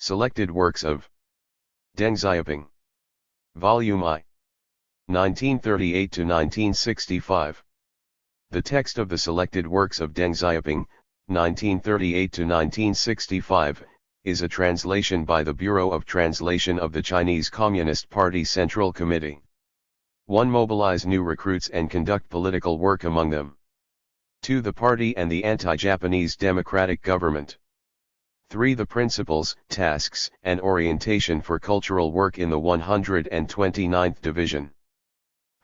Selected works of Deng Xiaoping. Volume I. 1938 to 1965. The text of the selected works of Deng Xiaoping, 1938 to 1965, is a translation by the Bureau of Translation of the Chinese Communist Party Central Committee. 1. Mobilize new recruits and conduct political work among them. 2. The party and the anti-Japanese democratic government. 3. The principles, tasks, and orientation for cultural work in the 129th Division.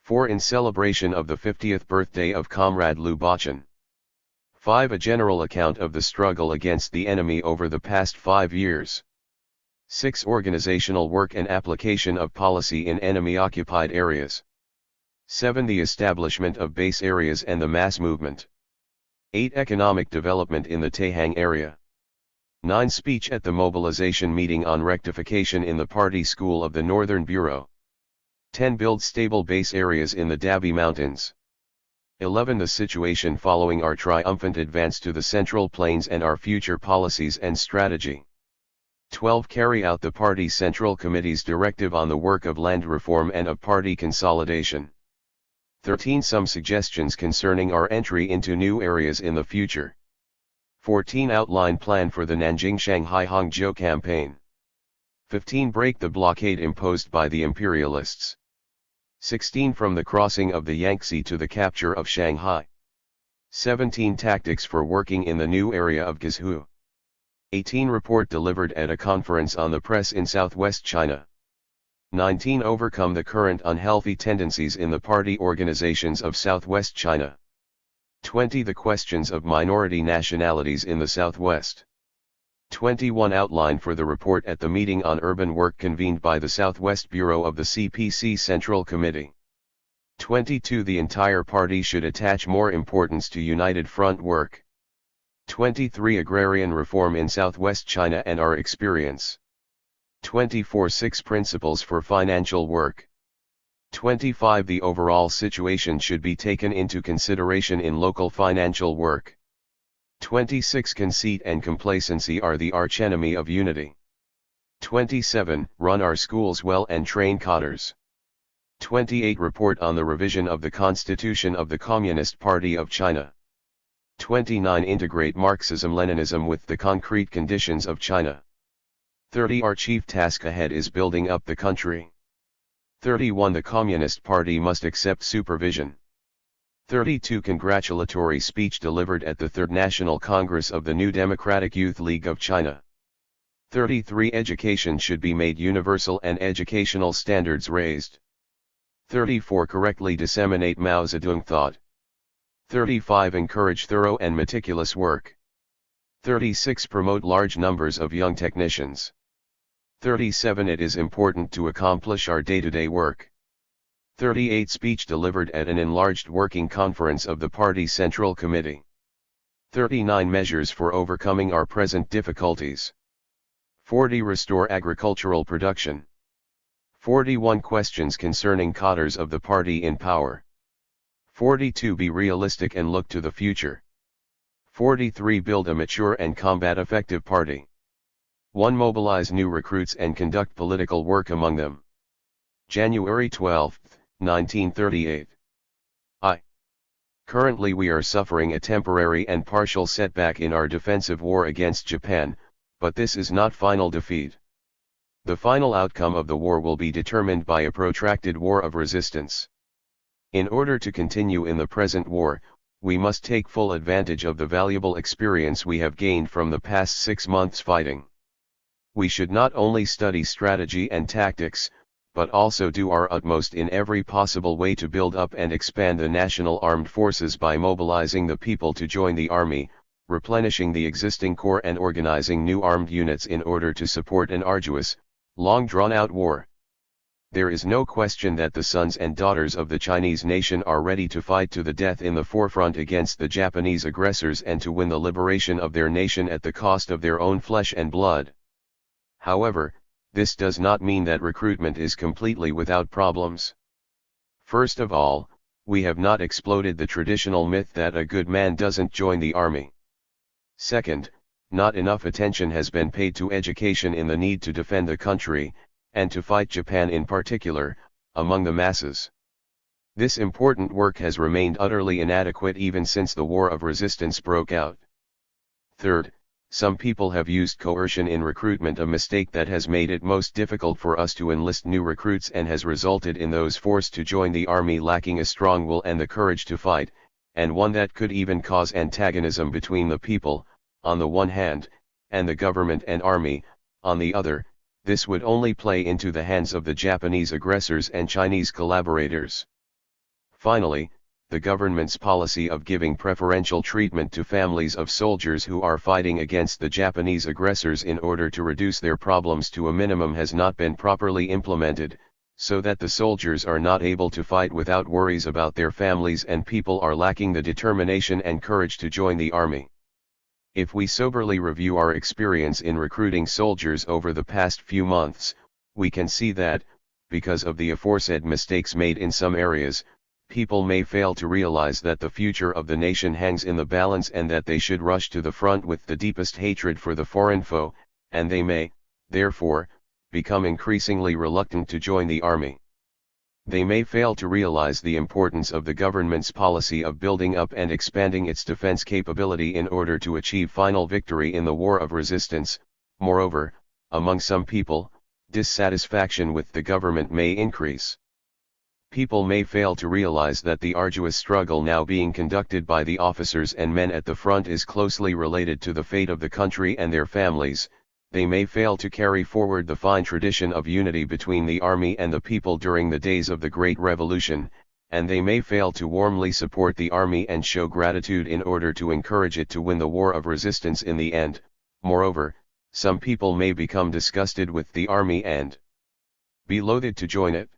4. In celebration of the 50th birthday of Comrade Liu Bachan. 5. A general account of the struggle against the enemy over the past 5 years. 6. Organizational work and application of policy in enemy-occupied areas. 7. The establishment of base areas and the mass movement. 8. Economic development in the Taihang area. 9. Speech at the mobilization meeting on rectification in the Party School of the Northern Bureau. 10. Build stable base areas in the Dabi Mountains. 11. The situation following our triumphant advance to the Central Plains and our future policies and strategy. 12. Carry out the Party Central Committee's directive on the work of land reform and of party consolidation. 13. Some suggestions concerning our entry into new areas in the future. 14. Outline plan for the Nanjing-Shanghai-Hangzhou campaign. 15. Break the blockade imposed by the imperialists. 16. From the crossing of the Yangtze to the capture of Shanghai. 17. Tactics for working in the new area of Guizhou. 18. Report delivered at a conference on the press in southwest China. 19. Overcome the current unhealthy tendencies in the party organizations of southwest China. 20. The questions of minority nationalities in the Southwest. 21. Outline for the report at the meeting on urban work convened by the Southwest Bureau of the CPC Central Committee. 22. The entire party should attach more importance to United Front work. 23. Agrarian reform in Southwest China and our experience. 24. 6 principles for financial work. 25. The overall situation should be taken into consideration in local financial work. 26. Conceit and complacency are the archenemy of unity. 27. Run our schools well and train cadres. 28. Report on the revision of the Constitution of the Communist Party of China. 29. Integrate Marxism-Leninism with the concrete conditions of China. 30. Our chief task ahead is building up the country. 31. The Communist Party must accept supervision. 32. Congratulatory speech delivered at the Third National Congress of the New Democratic Youth League of China. 33. Education should be made universal and educational standards raised. 34. Correctly disseminate Mao Zedong thought. 35. Encourage thorough and meticulous work. 36. Promote large numbers of young technicians. 37. It is important to accomplish our day-to-day work. 38. Speech delivered at an enlarged working conference of the Party Central Committee. 39. Measures for overcoming our present difficulties. 40. Restore agricultural production. 41. Questions concerning cadres of the party in power. 42. Be realistic and look to the future. 43. Build a mature and combat-effective party. 1. Mobilize new recruits and conduct political work among them. January 12, 1938. Currently we are suffering a temporary and partial setback in our defensive war against Japan, but this is not final defeat. The final outcome of the war will be determined by a protracted war of resistance. In order to continue in the present war, we must take full advantage of the valuable experience we have gained from the past 6 months fighting. We should not only study strategy and tactics, but also do our utmost in every possible way to build up and expand the national armed forces by mobilizing the people to join the army, replenishing the existing corps and organizing new armed units in order to support an arduous, long drawn-out war. There is no question that the sons and daughters of the Chinese nation are ready to fight to the death in the forefront against the Japanese aggressors and to win the liberation of their nation at the cost of their own flesh and blood. However, this does not mean that recruitment is completely without problems. First of all, we have not exploded the traditional myth that a good man doesn't join the army. Second, not enough attention has been paid to education in the need to defend the country, and to fight Japan in particular, among the masses. This important work has remained utterly inadequate even since the War of Resistance broke out. Third, some people have used coercion in recruitment, a mistake that has made it most difficult for us to enlist new recruits and has resulted in those forced to join the army lacking a strong will and the courage to fight, and one that could even cause antagonism between the people, on the one hand, and the government and army, on the other. This would only play into the hands of the Japanese aggressors and Chinese collaborators. Finally, the government's policy of giving preferential treatment to families of soldiers who are fighting against the Japanese aggressors in order to reduce their problems to a minimum has not been properly implemented, so that the soldiers are not able to fight without worries about their families and people are lacking the determination and courage to join the army. If we soberly review our experience in recruiting soldiers over the past few months, we can see that, because of the aforesaid mistakes made in some areas, people may fail to realize that the future of the nation hangs in the balance and that they should rush to the front with the deepest hatred for the foreign foe, and they may, therefore, become increasingly reluctant to join the army. They may fail to realize the importance of the government's policy of building up and expanding its defense capability in order to achieve final victory in the War of Resistance. Moreover, among some people, dissatisfaction with the government may increase. People may fail to realize that the arduous struggle now being conducted by the officers and men at the front is closely related to the fate of the country and their families. They may fail to carry forward the fine tradition of unity between the army and the people during the days of the Great Revolution, and they may fail to warmly support the army and show gratitude in order to encourage it to win the War of Resistance in the end. Moreover, some people may become disgusted with the army and be loathed to join it.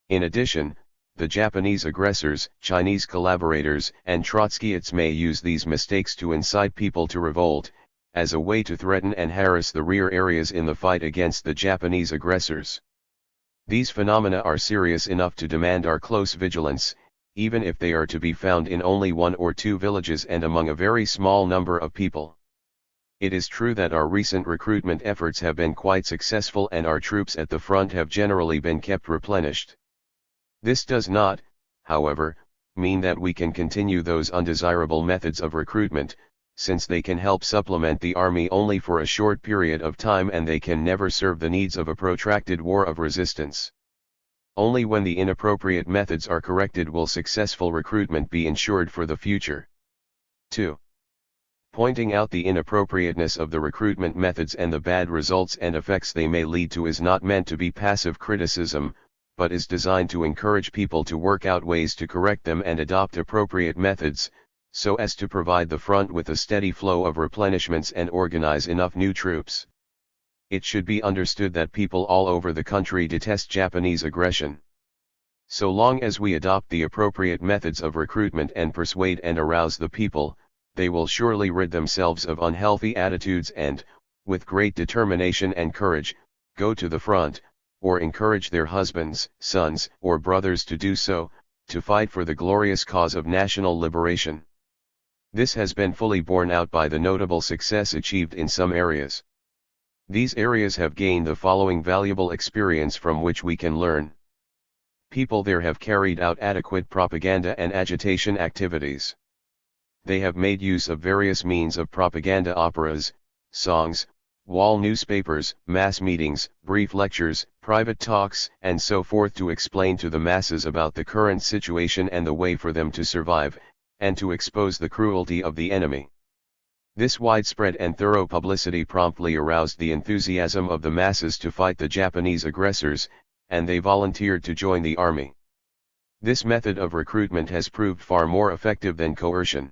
In addition, the Japanese aggressors, Chinese collaborators, and Trotskyists may use these mistakes to incite people to revolt, as a way to threaten and harass the rear areas in the fight against the Japanese aggressors. These phenomena are serious enough to demand our close vigilance, even if they are to be found in only 1 or 2 villages and among a very small number of people. It is true that our recent recruitment efforts have been quite successful and our troops at the front have generally been kept replenished. This does not, however, mean that we can continue those undesirable methods of recruitment, since they can help supplement the army only for a short period of time and they can never serve the needs of a protracted war of resistance. Only when the inappropriate methods are corrected will successful recruitment be ensured for the future. 2. Pointing out the inappropriateness of the recruitment methods and the bad results and effects they may lead to is not meant to be passive criticism, but is designed to encourage people to work out ways to correct them and adopt appropriate methods, so as to provide the front with a steady flow of replenishments and organize enough new troops. It should be understood that people all over the country detest Japanese aggression. So long as we adopt the appropriate methods of recruitment and persuade and arouse the people, they will surely rid themselves of unhealthy attitudes and, with great determination and courage, go to the front, or encourage their husbands, sons, or brothers to do so, to fight for the glorious cause of national liberation. This has been fully borne out by the notable success achieved in some areas. These areas have gained the following valuable experience from which we can learn. People there have carried out adequate propaganda and agitation activities. They have made use of various means of propaganda: operas, songs, wall newspapers, mass meetings, brief lectures, private talks, and so forth to explain to the masses about the current situation and the way for them to survive, and to expose the cruelty of the enemy. This widespread and thorough publicity promptly aroused the enthusiasm of the masses to fight the Japanese aggressors, and they volunteered to join the army. This method of recruitment has proved far more effective than coercion.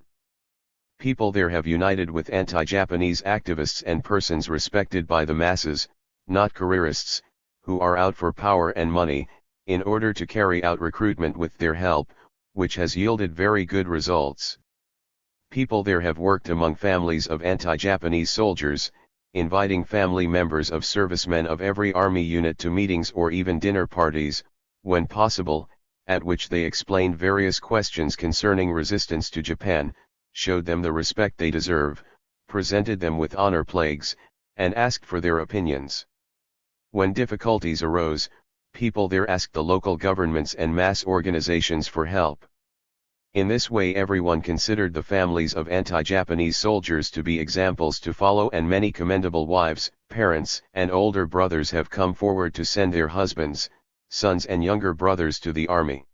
People there have united with anti-Japanese activists and persons respected by the masses, not careerists, who are out for power and money, in order to carry out recruitment with their help, which has yielded very good results. People there have worked among families of anti-Japanese soldiers, inviting family members of servicemen of every army unit to meetings or even dinner parties, when possible, at which they explained various questions concerning resistance to Japan, showed them the respect they deserve, presented them with honor plaques, and asked for their opinions. When difficulties arose, people there asked the local governments and mass organizations for help. In this way everyone considered the families of anti-Japanese soldiers to be examples to follow, and many commendable wives, parents, and older brothers have come forward to send their husbands, sons and younger brothers to the army.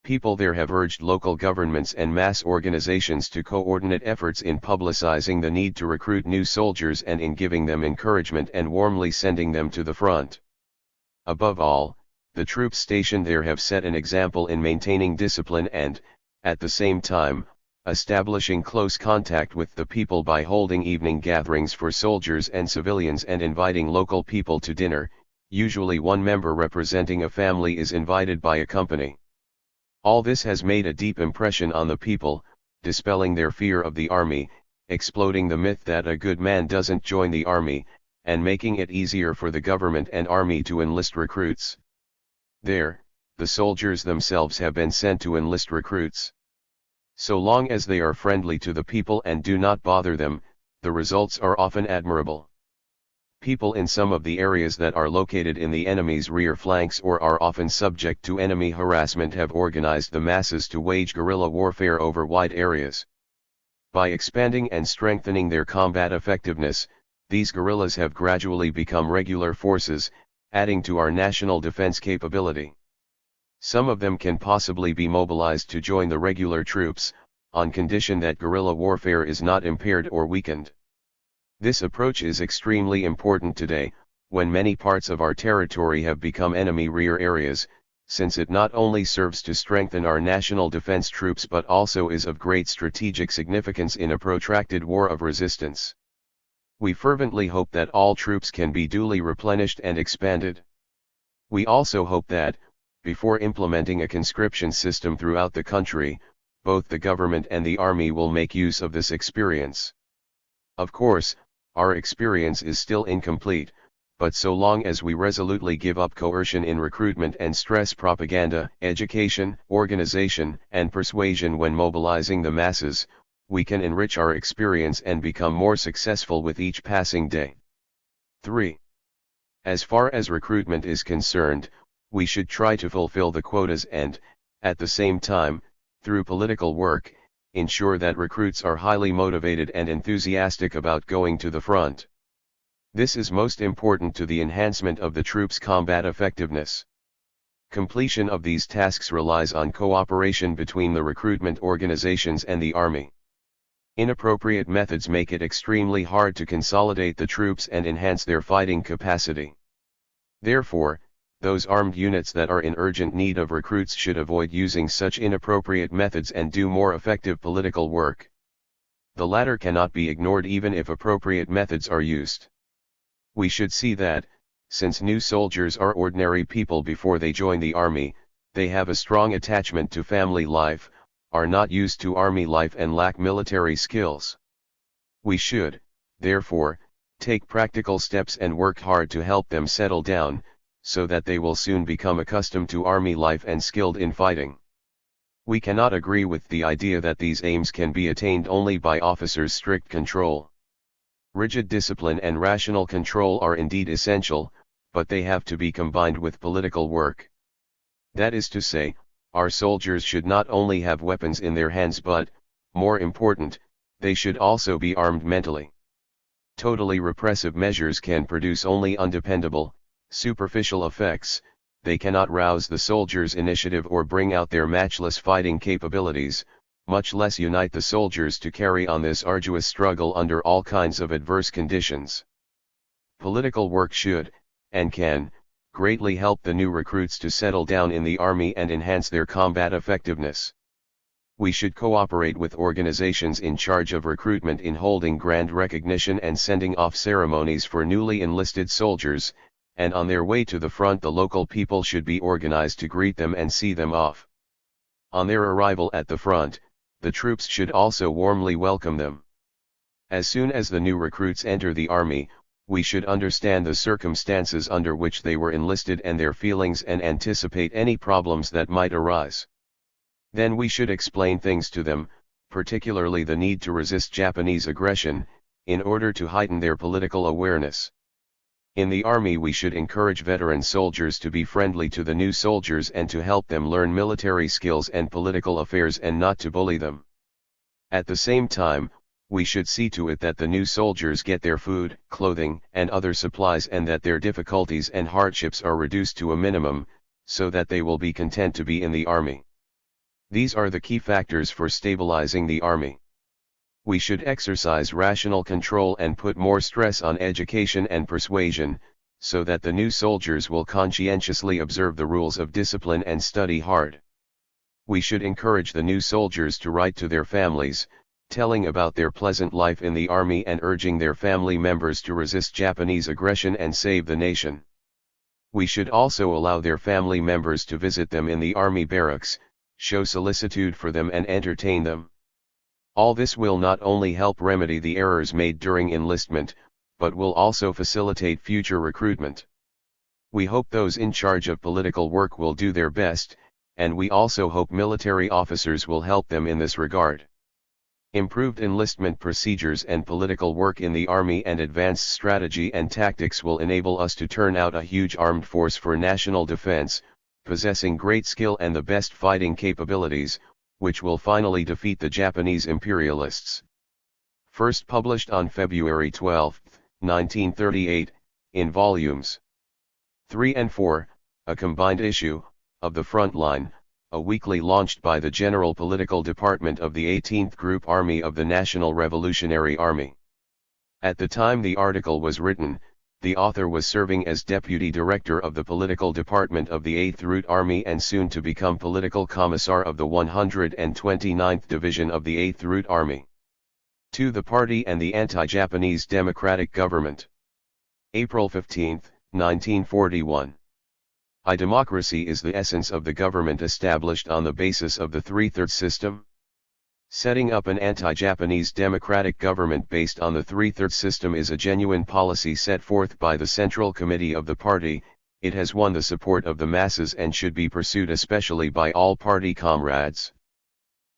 People there have urged local governments and mass organizations to coordinate efforts in publicizing the need to recruit new soldiers and in giving them encouragement and warmly sending them to the front. Above all, the troops stationed there have set an example in maintaining discipline and, at the same time, establishing close contact with the people by holding evening gatherings for soldiers and civilians and inviting local people to dinner. Usually one member representing a family is invited by a company. All this has made a deep impression on the people, dispelling their fear of the army, exploding the myth that a good man doesn't join the army, and making it easier for the government and army to enlist recruits. There, the soldiers themselves have been sent to enlist recruits. So long as they are friendly to the people and do not bother them, the results are often admirable. People in some of the areas that are located in the enemy's rear flanks or are often subject to enemy harassment have organized the masses to wage guerrilla warfare over wide areas. By expanding and strengthening their combat effectiveness, these guerrillas have gradually become regular forces, adding to our national defense capability. Some of them can possibly be mobilized to join the regular troops, on condition that guerrilla warfare is not impaired or weakened. This approach is extremely important today, when many parts of our territory have become enemy rear areas, since it not only serves to strengthen our national defense troops but also is of great strategic significance in a protracted war of resistance. We fervently hope that all troops can be duly replenished and expanded. We also hope that, before implementing a conscription system throughout the country, both the government and the army will make use of this experience. Of course, our experience is still incomplete, but so long as we resolutely give up coercion in recruitment and stress propaganda, education, organization, and persuasion when mobilizing the masses, we can enrich our experience and become more successful with each passing day. 3. As far as recruitment is concerned, we should try to fulfill the quotas and, at the same time, through political work, ensure that recruits are highly motivated and enthusiastic about going to the front. This is most important to the enhancement of the troops' combat effectiveness. Completion of these tasks relies on cooperation between the recruitment organizations and the army. Inappropriate methods make it extremely hard to consolidate the troops and enhance their fighting capacity. Therefore, those armed units that are in urgent need of recruits should avoid using such inappropriate methods and do more effective political work. The latter cannot be ignored even if appropriate methods are used. We should see that, since new soldiers are ordinary people before they join the army, they have a strong attachment to family life, are not used to army life and lack military skills. We should, therefore, take practical steps and work hard to help them settle down, so that they will soon become accustomed to army life and skilled in fighting. We cannot agree with the idea that these aims can be attained only by officers' strict control. Rigid discipline and rational control are indeed essential, but they have to be combined with political work. That is to say, our soldiers should not only have weapons in their hands but, more important, they should also be armed mentally. Totally repressive measures can produce only undependable, superficial effects. They cannot rouse the soldiers' initiative or bring out their matchless fighting capabilities, much less unite the soldiers to carry on this arduous struggle under all kinds of adverse conditions. Political work should, and can, greatly help the new recruits to settle down in the army and enhance their combat effectiveness. We should cooperate with organizations in charge of recruitment in holding grand recognition and sending off ceremonies for newly enlisted soldiers, and on their way to the front the local people should be organized to greet them and see them off. On their arrival at the front, the troops should also warmly welcome them. As soon as the new recruits enter the army, we should understand the circumstances under which they were enlisted and their feelings and anticipate any problems that might arise. Then we should explain things to them, particularly the need to resist Japanese aggression, in order to heighten their political awareness. In the army we should encourage veteran soldiers to be friendly to the new soldiers and to help them learn military skills and political affairs and not to bully them. At the same time, we should see to it that the new soldiers get their food, clothing, and other supplies and that their difficulties and hardships are reduced to a minimum, so that they will be content to be in the army. These are the key factors for stabilizing the army. We should exercise rational control and put more stress on education and persuasion, so that the new soldiers will conscientiously observe the rules of discipline and study hard. We should encourage the new soldiers to write to their families, telling about their pleasant life in the army and urging their family members to resist Japanese aggression and save the nation. We should also allow their family members to visit them in the army barracks, show solicitude for them and entertain them. All this will not only help remedy the errors made during enlistment, but will also facilitate future recruitment. We hope those in charge of political work will do their best, and we also hope military officers will help them in this regard. Improved enlistment procedures and political work in the army and advanced strategy and tactics will enable us to turn out a huge armed force for national defense, possessing great skill and the best fighting capabilities, which will finally defeat the Japanese imperialists. First published on February 12, 1938, in volumes 3 and 4, a combined issue, of the Frontline, a weekly launched by the General Political Department of the 18th Group Army of the National Revolutionary Army. At the time the article was written, the author was serving as Deputy Director of the Political Department of the 8th Route Army and soon to become Political Commissar of the 129th Division of the 8th Route Army. To the Party and the Anti-Japanese Democratic Government. April 15, 1941. Democracy is the essence of the government established on the basis of the three-thirds system. Setting up an anti-Japanese democratic government based on the three-thirds system is a genuine policy set forth by the Central Committee of the party. It has won the support of the masses and should be pursued especially by all party comrades.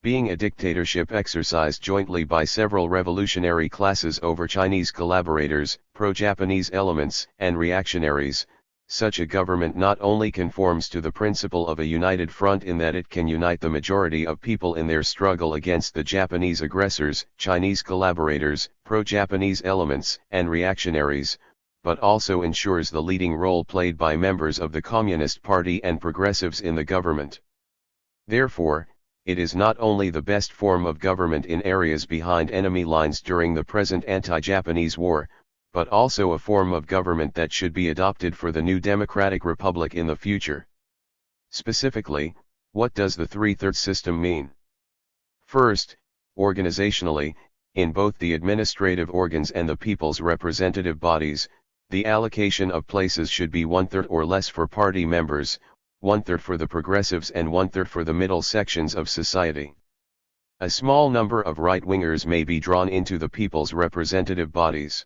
Being a dictatorship exercised jointly by several revolutionary classes over Chinese collaborators, pro-Japanese elements, and reactionaries, such a government not only conforms to the principle of a united front in that it can unite the majority of people in their struggle against the Japanese aggressors, Chinese collaborators, pro-Japanese elements, and reactionaries, but also ensures the leading role played by members of the Communist Party and progressives in the government. Therefore, it is not only the best form of government in areas behind enemy lines during the present anti-Japanese war, but also a form of government that should be adopted for the new democratic republic in the future. Specifically, what does the three-thirds system mean? First, organizationally, in both the administrative organs and the people's representative bodies, the allocation of places should be one-third or less for party members, one-third for the progressives and one-third for the middle sections of society. A small number of right-wingers may be drawn into the people's representative bodies.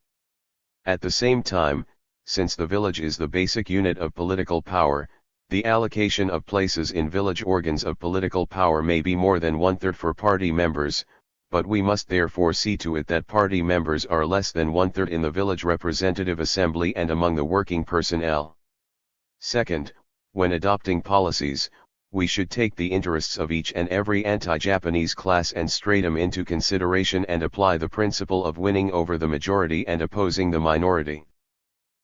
At the same time, since the village is the basic unit of political power, the allocation of places in village organs of political power may be more than one-third for party members, but we must therefore see to it that party members are less than one-third in the village representative assembly and among the working personnel. Second, when adopting policies, we should take the interests of each and every anti-Japanese class and stratum into consideration and apply the principle of winning over the majority and opposing the minority.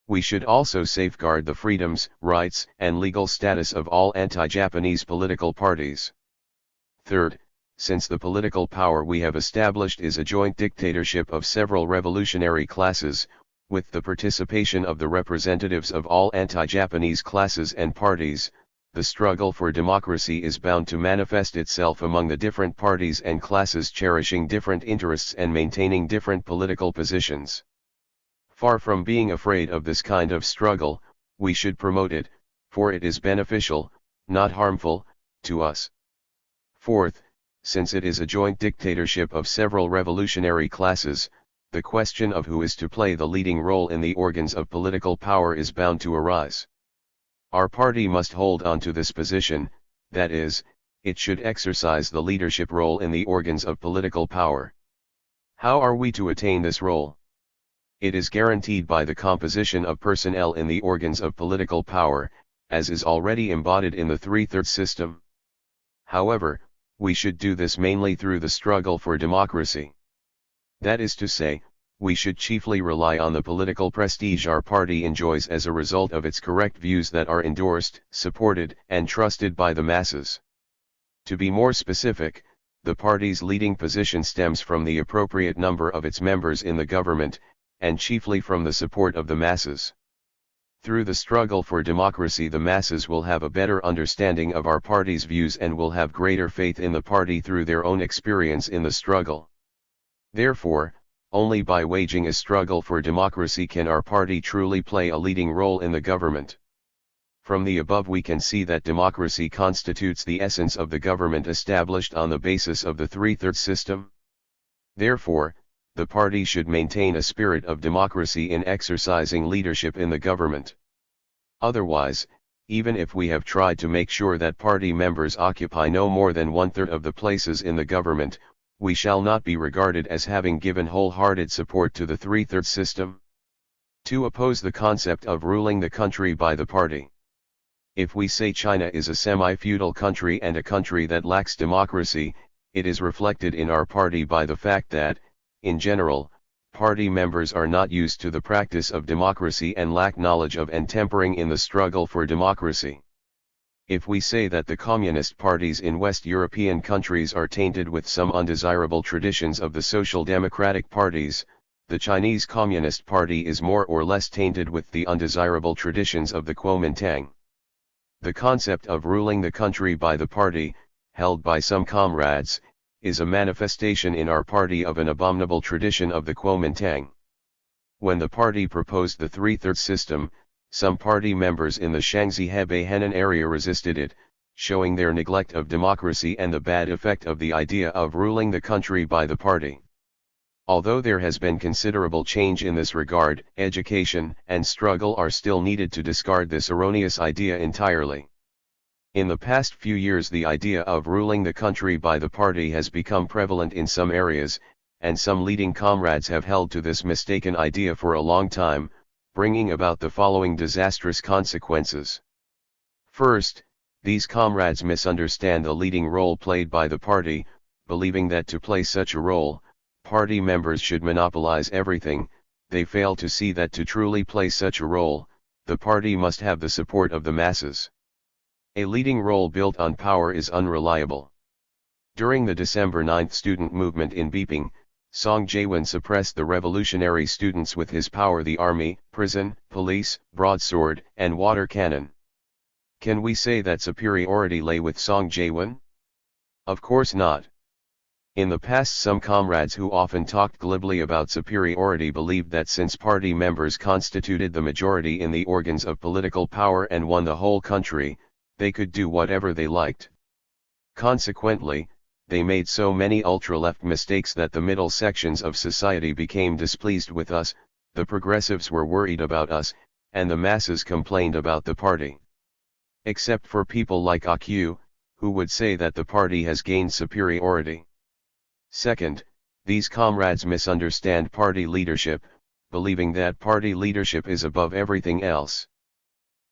We should also safeguard the freedoms, rights, and legal status of all anti-Japanese political parties. Third, since the political power we have established is a joint dictatorship of several revolutionary classes, with the participation of the representatives of all anti-Japanese classes and parties, the struggle for democracy is bound to manifest itself among the different parties and classes cherishing different interests and maintaining different political positions. Far from being afraid of this kind of struggle, we should promote it, for it is beneficial, not harmful, to us. Fourth, since it is a joint dictatorship of several revolutionary classes, the question of who is to play the leading role in the organs of political power is bound to arise. Our party must hold on to this position, that is, it should exercise the leadership role in the organs of political power. How are we to attain this role? It is guaranteed by the composition of personnel in the organs of political power, as is already embodied in the three-thirds system. However, we should do this mainly through the struggle for democracy. That is to say, we should chiefly rely on the political prestige our party enjoys as a result of its correct views that are endorsed, supported, and trusted by the masses. To be more specific, the party's leading position stems from the appropriate number of its members in the government, and chiefly from the support of the masses. Through the struggle for democracy, the masses will have a better understanding of our party's views and will have greater faith in the party through their own experience in the struggle. Therefore, only by waging a struggle for democracy can our party truly play a leading role in the government. From the above we can see that democracy constitutes the essence of the government established on the basis of the three-thirds system. Therefore, the party should maintain a spirit of democracy in exercising leadership in the government. Otherwise, even if we have tried to make sure that party members occupy no more than one-third of the places in the government, we shall not be regarded as having given wholehearted support to the three-thirds system. To oppose the concept of ruling the country by the party. If we say China is a semi-feudal country and a country that lacks democracy, it is reflected in our party by the fact that, in general, party members are not used to the practice of democracy and lack knowledge of and tempering in the struggle for democracy. If we say that the communist parties in West European countries are tainted with some undesirable traditions of the social democratic parties, the Chinese Communist Party is more or less tainted with the undesirable traditions of the Kuomintang. The concept of ruling the country by the party, held by some comrades, is a manifestation in our party of an abominable tradition of the Kuomintang. When the party proposed the three-thirds system, some party members in the Shaanxi-Hebei Henan area resisted it, showing their neglect of democracy and the bad effect of the idea of ruling the country by the party. Although there has been considerable change in this regard, education and struggle are still needed to discard this erroneous idea entirely. In the past few years, the idea of ruling the country by the party has become prevalent in some areas, and some leading comrades have held to this mistaken idea for a long time, bringing about the following disastrous consequences. First, these comrades misunderstand the leading role played by the party, believing that to play such a role, party members should monopolize everything. They fail to see that to truly play such a role, the party must have the support of the masses. A leading role built on power is unreliable. During the December 9th student movement in Beiping, Song Jae-won suppressed the revolutionary students with his power: the army, prison, police, broadsword, and water cannon. Can we say that superiority lay with Song Jae-won? Of course not. In the past, some comrades who often talked glibly about superiority believed that since party members constituted the majority in the organs of political power and won the whole country, they could do whatever they liked. Consequently, they made so many ultra-left mistakes that the middle sections of society became displeased with us, the progressives were worried about us, and the masses complained about the party. Except for people like AQ, who would say that the party has gained superiority. Second, these comrades misunderstand party leadership, believing that party leadership is above everything else.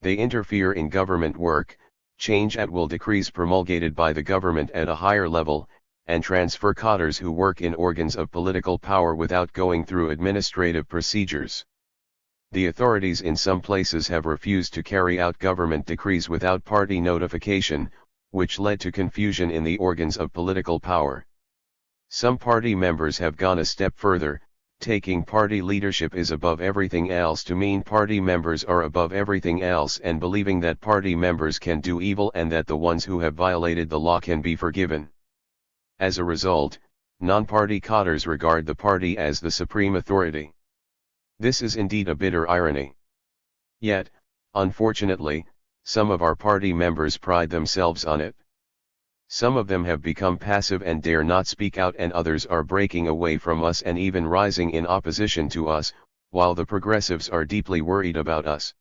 They interfere in government work, change at will decrees promulgated by the government at a higher level, and transfer cadres who work in organs of political power without going through administrative procedures. The authorities in some places have refused to carry out government decrees without party notification, which led to confusion in the organs of political power. Some party members have gone a step further, taking party leadership is above everything else to mean party members are above everything else, and believing that party members can do evil and that the ones who have violated the law can be forgiven. As a result, non-party cadres regard the party as the supreme authority. This is indeed a bitter irony. Yet, unfortunately, some of our party members pride themselves on it. Some of them have become passive and dare not speak out, and others are breaking away from us and even rising in opposition to us, while the progressives are deeply worried about us.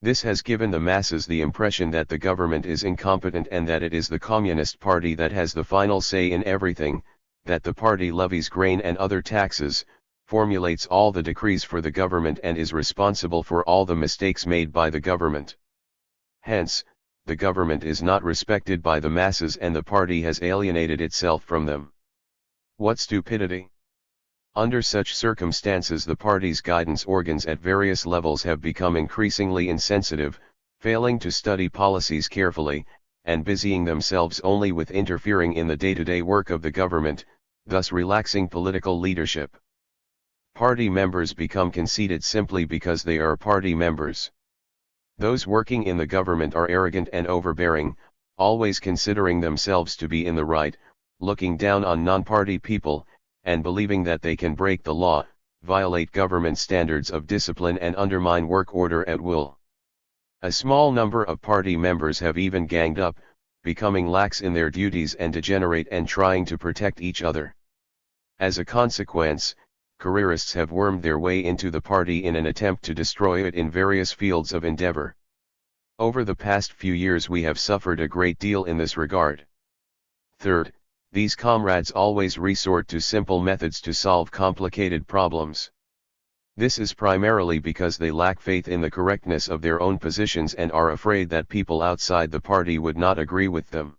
This has given the masses the impression that the government is incompetent and that it is the Communist Party that has the final say in everything, that the party levies grain and other taxes, formulates all the decrees for the government and is responsible for all the mistakes made by the government. Hence, the government is not respected by the masses and the party has alienated itself from them. What stupidity! Under such circumstances the party's guidance organs at various levels have become increasingly insensitive, failing to study policies carefully, and busying themselves only with interfering in the day-to-day work of the government, thus relaxing political leadership. Party members become conceited simply because they are party members. Those working in the government are arrogant and overbearing, always considering themselves to be in the right, looking down on non-party people, and believing that they can break the law, violate government standards of discipline and undermine work order at will. A small number of party members have even ganged up, becoming lax in their duties and degenerate and trying to protect each other. As a consequence, careerists have wormed their way into the party in an attempt to destroy it in various fields of endeavor. Over the past few years we have suffered a great deal in this regard. Third, these comrades always resort to simple methods to solve complicated problems. This is primarily because they lack faith in the correctness of their own positions and are afraid that people outside the party would not agree with them.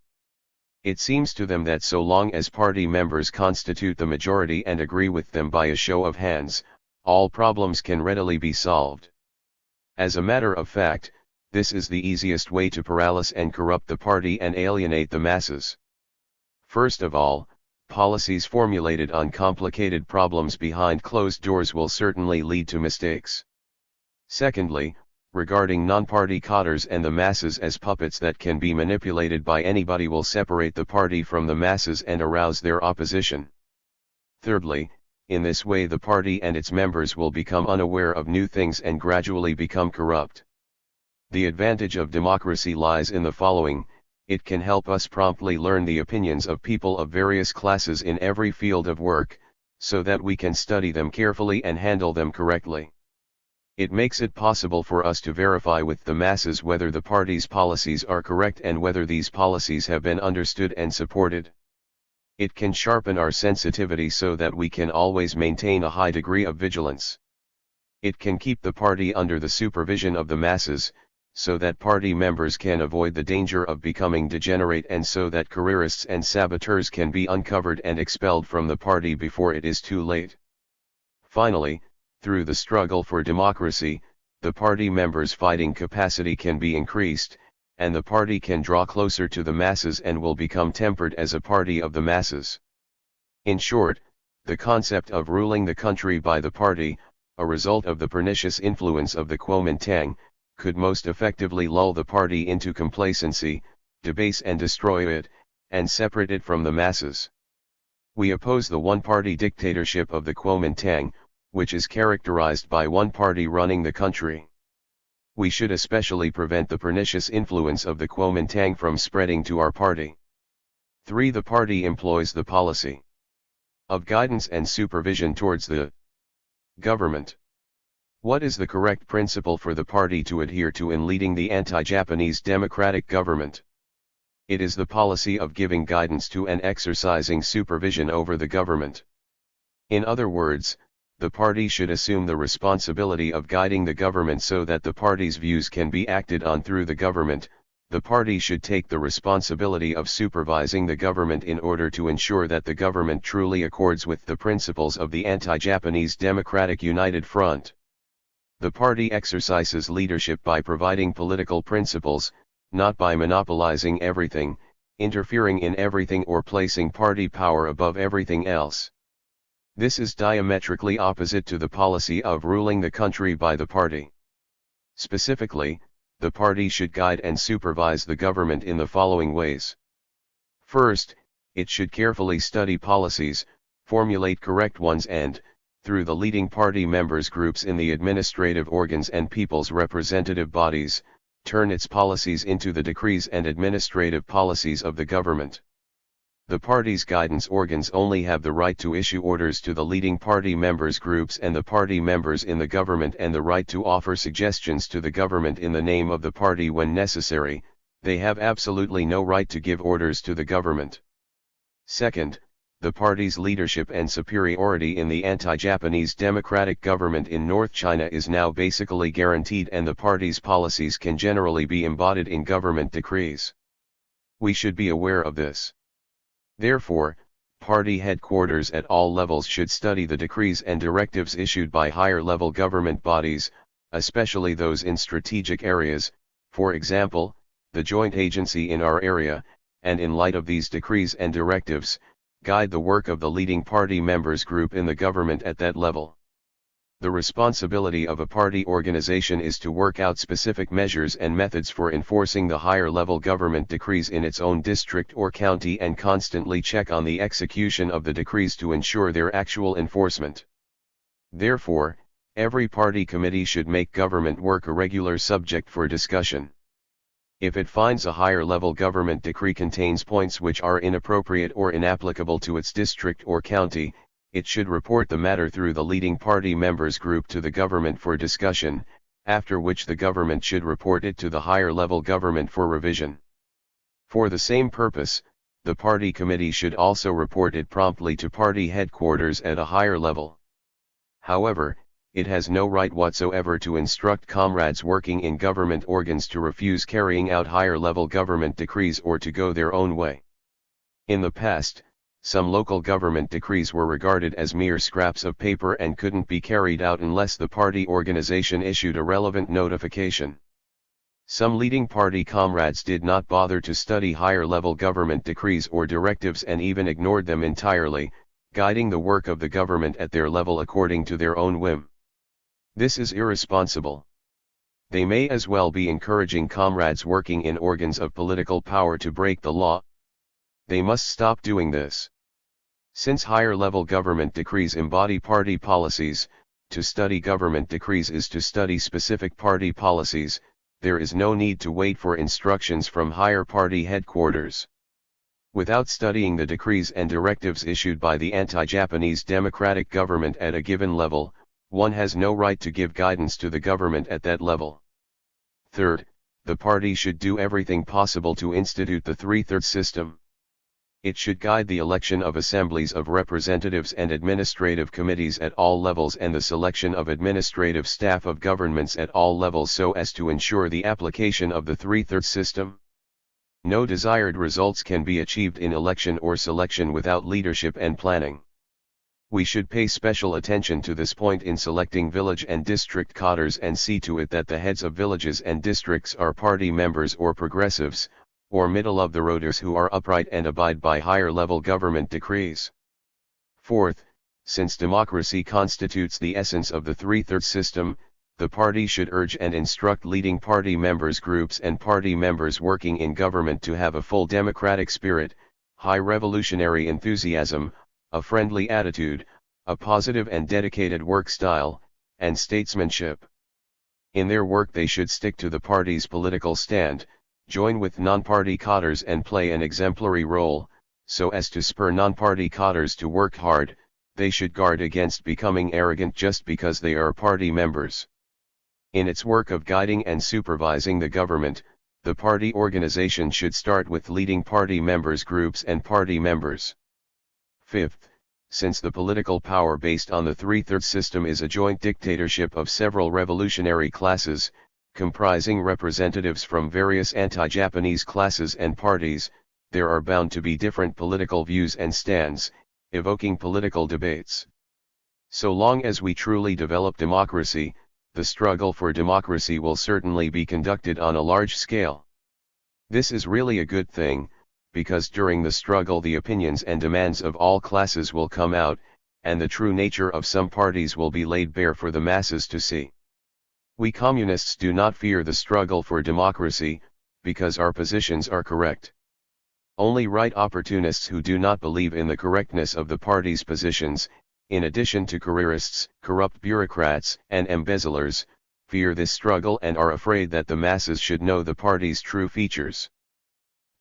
It seems to them that so long as party members constitute the majority and agree with them by a show of hands, all problems can readily be solved. As a matter of fact, this is the easiest way to paralyze and corrupt the party and alienate the masses. First of all, policies formulated on complicated problems behind closed doors will certainly lead to mistakes. Secondly, regarding non-party cadres and the masses as puppets that can be manipulated by anybody will separate the party from the masses and arouse their opposition. Thirdly, in this way the party and its members will become unaware of new things and gradually become corrupt. The advantage of democracy lies in the following: it can help us promptly learn the opinions of people of various classes in every field of work, so that we can study them carefully and handle them correctly. It makes it possible for us to verify with the masses whether the party's policies are correct and whether these policies have been understood and supported. It can sharpen our sensitivity so that we can always maintain a high degree of vigilance. It can keep the party under the supervision of the masses, so that party members can avoid the danger of becoming degenerate and so that careerists and saboteurs can be uncovered and expelled from the party before it is too late. Finally, through the struggle for democracy, the party members' fighting capacity can be increased, and the party can draw closer to the masses and will become tempered as a party of the masses. In short, the concept of ruling the country by the party, a result of the pernicious influence of the Kuomintang, could most effectively lull the party into complacency, debase and destroy it, and separate it from the masses. We oppose the one-party dictatorship of the Kuomintang, which is characterized by one party running the country. We should especially prevent the pernicious influence of the Kuomintang from spreading to our party. 3. The party employs the policy of guidance and supervision towards the government. What is the correct principle for the party to adhere to in leading the anti-Japanese democratic government? It is the policy of giving guidance to and exercising supervision over the government. In other words, the party should assume the responsibility of guiding the government so that the party's views can be acted on through the government. The party should take the responsibility of supervising the government in order to ensure that the government truly accords with the principles of the anti-Japanese Democratic United Front. The party exercises leadership by providing political principles, not by monopolizing everything, interfering in everything or placing party power above everything else. This is diametrically opposite to the policy of ruling the country by the party. Specifically, the party should guide and supervise the government in the following ways. First, it should carefully study policies, formulate correct ones and, through the leading party members groups in the administrative organs and people's representative bodies, turn its policies into the decrees and administrative policies of the government. The party's guidance organs only have the right to issue orders to the leading party members groups and the party members in the government and the right to offer suggestions to the government in the name of the party when necessary. They have absolutely no right to give orders to the government. Second, the party's leadership and superiority in the anti-Japanese democratic government in North China is now basically guaranteed, and the party's policies can generally be embodied in government decrees. We should be aware of this. Therefore, party headquarters at all levels should study the decrees and directives issued by higher-level government bodies, especially those in strategic areas, for example, the joint agency in our area, and in light of these decrees and directives, guide the work of the leading party members group in the government at that level. The responsibility of a party organization is to work out specific measures and methods for enforcing the higher-level government decrees in its own district or county, and constantly check on the execution of the decrees to ensure their actual enforcement. Therefore, every party committee should make government work a regular subject for discussion. If it finds a higher-level government decree contains points which are inappropriate or inapplicable to its district or county, it should report the matter through the leading party members group to the government for discussion, after which the government should report it to the higher-level government for revision. For the same purpose, the party committee should also report it promptly to party headquarters at a higher level. However, it has no right whatsoever to instruct comrades working in government organs to refuse carrying out higher-level government decrees or to go their own way. In the past, some local government decrees were regarded as mere scraps of paper and couldn't be carried out unless the party organization issued a relevant notification. Some leading party comrades did not bother to study higher-level government decrees or directives and even ignored them entirely, guiding the work of the government at their level according to their own whim. This is irresponsible. They may as well be encouraging comrades working in organs of political power to break the law. They must stop doing this. Since higher-level government decrees embody party policies, to study government decrees is to study specific party policies. There is no need to wait for instructions from higher party headquarters. Without studying the decrees and directives issued by the anti-Japanese democratic government at a given level, one has no right to give guidance to the government at that level. Third, the party should do everything possible to institute the three-thirds system. It should guide the election of assemblies of representatives and administrative committees at all levels and the selection of administrative staff of governments at all levels so as to ensure the application of the three-thirds system. No desired results can be achieved in election or selection without leadership and planning. We should pay special attention to this point in selecting village and district cadres and see to it that the heads of villages and districts are party members or progressives, or middle-of-the-roaders who are upright and abide by higher-level government decrees. Fourth, since democracy constitutes the essence of the three-thirds system, the party should urge and instruct leading party members groups and party members working in government to have a full democratic spirit, high revolutionary enthusiasm, a friendly attitude, a positive and dedicated work style, and statesmanship. In their work they should stick to the party's political stand, join with non-party cadres and play an exemplary role, so as to spur non-party cadres to work hard. They should guard against becoming arrogant just because they are party members. In its work of guiding and supervising the government, the party organization should start with leading party members groups and party members. Fifth, since the political power based on the three-thirds system is a joint dictatorship of several revolutionary classes, comprising representatives from various anti-Japanese classes and parties, there are bound to be different political views and stands, evoking political debates. So long as we truly develop democracy, the struggle for democracy will certainly be conducted on a large scale. This is really a good thing, because during the struggle the opinions and demands of all classes will come out, and the true nature of some parties will be laid bare for the masses to see. We communists do not fear the struggle for democracy, because our positions are correct. Only right opportunists who do not believe in the correctness of the party's positions, in addition to careerists, corrupt bureaucrats, and embezzlers, fear this struggle and are afraid that the masses should know the party's true features.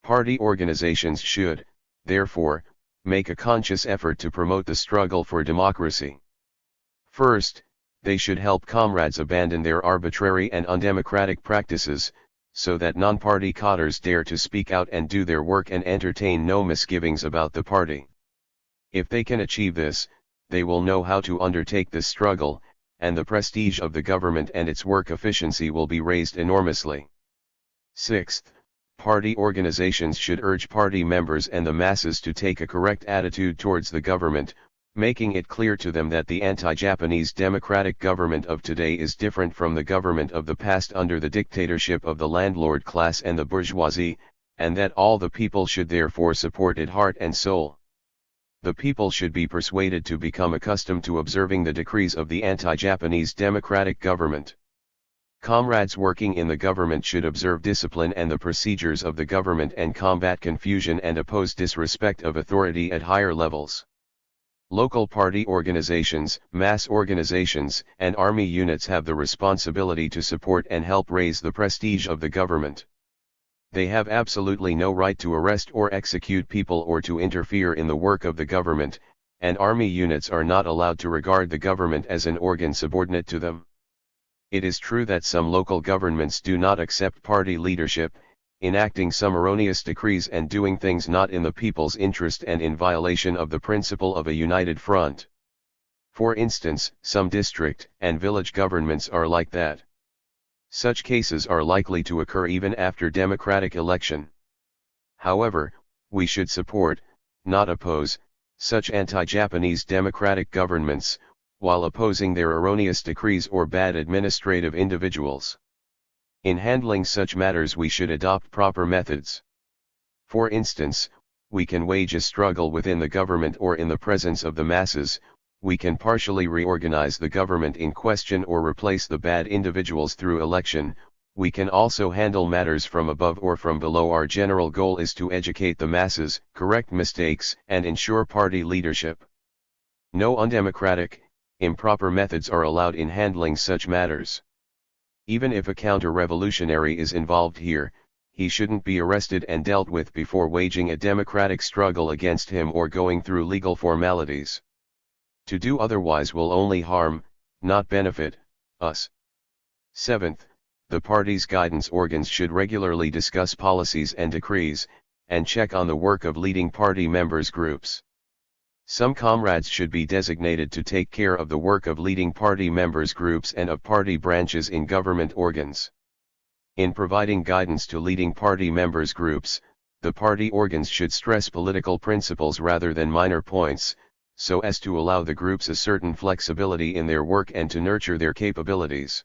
Party organizations should, therefore, make a conscious effort to promote the struggle for democracy. First, they should help comrades abandon their arbitrary and undemocratic practices, so that non-party cadres dare to speak out and do their work and entertain no misgivings about the party. If they can achieve this, they will know how to undertake this struggle, and the prestige of the government and its work efficiency will be raised enormously. Sixth, party organizations should urge party members and the masses to take a correct attitude towards the government, making it clear to them that the anti-Japanese democratic government of today is different from the government of the past under the dictatorship of the landlord class and the bourgeoisie, and that all the people should therefore support it heart and soul. The people should be persuaded to become accustomed to observing the decrees of the anti-Japanese democratic government. Comrades working in the government should observe discipline and the procedures of the government and combat confusion and oppose disrespect of authority at higher levels. Local party organizations, mass organizations, and army units have the responsibility to support and help raise the prestige of the government. They have absolutely no right to arrest or execute people or to interfere in the work of the government, and army units are not allowed to regard the government as an organ subordinate to them. It is true that some local governments do not accept party leadership, enacting some erroneous decrees and doing things not in the people's interest and in violation of the principle of a united front. For instance, some district and village governments are like that. Such cases are likely to occur even after democratic election. However, we should support, not oppose, such anti-Japanese democratic governments, while opposing their erroneous decrees or bad administrative individuals. In handling such matters we should adopt proper methods. For instance, we can wage a struggle within the government or in the presence of the masses, we can partially reorganize the government in question or replace the bad individuals through election, we can also handle matters from above or from below. Our general goal is to educate the masses, correct mistakes, and ensure party leadership. No undemocratic, improper methods are allowed in handling such matters. Even if a counter-revolutionary is involved here, he shouldn't be arrested and dealt with before waging a democratic struggle against him or going through legal formalities. To do otherwise will only harm, not benefit, us. Seventh, the party's guidance organs should regularly discuss policies and decrees, and check on the work of leading party members' groups. Some comrades should be designated to take care of the work of leading party members' groups and of party branches in government organs. In providing guidance to leading party members' groups, the party organs should stress political principles rather than minor points, so as to allow the groups a certain flexibility in their work and to nurture their capabilities.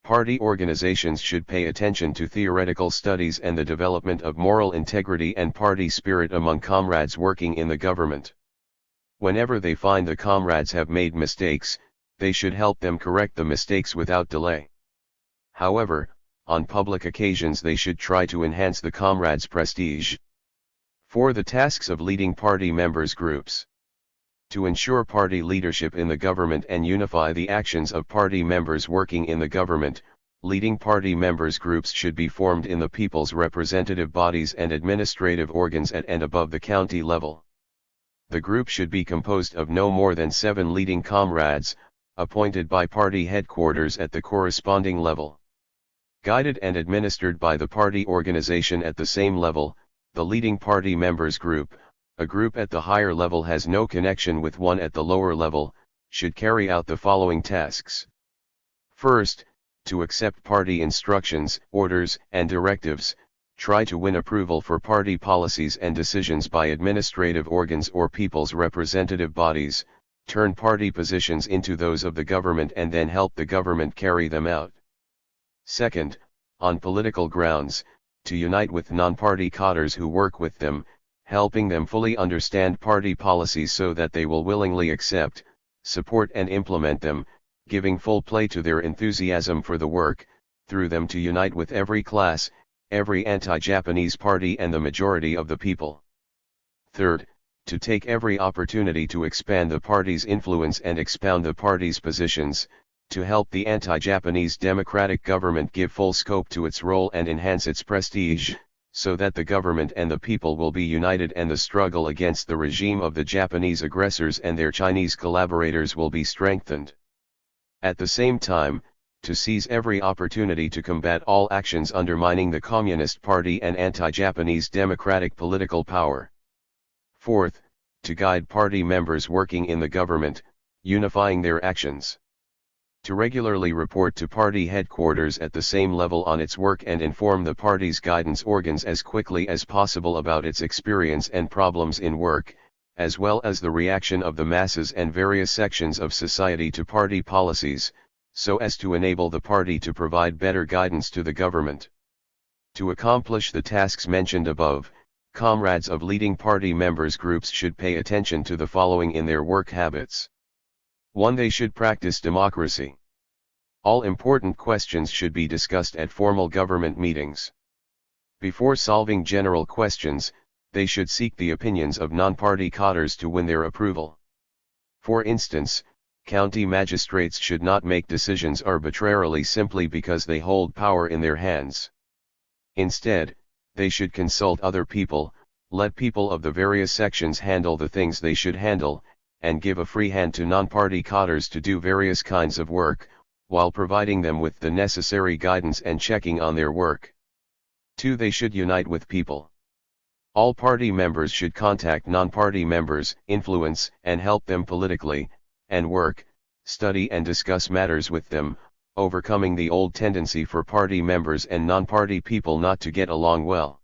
Party organizations should pay attention to theoretical studies and the development of moral integrity and party spirit among comrades working in the government. Whenever they find the comrades have made mistakes, they should help them correct the mistakes without delay. However, on public occasions they should try to enhance the comrades' prestige. For the tasks of leading party members' groups. To ensure party leadership in the government and unify the actions of party members working in the government, leading party members' groups should be formed in the people's representative bodies and administrative organs at and above the county level. The group should be composed of no more than 7 leading comrades, appointed by party headquarters at the corresponding level. Guided and administered by the party organization at the same level, the leading party members' group, a group at the higher level has no connection with one at the lower level, should carry out the following tasks. First, to accept party instructions, orders, and directives, try to win approval for party policies and decisions by administrative organs or people's representative bodies, turn party positions into those of the government and then help the government carry them out. Second, on political grounds, to unite with non-party cadres who work with them, helping them fully understand party policies so that they will willingly accept, support and implement them, giving full play to their enthusiasm for the work, through them to unite with every class, every anti-Japanese party and the majority of the people. Third, to take every opportunity to expand the party's influence and expound the party's positions, to help the anti-Japanese democratic government give full scope to its role and enhance its prestige, so that the government and the people will be united and the struggle against the regime of the Japanese aggressors and their Chinese collaborators will be strengthened. At the same time, to seize every opportunity to combat all actions undermining the Communist Party and anti-Japanese democratic political power. Fourth, to guide party members working in the government, unifying their actions. To regularly report to party headquarters at the same level on its work and inform the party's guidance organs as quickly as possible about its experience and problems in work, as well as the reaction of the masses and various sections of society to party policies, so as to enable the party to provide better guidance to the government. To accomplish the tasks mentioned above, comrades of leading party members groups should pay attention to the following in their work habits. 1. They should practice democracy. All important questions should be discussed at formal government meetings. Before solving general questions, they should seek the opinions of non-party cadres to win their approval. For instance, county magistrates should not make decisions arbitrarily simply because they hold power in their hands. Instead, they should consult other people, let people of the various sections handle the things they should handle, and give a free hand to non-party cadres to do various kinds of work, while providing them with the necessary guidance and checking on their work. 2. They should unite with people. All party members should contact non-party members, influence and help them politically, and work, study and discuss matters with them, overcoming the old tendency for party members and non-party people not to get along well.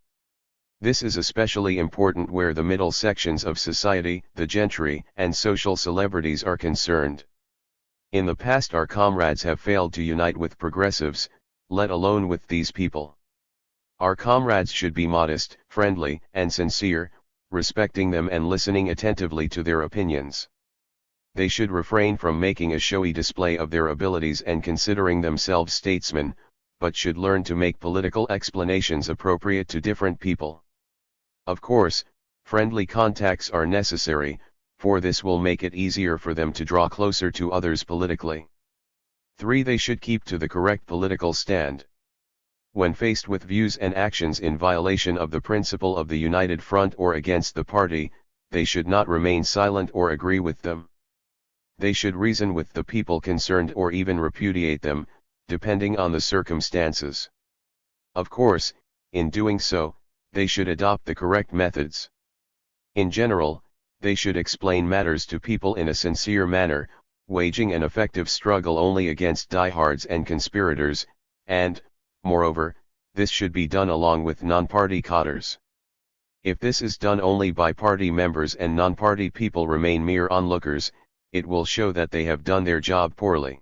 This is especially important where the middle sections of society, the gentry, and social celebrities are concerned. In the past our comrades have failed to unite with progressives, let alone with these people. Our comrades should be modest, friendly, and sincere, respecting them and listening attentively to their opinions. They should refrain from making a showy display of their abilities and considering themselves statesmen, but should learn to make political explanations appropriate to different people. Of course, friendly contacts are necessary, for this will make it easier for them to draw closer to others politically. 3. They should keep to the correct political stand. When faced with views and actions in violation of the principle of the United Front or against the party, they should not remain silent or agree with them. They should reason with the people concerned or even repudiate them, depending on the circumstances. Of course, in doing so, they should adopt the correct methods. In general, they should explain matters to people in a sincere manner, waging an effective struggle only against diehards and conspirators, and, moreover, this should be done along with non-party cadres. If this is done only by party members and non-party people remain mere onlookers, it will show that they have done their job poorly.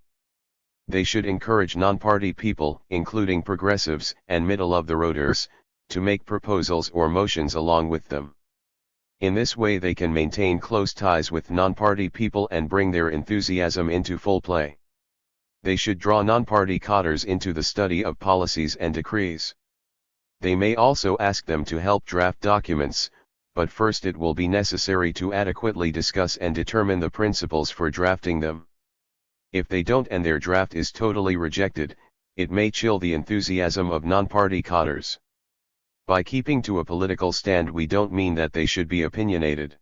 They should encourage non-party people, including progressives and middle-of-the-roaders, to make proposals or motions along with them. In this way they can maintain close ties with non-party people and bring their enthusiasm into full play. They should draw non-party cadres into the study of policies and decrees. They may also ask them to help draft documents, but first it will be necessary to adequately discuss and determine the principles for drafting them. If they don't and their draft is totally rejected, it may chill the enthusiasm of non-party cadres. By keeping to a political stand we don't mean that they should be opinionated.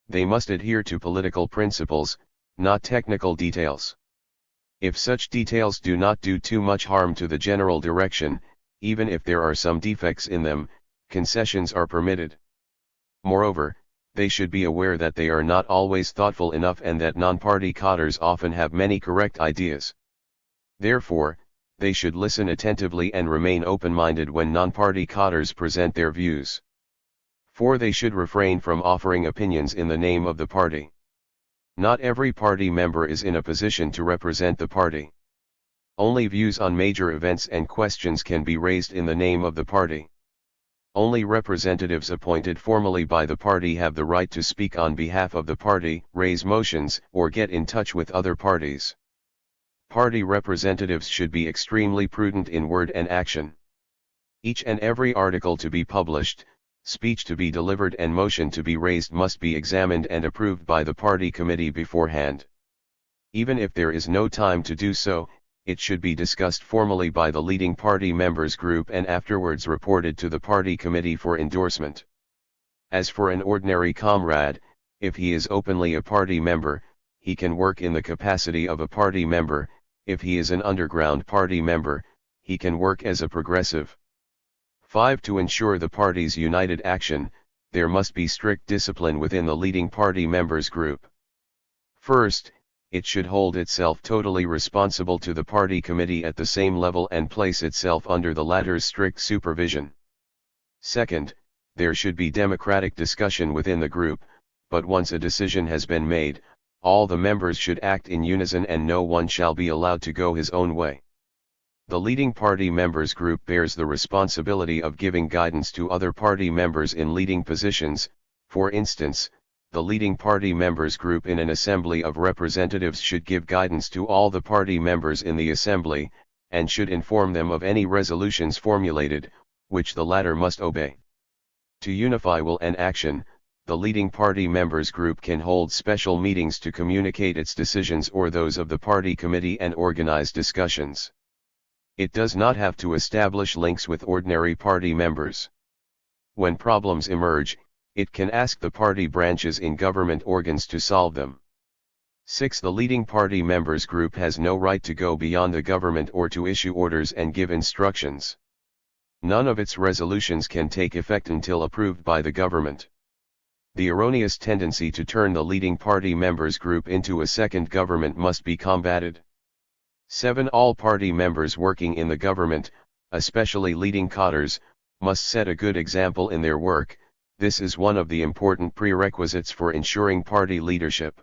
They must adhere to political principles, not technical details. If such details do not do too much harm to the general direction, even if there are some defects in them, concessions are permitted. Moreover, they should be aware that they are not always thoughtful enough and that non-party cadres often have many correct ideas. Therefore, they should listen attentively and remain open-minded when non-party cadres present their views. 4. They should refrain from offering opinions in the name of the party. Not every party member is in a position to represent the party. Only views on major events and questions can be raised in the name of the party. Only representatives appointed formally by the party have the right to speak on behalf of the party, raise motions, or get in touch with other parties. Party representatives should be extremely prudent in word and action. Each and every article to be published, speech to be delivered and motion to be raised must be examined and approved by the party committee beforehand. Even if there is no time to do so, it should be discussed formally by the leading party members group and afterwards reported to the party committee for endorsement. As for an ordinary comrade, if he is openly a party member, he can work in the capacity of a party member. If he is an underground party member, he can work as a progressive. 5. To ensure the party's united action, there must be strict discipline within the leading party members group. First, it should hold itself totally responsible to the party committee at the same level and place itself under the latter's strict supervision. Second, there should be democratic discussion within the group, but once a decision has been made, all the members should act in unison and no one shall be allowed to go his own way. The leading party members group bears the responsibility of giving guidance to other party members in leading positions. For instance, the leading party members group in an assembly of representatives should give guidance to all the party members in the assembly, and should inform them of any resolutions formulated, which the latter must obey. To unify will and action, the leading party members group can hold special meetings to communicate its decisions or those of the party committee and organize discussions. It does not have to establish links with ordinary party members. When problems emerge, it can ask the party branches in government organs to solve them. 6. The leading party members group has no right to go beyond the government or to issue orders and give instructions. None of its resolutions can take effect until approved by the government. The erroneous tendency to turn the leading party members group into a second government must be combated. 7. All party members working in the government, especially leading cadres, must set a good example in their work. This is one of the important prerequisites for ensuring party leadership.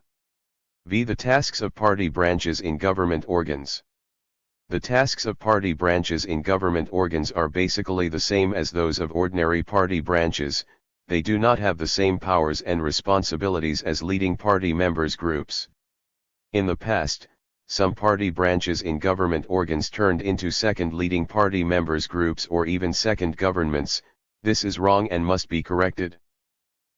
V. The tasks of party branches in government organs. The tasks of party branches in government organs are basically the same as those of ordinary party branches. They do not have the same powers and responsibilities as leading party members groups. In the past, some party branches in government organs turned into second leading party members groups or even second governments. This is wrong and must be corrected.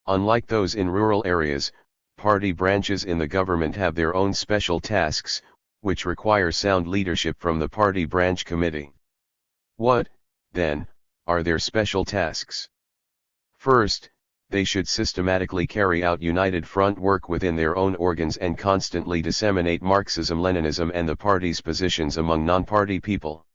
Unlike those in rural areas, party branches in the government have their own special tasks, which require sound leadership from the party branch committee. What, then, are their special tasks? First, they should systematically carry out united front work within their own organs and constantly disseminate Marxism-Leninism and the party's positions among non-party people.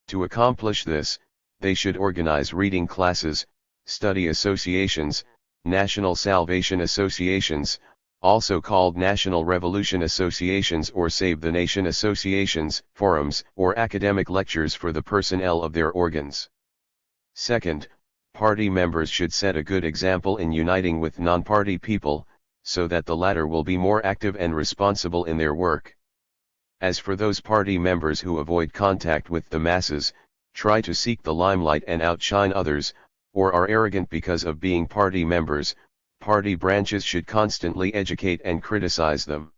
To accomplish this, they should organize reading classes, study associations, National Salvation Associations, also called National Revolution Associations or Save the Nation Associations, forums, or academic lectures for the personnel of their organs. Second, party members should set a good example in uniting with non-party people, so that the latter will be more active and responsible in their work. As for those party members who avoid contact with the masses, try to seek the limelight and outshine others, or are arrogant because of being party members, party branches should constantly educate and criticize them.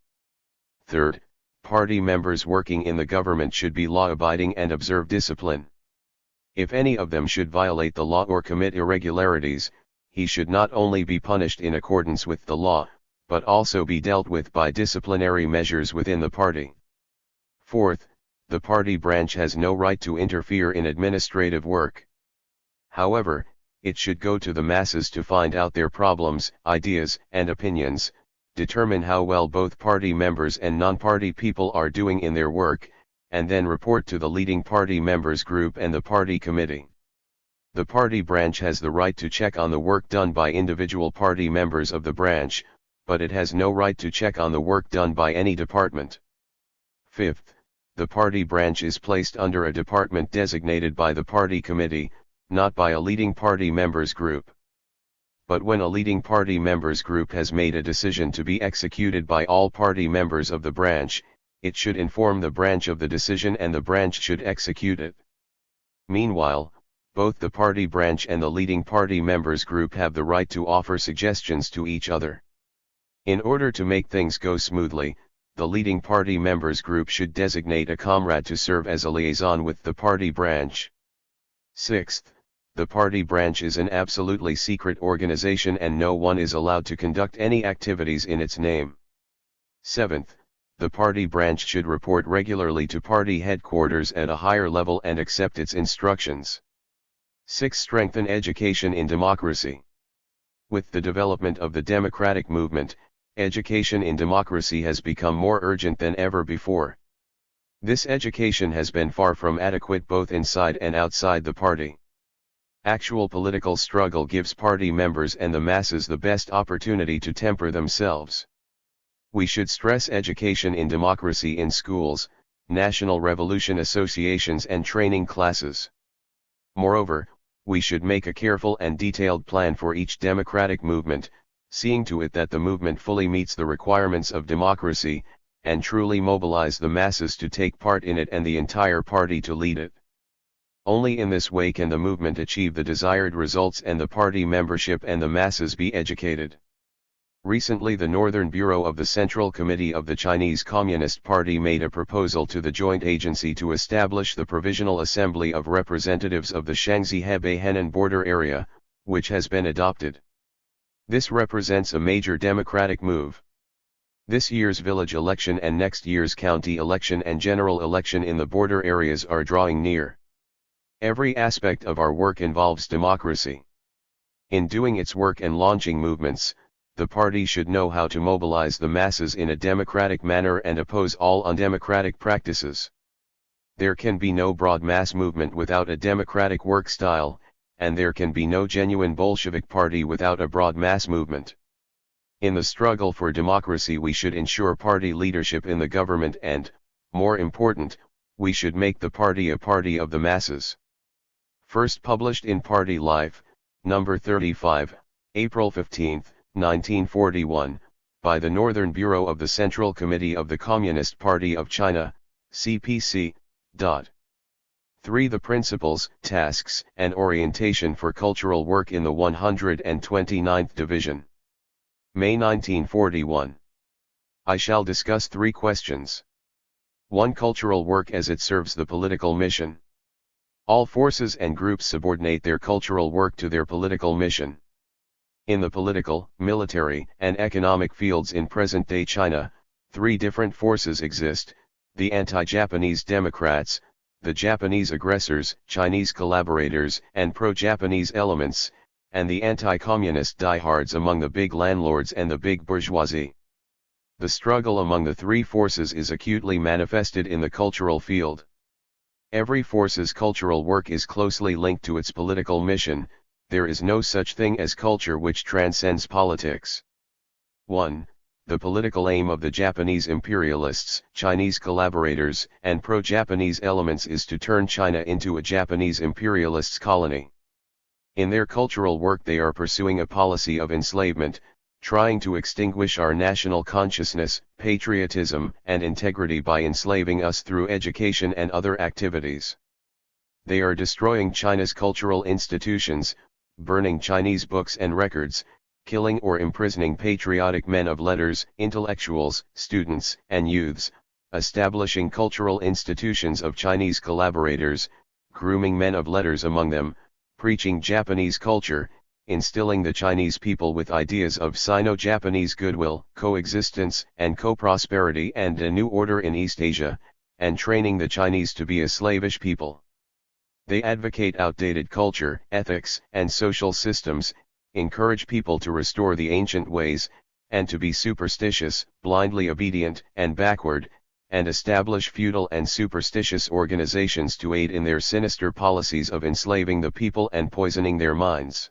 Third, party members working in the government should be law-abiding and observe discipline. If any of them should violate the law or commit irregularities, he should not only be punished in accordance with the law, but also be dealt with by disciplinary measures within the party. Fourth, the party branch has no right to interfere in administrative work. However, it should go to the masses to find out their problems, ideas, and opinions, determine how well both party members and non-party people are doing in their work, and then report to the leading party members group and the party committee. The party branch has the right to check on the work done by individual party members of the branch, but it has no right to check on the work done by any department. Fifth, the party branch is placed under a department designated by the party committee, not by a leading party members group. But when a leading party members group has made a decision to be executed by all party members of the branch, it should inform the branch of the decision and the branch should execute it. Meanwhile, both the party branch and the leading party members group have the right to offer suggestions to each other. In order to make things go smoothly, the leading party members group should designate a comrade to serve as a liaison with the party branch. Sixth, the party branch is an absolutely secret organization and no one is allowed to conduct any activities in its name. Seventh, the party branch should report regularly to party headquarters at a higher level and accept its instructions. 6. Strengthen education in democracy. With the development of the democratic movement, education in democracy has become more urgent than ever before. This education has been far from adequate both inside and outside the party. Actual political struggle gives party members and the masses the best opportunity to temper themselves. We should stress education in democracy in schools, national revolution associations and training classes. Moreover, we should make a careful and detailed plan for each democratic movement, seeing to it that the movement fully meets the requirements of democracy, and truly mobilize the masses to take part in it and the entire party to lead it. Only in this way can the movement achieve the desired results and the party membership and the masses be educated. Recently, the Northern Bureau of the Central Committee of the Chinese Communist Party made a proposal to the Joint Agency to establish the Provisional Assembly of Representatives of the Shaanxi-Hebei-Henan border area, which has been adopted. This represents a major democratic move. This year's village election and next year's county election and general election in the border areas are drawing near. Every aspect of our work involves democracy. In doing its work and launching movements, the party should know how to mobilize the masses in a democratic manner and oppose all undemocratic practices. There can be no broad mass movement without a democratic work style, and there can be no genuine Bolshevik party without a broad mass movement. In the struggle for democracy, we should ensure party leadership in the government and, more important, we should make the party a party of the masses. First published in Party Life, number 35, April 15, 1941, by the Northern Bureau of the Central Committee of the Communist Party of China, CPC. 3. The Principles, Tasks, and Orientation for Cultural Work in the 129th Division. May 1941. I shall discuss 3 questions. 1. Cultural work as it serves the political mission. All forces and groups subordinate their cultural work to their political mission. In the political, military, and economic fields in present-day China, 3 different forces exist: the anti-Japanese Democrats, the Japanese aggressors, Chinese collaborators and pro-Japanese elements, and the anti-communist diehards among the big landlords and the big bourgeoisie. The struggle among the 3 forces is acutely manifested in the cultural field. Every force's cultural work is closely linked to its political mission. There is no such thing as culture which transcends politics. 1. The political aim of the Japanese imperialists, Chinese collaborators, and pro-Japanese elements is to turn China into a Japanese imperialists' colony. In their cultural work they are pursuing a policy of enslavement, trying to extinguish our national consciousness, patriotism, and integrity by enslaving us through education and other activities. They are destroying China's cultural institutions, burning Chinese books and records, killing or imprisoning patriotic men of letters, intellectuals, students, and youths, establishing cultural institutions of Chinese collaborators, grooming men of letters among them, preaching Japanese culture, instilling the Chinese people with ideas of Sino-Japanese goodwill, coexistence, and co-prosperity and a new order in East Asia, and training the Chinese to be a slavish people. They advocate outdated culture, ethics, and social systems, encourage people to restore the ancient ways, and to be superstitious, blindly obedient, and backward, and establish feudal and superstitious organizations to aid in their sinister policies of enslaving the people and poisoning their minds.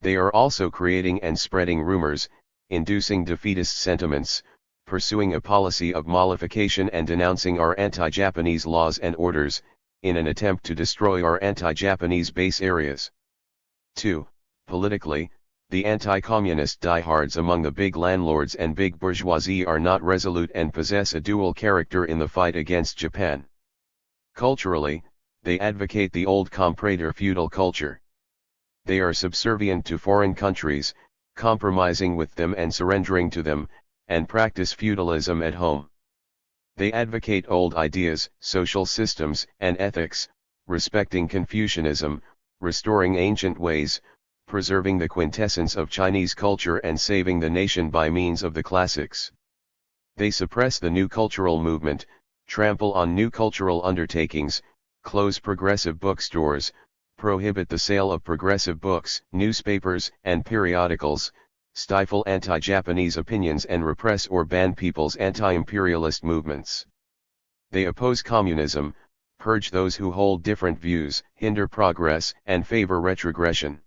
They are also creating and spreading rumors, inducing defeatist sentiments, pursuing a policy of mollification and denouncing our anti-Japanese laws and orders, in an attempt to destroy our anti-Japanese base areas. 2. Politically, the anti-communist diehards among the big landlords and big bourgeoisie are not resolute and possess a dual character in the fight against Japan. Culturally, they advocate the old comprador feudal culture. They are subservient to foreign countries, compromising with them and surrendering to them, and practice feudalism at home. They advocate old ideas, social systems, and ethics, respecting Confucianism, restoring ancient ways, preserving the quintessence of Chinese culture and saving the nation by means of the classics. They suppress the new cultural movement, trample on new cultural undertakings, close progressive bookstores, prohibit the sale of progressive books, newspapers, and periodicals, stifle anti-Japanese opinions and repress or ban people's anti-imperialist movements. They oppose communism, purge those who hold different views, hinder progress, and favor retrogression.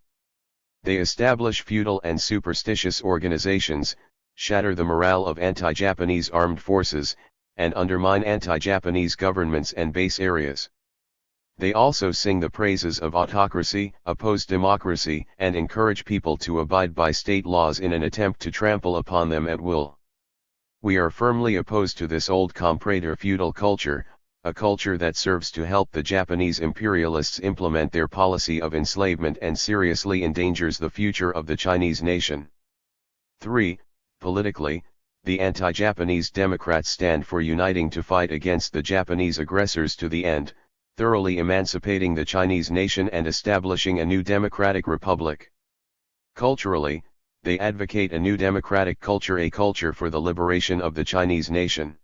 They establish feudal and superstitious organizations, shatter the morale of anti-Japanese armed forces, and undermine anti-Japanese governments and base areas. They also sing the praises of autocracy, oppose democracy, and encourage people to abide by state laws in an attempt to trample upon them at will. We are firmly opposed to this old comprador feudal culture, a culture that serves to help the Japanese imperialists implement their policy of enslavement and seriously endangers the future of the Chinese nation. 3. Politically, the anti-Japanese Democrats stand for uniting to fight against the Japanese aggressors to the end, thoroughly emancipating the Chinese nation and establishing a new democratic republic. Culturally, they advocate a new democratic culture, a culture for the liberation of the Chinese nation.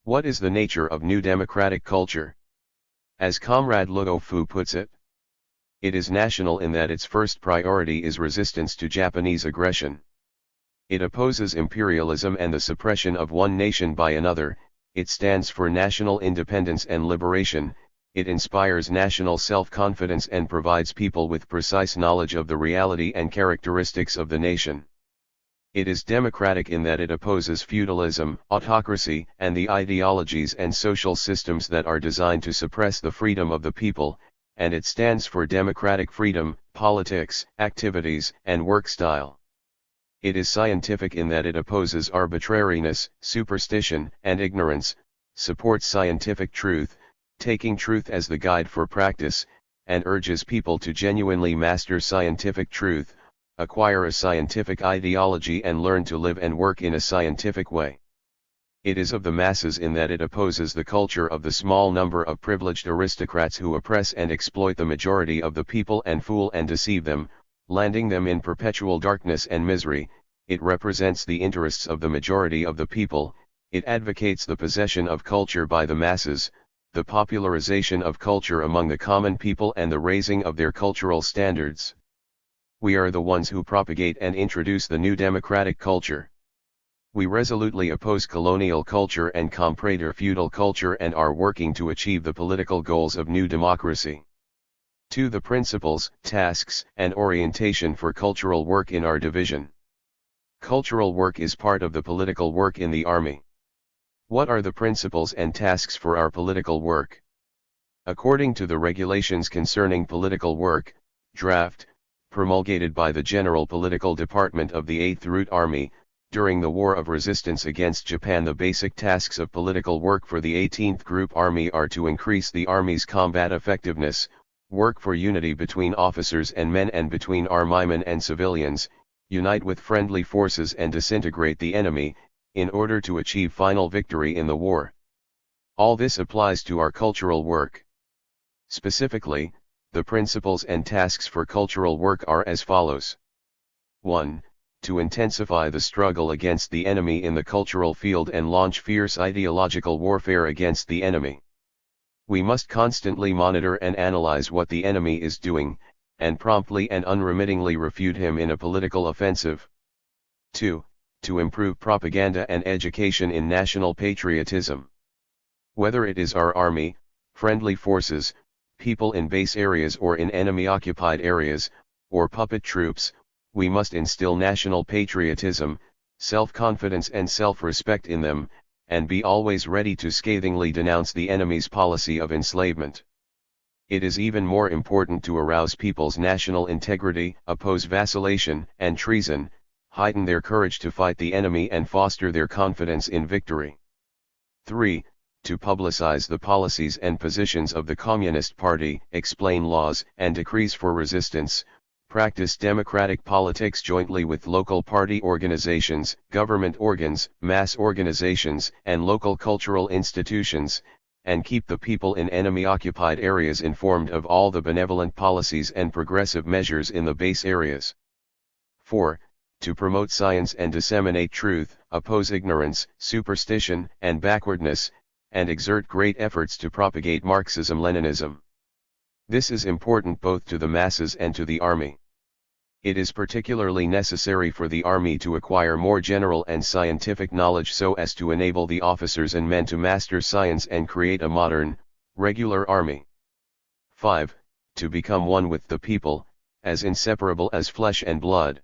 What is the nature of new democratic culture? As Comrade Luo Fu puts it, it is national in that its first priority is resistance to Japanese aggression. It opposes imperialism and the suppression of one nation by another, it stands for national independence and liberation, it inspires national self-confidence and provides people with precise knowledge of the reality and characteristics of the nation. It is democratic in that it opposes feudalism, autocracy, and the ideologies and social systems that are designed to suppress the freedom of the people, and it stands for democratic freedom, politics, activities, and work style. It is scientific in that it opposes arbitrariness, superstition, and ignorance, supports scientific truth, taking truth as the guide for practice, and urges people to genuinely master scientific truth, acquire a scientific ideology and learn to live and work in a scientific way. It is of the masses in that it opposes the culture of the small number of privileged aristocrats who oppress and exploit the majority of the people and fool and deceive them, landing them in perpetual darkness and misery. It represents the interests of the majority of the people, it advocates the possession of culture by the masses, the popularization of culture among the common people and the raising of their cultural standards. We are the ones who propagate and introduce the new democratic culture. We resolutely oppose colonial culture and comprador feudal culture and are working to achieve the political goals of new democracy. 2. The principles, tasks, and orientation for cultural work in our division. Cultural work is part of the political work in the Army. What are the principles and tasks for our political work? According to the regulations concerning political work, draft, promulgated by the General Political Department of the 8th Route Army, during the War of Resistance against Japan, the basic tasks of political work for the 18th Group Army are to increase the Army's combat effectiveness, work for unity between officers and men and between armymen and civilians, unite with friendly forces and disintegrate the enemy, in order to achieve final victory in the war. All this applies to our cultural work. Specifically, the principles and tasks for cultural work are as follows. 1. To intensify the struggle against the enemy in the cultural field and launch fierce ideological warfare against the enemy. We must constantly monitor and analyze what the enemy is doing, and promptly and unremittingly refute him in a political offensive. 2. To improve propaganda and education in national patriotism. Whether it is our army, friendly forces, people in base areas or in enemy-occupied areas, or puppet troops, we must instill national patriotism, self-confidence and self-respect in them, and be always ready to scathingly denounce the enemy's policy of enslavement. It is even more important to arouse people's national integrity, oppose vacillation and treason, heighten their courage to fight the enemy and foster their confidence in victory. 3. To publicize the policies and positions of the Communist Party, explain laws and decrees for resistance, practice democratic politics jointly with local party organizations, government organs, mass organizations, and local cultural institutions, and keep the people in enemy-occupied areas informed of all the benevolent policies and progressive measures in the base areas. 4. To promote science and disseminate truth, oppose ignorance, superstition, and backwardness, and exert great efforts to propagate Marxism-Leninism. This is important both to the masses and to the army. It is particularly necessary for the army to acquire more general and scientific knowledge so as to enable the officers and men to master science and create a modern, Regular army. 5. To become one with the people, as inseparable as flesh and blood.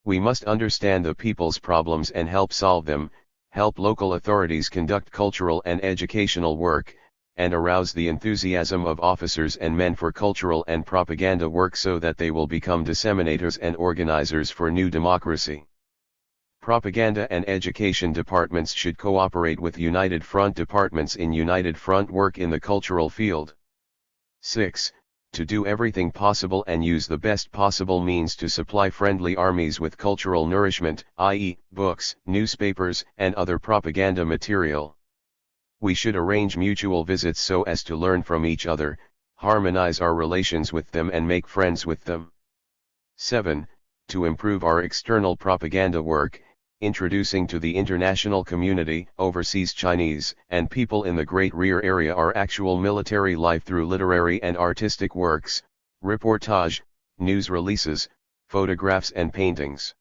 We must understand the people's problems and help solve them, help local authorities conduct cultural and educational work, and arouse the enthusiasm of officers and men for cultural and propaganda work so that they will become disseminators and organizers for new democracy. Propaganda and education departments should cooperate with United Front departments in United Front work in the cultural field. 6. To do everything possible and use the best possible means to supply friendly armies with cultural nourishment, i.e., books, newspapers, and other propaganda material. We should arrange mutual visits so as to learn from each other, harmonize our relations with them and make friends with them. 7. To improve our external propaganda work, introducing to the international community, overseas Chinese, and people in the Great Rear Area our actual military life through literary and artistic works, reportage, news releases, photographs and paintings.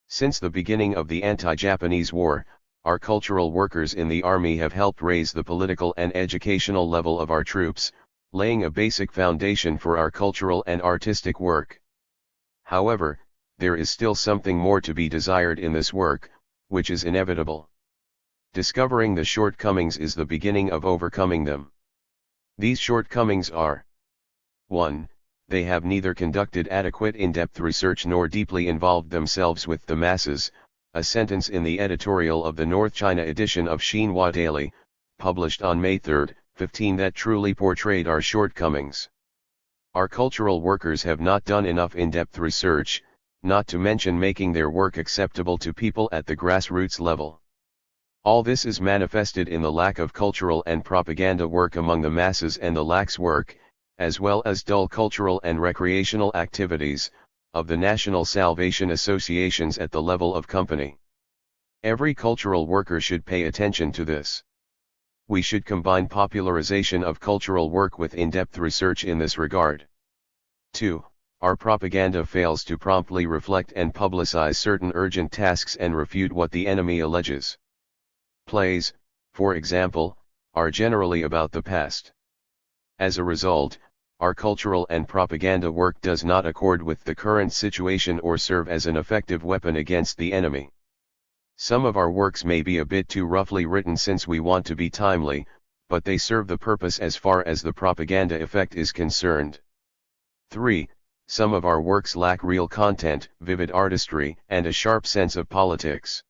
Since the beginning of the anti-Japanese war, our cultural workers in the army have helped raise the political and educational level of our troops, laying a basic foundation for our cultural and artistic work. However, there is still something more to be desired in this work, which is inevitable. Discovering the shortcomings is the beginning of overcoming them. These shortcomings are: 1. They have neither conducted adequate in-depth research nor deeply involved themselves with the masses. A sentence in the editorial of the North China edition of Xinhua Daily, published on May 3, 15, that truly portrayed our shortcomings. Our cultural workers have not done enough in-depth research, not to mention making their work acceptable to people at the grassroots level. All this is manifested in the lack of cultural and propaganda work among the masses and the lax work, as well as dull cultural and recreational activities, of the National Salvation Associations at the level of company. Every cultural worker should pay attention to this. We should combine popularization of cultural work with in-depth research in this regard. 2. Our propaganda fails to promptly reflect and publicize certain urgent tasks and refute what the enemy alleges. Plays, for example, are generally about the past. As a result, our cultural and propaganda work does not accord with the current situation or serve as an effective weapon against the enemy. Some of our works may be a bit too roughly written since we want to be timely, but they serve the purpose as far as the propaganda effect is concerned. 3. Some of our works lack real content, vivid artistry, and a sharp sense of politics.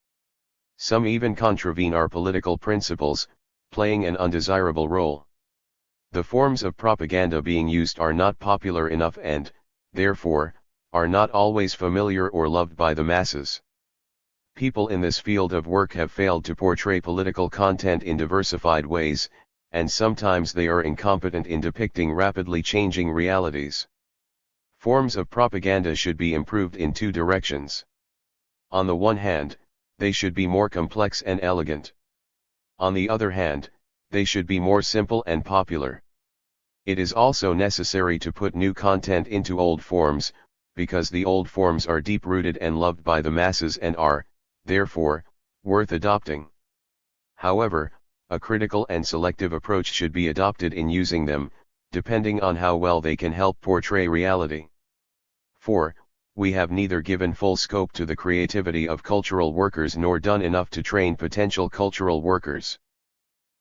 Some even contravene our political principles, playing an undesirable role. The forms of propaganda being used are not popular enough and, therefore, are not always familiar or loved by the masses. People in this field of work have failed to portray political content in diversified ways, and sometimes they are incompetent in depicting rapidly changing realities. Forms of propaganda should be improved in two directions. On the one hand, they should be more complex and elegant. On the other hand, they should be more simple and popular. It is also necessary to put new content into old forms, because the old forms are deep-rooted and loved by the masses and are, therefore, worth adopting. However, a critical and selective approach should be adopted in using them, depending on how well they can help portray reality. 4. We have neither given full scope to the creativity of cultural workers nor done enough to train potential cultural workers.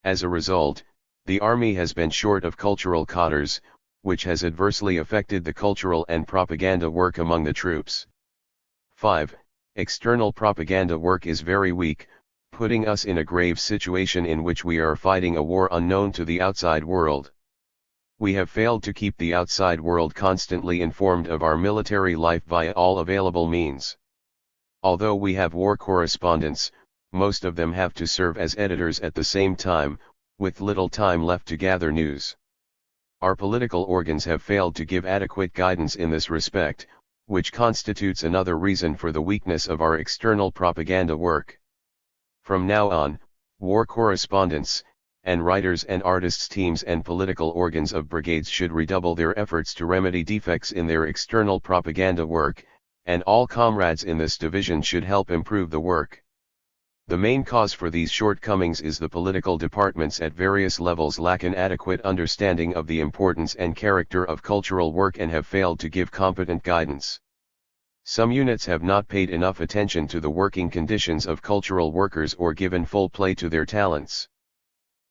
As a result, the army has been short of cultural cadres, which has adversely affected the cultural and propaganda work among the troops. 5. External propaganda work is very weak, putting us in a grave situation in which we are fighting a war unknown to the outside world. We have failed to keep the outside world constantly informed of our military life via all available means. Although we have war correspondents, most of them have to serve as editors at the same time, with little time left to gather news. Our political organs have failed to give adequate guidance in this respect, which constitutes another reason for the weakness of our external propaganda work. From now on, war correspondents, and writers and artists teams and political organs of brigades should redouble their efforts to remedy defects in their external propaganda work, and all comrades in this division should help improve the work. The main cause for these shortcomings is the political departments at various levels lack an adequate understanding of the importance and character of cultural work and have failed to give competent guidance. Some units have not paid enough attention to the working conditions of cultural workers or given full play to their talents.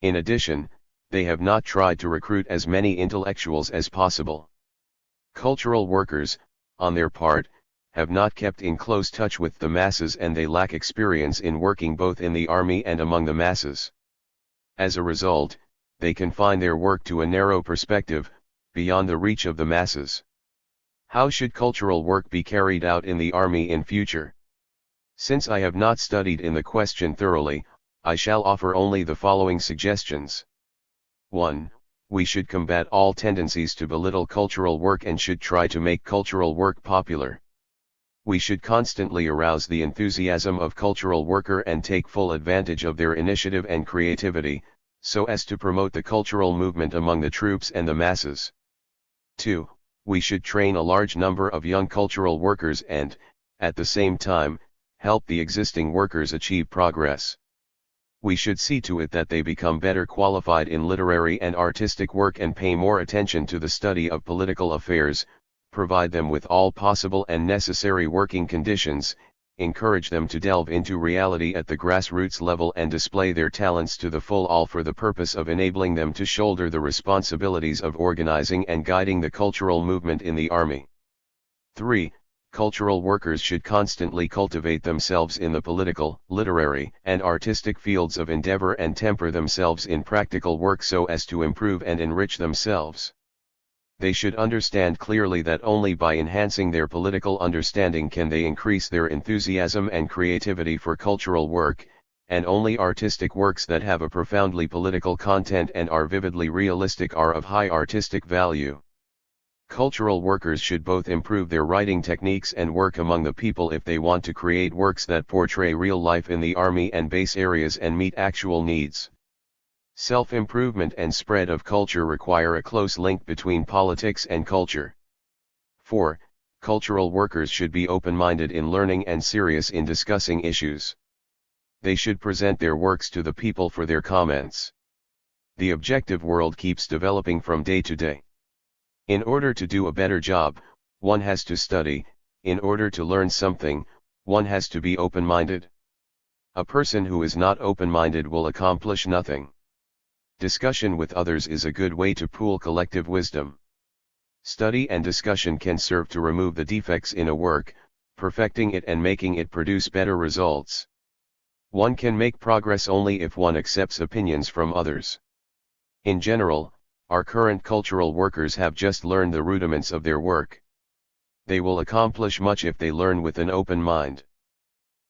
In addition, they have not tried to recruit as many intellectuals as possible. Cultural workers, on their part, have not kept in close touch with the masses and they lack experience in working both in the army and among the masses. As a result, they confine their work to a narrow perspective, beyond the reach of the masses. How should cultural work be carried out in the army in future? Since I have not studied in the question thoroughly, I shall offer only the following suggestions. 1. We should combat all tendencies to belittle cultural work and should try to make cultural work popular. We should constantly arouse the enthusiasm of cultural worker and take full advantage of their initiative and creativity, so as to promote the cultural movement among the troops and the masses. 2. We should train a large number of young cultural workers and, at the same time, help the existing workers achieve progress. We should see to it that they become better qualified in literary and artistic work and pay more attention to the study of political affairs, provide them with all possible and necessary working conditions, encourage them to delve into reality at the grassroots level and display their talents to the full, all for the purpose of enabling them to shoulder the responsibilities of organizing and guiding the cultural movement in the army. 3. Cultural workers should constantly cultivate themselves in the political, literary, and artistic fields of endeavor and temper themselves in practical work so as to improve and enrich themselves. They should understand clearly that only by enhancing their political understanding can they increase their enthusiasm and creativity for cultural work, and only artistic works that have a profoundly political content and are vividly realistic are of high artistic value. Cultural workers should both improve their writing techniques and work among the people if they want to create works that portray real life in the army and base areas and meet actual needs. Self-improvement and spread of culture require a close link between politics and culture. 4. Cultural workers should be open-minded in learning and serious in discussing issues. They should present their works to the people for their comments. The objective world keeps developing from day to day. In order to do a better job, one has to study. In order to learn something, one has to be open-minded. A person who is not open-minded will accomplish nothing. Discussion with others is a good way to pool collective wisdom. Study and discussion can serve to remove the defects in a work, perfecting it and making it produce better results. One can make progress only if one accepts opinions from others. In general, our current cultural workers have just learned the rudiments of their work. They will accomplish much if they learn with an open mind.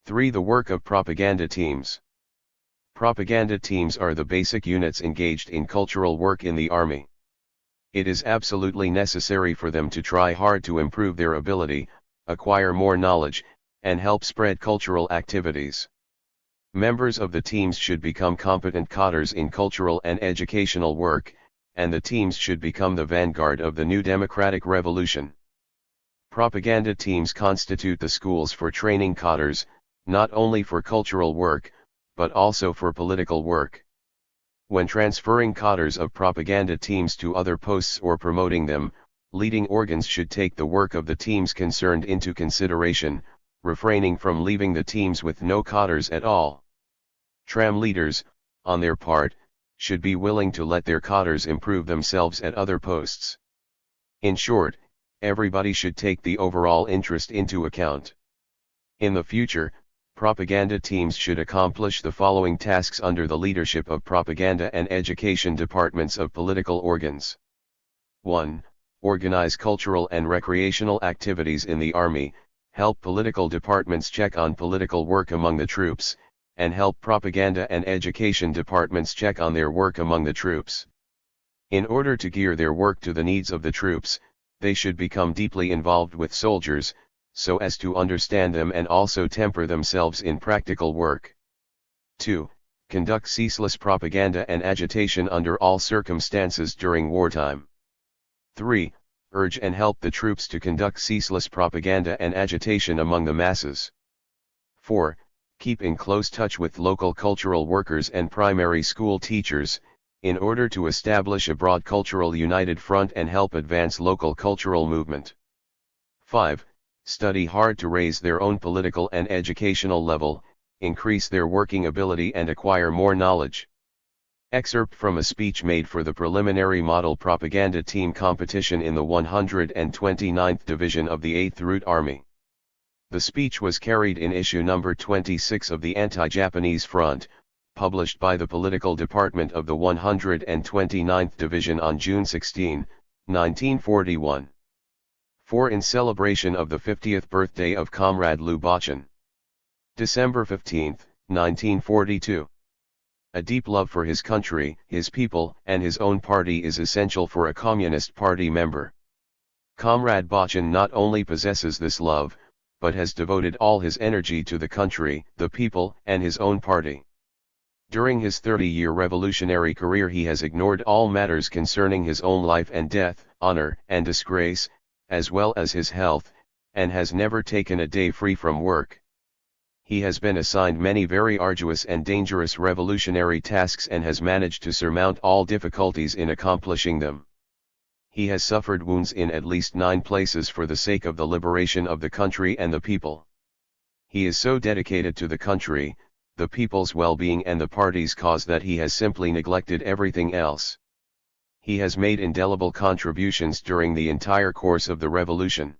3. The work of propaganda teams. Propaganda teams are the basic units engaged in cultural work in the army. It is absolutely necessary for them to try hard to improve their ability, acquire more knowledge, and help spread cultural activities. Members of the teams should become competent cadres in cultural and educational work, and the teams should become the vanguard of the new democratic revolution. Propaganda teams constitute the schools for training cadres, not only for cultural work, but also for political work. When transferring cadres of propaganda teams to other posts or promoting them, leading organs should take the work of the teams concerned into consideration, refraining from leaving the teams with no cadres at all. Tram leaders, on their part, should be willing to let their cadres improve themselves at other posts. In short, everybody should take the overall interest into account. In the future, propaganda teams should accomplish the following tasks under the leadership of propaganda and education departments of political organs. 1. Organize cultural and recreational activities in the army, help political departments check on political work among the troops, and help propaganda and education departments check on their work among the troops. In order to gear their work to the needs of the troops, they should become deeply involved with soldiers, so as to understand them and also temper themselves in practical work. 2. Conduct ceaseless propaganda and agitation under all circumstances during wartime. 3. Urge and help the troops to conduct ceaseless propaganda and agitation among the masses. 4. Keep in close touch with local cultural workers and primary school teachers, in order to establish a broad cultural united front and help advance local cultural movement. 5. Study hard to raise their own political and educational level, increase their working ability and acquire more knowledge. Excerpt from a speech made for the preliminary model propaganda team competition in the 129th Division of the 8th Route Army. The speech was carried in issue number 26 of the Anti-Japanese Front, published by the Political Department of the 129th Division on June 16, 1941. 4. In celebration of the 50th birthday of Comrade Liu Bachin. December 15, 1942. A deep love for his country, his people, and his own party is essential for a Communist Party member. Comrade Bachin not only possesses this love, but has devoted all his energy to the country, the people, and his own party. During his 30-year revolutionary career he has ignored all matters concerning his own life and death, honor and disgrace, as well as his health, and has never taken a day free from work. He has been assigned many very arduous and dangerous revolutionary tasks and has managed to surmount all difficulties in accomplishing them. He has suffered wounds in at least 9 places for the sake of the liberation of the country and the people. He is so dedicated to the country, the people's well-being and the party's cause that he has simply neglected everything else. He has made indelible contributions during the entire course of the revolution.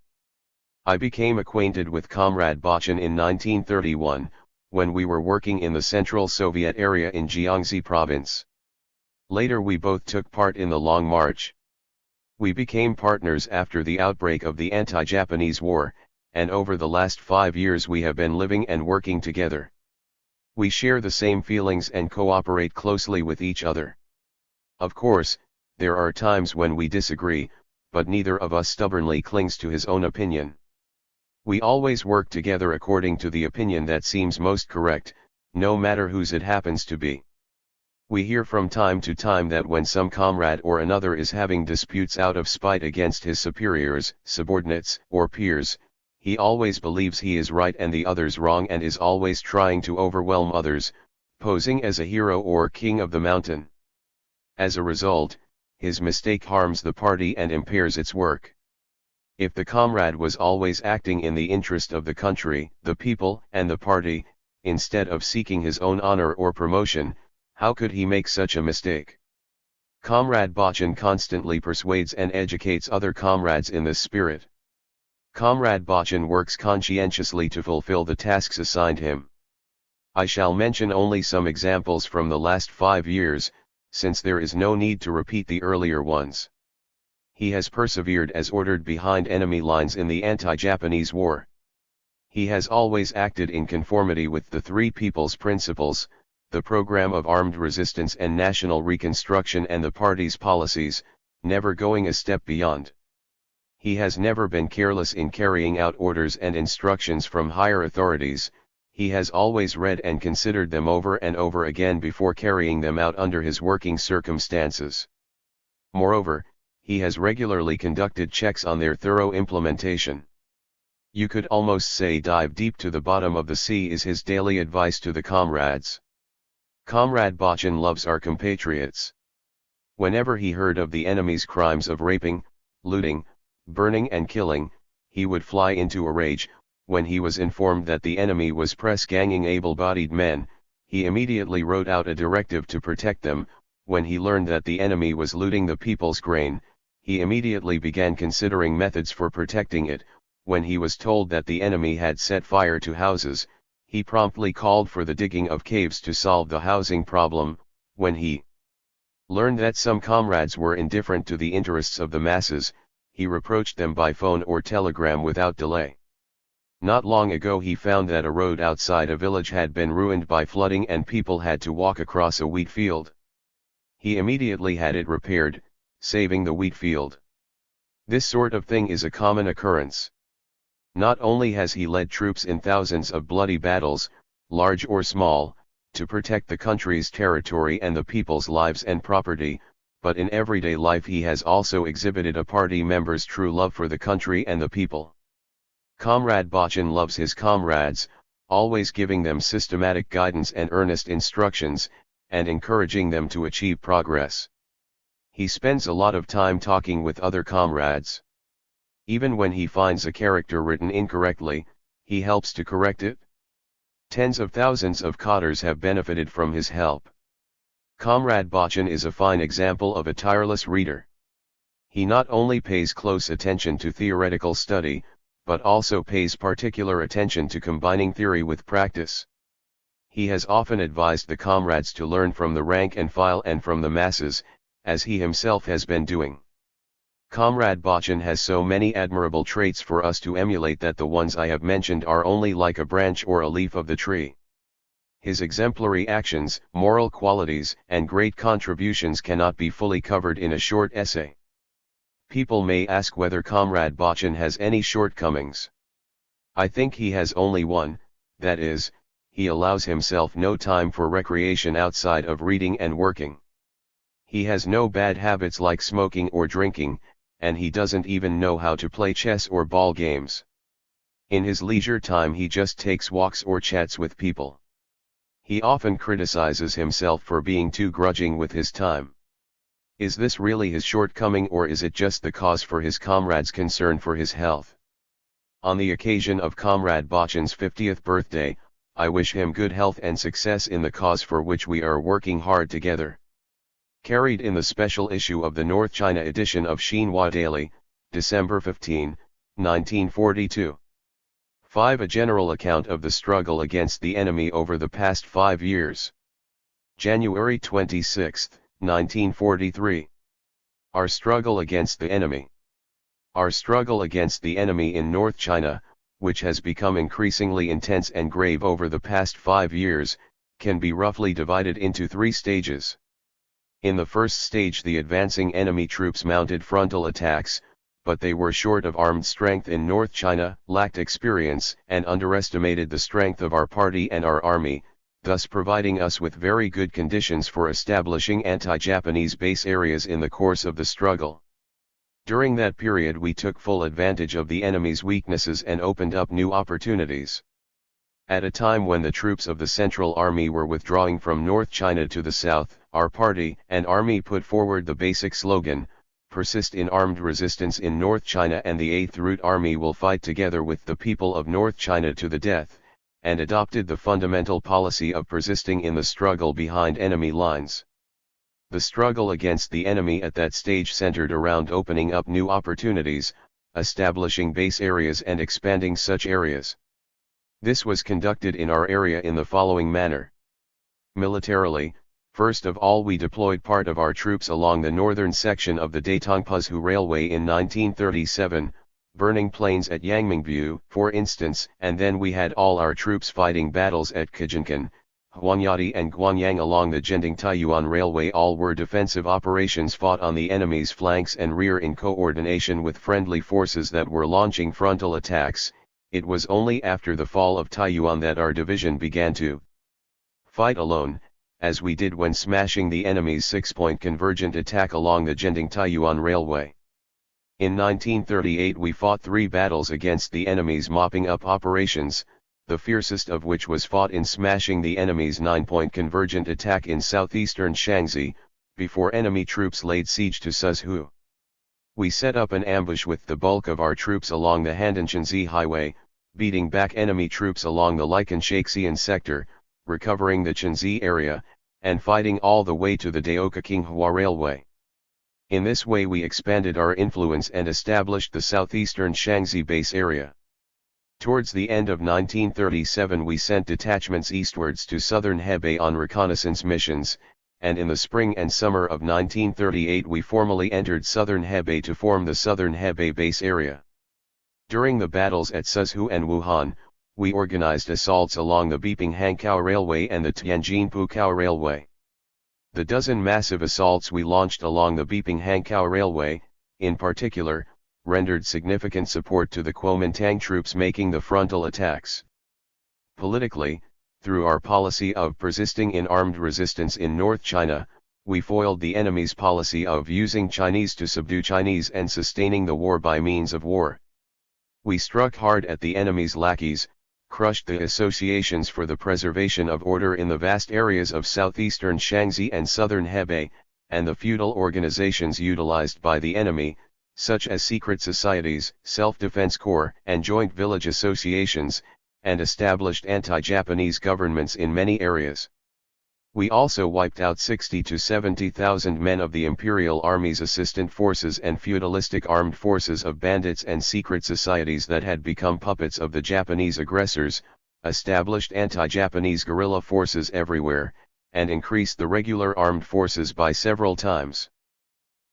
I became acquainted with Comrade Bachin in 1931, when we were working in the Central Soviet area in Jiangxi province. Later we both took part in the Long March. We became partners after the outbreak of the anti-Japanese war, and over the last 5 years we have been living and working together. We share the same feelings and cooperate closely with each other. Of course, there are times when we disagree, but neither of us stubbornly clings to his own opinion. We always work together according to the opinion that seems most correct, no matter whose it happens to be. We hear from time to time that when some comrade or another is having disputes out of spite against his superiors, subordinates, or peers, he always believes he is right and the others wrong and is always trying to overwhelm others, posing as a hero or king of the mountain. As a result, his mistake harms the party and impairs its work. If the comrade was always acting in the interest of the country, the people, and the party, instead of seeking his own honor or promotion, how could he make such a mistake? Comrade Bachin constantly persuades and educates other comrades in this spirit. Comrade Bachin works conscientiously to fulfill the tasks assigned him. I shall mention only some examples from the last 5 years, since there is no need to repeat the earlier ones. He has persevered as ordered behind enemy lines in the anti-Japanese war. He has always acted in conformity with the Three People's Principles, the program of armed resistance and national reconstruction and the party's policies, never going a step beyond. He has never been careless in carrying out orders and instructions from higher authorities. He has always read and considered them over and over again before carrying them out under his working circumstances. Moreover, he has regularly conducted checks on their thorough implementation. You could almost say dive deep to the bottom of the sea is his daily advice to the comrades. Comrade Bachin loves our compatriots. Whenever he heard of the enemy's crimes of raping, looting, burning and killing, he would fly into a rage. When he was informed that the enemy was press-ganging able-bodied men, he immediately wrote out a directive to protect them. When he learned that the enemy was looting the people's grain, he immediately began considering methods for protecting it. When he was told that the enemy had set fire to houses, he promptly called for the digging of caves to solve the housing problem. When he learned that some comrades were indifferent to the interests of the masses, he reproached them by phone or telegram without delay. Not long ago he found that a road outside a village had been ruined by flooding and people had to walk across a wheat field. He immediately had it repaired, saving the wheat field. This sort of thing is a common occurrence. Not only has he led troops in thousands of bloody battles, large or small, to protect the country's territory and the people's lives and property, but in everyday life he has also exhibited a party member's true love for the country and the people. Comrade Bachin loves his comrades, always giving them systematic guidance and earnest instructions, and encouraging them to achieve progress. He spends a lot of time talking with other comrades. Even when he finds a character written incorrectly, he helps to correct it. Tens of thousands of Qatars have benefited from his help. Comrade Bachin is a fine example of a tireless reader. He not only pays close attention to theoretical study, but also pays particular attention to combining theory with practice. He has often advised the comrades to learn from the rank and file and from the masses, as he himself has been doing. Comrade Bachin has so many admirable traits for us to emulate that the ones I have mentioned are only like a branch or a leaf of the tree. His exemplary actions, moral qualities, and great contributions cannot be fully covered in a short essay. People may ask whether Comrade Bachin has any shortcomings. I think he has only one, that is, he allows himself no time for recreation outside of reading and working. He has no bad habits like smoking or drinking, and he doesn't even know how to play chess or ball games. In his leisure time he just takes walks or chats with people. He often criticizes himself for being too grudging with his time. Is this really his shortcoming, or is it just the cause for his comrades' concern for his health? On the occasion of Comrade Bachin's 50th birthday, I wish him good health and success in the cause for which we are working hard together. Carried in the special issue of the North China edition of Xinhua Daily, December 15, 1942. 5. A general account of the struggle against the enemy over the past 5 years. January 26, 1943. Our struggle against the enemy. Our struggle against the enemy in North China, which has become increasingly intense and grave over the past 5 years, can be roughly divided into 3 stages. In the first stage, the advancing enemy troops mounted frontal attacks, but they were short of armed strength in North China, lacked experience, and underestimated the strength of our party and our army, thus providing us with very good conditions for establishing anti-Japanese base areas in the course of the struggle. During that period we took full advantage of the enemy's weaknesses and opened up new opportunities. At a time when the troops of the Central Army were withdrawing from North China to the south, our party and army put forward the basic slogan, "Persist in armed resistance in North China and the 8th Route Army will fight together with the people of North China to the death," and adopted the fundamental policy of persisting in the struggle behind enemy lines. The struggle against the enemy at that stage centered around opening up new opportunities, establishing base areas and expanding such areas. This was conducted in our area in the following manner. Militarily, first of all we deployed part of our troops along the northern section of the Datong-Puzhu Railway in 1937, burning planes at Yangmingbu, for instance, and then we had all our troops fighting battles at Kajinkan, Huanyadi and Guanyang along the Jending-Taiyuan Railway. All were defensive operations fought on the enemy's flanks and rear in coordination with friendly forces that were launching frontal attacks. It was only after the fall of Taiyuan that our division began to fight alone, as we did when smashing the enemy's 6-point convergent attack along the Jending-Taiyuan Railway. In 1938 we fought 3 battles against the enemy's mopping up operations, the fiercest of which was fought in smashing the enemy's 9-point convergent attack in southeastern Shaanxi, before enemy troops laid siege to Suzhou. We set up an ambush with the bulk of our troops along the Handan-Shanxi Highway, beating back enemy troops along the Liken-Shakxian sector, recovering the Shanxi area, and fighting all the way to the Daoka-Qinghua Railway. In this way we expanded our influence and established the southeastern Shaanxi base area. Towards the end of 1937 we sent detachments eastwards to southern Hebei on reconnaissance missions, and in the spring and summer of 1938 we formally entered southern Hebei to form the southern Hebei base area. During the battles at Suzhou and Wuhan, we organized assaults along the Beiping-Hankow Railway and the Tianjin-Pukow Railway. The dozen massive assaults we launched along the Beiping-Hankow Railway, in particular, rendered significant support to the Kuomintang troops making the frontal attacks. Politically, through our policy of persisting in armed resistance in North China, we foiled the enemy's policy of using Chinese to subdue Chinese and sustaining the war by means of war. We struck hard at the enemy's lackeys, crushed the associations for the preservation of order in the vast areas of southeastern Shaanxi and southern Hebei, and the feudal organizations utilized by the enemy, such as secret societies, self-defense corps, and joint village associations, and established anti-Japanese governments in many areas. We also wiped out 60 to 70,000 men of the Imperial Army's assistant forces and feudalistic armed forces of bandits and secret societies that had become puppets of the Japanese aggressors, established anti-Japanese guerrilla forces everywhere, and increased the regular armed forces by several times.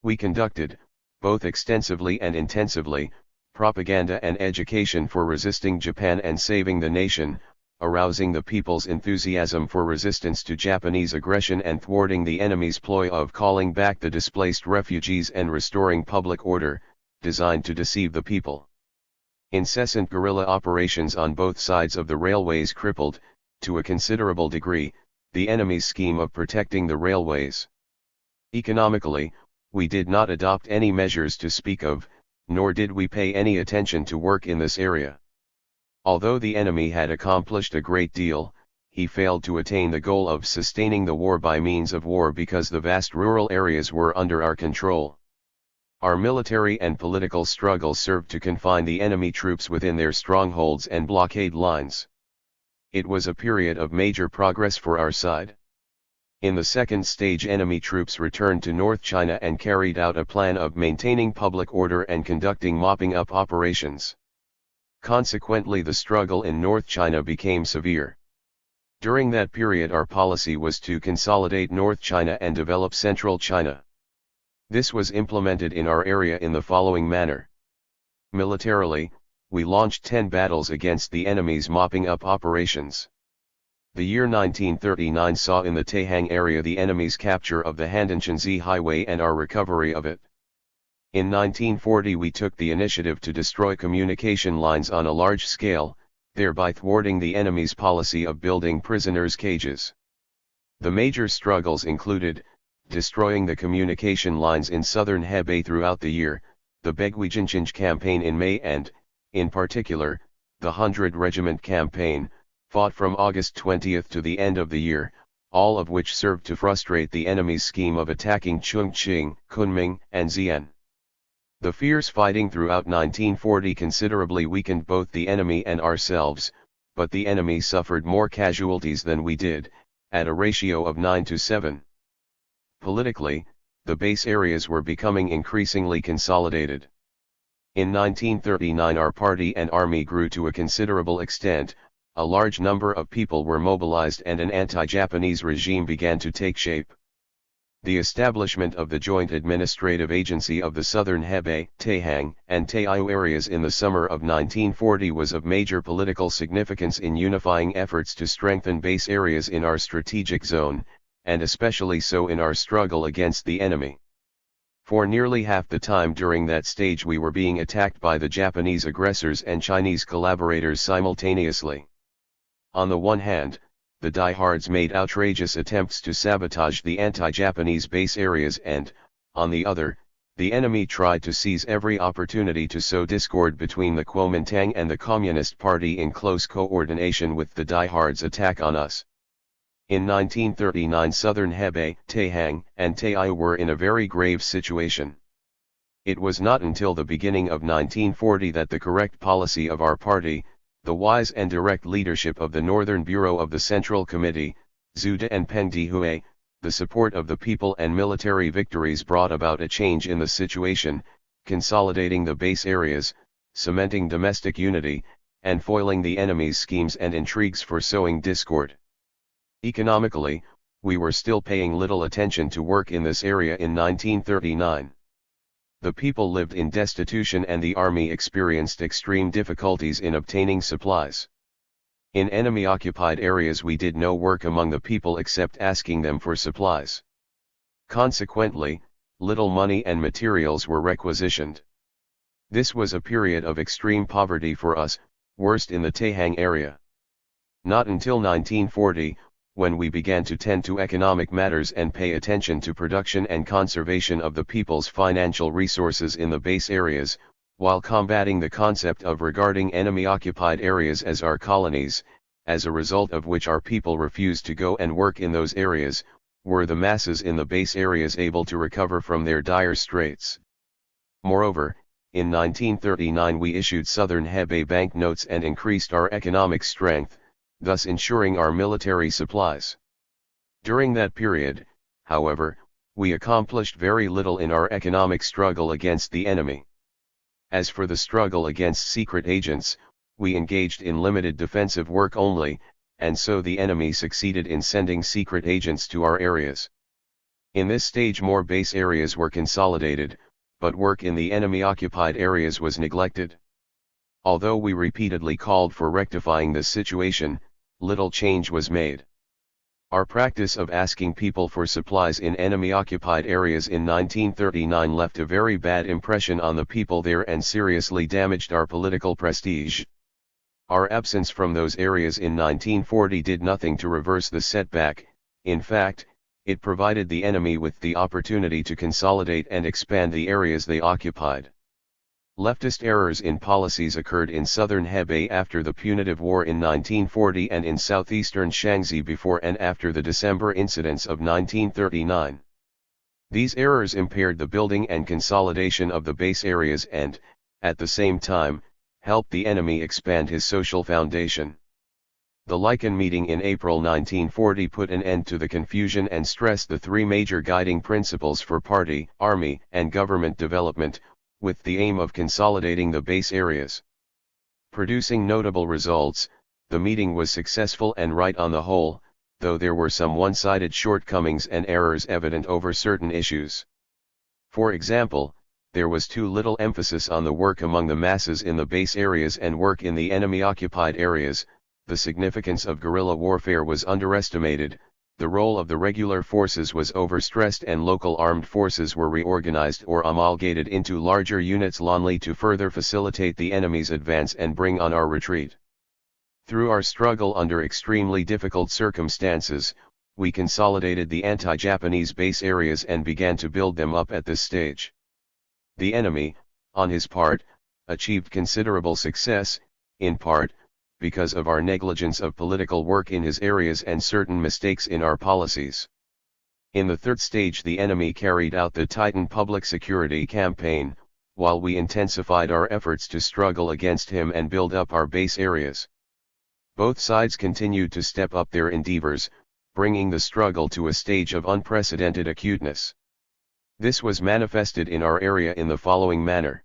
We conducted, both extensively and intensively, propaganda and education for resisting Japan and saving the nation, arousing the people's enthusiasm for resistance to Japanese aggression and thwarting the enemy's ploy of calling back the displaced refugees and restoring public order, designed to deceive the people. Incessant guerrilla operations on both sides of the railways crippled, to a considerable degree, the enemy's scheme of protecting the railways. Economically, we did not adopt any measures to speak of, nor did we pay any attention to work in this area. Although the enemy had accomplished a great deal, he failed to attain the goal of sustaining the war by means of war because the vast rural areas were under our control. Our military and political struggles served to confine the enemy troops within their strongholds and blockade lines. It was a period of major progress for our side. In the second stage, enemy troops returned to North China and carried out a plan of maintaining public order and conducting mopping up operations. Consequently, the struggle in North China became severe. During that period, our policy was to consolidate North China and develop Central China. This was implemented in our area in the following manner. Militarily, we launched 10 battles against the enemy's mopping up operations. The year 1939 saw in the Taihang area the enemy's capture of the Handan-Shanxi Highway and our recovery of it. In 1940 we took the initiative to destroy communication lines on a large scale, thereby thwarting the enemy's policy of building prisoners' cages. The major struggles included, destroying the communication lines in southern Hebei throughout the year, the Beguijincheng campaign in May and, in particular, the 100 Regiment campaign, fought from August 20 to the end of the year, all of which served to frustrate the enemy's scheme of attacking Chongqing, Kunming, and Xi'an. The fierce fighting throughout 1940 considerably weakened both the enemy and ourselves, but the enemy suffered more casualties than we did, at a ratio of 9 to 7. Politically, the base areas were becoming increasingly consolidated. In 1939 our party and army grew to a considerable extent, a large number of people were mobilized and an anti-Japanese regime began to take shape. The establishment of the Joint Administrative Agency of the Southern Hebei, Taihang, and Taiyu areas in the summer of 1940 was of major political significance in unifying efforts to strengthen base areas in our strategic zone, and especially so in our struggle against the enemy. For nearly half the time during that stage we were being attacked by the Japanese aggressors and Chinese collaborators simultaneously. On the one hand, the diehards made outrageous attempts to sabotage the anti-Japanese base areas and, on the other, the enemy tried to seize every opportunity to sow discord between the Kuomintang and the Communist Party in close coordination with the diehards' attack on us. In 1939 southern Hebei, Taihang, and Taiyu were in a very grave situation. It was not until the beginning of 1940 that the correct policy of our party, the wise and direct leadership of the Northern Bureau of the Central Committee, Zhu De and Peng Dihui, the support of the people and military victories brought about a change in the situation, consolidating the base areas, cementing domestic unity, and foiling the enemy's schemes and intrigues for sowing discord. Economically, we were still paying little attention to work in this area in 1939. The people lived in destitution and the army experienced extreme difficulties in obtaining supplies. In enemy-occupied areas we did no work among the people except asking them for supplies. Consequently, little money and materials were requisitioned. This was a period of extreme poverty for us, worst in the Taihang area. Not until 1940, when we began to tend to economic matters and pay attention to production and conservation of the people's financial resources in the base areas, while combating the concept of regarding enemy-occupied areas as our colonies, as a result of which our people refused to go and work in those areas, were the masses in the base areas able to recover from their dire straits. Moreover, in 1939 we issued Southern Hebei banknotes and increased our economic strength, thus ensuring our military supplies. During that period, however, we accomplished very little in our economic struggle against the enemy. As for the struggle against secret agents, we engaged in limited defensive work only, and so the enemy succeeded in sending secret agents to our areas. In this stage more base areas were consolidated, but work in the enemy-occupied areas was neglected. Although we repeatedly called for rectifying this situation, little change was made. Our practice of asking people for supplies in enemy-occupied areas in 1939 left a very bad impression on the people there and seriously damaged our political prestige. Our absence from those areas in 1940 did nothing to reverse the setback. In fact, it provided the enemy with the opportunity to consolidate and expand the areas they occupied. Leftist errors in policies occurred in southern Hebei after the punitive war in 1940 and in southeastern Shaanxi before and after the December incidents of 1939. These errors impaired the building and consolidation of the base areas and, at the same time, helped the enemy expand his social foundation. The Lycan meeting in April 1940 put an end to the confusion and stressed the three major guiding principles for party, army, and government development, with the aim of consolidating the base areas. Producing notable results, the meeting was successful and right on the whole, though there were some one-sided shortcomings and errors evident over certain issues. For example, there was too little emphasis on the work among the masses in the base areas and work in the enemy-occupied areas. The significance of guerrilla warfare was underestimated, the role of the regular forces was overstressed and local armed forces were reorganized or amalgamated into larger units only to further facilitate the enemy's advance and bring on our retreat. Through our struggle under extremely difficult circumstances, we consolidated the anti-Japanese base areas and began to build them up at this stage. The enemy, on his part, achieved considerable success, in part, because of our negligence of political work in his areas and certain mistakes in our policies. In the third stage the enemy carried out the Titan public security campaign, while we intensified our efforts to struggle against him and build up our base areas. Both sides continued to step up their endeavors, bringing the struggle to a stage of unprecedented acuteness. This was manifested in our area in the following manner.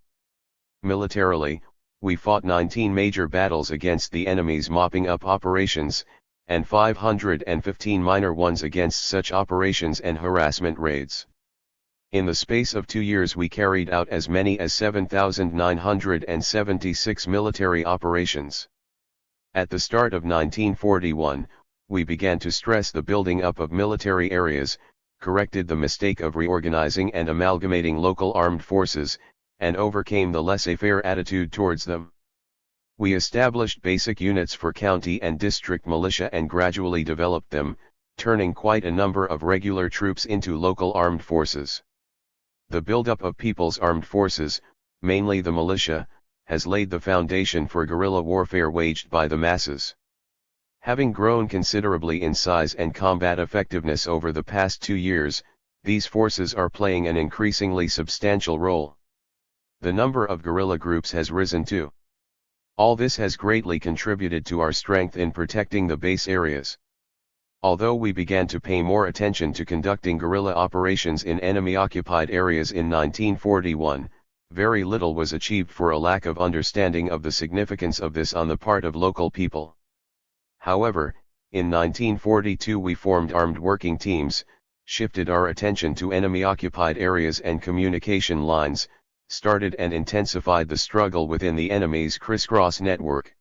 Militarily, we fought 19 major battles against the enemy's mopping up operations, and 515 minor ones against such operations and harassment raids. In the space of 2 years we carried out as many as 7,976 military operations. At the start of 1941, we began to stress the building up of military areas, corrected the mistake of reorganizing and amalgamating local armed forces, and overcame the laissez-faire attitude towards them. We established basic units for county and district militia and gradually developed them, turning quite a number of regular troops into local armed forces. The buildup of people's armed forces, mainly the militia, has laid the foundation for guerrilla warfare waged by the masses. Having grown considerably in size and combat effectiveness over the past 2 years, these forces are playing an increasingly substantial role. The number of guerrilla groups has risen too. All this has greatly contributed to our strength in protecting the base areas. Although we began to pay more attention to conducting guerrilla operations in enemy-occupied areas in 1941, very little was achieved for a lack of understanding of the significance of this on the part of local people. However, in 1942 we formed armed working teams, shifted our attention to enemy-occupied areas and communication lines, started and intensified the struggle within the enemy's crisscross network.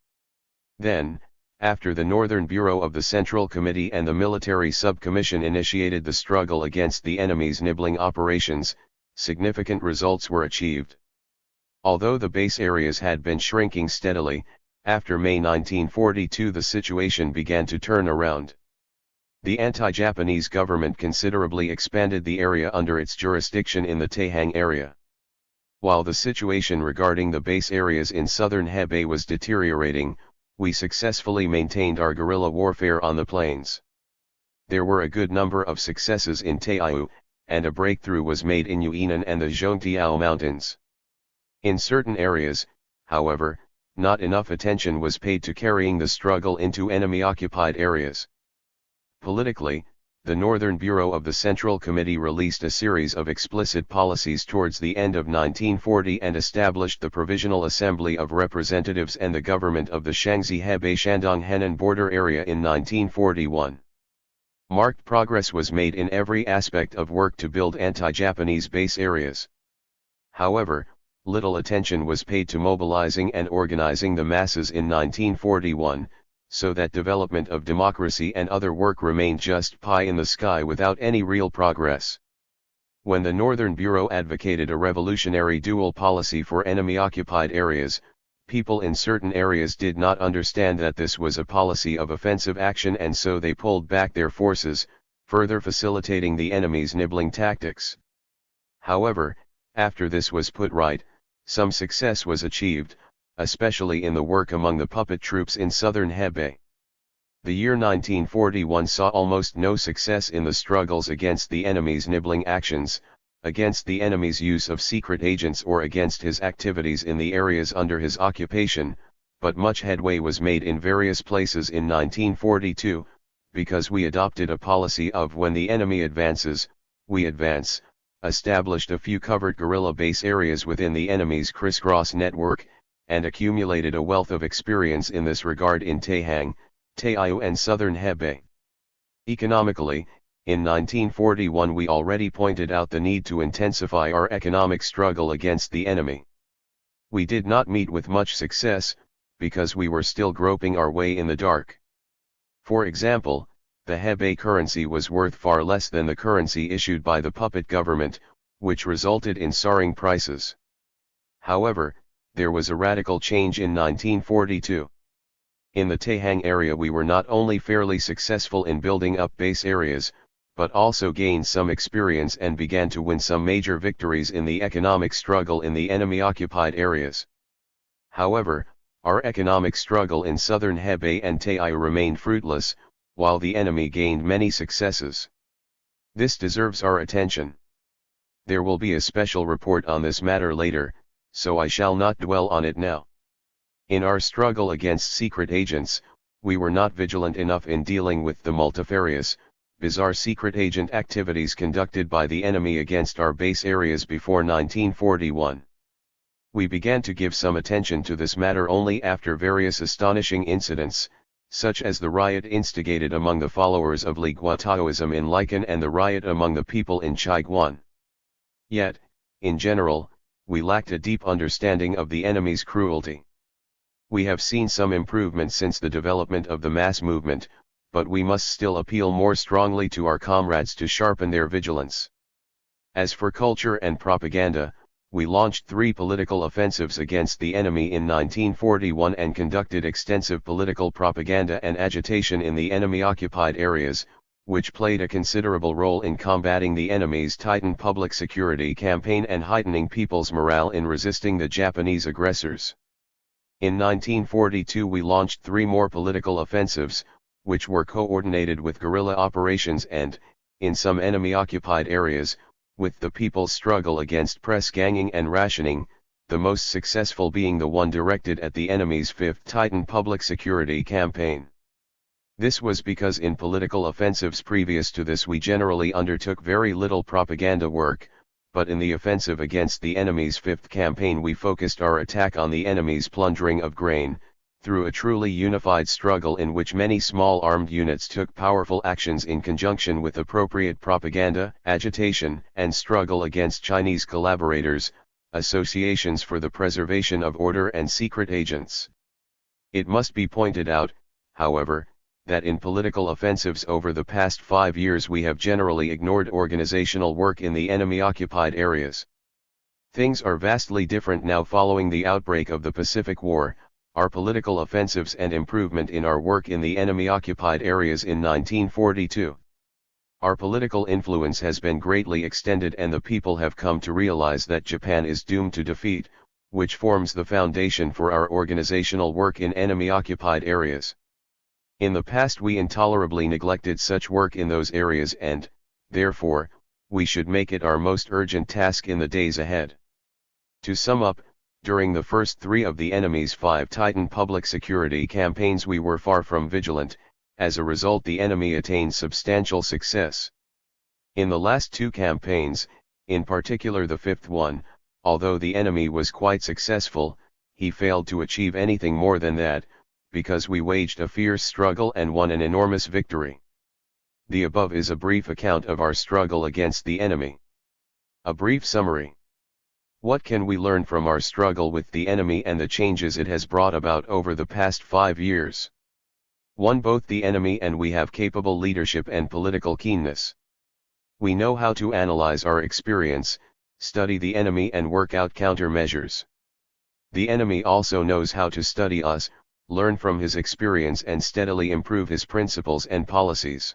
Then, after the Northern Bureau of the Central Committee and the Military Sub-Commission initiated the struggle against the enemy's nibbling operations, significant results were achieved. Although the base areas had been shrinking steadily, after May 1942 the situation began to turn around. The anti-Japanese government considerably expanded the area under its jurisdiction in the Taihang area. While the situation regarding the base areas in southern Hebei was deteriorating, we successfully maintained our guerrilla warfare on the plains. There were a good number of successes in Taiyu, and a breakthrough was made in Yuinan and the Zhongtiao Mountains. In certain areas, however, not enough attention was paid to carrying the struggle into enemy-occupied areas. Politically, the Northern Bureau of the Central Committee released a series of explicit policies towards the end of 1940 and established the Provisional Assembly of Representatives and the government of the Shaanxi-Hebei-Shandong-Henan border area in 1941. Marked progress was made in every aspect of work to build anti-Japanese base areas. However, little attention was paid to mobilizing and organizing the masses in 1941, so that development of democracy and other work remained just pie in the sky without any real progress. When the Northern Bureau advocated a revolutionary dual policy for enemy-occupied areas, people in certain areas did not understand that this was a policy of offensive action, and so they pulled back their forces, further facilitating the enemy's nibbling tactics. However, after this was put right, some success was achieved, especially in the work among the puppet troops in southern Hebei. The year 1941 saw almost no success in the struggles against the enemy's nibbling actions, against the enemy's use of secret agents, or against his activities in the areas under his occupation, but much headway was made in various places in 1942, because we adopted a policy of when the enemy advances, we advance, established a few covert guerrilla base areas within the enemy's crisscross network, and accumulated a wealth of experience in this regard in Taihang, Taiyu and southern Hebei. Economically, in 1941 we already pointed out the need to intensify our economic struggle against the enemy. We did not meet with much success, because we were still groping our way in the dark. For example, the Hebei currency was worth far less than the currency issued by the puppet government, which resulted in soaring prices. However, there was a radical change in 1942. In the Taihang area we were not only fairly successful in building up base areas, but also gained some experience and began to win some major victories in the economic struggle in the enemy-occupied areas. However, our economic struggle in southern Hebei and Taiyu remained fruitless, while the enemy gained many successes. This deserves our attention. There will be a special report on this matter later, so I shall not dwell on it now. In our struggle against secret agents, we were not vigilant enough in dealing with the multifarious, bizarre secret agent activities conducted by the enemy against our base areas before 1941. We began to give some attention to this matter only after various astonishing incidents, such as the riot instigated among the followers of Ligua Taoism in Likan and the riot among the people in Chaiguan. Yet, in general, we lacked a deep understanding of the enemy's cruelty. We have seen some improvement since the development of the mass movement, but we must still appeal more strongly to our comrades to sharpen their vigilance. As for culture and propaganda, we launched 3 political offensives against the enemy in 1941 and conducted extensive political propaganda and agitation in the enemy-occupied areas, which played a considerable role in combating the enemy's tightened public security campaign and heightening people's morale in resisting the Japanese aggressors. In 1942 we launched 3 more political offensives, which were coordinated with guerrilla operations and, in some enemy-occupied areas, with the people's struggle against press ganging and rationing, the most successful being the one directed at the enemy's 5th tightened public security campaign. This was because in political offensives previous to this we generally undertook very little propaganda work, but in the offensive against the enemy's 5th campaign we focused our attack on the enemy's plundering of grain, through a truly unified struggle in which many small armed units took powerful actions in conjunction with appropriate propaganda, agitation, and struggle against Chinese collaborators, associations for the preservation of order and secret agents. It must be pointed out, however, that in political offensives over the past 5 years we have generally ignored organizational work in the enemy-occupied areas. Things are vastly different now following the outbreak of the Pacific War, our political offensives and improvement in our work in the enemy-occupied areas in 1942. Our political influence has been greatly extended and the people have come to realize that Japan is doomed to defeat, which forms the foundation for our organizational work in enemy-occupied areas. In the past we intolerably neglected such work in those areas and, therefore, we should make it our most urgent task in the days ahead. To sum up, during the first 3 of the enemy's 5 Titan public security campaigns we were far from vigilant. As a result, the enemy attained substantial success. In the last 2 campaigns, in particular the 5th one, although the enemy was quite successful, he failed to achieve anything more than that, because we waged a fierce struggle and won an enormous victory. The above is a brief account of our struggle against the enemy. A brief summary. What can we learn from our struggle with the enemy and the changes it has brought about over the past 5 years? 1. Both the enemy and we have capable leadership and political keenness. We know how to analyze our experience, study the enemy and work out countermeasures. The enemy also knows how to study us, learn from his experience and steadily improve his principles and policies.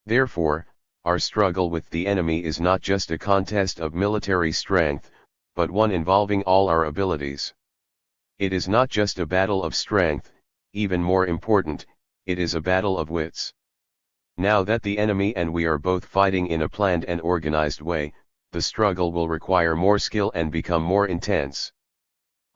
Therefore, our struggle with the enemy is not just a contest of military strength, but one involving all our abilities. It is not just a battle of strength, even more important, it is a battle of wits. Now that the enemy and we are both fighting in a planned and organized way, the struggle will require more skill and become more intense.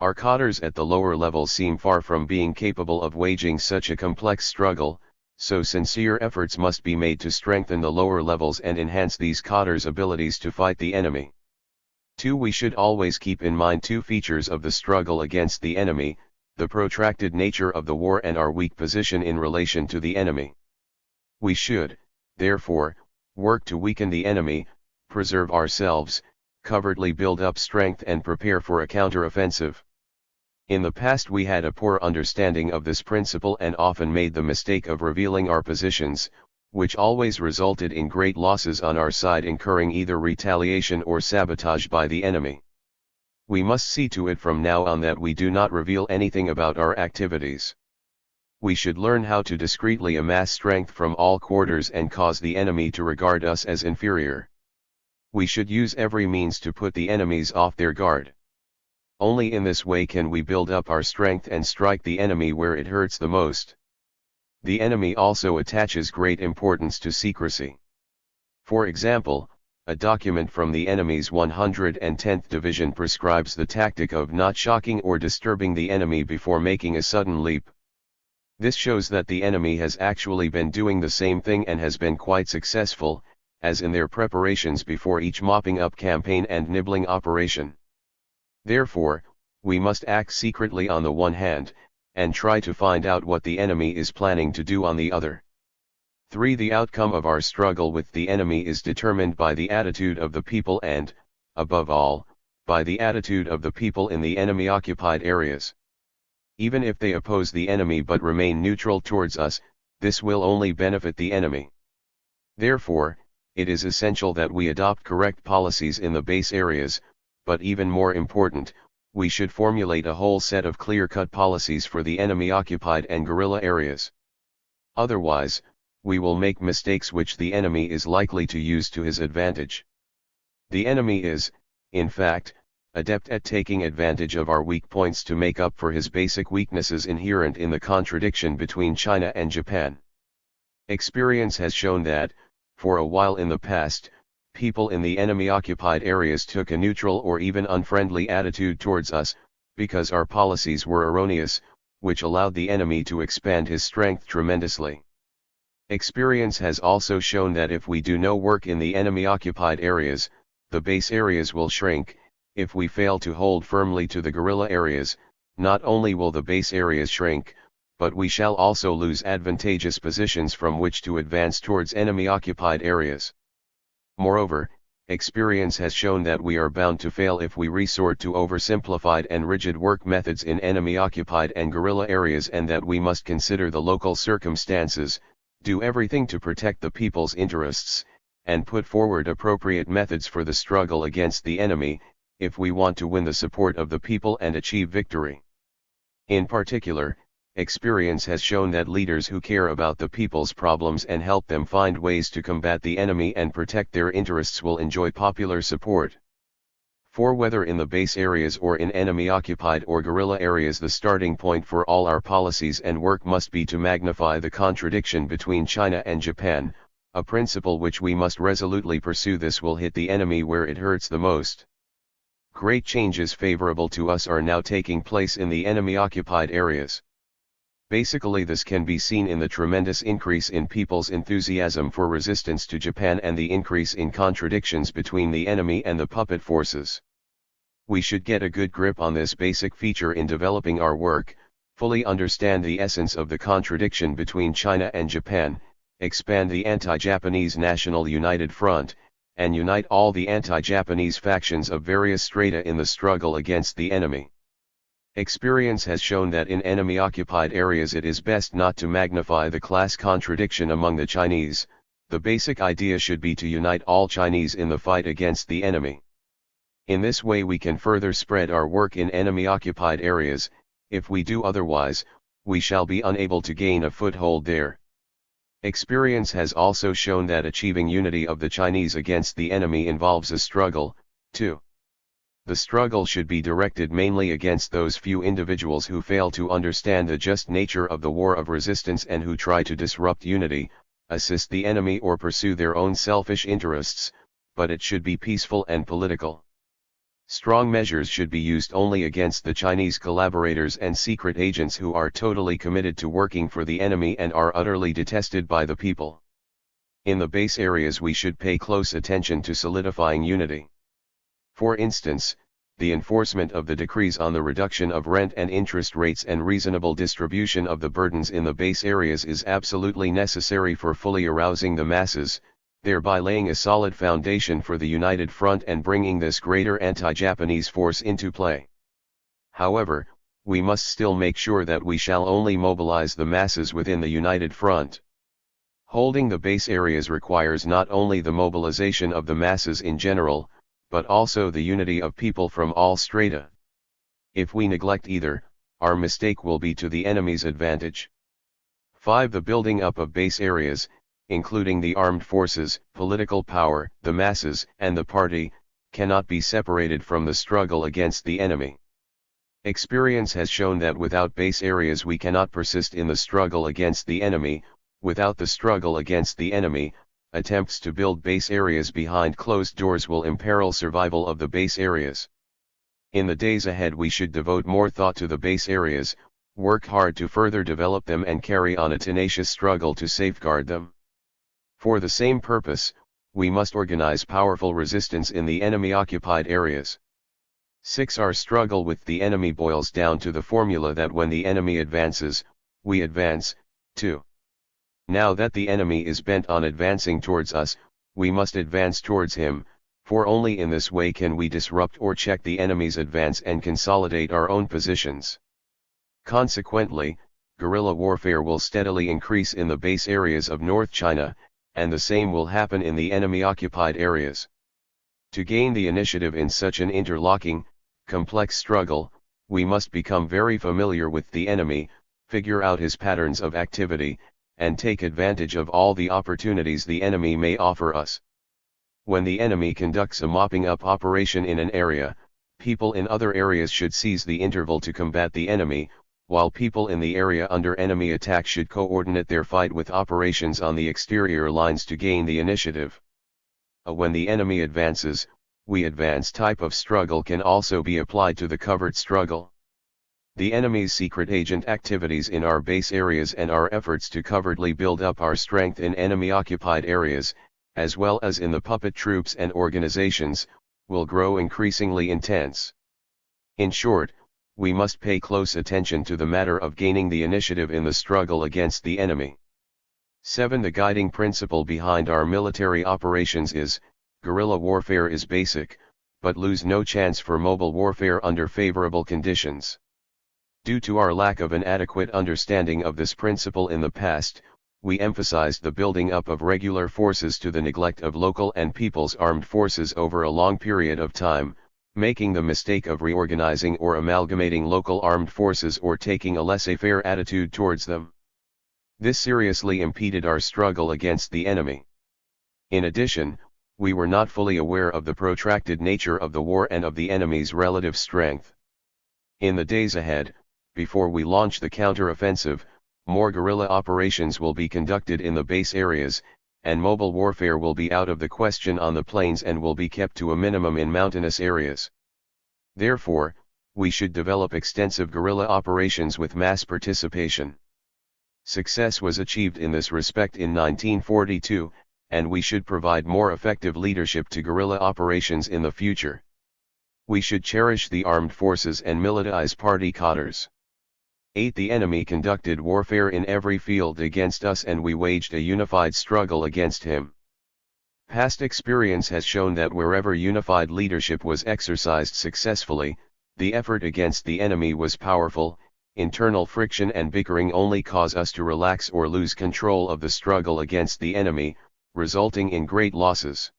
Our cadres at the lower levels seem far from being capable of waging such a complex struggle, so sincere efforts must be made to strengthen the lower levels and enhance these cadres' abilities to fight the enemy. 2. We should always keep in mind 2 features of the struggle against the enemy, the protracted nature of the war and our weak position in relation to the enemy. We should, therefore, work to weaken the enemy, preserve ourselves, covertly build up strength and prepare for a counter-offensive. In the past we had a poor understanding of this principle and often made the mistake of revealing our positions, which always resulted in great losses on our side, incurring either retaliation or sabotage by the enemy. We must see to it from now on that we do not reveal anything about our activities. We should learn how to discreetly amass strength from all quarters and cause the enemy to regard us as inferior. We should use every means to put the enemies off their guard. Only in this way can we build up our strength and strike the enemy where it hurts the most. The enemy also attaches great importance to secrecy. For example, a document from the enemy's 110th Division prescribes the tactic of not shocking or disturbing the enemy before making a sudden leap. This shows that the enemy has actually been doing the same thing and has been quite successful, as in their preparations before each mopping up campaign and nibbling operation. Therefore, we must act secretly on the one hand, and try to find out what the enemy is planning to do on the other. 3. The outcome of our struggle with the enemy is determined by the attitude of the people and, above all, by the attitude of the people in the enemy-occupied areas. Even if they oppose the enemy but remain neutral towards us, this will only benefit the enemy. Therefore, it is essential that we adopt correct policies in the base areas, but even more important, we should formulate a whole set of clear-cut policies for the enemy-occupied and guerrilla areas. Otherwise, we will make mistakes which the enemy is likely to use to his advantage. The enemy is, in fact, adept at taking advantage of our weak points to make up for his basic weaknesses inherent in the contradiction between China and Japan. Experience has shown that, for a while in the past, people in the enemy-occupied areas took a neutral or even unfriendly attitude towards us, because our policies were erroneous, which allowed the enemy to expand his strength tremendously. Experience has also shown that if we do no work in the enemy-occupied areas, the base areas will shrink. If we fail to hold firmly to the guerrilla areas, not only will the base areas shrink, but we shall also lose advantageous positions from which to advance towards enemy-occupied areas. Moreover, experience has shown that we are bound to fail if we resort to oversimplified and rigid work methods in enemy-occupied and guerrilla areas, and that we must consider the local circumstances, do everything to protect the people's interests, and put forward appropriate methods for the struggle against the enemy, if we want to win the support of the people and achieve victory. In particular, experience has shown that leaders who care about the people's problems and help them find ways to combat the enemy and protect their interests will enjoy popular support. For whether in the base areas or in enemy-occupied or guerrilla areas, the starting point for all our policies and work must be to magnify the contradiction between China and Japan, a principle which we must resolutely pursue. This will hit the enemy where it hurts the most. Great changes favorable to us are now taking place in the enemy-occupied areas. Basically, this can be seen in the tremendous increase in people's enthusiasm for resistance to Japan and the increase in contradictions between the enemy and the puppet forces. We should get a good grip on this basic feature in developing our work, fully understand the essence of the contradiction between China and Japan, expand the anti-Japanese National United Front, and unite all the anti-Japanese factions of various strata in the struggle against the enemy. Experience has shown that in enemy-occupied areas it is best not to magnify the class contradiction among the Chinese. The basic idea should be to unite all Chinese in the fight against the enemy. In this way we can further spread our work in enemy-occupied areas. If we do otherwise, we shall be unable to gain a foothold there. Experience has also shown that achieving unity of the Chinese against the enemy involves a struggle, too. The struggle should be directed mainly against those few individuals who fail to understand the just nature of the war of resistance and who try to disrupt unity, assist the enemy or pursue their own selfish interests, but it should be peaceful and political. Strong measures should be used only against the Chinese collaborators and secret agents who are totally committed to working for the enemy and are utterly detested by the people. In the base areas we should pay close attention to solidifying unity. For instance, the enforcement of the decrees on the reduction of rent and interest rates and reasonable distribution of the burdens in the base areas is absolutely necessary for fully arousing the masses, thereby laying a solid foundation for the united front and bringing this greater anti-Japanese force into play. However, we must still make sure that we shall only mobilize the masses within the united front. Holding the base areas requires not only the mobilization of the masses in general, but also the unity of people from all strata. If we neglect either, our mistake will be to the enemy's advantage. 5. The building up of base areas, including the armed forces, political power, the masses, and the party, cannot be separated from the struggle against the enemy. Experience has shown that without base areas we cannot persist in the struggle against the enemy. Without the struggle against the enemy, attempts to build base areas behind closed doors will imperil survival of the base areas. In the days ahead we should devote more thought to the base areas, work hard to further develop them and carry on a tenacious struggle to safeguard them. For the same purpose, we must organize powerful resistance in the enemy-occupied areas. 6. Our struggle with the enemy boils down to the formula that when the enemy advances, we advance, too. Now that the enemy is bent on advancing towards us, we must advance towards him, for only in this way can we disrupt or check the enemy's advance and consolidate our own positions. Consequently, guerrilla warfare will steadily increase in the base areas of North China, and the same will happen in the enemy-occupied areas. To gain the initiative in such an interlocking, complex struggle, we must become very familiar with the enemy, figure out his patterns of activity, and take advantage of all the opportunities the enemy may offer us. When the enemy conducts a mopping up operation in an area, people in other areas should seize the interval to combat the enemy, while people in the area under enemy attack should coordinate their fight with operations on the exterior lines to gain the initiative. When the enemy advances, we advance type of struggle can also be applied to the covert struggle. The enemy's secret agent activities in our base areas and our efforts to covertly build up our strength in enemy-occupied areas, as well as in the puppet troops and organizations, will grow increasingly intense. In short, we must pay close attention to the matter of gaining the initiative in the struggle against the enemy. 7. The guiding principle behind our military operations is, guerrilla warfare is basic, but lose no chance for mobile warfare under favorable conditions. Due to our lack of an adequate understanding of this principle in the past, we emphasized the building up of regular forces to the neglect of local and people's armed forces over a long period of time, making the mistake of reorganizing or amalgamating local armed forces or taking a laissez-faire attitude towards them. This seriously impeded our struggle against the enemy. In addition, we were not fully aware of the protracted nature of the war and of the enemy's relative strength. In the days ahead, before we launch the counter-offensive, more guerrilla operations will be conducted in the base areas, and mobile warfare will be out of the question on the plains and will be kept to a minimum in mountainous areas. Therefore, we should develop extensive guerrilla operations with mass participation. Success was achieved in this respect in 1942, and we should provide more effective leadership to guerrilla operations in the future. We should cherish the armed forces and militarize party cadres. 8. The enemy conducted warfare in every field against us and we waged a unified struggle against him. Past experience has shown that wherever unified leadership was exercised successfully, the effort against the enemy was powerful. Internal friction and bickering only cause us to relax or lose control of the struggle against the enemy, resulting in great losses.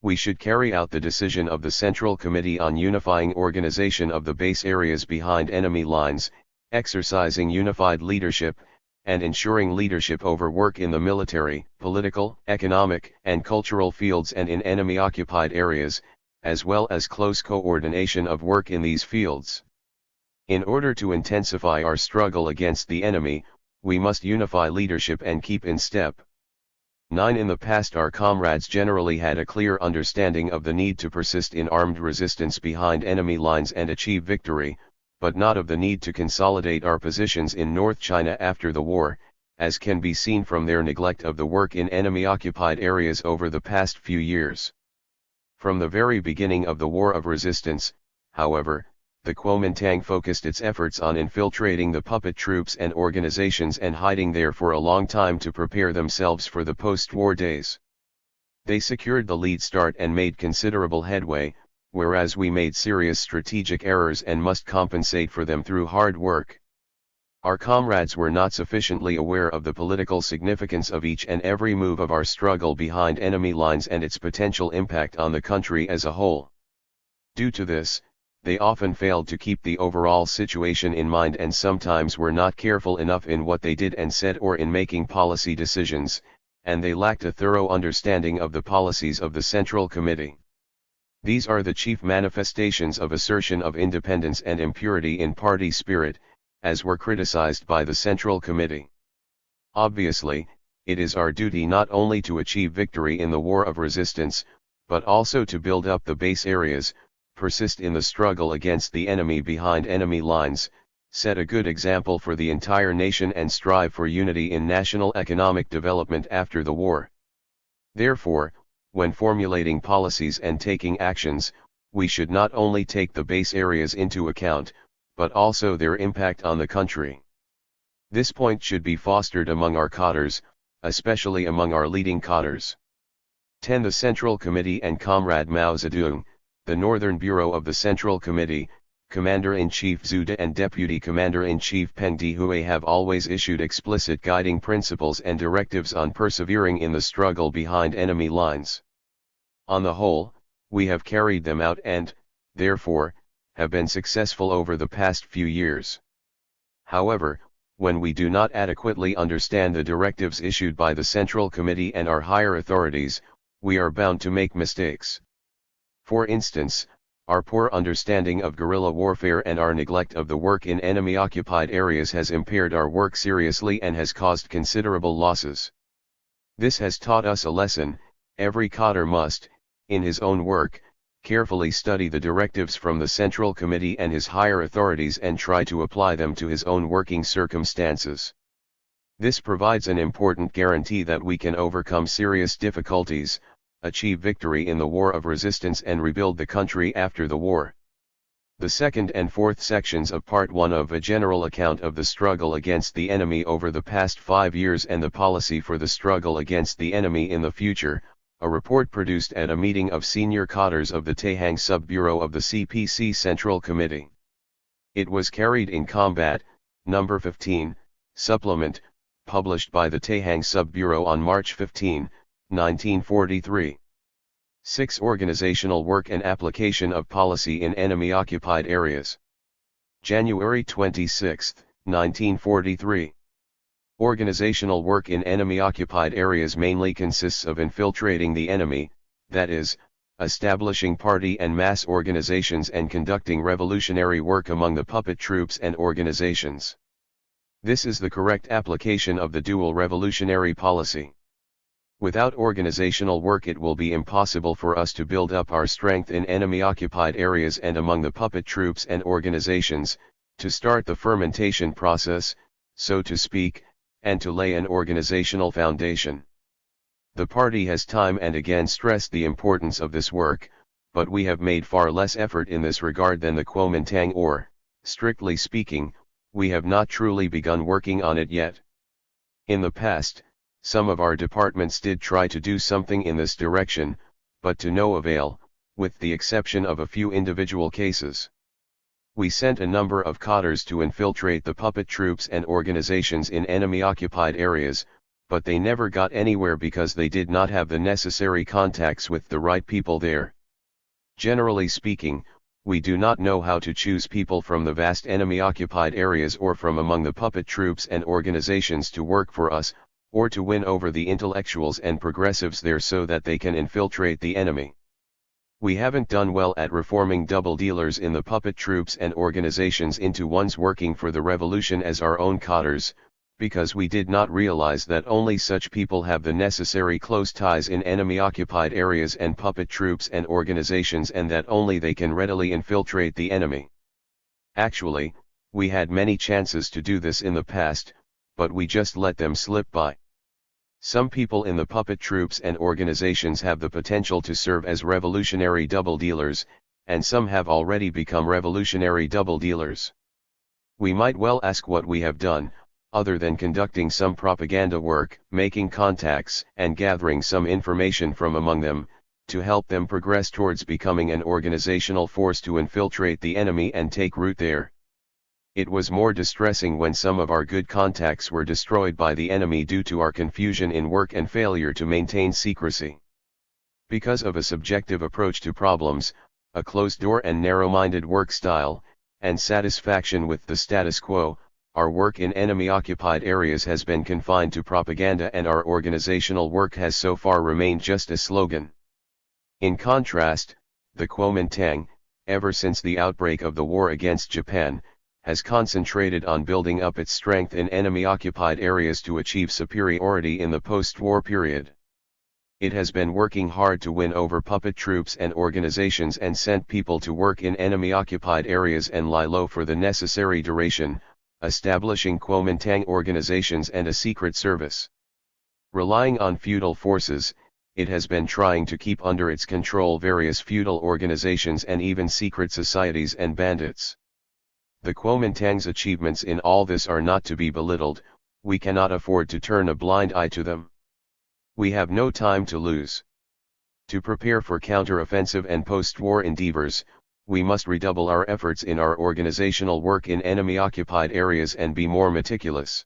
We should carry out the decision of the Central Committee on unifying organization of the base areas behind enemy lines, exercising unified leadership, and ensuring leadership over work in the military, political, economic, and cultural fields and in enemy-occupied areas, as well as close coordination of work in these fields. In order to intensify our struggle against the enemy, we must unify leadership and keep in step. 9. In the past our comrades generally had a clear understanding of the need to persist in armed resistance behind enemy lines and achieve victory, but not of the need to consolidate our positions in North China after the war, as can be seen from their neglect of the work in enemy-occupied areas over the past few years. From the very beginning of the War of Resistance, however, the Kuomintang focused its efforts on infiltrating the puppet troops and organizations and hiding there for a long time to prepare themselves for the post-war days. They secured the lead start and made considerable headway, whereas we made serious strategic errors and must compensate for them through hard work. Our comrades were not sufficiently aware of the political significance of each and every move of our struggle behind enemy lines and its potential impact on the country as a whole. Due to this, they often failed to keep the overall situation in mind and sometimes were not careful enough in what they did and said or in making policy decisions, and they lacked a thorough understanding of the policies of the Central Committee. These are the chief manifestations of assertion of independence and impurity in party spirit, as were criticized by the Central Committee. Obviously, it is our duty not only to achieve victory in the war of resistance, but also to build up the base areas, persist in the struggle against the enemy behind enemy lines, set a good example for the entire nation and strive for unity in national economic development after the war. Therefore, when formulating policies and taking actions, we should not only take the base areas into account, but also their impact on the country. This point should be fostered among our cadres, especially among our leading cadres. 10. The Central Committee and Comrade Mao Zedong, the Northern Bureau of the Central Committee, Commander-in-Chief Zhu De and Deputy Commander-in-Chief Peng Dehui have always issued explicit guiding principles and directives on persevering in the struggle behind enemy lines. On the whole, we have carried them out and, therefore, have been successful over the past few years. However, when we do not adequately understand the directives issued by the Central Committee and our higher authorities, we are bound to make mistakes. For instance, our poor understanding of guerrilla warfare and our neglect of the work in enemy-occupied areas has impaired our work seriously and has caused considerable losses. This has taught us a lesson: every cadre must, in his own work, carefully study the directives from the Central Committee and his higher authorities and try to apply them to his own working circumstances. This provides an important guarantee that we can overcome serious difficulties, achieve victory in the war of resistance and rebuild the country after the war. The second and fourth sections of Part 1 of a general account of the struggle against the enemy over the past 5 years and the policy for the struggle against the enemy in the future, a report produced at a meeting of senior cadres of the Taihang Sub-Bureau of the CPC Central Committee. It was carried in Combat, No. 15, Supplement, published by the Taihang Sub-Bureau on March 15, 1943. 6. Organizational work and application of policy in enemy-occupied areas. January 26, 1943. Organizational work in enemy-occupied areas mainly consists of infiltrating the enemy, that is, establishing party and mass organizations and conducting revolutionary work among the puppet troops and organizations. This is the correct application of the dual revolutionary policy. Without organizational work it will be impossible for us to build up our strength in enemy-occupied areas and among the puppet troops and organizations, to start the fermentation process, so to speak, and to lay an organizational foundation. The party has time and again stressed the importance of this work, but we have made far less effort in this regard than the Kuomintang, or, strictly speaking, we have not truly begun working on it yet. In the past, some of our departments did try to do something in this direction, but to no avail, with the exception of a few individual cases. We sent a number of cadres to infiltrate the puppet troops and organizations in enemy-occupied areas, but they never got anywhere because they did not have the necessary contacts with the right people there. Generally speaking, we do not know how to choose people from the vast enemy-occupied areas or from among the puppet troops and organizations to work for us, or to win over the intellectuals and progressives there so that they can infiltrate the enemy. We haven't done well at reforming double dealers in the puppet troops and organizations into ones working for the revolution as our own cadres, because we did not realize that only such people have the necessary close ties in enemy-occupied areas and puppet troops and organizations, and that only they can readily infiltrate the enemy. Actually, we had many chances to do this in the past, but we just let them slip by. Some people in the puppet troops and organizations have the potential to serve as revolutionary double dealers, and some have already become revolutionary double dealers. We might well ask what we have done, other than conducting some propaganda work, making contacts, and gathering some information from among them, to help them progress towards becoming an organizational force to infiltrate the enemy and take root there. It was more distressing when some of our good contacts were destroyed by the enemy due to our confusion in work and failure to maintain secrecy. Because of a subjective approach to problems, a closed-door and narrow-minded work style, and satisfaction with the status quo, our work in enemy-occupied areas has been confined to propaganda, and our organizational work has so far remained just a slogan. In contrast, the Kuomintang, ever since the outbreak of the war against Japan, has concentrated on building up its strength in enemy-occupied areas to achieve superiority in the post-war period. It has been working hard to win over puppet troops and organizations and sent people to work in enemy-occupied areas and lie low for the necessary duration, establishing Kuomintang organizations and a secret service. Relying on feudal forces, it has been trying to keep under its control various feudal organizations and even secret societies and bandits. The Kuomintang's achievements in all this are not to be belittled. We cannot afford to turn a blind eye to them. We have no time to lose. To prepare for counter-offensive and post-war endeavors, we must redouble our efforts in our organizational work in enemy-occupied areas and be more meticulous.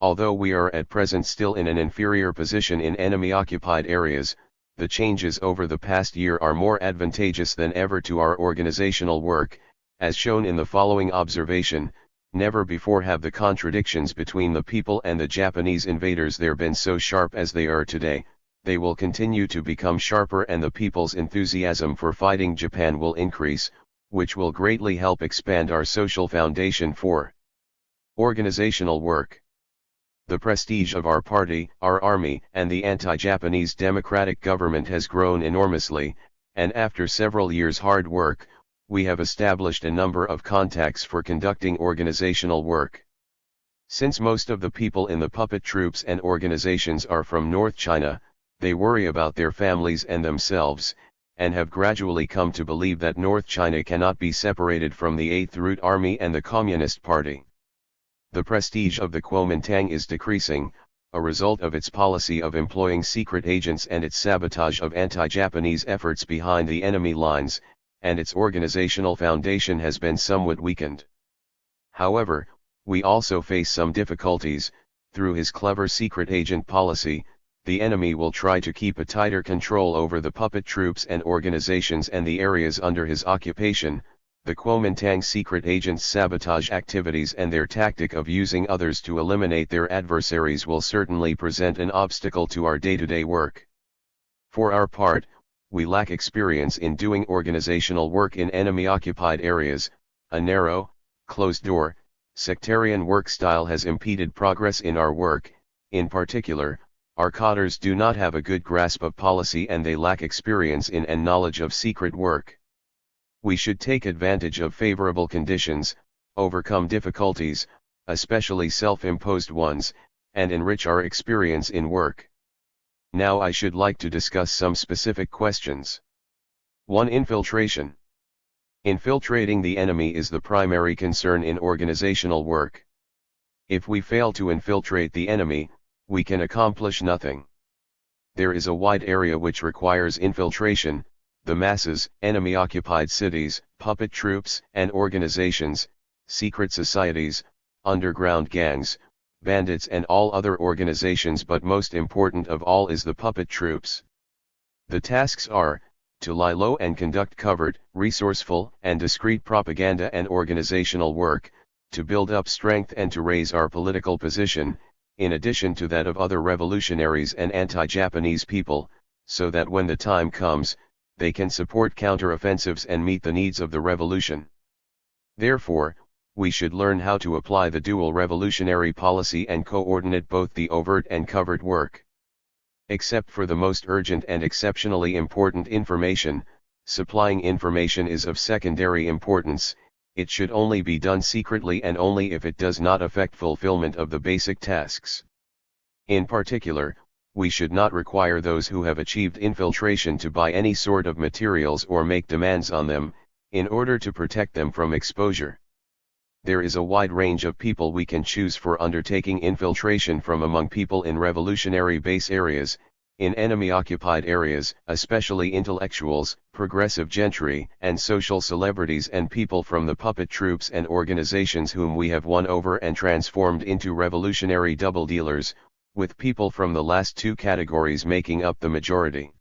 Although we are at present still in an inferior position in enemy-occupied areas, the changes over the past year are more advantageous than ever to our organizational work. As shown in the following observation, never before have the contradictions between the people and the Japanese invaders there been so sharp as they are today. They will continue to become sharper, and the people's enthusiasm for fighting Japan will increase, which will greatly help expand our social foundation for organizational work. The prestige of our party, our army, and the anti-Japanese democratic government has grown enormously, and after several years' hard work, we have established a number of contacts for conducting organizational work. Since most of the people in the puppet troops and organizations are from North China, they worry about their families and themselves, and have gradually come to believe that North China cannot be separated from the Eighth Route Army and the Communist Party. The prestige of the Kuomintang is decreasing, a result of its policy of employing secret agents and its sabotage of anti-Japanese efforts behind the enemy lines, and its organizational foundation has been somewhat weakened. However, we also face some difficulties. Through his clever secret agent policy, the enemy will try to keep a tighter control over the puppet troops and organizations and the areas under his occupation. The Kuomintang secret agents' sabotage activities and their tactic of using others to eliminate their adversaries will certainly present an obstacle to our day-to-day work. For our part, we lack experience in doing organizational work in enemy-occupied areas. A narrow, closed-door, sectarian work style has impeded progress in our work. In particular, our cadres do not have a good grasp of policy and they lack experience in and knowledge of secret work. We should take advantage of favorable conditions, overcome difficulties, especially self-imposed ones, and enrich our experience in work. Now I should like to discuss some specific questions. 1. Infiltration. Infiltrating the enemy is the primary concern in organizational work. If we fail to infiltrate the enemy, we can accomplish nothing. There is a wide area which requires infiltration: the masses, enemy-occupied cities, puppet troops and organizations, secret societies, underground gangs, bandits and all other organizations, but most important of all is the puppet troops. The tasks are, to lie low and conduct covert, resourceful and discreet propaganda and organizational work, to build up strength and to raise our political position, in addition to that of other revolutionaries and anti-Japanese people, so that when the time comes, they can support counter-offensives and meet the needs of the revolution. Therefore, we should learn how to apply the dual revolutionary policy and coordinate both the overt and covert work. Except for the most urgent and exceptionally important information, supplying information is of secondary importance. It should only be done secretly and only if it does not affect fulfillment of the basic tasks. In particular, we should not require those who have achieved infiltration to buy any sort of materials or make demands on them, in order to protect them from exposure. There is a wide range of people we can choose for undertaking infiltration from among people in revolutionary base areas, in enemy-occupied areas, especially intellectuals, progressive gentry, and social celebrities, and people from the puppet troops and organizations whom we have won over and transformed into revolutionary double dealers, with people from the last two categories making up the majority.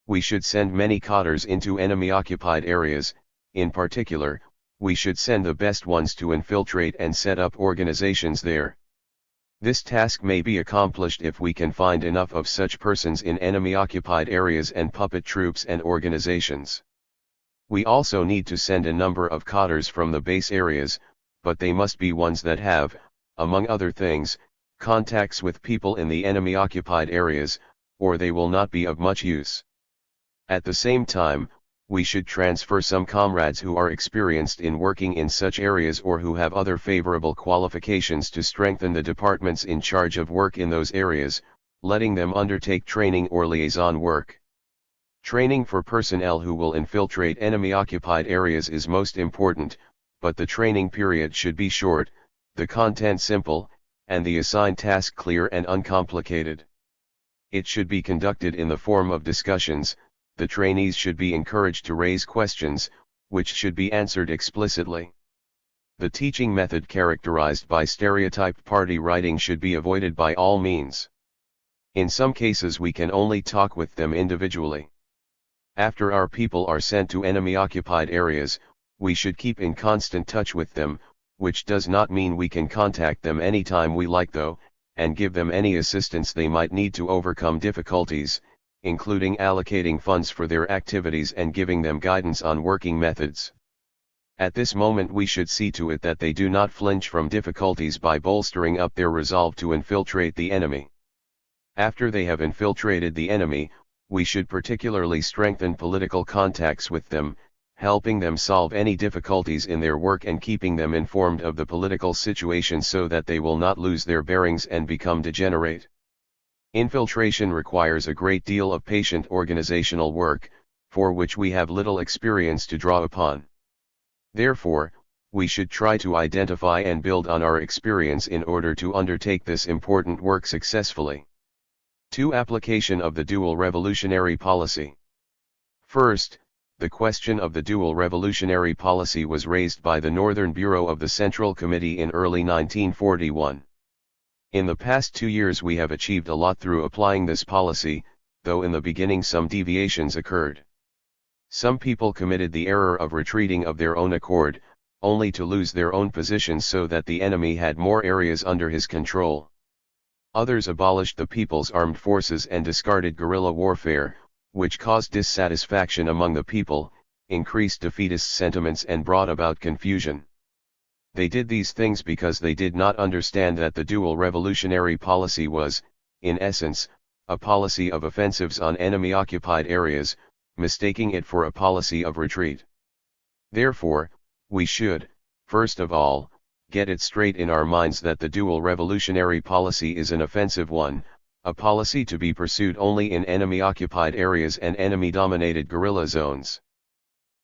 We should send many cadres into enemy-occupied areas. In particular, we should send the best ones to infiltrate and set up organizations there. This task may be accomplished if we can find enough of such persons in enemy-occupied areas and puppet troops and organizations. We also need to send a number of cadres from the base areas, but they must be ones that have, among other things, contacts with people in the enemy-occupied areas, or they will not be of much use. At the same time, we should transfer some comrades who are experienced in working in such areas or who have other favorable qualifications to strengthen the departments in charge of work in those areas, letting them undertake training or liaison work. Training for personnel who will infiltrate enemy-occupied areas is most important, but the training period should be short, the content simple, and the assigned task clear and uncomplicated. It should be conducted in the form of discussions. The trainees should be encouraged to raise questions, which should be answered explicitly. The teaching method characterized by stereotyped party writing should be avoided by all means. In some cases we can only talk with them individually. After our people are sent to enemy-occupied areas, we should keep in constant touch with them, which does not mean we can contact them anytime we like though, and give them any assistance they might need to overcome difficulties, including allocating funds for their activities and giving them guidance on working methods. At this moment we should see to it that they do not flinch from difficulties by bolstering up their resolve to infiltrate the enemy. After they have infiltrated the enemy, we should particularly strengthen political contacts with them, helping them solve any difficulties in their work and keeping them informed of the political situation so that they will not lose their bearings and become degenerate. Infiltration requires a great deal of patient organizational work, for which we have little experience to draw upon. Therefore, we should try to identify and build on our experience in order to undertake this important work successfully. 2. Application of the dual revolutionary policy. First, the question of the dual revolutionary policy was raised by the Northern Bureau of the Central Committee in early 1941. In the past 2 years we have achieved a lot through applying this policy, though in the beginning some deviations occurred. Some people committed the error of retreating of their own accord, only to lose their own positions so that the enemy had more areas under his control. Others abolished the people's armed forces and discarded guerrilla warfare, which caused dissatisfaction among the people, increased defeatist sentiments and brought about confusion. They did these things because they did not understand that the dual revolutionary policy was, in essence, a policy of offensives on enemy-occupied areas, mistaking it for a policy of retreat. Therefore, we should, first of all, get it straight in our minds that the dual revolutionary policy is an offensive one, a policy to be pursued only in enemy-occupied areas and enemy-dominated guerrilla zones.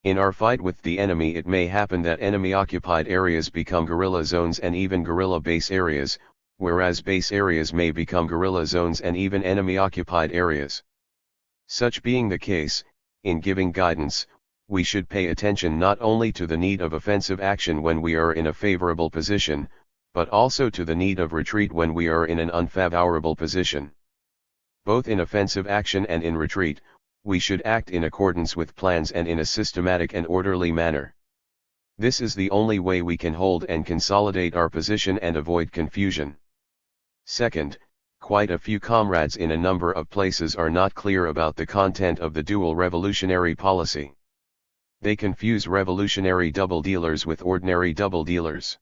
In our fight with the enemy it may happen that enemy-occupied areas become guerrilla zones and even guerrilla base areas, whereas base areas may become guerrilla zones and even enemy-occupied areas. Such being the case, in giving guidance, we should pay attention not only to the need of offensive action when we are in a favorable position, but also to the need of retreat when we are in an unfavorable position. Both in offensive action and in retreat, we should act in accordance with plans and in a systematic and orderly manner. This is the only way we can hold and consolidate our position and avoid confusion. Second, quite a few comrades in a number of places are not clear about the content of the dual revolutionary policy. They confuse revolutionary double dealers with ordinary double dealers.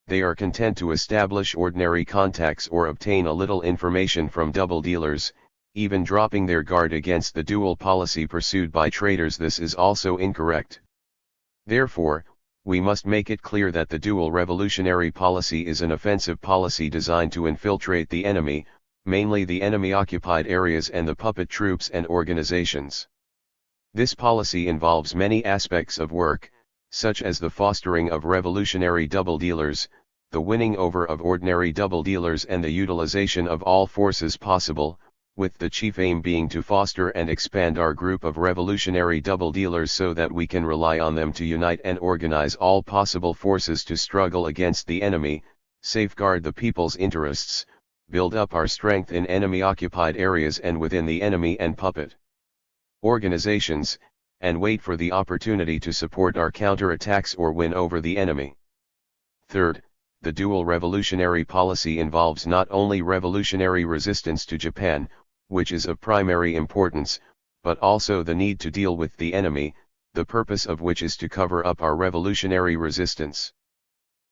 They are content to establish ordinary contacts or obtain a little information from double dealers, even dropping their guard against the dual policy pursued by traitors. This is also incorrect. Therefore, we must make it clear that the dual revolutionary policy is an offensive policy designed to infiltrate the enemy, mainly the enemy-occupied areas and the puppet troops and organizations. This policy involves many aspects of work, such as the fostering of revolutionary double dealers, the winning over of ordinary double dealers and the utilization of all forces possible, with the chief aim being to foster and expand our group of revolutionary double dealers so that we can rely on them to unite and organize all possible forces to struggle against the enemy, safeguard the people's interests, build up our strength in enemy-occupied areas and within the enemy and puppet organizations, and wait for the opportunity to support our counterattacks or win over the enemy. Third, the dual revolutionary policy involves not only revolutionary resistance to Japan, which is of primary importance, but also the need to deal with the enemy, the purpose of which is to cover up our revolutionary resistance.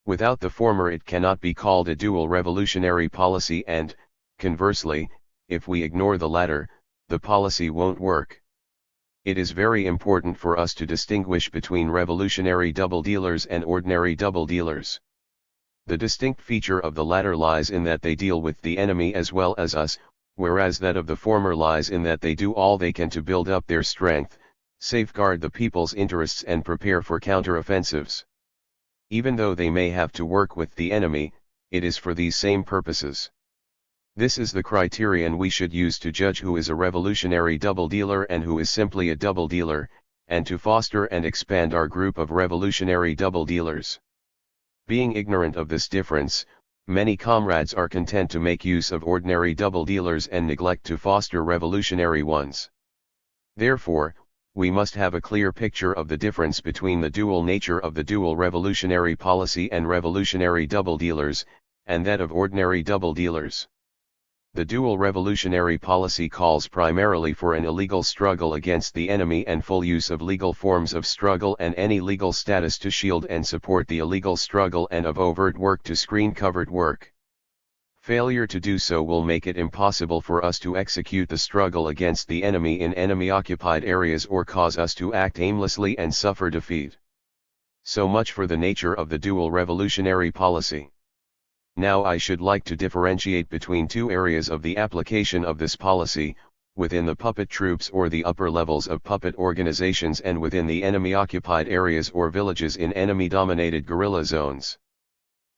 Without the former it cannot be called a dual revolutionary policy and, conversely, if we ignore the latter, the policy won't work. It is very important for us to distinguish between revolutionary double dealers and ordinary double dealers. The distinct feature of the latter lies in that they deal with the enemy as well as us, whereas that of the former lies in that they do all they can to build up their strength, safeguard the people's interests and prepare for counteroffensives. Even though they may have to work with the enemy, it is for these same purposes. This is the criterion we should use to judge who is a revolutionary double dealer and who is simply a double dealer, and to foster and expand our group of revolutionary double dealers. Being ignorant of this difference, many comrades are content to make use of ordinary double dealers and neglect to foster revolutionary ones. Therefore, we must have a clear picture of the difference between the dual nature of the dual revolutionary policy and revolutionary double dealers, and that of ordinary double dealers. The dual revolutionary policy calls primarily for an illegal struggle against the enemy and full use of legal forms of struggle and any legal status to shield and support the illegal struggle and of overt work to screen covert work. Failure to do so will make it impossible for us to execute the struggle against the enemy in enemy-occupied areas or cause us to act aimlessly and suffer defeat. So much for the nature of the dual revolutionary policy. Now I should like to differentiate between two areas of the application of this policy, within the puppet troops or the upper levels of puppet organizations and within the enemy-occupied areas or villages in enemy-dominated guerrilla zones.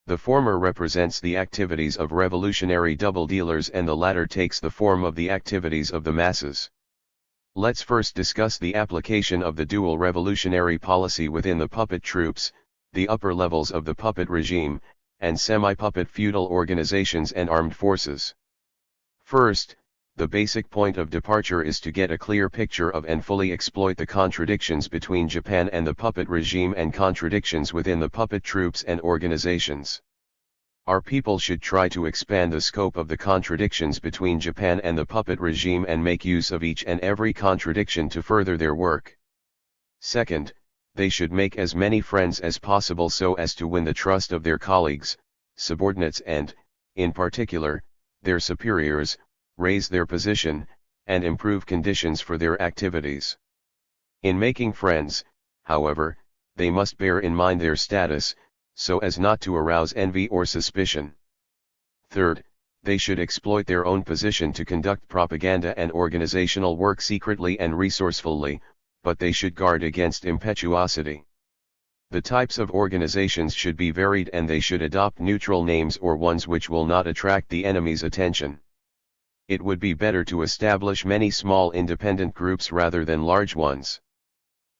The former represents the activities of revolutionary double dealers and the latter takes the form of the activities of the masses. Let's first discuss the application of the dual revolutionary policy within the puppet troops, the upper levels of the puppet regime, and semi-puppet feudal organizations and armed forces. First, the basic point of departure is to get a clear picture of and fully exploit the contradictions between Japan and the puppet regime and contradictions within the puppet troops and organizations. Our people should try to expand the scope of the contradictions between Japan and the puppet regime and make use of each and every contradiction to further their work. Second, they should make as many friends as possible so as to win the trust of their colleagues, subordinates and, in particular, their superiors, raise their position, and improve conditions for their activities. In making friends, however, they must bear in mind their status, so as not to arouse envy or suspicion. Third, they should exploit their own position to conduct propaganda and organizational work secretly and resourcefully, but they should guard against impetuosity. The types of organizations should be varied and they should adopt neutral names or ones which will not attract the enemy's attention. It would be better to establish many small independent groups rather than large ones.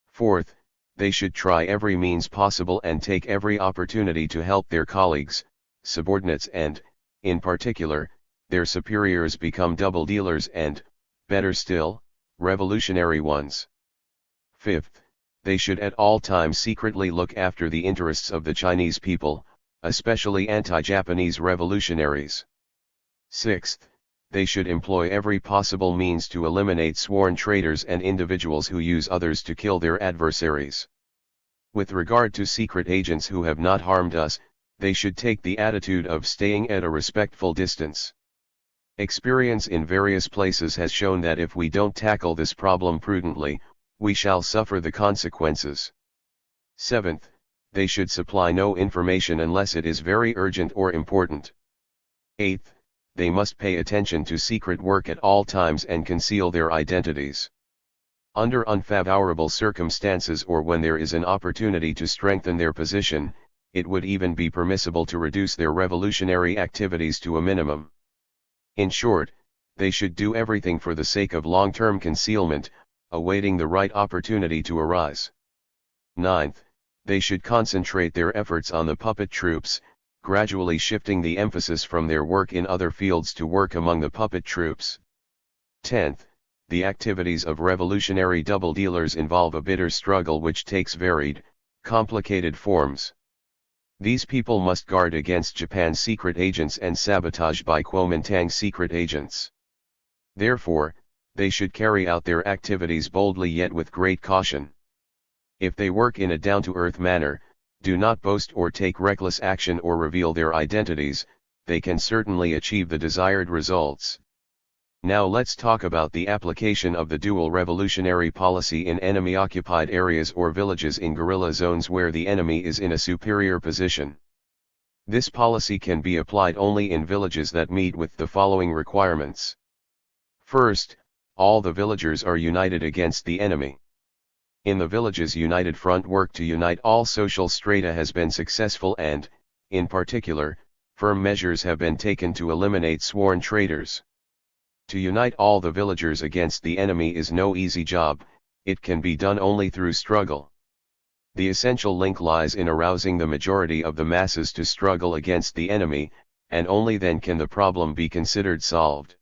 Fourth, they should try every means possible and take every opportunity to help their colleagues, subordinates and, in particular, their superiors become double dealers and, better still, revolutionary ones. Fifth, they should at all times secretly look after the interests of the Chinese people, especially anti-Japanese revolutionaries. Sixth, they should employ every possible means to eliminate sworn traitors and individuals who use others to kill their adversaries. With regard to secret agents who have not harmed us, they should take the attitude of staying at a respectful distance. Experience in various places has shown that if we don't tackle this problem prudently, we shall suffer the consequences. Seventh, they should supply no information unless it is very urgent or important. Eighth, they must pay attention to secret work at all times and conceal their identities. Under unfavorable circumstances or when there is an opportunity to strengthen their position, it would even be permissible to reduce their revolutionary activities to a minimum. In short, they should do everything for the sake of long-term concealment, awaiting the right opportunity to arise. Ninth, they should concentrate their efforts on the puppet troops, gradually shifting the emphasis from their work in other fields to work among the puppet troops. 10th, the activities of revolutionary double dealers involve a bitter struggle which takes varied, complicated forms. These people must guard against Japan's secret agents and sabotage by Kuomintang's secret agents. Therefore, they should carry out their activities boldly yet with great caution. If they work in a down-to-earth manner, do not boast or take reckless action or reveal their identities, they can certainly achieve the desired results. Now let's talk about the application of the dual revolutionary policy in enemy-occupied areas or villages in guerrilla zones where the enemy is in a superior position. This policy can be applied only in villages that meet with the following requirements. First, all the villagers are united against the enemy. In the villages united front work to unite all social strata has been successful and, in particular, firm measures have been taken to eliminate sworn traitors. To unite all the villagers against the enemy is no easy job, it can be done only through struggle. The essential link lies in arousing the majority of the masses to struggle against the enemy, and only then can the problem be considered solved.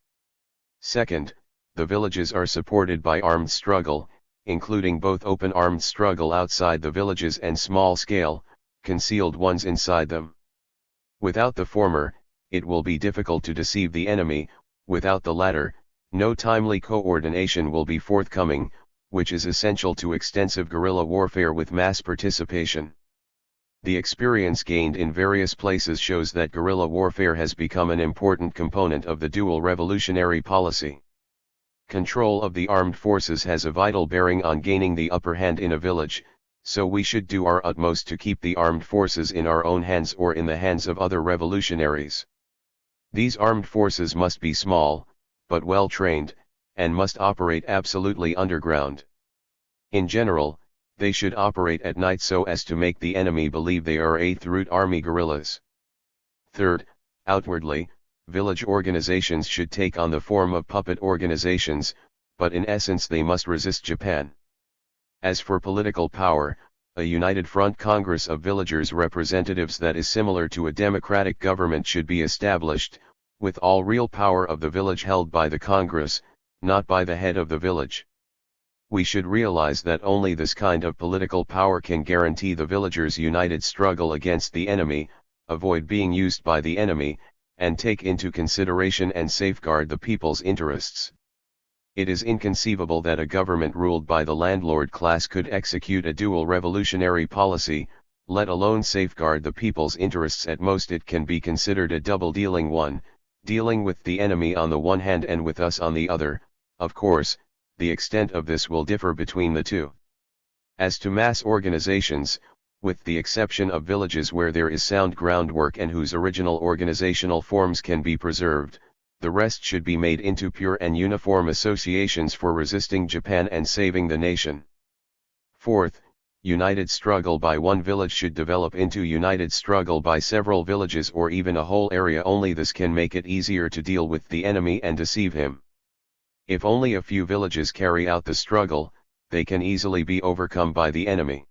Second, the villages are supported by armed struggle, including both open armed struggle outside the villages and small-scale, concealed ones inside them. Without the former, it will be difficult to deceive the enemy. Without the latter, no timely coordination will be forthcoming, which is essential to extensive guerrilla warfare with mass participation. The experience gained in various places shows that guerrilla warfare has become an important component of the dual revolutionary policy. Control of the armed forces has a vital bearing on gaining the upper hand in a village, so we should do our utmost to keep the armed forces in our own hands or in the hands of other revolutionaries. These armed forces must be small, but well trained, and must operate absolutely underground. In general, they should operate at night so as to make the enemy believe they are Eighth Route Army guerrillas. Third, outwardly, village organizations should take on the form of puppet organizations, but in essence they must resist Japan. As for political power, a United Front Congress of Villagers Representatives that is similar to a democratic government should be established, with all real power of the village held by the Congress, not by the head of the village. We should realize that only this kind of political power can guarantee the villagers' united struggle against the enemy, avoid being used by the enemy, and take into consideration and safeguard the people's interests. It is inconceivable that a government ruled by the landlord class could execute a dual revolutionary policy, let alone safeguard the people's interests. At most it can be considered a double-dealing one, dealing with the enemy on the one hand and with us on the other. Of course, the extent of this will differ between the two. As to mass organizations, with the exception of villages where there is sound groundwork and whose original organizational forms can be preserved, the rest should be made into pure and uniform associations for resisting Japan and saving the nation. Fourth, united struggle by one village should develop into united struggle by several villages or even a whole area. Only this can make it easier to deal with the enemy and deceive him. If only a few villages carry out the struggle, they can easily be overcome by the enemy.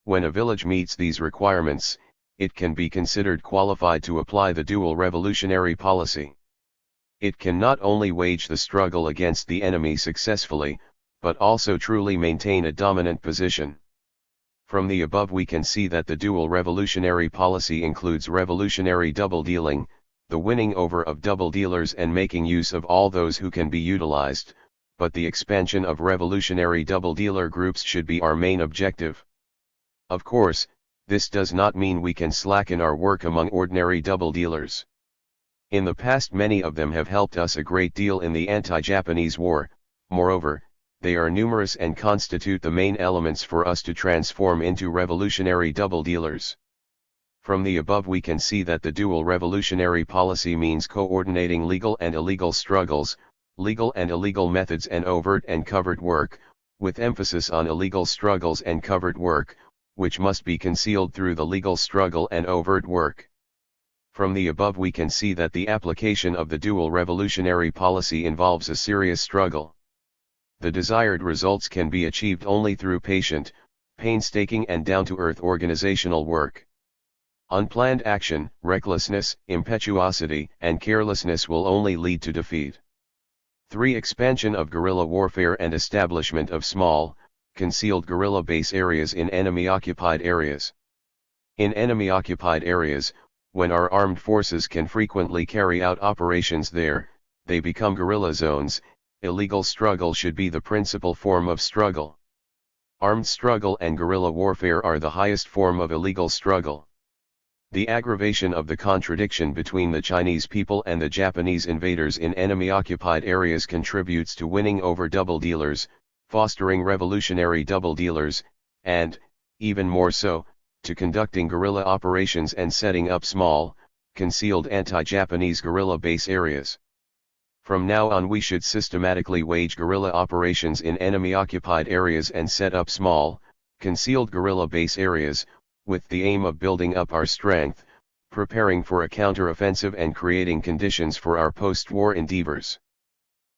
When a village meets these requirements, it can be considered qualified to apply the dual revolutionary policy. It can not only wage the struggle against the enemy successfully, but also truly maintain a dominant position. From the above we can see that the dual revolutionary policy includes revolutionary double-dealing, the winning over of double-dealers and making use of all those who can be utilized, but the expansion of revolutionary double-dealer groups should be our main objective. Of course, this does not mean we can slacken our work among ordinary double-dealers. In the past many of them have helped us a great deal in the anti-Japanese war. Moreover, they are numerous and constitute the main elements for us to transform into revolutionary double-dealers. From the above we can see that the dual revolutionary policy means coordinating legal and illegal struggles, legal and illegal methods and overt and covert work, with emphasis on illegal struggles and covert work, which must be concealed through the legal struggle and overt work. From the above we can see that the application of the dual revolutionary policy involves a serious struggle. The desired results can be achieved only through patient, painstaking and down-to-earth organizational work. Unplanned action, recklessness, impetuosity, and carelessness will only lead to defeat. 3. Expansion of guerrilla warfare and establishment of small, concealed guerrilla base areas in enemy-occupied areas. In enemy-occupied areas, when our armed forces can frequently carry out operations there, they become guerrilla zones. Illegal struggle should be the principal form of struggle. Armed struggle and guerrilla warfare are the highest form of illegal struggle. The aggravation of the contradiction between the Chinese people and the Japanese invaders in enemy-occupied areas contributes to winning over double-dealers, fostering revolutionary double-dealers, and, even more so, to conducting guerrilla operations and setting up small, concealed anti-Japanese guerrilla base areas. From now on we should systematically wage guerrilla operations in enemy-occupied areas and set up small, concealed guerrilla base areas, with the aim of building up our strength, preparing for a counter-offensive and creating conditions for our post-war endeavors.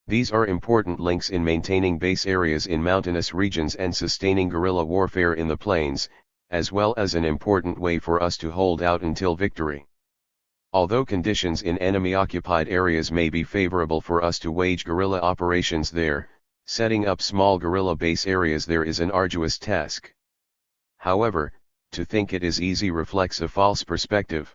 These are important links in maintaining base areas in mountainous regions and sustaining guerrilla warfare in the plains, as well as an important way for us to hold out until victory. Although conditions in enemy-occupied areas may be favorable for us to wage guerrilla operations there, setting up small guerrilla base areas there is an arduous task. However, to think it is easy reflects a false perspective.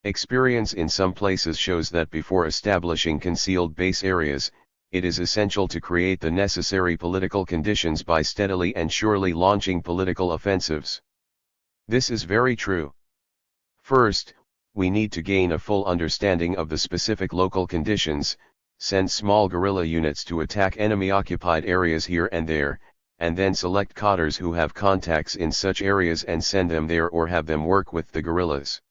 Experience in some places shows that before establishing concealed base areas, it is essential to create the necessary political conditions by steadily and surely launching political offensives. This is very true. First, we need to gain a full understanding of the specific local conditions, send small guerrilla units to attack enemy-occupied areas here and there, and then select cadres who have contacts in such areas and send them there or have them work with the guerrillas.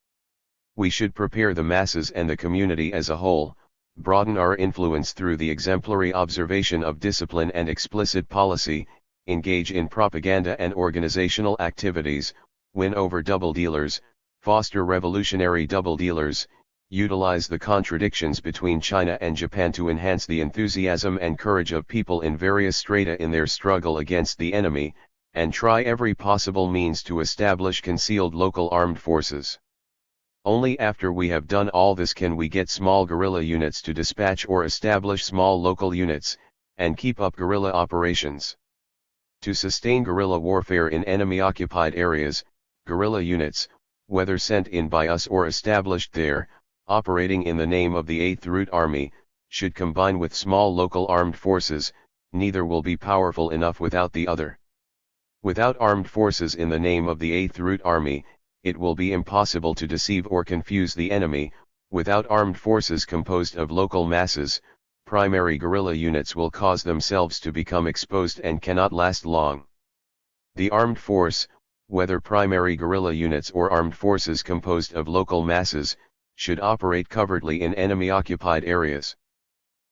We should prepare the masses and the community as a whole, broaden our influence through the exemplary observation of discipline and explicit policy, engage in propaganda and organizational activities, win over double-dealers, foster revolutionary double-dealers, utilize the contradictions between China and Japan to enhance the enthusiasm and courage of people in various strata in their struggle against the enemy, and try every possible means to establish concealed local armed forces. Only after we have done all this can we get small guerrilla units to dispatch or establish small local units, and keep up guerrilla operations. To sustain guerrilla warfare in enemy-occupied areas, guerrilla units, whether sent in by us or established there, operating in the name of the 8th Root Army, should combine with small local armed forces. Neither will be powerful enough without the other. Without armed forces in the name of the 8th Root Army, it will be impossible to deceive or confuse the enemy. Without armed forces composed of local masses, primary guerrilla units will cause themselves to become exposed and cannot last long. The armed force, whether primary guerrilla units or armed forces composed of local masses, should operate covertly in enemy-occupied areas.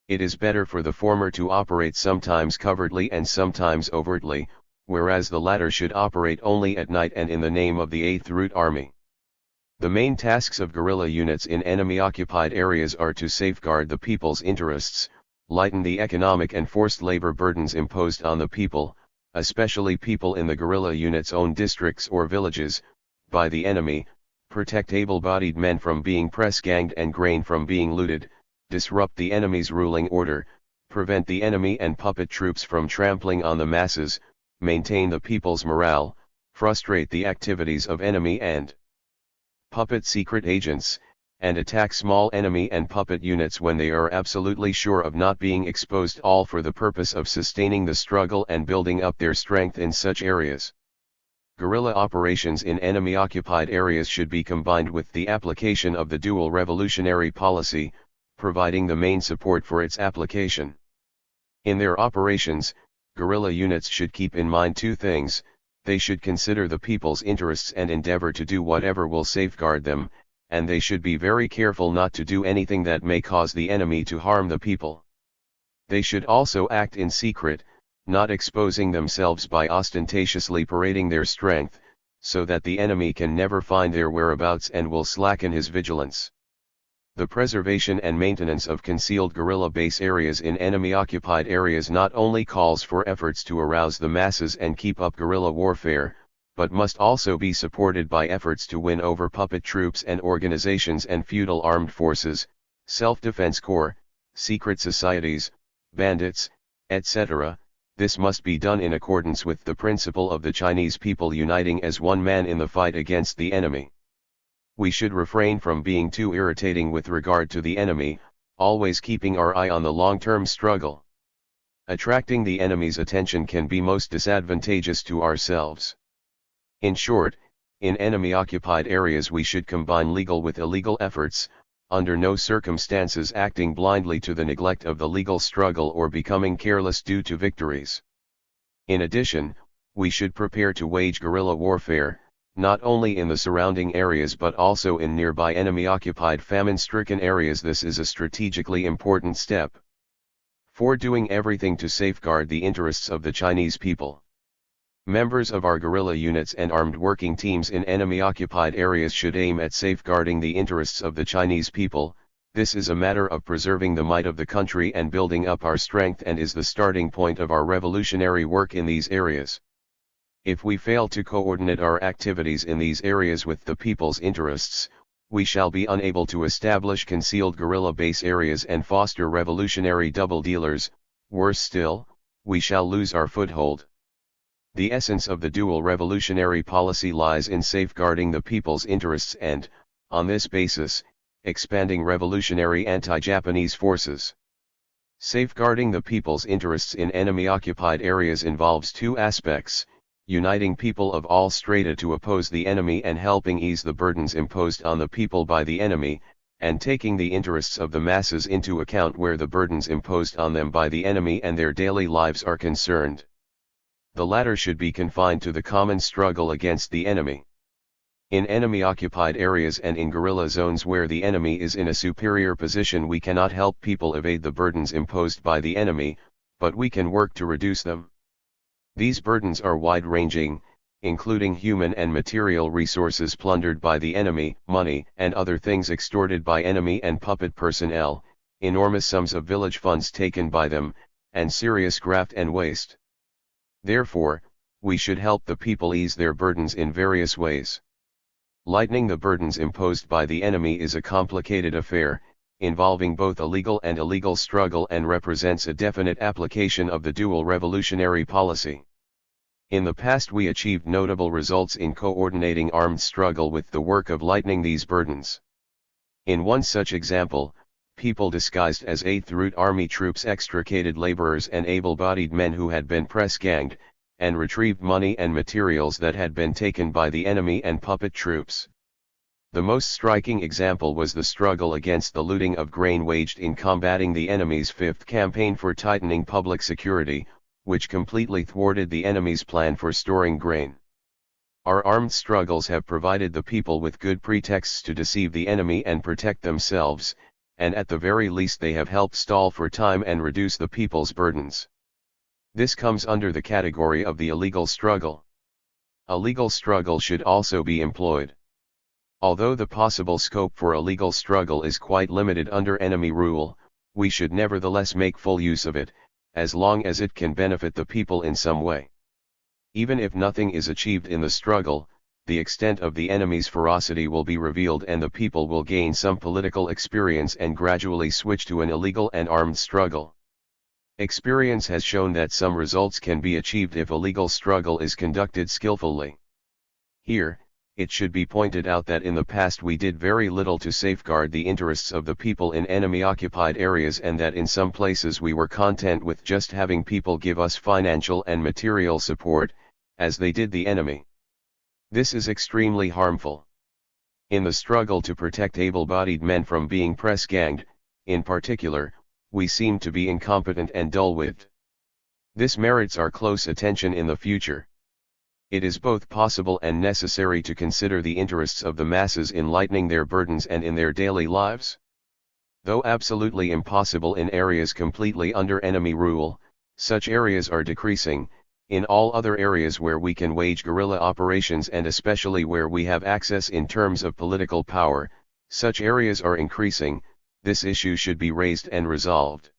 It is better for the former to operate sometimes covertly and sometimes overtly, whereas the latter should operate only at night and in the name of the 8th Root Army. The main tasks of guerrilla units in enemy-occupied areas are to safeguard the people's interests, lighten the economic and forced labor burdens imposed on the people, especially people in the guerrilla unit's own districts or villages, by the enemy, protect able-bodied men from being press-ganged and grain from being looted, disrupt the enemy's ruling order, prevent the enemy and puppet troops from trampling on the masses, maintain the people's morale, frustrate the activities of enemy and puppet secret agents, and attack small enemy and puppet units when they are absolutely sure of not being exposed, all for the purpose of sustaining the struggle and building up their strength in such areas. Guerrilla operations in enemy-occupied areas should be combined with the application of the dual revolutionary policy, providing the main support for its application. In their operations, guerrilla units should keep in mind two things: they should consider the people's interests and endeavor to do whatever will safeguard them, and they should be very careful not to do anything that may cause the enemy to harm the people. They should also act in secret, not exposing themselves by ostentatiously parading their strength, so that the enemy can never find their whereabouts and will slacken his vigilance. The preservation and maintenance of concealed guerrilla base areas in enemy-occupied areas not only calls for efforts to arouse the masses and keep up guerrilla warfare, but must also be supported by efforts to win over puppet troops and organizations and feudal armed forces, self-defense corps, secret societies, bandits, etc. This must be done in accordance with the principle of the Chinese people uniting as one man in the fight against the enemy. We should refrain from being too irritating with regard to the enemy, always keeping our eye on the long-term struggle. Attracting the enemy's attention can be most disadvantageous to ourselves. In short, in enemy-occupied areas we should combine legal with illegal efforts, under no circumstances acting blindly to the neglect of the legal struggle or becoming careless due to victories. In addition, we should prepare to wage guerrilla warfare, not only in the surrounding areas but also in nearby enemy-occupied famine-stricken areas. This is a strategically important step. 4. Doing everything to safeguard the interests of the Chinese people. Members of our guerrilla units and armed working teams in enemy-occupied areas should aim at safeguarding the interests of the Chinese people. This is a matter of preserving the might of the country and building up our strength, and is the starting point of our revolutionary work in these areas. If we fail to coordinate our activities in these areas with the people's interests, we shall be unable to establish concealed guerrilla base areas and foster revolutionary double dealers. Worse still, we shall lose our foothold. The essence of the dual revolutionary policy lies in safeguarding the people's interests and, on this basis, expanding revolutionary anti-Japanese forces. Safeguarding the people's interests in enemy-occupied areas involves two aspects: uniting people of all strata to oppose the enemy and helping ease the burdens imposed on the people by the enemy, and taking the interests of the masses into account where the burdens imposed on them by the enemy and their daily lives are concerned. The latter should be confined to the common struggle against the enemy. In enemy-occupied areas and in guerrilla zones where the enemy is in a superior position, we cannot help people evade the burdens imposed by the enemy, but we can work to reduce them. These burdens are wide-ranging, including human and material resources plundered by the enemy, money and other things extorted by enemy and puppet personnel, enormous sums of village funds taken by them, and serious graft and waste. Therefore, we should help the people ease their burdens in various ways. Lightening the burdens imposed by the enemy is a complicated affair, involving both a legal and illegal struggle, and represents a definite application of the dual revolutionary policy. In the past we achieved notable results in coordinating armed struggle with the work of lightening these burdens. In one such example, people disguised as Eighth Route Army troops extricated laborers and able-bodied men who had been press-ganged, and retrieved money and materials that had been taken by the enemy and puppet troops. The most striking example was the struggle against the looting of grain waged in combating the enemy's fifth campaign for tightening public security, which completely thwarted the enemy's plan for storing grain. Our armed struggles have provided the people with good pretexts to deceive the enemy and protect themselves, and at the very least they have helped stall for time and reduce the people's burdens. This comes under the category of the illegal struggle. A legal struggle should also be employed. Although the possible scope for a legal struggle is quite limited under enemy rule, we should nevertheless make full use of it, as long as it can benefit the people in some way. Even if nothing is achieved in the struggle, the extent of the enemy's ferocity will be revealed and the people will gain some political experience and gradually switch to an illegal and armed struggle. Experience has shown that some results can be achieved if a legal struggle is conducted skillfully. Here, it should be pointed out that in the past we did very little to safeguard the interests of the people in enemy-occupied areas, and that in some places we were content with just having people give us financial and material support, as they did the enemy. This is extremely harmful. In the struggle to protect able-bodied men from being press-ganged, in particular, we seem to be incompetent and dull-witted. This merits our close attention in the future. It is both possible and necessary to consider the interests of the masses in lightening their burdens and in their daily lives. Though absolutely impossible in areas completely under enemy rule, such areas are decreasing. In all other areas where we can wage guerrilla operations, and especially where we have access in terms of political power, such areas are increasing. This issue should be raised and resolved.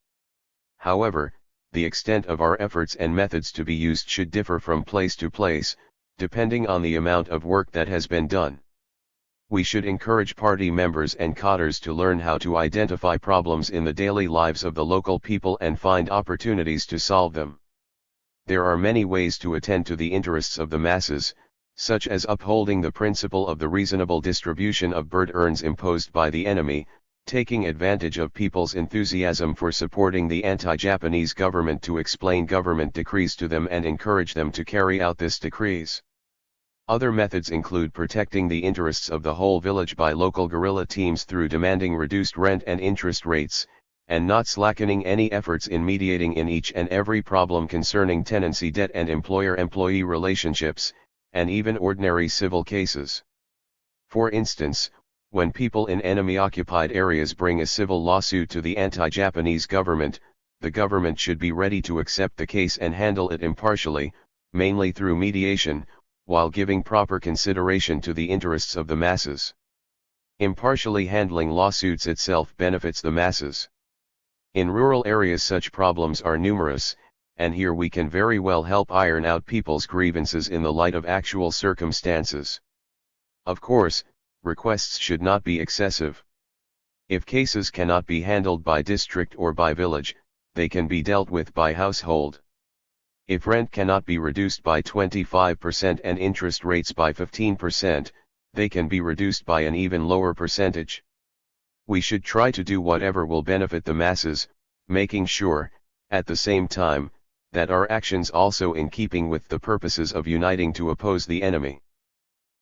However, the extent of our efforts and methods to be used should differ from place to place, depending on the amount of work that has been done. We should encourage party members and cadres to learn how to identify problems in the daily lives of the local people and find opportunities to solve them. There are many ways to attend to the interests of the masses, such as upholding the principle of the reasonable distribution of burden imposed by the enemy, taking advantage of people's enthusiasm for supporting the anti-Japanese government to explain government decrees to them and encourage them to carry out these decrees. Other methods include protecting the interests of the whole village by local guerrilla teams through demanding reduced rent and interest rates, and not slackening any efforts in mediating in each and every problem concerning tenancy debt and employer-employee relationships, and even ordinary civil cases. For instance, when people in enemy-occupied areas bring a civil lawsuit to the anti-Japanese government, the government should be ready to accept the case and handle it impartially, mainly through mediation, while giving proper consideration to the interests of the masses. Impartially handling lawsuits itself benefits the masses. In rural areas such problems are numerous, and here we can very well help iron out people's grievances in the light of actual circumstances. Of course, requests should not be excessive. If cases cannot be handled by district or by village, they can be dealt with by household. If rent cannot be reduced by 25% and interest rates by 15%, they can be reduced by an even lower percentage. We should try to do whatever will benefit the masses, making sure, at the same time, that our actions also in keeping with the purposes of uniting to oppose the enemy.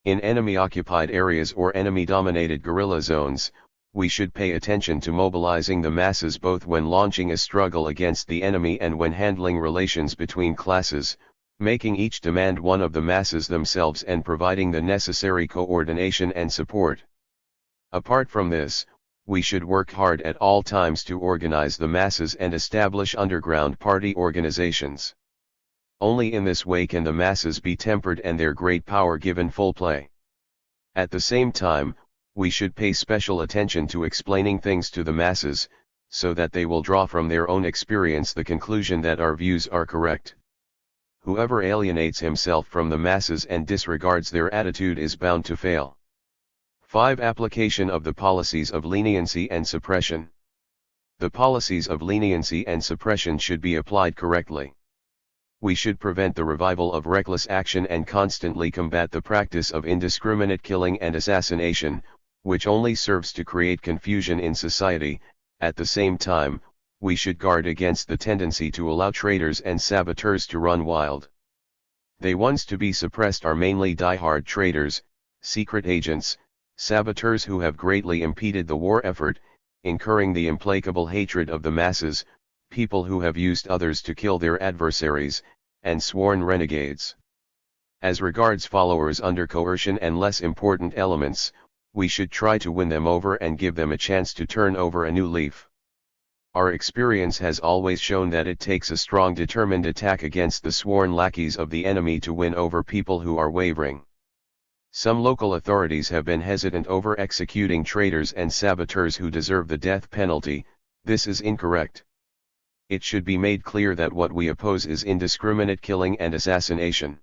In enemy-occupied areas or enemy-dominated guerrilla zones, we should pay attention to mobilizing the masses both when launching a struggle against the enemy and when handling relations between classes, making each demand one of the masses themselves and providing the necessary coordination and support. Apart from this, we should work hard at all times to organize the masses and establish underground party organizations. Only in this way can the masses be tempered and their great power given full play. At the same time, we should pay special attention to explaining things to the masses, so that they will draw from their own experience the conclusion that our views are correct. whoever alienates himself from the masses and disregards their attitude is bound to fail. 5. Application of the policies of leniency and suppression. The policies of leniency and suppression should be applied correctly. We should prevent the revival of reckless action and constantly combat the practice of indiscriminate killing and assassination, which only serves to create confusion in society. At the same time, we should guard against the tendency to allow traitors and saboteurs to run wild. The ones to be suppressed are mainly die-hard traitors, secret agents, saboteurs who have greatly impeded the war effort, incurring the implacable hatred of the masses, people who have used others to kill their adversaries, and sworn renegades. As regards followers under coercion and less important elements, we should try to win them over and give them a chance to turn over a new leaf. Our experience has always shown that it takes a strong determined attack against the sworn lackeys of the enemy to win over people who are wavering. Some local authorities have been hesitant over executing traitors and saboteurs who deserve the death penalty. This is incorrect. It should be made clear that what we oppose is indiscriminate killing and assassination.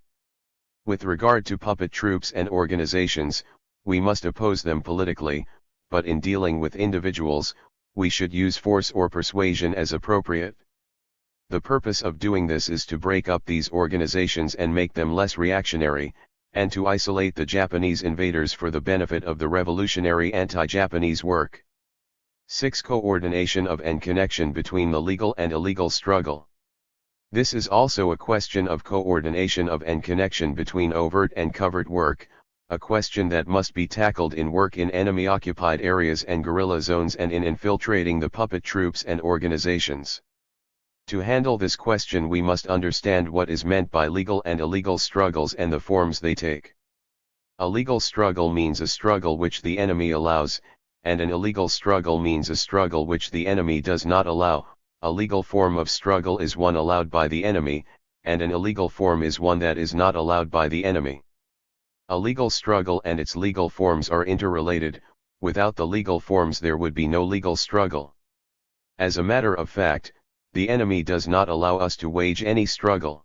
With regard to puppet troops and organizations, we must oppose them politically, but in dealing with individuals, we should use force or persuasion as appropriate. The purpose of doing this is to break up these organizations and make them less reactionary, and to isolate the Japanese invaders for the benefit of the revolutionary anti-Japanese work. 6. Coordination of and connection between the legal and illegal struggle. This is also a question of coordination of and connection between overt and covert work, a question that must be tackled in work in enemy-occupied areas and guerrilla zones and in infiltrating the puppet troops and organizations. To handle this question we must understand what is meant by legal and illegal struggles and the forms they take. A legal struggle means a struggle which the enemy allows, and an illegal struggle means a struggle which the enemy does not allow. A legal form of struggle is one allowed by the enemy, and an illegal form is one that is not allowed by the enemy. A legal struggle and its legal forms are interrelated. Without the legal forms there would be no legal struggle. As a matter of fact, the enemy does not allow us to wage any struggle.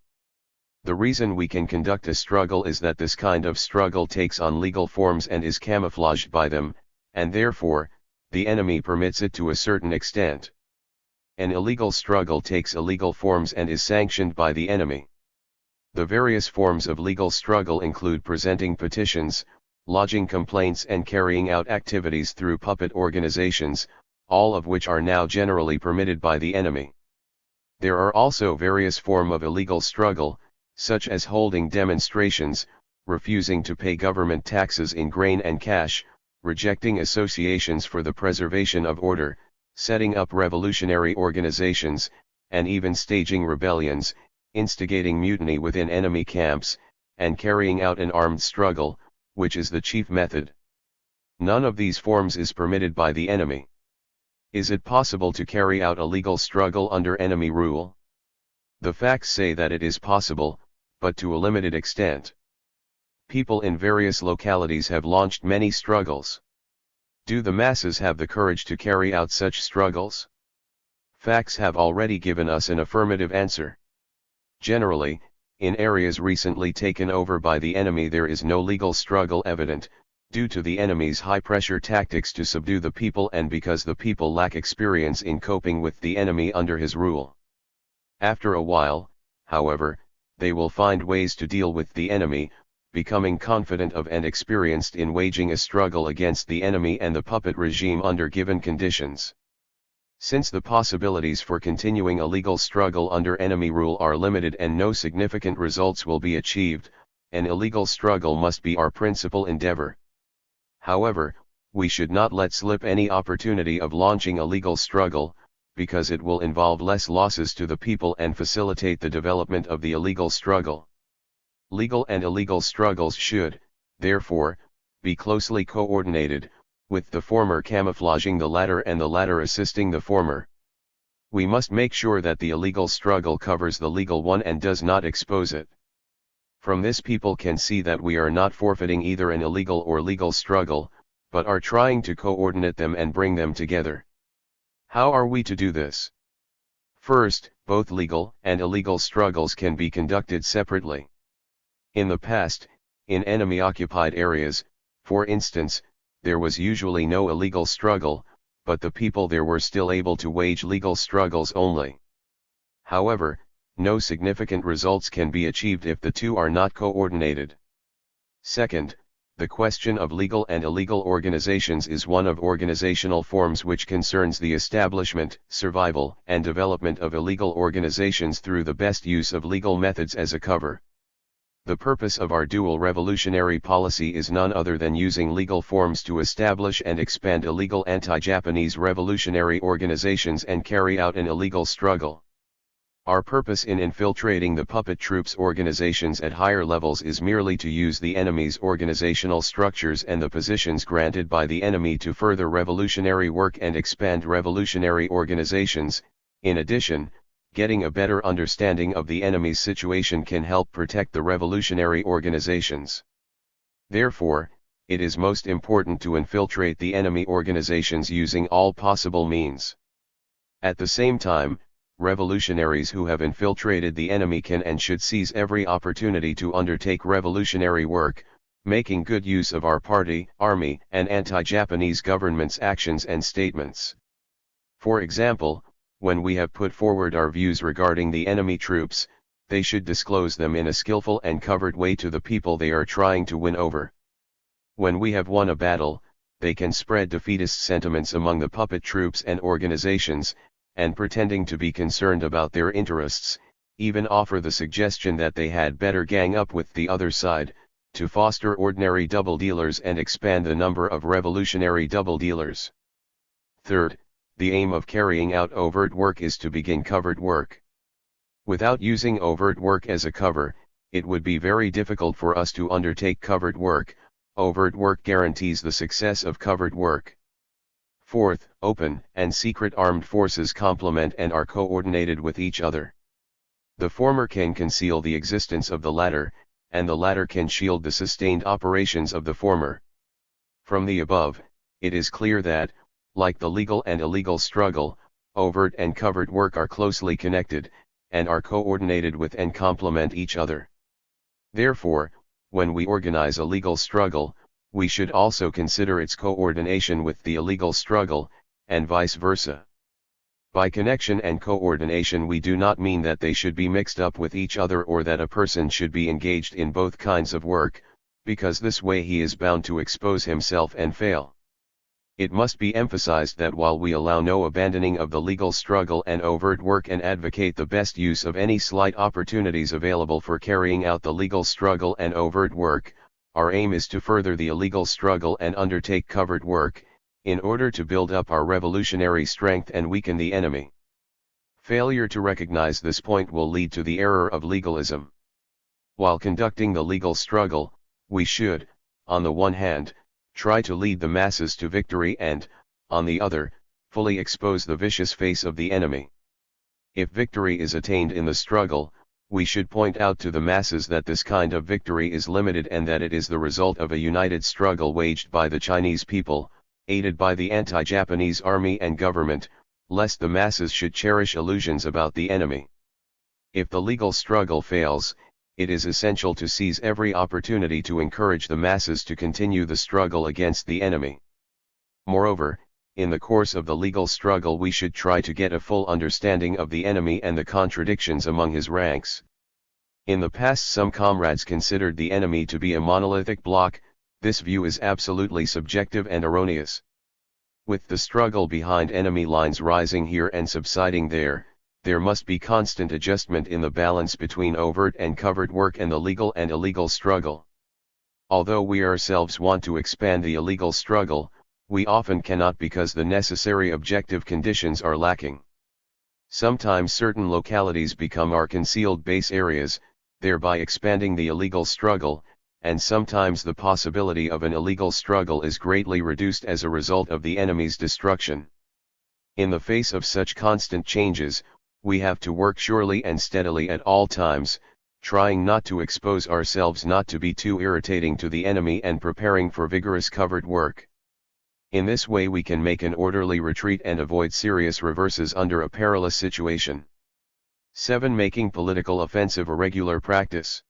The reason we can conduct a struggle is that this kind of struggle takes on legal forms and is camouflaged by them, and therefore, the enemy permits it to a certain extent. An illegal struggle takes illegal forms and is sanctioned by the enemy. The various forms of legal struggle include presenting petitions, lodging complaints and carrying out activities through puppet organizations, all of which are now generally permitted by the enemy. There are also various forms of illegal struggle, such as holding demonstrations, refusing to pay government taxes in grain and cash, rejecting associations for the preservation of order, setting up revolutionary organizations, and even staging rebellions, instigating mutiny within enemy camps, and carrying out an armed struggle, which is the chief method. None of these forms is permitted by the enemy. Is it possible to carry out a legal struggle under enemy rule? The facts say that it is possible, but to a limited extent. People in various localities have launched many struggles. Do the masses have the courage to carry out such struggles? Facts have already given us an affirmative answer. Generally, in areas recently taken over by the enemy there is no legal struggle evident, due to the enemy's high-pressure tactics to subdue the people and because the people lack experience in coping with the enemy under his rule. After a while, however, they will find ways to deal with the enemy, becoming confident of and experienced in waging a struggle against the enemy and the puppet regime under given conditions. Since the possibilities for continuing a legal struggle under enemy rule are limited and no significant results will be achieved, an illegal struggle must be our principal endeavor. However, we should not let slip any opportunity of launching a legal struggle, because it will involve less losses to the people and facilitate the development of the illegal struggle. Legal and illegal struggles should, therefore, be closely coordinated, with the former camouflaging the latter and the latter assisting the former. We must make sure that the illegal struggle covers the legal one and does not expose it. From this people can see that we are not forfeiting either an illegal or legal struggle, but are trying to coordinate them and bring them together. How are we to do this? First, both legal and illegal struggles can be conducted separately. In the past, in enemy-occupied areas, for instance, there was usually no illegal struggle, but the people there were still able to wage legal struggles only. However, no significant results can be achieved if the two are not coordinated. Second, the question of legal and illegal organizations is one of organizational forms which concerns the establishment, survival, and development of illegal organizations through the best use of legal methods as a cover. The purpose of our dual revolutionary policy is none other than using legal forms to establish and expand illegal anti-Japanese revolutionary organizations and carry out an illegal struggle. Our purpose in infiltrating the puppet troops organizations at higher levels is merely to use the enemy's organizational structures and the positions granted by the enemy to further revolutionary work and expand revolutionary organizations. In addition, getting a better understanding of the enemy's situation can help protect the revolutionary organizations. Therefore, it is most important to infiltrate the enemy organizations using all possible means. At the same time, revolutionaries who have infiltrated the enemy can and should seize every opportunity to undertake revolutionary work, making good use of our party, army, and anti-Japanese government's actions and statements. For example, when we have put forward our views regarding the enemy troops, they should disclose them in a skillful and covered way to the people they are trying to win over. When we have won a battle, they can spread defeatist sentiments among the puppet troops and organizations, and pretending to be concerned about their interests, even offer the suggestion that they had better gang up with the other side, to foster ordinary double dealers and expand the number of revolutionary double dealers. Third, the aim of carrying out overt work is to begin covert work. Without using overt work as a cover, it would be very difficult for us to undertake covert work. Overt work guarantees the success of covert work. Fourth, open and secret armed forces complement and are coordinated with each other. The former can conceal the existence of the latter, and the latter can shield the sustained operations of the former. From the above, it is clear that, like the legal and illegal struggle, overt and covert work are closely connected, and are coordinated with and complement each other. Therefore, when we organize a legal struggle, we should also consider its coordination with the illegal struggle, and vice versa. By connection and coordination we do not mean that they should be mixed up with each other or that a person should be engaged in both kinds of work, because this way he is bound to expose himself and fail. It must be emphasized that while we allow no abandoning of the legal struggle and overt work and advocate the best use of any slight opportunities available for carrying out the legal struggle and overt work, our aim is to further the illegal struggle and undertake covert work, in order to build up our revolutionary strength and weaken the enemy. Failure to recognize this point will lead to the error of legalism. While conducting the legal struggle, we should, on the one hand, try to lead the masses to victory and, on the other, fully expose the vicious face of the enemy. If victory is attained in the struggle, we should point out to the masses that this kind of victory is limited and that it is the result of a united struggle waged by the Chinese people, aided by the anti-Japanese army and government, lest the masses should cherish illusions about the enemy. If the legal struggle fails, it is essential to seize every opportunity to encourage the masses to continue the struggle against the enemy. Moreover, in the course of the legal struggle we should try to get a full understanding of the enemy and the contradictions among his ranks. In the past some comrades considered the enemy to be a monolithic bloc. This view is absolutely subjective and erroneous. With the struggle behind enemy lines rising here and subsiding there must be constant adjustment in the balance between overt and covert work and the legal and illegal struggle. Although we ourselves want to expand the illegal struggle, we often cannot because the necessary objective conditions are lacking. Sometimes certain localities become our concealed base areas, thereby expanding the illegal struggle, and sometimes the possibility of an illegal struggle is greatly reduced as a result of the enemy's destruction. In the face of such constant changes, we have to work surely and steadily at all times, trying not to expose ourselves, not to be too irritating to the enemy, and preparing for vigorous covert work. In this way we can make an orderly retreat and avoid serious reverses under a perilous situation. 7. Making political offensive a regular practice.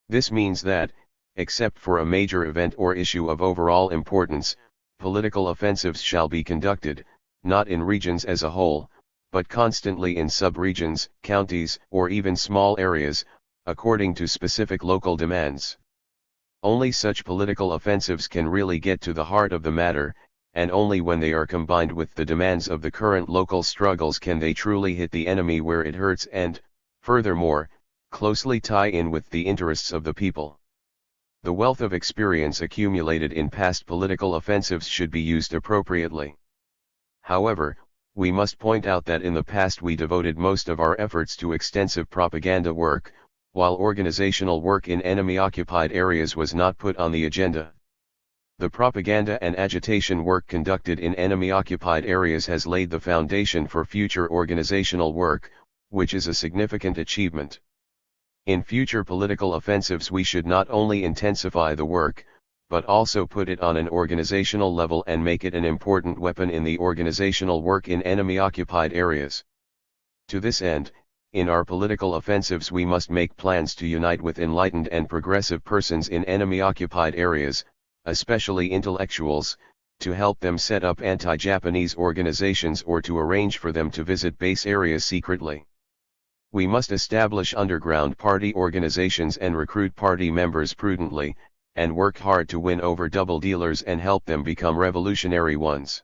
This means that, except for a major event or issue of overall importance, political offensives shall be conducted, not in regions as a whole, but constantly in sub-regions, counties, or even small areas, according to specific local demands. Only such political offensives can really get to the heart of the matter, and only when they are combined with the demands of the current local struggles can they truly hit the enemy where it hurts and, furthermore, closely tie in with the interests of the people. The wealth of experience accumulated in past political offensives should be used appropriately. However, we must point out that in the past we devoted most of our efforts to extensive propaganda work, while organizational work in enemy-occupied areas was not put on the agenda. The propaganda and agitation work conducted in enemy-occupied areas has laid the foundation for future organizational work, which is a significant achievement. In future political offensives we should not only intensify the work, but also put it on an organizational level and make it an important weapon in the organizational work in enemy-occupied areas. To this end, in our political offensives we must make plans to unite with enlightened and progressive persons in enemy-occupied areas, especially intellectuals, to help them set up anti-Japanese organizations or to arrange for them to visit base areas secretly. We must establish underground party organizations and recruit party members prudently, and work hard to win over double dealers and help them become revolutionary ones.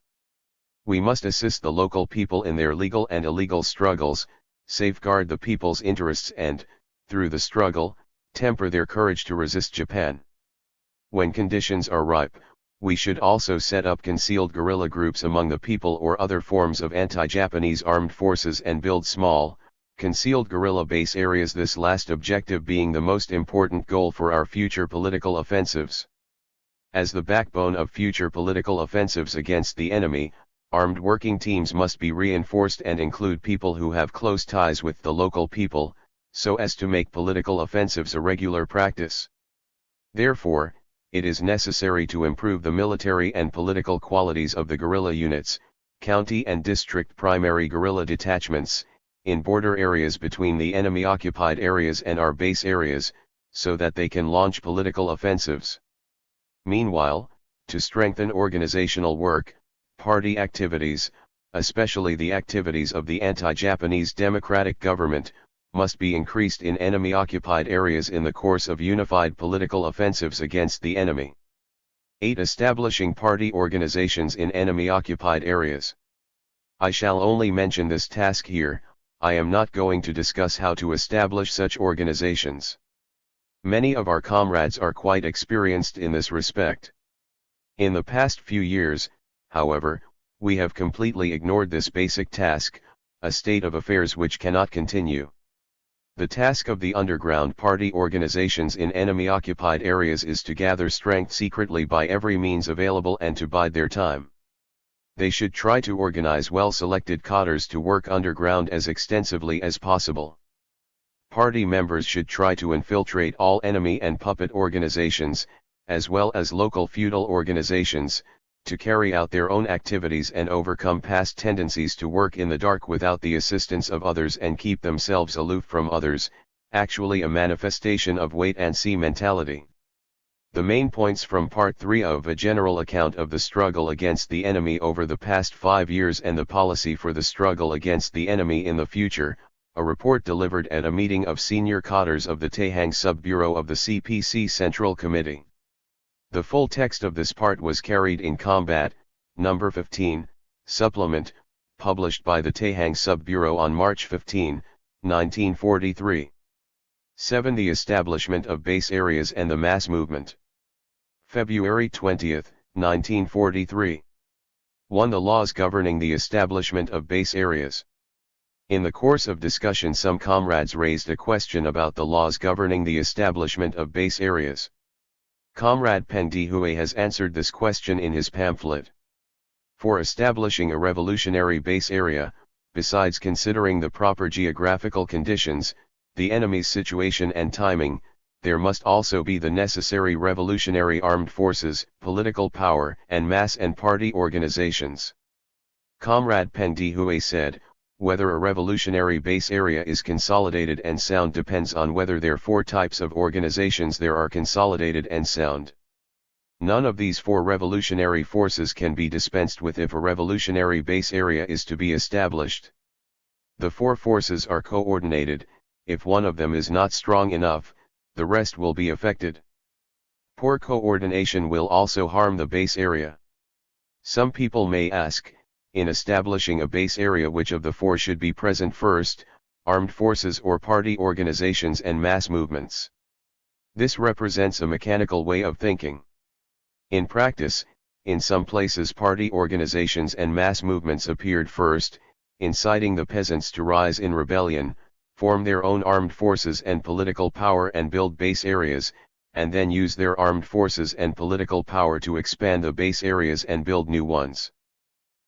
We must assist the local people in their legal and illegal struggles, safeguard the people's interests and, through the struggle, temper their courage to resist Japan. When conditions are ripe, we should also set up concealed guerrilla groups among the people or other forms of anti-Japanese armed forces and build small, concealed guerrilla base areas, this last objective being the most important goal for our future political offensives. As the backbone of future political offensives against the enemy, armed working teams must be reinforced and include people who have close ties with the local people, so as to make political offensives a regular practice. Therefore, it is necessary to improve the military and political qualities of the guerrilla units, county and district primary guerrilla detachments, in border areas between the enemy-occupied areas and our base areas, so that they can launch political offensives. Meanwhile, to strengthen organizational work, party activities, especially the activities of the anti-Japanese democratic government, must be increased in enemy-occupied areas in the course of unified political offensives against the enemy. 8. Establishing party organizations in enemy-occupied areas. I shall only mention this task here. I am not going to discuss how to establish such organizations. Many of our comrades are quite experienced in this respect. In the past few years, however, we have completely ignored this basic task, a state of affairs which cannot continue. The task of the underground party organizations in enemy-occupied areas is to gather strength secretly by every means available and to bide their time. They should try to organize well-selected cadres to work underground as extensively as possible. Party members should try to infiltrate all enemy and puppet organizations, as well as local feudal organizations, to carry out their own activities and overcome past tendencies to work in the dark without the assistance of others and keep themselves aloof from others, actually a manifestation of wait-and-see mentality. The main points from Part 3 of a general account of the struggle against the enemy over the past 5 years and the policy for the struggle against the enemy in the future, a report delivered at a meeting of senior cadres of the Taihang Sub-Bureau of the CPC Central Committee. The full text of this part was carried in Combat, number 15, supplement, published by the Taihang Sub-Bureau on March 15, 1943. 7. The establishment of base areas and the mass movement. February 20, 1943. 1. The laws governing the establishment of base areas. In the course of discussion some comrades raised a question about the laws governing the establishment of base areas. Comrade Peng Dihue has answered this question in his pamphlet. For establishing a revolutionary base area, besides considering the proper geographical conditions, the enemy's situation and timing, there must also be the necessary revolutionary armed forces, political power, and mass and party organizations. Comrade Peng Dihue said, Whether a revolutionary base area is consolidated and sound depends on whether there are four types of organizations there are consolidated and sound. None of these four revolutionary forces can be dispensed with if a revolutionary base area is to be established. The four forces are coordinated. If one of them is not strong enough, the rest will be affected. Poor coordination will also harm the base area. Some people may ask, in establishing a base area which of the four should be present first, armed forces or party organizations and mass movements? This represents a mechanical way of thinking. In practice, in some places party organizations and mass movements appeared first, inciting the peasants to rise in rebellion, form their own armed forces and political power and build base areas, and then use their armed forces and political power to expand the base areas and build new ones.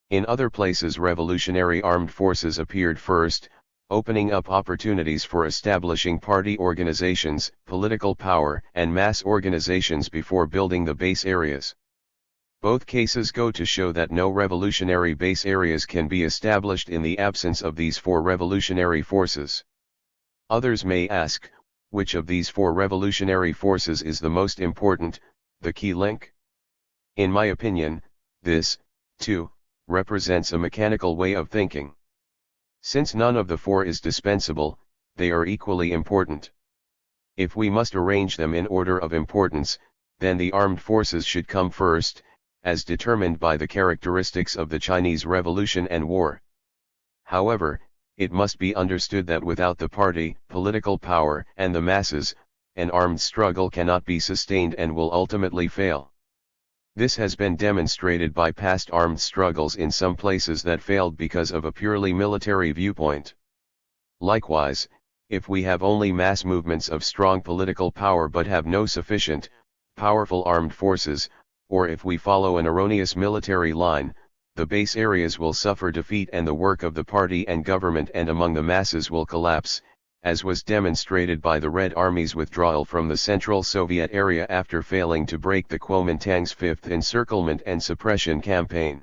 In other places revolutionary armed forces appeared first, opening up opportunities for establishing party organizations, political power and mass organizations before building the base areas. Both cases go to show that no revolutionary base areas can be established in the absence of these four revolutionary forces. Others may ask, which of these four revolutionary forces is the most important, the key link? In my opinion, this, too, represents a mechanical way of thinking. Since none of the four is dispensable, they are equally important. If we must arrange them in order of importance, then the armed forces should come first, as determined by the characteristics of the Chinese Revolution and war. However, it must be understood that without the party, political power, and the masses, an armed struggle cannot be sustained and will ultimately fail. This has been demonstrated by past armed struggles in some places that failed because of a purely military viewpoint. Likewise, if we have only mass movements of strong political power but have no sufficient, powerful armed forces, or if we follow an erroneous military line, the base areas will suffer defeat and the work of the party and government and among the masses will collapse, as was demonstrated by the Red Army's withdrawal from the Central Soviet area after failing to break the Kuomintang's fifth encirclement and suppression campaign.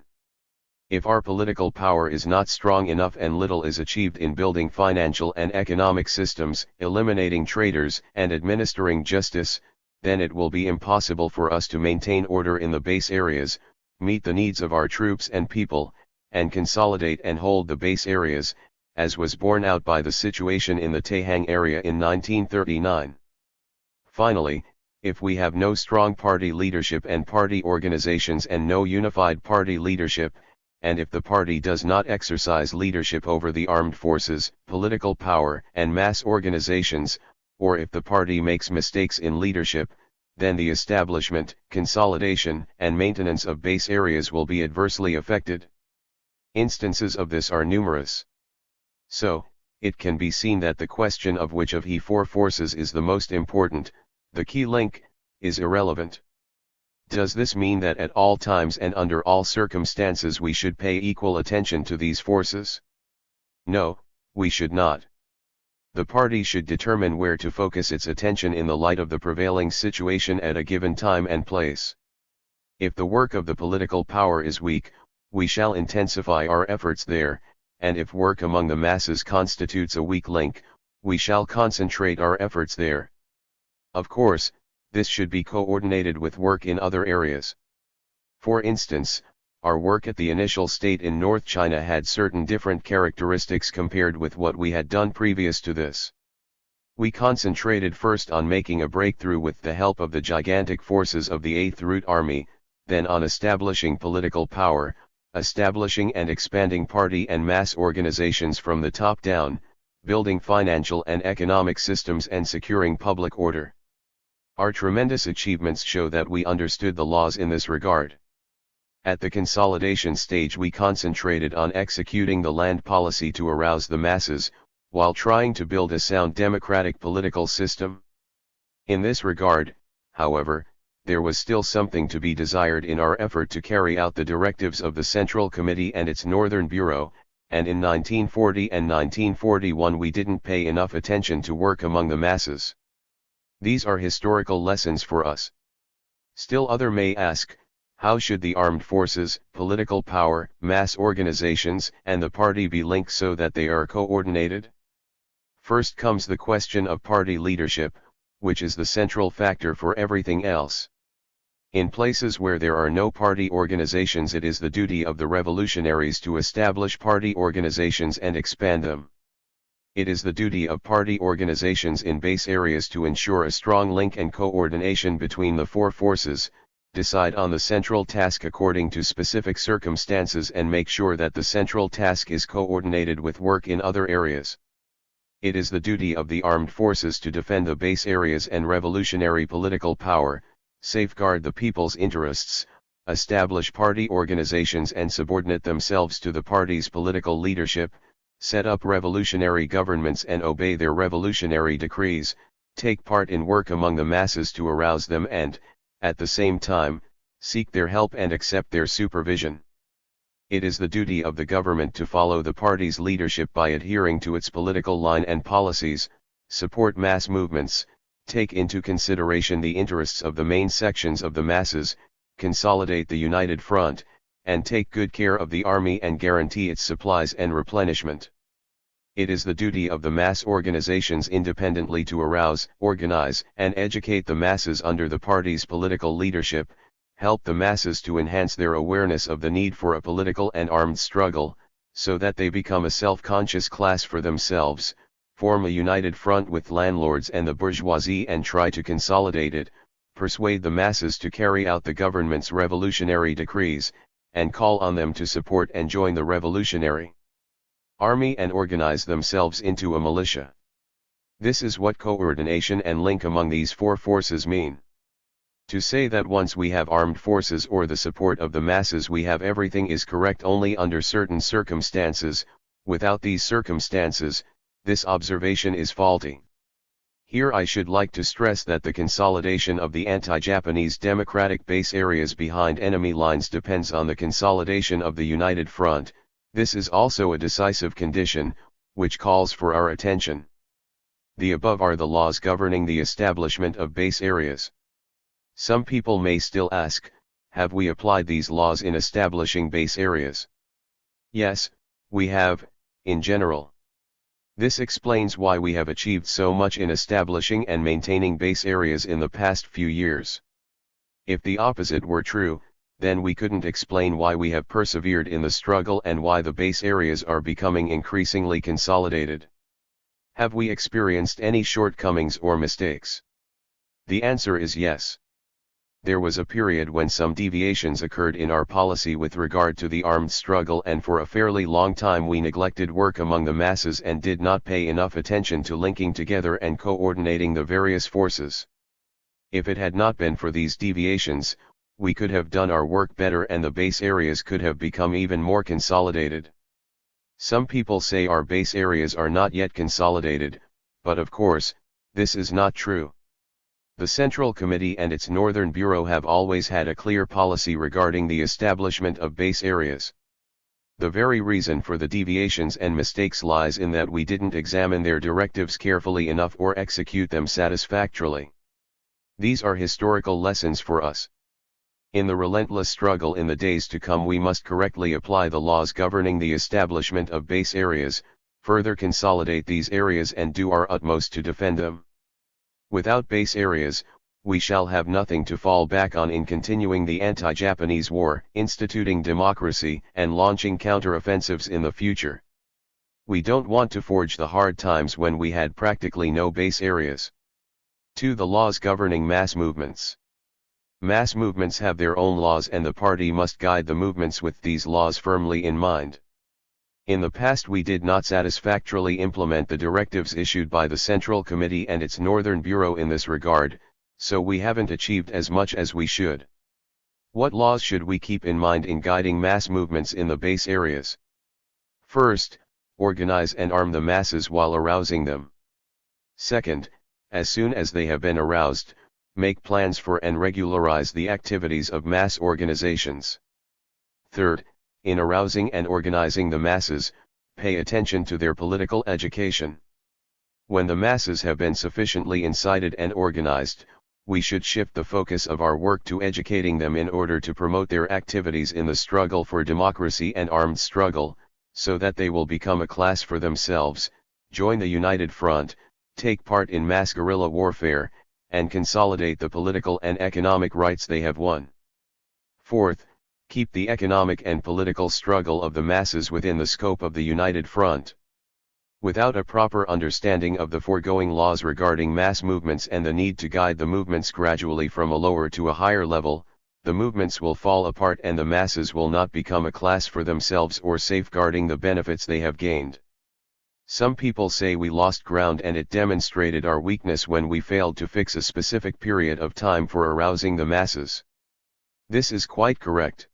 If our political power is not strong enough and little is achieved in building financial and economic systems, eliminating traitors, and administering justice, then it will be impossible for us to maintain order in the base areas, meet the needs of our troops and people, and consolidate and hold the base areas, as was borne out by the situation in the Taihang area in 1939. Finally, if we have no strong party leadership and party organizations and no unified party leadership, and if the party does not exercise leadership over the armed forces, political power, and mass organizations, or if the party makes mistakes in leadership, then the establishment, consolidation, and maintenance of base areas will be adversely affected. Instances of this are numerous. So, it can be seen that the question of which of the four forces is the most important, the key link, is irrelevant. Does this mean that at all times and under all circumstances we should pay equal attention to these forces? No, we should not. The party should determine where to focus its attention in the light of the prevailing situation at a given time and place. If the work of the political power is weak, we shall intensify our efforts there, and if work among the masses constitutes a weak link, we shall concentrate our efforts there. Of course, this should be coordinated with work in other areas. For instance, our work at the initial state in North China had certain different characteristics compared with what we had done previous to this. We concentrated first on making a breakthrough with the help of the gigantic forces of the 8th Route Army, then on establishing political power, establishing and expanding party and mass organizations from the top down, building financial and economic systems and securing public order. Our tremendous achievements show that we understood the laws in this regard. At the consolidation stage we concentrated on executing the land policy to arouse the masses, while trying to build a sound democratic political system. In this regard, however, there was still something to be desired in our effort to carry out the directives of the Central Committee and its Northern Bureau, and in 1940 and 1941 we didn't pay enough attention to work among the masses. These are historical lessons for us. Still other may ask, How should the armed forces, political power, mass organizations, and the party be linked so that they are coordinated? First comes the question of party leadership, which is the central factor for everything else. In places where there are no party organizations, it is the duty of the revolutionaries to establish party organizations and expand them. It is the duty of party organizations in base areas to ensure a strong link and coordination between the four forces, decide on the central task according to specific circumstances, and make sure that the central task is coordinated with work in other areas. It is the duty of the armed forces to defend the base areas and revolutionary political power, safeguard the people's interests, establish party organizations and subordinate themselves to the party's political leadership, set up revolutionary governments and obey their revolutionary decrees, take part in work among the masses to arouse them and, at the same time, seek their help and accept their supervision. It is the duty of the government to follow the party's leadership by adhering to its political line and policies, support mass movements, take into consideration the interests of the main sections of the masses, consolidate the united front, and take good care of the army and guarantee its supplies and replenishment. It is the duty of the mass organizations independently to arouse, organize, and educate the masses under the party's political leadership, help the masses to enhance their awareness of the need for a political and armed struggle, so that they become a self-conscious class for themselves, form a united front with landlords and the bourgeoisie and try to consolidate it, persuade the masses to carry out the government's revolutionary decrees, and call on them to support and join the revolutionary army and organize themselves into a militia. This is what coordination and link among these four forces mean. To say that once we have armed forces or the support of the masses we have everything is correct only under certain circumstances. Without these circumstances, this observation is faulty. Here I should like to stress that the consolidation of the anti-Japanese democratic base areas behind enemy lines depends on the consolidation of the united front. This is also a decisive condition, which calls for our attention. The above are the laws governing the establishment of base areas. Some people may still ask, have we applied these laws in establishing base areas? Yes, we have, in general. This explains why we have achieved so much in establishing and maintaining base areas in the past few years. If the opposite were true, then we couldn't explain why we have persevered in the struggle and why the base areas are becoming increasingly consolidated. Have we experienced any shortcomings or mistakes? The answer is yes. There was a period when some deviations occurred in our policy with regard to the armed struggle, and for a fairly long time we neglected work among the masses and did not pay enough attention to linking together and coordinating the various forces. If it had not been for these deviations, we could have done our work better and the base areas could have become even more consolidated. Some people say our base areas are not yet consolidated, but of course, this is not true. The Central Committee and its Northern Bureau have always had a clear policy regarding the establishment of base areas. The very reason for the deviations and mistakes lies in that we didn't examine their directives carefully enough or execute them satisfactorily. These are historical lessons for us. In the relentless struggle in the days to come we must correctly apply the laws governing the establishment of base areas, further consolidate these areas and do our utmost to defend them. Without base areas, we shall have nothing to fall back on in continuing the anti-Japanese war, instituting democracy, and launching counter-offensives in the future. We don't want to forge the hard times when we had practically no base areas. 2. The laws governing mass movements. Mass movements have their own laws and the party must guide the movements with these laws firmly in mind. In the past we did not satisfactorily implement the directives issued by the Central Committee and its Northern Bureau in this regard, so we haven't achieved as much as we should. What laws should we keep in mind in guiding mass movements in the base areas? First, organize and arm the masses while arousing them. Second, as soon as they have been aroused, make plans for and regularize the activities of mass organizations. Third, in arousing and organizing the masses, pay attention to their political education. When the masses have been sufficiently incited and organized, we should shift the focus of our work to educating them in order to promote their activities in the struggle for democracy and armed struggle, so that they will become a class for themselves, join the United Front, take part in mass guerrilla warfare, and consolidate the political and economic rights they have won. Fourth, keep the economic and political struggle of the masses within the scope of the United Front. Without a proper understanding of the foregoing laws regarding mass movements and the need to guide the movements gradually from a lower to a higher level, the movements will fall apart and the masses will not become a class for themselves or safeguarding the benefits they have gained. Some people say we lost ground and it demonstrated our weakness when we failed to fix a specific period of time for arousing the masses. This is quite correct.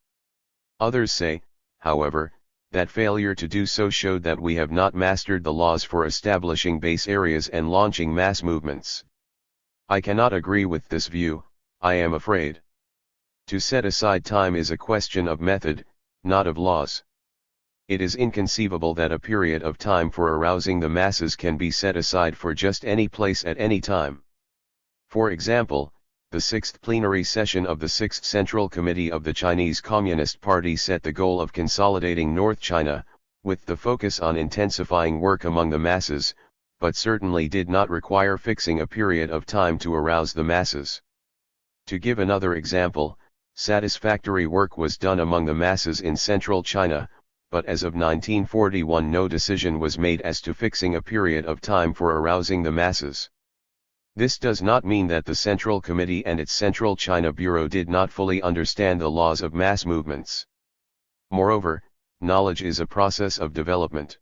Others say, however, that failure to do so showed that we have not mastered the laws for establishing base areas and launching mass movements. I cannot agree with this view, I am afraid. To set aside time is a question of method, not of laws. It is inconceivable that a period of time for arousing the masses can be set aside for just any place at any time. For example, the 6th plenary session of the 6th Central Committee of the Chinese Communist Party set the goal of consolidating North China, with the focus on intensifying work among the masses, but certainly did not require fixing a period of time to arouse the masses. To give another example, satisfactory work was done among the masses in Central China, but as of 1941 no decision was made as to fixing a period of time for arousing the masses. This does not mean that the Central Committee and its Central China Bureau did not fully understand the laws of mass movements. Moreover, knowledge is a process of development.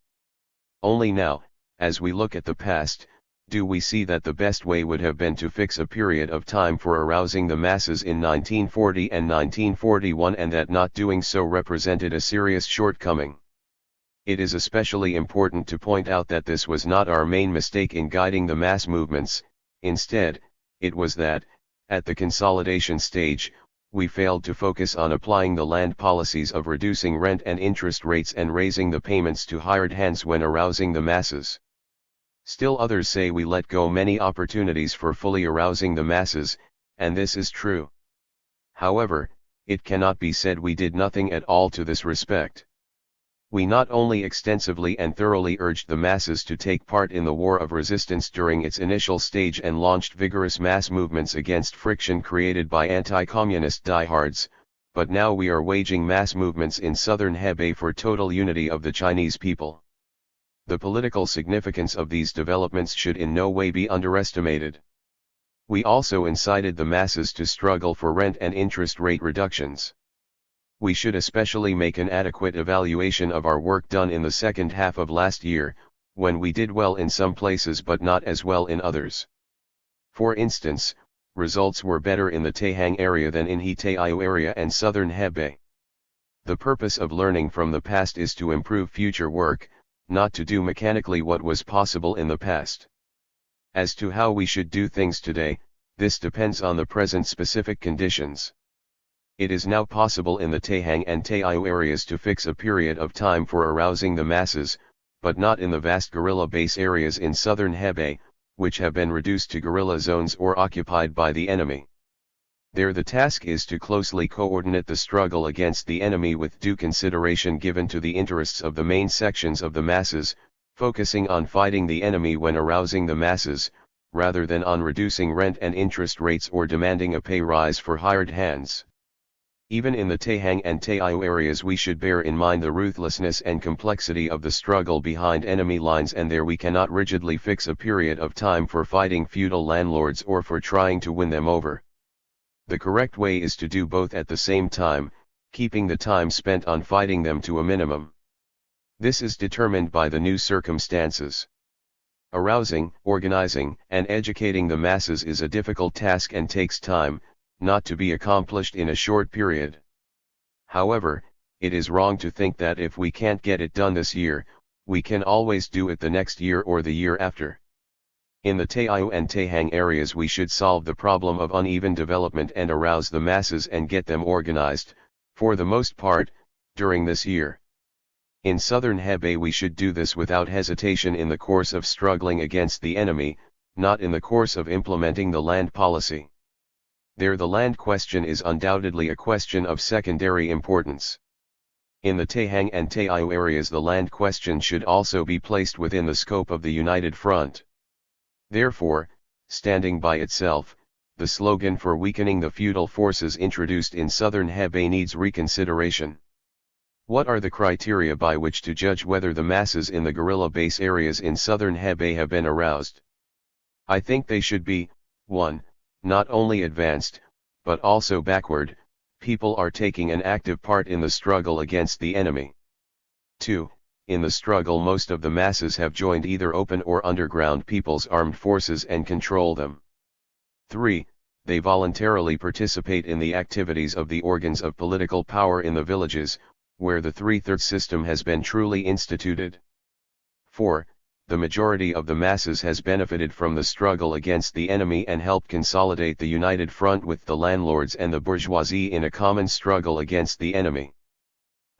Only now, as we look at the past, do we see that the best way would have been to fix a period of time for arousing the masses in 1940 and 1941 and that not doing so represented a serious shortcoming. It is especially important to point out that this was not our main mistake in guiding the mass movements. Instead, it was that, at the consolidation stage, we failed to focus on applying the land policies of reducing rent and interest rates and raising the payments to hired hands when arousing the masses. Still others say we let go many opportunities for fully arousing the masses, and this is true. However, it cannot be said we did nothing at all to this respect. We not only extensively and thoroughly urged the masses to take part in the war of resistance during its initial stage and launched vigorous mass movements against friction created by anti-communist diehards, but now we are waging mass movements in southern Hebei for total unity of the Chinese people. The political significance of these developments should in no way be underestimated. We also incited the masses to struggle for rent and interest rate reductions. We should especially make an adequate evaluation of our work done in the second half of last year, when we did well in some places but not as well in others. For instance, results were better in the Taihang area than in Hitaiyu area and southern Hebei. The purpose of learning from the past is to improve future work, not to do mechanically what was possible in the past. As to how we should do things today, this depends on the present specific conditions. It is now possible in the Taihang and Taiyu areas to fix a period of time for arousing the masses, but not in the vast guerrilla base areas in southern Hebei, which have been reduced to guerrilla zones or occupied by the enemy. There the task is to closely coordinate the struggle against the enemy with due consideration given to the interests of the main sections of the masses, focusing on fighting the enemy when arousing the masses, rather than on reducing rent and interest rates or demanding a pay rise for hired hands. Even in the Taihang and Taiyu areas we should bear in mind the ruthlessness and complexity of the struggle behind enemy lines, and there we cannot rigidly fix a period of time for fighting feudal landlords or for trying to win them over. The correct way is to do both at the same time, keeping the time spent on fighting them to a minimum. This is determined by the new circumstances. Arousing, organizing, and educating the masses is a difficult task and takes time, not to be accomplished in a short period. However, it is wrong to think that if we can't get it done this year, we can always do it the next year or the year after. In the Taiyu and Taihang areas we should solve the problem of uneven development and arouse the masses and get them organized, for the most part, during this year. In southern Hebei we should do this without hesitation in the course of struggling against the enemy, not in the course of implementing the land policy. There the land question is undoubtedly a question of secondary importance. In the Taihang and Taiyu areas the land question should also be placed within the scope of the United Front. Therefore, standing by itself, the slogan for weakening the feudal forces introduced in southern Hebei needs reconsideration. What are the criteria by which to judge whether the masses in the guerrilla base areas in southern Hebei have been aroused? I think they should be, 1. Not only advanced, but also backward, people are taking an active part in the struggle against the enemy. 2. In the struggle most of the masses have joined either open or underground people's armed forces and control them. 3. They voluntarily participate in the activities of the organs of political power in the villages, where the three-thirds system has been truly instituted. 4. The majority of the masses has benefited from the struggle against the enemy and helped consolidate the united front with the landlords and the bourgeoisie in a common struggle against the enemy.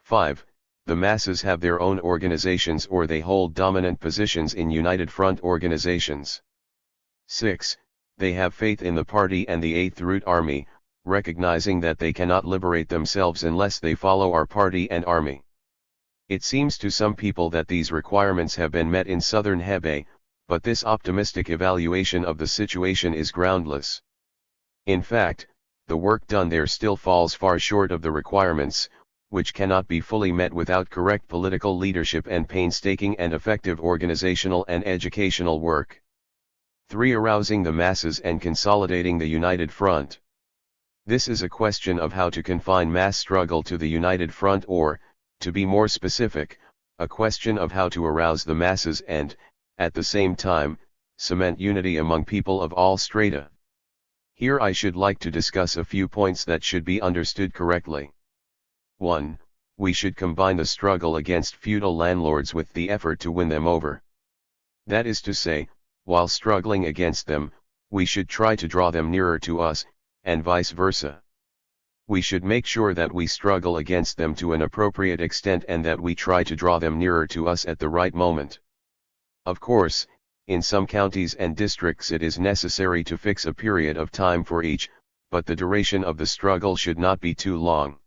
5. The masses have their own organizations or they hold dominant positions in united front organizations. 6. They have faith in the party and the Eighth Route Army, recognizing that they cannot liberate themselves unless they follow our party and army. It seems to some people that these requirements have been met in southern Hebei, but this optimistic evaluation of the situation is groundless. In fact, the work done there still falls far short of the requirements, which cannot be fully met without correct political leadership and painstaking and effective organizational and educational work. 3. Arousing the masses and consolidating the united front. This is a question of how to confine mass struggle to the united front or, to be more specific, a question of how to arouse the masses and, at the same time, cement unity among people of all strata. Here I should like to discuss a few points that should be understood correctly. 1. We should combine the struggle against feudal landlords with the effort to win them over. That is to say, while struggling against them, we should try to draw them nearer to us, and vice versa. We should make sure that we struggle against them to an appropriate extent and that we try to draw them nearer to us at the right moment. Of course, in some counties and districts it is necessary to fix a period of time for each, but the duration of the struggle should not be too long.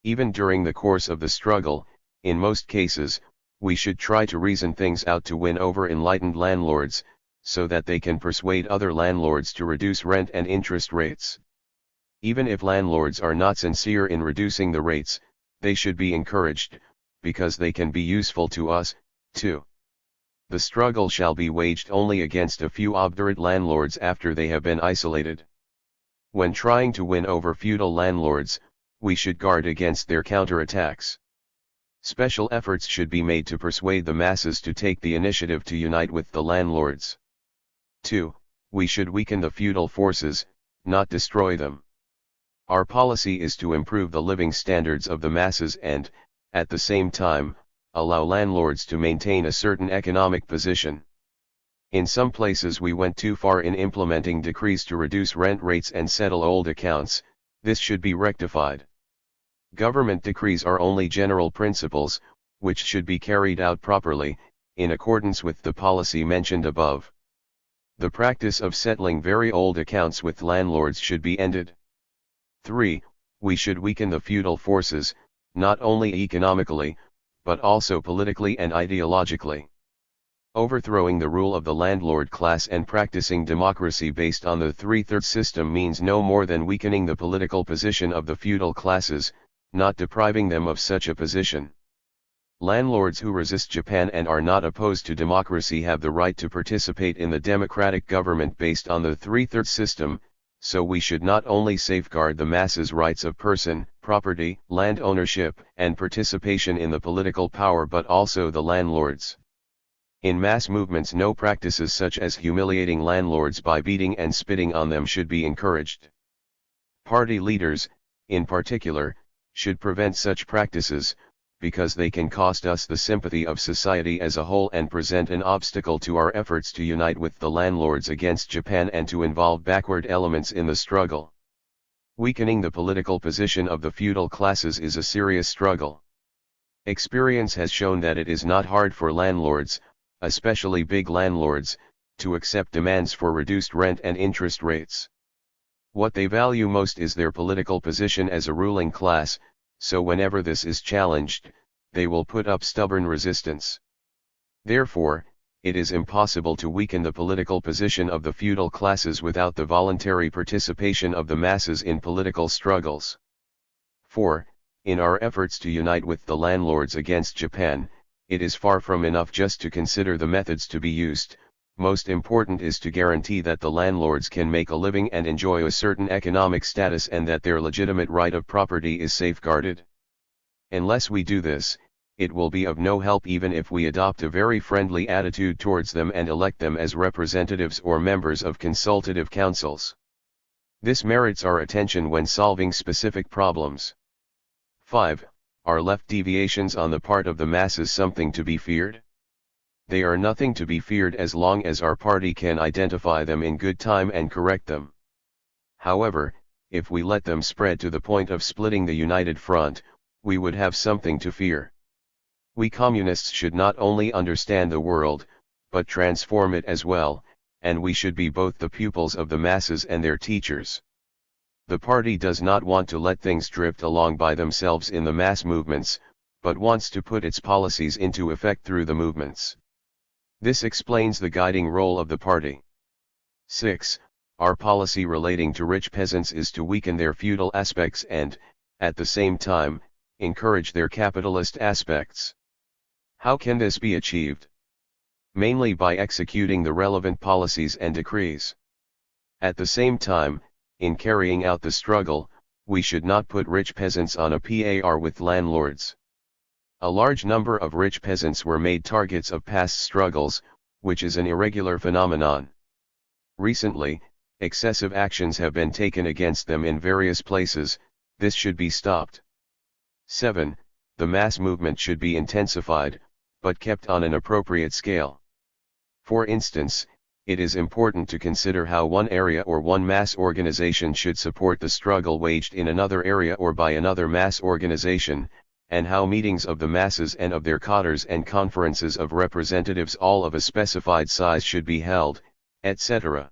Even during the course of the struggle, in most cases, we should try to reason things out to win over enlightened landlords, so that they can persuade other landlords to reduce rent and interest rates. Even if landlords are not sincere in reducing the rates, they should be encouraged, because they can be useful to us, too. The struggle shall be waged only against a few obdurate landlords after they have been isolated. When trying to win over feudal landlords, we should guard against their counterattacks. Special efforts should be made to persuade the masses to take the initiative to unite with the landlords. 2. We should weaken the feudal forces, not destroy them. Our policy is to improve the living standards of the masses and, at the same time, allow landlords to maintain a certain economic position. In some places we went too far in implementing decrees to reduce rent rates and settle old accounts. This should be rectified. Government decrees are only general principles, which should be carried out properly, in accordance with the policy mentioned above. The practice of settling very old accounts with landlords should be ended. 3. We should weaken the feudal forces, not only economically, but also politically and ideologically. Overthrowing the rule of the landlord class and practicing democracy based on the three-thirds system means no more than weakening the political position of the feudal classes, not depriving them of such a position. Landlords who resist Japan and are not opposed to democracy have the right to participate in the democratic government based on the three-thirds system, so we should not only safeguard the masses' rights of person, property, land ownership, and participation in the political power but also the landlords. In mass movements no practices such as humiliating landlords by beating and spitting on them should be encouraged. Party leaders, in particular, should prevent such practices, because they can cost us the sympathy of society as a whole and present an obstacle to our efforts to unite with the landlords against Japan and to involve backward elements in the struggle. Weakening the political position of the feudal classes is a serious struggle. Experience has shown that it is not hard for landlords, especially big landlords, to accept demands for reduced rent and interest rates. What they value most is their political position as a ruling class, so whenever this is challenged, they will put up stubborn resistance. Therefore, it is impossible to weaken the political position of the feudal classes without the voluntary participation of the masses in political struggles. 4. In our efforts to unite with the landlords against Japan, it is far from enough just to consider the methods to be used. Most important is to guarantee that the landlords can make a living and enjoy a certain economic status and that their legitimate right of property is safeguarded. Unless we do this, it will be of no help even if we adopt a very friendly attitude towards them and elect them as representatives or members of consultative councils. This merits our attention when solving specific problems. 5. Are left deviations on the part of the masses something to be feared? They are nothing to be feared as long as our party can identify them in good time and correct them. However, if we let them spread to the point of splitting the united front, we would have something to fear. We communists should not only understand the world, but transform it as well, and we should be both the pupils of the masses and their teachers. The party does not want to let things drift along by themselves in the mass movements, but wants to put its policies into effect through the movements. This explains the guiding role of the party. 6. Our policy relating to rich peasants is to weaken their feudal aspects and, at the same time, encourage their capitalist aspects. How can this be achieved? Mainly by executing the relevant policies and decrees. At the same time, in carrying out the struggle, we should not put rich peasants on a par with landlords. A large number of rich peasants were made targets of past struggles, which is an irregular phenomenon. Recently, excessive actions have been taken against them in various places. This should be stopped. 7. The mass movement should be intensified, but kept on an appropriate scale. For instance, it is important to consider how one area or one mass organization should support the struggle waged in another area or by another mass organization, and how meetings of the masses and of their cadres and conferences of representatives all of a specified size should be held, etc.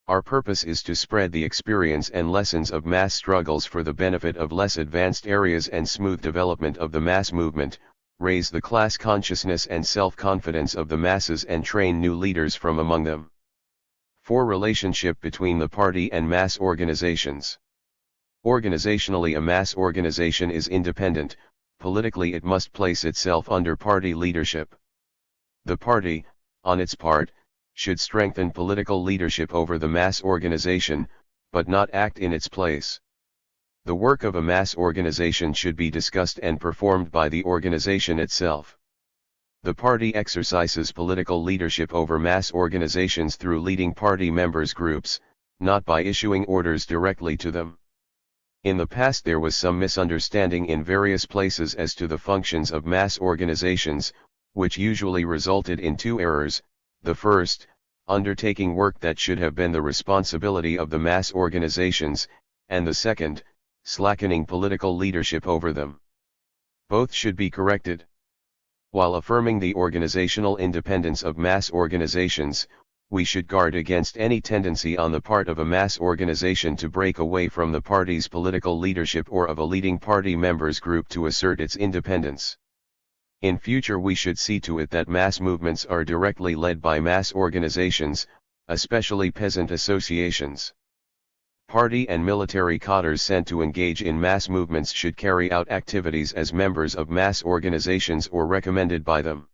Our purpose is to spread the experience and lessons of mass struggles for the benefit of less advanced areas and smooth development of the mass movement, raise the class consciousness and self-confidence of the masses and train new leaders from among them. 4. Relationship between the party and mass organizations. Organizationally, a mass organization is independent. Politically, it must place itself under party leadership. The party, on its part, should strengthen political leadership over the mass organization, but not act in its place. The work of a mass organization should be discussed and performed by the organization itself. The party exercises political leadership over mass organizations through leading party members' groups, not by issuing orders directly to them. In the past there was some misunderstanding in various places as to the functions of mass organizations, which usually resulted in two errors. The first, undertaking work that should have been the responsibility of the mass organizations, and the second, slackening political leadership over them. Both should be corrected. While affirming the organizational independence of mass organizations, we should guard against any tendency on the part of a mass organization to break away from the party's political leadership or of a leading party members group to assert its independence. In future we should see to it that mass movements are directly led by mass organizations, especially peasant associations. Party and military cadres sent to engage in mass movements should carry out activities as members of mass organizations or recommended by them.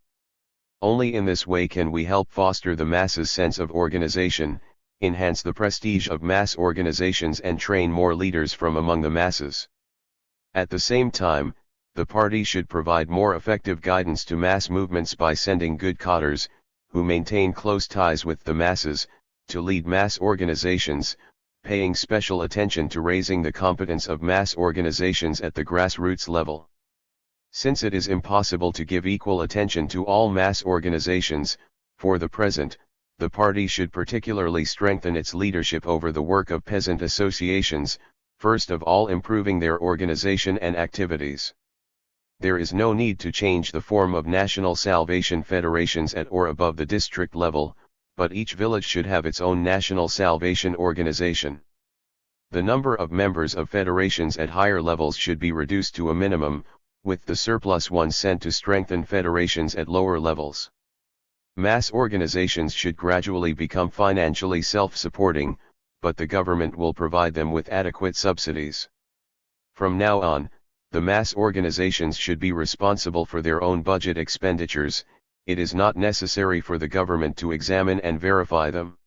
Only in this way can we help foster the masses' sense of organization, enhance the prestige of mass organizations and train more leaders from among the masses. At the same time, the party should provide more effective guidance to mass movements by sending good cadres, who maintain close ties with the masses, to lead mass organizations, paying special attention to raising the competence of mass organizations at the grassroots level. Since it is impossible to give equal attention to all mass organizations, for the present, the party should particularly strengthen its leadership over the work of peasant associations, first of all improving their organization and activities. There is no need to change the form of national salvation federations at or above the district level, but each village should have its own national salvation organization. The number of members of federations at higher levels should be reduced to a minimum, with the surplus ones sent to strengthen federations at lower levels. Mass organizations should gradually become financially self-supporting, but the government will provide them with adequate subsidies. From now on, the mass organizations should be responsible for their own budget expenditures. It is not necessary for the government to examine and verify them.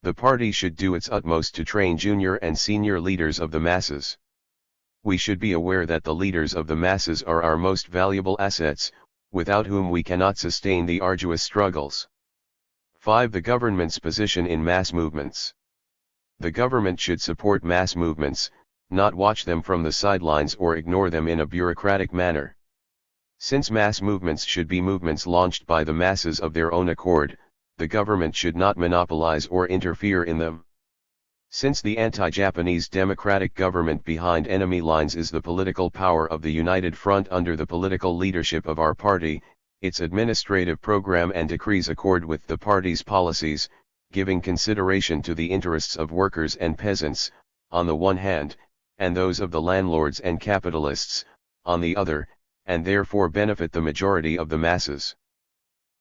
The party should do its utmost to train junior and senior leaders of the masses. We should be aware that the leaders of the masses are our most valuable assets, without whom we cannot sustain the arduous struggles. 5. The government's position in mass movements. The government should support mass movements, not watch them from the sidelines or ignore them in a bureaucratic manner. Since mass movements should be movements launched by the masses of their own accord, the government should not monopolize or interfere in them. Since the anti-Japanese democratic government behind enemy lines is the political power of the United Front under the political leadership of our party, its administrative program and decrees accord with the party's policies, giving consideration to the interests of workers and peasants, on the one hand, and those of the landlords and capitalists, on the other, and therefore benefit the majority of the masses.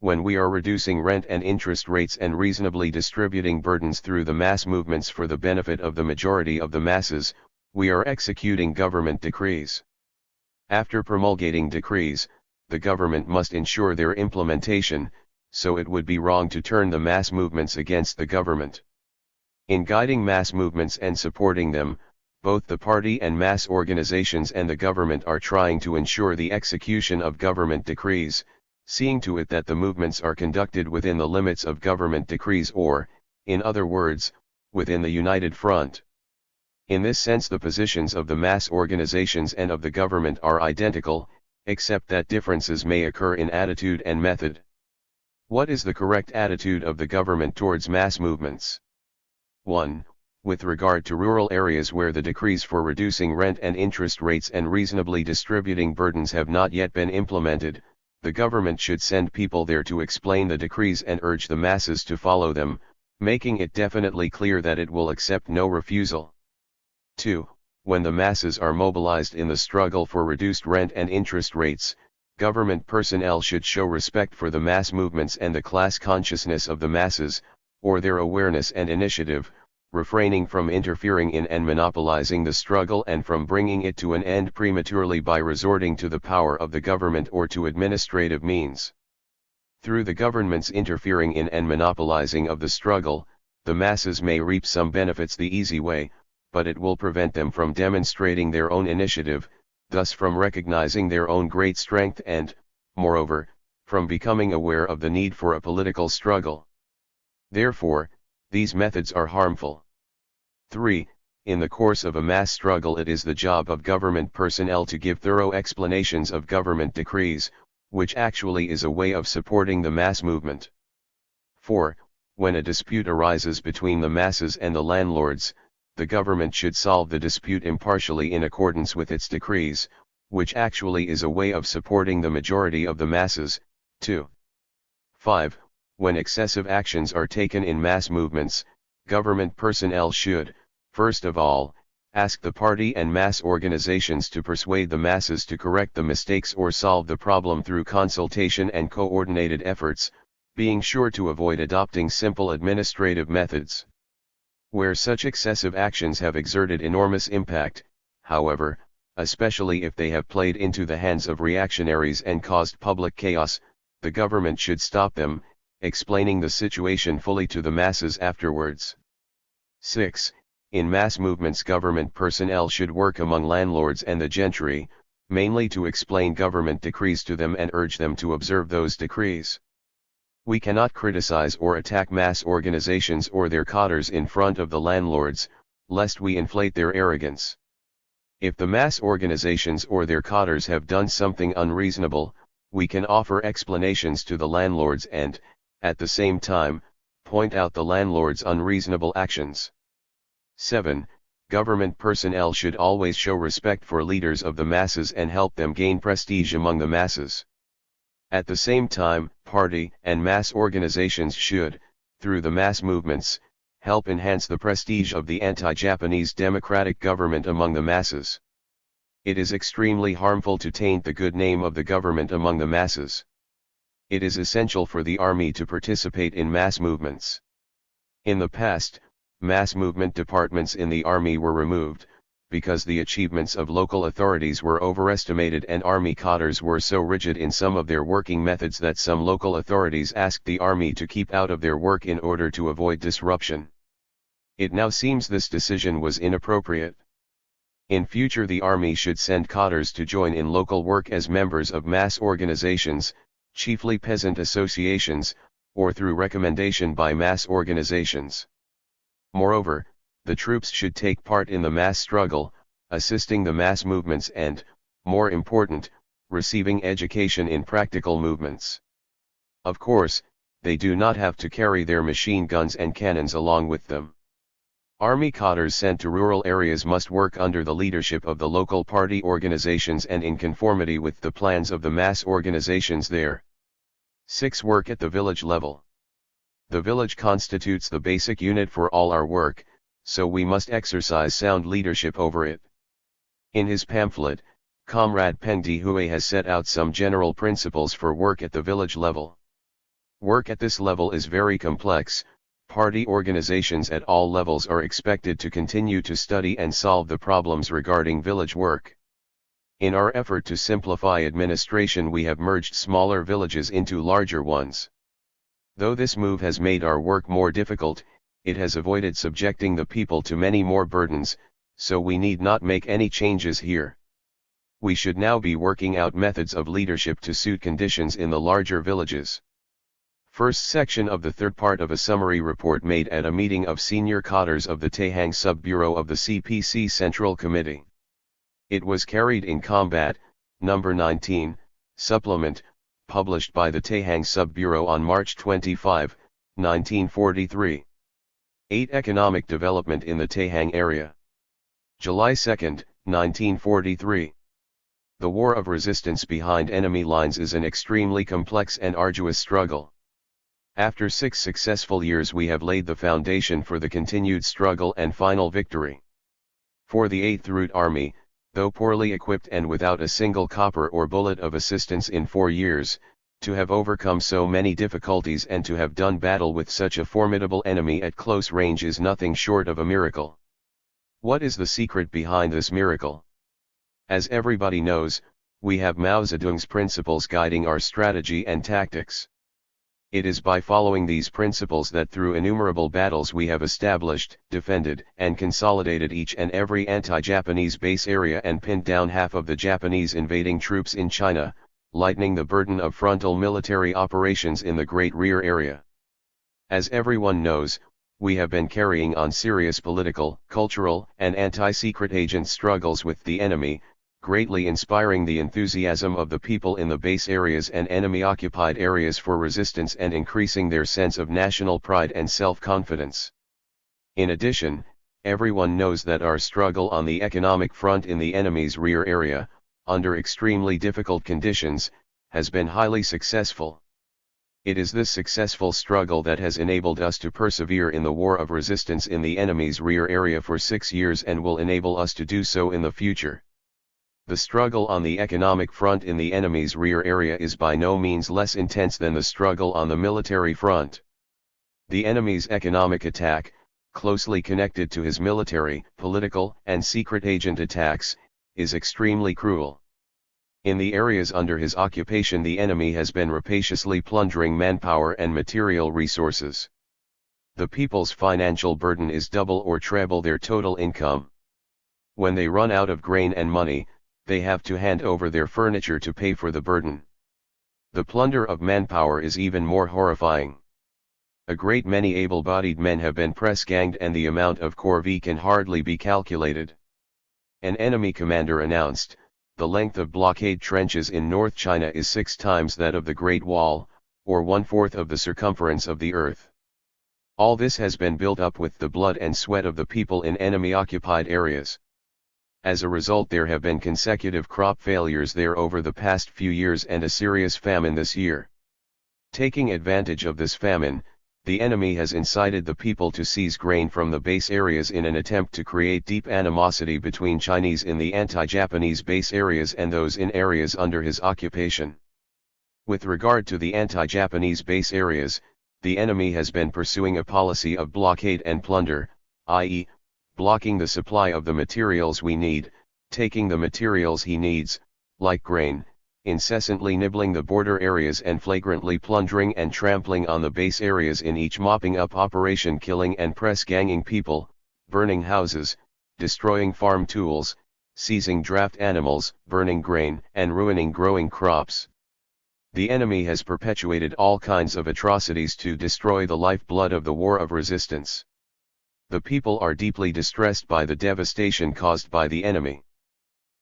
When we are reducing rent and interest rates and reasonably distributing burdens through the mass movements for the benefit of the majority of the masses, we are executing government decrees. After promulgating decrees, the government must ensure their implementation, so it would be wrong to turn the mass movements against the government. In guiding mass movements and supporting them, both the party and mass organizations and the government are trying to ensure the execution of government decrees, seeing to it that the movements are conducted within the limits of government decrees or, in other words, within the United Front. In this sense the positions of the mass organizations and of the government are identical, except that differences may occur in attitude and method. What is the correct attitude of the government towards mass movements? 1. With regard to rural areas where the decrees for reducing rent and interest rates and reasonably distributing burdens have not yet been implemented, the government should send people there to explain the decrees and urge the masses to follow them, making it definitely clear that it will accept no refusal. 2. When the masses are mobilized in the struggle for reduced rent and interest rates, government personnel should show respect for the mass movements and the class consciousness of the masses, or their awareness and initiative, refraining from interfering in and monopolizing the struggle and from bringing it to an end prematurely by resorting to the power of the government or to administrative means. Through the government's interfering in and monopolizing of the struggle, the masses may reap some benefits the easy way, but it will prevent them from demonstrating their own initiative, thus from recognizing their own great strength and, moreover, from becoming aware of the need for a political struggle. Therefore, these methods are harmful. 3. In the course of a mass struggle it is the job of government personnel to give thorough explanations of government decrees, which actually is a way of supporting the mass movement. 4. When a dispute arises between the masses and the landlords, the government should solve the dispute impartially in accordance with its decrees, which actually is a way of supporting the majority of the masses. 2. 5. When excessive actions are taken in mass movements, government personnel should, first of all, ask the party and mass organizations to persuade the masses to correct the mistakes or solve the problem through consultation and coordinated efforts, being sure to avoid adopting simple administrative methods. Where such excessive actions have exerted enormous impact, however, especially if they have played into the hands of reactionaries and caused public chaos, the government should stop them, explaining the situation fully to the masses afterwards. 6. In mass movements government personnel should work among landlords and the gentry, mainly to explain government decrees to them and urge them to observe those decrees. We cannot criticize or attack mass organizations or their cadres in front of the landlords, lest we inflate their arrogance. If the mass organizations or their cadres have done something unreasonable, we can offer explanations to the landlords and, at the same time, point out the landlords' unreasonable actions. 7. Government personnel should always show respect for leaders of the masses and help them gain prestige among the masses. At the same time, party and mass organizations should, through the mass movements, help enhance the prestige of the anti-Japanese democratic government among the masses. It is extremely harmful to taint the good name of the government among the masses. It is essential for the army to participate in mass movements. In the past, mass movement departments in the army were removed, because the achievements of local authorities were overestimated and army cadres were so rigid in some of their working methods that some local authorities asked the army to keep out of their work in order to avoid disruption. It now seems this decision was inappropriate. In future the army should send cadres to join in local work as members of mass organizations, chiefly peasant associations, or through recommendation by mass organizations. Moreover, the troops should take part in the mass struggle, assisting the mass movements and, more important, receiving education in practical movements. Of course, they do not have to carry their machine guns and cannons along with them. Army cadres sent to rural areas must work under the leadership of the local party organizations and in conformity with the plans of the mass organizations there. 6. Work at the village level. The village constitutes the basic unit for all our work, so we must exercise sound leadership over it. In his pamphlet, Comrade Peng Dehui has set out some general principles for work at the village level. Work at this level is very complex. Party organizations at all levels are expected to continue to study and solve the problems regarding village work. In our effort to simplify administration, we have merged smaller villages into larger ones. Though this move has made our work more difficult, it has avoided subjecting the people to many more burdens, so we need not make any changes here. We should now be working out methods of leadership to suit conditions in the larger villages. First section of the third part of a summary report made at a meeting of senior cadres of the Taihang Sub-Bureau of the CPC Central Committee. It was carried in Combat, number 19, supplement, published by the Taihang Sub-Bureau on March 25, 1943. 8. Economic development in the Taihang area. July 2, 1943. The war of resistance behind enemy lines is an extremely complex and arduous struggle. After 6 successful years we have laid the foundation for the continued struggle and final victory. For the 8th Route Army, though poorly equipped and without a single copper or bullet of assistance in 4 years, to have overcome so many difficulties and to have done battle with such a formidable enemy at close range is nothing short of a miracle. What is the secret behind this miracle? As everybody knows, we have Mao Zedong's principles guiding our strategy and tactics. It is by following these principles that through innumerable battles we have established, defended, and consolidated each and every anti-Japanese base area and pinned down half of the Japanese invading troops in China, lightening the burden of frontal military operations in the Great Rear area. As everyone knows, we have been carrying on serious political, cultural, and anti-secret agent struggles with the enemy, greatly inspiring the enthusiasm of the people in the base areas and enemy-occupied areas for resistance and increasing their sense of national pride and self-confidence. In addition, everyone knows that our struggle on the economic front in the enemy's rear area, under extremely difficult conditions, has been highly successful. It is this successful struggle that has enabled us to persevere in the war of resistance in the enemy's rear area for 6 years and will enable us to do so in the future. The struggle on the economic front in the enemy's rear area is by no means less intense than the struggle on the military front. The enemy's economic attack, closely connected to his military, political, and secret agent attacks, is extremely cruel. In the areas under his occupation the enemy has been rapaciously plundering manpower and material resources. The people's financial burden is double or treble their total income. When they run out of grain and money, they have to hand over their furniture to pay for the burden. The plunder of manpower is even more horrifying. A great many able-bodied men have been press-ganged and the amount of corvée can hardly be calculated. An enemy commander announced, the length of blockade trenches in North China is 6 times that of the Great Wall, or 1/4 of the circumference of the earth. All this has been built up with the blood and sweat of the people in enemy-occupied areas. As a result there have been consecutive crop failures there over the past few years and a serious famine this year. Taking advantage of this famine, The enemy has incited the people to seize grain from the base areas in an attempt to create deep animosity between Chinese in the anti-Japanese base areas and those in areas under his occupation. With regard to the anti-Japanese base areas, the enemy has been pursuing a policy of blockade and plunder, i.e., blocking the supply of the materials we need, taking the materials he needs, like grain, incessantly nibbling the border areas and flagrantly plundering and trampling on the base areas in each mopping up operation, killing and press ganging people, burning houses, destroying farm tools, seizing draft animals, burning grain, and ruining growing crops. The enemy has perpetuated all kinds of atrocities to destroy the lifeblood of the war of resistance. The people are deeply distressed by the devastation caused by the enemy.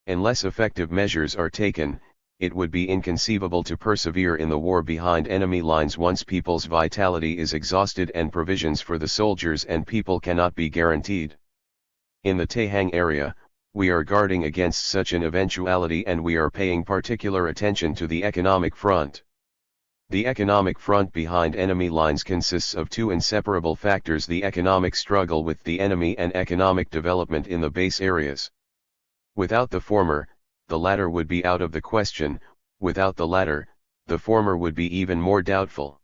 Unless effective measures are taken, it would be inconceivable to persevere in the war behind enemy lines once people's vitality is exhausted and provisions for the soldiers and people cannot be guaranteed. In the Taihang area, we are guarding against such an eventuality, and we are paying particular attention to the economic front. The economic front behind enemy lines consists of two inseparable factors: the economic struggle with the enemy and economic development in the base areas. Without the former, the latter would be out of the question; without the latter, the former would be even more doubtful.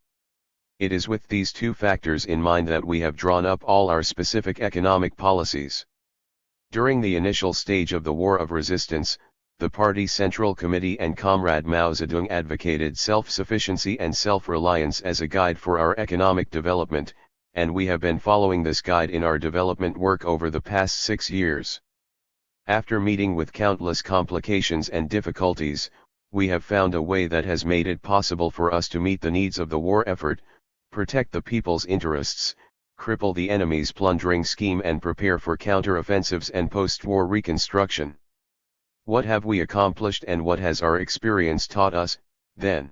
It is with these two factors in mind that we have drawn up all our specific economic policies. During the initial stage of the war of resistance, the Party Central Committee and Comrade Mao Zedong advocated self-sufficiency and self-reliance as a guide for our economic development, and we have been following this guide in our development work over the past 6 years. After meeting with countless complications and difficulties, we have found a way that has made it possible for us to meet the needs of the war effort, protect the people's interests, cripple the enemy's plundering scheme, and prepare for counter-offensives and post-war reconstruction. What have we accomplished, and what has our experience taught us, then?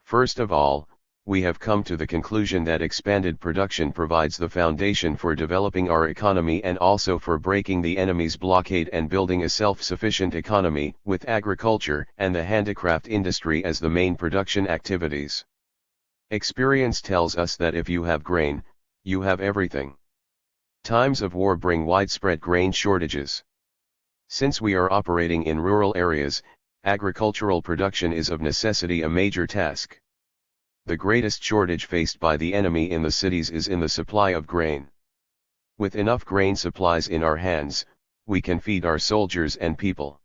First of all, we have come to the conclusion that expanded production provides the foundation for developing our economy and also for breaking the enemy's blockade and building a self-sufficient economy, with agriculture and the handicraft industry as the main production activities. Experience tells us that if you have grain, you have everything. Times of war bring widespread grain shortages. Since we are operating in rural areas, agricultural production is of necessity a major task. The greatest shortage faced by the enemy in the cities is in the supply of grain. With enough grain supplies in our hands, we can feed our soldiers and people.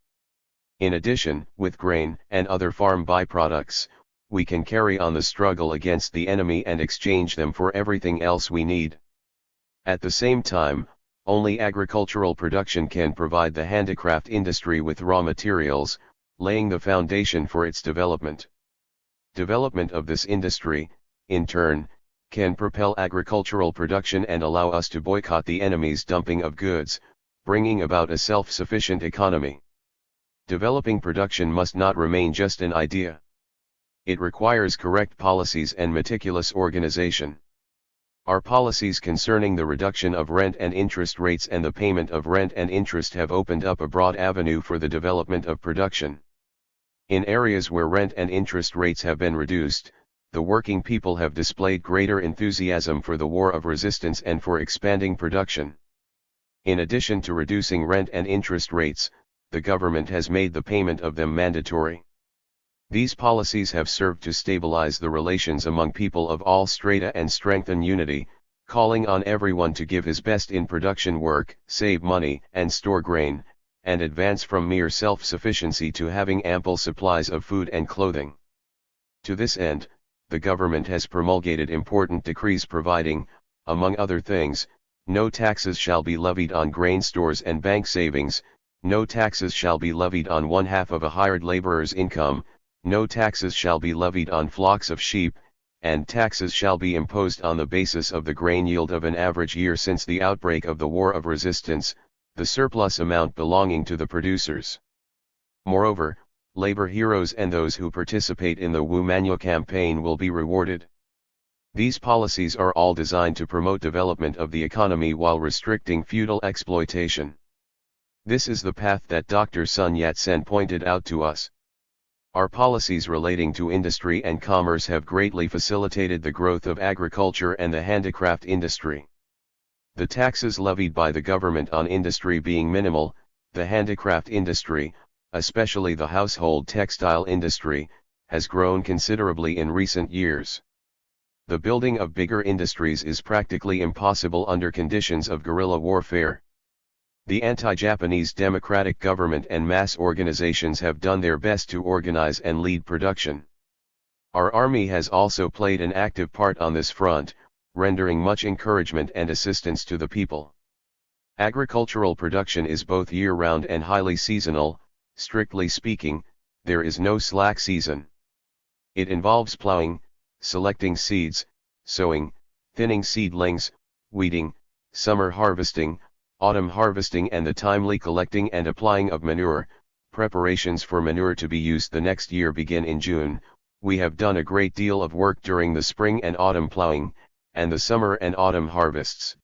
In addition, with grain and other farm byproducts, we can carry on the struggle against the enemy and exchange them for everything else we need. At the same time, only agricultural production can provide the handicraft industry with raw materials, laying the foundation for its development. Development of this industry, in turn, can propel agricultural production and allow us to boycott the enemy's dumping of goods, bringing about a self-sufficient economy. Developing production must not remain just an idea. It requires correct policies and meticulous organization. Our policies concerning the reduction of rent and interest rates and the payment of rent and interest have opened up a broad avenue for the development of production. In areas where rent and interest rates have been reduced, the working people have displayed greater enthusiasm for the war of resistance and for expanding production. In addition to reducing rent and interest rates, the government has made the payment of them mandatory. These policies have served to stabilize the relations among people of all strata and strengthen unity, calling on everyone to give his best in production work, save money and store grain, and advance from mere self-sufficiency to having ample supplies of food and clothing. To this end, the government has promulgated important decrees providing, among other things, no taxes shall be levied on grain stores and bank savings, no taxes shall be levied on 1/2 of a hired laborer's income, no taxes shall be levied on flocks of sheep, and taxes shall be imposed on the basis of the grain yield of an average year since the outbreak of the War of Resistance, the surplus amount belonging to the producers. Moreover, labor heroes and those who participate in the Wu Manyu campaign will be rewarded. These policies are all designed to promote development of the economy while restricting feudal exploitation. This is the path that Dr. Sun Yat-sen pointed out to us. Our policies relating to industry and commerce have greatly facilitated the growth of agriculture and the handicraft industry. The taxes levied by the government on industry being minimal, the handicraft industry, especially the household textile industry, has grown considerably in recent years. The building of bigger industries is practically impossible under conditions of guerrilla warfare. The anti-Japanese democratic government and mass organizations have done their best to organize and lead production. Our army has also played an active part on this front, rendering much encouragement and assistance to the people. Agricultural production is both year-round and highly seasonal. Strictly speaking, there is no slack season. It involves plowing, selecting seeds, sowing, thinning seedlings, weeding, summer harvesting, autumn harvesting and the timely collecting and applying of manure. Preparations for manure to be used the next year begin in June. We have done a great deal of work during the spring and autumn plowing, and the summer and autumn harvests.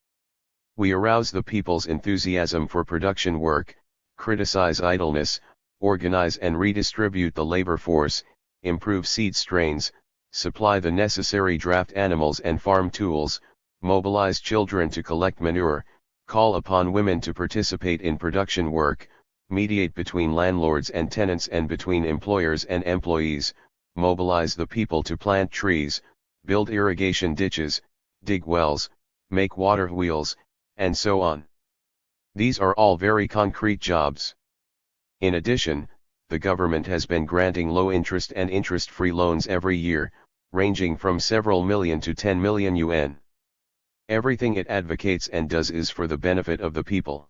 We arouse the people's enthusiasm for production work, criticize idleness, organize and redistribute the labor force, improve seed strains, supply the necessary draft animals and farm tools, mobilize children to collect manure, call upon women to participate in production work, mediate between landlords and tenants and between employers and employees, mobilize the people to plant trees, build irrigation ditches, dig wells, make water wheels, and so on. These are all very concrete jobs. In addition, the government has been granting low-interest and interest-free loans every year, ranging from several million to 10 million yuan. Everything it advocates and does is for the benefit of the people.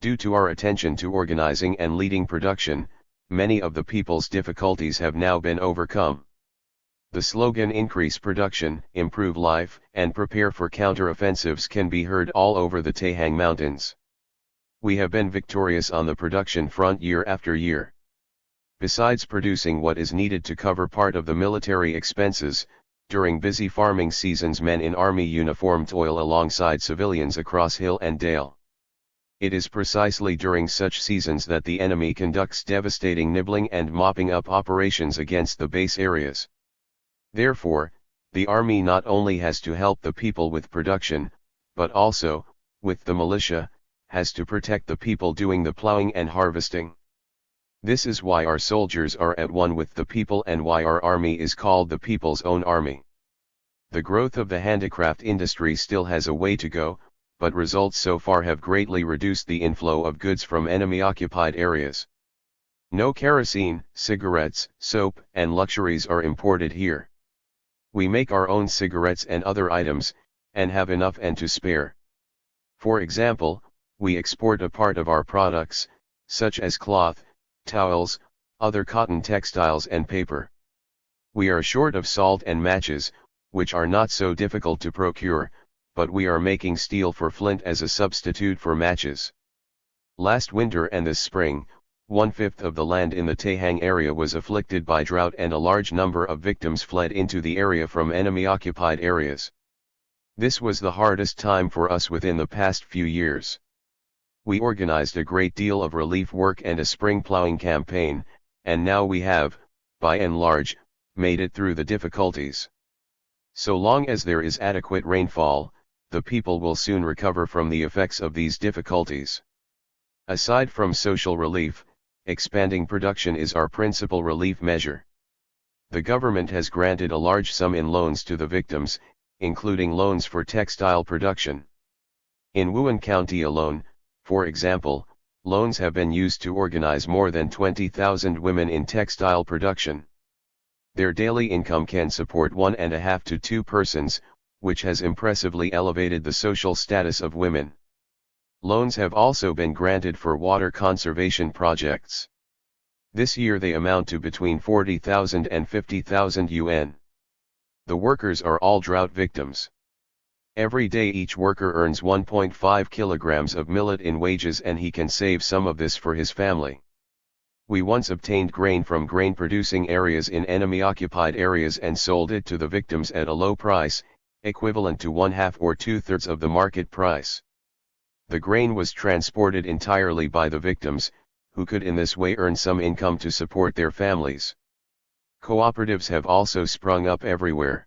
Due to our attention to organizing and leading production, many of the people's difficulties have now been overcome. The slogan "Increase production, improve life, and prepare for counter-offensives" can be heard all over the Taihang Mountains. We have been victorious on the production front year after year. Besides producing what is needed to cover part of the military expenses, during busy farming seasons men in army uniform toil alongside civilians across hill and dale. It is precisely during such seasons that the enemy conducts devastating nibbling and mopping up operations against the base areas. Therefore, the army not only has to help the people with production, but also, with the militia, has to protect the people doing the plowing and harvesting. This is why our soldiers are at one with the people and why our army is called the People's Own Army. The growth of the handicraft industry still has a way to go, but results so far have greatly reduced the inflow of goods from enemy-occupied areas. No kerosene, cigarettes, soap, and luxuries are imported here. We make our own cigarettes and other items, and have enough and to spare. For example, we export a part of our products, such as cloth, towels, other cotton textiles and paper. We are short of salt and matches, which are not so difficult to procure, but we are making steel for flint as a substitute for matches. Last winter and this spring, 1/5 of the land in the Taihang area was afflicted by drought and a large number of victims fled into the area from enemy-occupied areas. This was the hardest time for us within the past few years. We organized a great deal of relief work and a spring plowing campaign, and now we have, by and large, made it through the difficulties. So long as there is adequate rainfall, the people will soon recover from the effects of these difficulties. Aside from social relief, expanding production is our principal relief measure. The government has granted a large sum in loans to the victims, including loans for textile production. In Wuhan County alone, for example, loans have been used to organize more than 20,000 women in textile production. Their daily income can support 1.5 to 2 persons, which has impressively elevated the social status of women. Loans have also been granted for water conservation projects. This year they amount to between 40,000 and 50,000 yuan. The workers are all drought victims. Every day each worker earns 1.5 kilograms of millet in wages and he can save some of this for his family. We once obtained grain from grain-producing areas in enemy-occupied areas and sold it to the victims at a low price, equivalent to 1/2 or 2/3 of the market price. The grain was transported entirely by the victims, who could in this way earn some income to support their families. Cooperatives have also sprung up everywhere.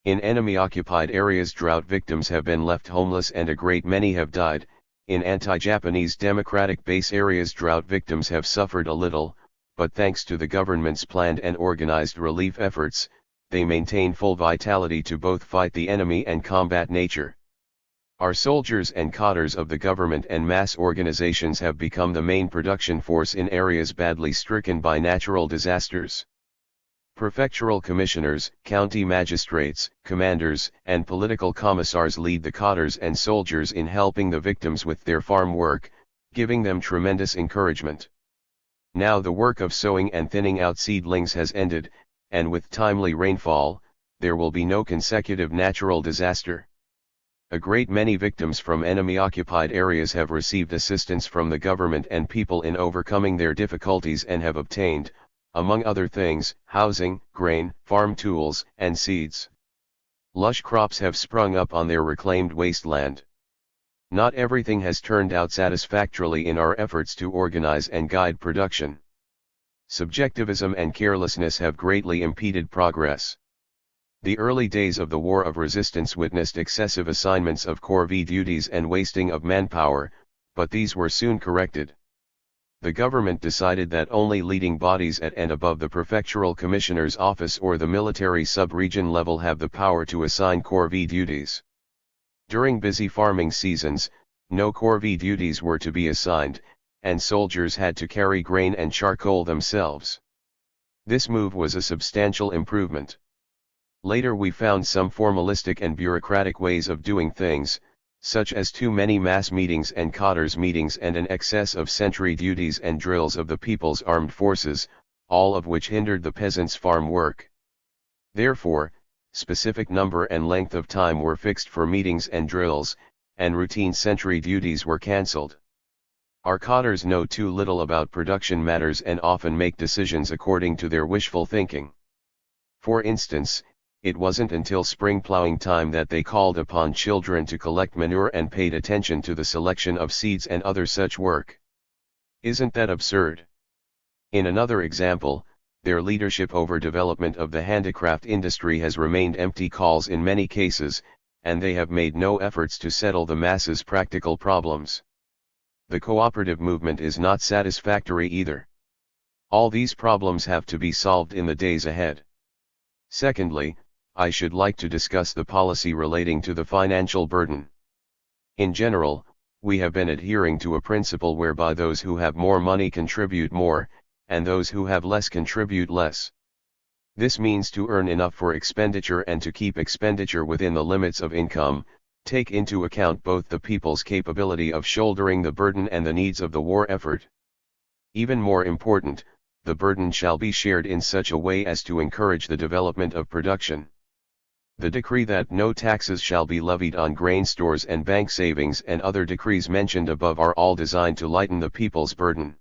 In enemy-occupied areas, drought victims have been left homeless and a great many have died. In anti-Japanese democratic base areas, drought victims have suffered a little, but thanks to the government's planned and organized relief efforts, they maintain full vitality to both fight the enemy and combat nature. Our soldiers and cadres of the government and mass organizations have become the main production force in areas badly stricken by natural disasters. Prefectural commissioners, county magistrates, commanders, and political commissars lead the cadres and soldiers in helping the victims with their farm work, giving them tremendous encouragement. Now the work of sowing and thinning out seedlings has ended, and with timely rainfall, there will be no consecutive natural disaster. A great many victims from enemy-occupied areas have received assistance from the government and people in overcoming their difficulties and have obtained, among other things, housing, grain, farm tools, and seeds. Lush crops have sprung up on their reclaimed wasteland. Not everything has turned out satisfactorily in our efforts to organize and guide production. Subjectivism and carelessness have greatly impeded progress. The early days of the War of Resistance witnessed excessive assignments of corvée duties and wasting of manpower, but these were soon corrected. The government decided that only leading bodies at and above the prefectural commissioner's office or the military sub-region level have the power to assign corvée duties. During busy farming seasons, no corvée duties were to be assigned, and soldiers had to carry grain and charcoal themselves. This move was a substantial improvement. Later we found some formalistic and bureaucratic ways of doing things, such as too many mass meetings and cadres meetings and an excess of sentry duties and drills of the people's armed forces, all of which hindered the peasants' farm work. Therefore, specific number and length of time were fixed for meetings and drills, and routine sentry duties were cancelled. Our cadres know too little about production matters and often make decisions according to their wishful thinking. For instance, it wasn't until spring plowing time that they called upon children to collect manure and paid attention to the selection of seeds and other such work. Isn't that absurd? In another example, their leadership over development of the handicraft industry has remained empty calls in many cases, and they have made no efforts to settle the masses' practical problems. The cooperative movement is not satisfactory either. All these problems have to be solved in the days ahead. Secondly, I should like to discuss the policy relating to the financial burden. In general, we have been adhering to a principle whereby those who have more money contribute more, and those who have less contribute less. This means to earn enough for expenditure and to keep expenditure within the limits of income, take into account both the people's capability of shouldering the burden and the needs of the war effort. Even more important, the burden shall be shared in such a way as to encourage the development of production. The decree that no taxes shall be levied on grain stores and bank savings and other decrees mentioned above are all designed to lighten the people's burden.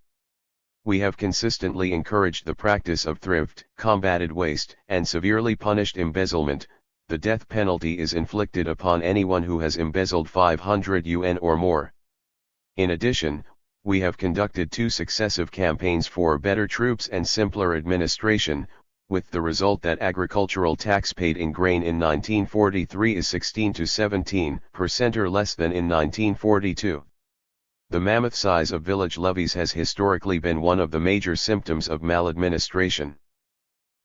We have consistently encouraged the practice of thrift, combated waste, and severely punished embezzlement. The death penalty is inflicted upon anyone who has embezzled 500 yuan or more. In addition, we have conducted 2 successive campaigns for better troops and simpler administration, with the result that agricultural tax paid in grain in 1943 is 16 to 17% or less than in 1942. The mammoth size of village levies has historically been one of the major symptoms of maladministration.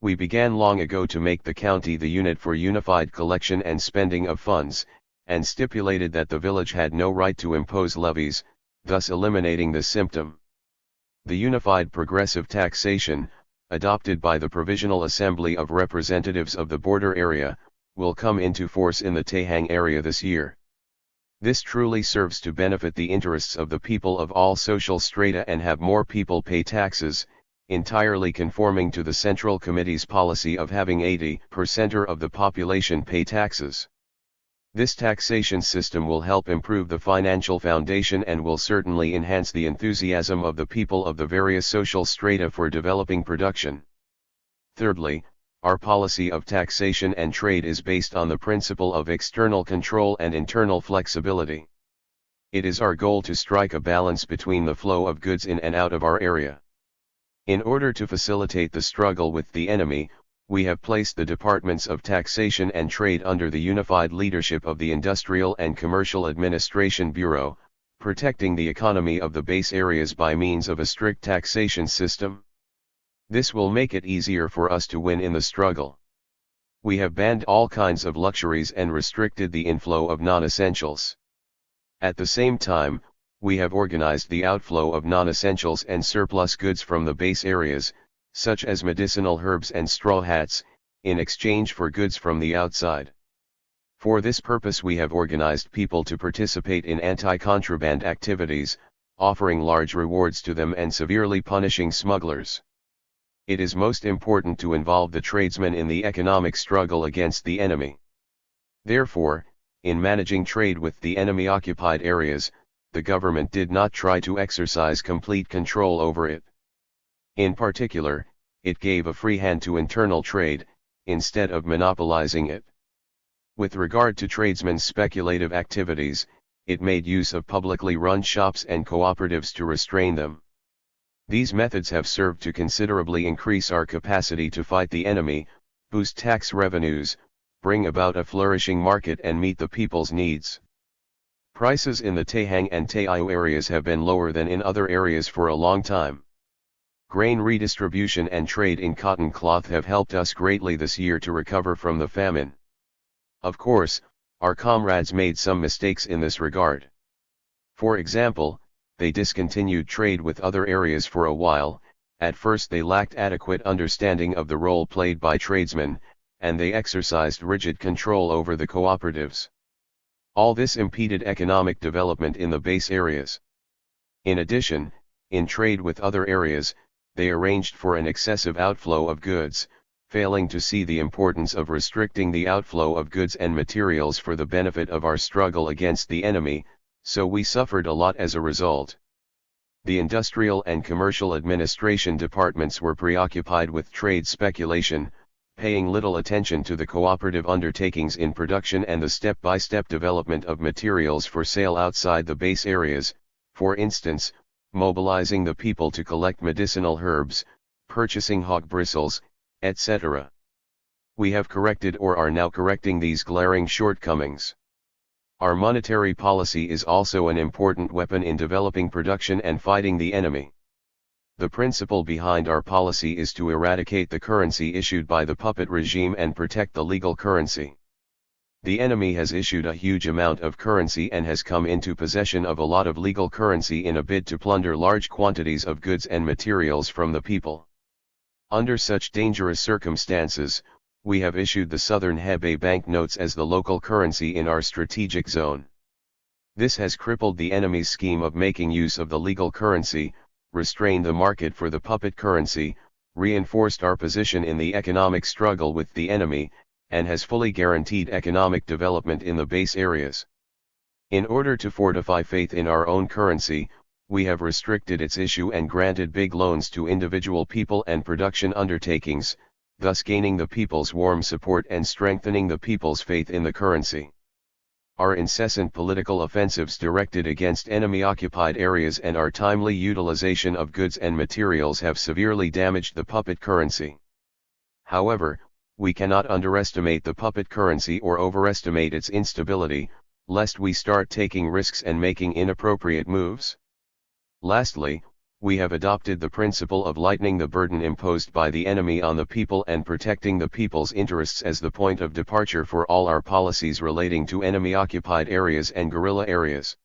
We began long ago to make the county the unit for unified collection and spending of funds, and stipulated that the village had no right to impose levies, thus eliminating the symptom. The unified progressive taxation, adopted by the Provisional Assembly of Representatives of the Border Area, will come into force in the Tahang area this year. This truly serves to benefit the interests of the people of all social strata and have more people pay taxes, entirely conforming to the Central Committee's policy of having 80% of the population pay taxes. This taxation system will help improve the financial foundation and will certainly enhance the enthusiasm of the people of the various social strata for developing production. Thirdly, our policy of taxation and trade is based on the principle of external control and internal flexibility. It is our goal to strike a balance between the flow of goods in and out of our area. In order to facilitate the struggle with the enemy, we have placed the departments of taxation and trade under the unified leadership of the Industrial and Commercial Administration Bureau, protecting the economy of the base areas by means of a strict taxation system. This will make it easier for us to win in the struggle. We have banned all kinds of luxuries and restricted the inflow of non-essentials. At the same time, we have organized the outflow of non-essentials and surplus goods from the base areas, such as medicinal herbs and straw hats, in exchange for goods from the outside. For this purpose we have organized people to participate in anti-contraband activities, offering large rewards to them and severely punishing smugglers. It is most important to involve the tradesmen in the economic struggle against the enemy. Therefore, in managing trade with the enemy-occupied areas, the government did not try to exercise complete control over it. In particular, it gave a free hand to internal trade, instead of monopolizing it. With regard to tradesmen's speculative activities, it made use of publicly run shops and cooperatives to restrain them. These methods have served to considerably increase our capacity to fight the enemy, boost tax revenues, bring about a flourishing market and meet the people's needs. Prices in the Tahang and Taiyu areas have been lower than in other areas for a long time. Grain redistribution and trade in cotton cloth have helped us greatly this year to recover from the famine. Of course, our comrades made some mistakes in this regard. For example, they discontinued trade with other areas for a while. At first they lacked adequate understanding of the role played by tradesmen, and they exercised rigid control over the cooperatives. All this impeded economic development in the base areas. In addition, in trade with other areas, they arranged for an excessive outflow of goods, failing to see the importance of restricting the outflow of goods and materials for the benefit of our struggle against the enemy, so we suffered a lot as a result. The Industrial and Commercial Administration departments were preoccupied with trade speculation, paying little attention to the cooperative undertakings in production and the step-by-step development of materials for sale outside the base areas, for instance, mobilizing the people to collect medicinal herbs, purchasing hog bristles, etc. We have corrected or are now correcting these glaring shortcomings. Our monetary policy is also an important weapon in developing production and fighting the enemy. The principle behind our policy is to eradicate the currency issued by the puppet regime and protect the legal currency. The enemy has issued a huge amount of currency and has come into possession of a lot of legal currency in a bid to plunder large quantities of goods and materials from the people. Under such dangerous circumstances, we have issued the Southern Hebei banknotes as the local currency in our strategic zone. This has crippled the enemy's scheme of making use of the legal currency, restrained the market for the puppet currency, reinforced our position in the economic struggle with the enemy, and has fully guaranteed economic development in the base areas. In order to fortify faith in our own currency, we have restricted its issue and granted big loans to individual people and production undertakings, thus gaining the people's warm support and strengthening the people's faith in the currency. Our incessant political offensives directed against enemy-occupied areas and our timely utilization of goods and materials have severely damaged the puppet currency. However, we cannot underestimate the puppet currency or overestimate its instability, lest we start taking risks and making inappropriate moves. Lastly, we have adopted the principle of lightening the burden imposed by the enemy on the people and protecting the people's interests as the point of departure for all our policies relating to enemy-occupied areas and guerrilla areas.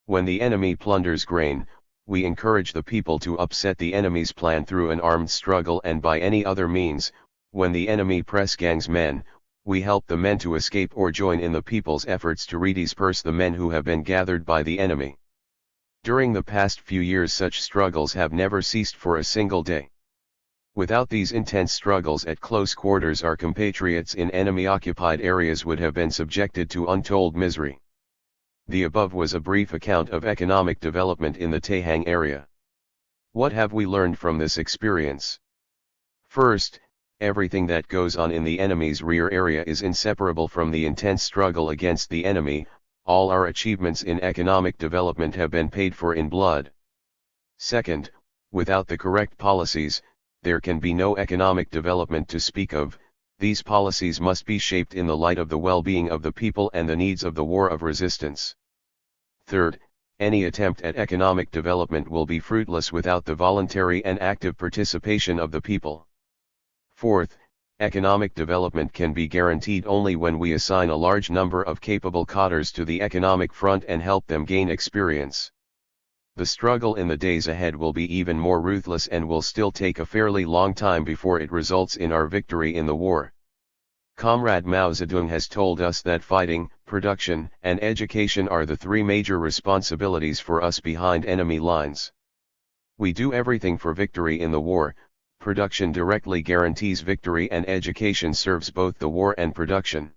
When the enemy plunders grain, we encourage the people to upset the enemy's plan through an armed struggle and by any other means. When the enemy press gangs men, we help the men to escape or join in the people's efforts to redisperse the men who have been gathered by the enemy. During the past few years such struggles have never ceased for a single day. Without these intense struggles at close quarters our compatriots in enemy-occupied areas would have been subjected to untold misery. The above was a brief account of economic development in the Tahang area. What have we learned from this experience? First, everything that goes on in the enemy's rear area is inseparable from the intense struggle against the enemy. All our achievements in economic development have been paid for in blood. Second, Without the correct policies, there can be no economic development to speak of. These policies must be shaped in the light of the well-being of the people and the needs of the war of resistance. Third, any attempt at economic development will be fruitless without the voluntary and active participation of the people. Fourth, economic development can be guaranteed only when we assign a large number of capable cadres to the economic front and help them gain experience. The struggle in the days ahead will be even more ruthless and will still take a fairly long time before it results in our victory in the war. Comrade Mao Zedong has told us that fighting, production, and education are the three major responsibilities for us behind enemy lines. We do everything for victory in the war. Production directly guarantees victory and education serves both the war and production.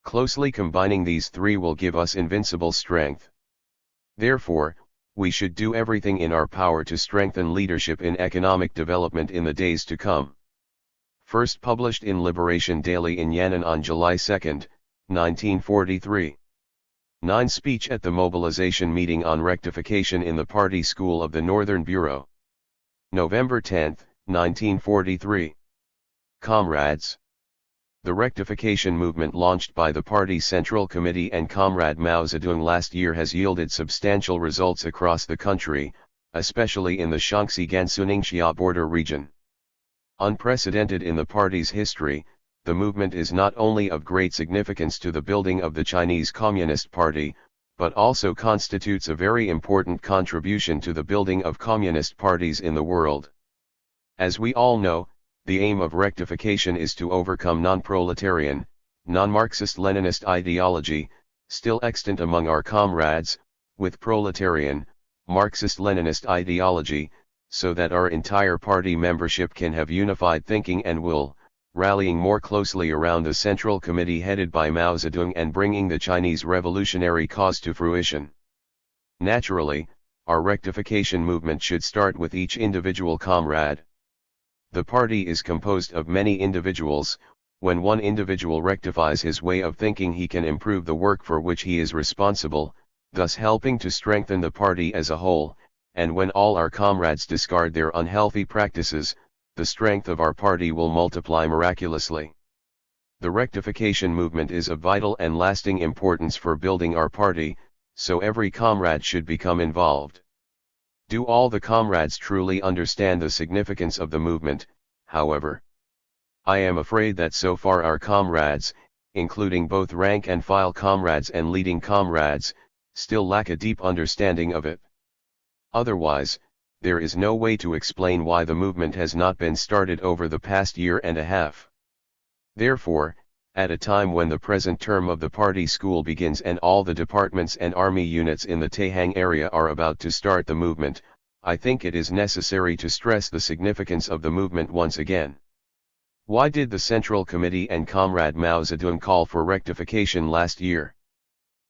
Closely combining these three will give us invincible strength. Therefore, we should do everything in our power to strengthen leadership in economic development in the days to come. First published in Liberation Daily in Yan'an on July 2, 1943. 9. Speech at the mobilization meeting on rectification in the Party School of the Northern Bureau. November 10, 1943. Comrades. The rectification movement launched by the Party Central Committee and Comrade Mao Zedong last year has yielded substantial results across the country, especially in the Shaanxi-Gansu-Ningxia border region. Unprecedented in the party's history, the movement is not only of great significance to the building of the Chinese Communist Party, but also constitutes a very important contribution to the building of communist parties in the world. As we all know, the aim of rectification is to overcome non-proletarian, non-Marxist-Leninist ideology, still extant among our comrades, with proletarian, Marxist-Leninist ideology, so that our entire party membership can have unified thinking and will, rallying more closely around the Central Committee headed by Mao Zedong and bringing the Chinese revolutionary cause to fruition. Naturally, our rectification movement should start with each individual comrade. The party is composed of many individuals. When one individual rectifies his way of thinking, he can improve the work for which he is responsible, thus helping to strengthen the party as a whole. And when all our comrades discard their unhealthy practices, the strength of our party will multiply miraculously. The rectification movement is of vital and lasting importance for building our party, so every comrade should become involved. Do all the comrades truly understand the significance of the movement, however? I am afraid that so far our comrades, including both rank and file comrades and leading comrades, still lack a deep understanding of it. Otherwise, there is no way to explain why the movement has not been started over the past year and a half. Therefore, at a time when the present term of the party school begins and all the departments and army units in the Taihang area are about to start the movement, I think it is necessary to stress the significance of the movement once again. Why did the Central Committee and Comrade Mao Zedong call for rectification last year?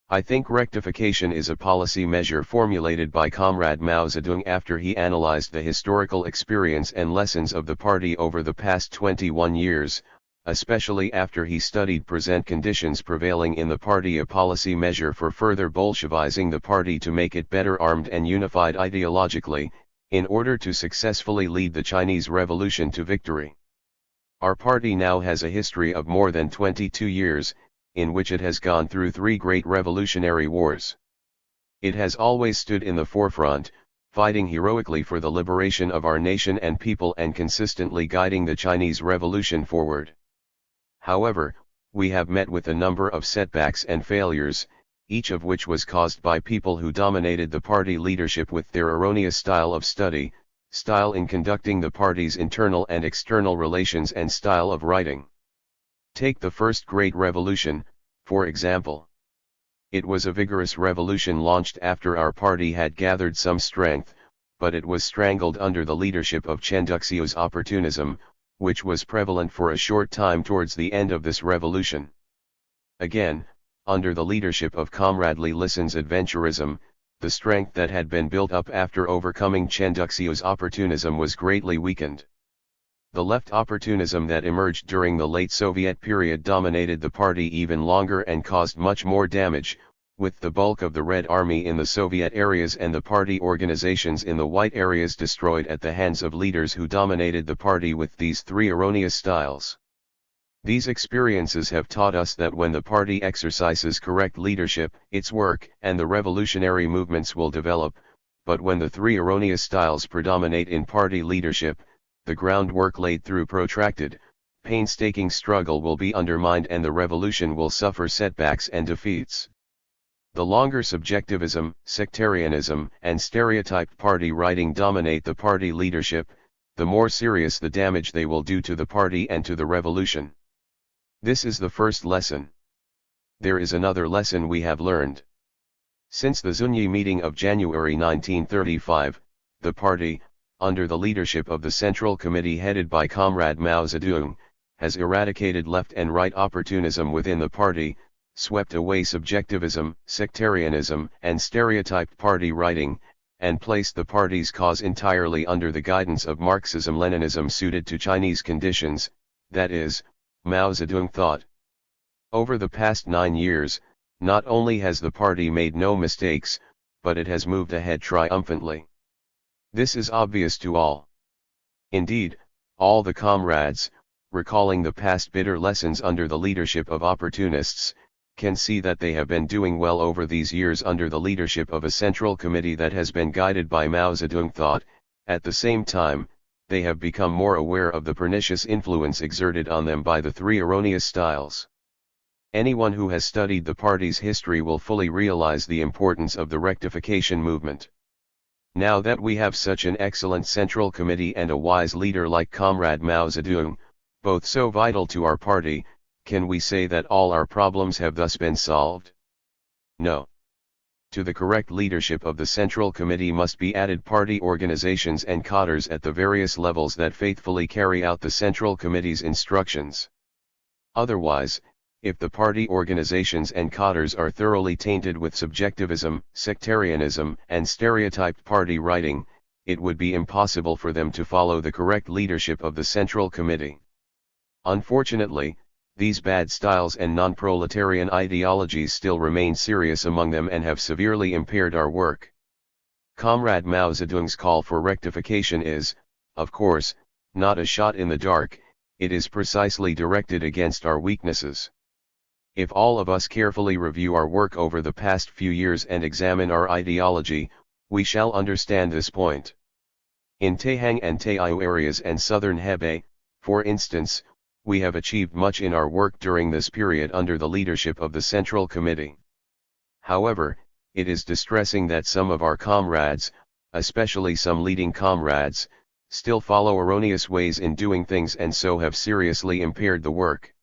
I think rectification is a policy measure formulated by Comrade Mao Zedong after he analyzed the historical experience and lessons of the party over the past 21 years, especially after he studied present conditions prevailing in the party, a policy measure for further Bolshevizing the party to make it better armed and unified ideologically, in order to successfully lead the Chinese Revolution to victory. Our party now has a history of more than 22 years, in which it has gone through 3 great revolutionary wars. It has always stood in the forefront, fighting heroically for the liberation of our nation and people and consistently guiding the Chinese Revolution forward. However, we have met with a number of setbacks and failures, each of which was caused by people who dominated the party leadership with their erroneous style of study, style in conducting the party's internal and external relations, and style of writing. Take the First Great Revolution, for example. It was a vigorous revolution launched after our party had gathered some strength, but it was strangled under the leadership of Chen Duxiu's opportunism, which was prevalent for a short time towards the end of this revolution. Again, under the leadership of Comrade Li Lisan's adventurism, the strength that had been built up after overcoming Chen Duxiu's opportunism was greatly weakened. The left opportunism that emerged during the late Soviet period dominated the party even longer and caused much more damage, with the bulk of the Red Army in the Soviet areas and the party organizations in the white areas destroyed at the hands of leaders who dominated the party with these three erroneous styles. These experiences have taught us that when the party exercises correct leadership, its work and the revolutionary movements will develop, but when the three erroneous styles predominate in party leadership, the groundwork laid through protracted, painstaking struggle will be undermined and the revolution will suffer setbacks and defeats. The longer subjectivism, sectarianism, and stereotyped party writing dominate the party leadership, the more serious the damage they will do to the party and to the revolution. This is the first lesson. There is another lesson we have learned. Since the Zunyi meeting of January 1935, the party, under the leadership of the Central Committee headed by Comrade Mao Zedong, has eradicated left and right opportunism within the party, swept away subjectivism, sectarianism, and stereotyped party writing, and placed the party's cause entirely under the guidance of Marxism-Leninism suited to Chinese conditions, that is, Mao Zedong thought. Over the past 9 years, not only has the party made no mistakes, but it has moved ahead triumphantly. This is obvious to all. Indeed, all the comrades, recalling the past bitter lessons under the leadership of opportunists, can see that they have been doing well over these years under the leadership of a central committee that has been guided by Mao Zedong thought. At the same time, they have become more aware of the pernicious influence exerted on them by the three erroneous styles. Anyone who has studied the party's history will fully realize the importance of the rectification movement. Now that we have such an excellent central committee and a wise leader like Comrade Mao Zedong, both so vital to our party, can we say that all our problems have thus been solved? No. To the correct leadership of the Central Committee must be added party organizations and cadres at the various levels that faithfully carry out the Central Committee's instructions. Otherwise, if the party organizations and cadres are thoroughly tainted with subjectivism, sectarianism, and stereotyped party writing, it would be impossible for them to follow the correct leadership of the Central Committee. Unfortunately, these bad styles and non-proletarian ideologies still remain serious among them and have severely impaired our work. Comrade Mao Zedong's call for rectification is, of course, not a shot in the dark, it is precisely directed against our weaknesses. If all of us carefully review our work over the past few years and examine our ideology, we shall understand this point. In Taihang and Taiyu areas and southern Hebei, for instance, we have achieved much in our work during this period under the leadership of the Central Committee. However, it is distressing that some of our comrades, especially some leading comrades, still follow erroneous ways in doing things and so have seriously impaired the work.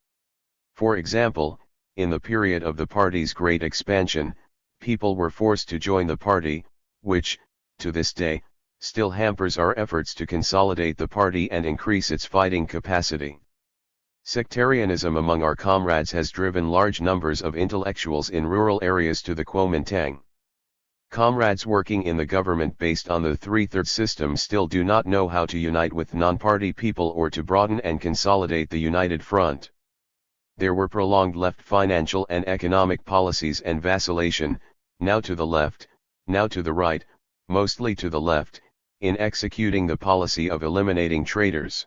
For example, in the period of the party's great expansion, people were forced to join the party, which, to this day, still hampers our efforts to consolidate the party and increase its fighting capacity. Sectarianism among our comrades has driven large numbers of intellectuals in rural areas to the Kuomintang. Comrades working in the government based on the three-thirds system still do not know how to unite with non-party people or to broaden and consolidate the united front. There were prolonged left financial and economic policies and vacillation, now to the left, now to the right, mostly to the left, in executing the policy of eliminating traitors.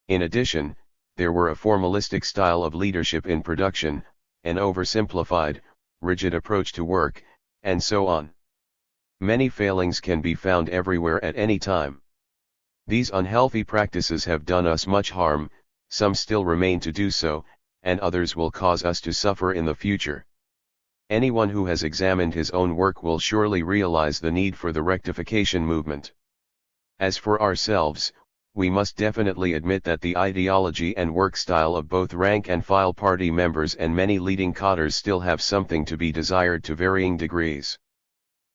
In addition, there were a formalistic style of leadership in production, an oversimplified, rigid approach to work, and so on. Many failings can be found everywhere at any time. These unhealthy practices have done us much harm, some still remain to do so, and others will cause us to suffer in the future. Anyone who has examined his own work will surely realize the need for the rectification movement. As for ourselves, we must definitely admit that the ideology and work style of both rank-and-file party members and many leading cadres still have something to be desired to varying degrees.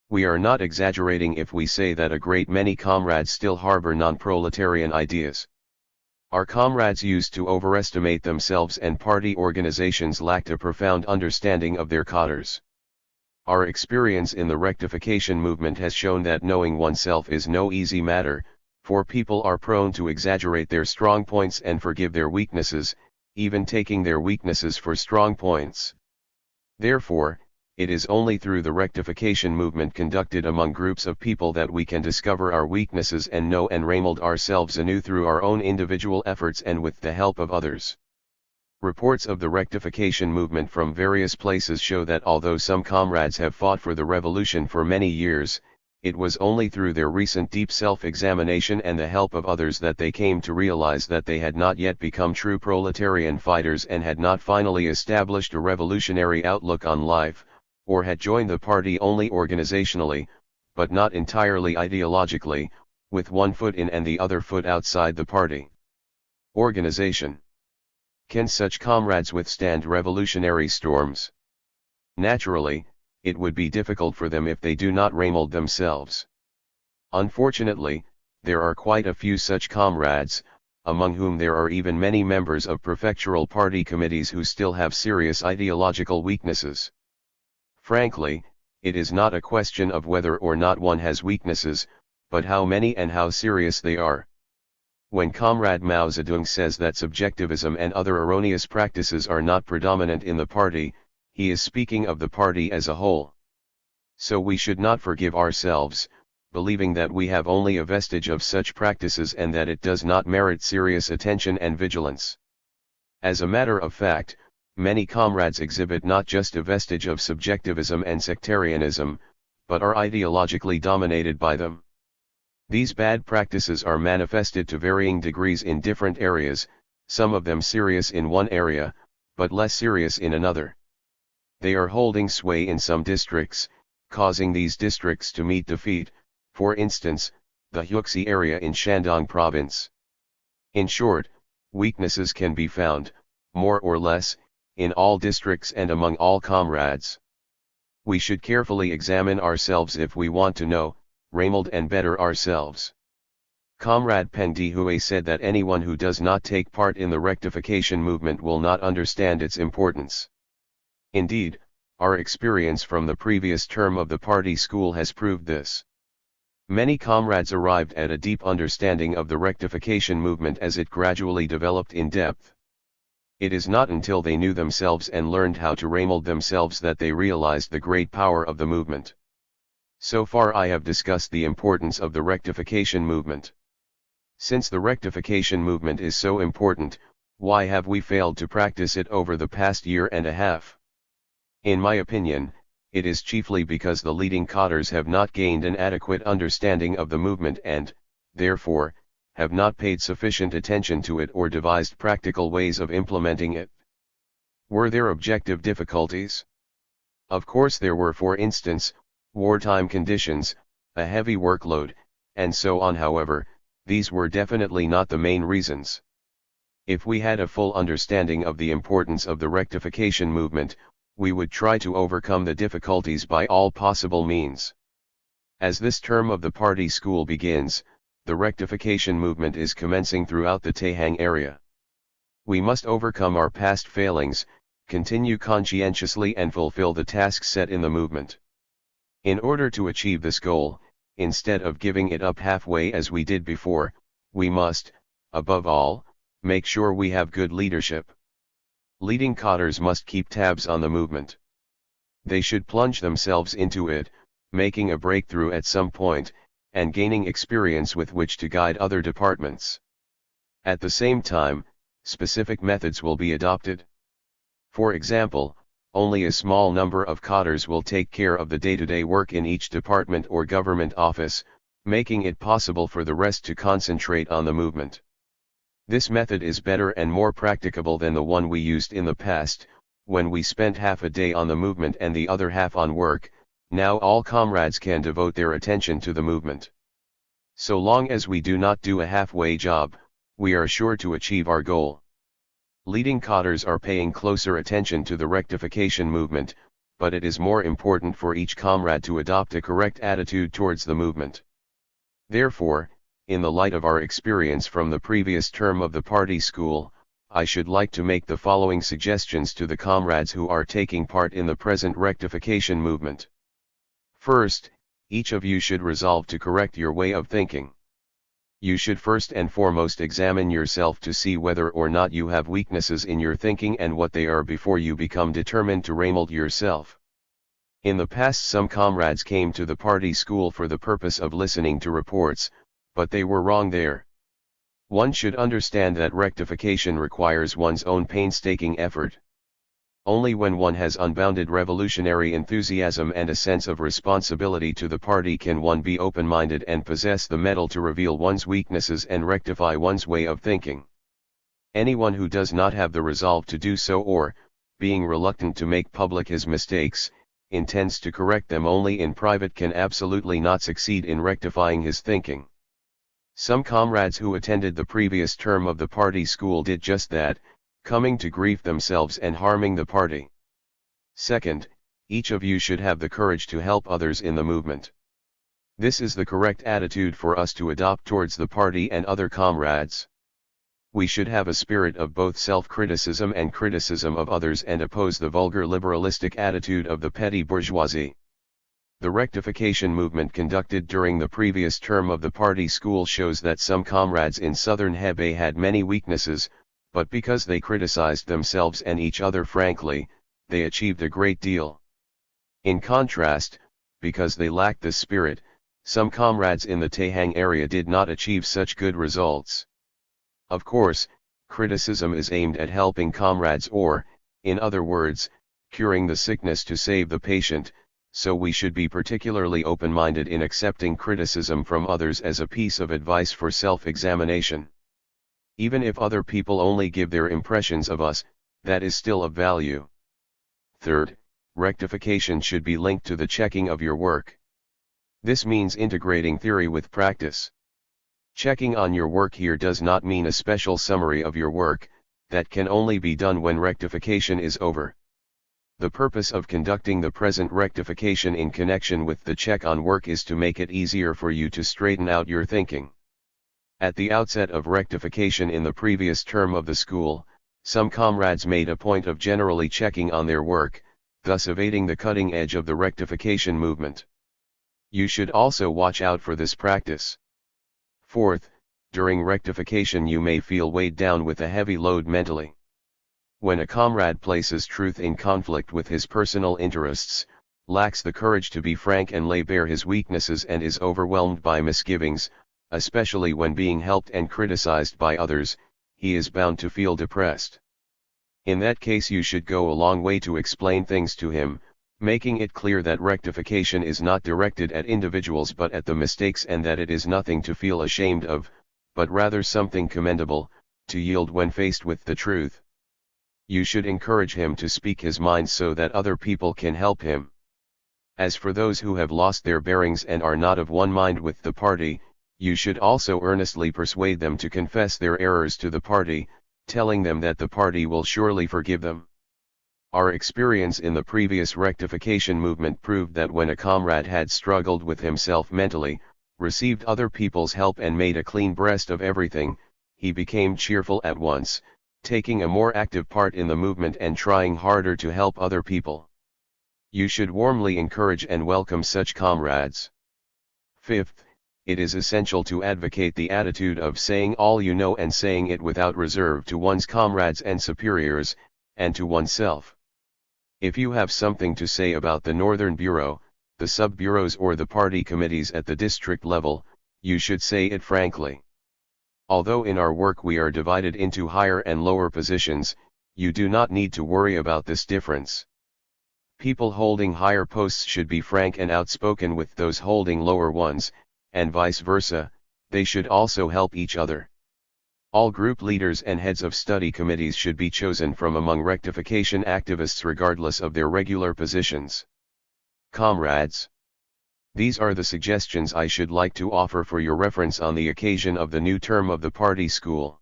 We are not exaggerating if we say that a great many comrades still harbor non-proletarian ideas. Our comrades used to overestimate themselves and party organizations lacked a profound understanding of their cadres. Our experience in the rectification movement has shown that knowing oneself is no easy matter, for people are prone to exaggerate their strong points and forgive their weaknesses, even taking their weaknesses for strong points. Therefore, it is only through the rectification movement conducted among groups of people that we can discover our weaknesses and know and remold ourselves anew through our own individual efforts and with the help of others. Reports of the rectification movement from various places show that although some comrades have fought for the revolution for many years, it was only through their recent deep self-examination and the help of others that they came to realize that they had not yet become true proletarian fighters and had not finally established a revolutionary outlook on life, or had joined the party only organizationally, but not entirely ideologically, with one foot in and the other foot outside the party. Organization. Can such comrades withstand revolutionary storms? Naturally, it would be difficult for them if they do not remold themselves. Unfortunately, there are quite a few such comrades, among whom there are even many members of prefectural party committees who still have serious ideological weaknesses. Frankly, it is not a question of whether or not one has weaknesses, but how many and how serious they are. When Comrade Mao Zedong says that subjectivism and other erroneous practices are not predominant in the party, he is speaking of the party as a whole. So we should not forgive ourselves, believing that we have only a vestige of such practices and that it does not merit serious attention and vigilance. As a matter of fact, many comrades exhibit not just a vestige of subjectivism and sectarianism, but are ideologically dominated by them. These bad practices are manifested to varying degrees in different areas, some of them serious in one area, but less serious in another. They are holding sway in some districts, causing these districts to meet defeat, for instance, the Huxi area in Shandong province. In short, weaknesses can be found, more or less, in all districts and among all comrades. We should carefully examine ourselves if we want to know, remold and better ourselves. Comrade Peng Dehui said that anyone who does not take part in the rectification movement will not understand its importance. Indeed, our experience from the previous term of the party school has proved this. Many comrades arrived at a deep understanding of the rectification movement as it gradually developed in depth. It is not until they knew themselves and learned how to remold themselves that they realized the great power of the movement. So far I have discussed the importance of the rectification movement. Since the rectification movement is so important, why have we failed to practice it over the past year and a half? In my opinion, it is chiefly because the leading cadres have not gained an adequate understanding of the movement and, therefore, have not paid sufficient attention to it or devised practical ways of implementing it. Were there objective difficulties? Of course there were, for instance, wartime conditions, a heavy workload, and so on. However, these were definitely not the main reasons. If we had a full understanding of the importance of the rectification movement, we would try to overcome the difficulties by all possible means. As this term of the party school begins, the rectification movement is commencing throughout the Taihang area. We must overcome our past failings, continue conscientiously and fulfill the tasks set in the movement. In order to achieve this goal, instead of giving it up halfway as we did before, we must, above all, make sure we have good leadership. Leading cadres must keep tabs on the movement. They should plunge themselves into it, making a breakthrough at some point, and gaining experience with which to guide other departments. At the same time, specific methods will be adopted. For example, only a small number of cadres will take care of the day-to-day work in each department or government office, making it possible for the rest to concentrate on the movement. This method is better and more practicable than the one we used in the past, when we spent half a day on the movement and the other half on work. Now all comrades can devote their attention to the movement. So long as we do not do a halfway job, we are sure to achieve our goal. Leading cadres are paying closer attention to the rectification movement, but it is more important for each comrade to adopt a correct attitude towards the movement. Therefore, in the light of our experience from the previous term of the party school, I should like to make the following suggestions to the comrades who are taking part in the present rectification movement. First, each of you should resolve to correct your way of thinking. You should first and foremost examine yourself to see whether or not you have weaknesses in your thinking and what they are before you become determined to remold yourself. In the past some comrades came to the party school for the purpose of listening to reports, but they were wrong there. One should understand that rectification requires one's own painstaking effort. Only when one has unbounded revolutionary enthusiasm and a sense of responsibility to the party can one be open-minded and possess the mettle to reveal one's weaknesses and rectify one's way of thinking. Anyone who does not have the resolve to do so or, being reluctant to make public his mistakes, intends to correct them only in private can absolutely not succeed in rectifying his thinking. Some comrades who attended the previous term of the party school did just that, coming to grief themselves and harming the party. Second, each of you should have the courage to help others in the movement. This is the correct attitude for us to adopt towards the party and other comrades. We should have a spirit of both self-criticism and criticism of others and oppose the vulgar liberalistic attitude of the petty bourgeoisie. The rectification movement conducted during the previous term of the party school shows that some comrades in southern Hebei had many weaknesses, but because they criticized themselves and each other frankly, they achieved a great deal. In contrast, because they lacked this spirit, some comrades in the Taihang area did not achieve such good results. Of course, criticism is aimed at helping comrades or, in other words, curing the sickness to save the patient, so we should be particularly open-minded in accepting criticism from others as a piece of advice for self-examination. Even if other people only give their impressions of us, that is still of value. Third, rectification should be linked to the checking of your work. This means integrating theory with practice. Checking on your work here does not mean a special summary of your work, that can only be done when rectification is over. The purpose of conducting the present rectification in connection with the check on work is to make it easier for you to straighten out your thinking. At the outset of rectification in the previous term of the school, some comrades made a point of generally checking on their work, thus evading the cutting edge of the rectification movement. You should also watch out for this practice. Fourth, during rectification you may feel weighed down with a heavy load mentally. When a comrade places truth in conflict with his personal interests, lacks the courage to be frank and lay bare his weaknesses and is overwhelmed by misgivings, especially when being helped and criticized by others, he is bound to feel depressed. In that case you should go a long way to explain things to him, making it clear that rectification is not directed at individuals but at the mistakes and that it is nothing to feel ashamed of, but rather something commendable, to yield when faced with the truth. You should encourage him to speak his mind so that other people can help him. As for those who have lost their bearings and are not of one mind with the party, you should also earnestly persuade them to confess their errors to the party, telling them that the party will surely forgive them. Our experience in the previous rectification movement proved that when a comrade had struggled with himself mentally, received other people's help and made a clean breast of everything, he became cheerful at once, taking a more active part in the movement and trying harder to help other people. You should warmly encourage and welcome such comrades. Fifth, it is essential to advocate the attitude of saying all you know and saying it without reserve to one's comrades and superiors, and to oneself. If you have something to say about the Northern Bureau, the sub-bureaus or the party committees at the district level, you should say it frankly. Although in our work we are divided into higher and lower positions, you do not need to worry about this difference. People holding higher posts should be frank and outspoken with those holding lower ones, and vice versa, they should also help each other. All group leaders and heads of study committees should be chosen from among rectification activists regardless of their regular positions. Comrades, these are the suggestions I should like to offer for your reference on the occasion of the new term of the party school.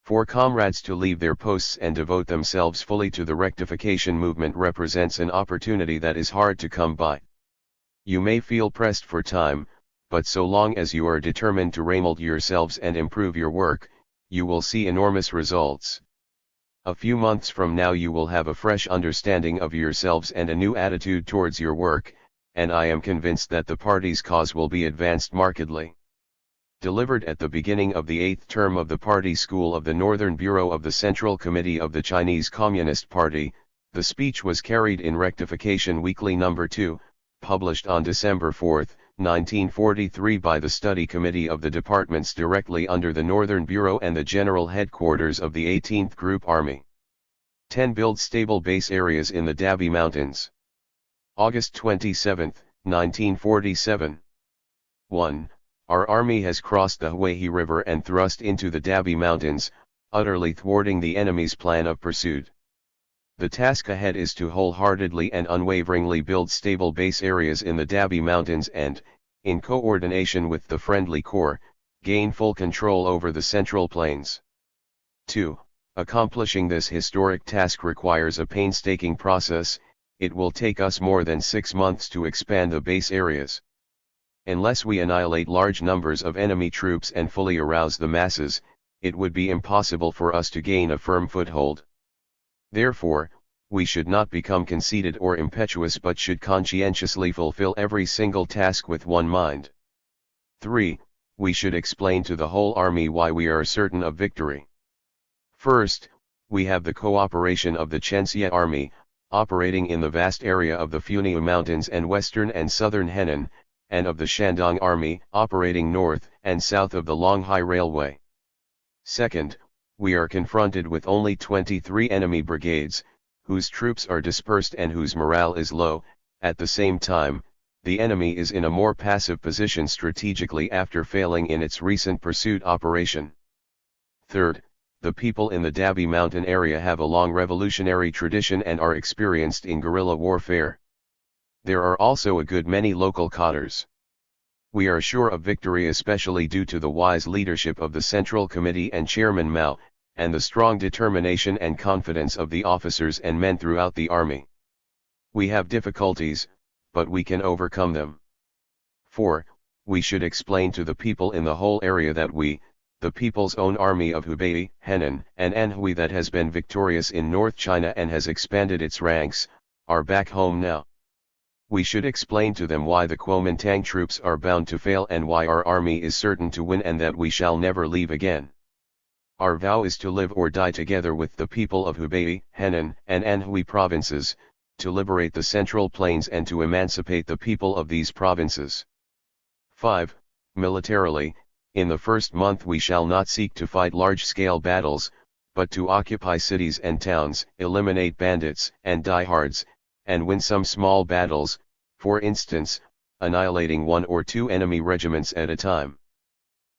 For comrades to leave their posts and devote themselves fully to the rectification movement represents an opportunity that is hard to come by. You may feel pressed for time, but so long as you are determined to remold yourselves and improve your work, you will see enormous results. A few months from now you will have a fresh understanding of yourselves and a new attitude towards your work, and I am convinced that the party's cause will be advanced markedly. Delivered at the beginning of the 8th term of the Party School of the Northern Bureau of the Central Committee of the Chinese Communist Party, The speech was carried in Rectification Weekly No. 2, published on December 4, 1943 by the Study Committee of the departments directly under the Northern Bureau and the General Headquarters of the 18th Group Army. 10. Build stable base areas in the Dabi Mountains. August 27, 1947. 1. Our army has crossed the Huaihe River and thrust into the Dabi Mountains, utterly thwarting the enemy's plan of pursuit. The task ahead is to wholeheartedly and unwaveringly build stable base areas in the Dabi Mountains and, in coordination with the friendly corps, gain full control over the Central Plains. 2. Accomplishing this historic task requires a painstaking process. It will take us more than 6 months to expand the base areas. Unless we annihilate large numbers of enemy troops and fully arouse the masses, it would be impossible for us to gain a firm foothold. Therefore, we should not become conceited or impetuous but should conscientiously fulfill every single task with one mind. 3. We should explain to the whole army why we are certain of victory. First, we have the cooperation of the Chenxia Army, operating in the vast area of the Funiu Mountains and western and southern Henan, and of the Shandong Army, operating north and south of the Longhai Railway. Second, we are confronted with only 23 enemy brigades, whose troops are dispersed and whose morale is low. At the same time, the enemy is in a more passive position strategically after failing in its recent pursuit operation. Third, the people in the Dabi Mountain area have a long revolutionary tradition and are experienced in guerrilla warfare. There are also a good many local cadres. We are sure of victory especially due to the wise leadership of the Central Committee and Chairman Mao, and the strong determination and confidence of the officers and men throughout the army. We have difficulties, but we can overcome them. 4. We should explain to the people in the whole area that we, the People's Own Army of Hubei, Henan, and Anhui that has been victorious in North China and has expanded its ranks, are back home now. We should explain to them why the Kuomintang troops are bound to fail and why our army is certain to win and that we shall never leave again. Our vow is to live or die together with the people of Hubei, Henan, and Anhui provinces, to liberate the Central Plains and to emancipate the people of these provinces. 5. Militarily, in the first month we shall not seek to fight large-scale battles, but to occupy cities and towns, eliminate bandits and diehards, and win some small battles, for instance, annihilating 1 or 2 enemy regiments at a time.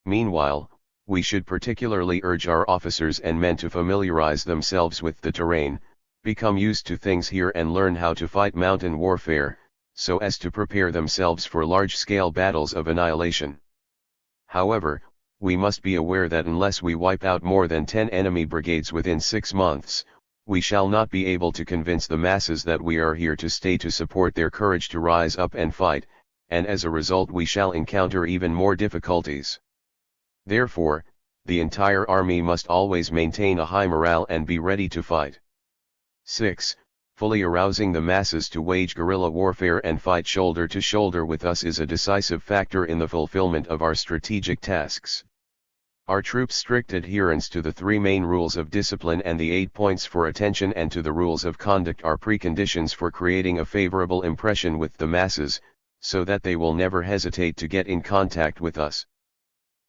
Meanwhile, we should particularly urge our officers and men to familiarize themselves with the terrain, become used to things here and learn how to fight mountain warfare, so as to prepare themselves for large-scale battles of annihilation. However, we must be aware that unless we wipe out more than 10 enemy brigades within 6 months, we shall not be able to convince the masses that we are here to stay to support their courage to rise up and fight, and as a result we shall encounter even more difficulties. Therefore, the entire army must always maintain a high morale and be ready to fight. 6. Fully arousing the masses to wage guerrilla warfare and fight shoulder to shoulder with us is a decisive factor in the fulfillment of our strategic tasks. Our troops' strict adherence to the 3 main rules of discipline and the 8 points for attention and to the rules of conduct are preconditions for creating a favorable impression with the masses, so that they will never hesitate to get in contact with us.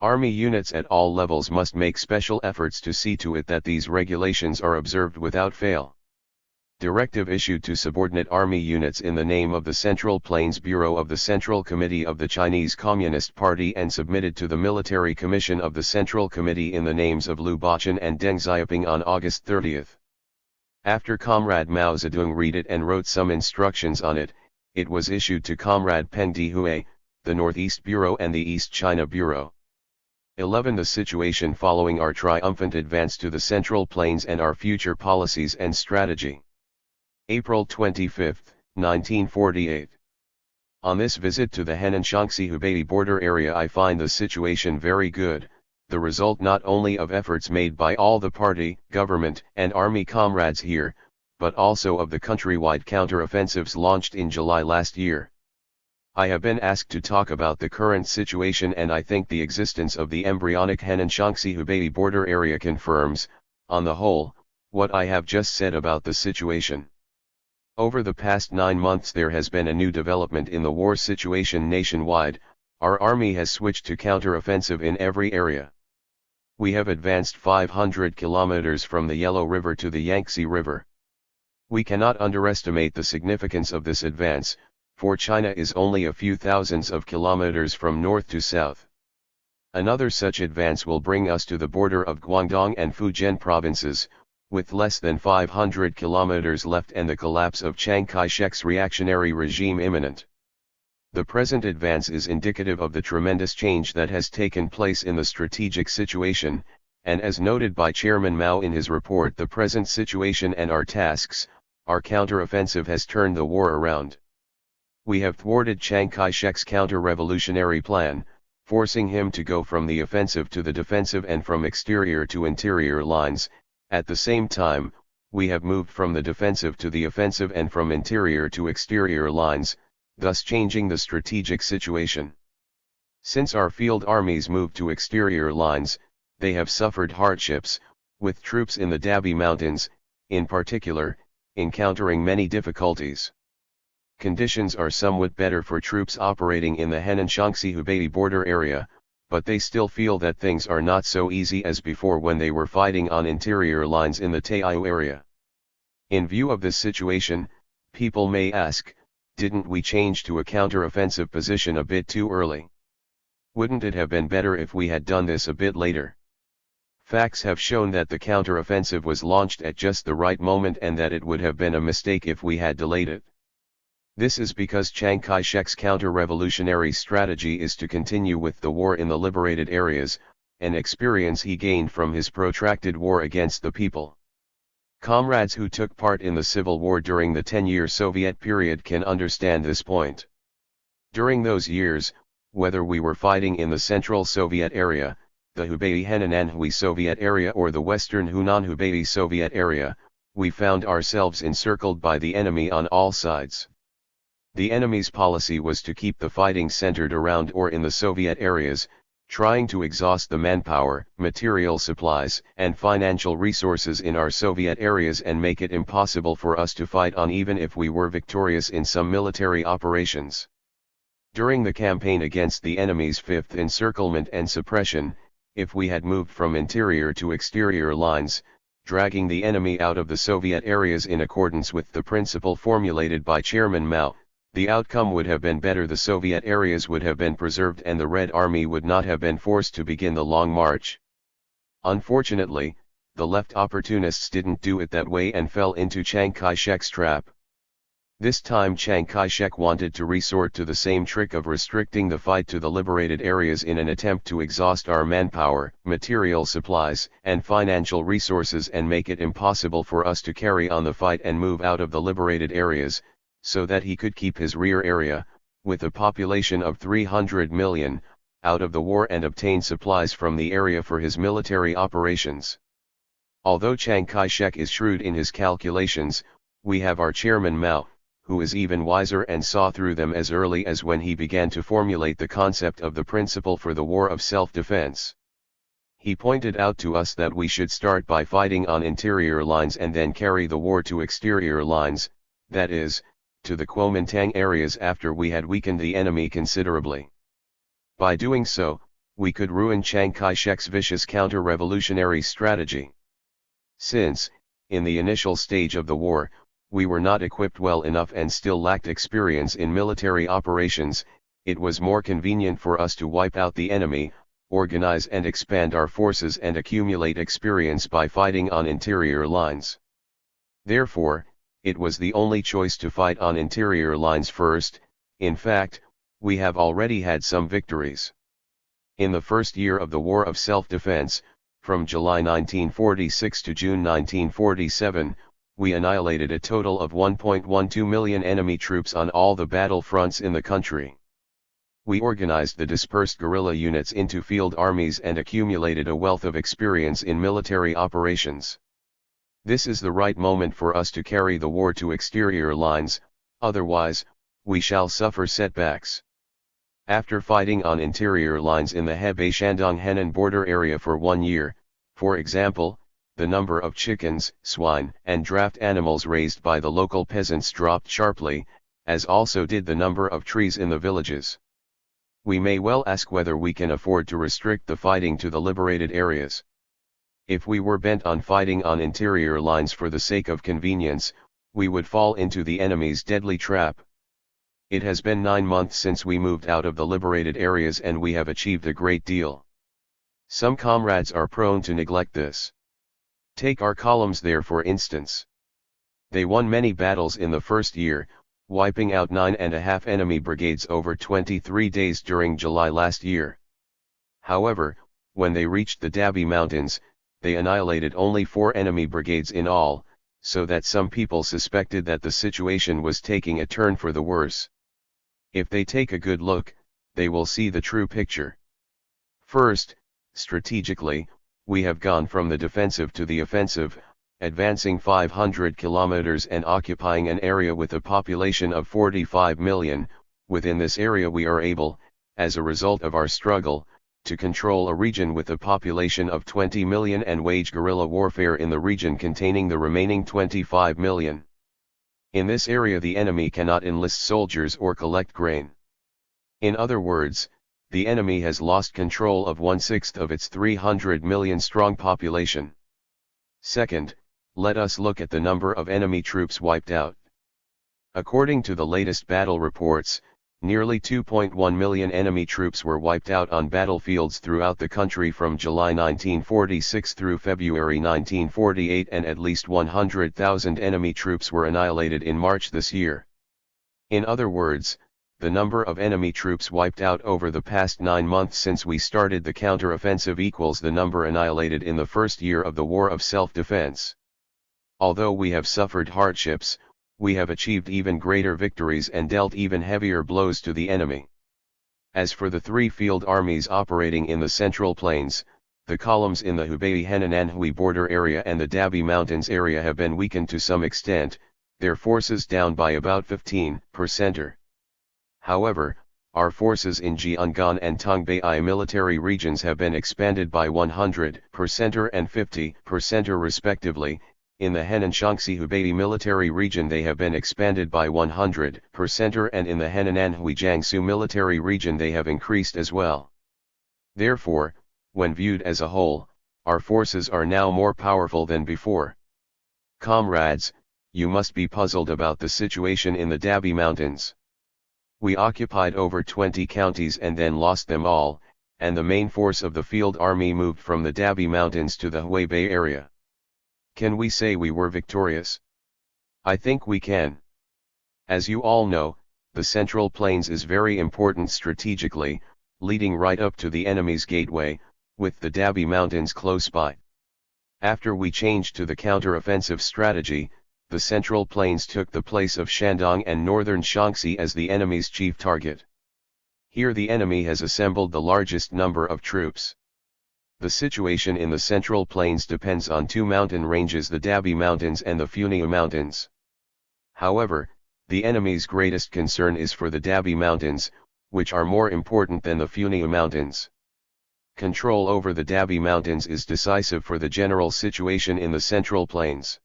Army units at all levels must make special efforts to see to it that these regulations are observed without fail. Directive issued to subordinate army units in the name of the Central Plains Bureau of the Central Committee of the Chinese Communist Party and submitted to the Military Commission of the Central Committee in the names of Liu Bachun and Deng Xiaoping on August 30. After Comrade Mao Zedong read it and wrote some instructions on it, it was issued to Comrade Peng Dehui, the Northeast Bureau and the East China Bureau. 11. The situation following our triumphant advance to the Central Plains and our future policies and strategy. April 25, 1948. On this visit to the Henan-Shaanxi-Hubei border area I find the situation very good, the result not only of efforts made by all the party, government, and army comrades here, but also of the countrywide counter-offensives launched in July last year. I have been asked to talk about the current situation and I think the existence of the embryonic Henan-Shaanxi-Hubei border area confirms, on the whole, what I have just said about the situation. Over the past 9 months there has been a new development in the war situation nationwide. Our army has switched to counter-offensive in every area. We have advanced 500 kilometers from the Yellow River to the Yangtze River. We cannot underestimate the significance of this advance, for China is only a few thousands of kilometers from north to south. Another such advance will bring us to the border of Guangdong and Fujian provinces, with less than 500 kilometers left and the collapse of Chiang Kai-shek's reactionary regime imminent. The present advance is indicative of the tremendous change that has taken place in the strategic situation, and as noted by Chairman Mao in his report The Present Situation and Our Tasks, our counter-offensive has turned the war around. We have thwarted Chiang Kai-shek's counter-revolutionary plan, forcing him to go from the offensive to the defensive and from exterior to interior lines. At the same time, we have moved from the defensive to the offensive and from interior to exterior lines, thus changing the strategic situation. Since our field armies moved to exterior lines, they have suffered hardships, with troops in the Dabi Mountains, in particular, encountering many difficulties. Conditions are somewhat better for troops operating in the Henan-Shaanxi-Hubei border area, but they still feel that things are not so easy as before when they were fighting on interior lines in the Taiyou area. In view of this situation, people may ask, didn't we change to a counter-offensive position a bit too early? Wouldn't it have been better if we had done this a bit later? Facts have shown that the counter-offensive was launched at just the right moment and that it would have been a mistake if we had delayed it. This is because Chiang Kai-shek's counter-revolutionary strategy is to continue with the war in the liberated areas, an experience he gained from his protracted war against the people. Comrades who took part in the civil war during the 10-year Soviet period can understand this point. During those years, whether we were fighting in the Central Soviet area, the Hubei-Henan-Anhui Soviet area or the Western Hunan-Hubei Soviet area, we found ourselves encircled by the enemy on all sides. The enemy's policy was to keep the fighting centered around or in the Soviet areas, trying to exhaust the manpower, material supplies, and financial resources in our Soviet areas and make it impossible for us to fight on even if we were victorious in some military operations. During the campaign against the enemy's fifth encirclement and suppression, if we had moved from interior to exterior lines, dragging the enemy out of the Soviet areas in accordance with the principle formulated by Chairman Mao, the outcome would have been better. The Soviet areas would have been preserved and the Red Army would not have been forced to begin the long march. Unfortunately, the left opportunists didn't do it that way and fell into Chiang Kai-shek's trap. This time Chiang Kai-shek wanted to resort to the same trick of restricting the fight to the liberated areas in an attempt to exhaust our manpower, material supplies, and financial resources and make it impossible for us to carry on the fight and move out of the liberated areas, so that he could keep his rear area, with a population of 300 million, out of the war and obtain supplies from the area for his military operations. Although Chiang Kai-shek is shrewd in his calculations, we have our Chairman Mao, who is even wiser and saw through them as early as when he began to formulate the concept of the principle for the war of self-defense. He pointed out to us that we should start by fighting on interior lines and then carry the war to exterior lines, that is, to the Kuomintang areas after we had weakened the enemy considerably. By doing so, we could ruin Chiang Kai-shek's vicious counter-revolutionary strategy. Since, in the initial stage of the war, we were not equipped well enough and still lacked experience in military operations, it was more convenient for us to wipe out the enemy, organize and expand our forces and accumulate experience by fighting on interior lines. Therefore, it was the only choice to fight on interior lines first. In fact, we have already had some victories. In the first year of the War of Self-Defense, from July 1946 to June 1947, we annihilated a total of 1.12 million enemy troops on all the battle fronts in the country. We organized the dispersed guerrilla units into field armies and accumulated a wealth of experience in military operations. This is the right moment for us to carry the war to exterior lines, otherwise, we shall suffer setbacks. After fighting on interior lines in the Hebei-Shandong-Henan border area for 1 year, for example, the number of chickens, swine, and draft animals raised by the local peasants dropped sharply, as also did the number of trees in the villages. We may well ask whether we can afford to restrict the fighting to the liberated areas. If we were bent on fighting on interior lines for the sake of convenience, we would fall into the enemy's deadly trap. It has been 9 months since we moved out of the liberated areas and we have achieved a great deal. Some comrades are prone to neglect this. Take our columns there for instance. They won many battles in the first year, wiping out 9.5 enemy brigades over 23 days during July last year. However, when they reached the Dabi Mountains, they annihilated only 4 enemy brigades in all, so that some people suspected that the situation was taking a turn for the worse. If they take a good look, they will see the true picture. First, strategically, we have gone from the defensive to the offensive, advancing 500 kilometers and occupying an area with a population of 45 million. Within this area we are able, as a result of our struggle, to control a region with a population of 20 million and wage guerrilla warfare in the region containing the remaining 25 million. In this area the enemy cannot enlist soldiers or collect grain. In other words, the enemy has lost control of 1/6 of its 300 million strong population. Second, let us look at the number of enemy troops wiped out. According to the latest battle reports, nearly 2.1 million enemy troops were wiped out on battlefields throughout the country from July 1946 through February 1948, and at least 100,000 enemy troops were annihilated in March this year. In other words, the number of enemy troops wiped out over the past 9 months since we started the counter-offensive equals the number annihilated in the first year of the war of self-defense. Although we have suffered hardships, we have achieved even greater victories and dealt even heavier blows to the enemy. As for the 3 field armies operating in the Central Plains, the columns in the Hubei-Henan-Anhui border area and the Dabi Mountains area have been weakened to some extent, their forces down by about 15%. However, our forces in Jiangnan and Tongbei military regions have been expanded by 100% and 50% respectively. In the Henan-Shanxi-Hubei military region they have been expanded by 100% and in the Henan-Anhui-Jiangsu military region they have increased as well. Therefore, when viewed as a whole, our forces are now more powerful than before. Comrades, you must be puzzled about the situation in the Dabi Mountains. We occupied over 20 counties and then lost them all, and the main force of the field army moved from the Dabi Mountains to the Hubei area. Can we say we were victorious? I think we can. As you all know, the Central Plains is very important strategically, leading right up to the enemy's gateway, with the Dabi Mountains close by. After we changed to the counter-offensive strategy, the Central Plains took the place of Shandong and northern Shaanxi as the enemy's chief target. Here the enemy has assembled the largest number of troops. The situation in the Central Plains depends on 2 mountain ranges, the Dabi Mountains and the Funiu Mountains. However, the enemy's greatest concern is for the Dabi Mountains, which are more important than the Funiu Mountains. Control over the Dabi Mountains is decisive for the general situation in the Central Plains.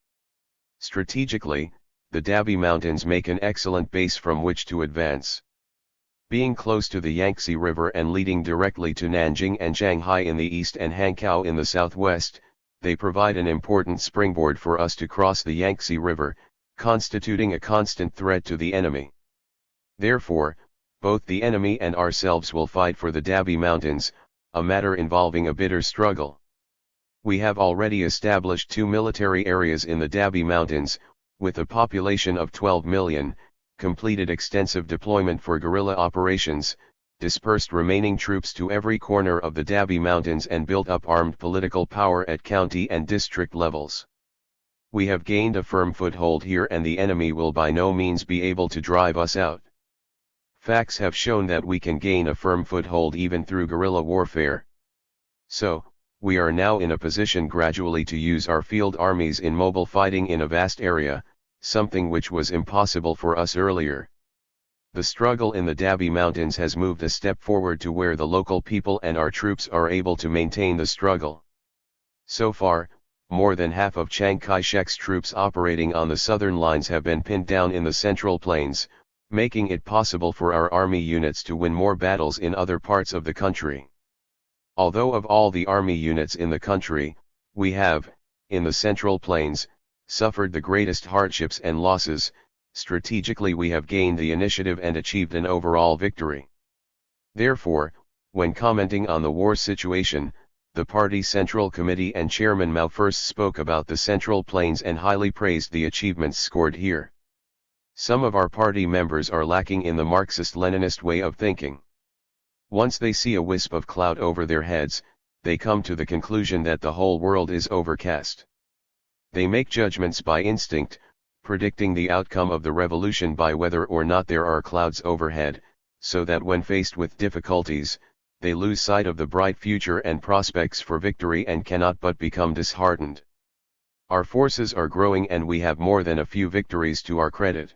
Strategically, the Dabi Mountains make an excellent base from which to advance. Being close to the Yangtze River and leading directly to Nanjing and Shanghai in the east and Hankow in the southwest, they provide an important springboard for us to cross the Yangtze River, constituting a constant threat to the enemy. Therefore, both the enemy and ourselves will fight for the Dabi Mountains, a matter involving a bitter struggle. We have already established 2 military areas in the Dabi Mountains, with a population of 12 million, completed extensive deployment for guerrilla operations, dispersed remaining troops to every corner of the Dabi Mountains and built up armed political power at county and district levels. We have gained a firm foothold here and the enemy will by no means be able to drive us out. Facts have shown that we can gain a firm foothold even through guerrilla warfare. So, we are now in a position gradually to use our field armies in mobile fighting in a vast area, something which was impossible for us earlier. The struggle in the Dabi Mountains has moved a step forward to where the local people and our troops are able to maintain the struggle. So far, more than half of Chiang Kai-shek's troops operating on the southern lines have been pinned down in the Central Plains, making it possible for our army units to win more battles in other parts of the country. Although of all the army units in the country, we have, in the Central Plains, suffered the greatest hardships and losses, strategically we have gained the initiative and achieved an overall victory. Therefore, when commenting on the war situation, the party Central Committee and Chairman Mao first spoke about the Central Plains and highly praised the achievements scored here. Some of our party members are lacking in the Marxist-Leninist way of thinking. Once they see a wisp of cloud over their heads, they come to the conclusion that the whole world is overcast. They make judgments by instinct, predicting the outcome of the revolution by whether or not there are clouds overhead, so that when faced with difficulties, they lose sight of the bright future and prospects for victory and cannot but become disheartened. Our forces are growing and we have more than a few victories to our credit.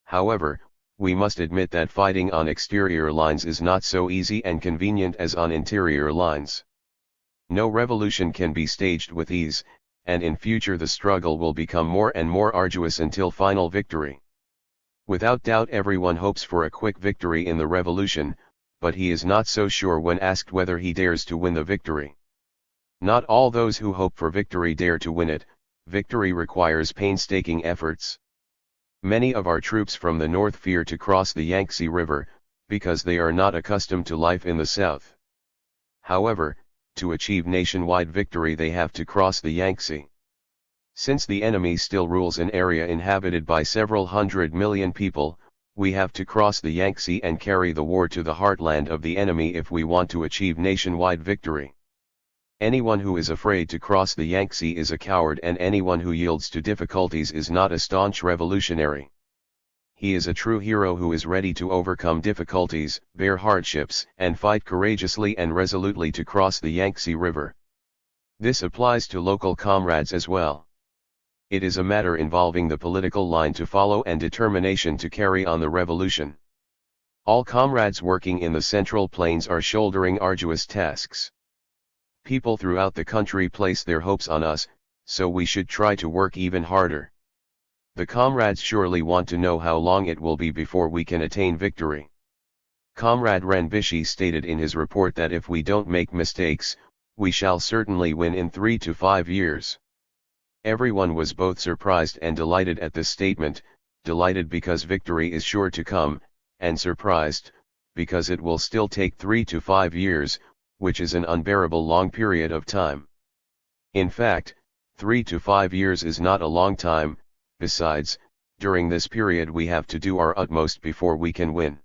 However, we must admit that fighting on exterior lines is not so easy and convenient as on interior lines. No revolution can be staged with ease, and in future the struggle will become more and more arduous until final victory. Without doubt everyone hopes for a quick victory in the revolution, but he is not so sure when asked whether he dares to win the victory. Not all those who hope for victory dare to win it. Victory requires painstaking efforts. Many of our troops from the north fear to cross the Yangtze River, because they are not accustomed to life in the south. However, to achieve nationwide victory they have to cross the Yangtze. Since the enemy still rules an area inhabited by several 100 million people, we have to cross the Yangtze and carry the war to the heartland of the enemy if we want to achieve nationwide victory. Anyone who is afraid to cross the Yangtze is a coward, and anyone who yields to difficulties is not a staunch revolutionary. He is a true hero who is ready to overcome difficulties, bear hardships, and fight courageously and resolutely to cross the Yangtze River. This applies to local comrades as well. It is a matter involving the political line to follow and determination to carry on the revolution. All comrades working in the Central Plains are shouldering arduous tasks. People throughout the country place their hopes on us, so we should try to work even harder. The comrades surely want to know how long it will be before we can attain victory. Comrade Ranbishi stated in his report that if we don't make mistakes, we shall certainly win in 3 to 5 years. Everyone was both surprised and delighted at this statement, delighted because victory is sure to come, and surprised, because it will still take 3 to 5 years, which is an unbearable long period of time. In fact, 3 to 5 years is not a long time. Besides, during this period we have to do our utmost before we can win.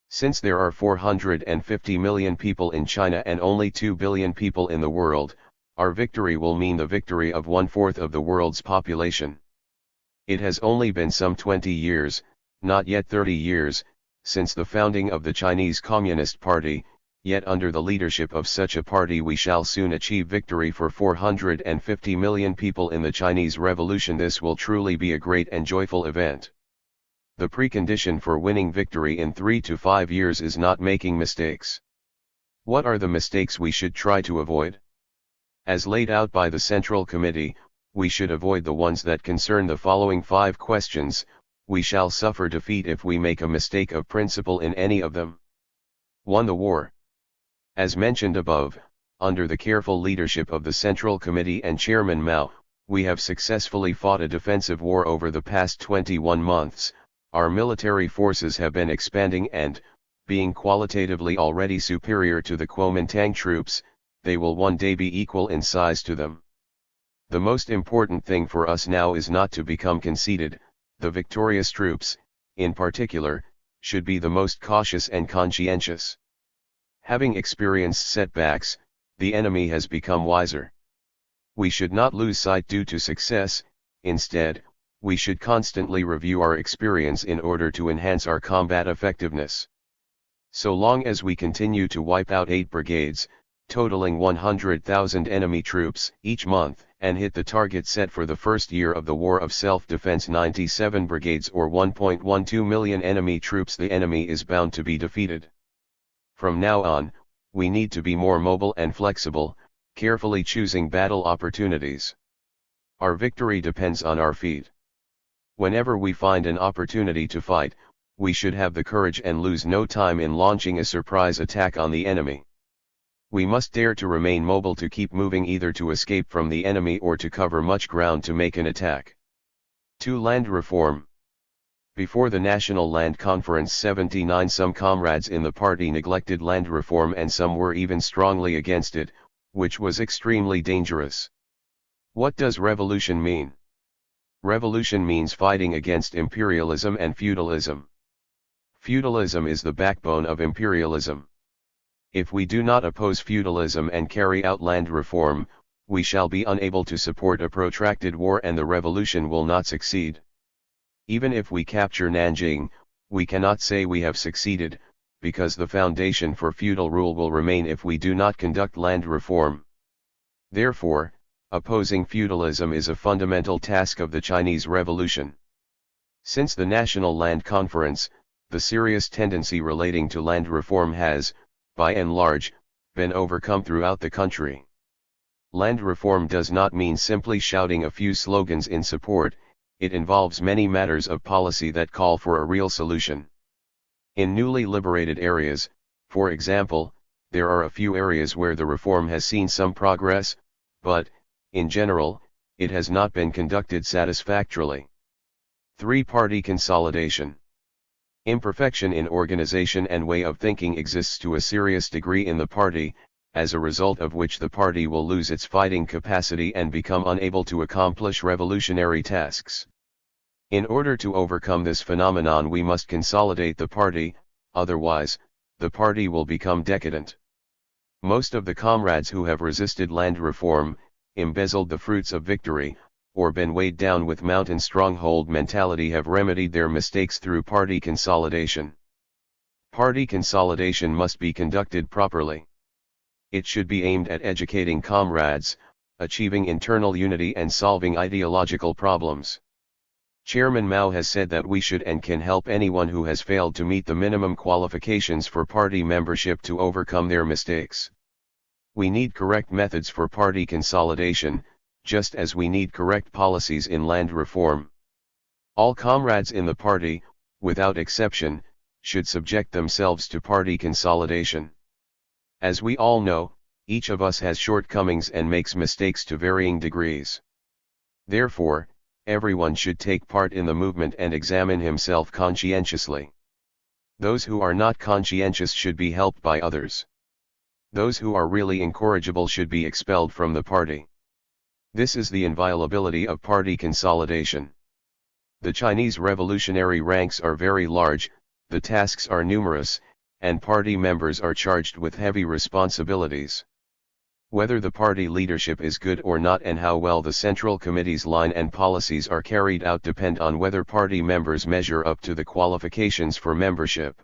Since there are 450 million people in China and only 2 billion people in the world, our victory will mean the victory of 1/4 of the world's population. It has only been some 20 years, not yet 30 years, since the founding of the Chinese Communist Party, yet under the leadership of such a party we shall soon achieve victory for 450 million people in the Chinese Revolution. This will truly be a great and joyful event. The precondition for winning victory in 3 to 5 years is not making mistakes. What are the mistakes we should try to avoid? As laid out by the Central Committee, we should avoid the ones that concern the following 5 questions. We shall suffer defeat if we make a mistake of principle in any of them. 1. The war. As mentioned above, under the careful leadership of the Central Committee and Chairman Mao, we have successfully fought a defensive war over the past 21 months. Our military forces have been expanding and, being qualitatively already superior to the Kuomintang troops, they will one day be equal in size to them. The most important thing for us now is not to become conceited. The victorious troops, in particular, should be the most cautious and conscientious. Having experienced setbacks, the enemy has become wiser. We should not lose sight due to success. Instead, we should constantly review our experience in order to enhance our combat effectiveness. So long as we continue to wipe out 8 brigades, totaling 100,000 enemy troops each month, and hit the target set for the first year of the War of Self-Defense 97 brigades or 1.12 million enemy troops, the enemy is bound to be defeated. From now on, we need to be more mobile and flexible, carefully choosing battle opportunities. Our victory depends on our feet. Whenever we find an opportunity to fight, we should have the courage and lose no time in launching a surprise attack on the enemy. We must dare to remain mobile, to keep moving, either to escape from the enemy or to cover much ground to make an attack. 2. Land reform. Before the National Land Conference 79, some comrades in the party neglected land reform, and some were even strongly against it, which was extremely dangerous. What does revolution mean? Revolution means fighting against imperialism and feudalism. Feudalism is the backbone of imperialism. If we do not oppose feudalism and carry out land reform, we shall be unable to support a protracted war, and the revolution will not succeed. Even if we capture Nanjing, we cannot say we have succeeded, because the foundation for feudal rule will remain if we do not conduct land reform. Therefore, opposing feudalism is a fundamental task of the Chinese Revolution. Since the National Land Conference, the serious tendency relating to land reform has, by and large, been overcome throughout the country. Land reform does not mean simply shouting a few slogans in support. It involves many matters of policy that call for a real solution. In newly liberated areas, for example, there are a few areas where the reform has seen some progress, but, in general, it has not been conducted satisfactorily. 3. Party consolidation. Imperfection in organization and way of thinking exists to a serious degree in the party, as a result of which the party will lose its fighting capacity and become unable to accomplish revolutionary tasks. In order to overcome this phenomenon, we must consolidate the party, otherwise, the party will become decadent. Most of the comrades who have resisted land reform, embezzled the fruits of victory, or been weighed down with mountain stronghold mentality have remedied their mistakes through party consolidation. Party consolidation must be conducted properly. It should be aimed at educating comrades, achieving internal unity and solving ideological problems. Chairman Mao has said that we should and can help anyone who has failed to meet the minimum qualifications for party membership to overcome their mistakes. We need correct methods for party consolidation, just as we need correct policies in land reform. All comrades in the party, without exception, should subject themselves to party consolidation. As we all know, each of us has shortcomings and makes mistakes to varying degrees. Therefore, everyone should take part in the movement and examine himself conscientiously. Those who are not conscientious should be helped by others. Those who are really incorrigible should be expelled from the party. This is the inviolability of party consolidation. The Chinese revolutionary ranks are very large, the tasks are numerous, and party members are charged with heavy responsibilities. Whether the party leadership is good or not and how well the Central Committee's line and policies are carried out depend on whether party members measure up to the qualifications for membership.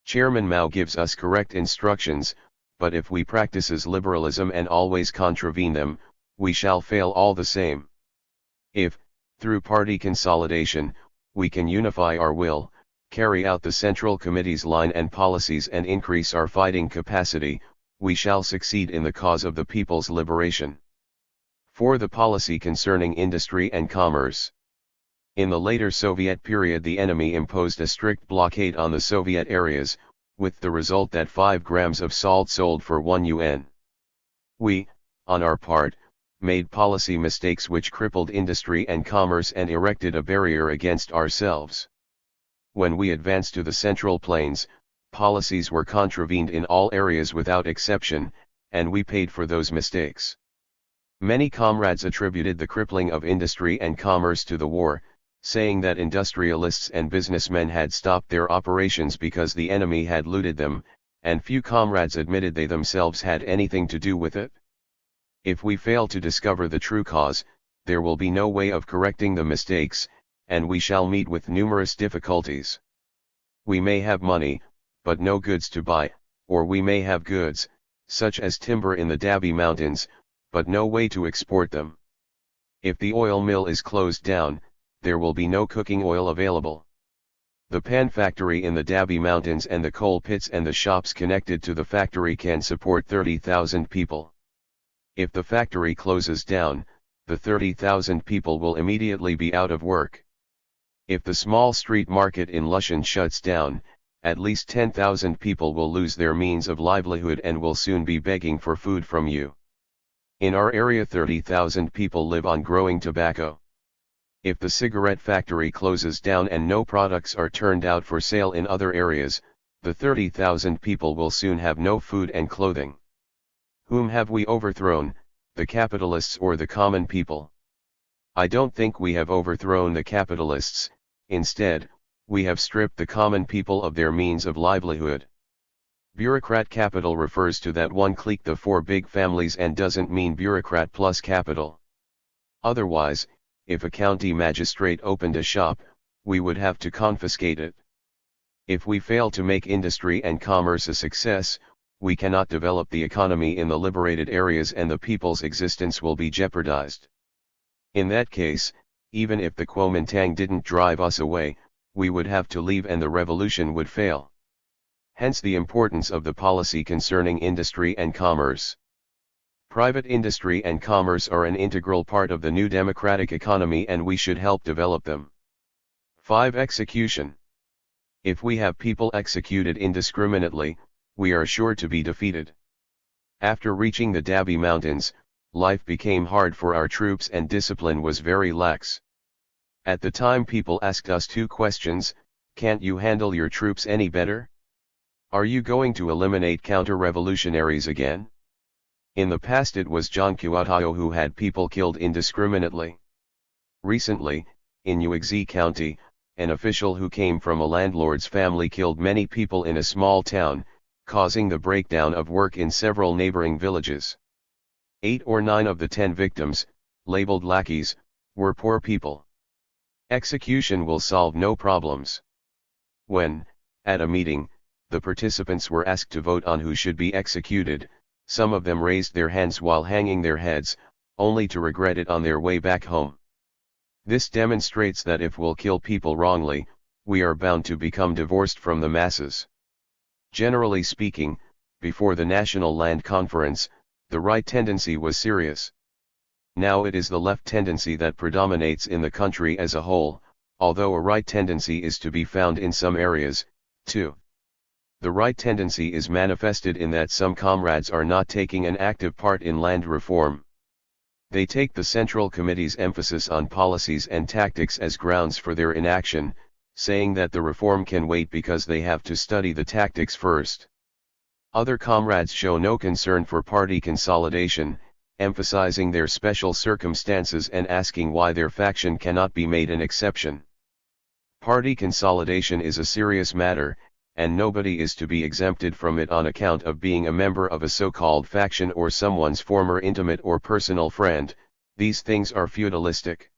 Chairman Mao gives us correct instructions, but if we practices liberalism and always contravene them, we shall fail all the same. If, through party consolidation, we can unify our will, carry out the Central Committee's line and policies and increase our fighting capacity, we shall succeed in the cause of the people's liberation. 4. The policy concerning industry and commerce. In the later Soviet period, the enemy imposed a strict blockade on the Soviet areas, with the result that 5 grams of salt sold for 1 yuan. We, on our part, made policy mistakes which crippled industry and commerce and erected a barrier against ourselves. When we advanced to the Central Plains, policies were contravened in all areas without exception, and we paid for those mistakes. Many comrades attributed the crippling of industry and commerce to the war, saying that industrialists and businessmen had stopped their operations because the enemy had looted them, and few comrades admitted they themselves had anything to do with it. If we fail to discover the true cause, there will be no way of correcting the mistakes, and we shall meet with numerous difficulties. We may have money, but no goods to buy, or we may have goods, such as timber in the Dabi Mountains, but no way to export them. If the oil mill is closed down, there will be no cooking oil available. The pan factory in the Dabi Mountains and the coal pits and the shops connected to the factory can support 30,000 people. If the factory closes down, the 30,000 people will immediately be out of work. If the small street market in Lushan shuts down, at least 10,000 people will lose their means of livelihood and will soon be begging for food from you. In our area 30,000 people live on growing tobacco. If the cigarette factory closes down and no products are turned out for sale in other areas, the 30,000 people will soon have no food and clothing. Whom have we overthrown, the capitalists or the common people? I don't think we have overthrown the capitalists. Instead, we have stripped the common people of their means of livelihood. Bureaucrat capital refers to that one clique, the four big families, and doesn't mean bureaucrat plus capital. Otherwise, if a county magistrate opened a shop, we would have to confiscate it. If we fail to make industry and commerce a success, we cannot develop the economy in the liberated areas and the people's existence will be jeopardized. In that case, even if the Kuomintang didn't drive us away, we would have to leave and the revolution would fail. Hence the importance of the policy concerning industry and commerce. Private industry and commerce are an integral part of the new democratic economy and we should help develop them. 5. Execution. If we have people executed indiscriminately, we are sure to be defeated. After reaching the Dabi Mountains, life became hard for our troops and discipline was very lax. At the time people asked us two questions: can't you handle your troops any better? Are you going to eliminate counter-revolutionaries again? In the past it was Zhang Qiuotao who had people killed indiscriminately. Recently, in Yuexi County, an official who came from a landlord's family killed many people in a small town, causing the breakdown of work in several neighboring villages. 8 or 9 of the 10 victims, labeled lackeys, were poor people. Execution will solve no problems. When, at a meeting, the participants were asked to vote on who should be executed, some of them raised their hands while hanging their heads, only to regret it on their way back home. This demonstrates that if we'll kill people wrongly, we are bound to become divorced from the masses. Generally speaking, before the National Land Conference, the right tendency was serious. Now it is the left tendency that predominates in the country as a whole, although a right tendency is to be found in some areas, too. The right tendency is manifested in that some comrades are not taking an active part in land reform. They take the Central Committee's emphasis on policies and tactics as grounds for their inaction, saying that the reform can wait because they have to study the tactics first. Other comrades show no concern for party consolidation, emphasizing their special circumstances and asking why their faction cannot be made an exception. Party consolidation is a serious matter, and nobody is to be exempted from it on account of being a member of a so-called faction or someone's former intimate or personal friend. These things are feudalistic.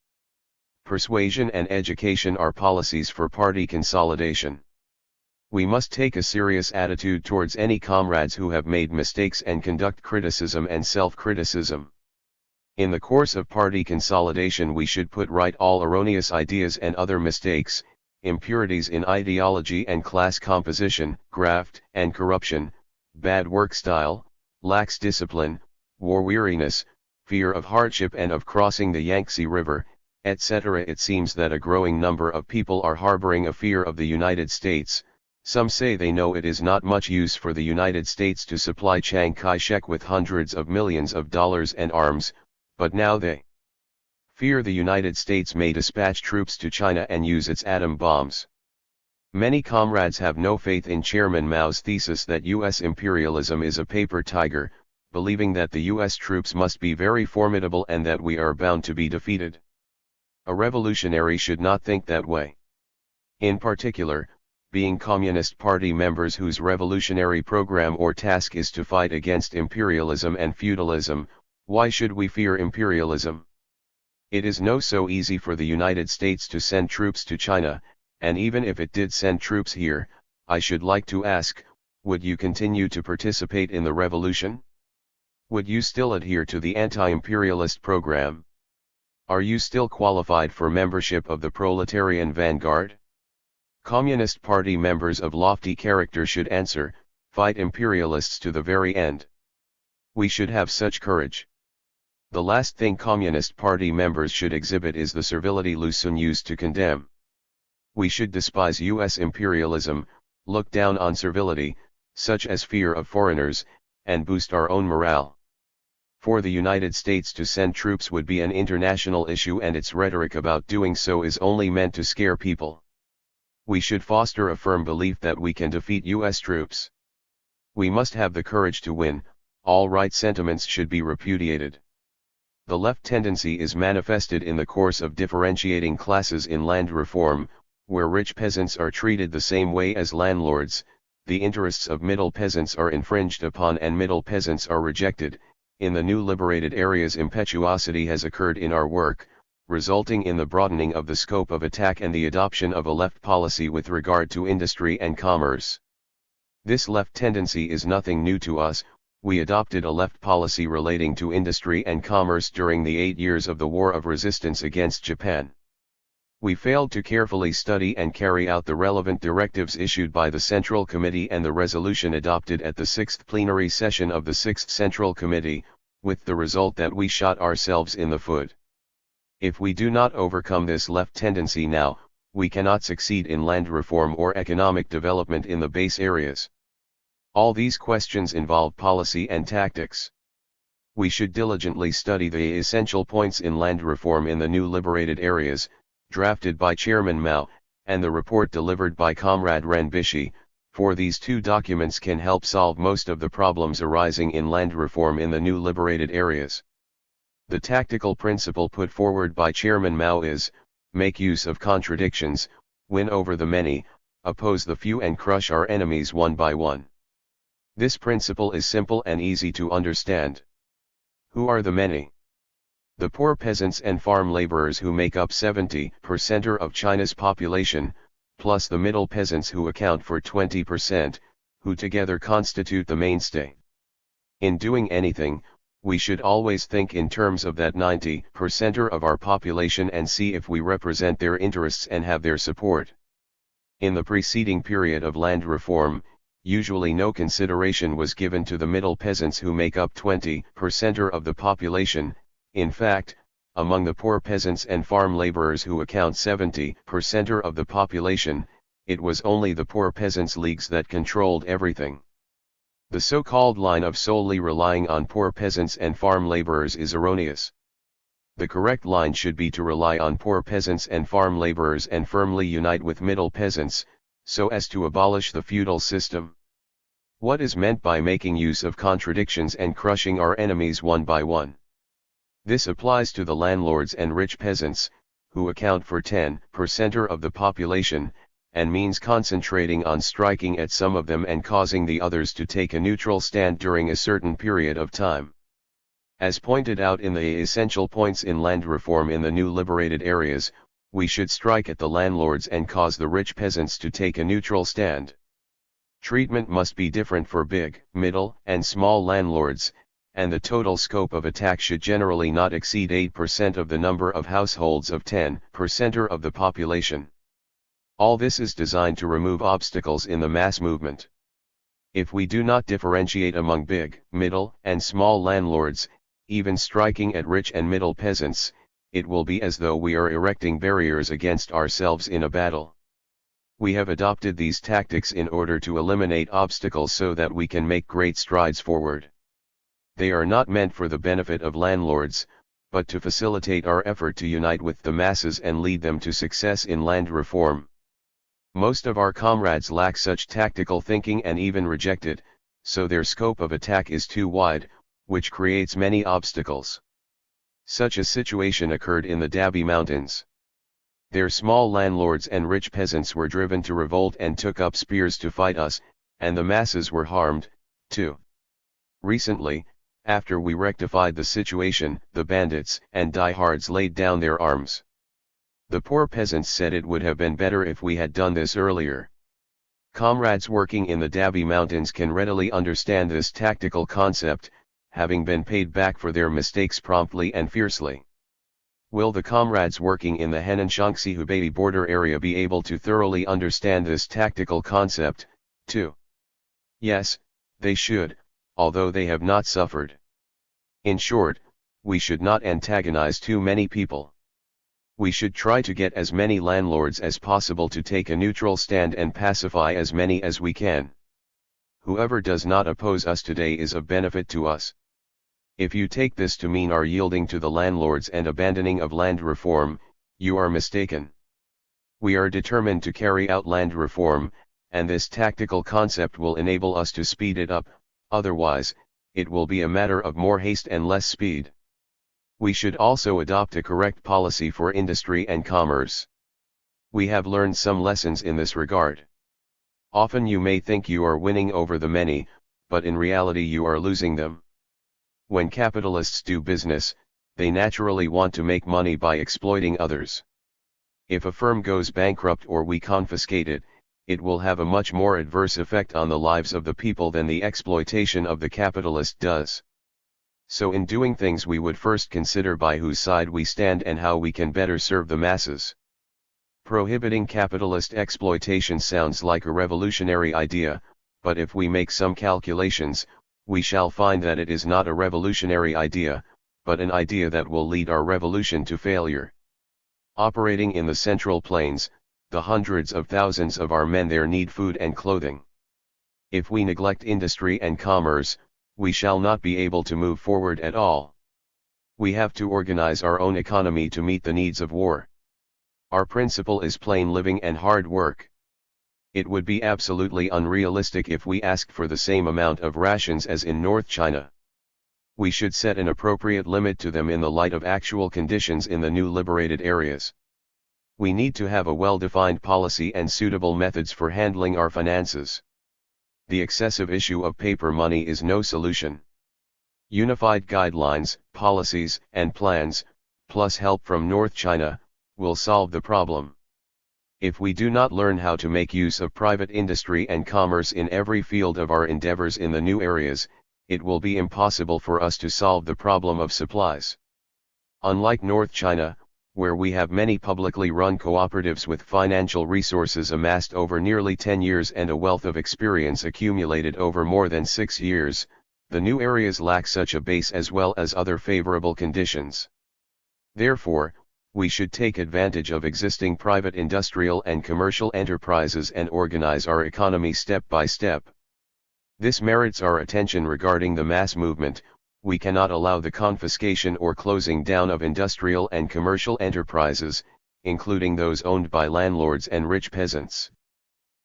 Persuasion and education are policies for party consolidation. We must take a serious attitude towards any comrades who have made mistakes and conduct criticism and self-criticism. In the course of party consolidation we should put right all erroneous ideas and other mistakes, impurities in ideology and class composition, graft and corruption, bad work style, lax discipline, war weariness, fear of hardship and of crossing the Yangtze River, etc. It seems that a growing number of people are harboring a fear of the United States. Some say they know it is not much use for the United States to supply Chiang Kai-shek with hundreds of millions of dollars and arms, but now they fear the United States may dispatch troops to China and use its atom bombs. Many comrades have no faith in Chairman Mao's thesis that U.S. imperialism is a paper tiger, believing that the U.S. troops must be very formidable and that we are bound to be defeated. A revolutionary should not think that way. In particular, being Communist Party members whose revolutionary program or task is to fight against imperialism and feudalism, why should we fear imperialism? It is no so easy for the United States to send troops to China, and even if it did send troops here, I should like to ask, would you continue to participate in the revolution? Would you still adhere to the anti-imperialist program? Are you still qualified for membership of the proletarian vanguard? Communist Party members of lofty character should answer, fight imperialists to the very end. We should have such courage. The last thing Communist Party members should exhibit is the servility Lu Xun used to condemn. We should despise US imperialism, look down on servility, such as fear of foreigners, and boost our own morale. For the United States to send troops would be an international issue, and its rhetoric about doing so is only meant to scare people. We should foster a firm belief that we can defeat US troops. We must have the courage to win. All right sentiments should be repudiated. The left tendency is manifested in the course of differentiating classes in land reform, where rich peasants are treated the same way as landlords, the interests of middle peasants are infringed upon and middle peasants are rejected. In the new liberated areas, impetuosity has occurred in our work, resulting in the broadening of the scope of attack and the adoption of a left policy with regard to industry and commerce. This left tendency is nothing new to us. We adopted a left policy relating to industry and commerce during the 8 years of the War of Resistance against Japan. We failed to carefully study and carry out the relevant directives issued by the Central Committee and the resolution adopted at the 6th plenary session of the 6th Central Committee, with the result that we shot ourselves in the foot. If we do not overcome this left tendency now, we cannot succeed in land reform or economic development in the base areas. All these questions involve policy and tactics. We should diligently study the essential points in land reform in the new liberated areas, drafted by Chairman Mao, and the report delivered by Comrade Ren Bishi, for these two documents can help solve most of the problems arising in land reform in the new liberated areas. The tactical principle put forward by Chairman Mao is, make use of contradictions, win over the many, oppose the few and crush our enemies one by one. This principle is simple and easy to understand. Who are the many? The poor peasants and farm laborers who make up 70% of China's population, plus the middle peasants who account for 20%, who together constitute the mainstay. In doing anything, we should always think in terms of that 90% of our population and see if we represent their interests and have their support. In the preceding period of land reform, usually no consideration was given to the middle peasants who make up 20% of the population. In fact, among the poor peasants and farm laborers who account 70% of the population, it was only the poor peasants' leagues that controlled everything. The so-called line of solely relying on poor peasants and farm laborers is erroneous. The correct line should be to rely on poor peasants and farm laborers and firmly unite with middle peasants, so as to abolish the feudal system. What is meant by making use of contradictions and crushing our enemies one by one? This applies to the landlords and rich peasants, who account for 10% of the population, and means concentrating on striking at some of them and causing the others to take a neutral stand during a certain period of time. As pointed out in the essential points in land reform in the new liberated areas, we should strike at the landlords and cause the rich peasants to take a neutral stand. Treatment must be different for big, middle, and small landlords, and the total scope of attack should generally not exceed 8% of the number of households of 10% of the population. All this is designed to remove obstacles in the mass movement. If we do not differentiate among big, middle, and small landlords, even striking at rich and middle peasants, it will be as though we are erecting barriers against ourselves in a battle. We have adopted these tactics in order to eliminate obstacles so that we can make great strides forward. They are not meant for the benefit of landlords, but to facilitate our effort to unite with the masses and lead them to success in land reform. Most of our comrades lack such tactical thinking and even reject it, so their scope of attack is too wide, which creates many obstacles. Such a situation occurred in the Dabi Mountains. Their small landlords and rich peasants were driven to revolt and took up spears to fight us, and the masses were harmed, too. Recently, after we rectified the situation, the bandits and diehards laid down their arms. The poor peasants said it would have been better if we had done this earlier. Comrades working in the Dabi Mountains can readily understand this tactical concept, having been paid back for their mistakes promptly and fiercely. Will the comrades working in the Henan-Shaanxi-Hubei border area be able to thoroughly understand this tactical concept, too? Yes, they should, although they have not suffered. In short, we should not antagonize too many people. We should try to get as many landlords as possible to take a neutral stand and pacify as many as we can. Whoever does not oppose us today is of benefit to us. If you take this to mean our yielding to the landlords and abandoning of land reform, you are mistaken. We are determined to carry out land reform, and this tactical concept will enable us to speed it up, otherwise, it will be a matter of more haste and less speed. We should also adopt a correct policy for industry and commerce. We have learned some lessons in this regard. Often you may think you are winning over the many, but in reality you are losing them. When capitalists do business, they naturally want to make money by exploiting others. If a firm goes bankrupt or we confiscate it, it will have a much more adverse effect on the lives of the people than the exploitation of the capitalist does. So in doing things we would first consider by whose side we stand and how we can better serve the masses. Prohibiting capitalist exploitation sounds like a revolutionary idea, but if we make some calculations, we shall find that it is not a revolutionary idea, but an idea that will lead our revolution to failure. Operating in the Central Plains, the hundreds of thousands of our men there need food and clothing. If we neglect industry and commerce, we shall not be able to move forward at all. We have to organize our own economy to meet the needs of war. Our principle is plain living and hard work. It would be absolutely unrealistic if we asked for the same amount of rations as in North China. We should set an appropriate limit to them in the light of actual conditions in the new liberated areas. We need to have a well-defined policy and suitable methods for handling our finances. The excessive issue of paper money is no solution. Unified guidelines, policies, and plans, plus help from North China, will solve the problem. If we do not learn how to make use of private industry and commerce in every field of our endeavors in the new areas, it will be impossible for us to solve the problem of supplies. Unlike North China, where we have many publicly run cooperatives with financial resources amassed over nearly 10 years and a wealth of experience accumulated over more than 6 years, the new areas lack such a base as well as other favorable conditions. Therefore, we should take advantage of existing private industrial and commercial enterprises and organize our economy step by step. This merits our attention regarding the mass movement. We cannot allow the confiscation or closing down of industrial and commercial enterprises, including those owned by landlords and rich peasants.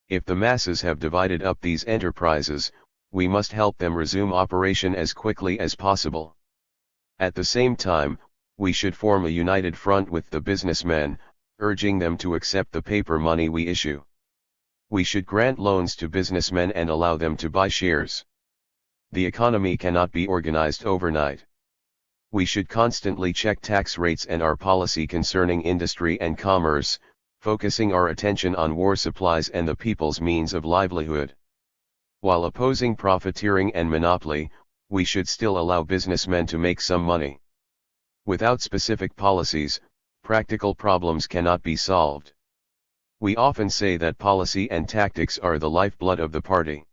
If the masses have divided up these enterprises, we must help them resume operation as quickly as possible. At the same time, we should form a united front with the businessmen, urging them to accept the paper money we issue. We should grant loans to businessmen and allow them to buy shares. The economy cannot be organized overnight. We should constantly check tax rates and our policy concerning industry and commerce, focusing our attention on war supplies and the people's means of livelihood. While opposing profiteering and monopoly, we should still allow businessmen to make some money. Without specific policies, practical problems cannot be solved. We often say that policy and tactics are the lifeblood of the party.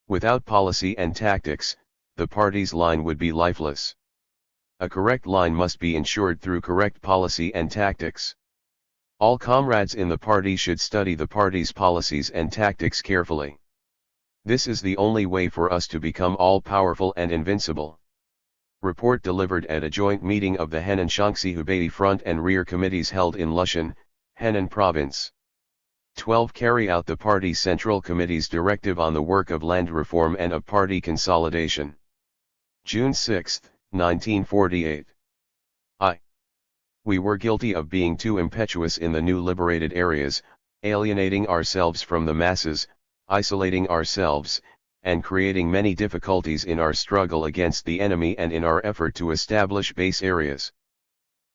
Without policy and tactics, the party's line would be lifeless. A correct line must be ensured through correct policy and tactics. All comrades in the party should study the party's policies and tactics carefully. This is the only way for us to become all-powerful and invincible. Report delivered at a joint meeting of the Henan Shaanxi Hubei Front and Rear Committees held in Lushan, Henan Province. 12. Carry out the Party Central Committee's directive on the work of land reform and of party consolidation. June 6, 1948. We were guilty of being too impetuous in the new liberated areas, alienating ourselves from the masses, isolating ourselves, and creating many difficulties in our struggle against the enemy and in our effort to establish base areas.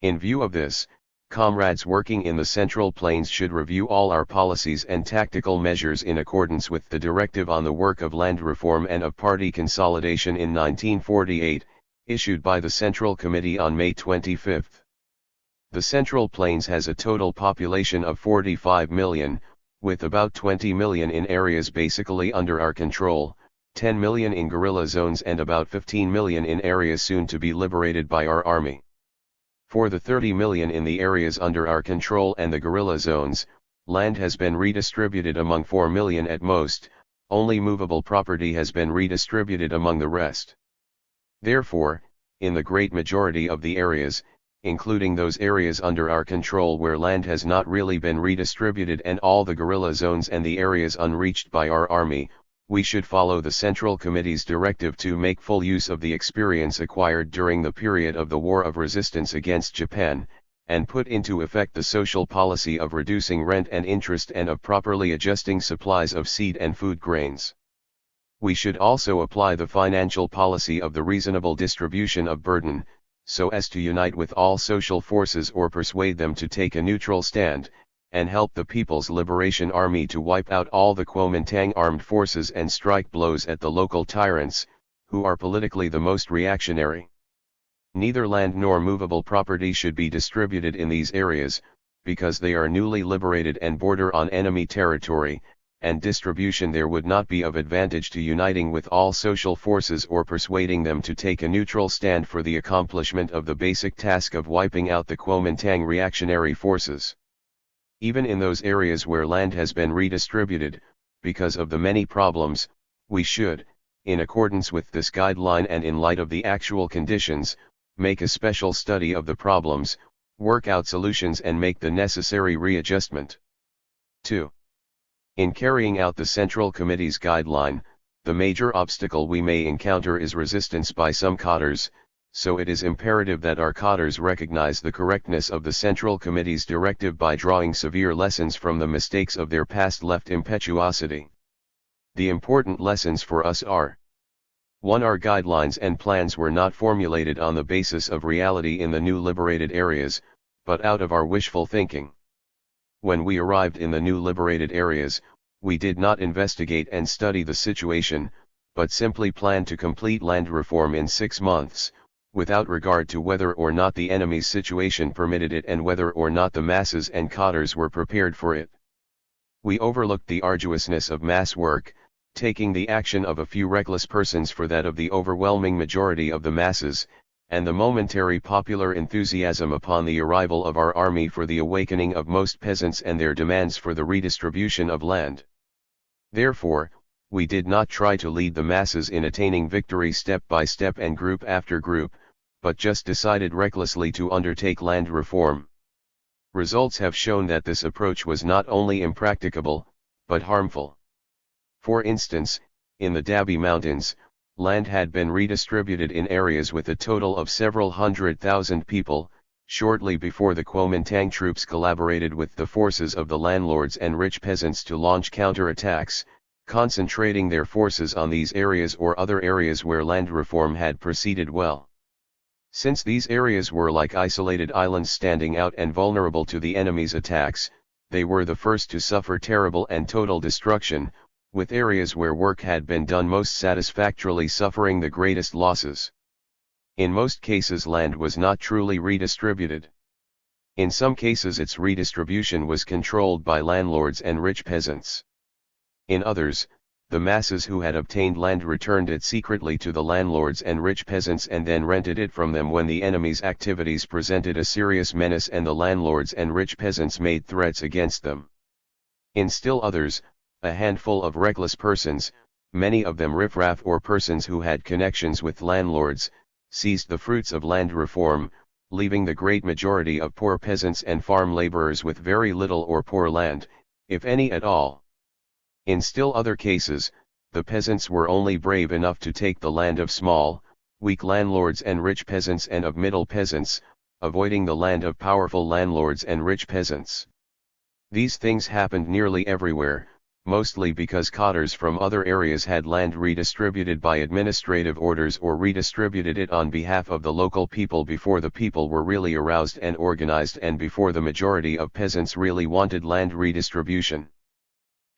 In view of this, comrades working in the Central Plains should review all our policies and tactical measures in accordance with the directive on the work of land reform and of party consolidation in 1948, issued by the Central Committee on May 25. The Central Plains has a total population of 45 million, with about 20 million in areas basically under our control, 10 million in guerrilla zones and about 15 million in areas soon to be liberated by our army. For the 30 million in the areas under our control and the guerrilla zones, land has been redistributed among 4 million at most, only movable property has been redistributed among the rest. Therefore, in the great majority of the areas, including those areas under our control where land has not really been redistributed and all the guerrilla zones and the areas unreached by our army, we should follow the Central Committee's directive to make full use of the experience acquired during the period of the War of Resistance against Japan, and put into effect the social policy of reducing rent and interest and of properly adjusting supplies of seed and food grains. We should also apply the financial policy of the reasonable distribution of burden, so as to unite with all social forces or persuade them to take a neutral stand, and help the People's Liberation Army to wipe out all the Kuomintang armed forces and strike blows at the local tyrants, who are politically the most reactionary. Neither land nor movable property should be distributed in these areas, because they are newly liberated and border on enemy territory, and distribution there would not be of advantage to uniting with all social forces or persuading them to take a neutral stand for the accomplishment of the basic task of wiping out the Kuomintang reactionary forces. Even in those areas where land has been redistributed, because of the many problems, we should, in accordance with this guideline and in light of the actual conditions, make a special study of the problems, work out solutions and make the necessary readjustment. 2. In carrying out the Central Committee's guideline, the major obstacle we may encounter is resistance by some cadres, so it is imperative that our cadres recognize the correctness of the Central Committee's directive by drawing severe lessons from the mistakes of their past left impetuosity. The important lessons for us are: 1. Our guidelines and plans were not formulated on the basis of reality in the new liberated areas, but out of our wishful thinking. When we arrived in the new liberated areas, we did not investigate and study the situation, but simply planned to complete land reform in 6 months, without regard to whether or not the enemy's situation permitted it and whether or not the masses and cadres were prepared for it. We overlooked the arduousness of mass work, taking the action of a few reckless persons for that of the overwhelming majority of the masses, and the momentary popular enthusiasm upon the arrival of our army for the awakening of most peasants and their demands for the redistribution of land. Therefore, we did not try to lead the masses in attaining victory step by step and group after group, but just decided recklessly to undertake land reform. Results have shown that this approach was not only impracticable, but harmful. For instance, in the Dabi Mountains, land had been redistributed in areas with a total of several 100,000 people, shortly before the Kuomintang troops collaborated with the forces of the landlords and rich peasants to launch counterattacks, concentrating their forces on these areas or other areas where land reform had proceeded well. Since these areas were like isolated islands standing out and vulnerable to the enemy's attacks, they were the first to suffer terrible and total destruction, with areas where work had been done most satisfactorily suffering the greatest losses. In most cases land was not truly redistributed. In some cases its redistribution was controlled by landlords and rich peasants. In others, the masses who had obtained land returned it secretly to the landlords and rich peasants and then rented it from them when the enemy's activities presented a serious menace and the landlords and rich peasants made threats against them. In still others, a handful of reckless persons, many of them riffraff or persons who had connections with landlords, seized the fruits of land reform, leaving the great majority of poor peasants and farm laborers with very little or poor land, if any at all. In still other cases, the peasants were only brave enough to take the land of small, weak landlords and rich peasants and of middle peasants, avoiding the land of powerful landlords and rich peasants. These things happened nearly everywhere, mostly because cadres from other areas had land redistributed by administrative orders or redistributed it on behalf of the local people before the people were really aroused and organized and before the majority of peasants really wanted land redistribution.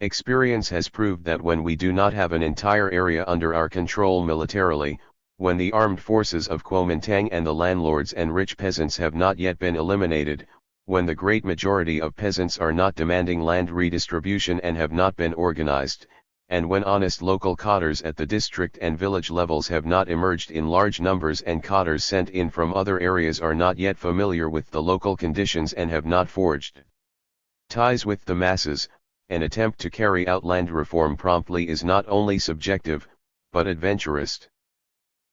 Experience has proved that when we do not have an entire area under our control militarily, when the armed forces of Kuomintang and the landlords and rich peasants have not yet been eliminated, when the great majority of peasants are not demanding land redistribution and have not been organized, and when honest local cotters at the district and village levels have not emerged in large numbers and cotters sent in from other areas are not yet familiar with the local conditions and have not forged ties with the masses, an attempt to carry out land reform promptly is not only subjective, but adventurist.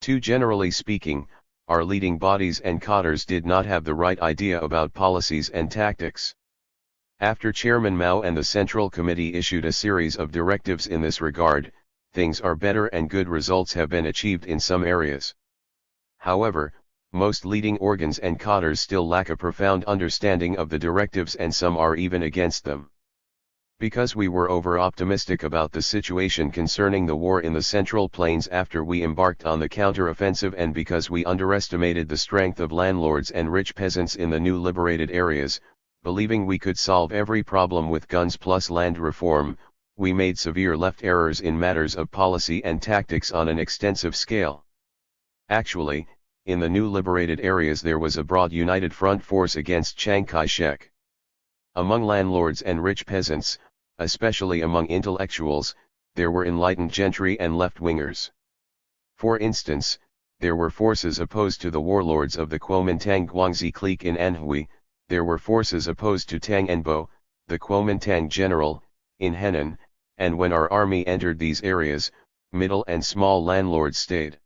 Too generally speaking, our leading bodies and cotters did not have the right idea about policies and tactics. After Chairman Mao and the Central Committee issued a series of directives in this regard, things are better and good results have been achieved in some areas. However, most leading organs and cotters still lack a profound understanding of the directives and some are even against them. Because we were over-optimistic about the situation concerning the war in the Central Plains after we embarked on the counter-offensive and because we underestimated the strength of landlords and rich peasants in the new liberated areas, believing we could solve every problem with guns plus land reform, we made severe left errors in matters of policy and tactics on an extensive scale. Actually, in the new liberated areas there was a broad united front force against Chiang Kai-shek. Among landlords and rich peasants, especially among intellectuals, there were enlightened gentry and left-wingers. For instance, there were forces opposed to the warlords of the Kuomintang Guangxi clique in Anhui, there were forces opposed to Tang Enbo, the Kuomintang general, in Henan, and when our army entered these areas, middle and small landlords stayed.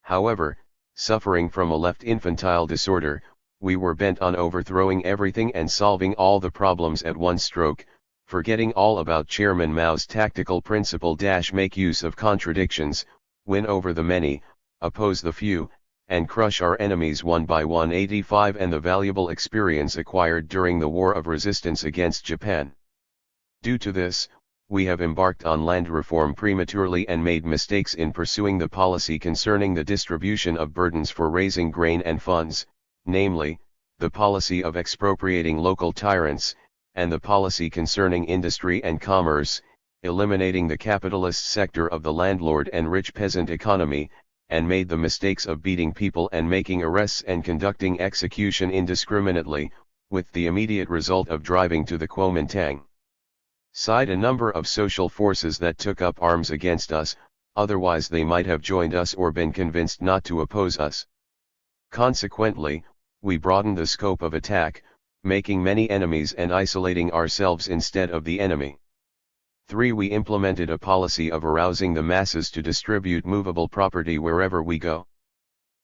However, suffering from a left infantile disorder, we were bent on overthrowing everything and solving all the problems at one stroke, forgetting all about Chairman Mao's tactical principle - make use of contradictions, win over the many, oppose the few, and crush our enemies one by one. 85 and the valuable experience acquired during the War of Resistance against Japan. Due to this, we have embarked on land reform prematurely and made mistakes in pursuing the policy concerning the distribution of burdens for raising grain and funds, namely, the policy of expropriating local tyrants, and the policy concerning industry and commerce, eliminating the capitalist sector of the landlord and rich peasant economy, and made the mistakes of beating people and making arrests and conducting execution indiscriminately, with the immediate result of driving to the Kuomintang side a number of social forces that took up arms against us, otherwise they might have joined us or been convinced not to oppose us. Consequently, we broadened the scope of attack, making many enemies and isolating ourselves instead of the enemy. 3. We implemented a policy of arousing the masses to distribute movable property wherever we go.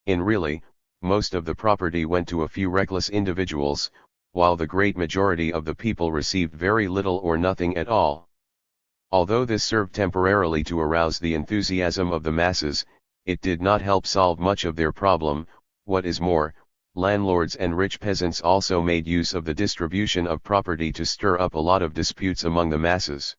In really, most of the property went to a few reckless individuals, while the great majority of the people received very little or nothing at all. Although this served temporarily to arouse the enthusiasm of the masses, it did not help solve much of their problem. What is more, landlords and rich peasants also made use of the distribution of property to stir up a lot of disputes among the masses.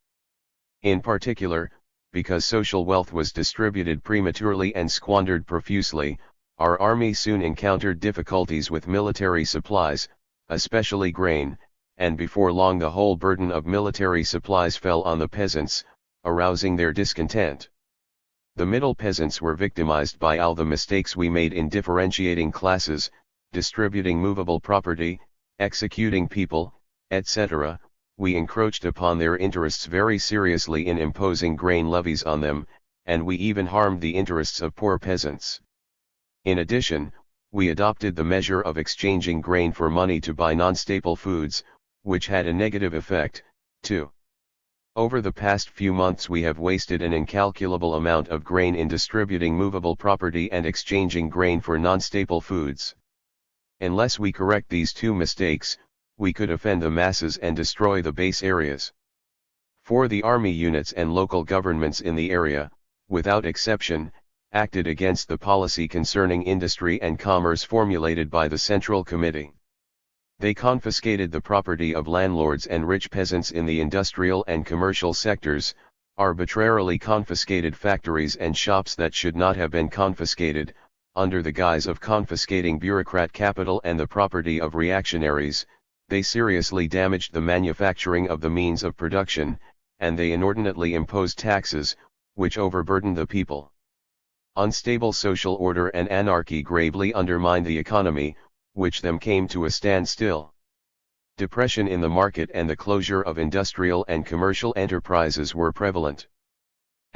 In particular, because social wealth was distributed prematurely and squandered profusely, our army soon encountered difficulties with military supplies, especially grain, and before long the whole burden of military supplies fell on the peasants, arousing their discontent. The middle peasants were victimized by all the mistakes we made in differentiating classes, distributing movable property, executing people, etc. We encroached upon their interests very seriously in imposing grain levies on them, and we even harmed the interests of poor peasants. In addition, we adopted the measure of exchanging grain for money to buy non-staple foods, which had a negative effect, too. Over the past few months we have wasted an incalculable amount of grain in distributing movable property and exchanging grain for non-staple foods. Unless we correct these two mistakes, we could offend the masses and destroy the base areas. For the army units and local governments in the area, without exception, acted against the policy concerning industry and commerce formulated by the Central Committee. They confiscated the property of landlords and rich peasants in the industrial and commercial sectors, arbitrarily confiscated factories and shops that should not have been confiscated, under the guise of confiscating bureaucrat capital and the property of reactionaries. They seriously damaged the manufacturing of the means of production, and they inordinately imposed taxes, which overburdened the people. Unstable social order and anarchy gravely undermined the economy, which then came to a standstill. Depression in the market and the closure of industrial and commercial enterprises were prevalent.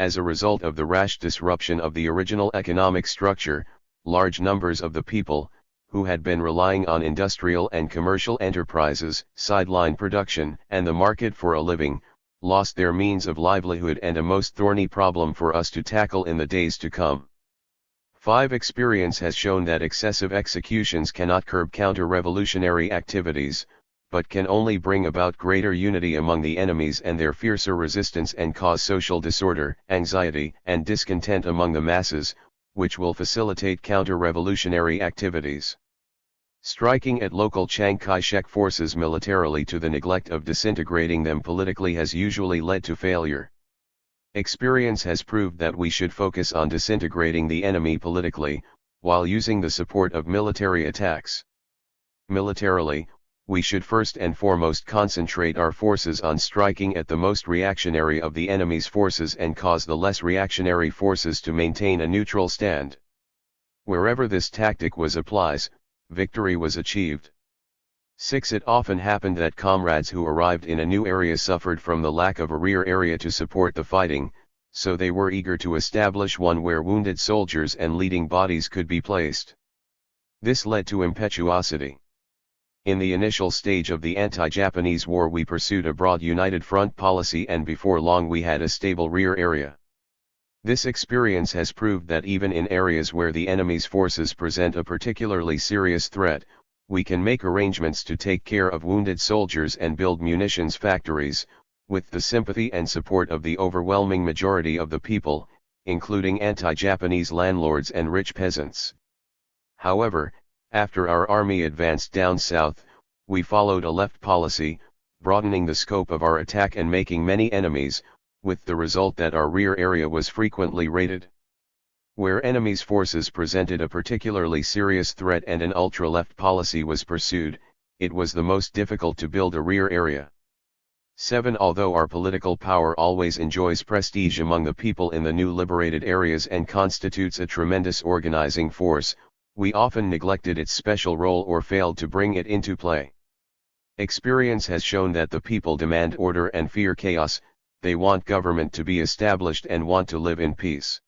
As a result of the rash disruption of the original economic structure, large numbers of the people, who had been relying on industrial and commercial enterprises, sideline production, and the market for a living, lost their means of livelihood, and a most thorny problem for us to tackle in the days to come. 5. Experience has shown that excessive executions cannot curb counter-revolutionary activities, but can only bring about greater unity among the enemies and their fiercer resistance, and cause social disorder, anxiety, and discontent among the masses, which will facilitate counter-revolutionary activities. Striking at local Chiang Kai-shek forces militarily to the neglect of disintegrating them politically has usually led to failure. Experience has proved that we should focus on disintegrating the enemy politically, while using the support of military attacks. Militarily, we should first and foremost concentrate our forces on striking at the most reactionary of the enemy's forces and cause the less reactionary forces to maintain a neutral stand. Wherever this tactic was applied, victory was achieved. 6. It often happened that comrades who arrived in a new area suffered from the lack of a rear area to support the fighting, so they were eager to establish one where wounded soldiers and leading bodies could be placed. This led to impetuosity. In the initial stage of the anti-Japanese war, we pursued a broad united front policy, and before long we had a stable rear area. This experience has proved that even in areas where the enemy's forces present a particularly serious threat, we can make arrangements to take care of wounded soldiers and build munitions factories, with the sympathy and support of the overwhelming majority of the people, including anti-Japanese landlords and rich peasants. However, after our army advanced down south, we followed a left policy, broadening the scope of our attack and making many enemies, with the result that our rear area was frequently raided. Where enemy's forces presented a particularly serious threat and an ultra-left policy was pursued, it was the most difficult to build a rear area. 7. Although our political power always enjoys prestige among the people in the new liberated areas and constitutes a tremendous organizing force, we often neglected its special role or failed to bring it into play. Experience has shown that the people demand order and fear chaos. They want government to be established and want to live in peace.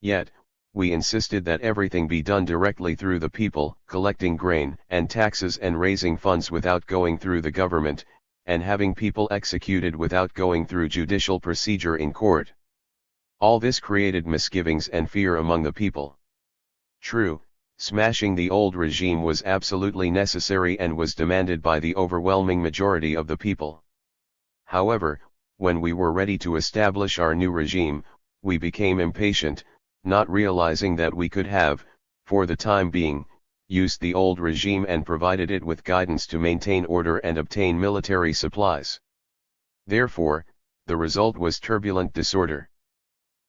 Yet, we insisted that everything be done directly through the people, collecting grain and taxes and raising funds without going through the government, and having people executed without going through judicial procedure in court. All this created misgivings and fear among the people. True, smashing the old regime was absolutely necessary and was demanded by the overwhelming majority of the people. However, when we were ready to establish our new regime, we became impatient, not realizing that we could have, for the time being, used the old regime and provided it with guidance to maintain order and obtain military supplies. Therefore, the result was turbulent disorder.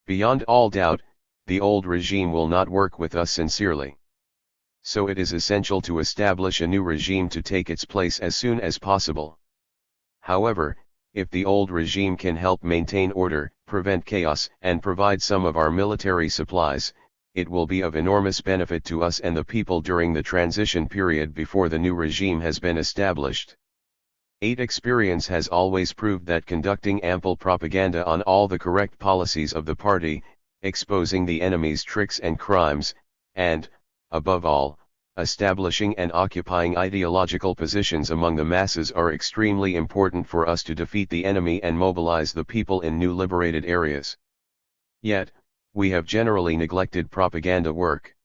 Beyond all doubt, the old regime will not work with us sincerely. So it is essential to establish a new regime to take its place as soon as possible. However, if the old regime can help maintain order, prevent chaos, and provide some of our military supplies, it will be of enormous benefit to us and the people during the transition period before the new regime has been established. 8. Experience has always proved that conducting ample propaganda on all the correct policies of the party, exposing the enemy's tricks and crimes, and, above all, establishing and occupying ideological positions among the masses are extremely important for us to defeat the enemy and mobilize the people in new liberated areas. Yet, we have generally neglected propaganda work.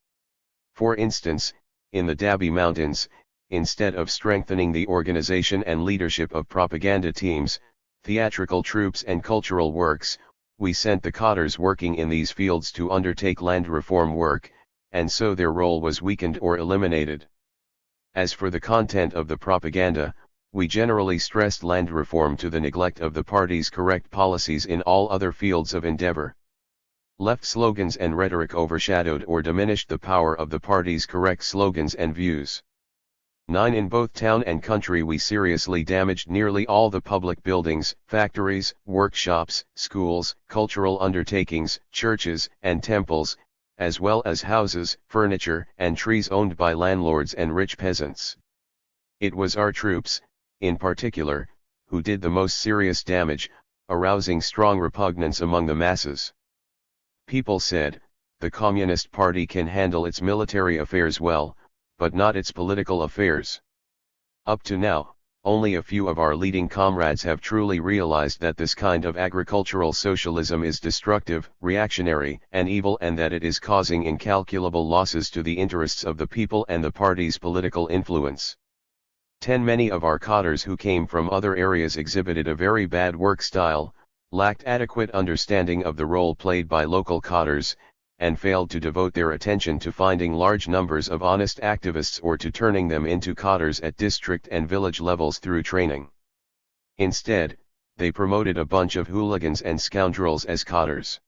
For instance, in the Dabi Mountains, instead of strengthening the organization and leadership of propaganda teams, theatrical troupes and cultural works, we sent the cadres working in these fields to undertake land reform work, and so their role was weakened or eliminated. As for the content of the propaganda, we generally stressed land reform to the neglect of the party's correct policies in all other fields of endeavor. Left slogans and rhetoric overshadowed or diminished the power of the party's correct slogans and views. 9. In both town and country we seriously damaged nearly all the public buildings, factories, workshops, schools, cultural undertakings, churches, and temples, as well as houses, furniture, and trees owned by landlords and rich peasants. It was our troops, in particular, who did the most serious damage, arousing strong repugnance among the masses. People said, the Communist Party can handle its military affairs well, but not its political affairs. Up to now, only a few of our leading comrades have truly realized that this kind of agricultural socialism is destructive, reactionary, and evil, and that it is causing incalculable losses to the interests of the people and the party's political influence. Many of our cadres who came from other areas exhibited a very bad work style, lacked adequate understanding of the role played by local cadres, and failed to devote their attention to finding large numbers of honest activists or to turning them into cadres at district and village levels through training. Instead, they promoted a bunch of hooligans and scoundrels as cadres.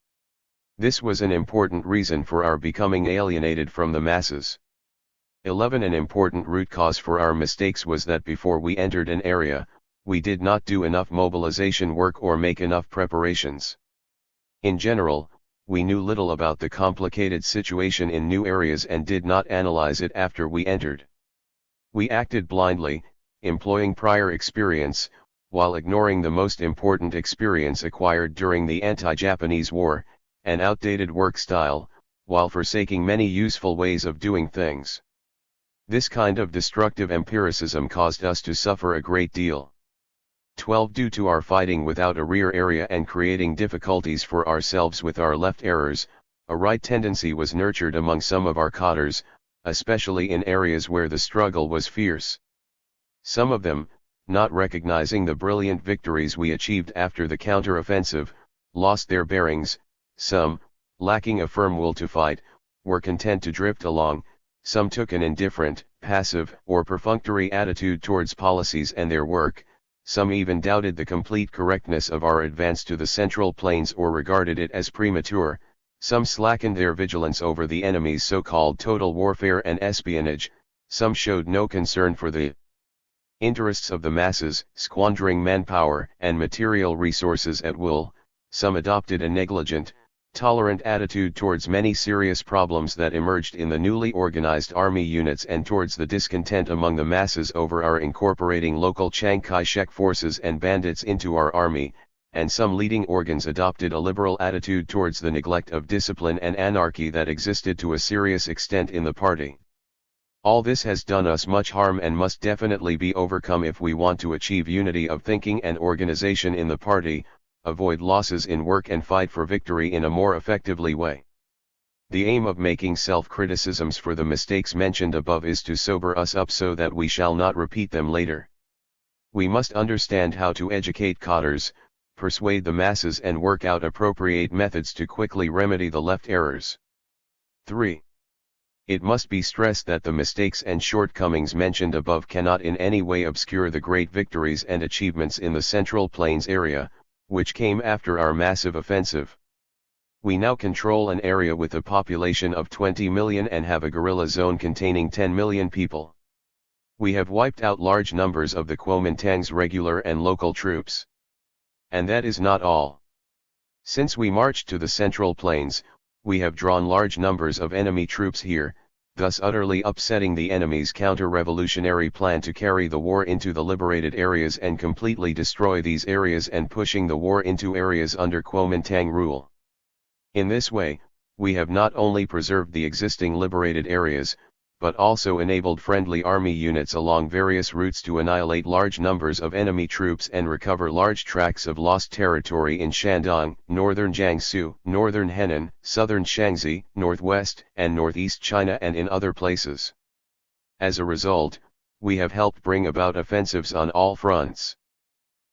This was an important reason for our becoming alienated from the masses. 11. An important root cause for our mistakes was that before we entered an area, we did not do enough mobilization work or make enough preparations. In general, we knew little about the complicated situation in new areas and did not analyze it after we entered. We acted blindly, employing prior experience, while ignoring the most important experience acquired during the anti-Japanese war, an outdated work style, while forsaking many useful ways of doing things. This kind of destructive empiricism caused us to suffer a great deal. 12. Due to our fighting without a rear area and creating difficulties for ourselves with our left errors, a right tendency was nurtured among some of our cadres, especially in areas where the struggle was fierce. Some of them, not recognizing the brilliant victories we achieved after the counter-offensive, lost their bearings. Some, lacking a firm will to fight, were content to drift along. Some took an indifferent, passive, or perfunctory attitude towards policies and their work. Some even doubted the complete correctness of our advance to the Central Plains or regarded it as premature. Some slackened their vigilance over the enemy's so-called total warfare and espionage. Some showed no concern for the interests of the masses, squandering manpower and material resources at will. Some adopted a negligent, tolerant attitude towards many serious problems that emerged in the newly organized army units and towards the discontent among the masses over our incorporating local Chiang Kai-shek forces and bandits into our army, and some leading organs adopted a liberal attitude towards the neglect of discipline and anarchy that existed to a serious extent in the party. All this has done us much harm and must definitely be overcome if we want to achieve unity of thinking and organization in the party, avoid losses in work and fight for victory in a more effectively way. The aim of making self-criticisms for the mistakes mentioned above is to sober us up so that we shall not repeat them later. We must understand how to educate cadres, persuade the masses and work out appropriate methods to quickly remedy the left errors. 3. It must be stressed that the mistakes and shortcomings mentioned above cannot in any way obscure the great victories and achievements in the Central Plains area, which came after our massive offensive. We now control an area with a population of 20 million and have a guerrilla zone containing 10 million people. We have wiped out large numbers of the Kuomintang's regular and local troops. And that is not all. Since we marched to the Central Plains, we have drawn large numbers of enemy troops here, thus utterly upsetting the enemy's counter-revolutionary plan to carry the war into the liberated areas and completely destroy these areas and pushing the war into areas under Kuomintang rule. In this way, we have not only preserved the existing liberated areas, but also enabled friendly army units along various routes to annihilate large numbers of enemy troops and recover large tracts of lost territory in Shandong, northern Jiangsu, northern Henan, southern Shaanxi, northwest and northeast China and in other places. As a result, we have helped bring about offensives on all fronts.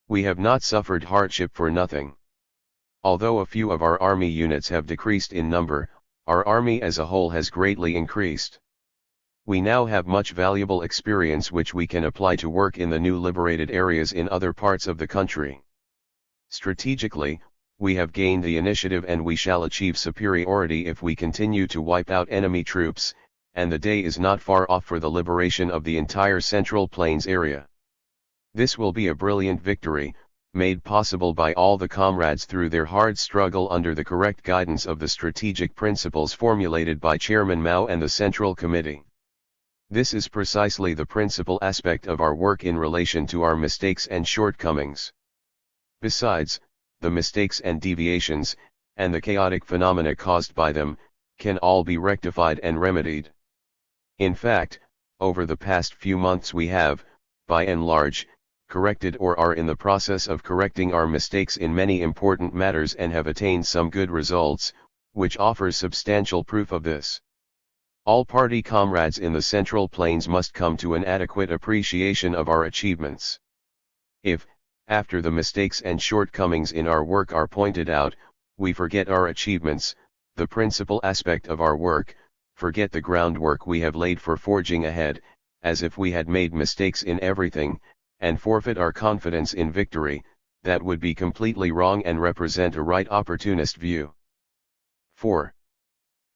We have not suffered hardship for nothing. Although a few of our army units have decreased in number, our army as a whole has greatly increased. We now have much valuable experience which we can apply to work in the new liberated areas in other parts of the country. Strategically, we have gained the initiative and we shall achieve superiority if we continue to wipe out enemy troops, and the day is not far off for the liberation of the entire Central Plains area. This will be a brilliant victory, made possible by all the comrades through their hard struggle under the correct guidance of the strategic principles formulated by Chairman Mao and the Central Committee. This is precisely the principal aspect of our work in relation to our mistakes and shortcomings. Besides, the mistakes and deviations, and the chaotic phenomena caused by them, can all be rectified and remedied. In fact, over the past few months we have, by and large, corrected or are in the process of correcting our mistakes in many important matters and have attained some good results, which offers substantial proof of this. All party comrades in the Central Plains must come to an adequate appreciation of our achievements. If, after the mistakes and shortcomings in our work are pointed out, we forget our achievements, the principal aspect of our work, forget the groundwork we have laid for forging ahead, as if we had made mistakes in everything, and forfeit our confidence in victory, that would be completely wrong and represent a right opportunist view. 4.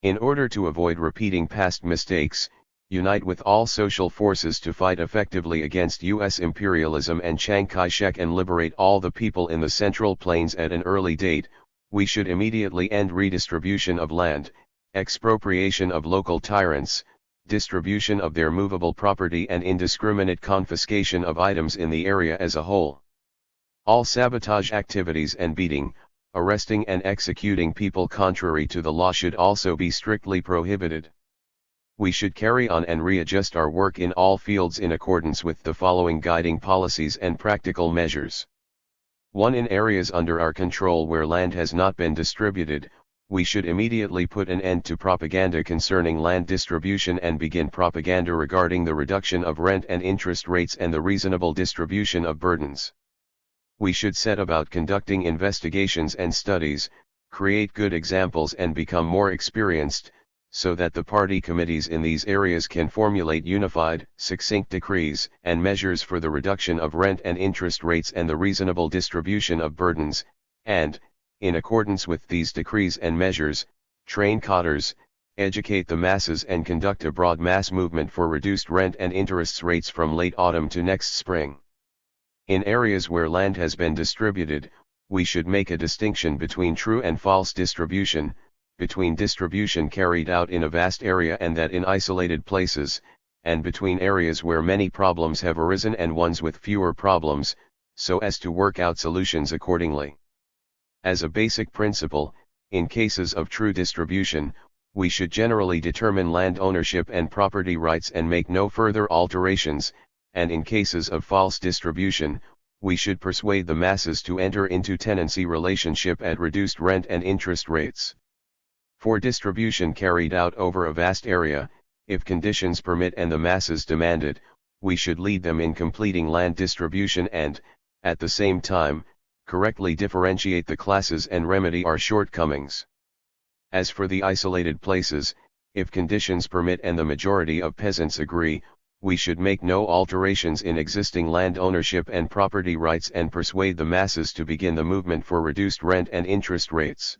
In order to avoid repeating past mistakes, unite with all social forces to fight effectively against U.S. imperialism and Chiang Kai-shek and liberate all the people in the Central Plains at an early date. We should immediately end redistribution of land, expropriation of local tyrants, distribution of their movable property and indiscriminate confiscation of items in the area as a whole. All sabotage activities and beating, arresting and executing people contrary to the law should also be strictly prohibited. We should carry on and readjust our work in all fields in accordance with the following guiding policies and practical measures. 1. In areas under our control where land has not been distributed, we should immediately put an end to propaganda concerning land distribution and begin propaganda regarding the reduction of rent and interest rates and the reasonable distribution of burdens. We should set about conducting investigations and studies, create good examples and become more experienced, so that the party committees in these areas can formulate unified, succinct decrees and measures for the reduction of rent and interest rates and the reasonable distribution of burdens, and, in accordance with these decrees and measures, train cadres, educate the masses and conduct a broad mass movement for reduced rent and interest rates from late autumn to next spring. In areas where land has been distributed, we should make a distinction between true and false distribution, between distribution carried out in a vast area and that in isolated places, and between areas where many problems have arisen and ones with fewer problems, so as to work out solutions accordingly. As a basic principle, in cases of true distribution, we should generally determine land ownership and property rights and make no further alterations, and in cases of false distribution, we should persuade the masses to enter into tenancy relationship at reduced rent and interest rates. For distribution carried out over a vast area, if conditions permit and the masses demand it, we should lead them in completing land distribution and, at the same time, correctly differentiate the classes and remedy our shortcomings. As for the isolated places, if conditions permit and the majority of peasants agree, we should make no alterations in existing land ownership and property rights and persuade the masses to begin the movement for reduced rent and interest rates.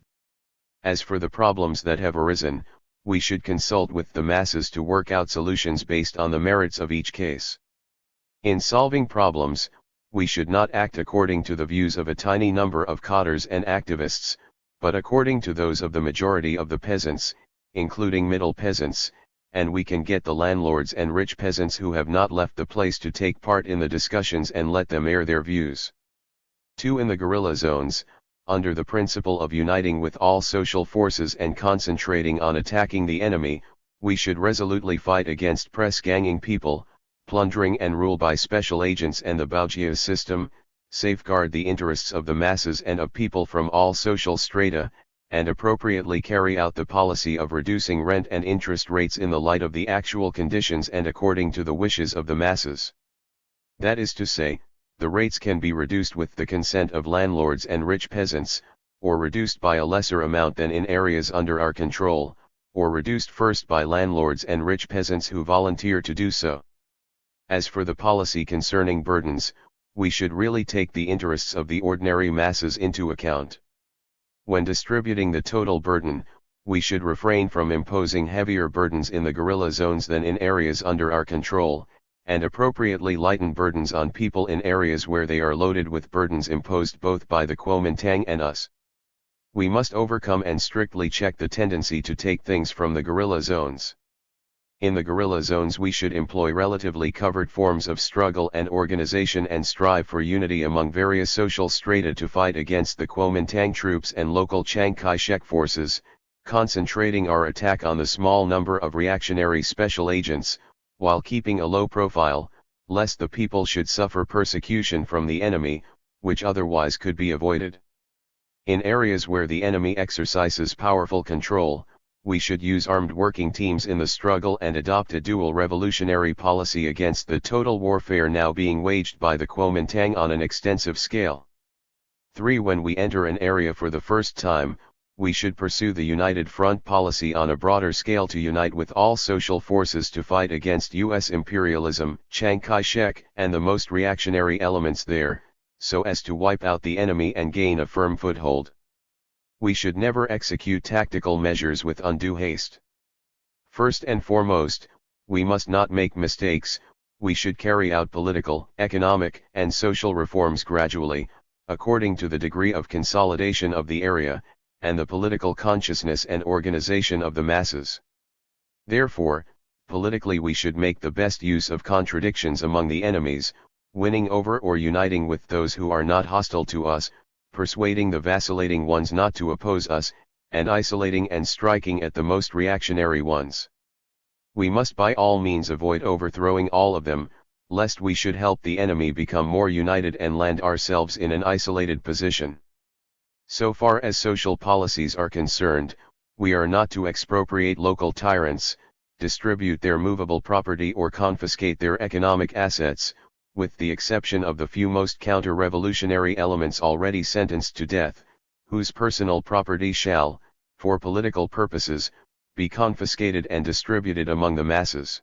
As for the problems that have arisen, we should consult with the masses to work out solutions based on the merits of each case. In solving problems, we should not act according to the views of a tiny number of cadres and activists, but according to those of the majority of the peasants, including middle peasants, and we can get the landlords and rich peasants who have not left the place to take part in the discussions and let them air their views. 2. In the guerrilla zones, under the principle of uniting with all social forces and concentrating on attacking the enemy, we should resolutely fight against press-ganging people, plundering and rule by special agents and the Baojia system, safeguard the interests of the masses and of people from all social strata, and appropriately carry out the policy of reducing rent and interest rates in the light of the actual conditions and according to the wishes of the masses. That is to say, the rates can be reduced with the consent of landlords and rich peasants, or reduced by a lesser amount than in areas under our control, or reduced first by landlords and rich peasants who volunteer to do so. As for the policy concerning burdens, we should really take the interests of the ordinary masses into account. When distributing the total burden, we should refrain from imposing heavier burdens in the guerrilla zones than in areas under our control, and appropriately lighten burdens on people in areas where they are loaded with burdens imposed both by the Kuomintang and us. We must overcome and strictly check the tendency to take things from the guerrilla zones. In the guerrilla zones we should employ relatively covered forms of struggle and organization and strive for unity among various social strata to fight against the Kuomintang troops and local Chiang Kai-shek forces, concentrating our attack on the small number of reactionary special agents, while keeping a low profile, lest the people should suffer persecution from the enemy, which otherwise could be avoided. In areas where the enemy exercises powerful control, we should use armed working teams in the struggle and adopt a dual revolutionary policy against the total warfare now being waged by the Kuomintang on an extensive scale. 3. When we enter an area for the first time, we should pursue the united front policy on a broader scale to unite with all social forces to fight against U.S. imperialism, Chiang Kai-shek, and the most reactionary elements there, so as to wipe out the enemy and gain a firm foothold. We should never execute tactical measures with undue haste. First and foremost, we must not make mistakes. We should carry out political, economic, and social reforms gradually, according to the degree of consolidation of the area, and the political consciousness and organization of the masses. Therefore, politically we should make the best use of contradictions among the enemies, winning over or uniting with those who are not hostile to us, persuading the vacillating ones not to oppose us, and isolating and striking at the most reactionary ones. We must by all means avoid overthrowing all of them, lest we should help the enemy become more united and land ourselves in an isolated position. So far as social policies are concerned, we are not to expropriate local tyrants, distribute their movable property or confiscate their economic assets, with the exception of the few most counter-revolutionary elements already sentenced to death, whose personal property shall, for political purposes, be confiscated and distributed among the masses.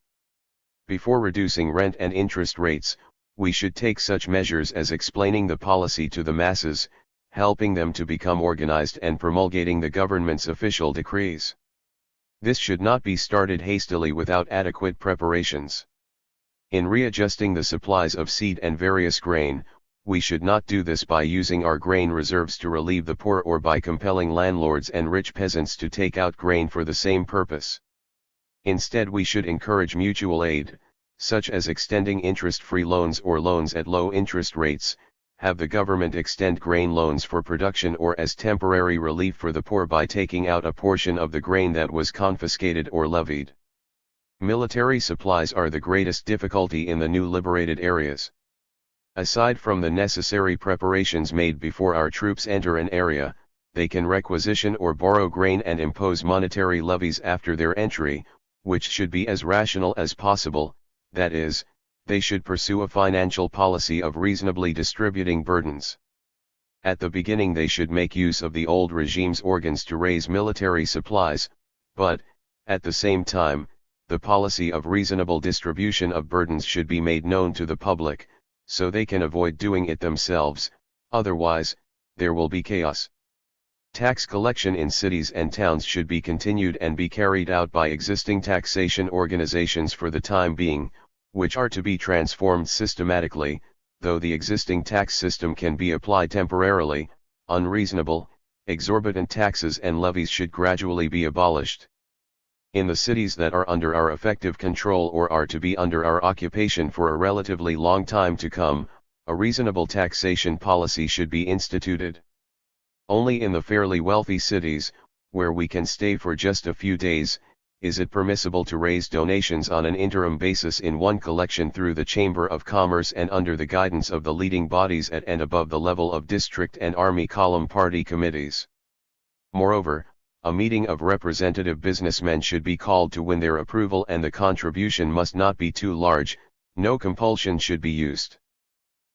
Before reducing rent and interest rates, we should take such measures as explaining the policy to the masses, helping them to become organized and promulgating the government's official decrees. This should not be started hastily without adequate preparations. In readjusting the supplies of seed and various grain, we should not do this by using our grain reserves to relieve the poor or by compelling landlords and rich peasants to take out grain for the same purpose. Instead, we should encourage mutual aid, such as extending interest-free loans or loans at low interest rates, have the government extend grain loans for production or as temporary relief for the poor by taking out a portion of the grain that was confiscated or levied. Military supplies are the greatest difficulty in the new liberated areas. Aside from the necessary preparations made before our troops enter an area, they can requisition or borrow grain and impose monetary levies after their entry, which should be as rational as possible, that is, they should pursue a financial policy of reasonably distributing burdens. At the beginning they should make use of the old regime's organs to raise military supplies, but, at the same time, the policy of reasonable distribution of burdens should be made known to the public, so they can avoid doing it themselves, otherwise, there will be chaos. Tax collection in cities and towns should be continued and be carried out by existing taxation organizations for the time being, which are to be transformed systematically, though the existing tax system can be applied temporarily. Unreasonable, exorbitant taxes and levies should gradually be abolished. In the cities that are under our effective control or are to be under our occupation for a relatively long time to come, a reasonable taxation policy should be instituted. Only in the fairly wealthy cities, where we can stay for just a few days, is it permissible to raise donations on an interim basis in one collection through the Chamber of Commerce and under the guidance of the leading bodies at and above the level of district and army column party committees. Moreover, a meeting of representative businessmen should be called to win their approval and the contribution must not be too large, no compulsion should be used.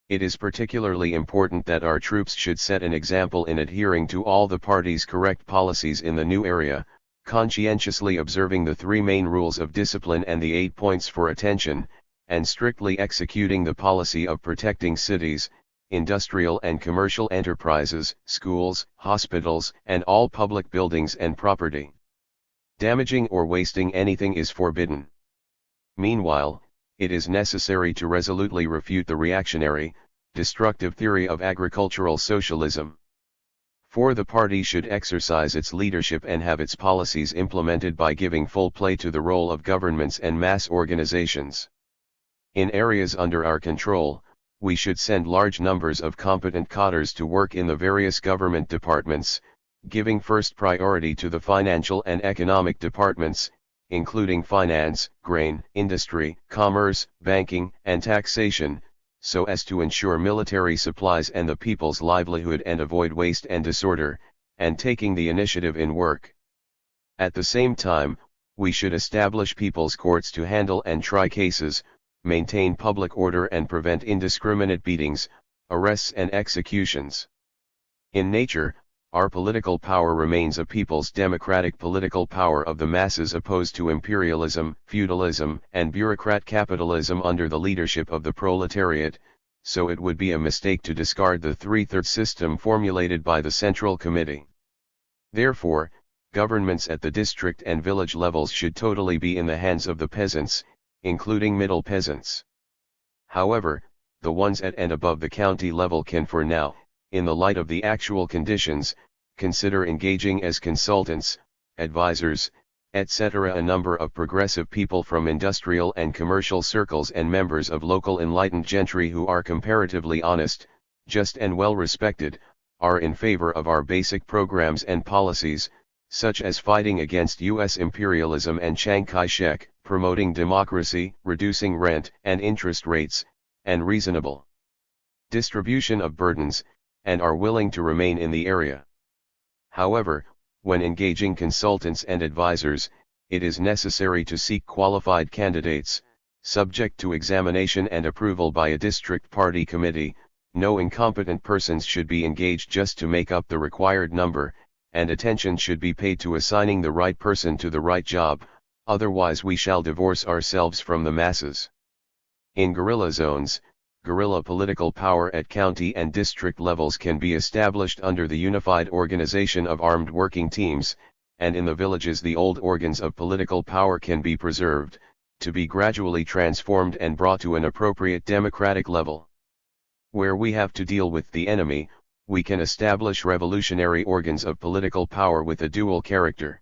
It is particularly important that our troops should set an example in adhering to all the party's correct policies in the new area, conscientiously observing the 3 main rules of discipline and the 8 points for attention, and strictly executing the policy of protecting cities, industrial and commercial enterprises, schools, hospitals, and all public buildings and property. Damaging or wasting anything is forbidden. Meanwhile, it is necessary to resolutely refute the reactionary, destructive theory of agricultural socialism. 4. The party should exercise its leadership and have its policies implemented by giving full play to the role of governments and mass organizations. In areas under our control, we should send large numbers of competent cadres to work in the various government departments, giving first priority to the financial and economic departments, including finance, grain, industry, commerce, banking, and taxation, so as to ensure military supplies and the people's livelihood and avoid waste and disorder, and taking the initiative in work. At the same time, we should establish people's courts to handle and try cases, maintain public order and prevent indiscriminate beatings, arrests and executions. In nature, our political power remains a people's democratic political power of the masses opposed to imperialism, feudalism, and bureaucrat capitalism under the leadership of the proletariat, so it would be a mistake to discard the three-thirds system formulated by the Central Committee. Therefore, governments at the district and village levels should totally be in the hands of the peasants, including middle peasants. However, the ones at and above the county level can for now, in the light of the actual conditions, consider engaging as consultants, advisors, etc. a number of progressive people from industrial and commercial circles and members of local enlightened gentry who are comparatively honest, just and well respected, are in favor of our basic programs and policies, such as fighting against U.S. imperialism and Chiang Kai-shek, promoting democracy, reducing rent and interest rates, and reasonable distribution of burdens, and are willing to remain in the area. However, when engaging consultants and advisors, it is necessary to seek qualified candidates, subject to examination and approval by a district party committee. No incompetent persons should be engaged just to make up the required number, and attention should be paid to assigning the right person to the right job, otherwise we shall divorce ourselves from the masses. In guerrilla zones, guerrilla political power at county and district levels can be established under the unified organization of armed working teams, and in the villages the old organs of political power can be preserved, to be gradually transformed and brought to an appropriate democratic level. Where we have to deal with the enemy, we can establish revolutionary organs of political power with a dual character.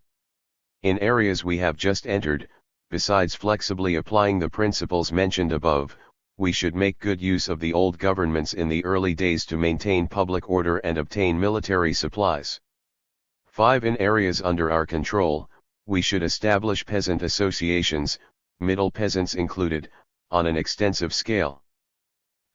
In areas we have just entered, besides flexibly applying the principles mentioned above, we should make good use of the old governments in the early days to maintain public order and obtain military supplies. 5. In areas under our control, we should establish peasant associations, middle peasants included, on an extensive scale.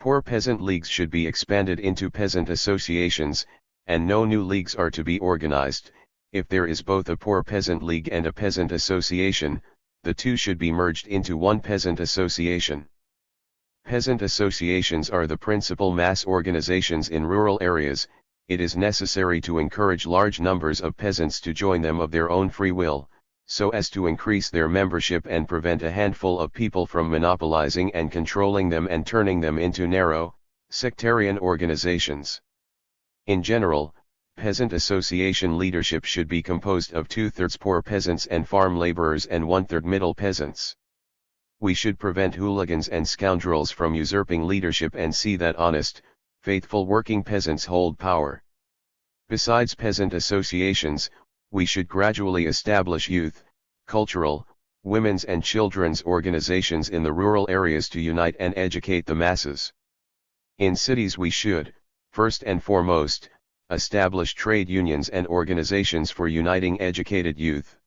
Poor peasant leagues should be expanded into peasant associations, and no new leagues are to be organized. If there is both a poor peasant league and a peasant association, the two should be merged into one peasant association. Peasant associations are the principal mass organizations in rural areas. It is necessary to encourage large numbers of peasants to join them of their own free will, so as to increase their membership and prevent a handful of people from monopolizing and controlling them and turning them into narrow, sectarian organizations. In general, peasant association leadership should be composed of 2/3 poor peasants and farm laborers and 1/3 middle peasants. We should prevent hooligans and scoundrels from usurping leadership and see that honest, faithful working peasants hold power. Besides peasant associations, we should gradually establish youth, cultural, women's and children's organizations in the rural areas to unite and educate the masses. In cities we should, first and foremost, establish trade unions and organizations for uniting educated youth.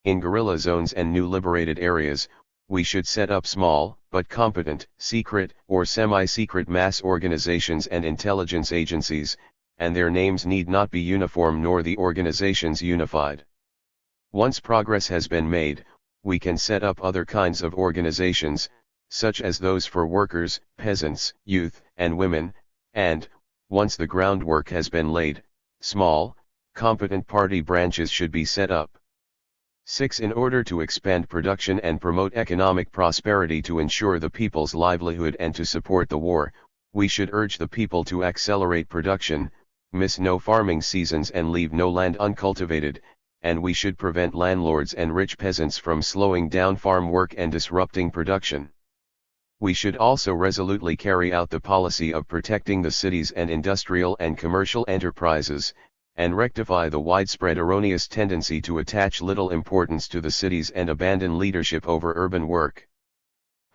In guerrilla zones and new liberated areas, we should set up small, but competent, secret or semi-secret mass organizations and intelligence agencies, and their names need not be uniform nor the organizations unified. Once progress has been made, we can set up other kinds of organizations, such as those for workers, peasants, youth, and women, and, once the groundwork has been laid, small, competent party branches should be set up. 6. In order to expand production and promote economic prosperity to ensure the people's livelihood and to support the war, we should urge the people to accelerate production, miss no farming seasons and leave no land uncultivated, and we should prevent landlords and rich peasants from slowing down farm work and disrupting production. We should also resolutely carry out the policy of protecting the cities and industrial and commercial enterprises, and rectify the widespread erroneous tendency to attach little importance to the cities and abandon leadership over urban work.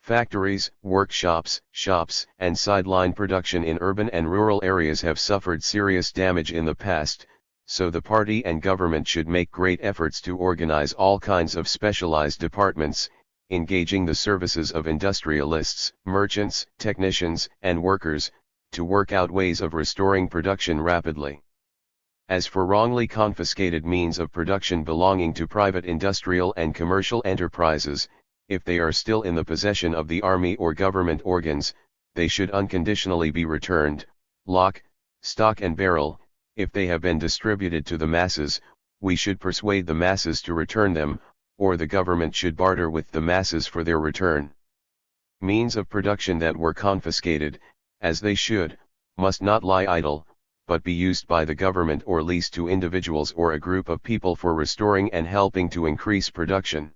Factories, workshops, shops, and sideline production in urban and rural areas have suffered serious damage in the past, so the party and government should make great efforts to organize all kinds of specialized departments, engaging the services of industrialists, merchants, technicians, and workers, to work out ways of restoring production rapidly. As for wrongly confiscated means of production belonging to private industrial and commercial enterprises, if they are still in the possession of the army or government organs, they should unconditionally be returned. Lock, stock and barrel. If they have been distributed to the masses, we should persuade the masses to return them, or the government should barter with the masses for their return. Means of production that were confiscated, as they should, must not lie idle, but be used by the government or leased to individuals or a group of people for restoring and helping to increase production.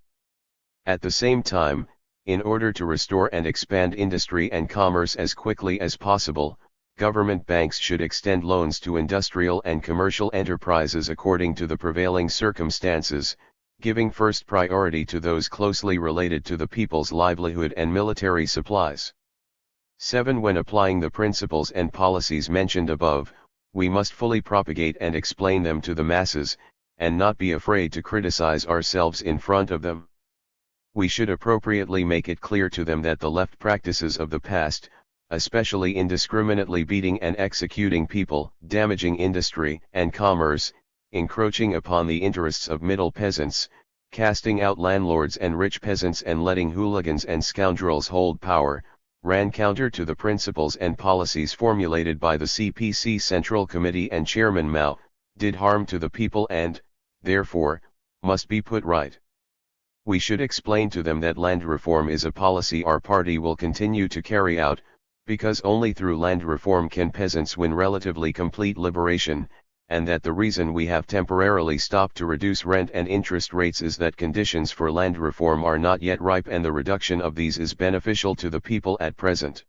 At the same time, in order to restore and expand industry and commerce as quickly as possible, government banks should extend loans to industrial and commercial enterprises according to the prevailing circumstances, giving first priority to those closely related to the people's livelihood and military supplies. 7. When applying the principles and policies mentioned above, we must fully propagate and explain them to the masses, and not be afraid to criticize ourselves in front of them. We should appropriately make it clear to them that the left practices of the past, especially indiscriminately beating and executing people, damaging industry and commerce, encroaching upon the interests of middle peasants, casting out landlords and rich peasants and letting hooligans and scoundrels hold power, ran counter to the principles and policies formulated by the CPC Central Committee and Chairman Mao, did harm to the people and, therefore, must be put right. We should explain to them that land reform is a policy our party will continue to carry out, because only through land reform can peasants win relatively complete liberation, and that the reason we have temporarily stopped to reduce rent and interest rates is that conditions for land reform are not yet ripe and the reduction of these is beneficial to the people at present.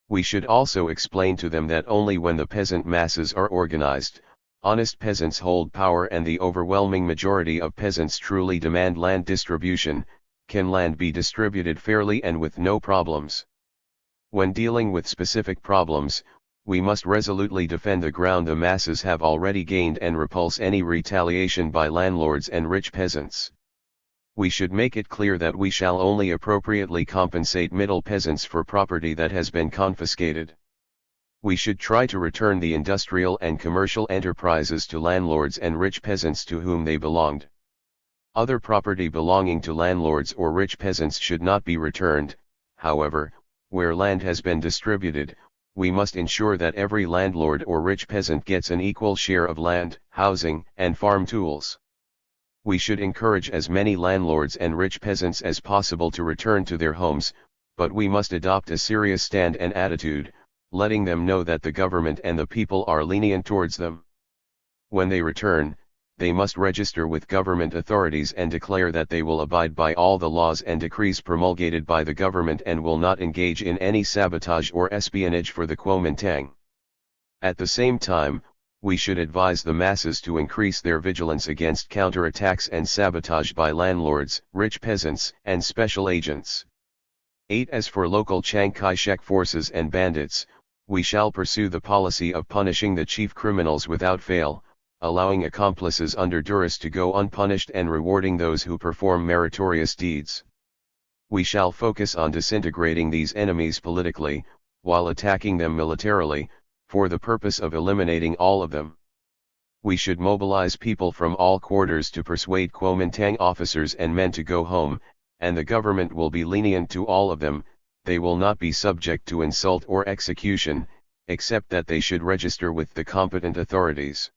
We should also explain to them that only when the peasant masses are organized, honest peasants hold power and the overwhelming majority of peasants truly demand land distribution, can land be distributed fairly and with no problems. When dealing with specific problems, we must resolutely defend the ground the masses have already gained and repulse any retaliation by landlords and rich peasants. We should make it clear that we shall only appropriately compensate middle peasants for property that has been confiscated. We should try to return the industrial and commercial enterprises to landlords and rich peasants to whom they belonged. Other property belonging to landlords or rich peasants should not be returned. However, where land has been distributed, we must ensure that every landlord or rich peasant gets an equal share of land, housing, and farm tools. We should encourage as many landlords and rich peasants as possible to return to their homes, but we must adopt a serious stand and attitude, letting them know that the government and the people are lenient towards them. When they return, they must register with government authorities and declare that they will abide by all the laws and decrees promulgated by the government and will not engage in any sabotage or espionage for the Kuomintang. At the same time, we should advise the masses to increase their vigilance against counterattacks and sabotage by landlords, rich peasants, and special agents. 8. As for local Chiang Kai-shek forces and bandits, we shall pursue the policy of punishing the chief criminals without fail, allowing accomplices under duress to go unpunished and rewarding those who perform meritorious deeds. We shall focus on disintegrating these enemies politically, while attacking them militarily, for the purpose of eliminating all of them. We should mobilize people from all quarters to persuade Kuomintang officers and men to go home, and the government will be lenient to all of them. They will not be subject to insult or execution, except that they should register with the competent authorities.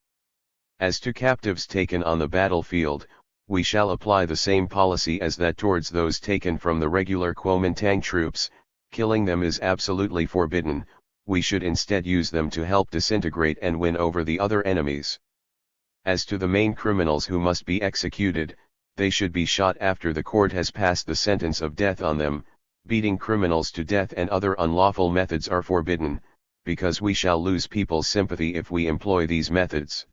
As to captives taken on the battlefield, we shall apply the same policy as that towards those taken from the regular Kuomintang troops. Killing them is absolutely forbidden. We should instead use them to help disintegrate and win over the other enemies. As to the main criminals who must be executed, they should be shot after the court has passed the sentence of death on them. Beating criminals to death and other unlawful methods are forbidden, because we shall lose people's sympathy if we employ these methods.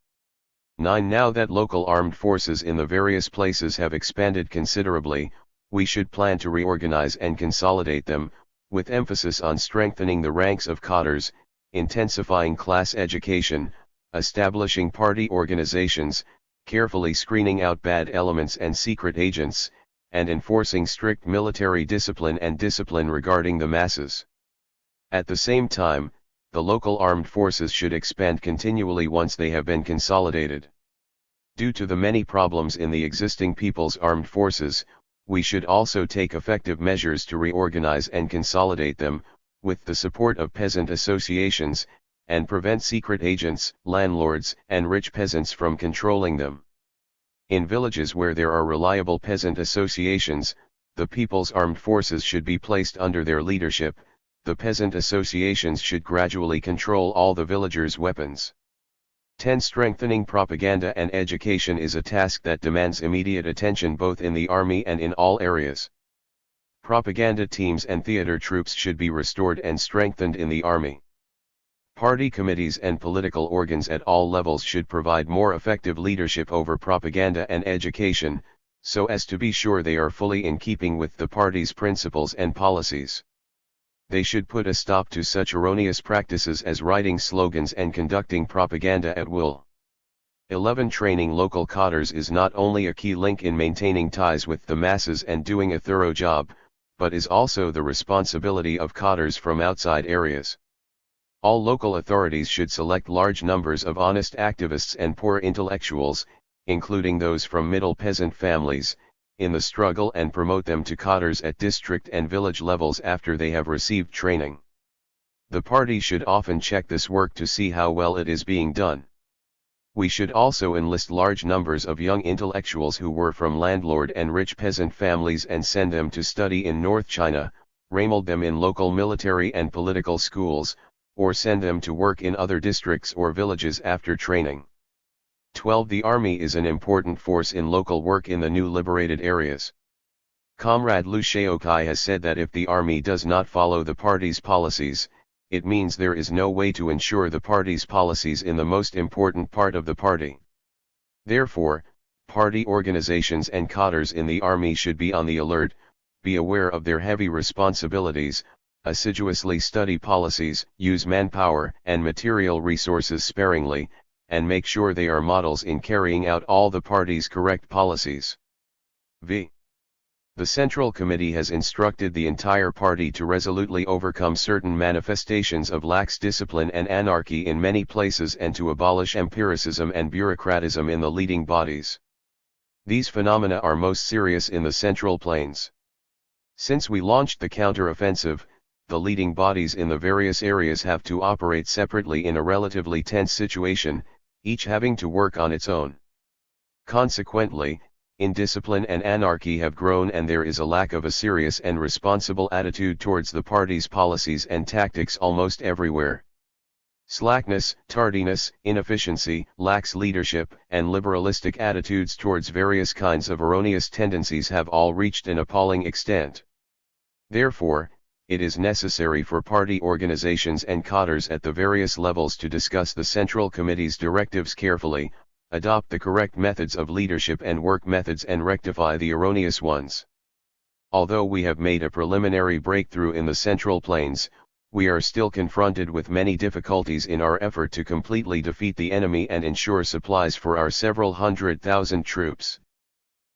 9. Now that local armed forces in the various places have expanded considerably, we should plan to reorganize and consolidate them, with emphasis on strengthening the ranks of cadres, intensifying class education, establishing party organizations, carefully screening out bad elements and secret agents, and enforcing strict military discipline and discipline regarding the masses. At the same time, the local armed forces should expand continually once they have been consolidated. Due to the many problems in the existing People's Armed Forces, we should also take effective measures to reorganize and consolidate them, with the support of peasant associations, and prevent secret agents, landlords, and rich peasants from controlling them. In villages where there are reliable peasant associations, the People's Armed Forces should be placed under their leadership. The peasant associations should gradually control all the villagers' weapons. 10. Strengthening propaganda and education is a task that demands immediate attention both in the army and in all areas. Propaganda teams and theater troops should be restored and strengthened in the army. Party committees and political organs at all levels should provide more effective leadership over propaganda and education, so as to be sure they are fully in keeping with the party's principles and policies. They should put a stop to such erroneous practices as writing slogans and conducting propaganda at will. 11. Training local cadres is not only a key link in maintaining ties with the masses and doing a thorough job, but is also the responsibility of cadres from outside areas. All local authorities should select large numbers of honest activists and poor intellectuals, including those from middle peasant families, in the struggle and promote them to cadres at district and village levels after they have received training. The party should often check this work to see how well it is being done. We should also enlist large numbers of young intellectuals who were from landlord and rich peasant families and send them to study in North China, remold them in local military and political schools, or send them to work in other districts or villages after training. 12. The army is an important force in local work in the new liberated areas. Comrade Liu Xiaoping has said that if the army does not follow the party's policies, it means there is no way to ensure the party's policies in the most important part of the party. Therefore, party organizations and cadres in the army should be on the alert, be aware of their heavy responsibilities, assiduously study policies, use manpower and material resources sparingly, and make sure they are models in carrying out all the party's correct policies. V. The Central Committee has instructed the entire party to resolutely overcome certain manifestations of lax discipline and anarchy in many places and to abolish empiricism and bureaucratism in the leading bodies. These phenomena are most serious in the Central Plains. Since we launched the counter-offensive, the leading bodies in the various areas have to operate separately in a relatively tense situation, each having to work on its own. Consequently, indiscipline and anarchy have grown and there is a lack of a serious and responsible attitude towards the party's policies and tactics almost everywhere. Slackness, tardiness, inefficiency, lax leadership, and liberalistic attitudes towards various kinds of erroneous tendencies have all reached an appalling extent. Therefore, it is necessary for party organizations and cadres at the various levels to discuss the Central Committee's directives carefully, adopt the correct methods of leadership and work methods and rectify the erroneous ones. Although we have made a preliminary breakthrough in the Central Plains, we are still confronted with many difficulties in our effort to completely defeat the enemy and ensure supplies for our several 100,000 troops.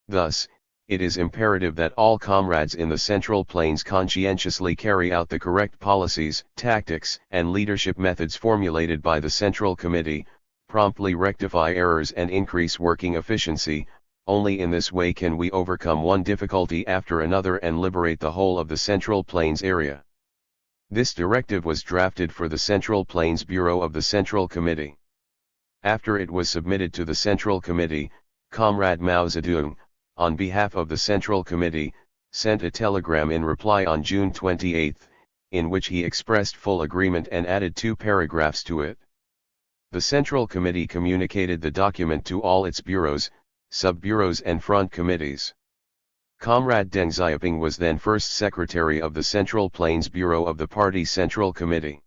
Thus, it is imperative that all comrades in the Central Plains conscientiously carry out the correct policies, tactics, and leadership methods formulated by the Central Committee, promptly rectify errors and increase working efficiency. Only in this way can we overcome one difficulty after another and liberate the whole of the Central Plains area. This directive was drafted for the Central Plains Bureau of the Central Committee. After it was submitted to the Central Committee, Comrade Mao Zedong, on behalf of the Central Committee, sent a telegram in reply on June 28, in which he expressed full agreement and added 2 paragraphs to it. The Central Committee communicated the document to all its bureaus, sub-bureaus and front committees. Comrade Deng Xiaoping was then first secretary of the Central Plains Bureau of the Party Central Committee.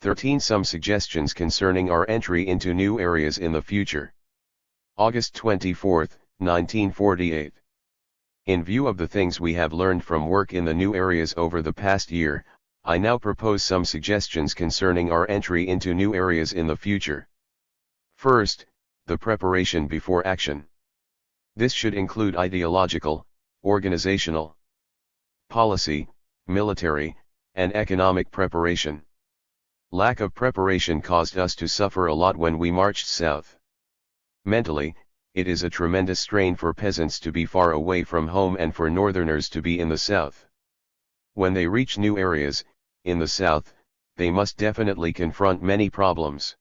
13. Some suggestions concerning our entry into new areas in the future. August 24, 1948. In view of the things we have learned from work in the new areas over the past year, I now propose some suggestions concerning our entry into new areas in the future. First, the preparation before action. This should include ideological, organizational, policy, military, and economic preparation. Lack of preparation caused us to suffer a lot when we marched south. Mentally, it is a tremendous strain for peasants to be far away from home and for northerners to be in the south. When they reach new areas, in the south, they must definitely confront many problems.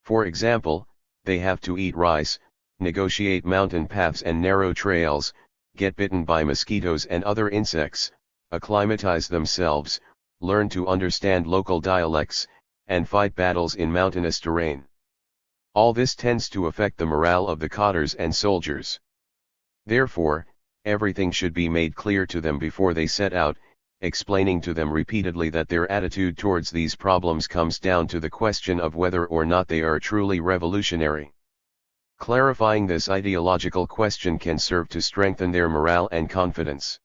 For example, they have to eat rice, negotiate mountain paths and narrow trails, get bitten by mosquitoes and other insects, acclimatize themselves, learn to understand local dialects, and fight battles in mountainous terrain. All this tends to affect the morale of the cotters and soldiers. Therefore, everything should be made clear to them before they set out, explaining to them repeatedly that their attitude towards these problems comes down to the question of whether or not they are truly revolutionary. Clarifying this ideological question can serve to strengthen their morale and confidence.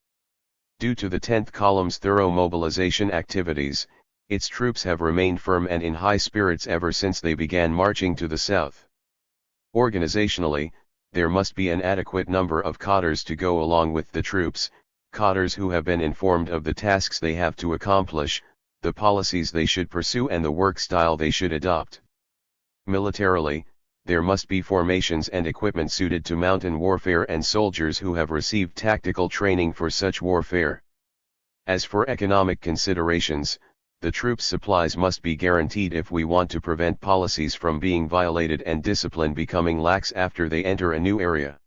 Due to the 10th column's thorough mobilization activities, its troops have remained firm and in high spirits ever since they began marching to the south. Organizationally, there must be an adequate number of cotters to go along with the troops, cotters who have been informed of the tasks they have to accomplish, the policies they should pursue and the work style they should adopt. Militarily, there must be formations and equipment suited to mountain warfare and soldiers who have received tactical training for such warfare. As for economic considerations, the troops' supplies must be guaranteed if we want to prevent policies from being violated and discipline becoming lax after they enter a new area.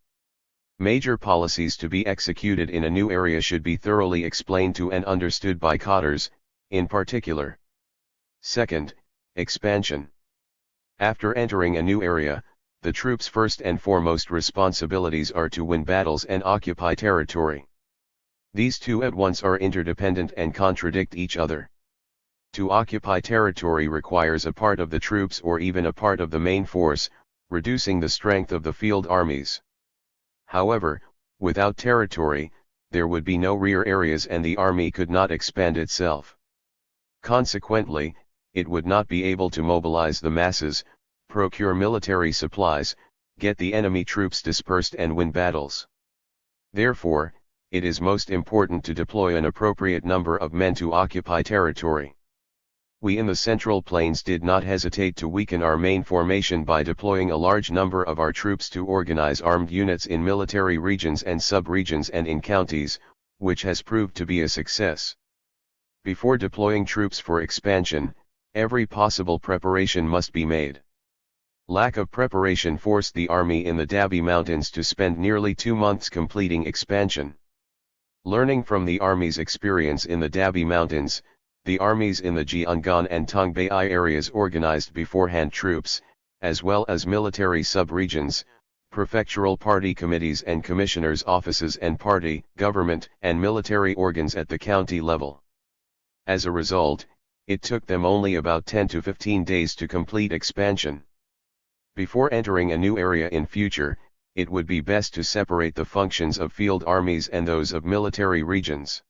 Major policies to be executed in a new area should be thoroughly explained to and understood by cotters, in particular. Second, expansion. After entering a new area, the troops' first and foremost responsibilities are to win battles and occupy territory. These two at once are interdependent and contradict each other. To occupy territory requires a part of the troops or even a part of the main force, reducing the strength of the field armies. However, without territory, there would be no rear areas and the army could not expand itself. Consequently, it would not be able to mobilize the masses, procure military supplies, get the enemy troops dispersed and win battles. Therefore, it is most important to deploy an appropriate number of men to occupy territory. We in the Central Plains did not hesitate to weaken our main formation by deploying a large number of our troops to organize armed units in military regions and sub-regions and in counties, which has proved to be a success. Before deploying troops for expansion, every possible preparation must be made. Lack of preparation forced the army in the Dabi Mountains to spend nearly 2 months completing expansion. Learning from the army's experience in the Dabi Mountains, the armies in the Jiangan and Tongbei areas organized beforehand troops, as well as military sub-regions, prefectural party committees and commissioners' offices and party, government, and military organs at the county level. As a result, it took them only about 10 to 15 days to complete expansion. Before entering a new area in future, it would be best to separate the functions of field armies and those of military regions.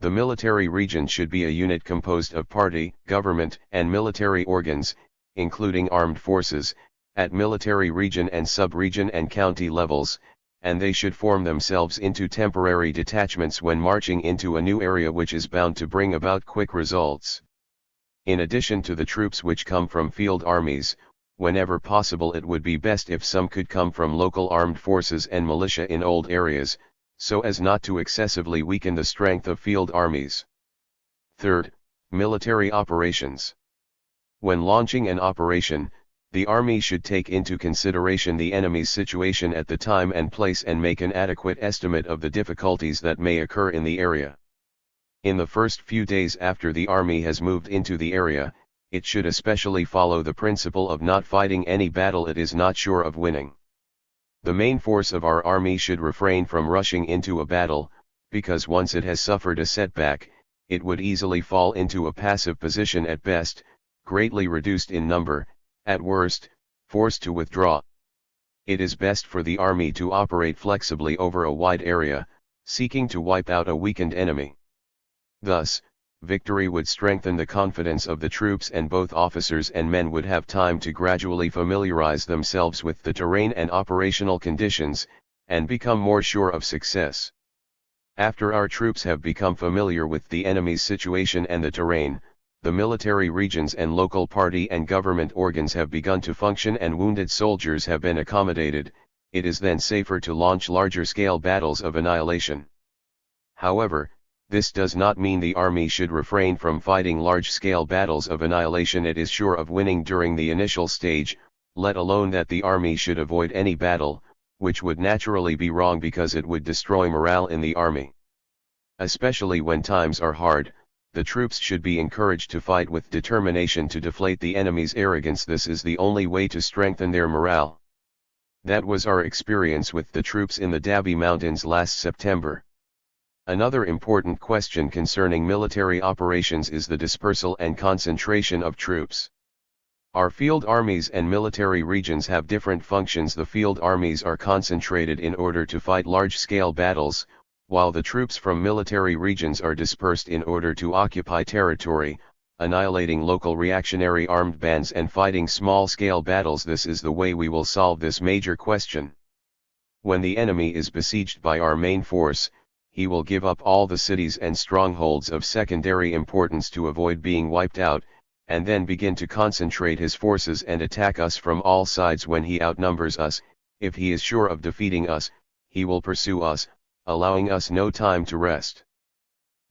The military region should be a unit composed of party, government, and military organs, including armed forces, at military region and sub-region and county levels, and they should form themselves into temporary detachments when marching into a new area which is bound to bring about quick results. In addition to the troops which come from field armies, whenever possible it would be best if some could come from local armed forces and militia in old areas, so as not to excessively weaken the strength of field armies. Third, military operations. When launching an operation, the army should take into consideration the enemy's situation at the time and place and make an adequate estimate of the difficulties that may occur in the area. In the first few days after the army has moved into the area, it should especially follow the principle of not fighting any battle it is not sure of winning. The main force of our army should refrain from rushing into a battle, because once it has suffered a setback, it would easily fall into a passive position at best, greatly reduced in number, at worst, forced to withdraw. It is best for the army to operate flexibly over a wide area, seeking to wipe out a weakened enemy. Thus, victory would strengthen the confidence of the troops, and both officers and men would have time to gradually familiarize themselves with the terrain and operational conditions, and become more sure of success. After our troops have become familiar with the enemy's situation and the terrain, the military regions and local party and government organs have begun to function and wounded soldiers have been accommodated, it is then safer to launch larger-scale battles of annihilation. However, this does not mean the army should refrain from fighting large-scale battles of annihilation it is sure of winning during the initial stage, let alone that the army should avoid any battle, which would naturally be wrong because it would destroy morale in the army. Especially when times are hard, the troops should be encouraged to fight with determination to deflate the enemy's arrogance. This is the only way to strengthen their morale. That was our experience with the troops in the Dabi Mountains last September. Another important question concerning military operations is the dispersal and concentration of troops. Our field armies and military regions have different functions. The field armies are concentrated in order to fight large-scale battles, while the troops from military regions are dispersed in order to occupy territory, annihilating local reactionary armed bands and fighting small-scale battles. This is the way we will solve this major question. When the enemy is besieged by our main force, he will give up all the cities and strongholds of secondary importance to avoid being wiped out, and then begin to concentrate his forces and attack us from all sides. When he outnumbers us, if he is sure of defeating us, he will pursue us, allowing us no time to rest.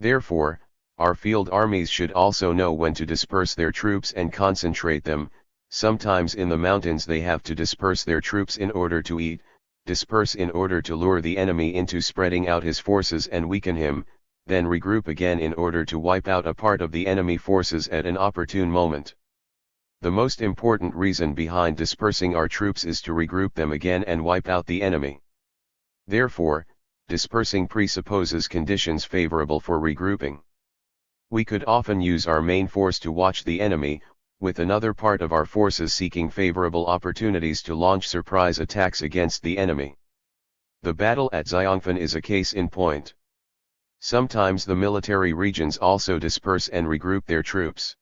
Therefore, our field armies should also know when to disperse their troops and concentrate them. Sometimes in the mountains they have to disperse their troops in order to eat, disperse in order to lure the enemy into spreading out his forces and weaken him, then regroup again in order to wipe out a part of the enemy forces at an opportune moment. The most important reason behind dispersing our troops is to regroup them again and wipe out the enemy. Therefore, dispersing presupposes conditions favorable for regrouping. We could often use our main force to watch the enemy, with another part of our forces seeking favorable opportunities to launch surprise attacks against the enemy. The battle at Xiaoping is a case in point. Sometimes the military regions also disperse and regroup their troops.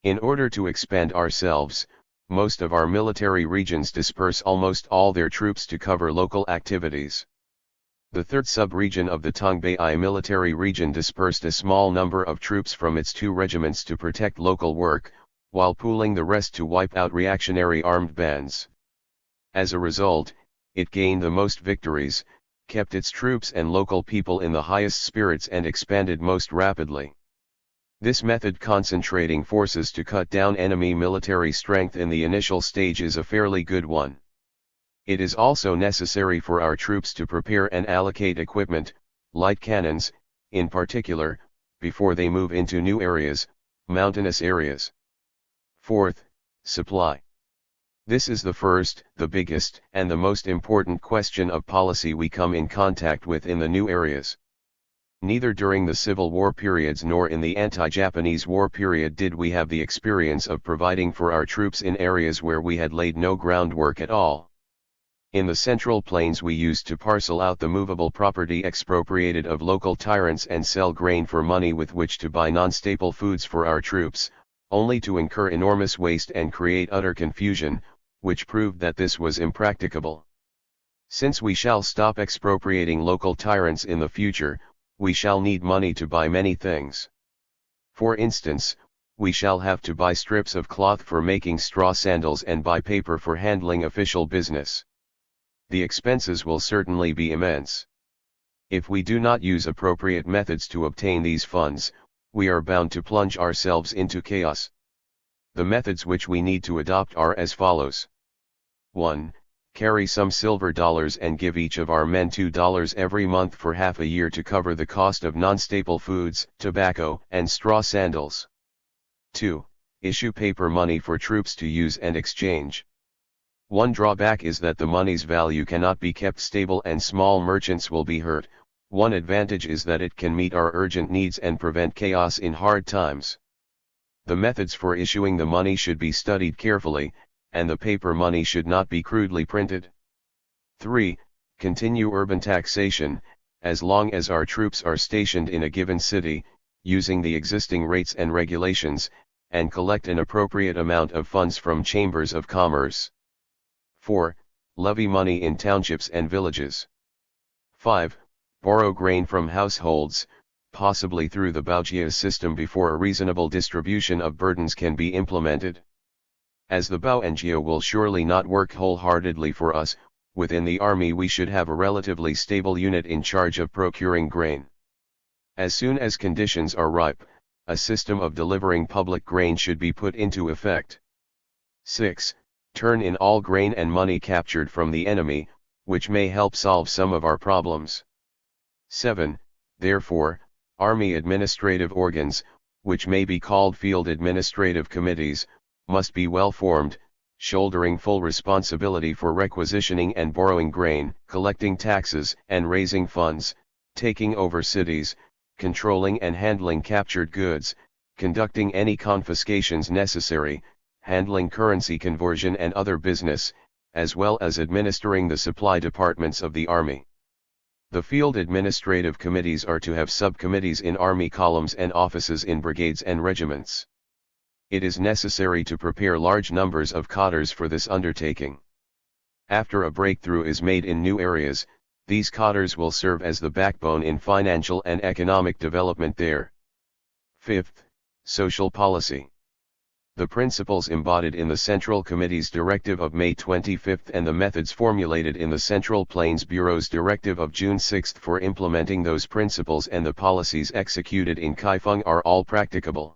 In order to expand ourselves, most of our military regions disperse almost all their troops to cover local activities. The third sub-region of the Tongbei military region dispersed a small number of troops from its 2 regiments to protect local work, while pooling the rest to wipe out reactionary armed bands. As a result, it gained the most victories, kept its troops and local people in the highest spirits and expanded most rapidly. This method, concentrating forces to cut down enemy military strength in the initial stage, is a fairly good one. It is also necessary for our troops to prepare and allocate equipment, light cannons, in particular, before they move into new areas, mountainous areas. Fourth, supply. This is the first, the biggest, and the most important question of policy we come in contact with in the new areas. Neither during the Civil War periods nor in the anti-Japanese War period did we have the experience of providing for our troops in areas where we had laid no groundwork at all. In the Central Plains we used to parcel out the movable property expropriated of local tyrants and sell grain for money with which to buy non-staple foods for our troops, only to incur enormous waste and create utter confusion, which proved that this was impracticable. Since we shall stop expropriating local tyrants in the future, we shall need money to buy many things. For instance, we shall have to buy strips of cloth for making straw sandals and buy paper for handling official business. The expenses will certainly be immense. If we do not use appropriate methods to obtain these funds, we are bound to plunge ourselves into chaos. The methods which we need to adopt are as follows. 1. Carry some silver dollars and give each of our men $2 every month for half a year to cover the cost of non-staple foods, tobacco, and straw sandals. 2. Issue paper money for troops to use and exchange. One drawback is that the money's value cannot be kept stable and small merchants will be hurt. One advantage is that it can meet our urgent needs and prevent chaos in hard times. The methods for issuing the money should be studied carefully, and the paper money should not be crudely printed. 3. Continue urban taxation, as long as our troops are stationed in a given city, using the existing rates and regulations, and collect an appropriate amount of funds from chambers of commerce. 4. Levy money in townships and villages. 5. Borrow grain from households, possibly through the Baojia system before a reasonable distribution of burdens can be implemented. As the Baojia will surely not work wholeheartedly for us, within the army we should have a relatively stable unit in charge of procuring grain. As soon as conditions are ripe, a system of delivering public grain should be put into effect. 6. Turn in all grain and money captured from the enemy, which may help solve some of our problems. 7. Therefore, army administrative organs, which may be called field administrative committees, must be well formed, shouldering full responsibility for requisitioning and borrowing grain, collecting taxes and raising funds, taking over cities, controlling and handling captured goods, conducting any confiscations necessary, handling currency conversion and other business, as well as administering the supply departments of the army. The field administrative committees are to have subcommittees in army columns and offices in brigades and regiments. It is necessary to prepare large numbers of cadres for this undertaking. After a breakthrough is made in new areas, these cadres will serve as the backbone in financial and economic development there. 5th, social policy. The principles embodied in the Central Committee's directive of May 25 and the methods formulated in the Central Plains Bureau's directive of June 6 for implementing those principles and the policies executed in Kaifeng are all practicable.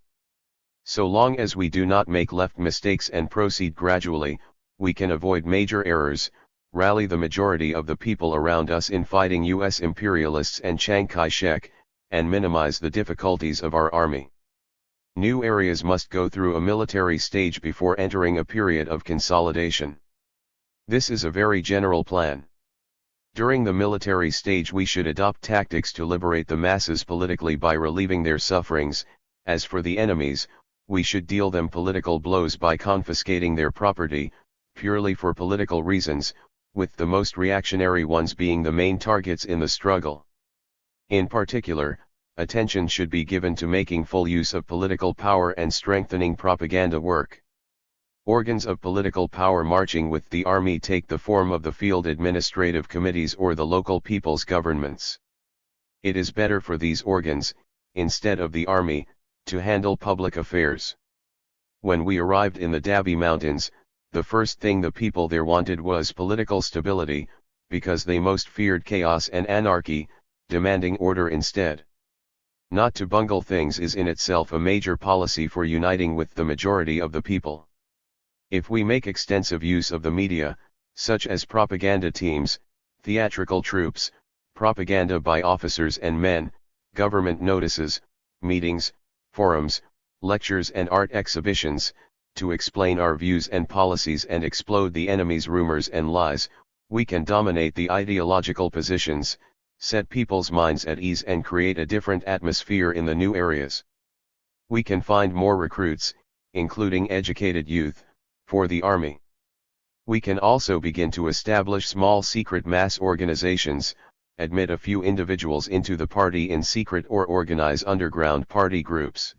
So long as we do not make left mistakes and proceed gradually, we can avoid major errors, rally the majority of the people around us in fighting U.S. imperialists and Chiang Kai-shek, and minimize the difficulties of our army. New areas must go through a military stage before entering a period of consolidation. This is a very general plan. During the military stage we should adopt tactics to liberate the masses politically by relieving their sufferings. As for the enemies, we should deal them political blows by confiscating their property, purely for political reasons, with the most reactionary ones being the main targets in the struggle. In particular, attention should be given to making full use of political power and strengthening propaganda work. Organs of political power marching with the army take the form of the field administrative committees or the local people's governments. It is better for these organs, instead of the army, to handle public affairs. When we arrived in the Dabi Mountains, the first thing the people there wanted was political stability, because they most feared chaos and anarchy, demanding order instead. Not to bungle things is in itself a major policy for uniting with the majority of the people. If we make extensive use of the media, such as propaganda teams, theatrical troops, propaganda by officers and men, government notices, meetings, forums, lectures and art exhibitions, to explain our views and policies and explode the enemy's rumors and lies, we can dominate the ideological positions, set people's minds at ease and create a different atmosphere in the new areas. We can find more recruits, including educated youth, for the army. We can also begin to establish small secret mass organizations, admit a few individuals into the party in secret or organize underground party groups.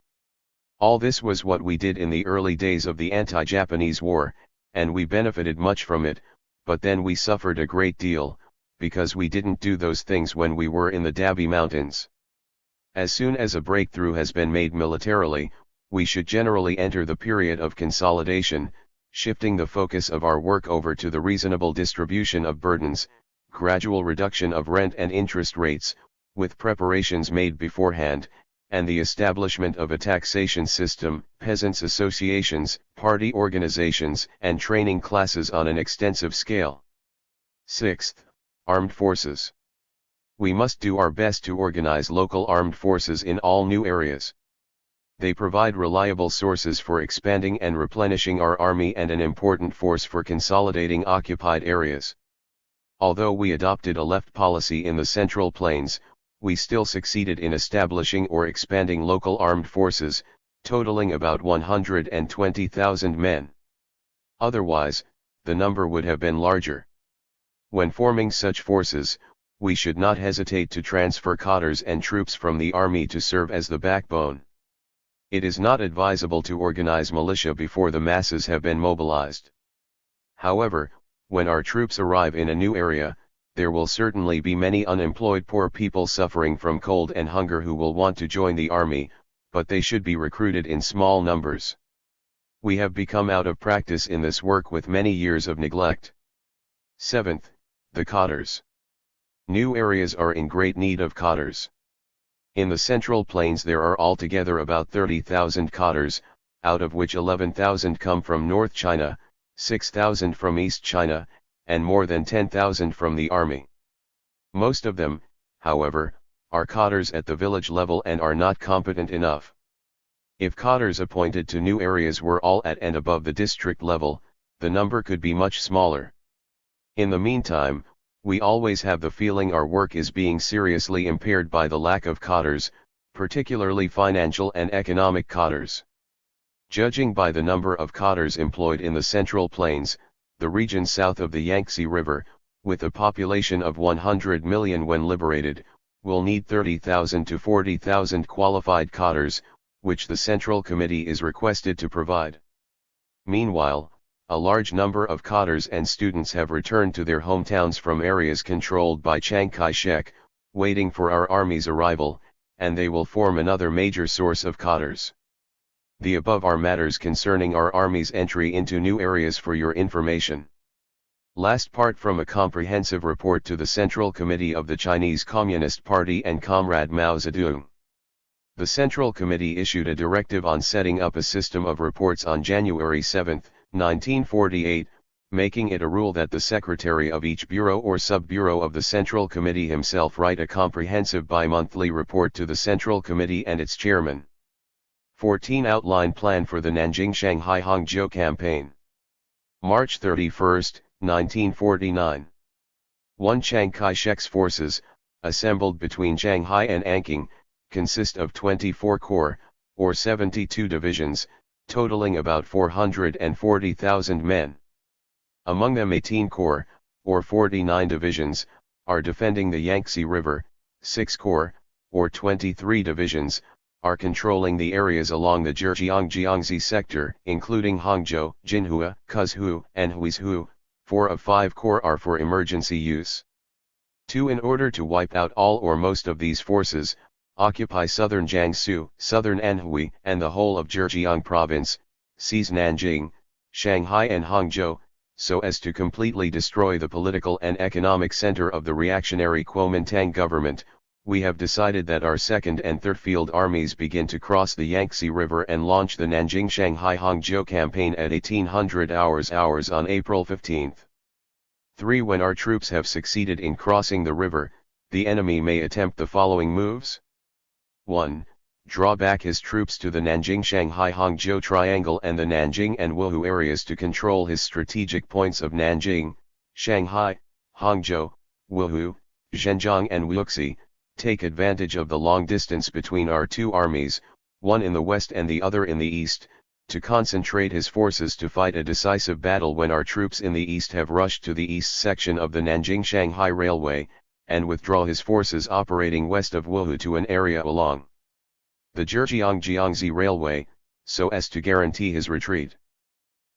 All this was what we did in the early days of the anti-Japanese war, and we benefited much from it, but then we suffered a great deal, because we didn't do those things when we were in the Dabi Mountains. As soon as a breakthrough has been made militarily, we should generally enter the period of consolidation, shifting the focus of our work over to the reasonable distribution of burdens, gradual reduction of rent and interest rates, with preparations made beforehand, and the establishment of a taxation system, peasants' associations, party organizations, and training classes on an extensive scale. 6th, Armed Forces. We must do our best to organize local armed forces in all new areas. They provide reliable sources for expanding and replenishing our army and an important force for consolidating occupied areas. Although we adopted a left policy in the Central Plains, we still succeeded in establishing or expanding local armed forces, totaling about 120,000 men. Otherwise, the number would have been larger. When forming such forces, we should not hesitate to transfer cadres and troops from the army to serve as the backbone. It is not advisable to organize militia before the masses have been mobilized. However, when our troops arrive in a new area, there will certainly be many unemployed poor people suffering from cold and hunger who will want to join the army, but they should be recruited in small numbers. We have become out of practice in this work with many years of neglect. 7th, the cadres. New areas are in great need of cadres. In the Central Plains there are altogether about 30,000 cadres, out of which 11,000 come from North China, 6,000 from East China, and more than 10,000 from the army. Most of them, however, are cadres at the village level and are not competent enough. If cadres appointed to new areas were all at and above the district level, the number could be much smaller. In the meantime, we always have the feeling our work is being seriously impaired by the lack of cadres, particularly financial and economic cadres. Judging by the number of cadres employed in the Central Plains, the region south of the Yangtze River, with a population of 100 million when liberated, will need 30,000 to 40,000 qualified cadres, which the Central Committee is requested to provide. Meanwhile, a large number of cadres and students have returned to their hometowns from areas controlled by Chiang Kai-shek, waiting for our army's arrival, and they will form another major source of cadres. The above are matters concerning our army's entry into new areas for your information. Last part from a comprehensive report to the Central Committee of the Chinese Communist Party and Comrade Mao Zedong. The Central Committee issued a directive on setting up a system of reports on January 7, 1948, making it a rule that the secretary of each bureau or sub-bureau of the Central Committee himself write a comprehensive bi-monthly report to the Central Committee and its chairman. 14 Outline Plan for the Nanjing-Shanghai-Hangzhou Campaign. March 31, 1949. 1. Chiang Kai-shek's forces, assembled between Shanghai and Anqing, consist of 24 corps, or 72 divisions, totaling about 440,000 men. Among them 18 corps, or 49 divisions, are defending the Yangtze River, 6 corps, or 23 divisions, are controlling the areas along the Zhejiang-Jiangxi sector, including Hangzhou, Jinhua, Kuzhou, and Huizhou. 4 of 5 corps are for emergency use. 2. In order to wipe out all or most of these forces, occupy southern Jiangsu, southern Anhui, and the whole of Zhejiang province, seize Nanjing, Shanghai and Hangzhou, so as to completely destroy the political and economic center of the reactionary Kuomintang government. We have decided that our 2nd and 3rd Field Armies begin to cross the Yangtze River and launch the Nanjing-Shanghai-Hangzhou campaign at 1800 hours on April 15. 3. When our troops have succeeded in crossing the river, the enemy may attempt the following moves. 1. Draw back his troops to the Nanjing-Shanghai-Hangzhou triangle and the Nanjing and Wuhu areas to control his strategic points of Nanjing, Shanghai, Hangzhou, Wuhu, Zhenjiang and Wuxi. Take advantage of the long distance between our two armies, one in the west and the other in the east, to concentrate his forces to fight a decisive battle when our troops in the east have rushed to the east section of the Nanjing-Shanghai Railway, and withdraw his forces operating west of Wuhu to an area along the Zhejiang-Jiangxi Railway, so as to guarantee his retreat.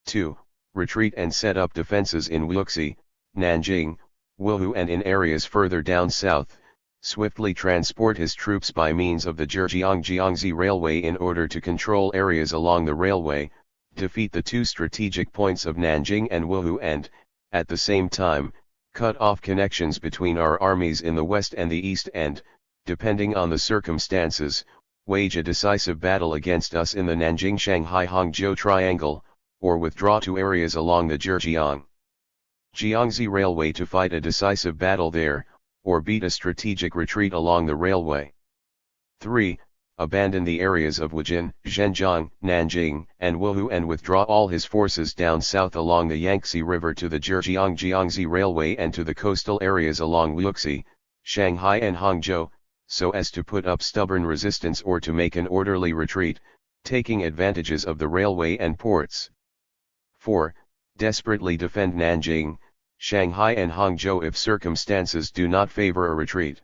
2. Retreat and set up defenses in Wuxi, Nanjing, Wuhu and in areas further down south. Swiftly transport his troops by means of the Zhejiang-Jiangxi Railway in order to control areas along the railway, defeat the two strategic points of Nanjing and Wuhu and, at the same time, cut off connections between our armies in the west and the east and, depending on the circumstances, wage a decisive battle against us in the Nanjing-Shanghai-Hangzhou triangle, or withdraw to areas along the Zhejiang-Jiangxi Railway to fight a decisive battle there, or beat a strategic retreat along the railway. 3. Abandon the areas of Wujin, Zhenjiang, Nanjing, and Wuhu and withdraw all his forces down south along the Yangtze River to the Zhejiang-Jiangxi Railway and to the coastal areas along Wuxi, Shanghai and Hangzhou, so as to put up stubborn resistance or to make an orderly retreat, taking advantages of the railway and ports. 4. Desperately defend Nanjing, Shanghai and Hangzhou if circumstances do not favor a retreat.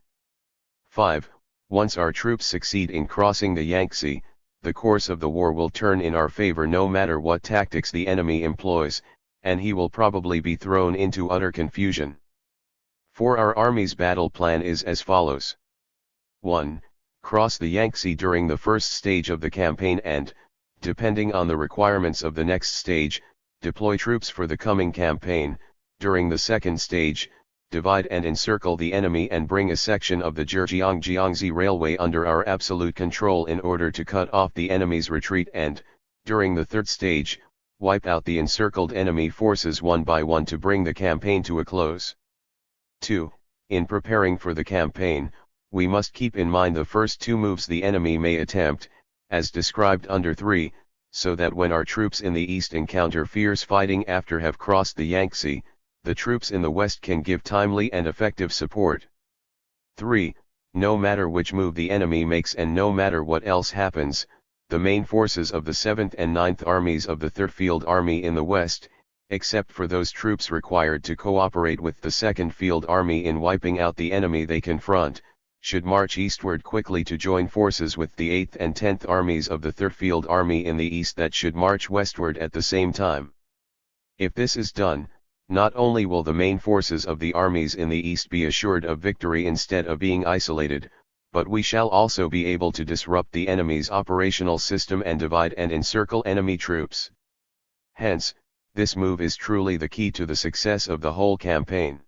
5. Once our troops succeed in crossing the Yangtze, the course of the war will turn in our favor no matter what tactics the enemy employs, and he will probably be thrown into utter confusion. For our army's battle plan is as follows. 1. Cross the Yangtze during the first stage of the campaign and, depending on the requirements of the next stage, deploy troops for the coming campaign. During the second stage, divide and encircle the enemy and bring a section of the Zhejiang-Jiangxi Railway under our absolute control in order to cut off the enemy's retreat and, during the third stage, wipe out the encircled enemy forces one by one to bring the campaign to a close. 2. In preparing for the campaign, we must keep in mind the first two moves the enemy may attempt, as described under 3, so that when our troops in the east encounter fierce fighting after have crossed the Yangtze, the troops in the west can give timely and effective support. 3. No matter which move the enemy makes and no matter what else happens, the main forces of the 7th and 9th Armies of the 3rd Field Army in the west, except for those troops required to cooperate with the 2nd Field Army in wiping out the enemy they confront, should march eastward quickly to join forces with the 8th and 10th Armies of the 3rd Field Army in the east that should march westward at the same time. If this is done, not only will the main forces of the armies in the east be assured of victory instead of being isolated, but we shall also be able to disrupt the enemy's operational system and divide and encircle enemy troops. Hence, this move is truly the key to the success of the whole campaign.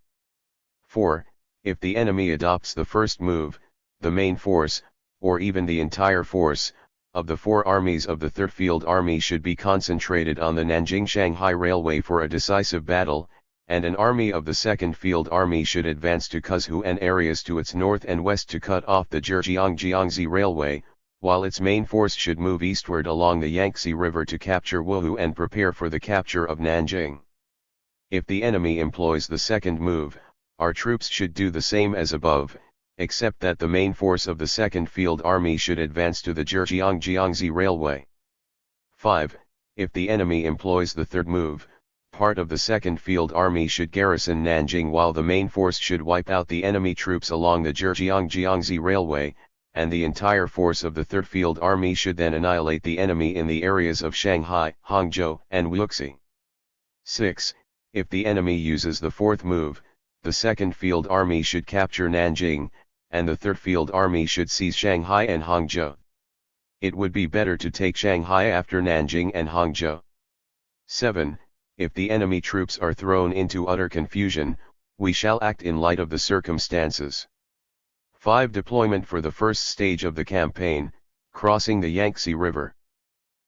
4. If the enemy adopts the first move, the main force, or even the entire force, of the 4 armies of the 3rd Field Army should be concentrated on the Nanjing-Shanghai Railway for a decisive battle, and an army of the 2nd Field Army should advance to Kuzhou and areas to its north and west to cut off the Zhejiang-Jiangxi Railway, while its main force should move eastward along the Yangtze River to capture Wuhu and prepare for the capture of Nanjing. If the enemy employs the second move, our troops should do the same as above, except that the main force of the 2nd Field Army should advance to the Zhejiang-Jiangxi Railway. 5. If the enemy employs the third move, part of the 2nd Field Army should garrison Nanjing while the main force should wipe out the enemy troops along the Zhejiang-Jiangxi Railway, and the entire force of the 3rd Field Army should then annihilate the enemy in the areas of Shanghai, Hangzhou, and Wuxi. 6. If the enemy uses the fourth move, the 2nd Field Army should capture Nanjing, and the 3rd Field Army should seize Shanghai and Hangzhou. It would be better to take Shanghai after Nanjing and Hangzhou. 7. If the enemy troops are thrown into utter confusion, we shall act in light of the circumstances. 5. Deployment for the first stage of the campaign, crossing the Yangtze River.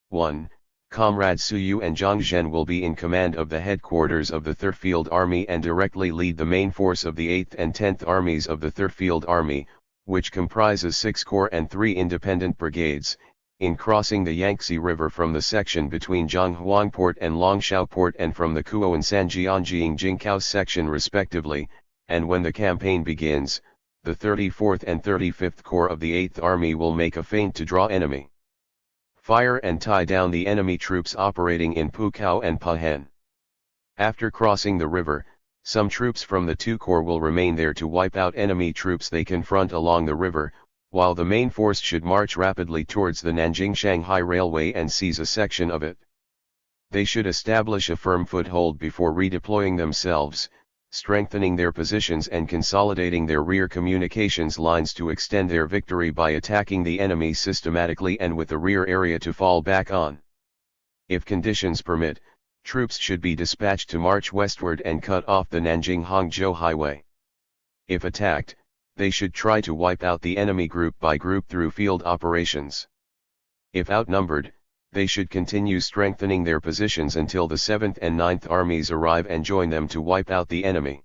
1. Comrade Su Yu and Zhang Zhen will be in command of the headquarters of the 3rd Field Army and directly lead the main force of the 8th and 10th Armies of the 3rd Field Army, which comprises 6 corps and 3 independent brigades, in crossing the Yangtze River from the section between Zhanghuang Port and Longshao Port and from the Kuo and Sanjianjing Jingkao section respectively, and when the campaign begins, the 34th and 35th Corps of the 8th Army will make a feint to draw enemy fire and tie down the enemy troops operating in Pukao and Pahen. After crossing the river, some troops from the 2 corps will remain there to wipe out enemy troops they confront along the river, while the main force should march rapidly towards the Nanjing-Shanghai Railway and seize a section of it. They should establish a firm foothold before redeploying themselves, strengthening their positions and consolidating their rear communications lines to extend their victory by attacking the enemy systematically and with a rear area to fall back on. If conditions permit, troops should be dispatched to march westward and cut off the Nanjing-Hangzhou Highway. If attacked, they should try to wipe out the enemy group by group through field operations. If outnumbered, they should continue strengthening their positions until the 7th and 9th Armies arrive and join them to wipe out the enemy.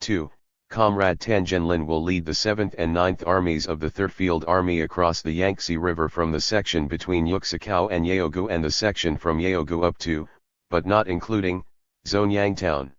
2. Comrade Tan Zhenlin will lead the 7th and 9th Armies of the 3rd Field Army across the Yangtze River from the section between Yuxicao and Yaogu and the section from Yaogu up to, but not including, Zhonyang Town.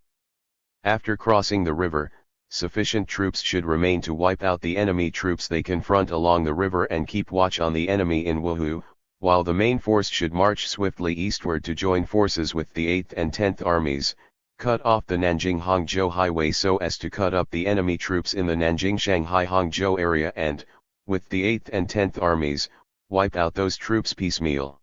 After crossing the river, sufficient troops should remain to wipe out the enemy troops they confront along the river and keep watch on the enemy in Wuhu, while the main force should march swiftly eastward to join forces with the 8th and 10th Armies, cut off the Nanjing-Hangzhou Highway so as to cut up the enemy troops in the Nanjing-Shanghai-Hangzhou area and, with the 8th and 10th Armies, wipe out those troops piecemeal.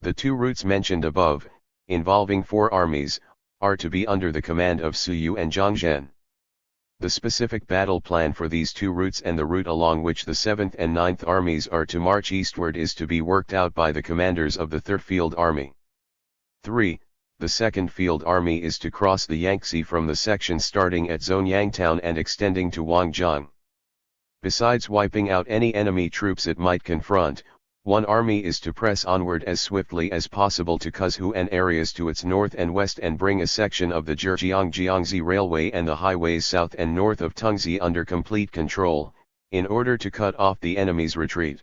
The two routes mentioned above, involving 4 armies, are to be under the command of Su Yu and Zhang Zhen. The specific battle plan for these two routes and the route along which the 7th and 9th Armies are to march eastward is to be worked out by the commanders of the 3rd Field Army. 3. The 2nd Field Army is to cross the Yangtze from the section starting at Zhonyang Town and extending to Wangjiang. Besides wiping out any enemy troops it might confront, one army is to press onward as swiftly as possible to Kuzhou and areas to its north and west and bring a section of the Zhejiang-Jiangxi Railway and the highways south and north of Tungzi under complete control, in order to cut off the enemy's retreat.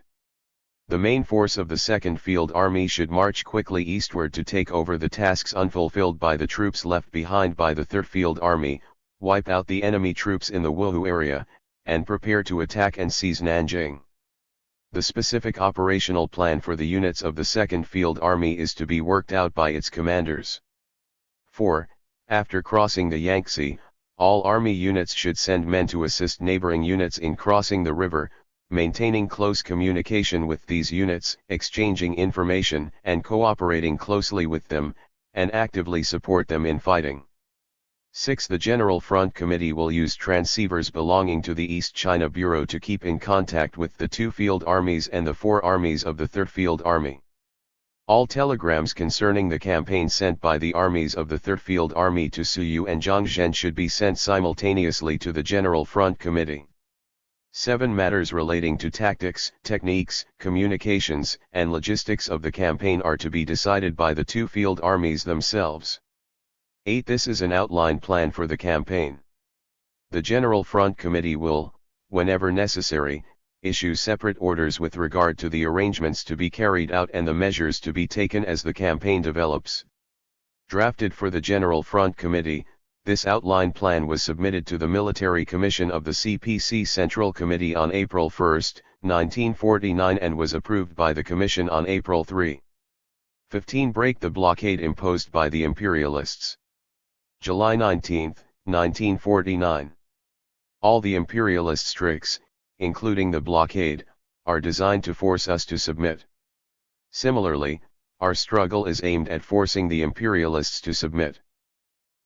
The main force of the 2nd Field Army should march quickly eastward to take over the tasks unfulfilled by the troops left behind by the 3rd Field Army, wipe out the enemy troops in the Wuhu area, and prepare to attack and seize Nanjing. The specific operational plan for the units of the 2nd Field Army is to be worked out by its commanders. 4. After crossing the Yangtze, all army units should send men to assist neighboring units in crossing the river, maintaining close communication with these units, exchanging information and cooperating closely with them, and actively support them in fighting. 6. The General Front Committee will use transceivers belonging to the East China Bureau to keep in contact with the 2 field armies and the 4 armies of the 3rd Field Army. All telegrams concerning the campaign sent by the armies of the 3rd Field Army to Su Yu and Zhang Zhen should be sent simultaneously to the General Front Committee. 7. Matters relating to tactics, techniques, communications, and logistics of the campaign are to be decided by the 2 field armies themselves. 8. This is an outline plan for the campaign. The General Front Committee will, whenever necessary, issue separate orders with regard to the arrangements to be carried out and the measures to be taken as the campaign develops. Drafted for the General Front Committee, this outline plan was submitted to the Military Commission of the CPC Central Committee on April 1, 1949 and was approved by the Commission on April 3. 15. Break the blockade imposed by the imperialists. July 19, 1949. All the imperialists' tricks, including the blockade, are designed to force us to submit. Similarly, our struggle is aimed at forcing the imperialists to submit.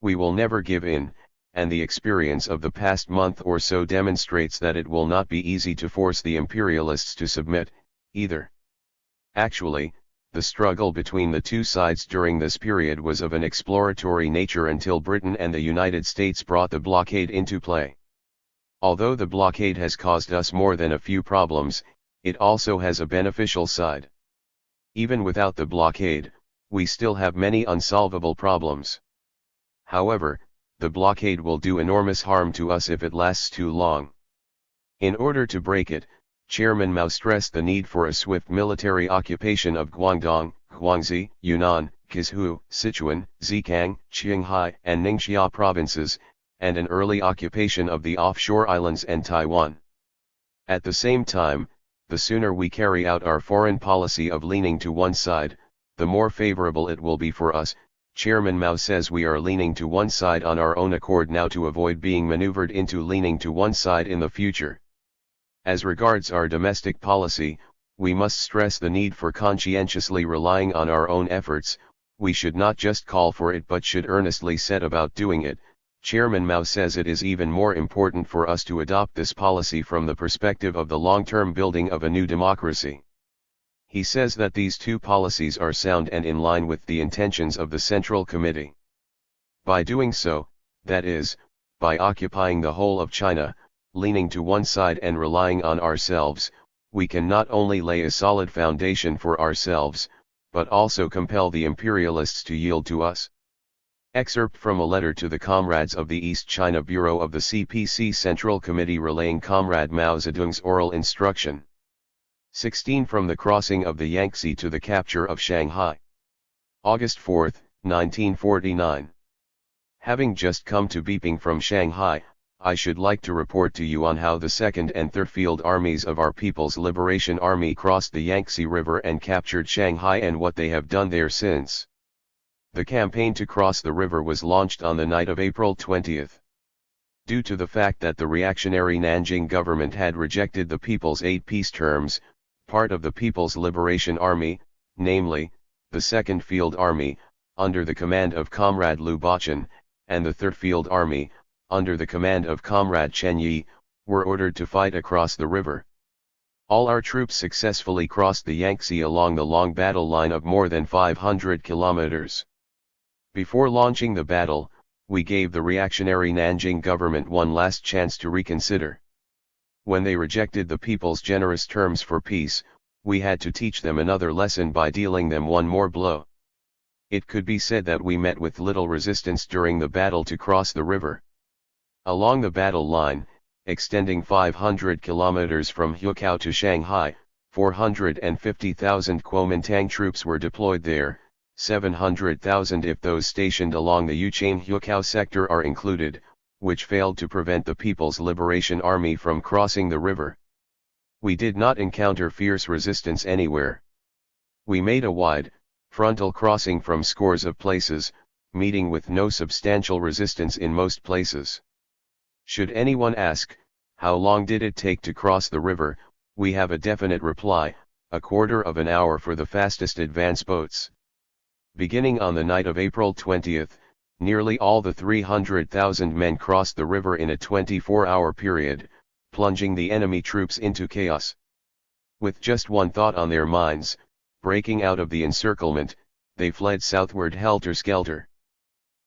We will never give in, and the experience of the past month or so demonstrates that it will not be easy to force the imperialists to submit, either. Actually, the struggle between the two sides during this period was of an exploratory nature until Britain and the United States brought the blockade into play. Although the blockade has caused us more than a few problems, it also has a beneficial side. Even without the blockade, we still have many unsolvable problems. However, the blockade will do enormous harm to us if it lasts too long. In order to break it, Chairman Mao stressed the need for a swift military occupation of Guangdong, Guangxi, Yunnan, Kizhu, Sichuan, Zhejiang, Qinghai, and Ningxia provinces, and an early occupation of the offshore islands and Taiwan. At the same time, the sooner we carry out our foreign policy of leaning to one side, the more favorable it will be for us. Chairman Mao says we are leaning to one side on our own accord now to avoid being maneuvered into leaning to one side in the future. As regards our domestic policy, we must stress the need for conscientiously relying on our own efforts. We should not just call for it but should earnestly set about doing it. Chairman Mao says it is even more important for us to adopt this policy from the perspective of the long-term building of a new democracy. He says that these two policies are sound and in line with the intentions of the Central Committee. By doing so, that is, by occupying the whole of China, leaning to one side and relying on ourselves, we can not only lay a solid foundation for ourselves, but also compel the imperialists to yield to us. Excerpt from a letter to the comrades of the East China Bureau of the CPC Central Committee relaying Comrade Mao Zedong's oral instruction. 16. From the crossing of the Yangtze to the capture of Shanghai. August 4, 1949. Having just come to Beiping from Shanghai, I should like to report to you on how the 2nd and 3rd Field Armies of our People's Liberation Army crossed the Yangtze River and captured Shanghai and what they have done there since. The campaign to cross the river was launched on the night of April 20th. Due to the fact that the reactionary Nanjing government had rejected the People's Eight Peace Terms, part of the People's Liberation Army, namely, the 2nd Field Army, under the command of Comrade Liu Bachan, and the 3rd Field Army, under the command of Comrade Chen Yi, were ordered to fight across the river. All our troops successfully crossed the Yangtze along the long battle line of more than 500 kilometers. Before launching the battle, we gave the reactionary Nanjing government one last chance to reconsider. When they rejected the people's generous terms for peace, we had to teach them another lesson by dealing them one more blow. It could be said that we met with little resistance during the battle to cross the river. Along the battle line, extending 500 kilometers from Hukou to Shanghai, 450,000 Kuomintang troops were deployed there, 700,000 if those stationed along the Yuchang-Hukou sector are included, which failed to prevent the People's Liberation Army from crossing the river. We did not encounter fierce resistance anywhere. We made a wide, frontal crossing from scores of places, meeting with no substantial resistance in most places. Should anyone ask, how long did it take to cross the river, we have a definite reply: a quarter of an hour for the fastest advance boats. Beginning on the night of April 20th, nearly all the 300,000 men crossed the river in a 24-hour period, plunging the enemy troops into chaos. With just one thought on their minds, breaking out of the encirclement, they fled southward helter-skelter.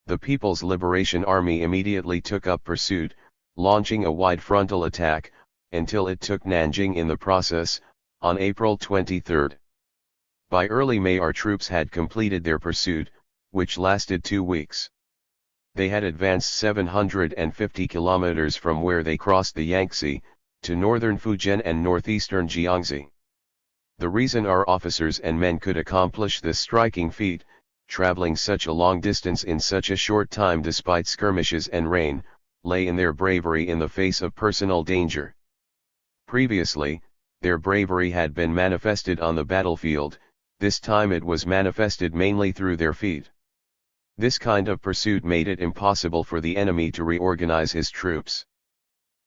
The People's Liberation Army immediately took up pursuit, launching a wide frontal attack, until it took Nanjing in the process, on April 23. By early May our troops had completed their pursuit, which lasted 2 weeks. They had advanced 750 kilometers from where they crossed the Yangtze, to northern Fujian and northeastern Jiangxi. The reason our officers and men could accomplish this striking feat, traveling such a long distance in such a short time despite skirmishes and rain, lay in their bravery in the face of personal danger. Previously, their bravery had been manifested on the battlefield, this time it was manifested mainly through their feet. This kind of pursuit made it impossible for the enemy to reorganize his troops.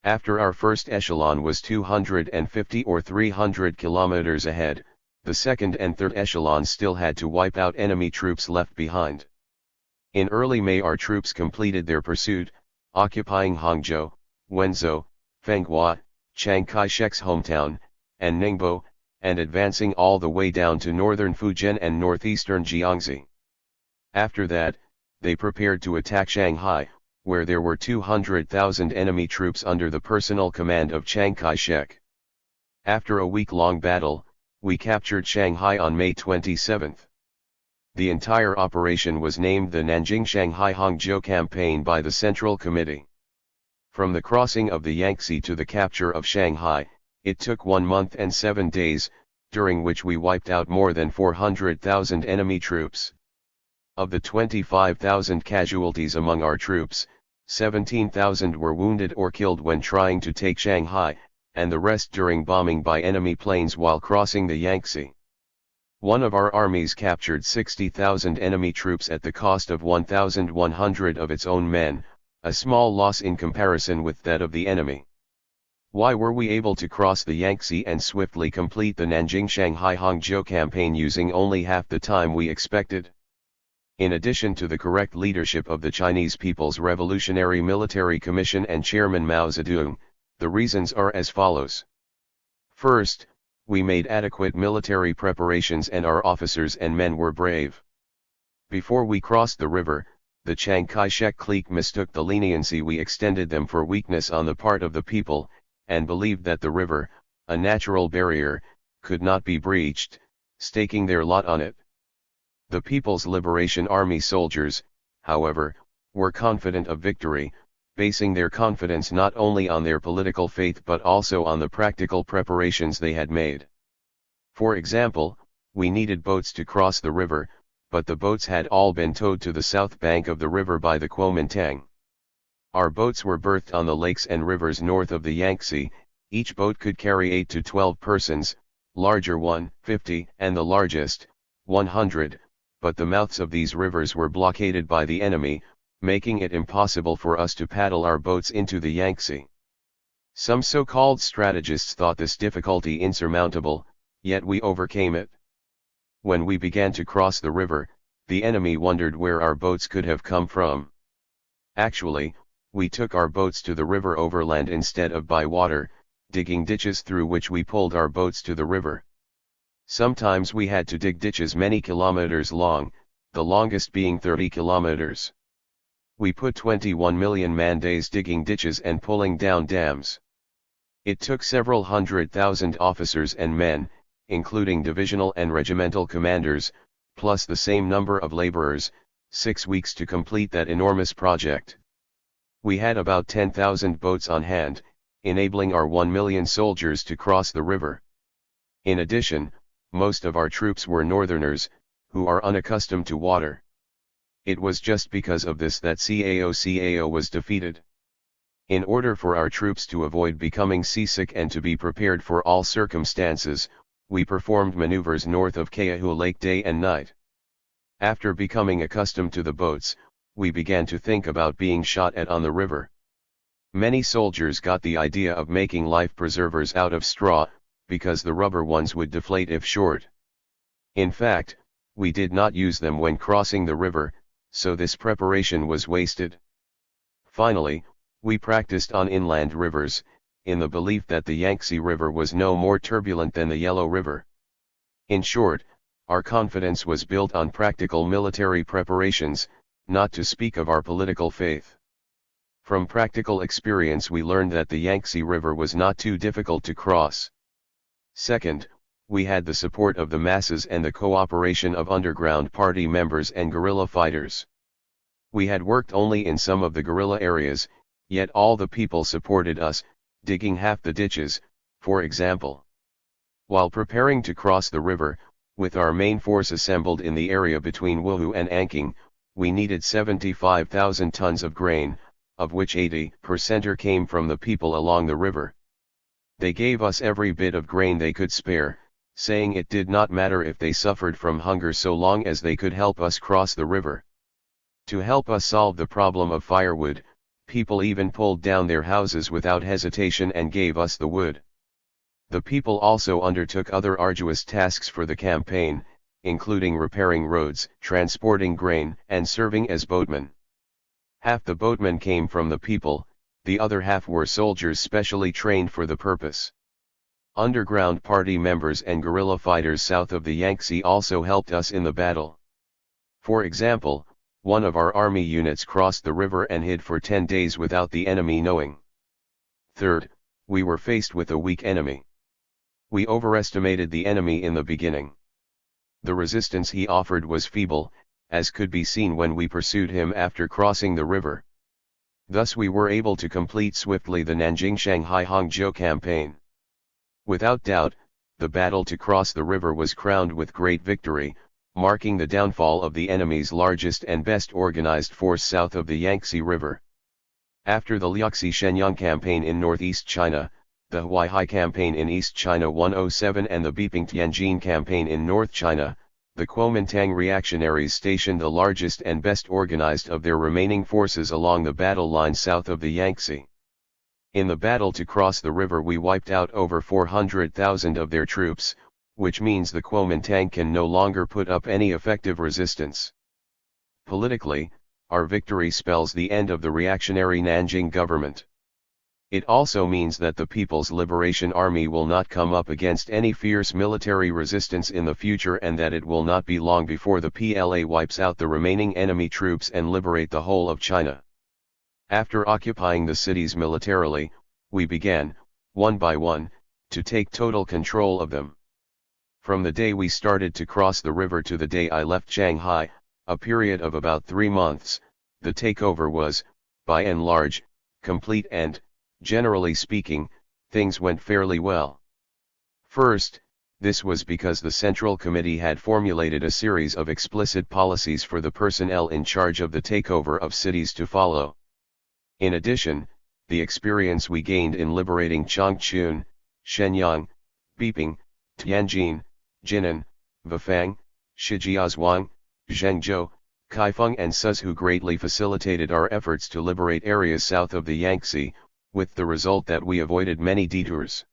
After our first echelon was 250 or 300 kilometers ahead, the second and third echelons still had to wipe out enemy troops left behind. In early May our troops completed their pursuit, occupying Hangzhou, Wenzhou, Fenghua, Chiang Kai-shek's hometown, and Ningbo, and advancing all the way down to northern Fujian and northeastern Jiangxi. After that, they prepared to attack Shanghai, where there were 200,000 enemy troops under the personal command of Chiang Kai-shek. After a week-long battle, we captured Shanghai on May 27. The entire operation was named the Nanjing-Shanghai-Hangzhou Campaign by the Central Committee. From the crossing of the Yangtze to the capture of Shanghai, it took 1 month and 7 days, during which we wiped out more than 400,000 enemy troops. Of the 25,000 casualties among our troops, 17,000 were wounded or killed when trying to take Shanghai, and the rest during bombing by enemy planes while crossing the Yangtze. One of our armies captured 60,000 enemy troops at the cost of 1,100 of its own men, a small loss in comparison with that of the enemy. Why were we able to cross the Yangtze and swiftly complete the Nanjing-Shanghai-Hangzhou campaign using only half the time we expected? In addition to the correct leadership of the Chinese People's Revolutionary Military Commission and Chairman Mao Zedong, the reasons are as follows. First, we made adequate military preparations and our officers and men were brave. Before we crossed the river, the Chiang Kai-shek clique mistook the leniency we extended them for weakness on the part of the people, and believed that the river, a natural barrier, could not be breached, staking their lot on it. The People's Liberation Army soldiers, however, were confident of victory, basing their confidence not only on their political faith but also on the practical preparations they had made. For example, we needed boats to cross the river, but the boats had all been towed to the south bank of the river by the Kuomintang. Our boats were berthed on the lakes and rivers north of the Yangtze, each boat could carry 8 to 12 persons, larger one, 50, and the largest, 100, but the mouths of these rivers were blockaded by the enemy, making it impossible for us to paddle our boats into the Yangtze. Some so-called strategists thought this difficulty insurmountable, yet we overcame it. When we began to cross the river, the enemy wondered where our boats could have come from. Actually, we took our boats to the river overland instead of by water, digging ditches through which we pulled our boats to the river. Sometimes we had to dig ditches many kilometers long, the longest being 30 kilometers. We put 21 million man-days digging ditches and pulling down dams. It took several 100,000 officers and men, including divisional and regimental commanders, plus the same number of laborers, 6 weeks to complete that enormous project. We had about 10,000 boats on hand, enabling our 1 million soldiers to cross the river. In addition, most of our troops were northerners, who are unaccustomed to water. It was just because of this that CAO was defeated. In order for our troops to avoid becoming seasick and to be prepared for all circumstances, we performed maneuvers north of Kayahu Lake day and night. After becoming accustomed to the boats, we began to think about being shot at on the river. Many soldiers got the idea of making life preservers out of straw, because the rubber ones would deflate if short. In fact, we did not use them when crossing the river, so this preparation was wasted. Finally, we practiced on inland rivers, in the belief that the Yangtze River was no more turbulent than the Yellow River. In short, our confidence was built on practical military preparations, not to speak of our political faith. From practical experience we learned that the Yangtze River was not too difficult to cross. Second, we had the support of the masses and the cooperation of underground party members and guerrilla fighters. We had worked only in some of the guerrilla areas, yet all the people supported us, digging half the ditches, for example. While preparing to cross the river, with our main force assembled in the area between Wuhu and Anqing, we needed 75,000 tons of grain, of which 80% came from the people along the river. They gave us every bit of grain they could spare, saying it did not matter if they suffered from hunger so long as they could help us cross the river. To help us solve the problem of firewood, people even pulled down their houses without hesitation and gave us the wood. The people also undertook other arduous tasks for the campaign, including repairing roads, transporting grain, and serving as boatmen. Half the boatmen came from the people, the other half were soldiers specially trained for the purpose. Underground party members and guerrilla fighters south of the Yangtze also helped us in the battle. For example, one of our army units crossed the river and hid for 10 days without the enemy knowing. Third, we were faced with a weak enemy. We overestimated the enemy in the beginning. The resistance he offered was feeble, as could be seen when we pursued him after crossing the river. Thus we were able to complete swiftly the Nanjing-Shanghai-Hangzhou campaign. Without doubt, the battle to cross the river was crowned with great victory, marking the downfall of the enemy's largest and best organized force south of the Yangtze River. After the Liuxi-Shenyang campaign in northeast China, the Huaihai campaign in East China 107 and the Beiping-Tianjin campaign in North China, the Kuomintang reactionaries stationed the largest and best organized of their remaining forces along the battle line south of the Yangtze. In the battle to cross the river we wiped out over 400,000 of their troops, which means the Kuomintang can no longer put up any effective resistance. Politically, our victory spells the end of the reactionary Nanjing government. It also means that the People's Liberation Army will not come up against any fierce military resistance in the future and that it will not be long before the PLA wipes out the remaining enemy troops and liberate the whole of China. After occupying the cities militarily, we began, one by one, to take total control of them. From the day we started to cross the river to the day I left Shanghai, a period of about 3 months, the takeover was, by and large, complete and, generally speaking, things went fairly well. First, this was because the Central Committee had formulated a series of explicit policies for the personnel in charge of the takeover of cities to follow. In addition, the experience we gained in liberating Changchun, Shenyang, Beiping, Tianjin, Jinan, Vifang, Shijiazhuang, Zhengzhou, Kaifeng and Sus, who greatly facilitated our efforts to liberate areas south of the Yangtze, with the result that we avoided many detours.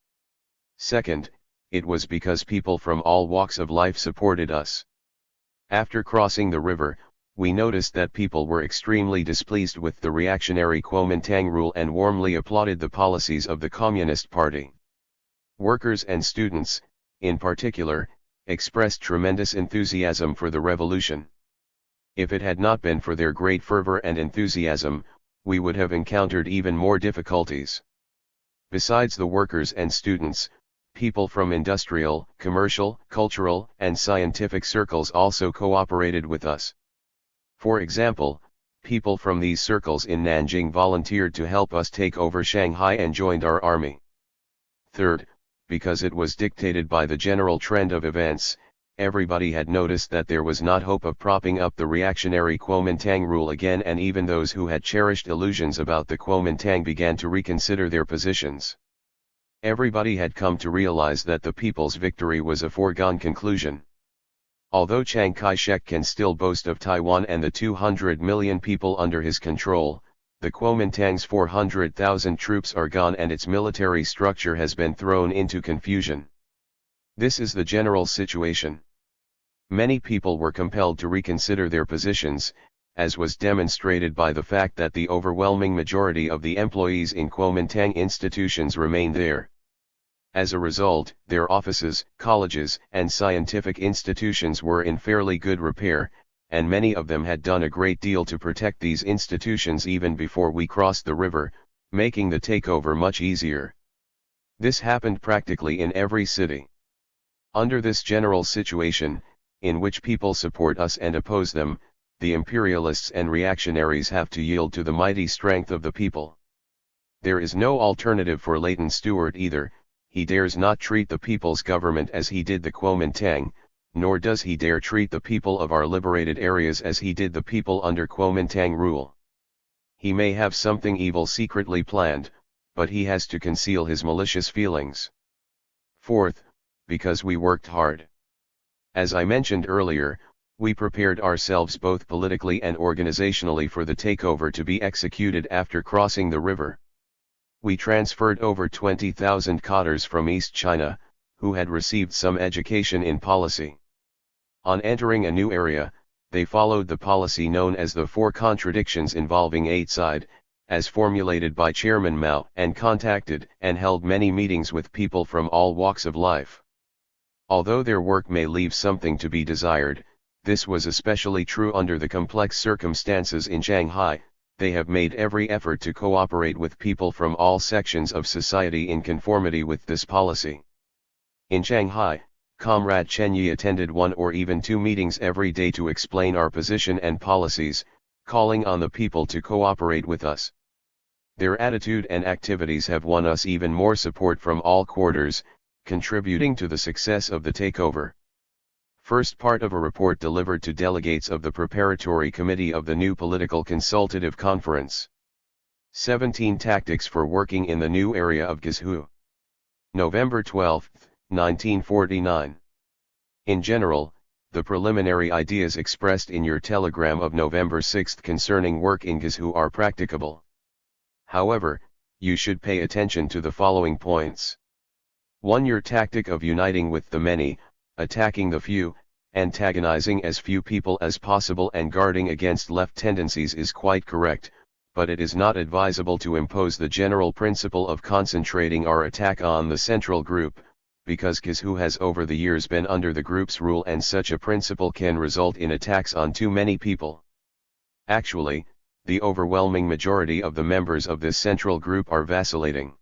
Second, it was because people from all walks of life supported us. After crossing the river, we noticed that people were extremely displeased with the reactionary Kuomintang rule and warmly applauded the policies of the Communist Party. Workers and students, in particular, expressed tremendous enthusiasm for the revolution. If it had not been for their great fervor and enthusiasm, we would have encountered even more difficulties. Besides the workers and students, people from industrial, commercial, cultural, and scientific circles also cooperated with us. For example, people from these circles in Nanjing volunteered to help us take over Shanghai and joined our army. Third, because it was dictated by the general trend of events, everybody had noticed that there was not hope of propping up the reactionary Kuomintang rule again, and even those who had cherished illusions about the Kuomintang began to reconsider their positions. Everybody had come to realize that the people's victory was a foregone conclusion. Although Chiang Kai-shek can still boast of Taiwan and the 200 million people under his control, the Kuomintang's 400,000 troops are gone and its military structure has been thrown into confusion. This is the general situation. Many people were compelled to reconsider their positions, as was demonstrated by the fact that the overwhelming majority of the employees in Kuomintang institutions remain there. As a result, their offices, colleges, and scientific institutions were in fairly good repair, and many of them had done a great deal to protect these institutions even before we crossed the river, making the takeover much easier. This happened practically in every city. Under this general situation, in which people support us and oppose them, the imperialists and reactionaries have to yield to the mighty strength of the people. There is no alternative for Leighton Stewart either. He dares not treat the people's government as he did the Kuomintang, nor does he dare treat the people of our liberated areas as he did the people under Kuomintang rule. He may have something evil secretly planned, but he has to conceal his malicious feelings. Fourth, because we worked hard. As I mentioned earlier, we prepared ourselves both politically and organizationally for the takeover to be executed after crossing the river. We transferred over 20,000 cadres from East China, who had received some education in policy. On entering a new area, they followed the policy known as the Four Contradictions involving Eight Side, as formulated by Chairman Mao, and contacted and held many meetings with people from all walks of life. Although their work may leave something to be desired, this was especially true under the complex circumstances in Shanghai. They have made every effort to cooperate with people from all sections of society in conformity with this policy. In Shanghai, Comrade Chen Yi attended 1 or even 2 meetings every day to explain our position and policies, calling on the people to cooperate with us. Their attitude and activities have won us even more support from all quarters, contributing to the success of the takeover. First part of a report delivered to delegates of the Preparatory Committee of the new Political Consultative Conference. 17 Tactics for Working in the New Area of Guizhou. November 12, 1949. In general, the preliminary ideas expressed in your telegram of November 6 concerning work in Guizhou are practicable. However, you should pay attention to the following points. 1. Your tactic of uniting with the many, attacking the few, antagonizing as few people as possible and guarding against left tendencies is quite correct, but it is not advisable to impose the general principle of concentrating our attack on the central group, because Guizhou has over the years been under the group's rule and such a principle can result in attacks on too many people. Actually, the overwhelming majority of the members of this central group are vacillating.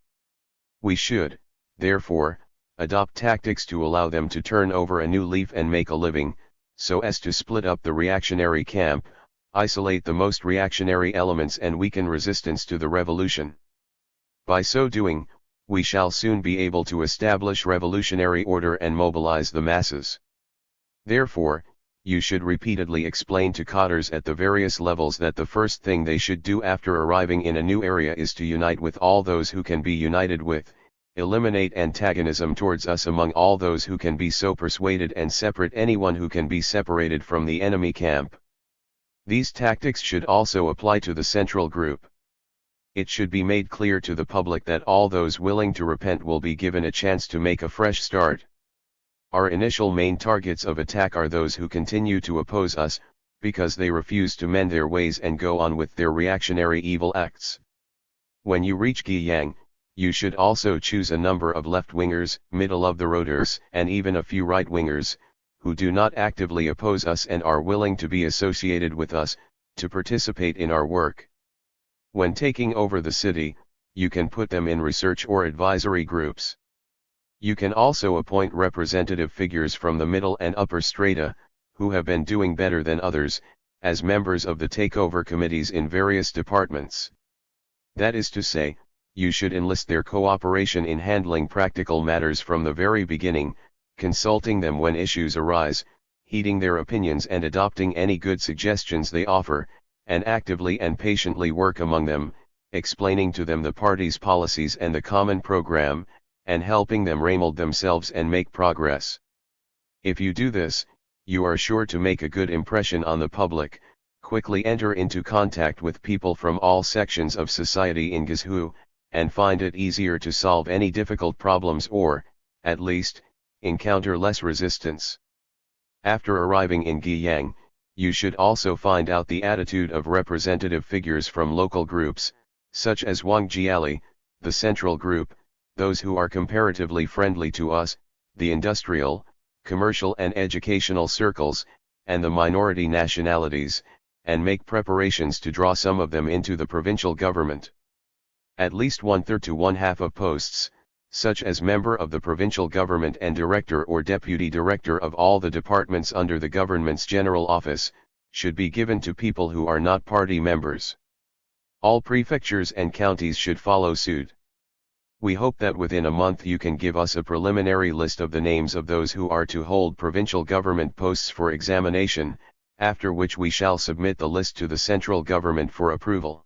We should, therefore, adopt tactics to allow them to turn over a new leaf and make a living, so as to split up the reactionary camp, isolate the most reactionary elements and weaken resistance to the revolution. By so doing, we shall soon be able to establish revolutionary order and mobilize the masses. Therefore, you should repeatedly explain to cadres at the various levels that the first thing they should do after arriving in a new area is to unite with all those who can be united with, eliminate antagonism towards us among all those who can be so persuaded and separate anyone who can be separated from the enemy camp. These tactics should also apply to the central group. It should be made clear to the public that all those willing to repent will be given a chance to make a fresh start. Our initial main targets of attack are those who continue to oppose us, because they refuse to mend their ways and go on with their reactionary evil acts. When you reach Guiyang, you should also choose a number of left-wingers, middle-of-the-roaders, and even a few right-wingers, who do not actively oppose us and are willing to be associated with us, to participate in our work. When taking over the city, you can put them in research or advisory groups. You can also appoint representative figures from the middle and upper strata, who have been doing better than others, as members of the takeover committees in various departments. That is to say, you should enlist their cooperation in handling practical matters from the very beginning, consulting them when issues arise, heeding their opinions and adopting any good suggestions they offer, and actively and patiently work among them, explaining to them the party's policies and the common program, and helping them remold themselves and make progress. If you do this, you are sure to make a good impression on the public, quickly enter into contact with people from all sections of society in Guizhou, and find it easier to solve any difficult problems or, at least, encounter less resistance. After arriving in Guiyang, you should also find out the attitude of representative figures from local groups, such as Wang Jiali, the central group, those who are comparatively friendly to us, the industrial, commercial and educational circles, and the minority nationalities, and make preparations to draw some of them into the provincial government. At least 1/3 to 1/2 of posts, such as member of the provincial government and director or deputy director of all the departments under the government's general office, should be given to people who are not party members. All prefectures and counties should follow suit. We hope that within a month you can give us a preliminary list of the names of those who are to hold provincial government posts for examination, after which we shall submit the list to the central government for approval.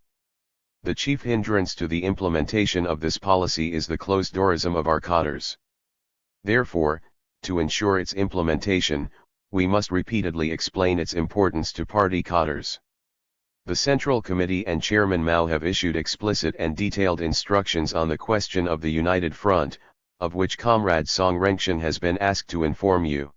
The chief hindrance to the implementation of this policy is the closed-doorism of our cadres. Therefore, to ensure its implementation, we must repeatedly explain its importance to party cadres. The Central Committee and Chairman Mao have issued explicit and detailed instructions on the question of the United Front, of which Comrade Song Rengshan has been asked to inform you.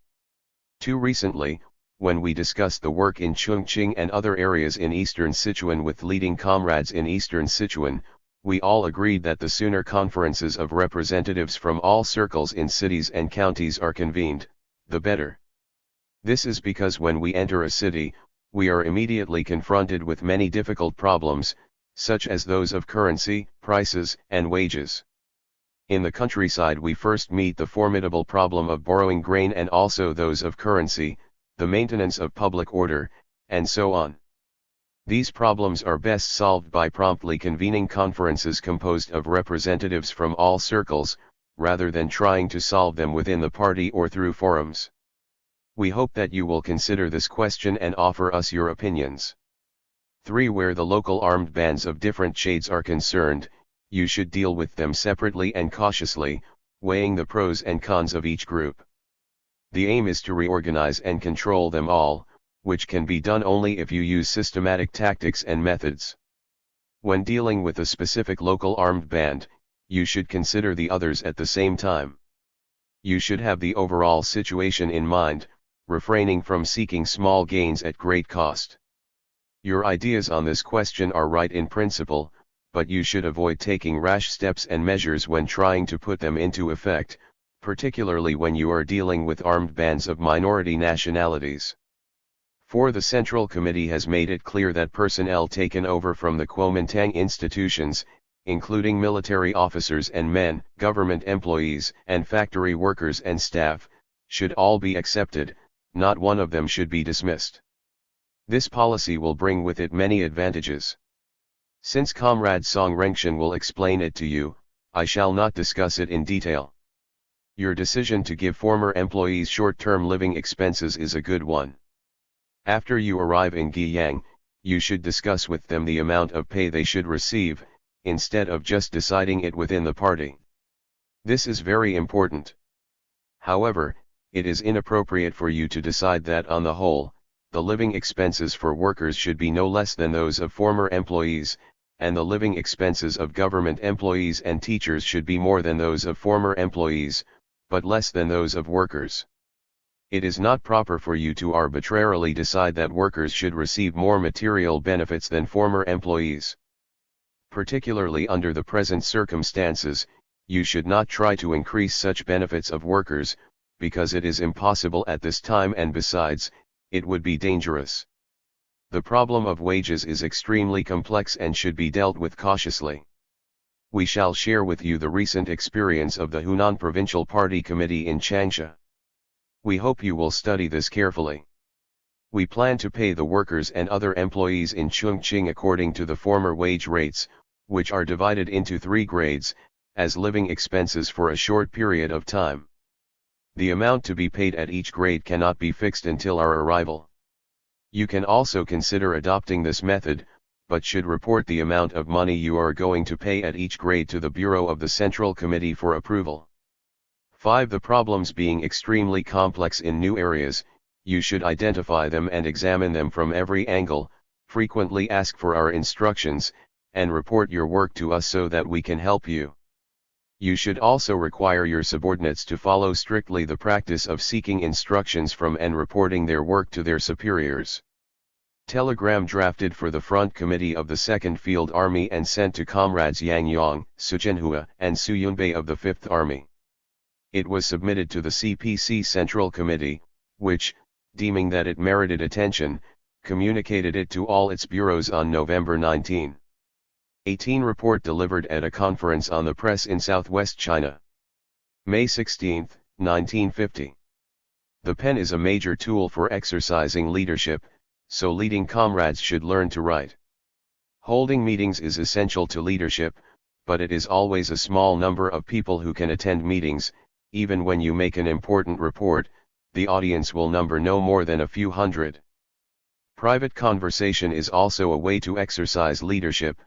Too recently, when we discussed the work in Chongqing and other areas in eastern Sichuan with leading comrades in eastern Sichuan, we all agreed that the sooner conferences of representatives from all circles in cities and counties are convened, the better. This is because when we enter a city, we are immediately confronted with many difficult problems, such as those of currency, prices, and wages. In the countryside we first meet the formidable problem of borrowing grain and also those of currency, the maintenance of public order, and so on. These problems are best solved by promptly convening conferences composed of representatives from all circles, rather than trying to solve them within the party or through forums. We hope that you will consider this question and offer us your opinions. 3. Where the local armed bands of different shades are concerned, you should deal with them separately and cautiously, weighing the pros and cons of each group. The aim is to reorganize and control them all, which can be done only if you use systematic tactics and methods. When dealing with a specific local armed band, you should consider the others at the same time. You should have the overall situation in mind, refraining from seeking small gains at great cost. Your ideas on this question are right in principle, but you should avoid taking rash steps and measures when trying to put them into effect, particularly when you are dealing with armed bands of minority nationalities. 4. The Central Committee has made it clear that personnel taken over from the Kuomintang institutions, including military officers and men, government employees, and factory workers and staff, should all be accepted, not one of them should be dismissed. This policy will bring with it many advantages. Since Comrade Song Rengshan will explain it to you, I shall not discuss it in detail. Your decision to give former employees short-term living expenses is a good one. After you arrive in Guiyang, you should discuss with them the amount of pay they should receive, instead of just deciding it within the party. This is very important. However, it is inappropriate for you to decide that on the whole, the living expenses for workers should be no less than those of former employees, and the living expenses of government employees and teachers should be more than those of former employees, but less than those of workers. It is not proper for you to arbitrarily decide that workers should receive more material benefits than former employees. Particularly under the present circumstances, you should not try to increase such benefits of workers, because it is impossible at this time, and besides, it would be dangerous. The problem of wages is extremely complex and should be dealt with cautiously. We shall share with you the recent experience of the Hunan Provincial Party Committee in Changsha. We hope you will study this carefully. We plan to pay the workers and other employees in Chongqing according to the former wage rates, which are divided into 3 grades, as living expenses for a short period of time. The amount to be paid at each grade cannot be fixed until our arrival. You can also consider adopting this method, but should report the amount of money you are going to pay at each grade to the Bureau of the Central Committee for approval. 5. The problems being extremely complex in new areas, you should identify them and examine them from every angle, frequently ask for our instructions, and report your work to us so that we can help you. You should also require your subordinates to follow strictly the practice of seeking instructions from and reporting their work to their superiors. Telegram drafted for the Front Committee of the 2nd Field Army and sent to comrades Yang Yong, Su Jianhua, and Su Yunbei of the 5th Army. It was submitted to the CPC Central Committee, which, deeming that it merited attention, communicated it to all its bureaus on November 19. 18 report delivered at a conference on the press in southwest China. May 16, 1950. The pen is a major tool for exercising leadership, so leading comrades should learn to write. Holding meetings is essential to leadership, but it is always a small number of people who can attend meetings. Even when you make an important report, the audience will number no more than a few hundred. Private conversation is also a way to exercise leadership,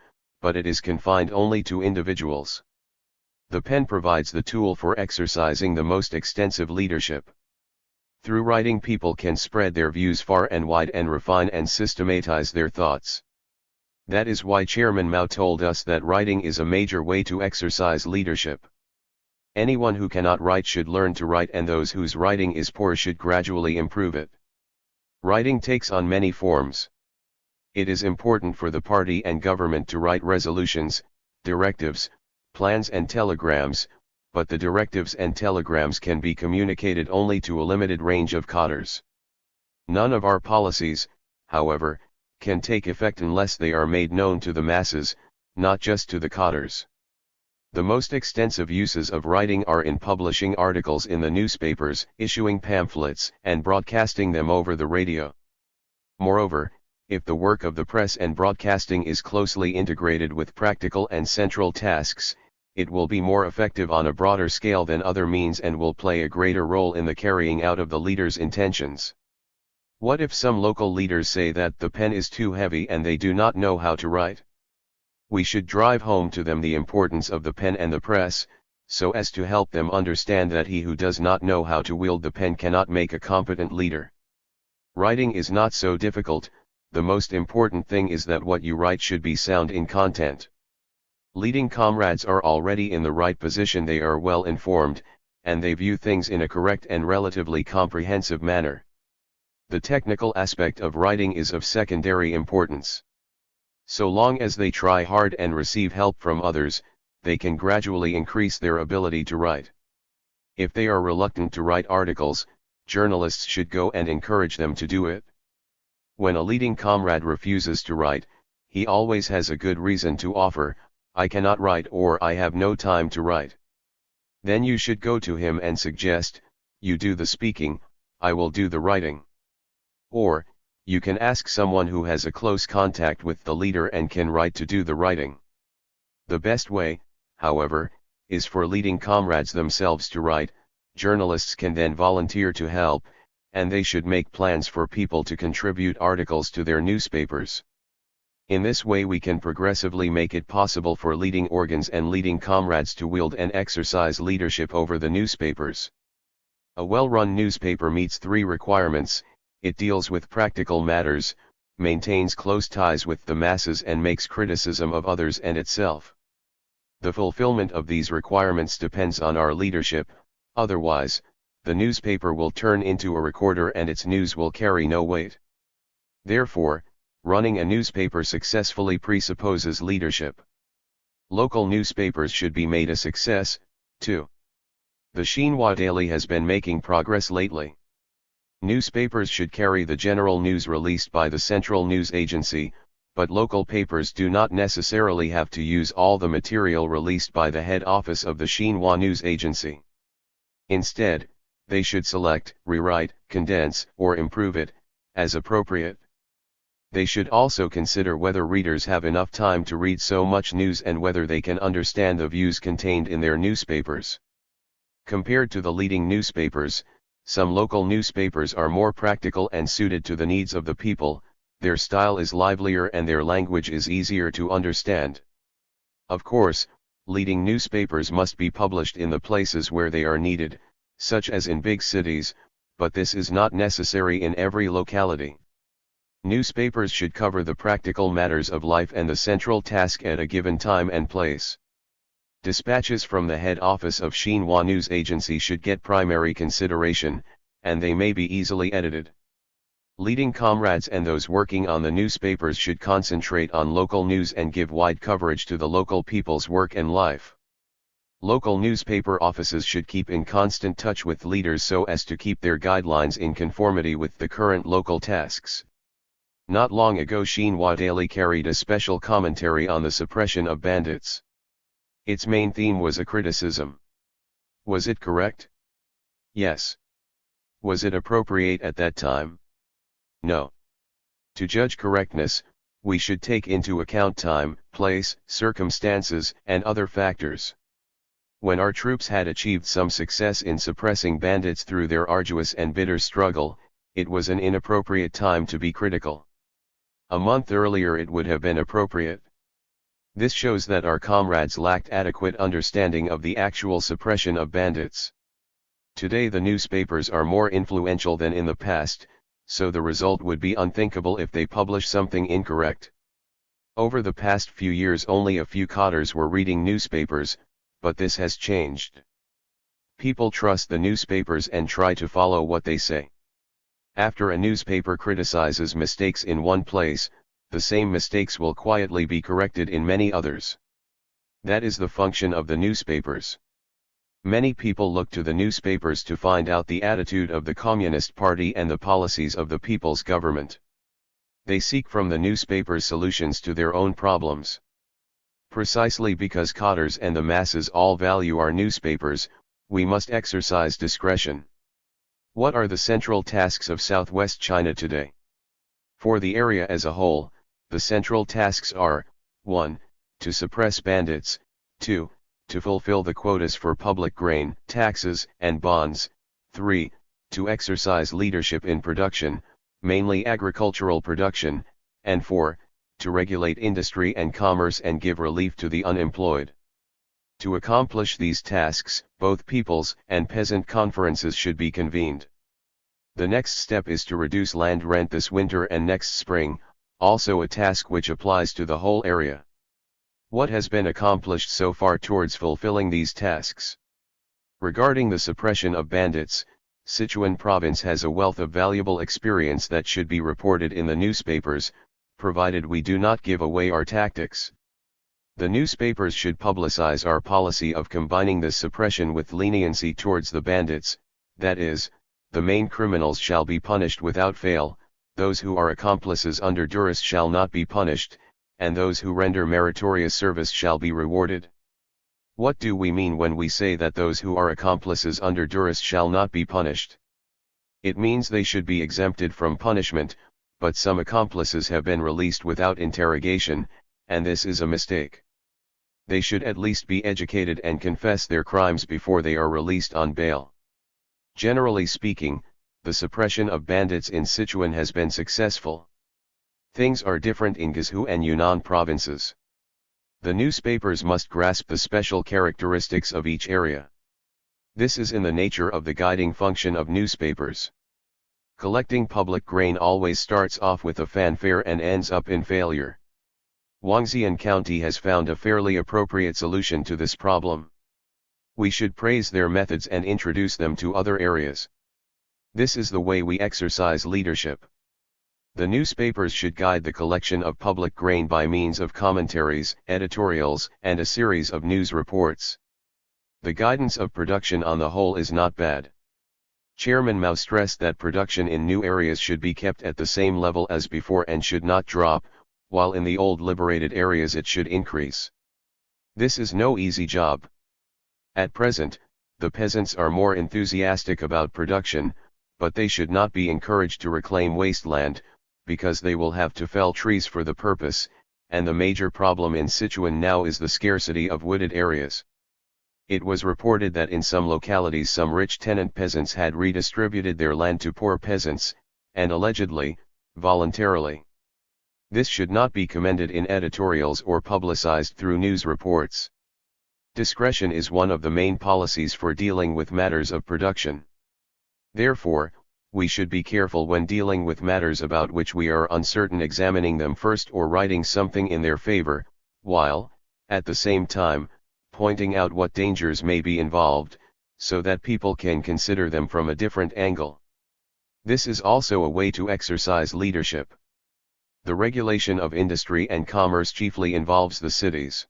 but it is confined only to individuals. The pen provides the tool for exercising the most extensive leadership. Through writing, people can spread their views far and wide and refine and systematize their thoughts. That is why Chairman Mao told us that writing is a major way to exercise leadership. Anyone who cannot write should learn to write, and those whose writing is poor should gradually improve it. Writing takes on many forms. It is important for the party and government to write resolutions, directives, plans and telegrams, but the directives and telegrams can be communicated only to a limited range of cadres. None of our policies, however, can take effect unless they are made known to the masses, not just to the cadres. The most extensive uses of writing are in publishing articles in the newspapers, issuing pamphlets, and broadcasting them over the radio. Moreover, if the work of the press and broadcasting is closely integrated with practical and central tasks, it will be more effective on a broader scale than other means and will play a greater role in the carrying out of the leader's intentions. What if some local leaders say that the pen is too heavy and they do not know how to write? We should drive home to them the importance of the pen and the press, so as to help them understand that he who does not know how to wield the pen cannot make a competent leader. Writing is not so difficult. The most important thing is that what you write should be sound in content. Leading comrades are already in the right position. They are well informed, and they view things in a correct and relatively comprehensive manner. The technical aspect of writing is of secondary importance. So long as they try hard and receive help from others, they can gradually increase their ability to write. If they are reluctant to write articles, journalists should go and encourage them to do it. When a leading comrade refuses to write, he always has a good reason to offer, "I cannot write," or "I have no time to write." Then you should go to him and suggest, "You do the speaking, I will do the writing." Or, you can ask someone who has a close contact with the leader and can write to do the writing. The best way, however, is for leading comrades themselves to write. Journalists can then volunteer to help, and they should make plans for people to contribute articles to their newspapers. In this way we can progressively make it possible for leading organs and leading comrades to wield and exercise leadership over the newspapers. A well-run newspaper meets 3 requirements: it deals with practical matters, maintains close ties with the masses and makes criticism of others and itself. The fulfillment of these requirements depends on our leadership, otherwise, the newspaper will turn into a recorder and its news will carry no weight. Therefore, running a newspaper successfully presupposes leadership. Local newspapers should be made a success, too. The Xinhua Daily has been making progress lately. Newspapers should carry the general news released by the central news agency, but local papers do not necessarily have to use all the material released by the head office of the Xinhua news agency. Instead, they should select, rewrite, condense, or improve it, as appropriate. They should also consider whether readers have enough time to read so much news and whether they can understand the views contained in their newspapers. Compared to the leading newspapers, some local newspapers are more practical and suited to the needs of the people, their style is livelier and their language is easier to understand. Of course, leading newspapers must be published in the places where they are needed, such as in big cities, but this is not necessary in every locality. Newspapers should cover the practical matters of life and the central task at a given time and place. Dispatches from the head office of Xinhua News Agency should get primary consideration, and they may be easily edited. Leading comrades and those working on the newspapers should concentrate on local news and give wide coverage to the local people's work and life. Local newspaper offices should keep in constant touch with leaders so as to keep their guidelines in conformity with the current local tasks. Not long ago Xinhua Daily carried a special commentary on the suppression of bandits. Its main theme was a criticism. Was it correct? Yes. Was it appropriate at that time? No. To judge correctness, we should take into account time, place, circumstances, and other factors. When our troops had achieved some success in suppressing bandits through their arduous and bitter struggle, it was an inappropriate time to be critical. A month earlier it would have been appropriate. This shows that our comrades lacked adequate understanding of the actual suppression of bandits. Today the newspapers are more influential than in the past, so the result would be unthinkable if they publish something incorrect. Over the past few years only a few cadres were reading newspapers, but this has changed. People trust the newspapers and try to follow what they say. After a newspaper criticizes mistakes in one place, the same mistakes will quietly be corrected in many others. That is the function of the newspapers. Many people look to the newspapers to find out the attitude of the Communist Party and the policies of the people's government. They seek from the newspapers solutions to their own problems. Precisely because cadres and the masses all value our newspapers, we must exercise discretion. What are the central tasks of Southwest China today? For the area as a whole, the central tasks are, 1. To suppress bandits, 2. To fulfill the quotas for public grain, taxes, and bonds, 3. To exercise leadership in production, mainly agricultural production, and 4. To regulate industry and commerce and give relief to the unemployed. To accomplish these tasks, both people's and peasant conferences should be convened. The next step is to reduce land rent this winter and next spring, also a task which applies to the whole area. What has been accomplished so far towards fulfilling these tasks? Regarding the suppression of bandits, Sichuan province has a wealth of valuable experience that should be reported in the newspapers, provided we do not give away our tactics. The newspapers should publicize our policy of combining this suppression with leniency towards the bandits, that is, the main criminals shall be punished without fail, those who are accomplices under duress shall not be punished, and those who render meritorious service shall be rewarded. What do we mean when we say that those who are accomplices under duress shall not be punished? It means they should be exempted from punishment, but some accomplices have been released without interrogation, and this is a mistake. They should at least be educated and confess their crimes before they are released on bail. Generally speaking, the suppression of bandits in Sichuan has been successful. Things are different in Guizhou and Yunnan provinces. The newspapers must grasp the special characteristics of each area. This is in the nature of the guiding function of newspapers. Collecting public grain always starts off with a fanfare and ends up in failure. Huangxian County has found a fairly appropriate solution to this problem. We should praise their methods and introduce them to other areas. This is the way we exercise leadership. The newspapers should guide the collection of public grain by means of commentaries, editorials, and a series of news reports. The guidance of production on the whole is not bad. Chairman Mao stressed that production in new areas should be kept at the same level as before and should not drop, while in the old liberated areas it should increase. This is no easy job. At present, the peasants are more enthusiastic about production, but they should not be encouraged to reclaim wasteland, because they will have to fell trees for the purpose, and the major problem in Sichuan now is the scarcity of wooded areas. It was reported that in some localities some rich tenant peasants had redistributed their land to poor peasants, and allegedly, voluntarily. This should not be commended in editorials or publicized through news reports. Discretion is one of the main policies for dealing with matters of production. Therefore, we should be careful when dealing with matters about which we are uncertain, examining them first or writing something in their favor, while, at the same time, pointing out what dangers may be involved, so that people can consider them from a different angle. This is also a way to exercise leadership. The regulation of industry and commerce chiefly involves the cities.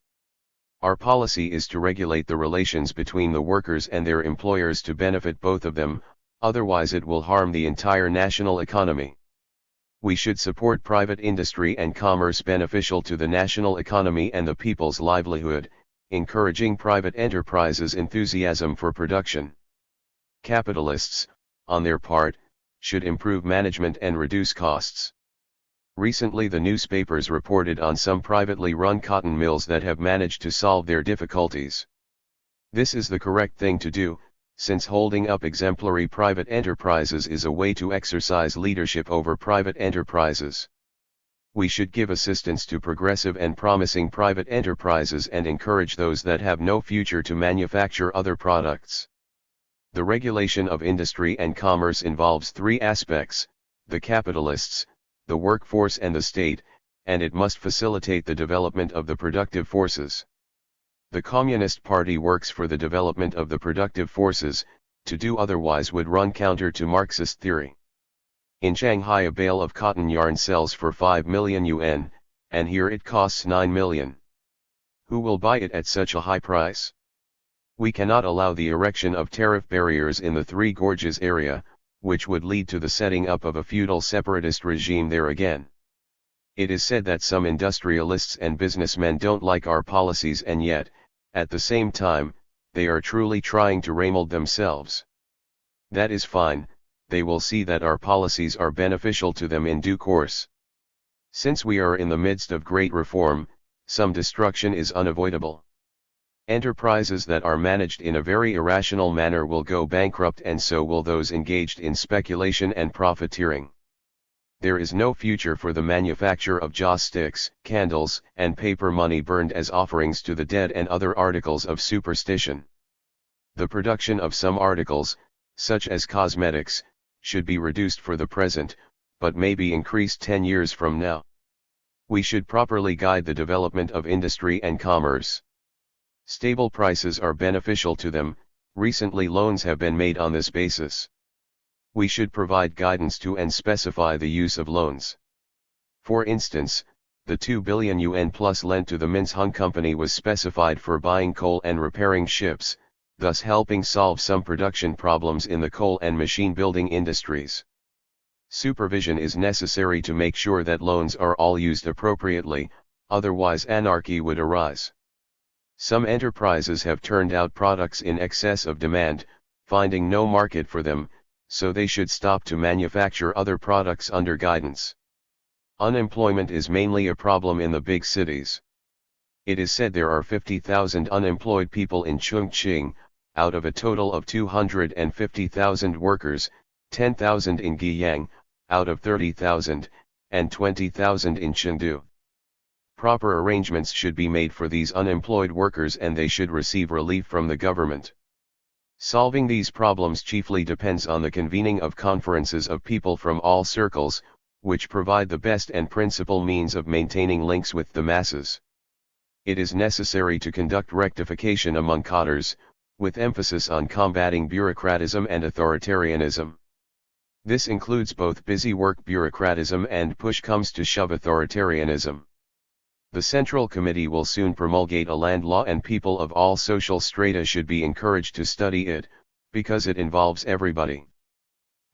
Our policy is to regulate the relations between the workers and their employers to benefit both of them, otherwise it will harm the entire national economy. We should support private industry and commerce beneficial to the national economy and the people's livelihood, encouraging private enterprises' enthusiasm for production. Capitalists, on their part, should improve management and reduce costs. Recently the newspapers reported on some privately run cotton mills that have managed to solve their difficulties. This is the correct thing to do, since holding up exemplary private enterprises is a way to exercise leadership over private enterprises. We should give assistance to progressive and promising private enterprises and encourage those that have no future to manufacture other products. The regulation of industry and commerce involves three aspects: the capitalists, the workforce and the state, and it must facilitate the development of the productive forces. The Communist Party works for the development of the productive forces. To do otherwise would run counter to Marxist theory. In Shanghai a bale of cotton yarn sells for 5 million yuan, and here it costs 9 million. Who will buy it at such a high price? We cannot allow the erection of tariff barriers in the Three Gorges area, which would lead to the setting up of a feudal separatist regime there again. It is said that some industrialists and businessmen don't like our policies, and yet, at the same time, they are truly trying to remold themselves. That is fine, they will see that our policies are beneficial to them in due course. Since we are in the midst of great reform, some destruction is unavoidable. Enterprises that are managed in a very irrational manner will go bankrupt, and so will those engaged in speculation and profiteering. There is no future for the manufacture of joss sticks, candles, and paper money burned as offerings to the dead and other articles of superstition. The production of some articles, such as cosmetics, should be reduced for the present, but may be increased 10 years from now. We should properly guide the development of industry and commerce. Stable prices are beneficial to them. Recently loans have been made on this basis. We should provide guidance to and specify the use of loans. For instance, the 2 billion yuan plus lent to the Minsheng Company was specified for buying coal and repairing ships, thus helping solve some production problems in the coal and machine building industries. Supervision is necessary to make sure that loans are all used appropriately, otherwise anarchy would arise. Some enterprises have turned out products in excess of demand, finding no market for them, so they should stop to manufacture other products under guidance. Unemployment is mainly a problem in the big cities. It is said there are 50,000 unemployed people in Chongqing, out of a total of 250,000 workers, 10,000 in Guiyang, out of 30,000, and 20,000 in Chengdu. Proper arrangements should be made for these unemployed workers and they should receive relief from the government. Solving these problems chiefly depends on the convening of conferences of people from all circles, which provide the best and principal means of maintaining links with the masses. It is necessary to conduct rectification among cadres, with emphasis on combating bureaucratism and authoritarianism. This includes both busy work bureaucratism and push comes to shove authoritarianism. The Central Committee will soon promulgate a land law and people of all social strata should be encouraged to study it, because it involves everybody.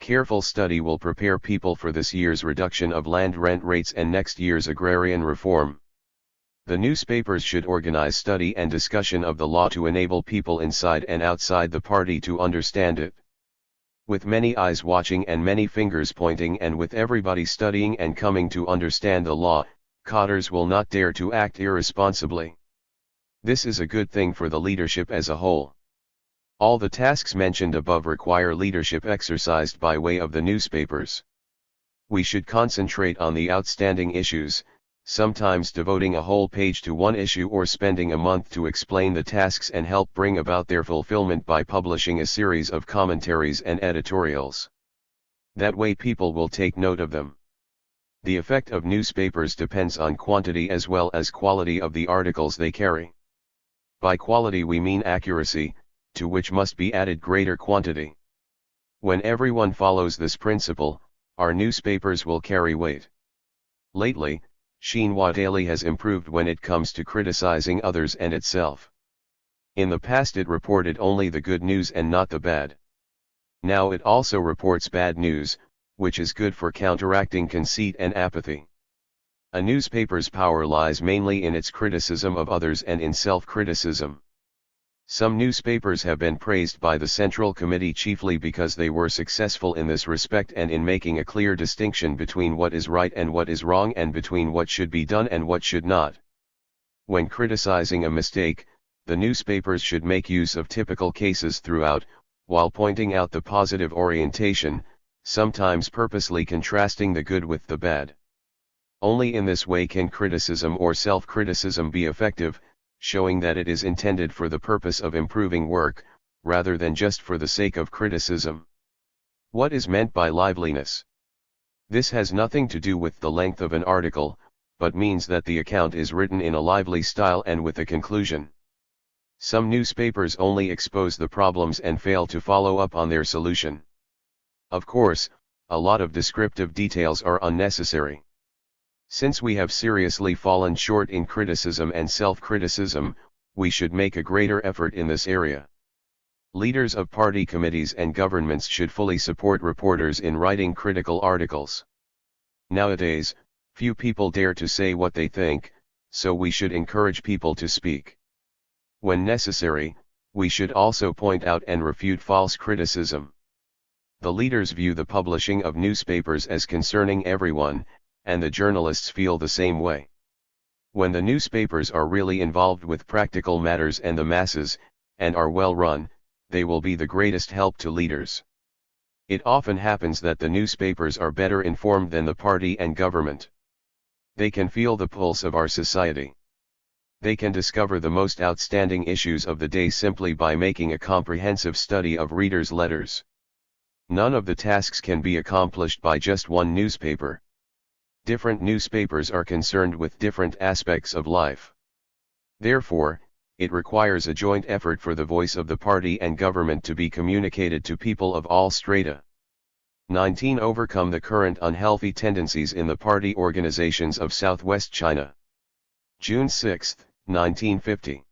Careful study will prepare people for this year's reduction of land rent rates and next year's agrarian reform. The newspapers should organize study and discussion of the law to enable people inside and outside the party to understand it. With many eyes watching and many fingers pointing and with everybody studying and coming to understand the law, cadres will not dare to act irresponsibly. This is a good thing for the leadership as a whole. All the tasks mentioned above require leadership exercised by way of the newspapers. We should concentrate on the outstanding issues, sometimes devoting a whole page to one issue or spending a month to explain the tasks and help bring about their fulfillment by publishing a series of commentaries and editorials. That way people will take note of them. The effect of newspapers depends on quantity as well as quality of the articles they carry. By quality we mean accuracy, to which must be added greater quantity. When everyone follows this principle, our newspapers will carry weight. Lately, Xinhua Daily has improved when it comes to criticizing others and itself. In the past it reported only the good news and not the bad. Now it also reports bad news, which is good for counteracting conceit and apathy. A newspaper's power lies mainly in its criticism of others and in self-criticism. Some newspapers have been praised by the Central Committee chiefly because they were successful in this respect and in making a clear distinction between what is right and what is wrong and between what should be done and what should not. When criticizing a mistake, the newspapers should make use of typical cases throughout, while pointing out the positive orientation, sometimes purposely contrasting the good with the bad. Only in this way can criticism or self-criticism be effective, showing that it is intended for the purpose of improving work, rather than just for the sake of criticism. What is meant by liveliness? This has nothing to do with the length of an article, but means that the account is written in a lively style and with a conclusion. Some newspapers only expose the problems and fail to follow up on their solution. Of course, a lot of descriptive details are unnecessary. Since we have seriously fallen short in criticism and self-criticism, we should make a greater effort in this area. Leaders of party committees and governments should fully support reporters in writing critical articles. Nowadays, few people dare to say what they think, so we should encourage people to speak. When necessary, we should also point out and refute false criticism. The leaders view the publishing of newspapers as concerning everyone, and the journalists feel the same way. When the newspapers are really involved with practical matters and the masses, and are well run, they will be the greatest help to leaders. It often happens that the newspapers are better informed than the party and government. They can feel the pulse of our society. They can discover the most outstanding issues of the day simply by making a comprehensive study of readers' letters. None of the tasks can be accomplished by just one newspaper. Different newspapers are concerned with different aspects of life. Therefore, it requires a joint effort for the voice of the party and government to be communicated to people of all strata. 19. Overcome the current unhealthy tendencies in the party organizations of Southwest China. June 6, 1950.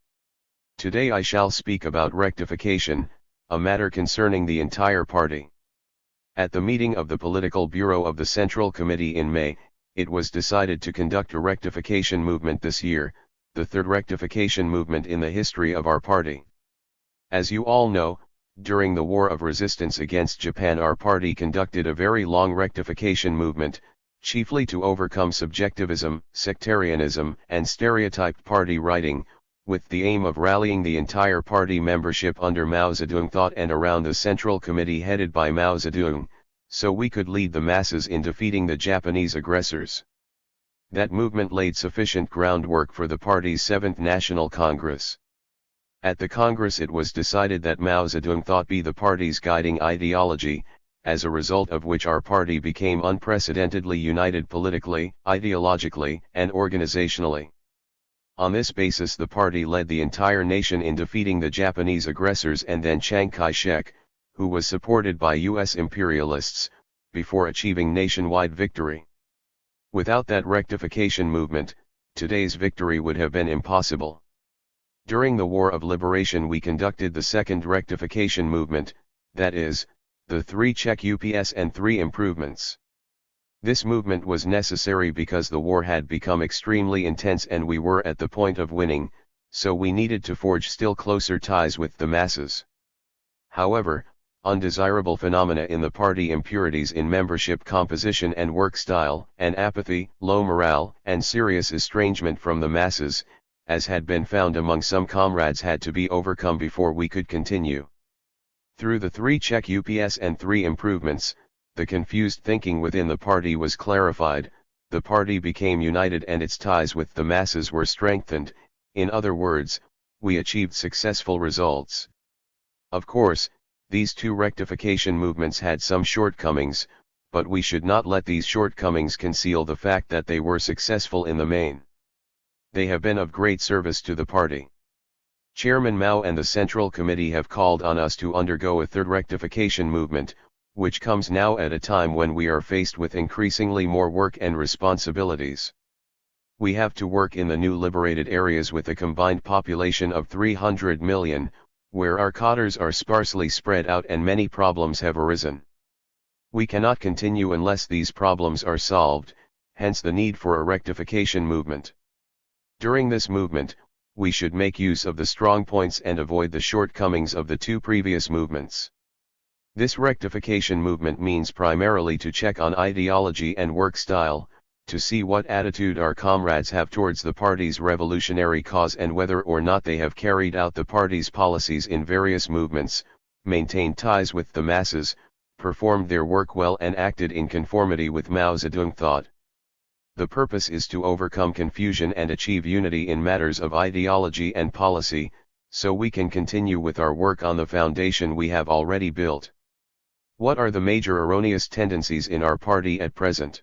Today I shall speak about rectification, a matter concerning the entire party. At the meeting of the Political Bureau of the Central Committee in May, it was decided to conduct a rectification movement this year, the third rectification movement in the history of our party. As you all know, during the War of Resistance against Japan our party conducted a very long rectification movement, chiefly to overcome subjectivism, sectarianism, and stereotyped party writing, with the aim of rallying the entire party membership under Mao Zedong thought and around the Central Committee headed by Mao Zedong, so we could lead the masses in defeating the Japanese aggressors. That movement laid sufficient groundwork for the party's 7th National Congress. At the Congress it was decided that Mao Zedong thought be the party's guiding ideology, as a result of which our party became unprecedentedly united politically, ideologically, and organizationally. On this basis the party led the entire nation in defeating the Japanese aggressors and then Chiang Kai-shek, who was supported by U.S. imperialists, before achieving nationwide victory. Without that rectification movement, today's victory would have been impossible. During the War of Liberation we conducted the second rectification movement, that is, the 3 check UPS and 3 improvements. This movement was necessary because the war had become extremely intense and we were at the point of winning, so we needed to forge still closer ties with the masses. However, undesirable phenomena in the party, impurities in membership composition and work style, and apathy, low morale, and serious estrangement from the masses, as had been found among some comrades, had to be overcome before we could continue. Through the 3 check UPS and 3 improvements, the confused thinking within the party was clarified, the party became united and its ties with the masses were strengthened. In other words, we achieved successful results. Of course, these 2 rectification movements had some shortcomings, but we should not let these shortcomings conceal the fact that they were successful in the main. They have been of great service to the party. Chairman Mao and the Central Committee have called on us to undergo a 3rd rectification movement, which comes now at a time when we are faced with increasingly more work and responsibilities. We have to work in the new liberated areas with a combined population of 300 million, where our cadres are sparsely spread out and many problems have arisen. We cannot continue unless these problems are solved, hence the need for a rectification movement. During this movement, we should make use of the strong points and avoid the shortcomings of the 2 previous movements. This rectification movement means primarily to check on ideology and work style, to see what attitude our comrades have towards the party's revolutionary cause and whether or not they have carried out the party's policies in various movements, maintained ties with the masses, performed their work well and acted in conformity with Mao Zedong thought. The purpose is to overcome confusion and achieve unity in matters of ideology and policy, so we can continue with our work on the foundation we have already built. What are the major erroneous tendencies in our party at present?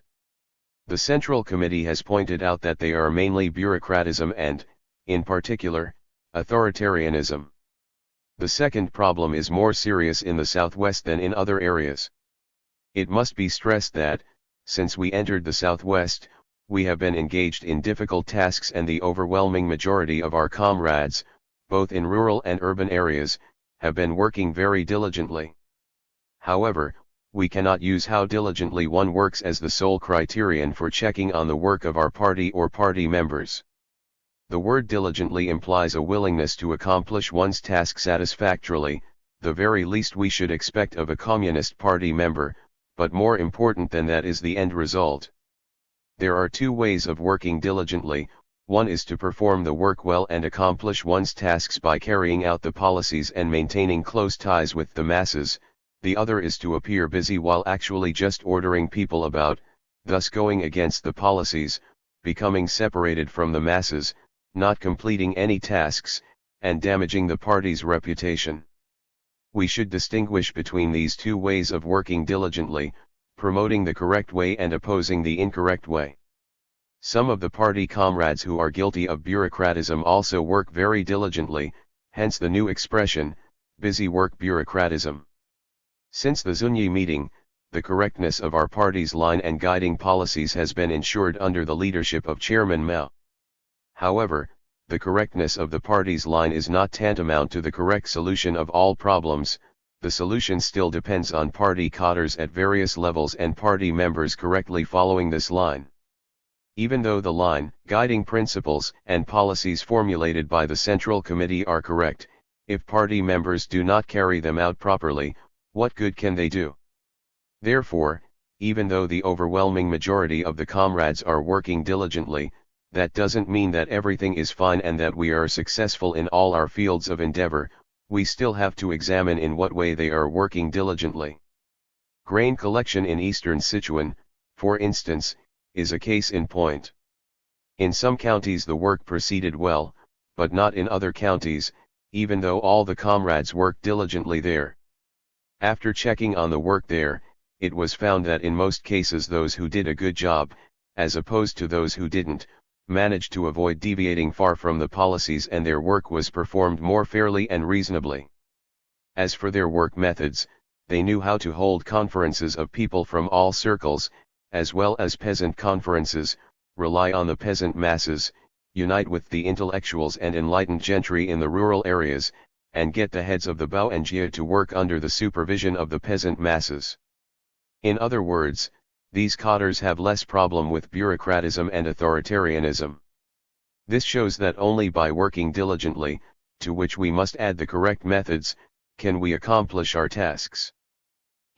The Central Committee has pointed out that they are mainly bureaucratism and, in particular, authoritarianism. The second problem is more serious in the Southwest than in other areas. It must be stressed that, since we entered the Southwest, we have been engaged in difficult tasks and the overwhelming majority of our comrades, both in rural and urban areas, have been working very diligently. However, we cannot use how diligently one works as the sole criterion for checking on the work of our party or party members. The word diligently implies a willingness to accomplish one's task satisfactorily, the very least we should expect of a Communist Party member, but more important than that is the end result. There are 2 ways of working diligently. One is to perform the work well and accomplish one's tasks by carrying out the policies and maintaining close ties with the masses. The other is to appear busy while actually just ordering people about, thus going against the policies, becoming separated from the masses, not completing any tasks, and damaging the party's reputation. We should distinguish between these 2 ways of working diligently, promoting the correct way and opposing the incorrect way. Some of the party comrades who are guilty of bureaucratism also work very diligently, hence the new expression, busy work bureaucratism. Since the Zunyi meeting, the correctness of our party's line and guiding policies has been ensured under the leadership of Chairman Mao. However, the correctness of the party's line is not tantamount to the correct solution of all problems. The solution still depends on party cadres at various levels and party members correctly following this line. Even though the line, guiding principles, and policies formulated by the Central Committee are correct, if party members do not carry them out properly, what good can they do? Therefore, even though the overwhelming majority of the comrades are working diligently, that doesn't mean that everything is fine and that we are successful in all our fields of endeavor. We still have to examine in what way they are working diligently. Grain collection in eastern Sichuan, for instance, is a case in point. In some counties the work proceeded well, but not in other counties, even though all the comrades worked diligently there. After checking on the work there, it was found that in most cases those who did a good job, as opposed to those who didn't, managed to avoid deviating far from the policies and their work was performed more fairly and reasonably. As for their work methods, they knew how to hold conferences of people from all circles, as well as peasant conferences, rely on the peasant masses, unite with the intellectuals and enlightened gentry in the rural areas, and get the heads of the Bao and Jia to work under the supervision of the peasant masses. In other words, these cadres have less problem with bureaucratism and authoritarianism. This shows that only by working diligently, to which we must add the correct methods, can we accomplish our tasks.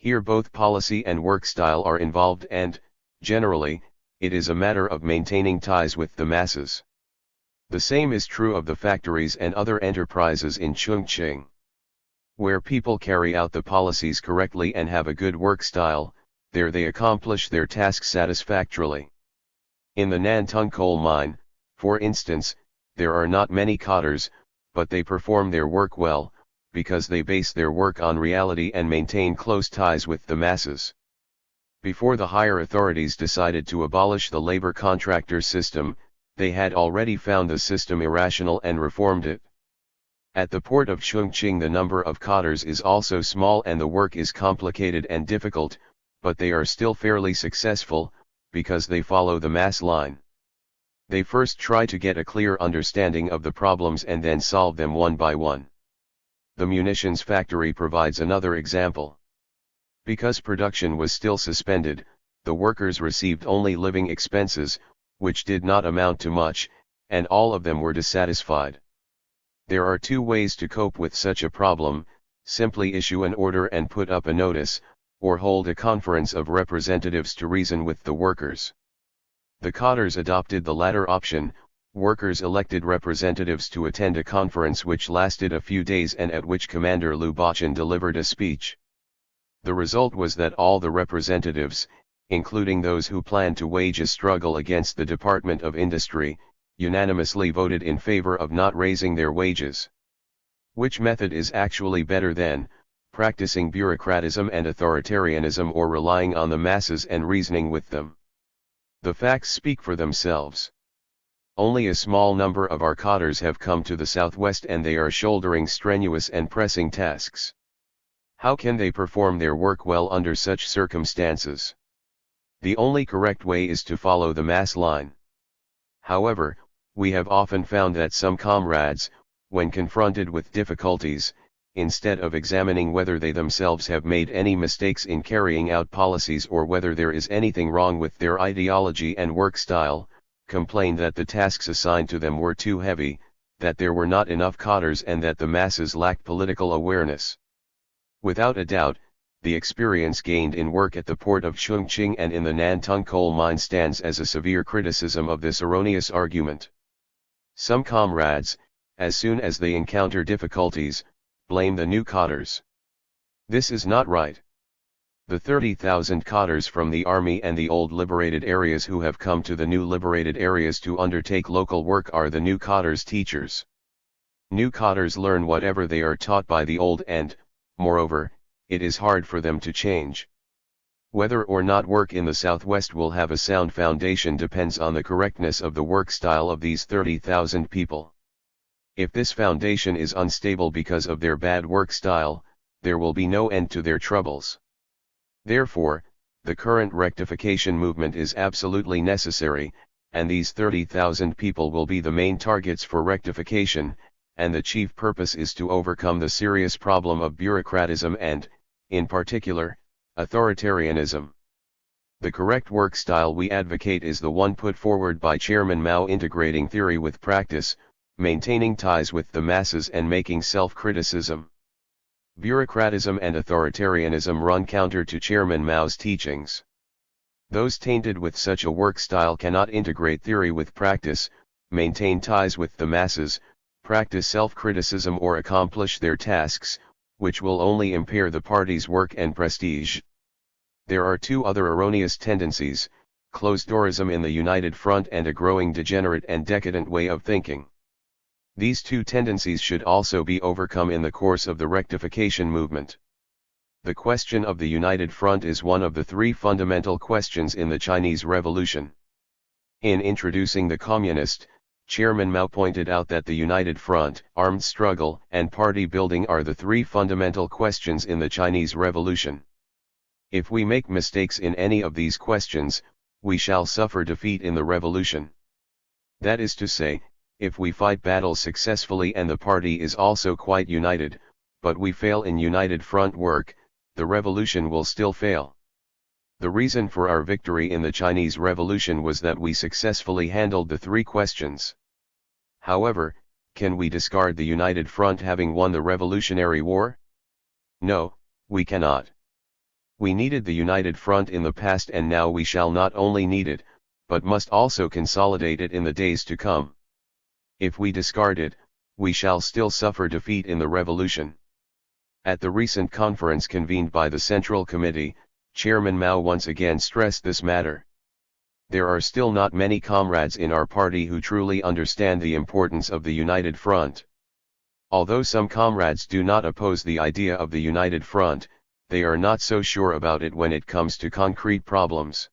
Here both policy and work style are involved and, generally, it is a matter of maintaining ties with the masses. The same is true of the factories and other enterprises in Chongqing. Where people carry out the policies correctly and have a good work style, there they accomplish their tasks satisfactorily. In the Nantung coal mine, for instance, there are not many cadres, but they perform their work well, because they base their work on reality and maintain close ties with the masses. Before the higher authorities decided to abolish the labor contractor system, they had already found the system irrational and reformed it. At the port of Chongqing the number of cadres is also small and the work is complicated and difficult, but they are still fairly successful, because they follow the mass line. They first try to get a clear understanding of the problems and then solve them one by one. The munitions factory provides another example. Because production was still suspended, the workers received only living expenses, which did not amount to much, and all of them were dissatisfied. There are two ways to cope with such a problem: simply issue an order and put up a notice, or hold a conference of representatives to reason with the workers. The cadres adopted the latter option. Workers elected representatives to attend a conference which lasted a few days and at which Commander Liu Bachan delivered a speech. The result was that all the representatives, including those who planned to wage a struggle against the Department of Industry, unanimously voted in favor of not raising their wages. Which method is actually better than practicing bureaucratism and authoritarianism or relying on the masses and reasoning with them? The facts speak for themselves. Only a small number of our cadres have come to the southwest and they are shouldering strenuous and pressing tasks. How can they perform their work well under such circumstances? The only correct way is to follow the mass line. However, we have often found that some comrades, when confronted with difficulties, instead of examining whether they themselves have made any mistakes in carrying out policies or whether there is anything wrong with their ideology and work style, complain that the tasks assigned to them were too heavy, that there were not enough cadres and that the masses lacked political awareness. Without a doubt, the experience gained in work at the port of Chongqing and in the Nantung coal mine stands as a severe criticism of this erroneous argument. Some comrades, as soon as they encounter difficulties, blame the new cadres. This is not right. The 30,000 cadres from the army and the old liberated areas who have come to the new liberated areas to undertake local work are the new cadres' teachers. New cadres learn whatever they are taught by the old and, moreover, it is hard for them to change. Whether or not work in the southwest will have a sound foundation depends on the correctness of the work style of these 30,000 people. If this foundation is unstable because of their bad work style, there will be no end to their troubles. Therefore, the current rectification movement is absolutely necessary, and these 30,000 people will be the main targets for rectification, and the chief purpose is to overcome the serious problem of bureaucratism and, in particular, authoritarianism. The correct work style we advocate is the one put forward by Chairman Mao, integrating theory with practice, maintaining ties with the masses and making self-criticism. Bureaucratism and authoritarianism run counter to Chairman Mao's teachings. Those tainted with such a work style cannot integrate theory with practice, maintain ties with the masses, practice self-criticism or accomplish their tasks, which will only impair the party's work and prestige. There are two other erroneous tendencies: closed-doorism in the United Front and a growing degenerate and decadent way of thinking. These two tendencies should also be overcome in the course of the rectification movement. The question of the United Front is one of the three fundamental questions in the Chinese Revolution. In introducing the Communist, Chairman Mao pointed out that the United Front, armed struggle, and party building are the three fundamental questions in the Chinese Revolution. If we make mistakes in any of these questions, we shall suffer defeat in the revolution. That is to say, if we fight battles successfully and the party is also quite united, but we fail in United Front work, the revolution will still fail. The reason for our victory in the Chinese Revolution was that we successfully handled the three questions. However, can we discard the United Front having won the Revolutionary War? No, we cannot. We needed the United Front in the past, and now we shall not only need it, but must also consolidate it in the days to come. If we discard it, we shall still suffer defeat in the revolution. At the recent conference convened by the Central Committee, Chairman Mao once again stressed this matter. There are still not many comrades in our party who truly understand the importance of the United Front. Although some comrades do not oppose the idea of the United Front, they are not so sure about it when it comes to concrete problems.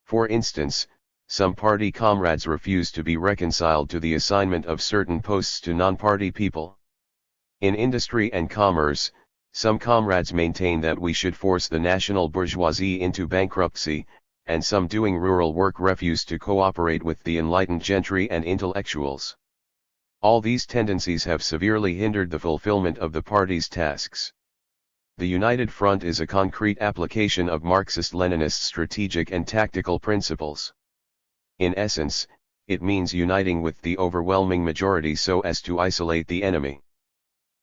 For instance, some party comrades refuse to be reconciled to the assignment of certain posts to non-party people. In industry and commerce, some comrades maintain that we should force the national bourgeoisie into bankruptcy, and some doing rural work refuse to cooperate with the enlightened gentry and intellectuals. All these tendencies have severely hindered the fulfillment of the party's tasks. The United Front is a concrete application of Marxist-Leninist strategic and tactical principles. In essence, it means uniting with the overwhelming majority so as to isolate the enemy.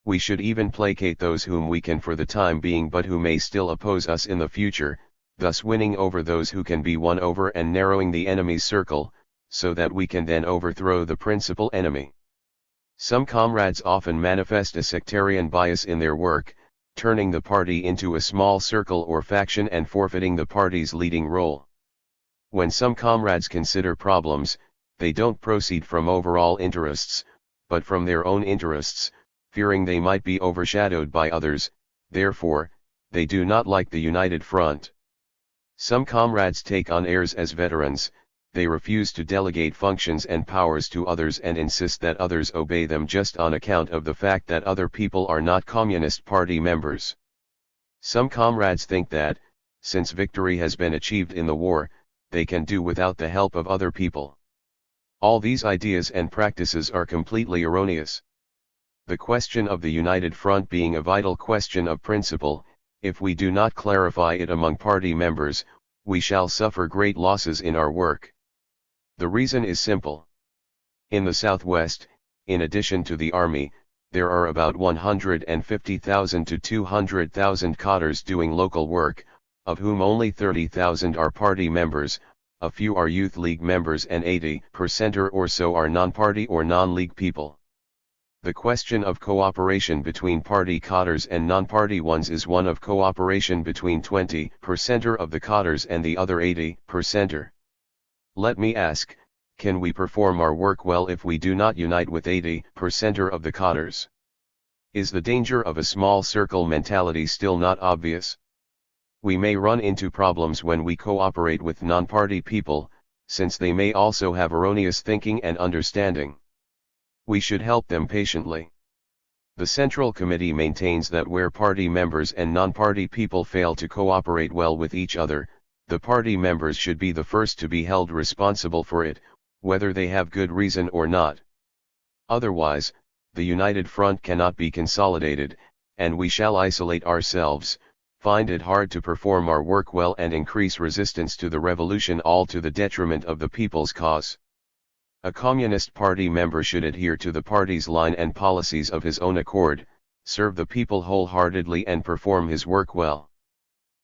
We should even placate those whom we can for the time being but who may still oppose us in the future, thus winning over those who can be won over and narrowing the enemy's circle, so that we can then overthrow the principal enemy. Some comrades often manifest a sectarian bias in their work, turning the party into a small circle or faction and forfeiting the party's leading role. When some comrades consider problems, they don't proceed from overall interests, but from their own interests, fearing they might be overshadowed by others. Therefore, they do not like the United Front. Some comrades take on airs as veterans, they refuse to delegate functions and powers to others and insist that others obey them just on account of the fact that other people are not Communist Party members. Some comrades think that, since victory has been achieved in the war, they can do without the help of other people. All these ideas and practices are completely erroneous. The question of the United Front being a vital question of principle, if we do not clarify it among party members, we shall suffer great losses in our work. The reason is simple. In the Southwest, in addition to the army, there are about 150,000 to 200,000 cadres doing local work, of whom only 30,000 are party members, a few are youth league members and 80% or so are non-party or non-league people. The question of cooperation between party cadres and non-party ones is one of cooperation between 20% of the cadres and the other 80%. Let me ask, can we perform our work well if we do not unite with 80% of the cadres? Is the danger of a small circle mentality still not obvious? We may run into problems when we cooperate with non-party people, since they may also have erroneous thinking and understanding. We should help them patiently. The Central Committee maintains that where party members and non-party people fail to cooperate well with each other, the party members should be the first to be held responsible for it, whether they have good reason or not. Otherwise, the United Front cannot be consolidated, and we shall isolate ourselves, find it hard to perform our work well and increase resistance to the revolution, all to the detriment of the people's cause. A Communist Party member should adhere to the party's line and policies of his own accord, serve the people wholeheartedly and perform his work well.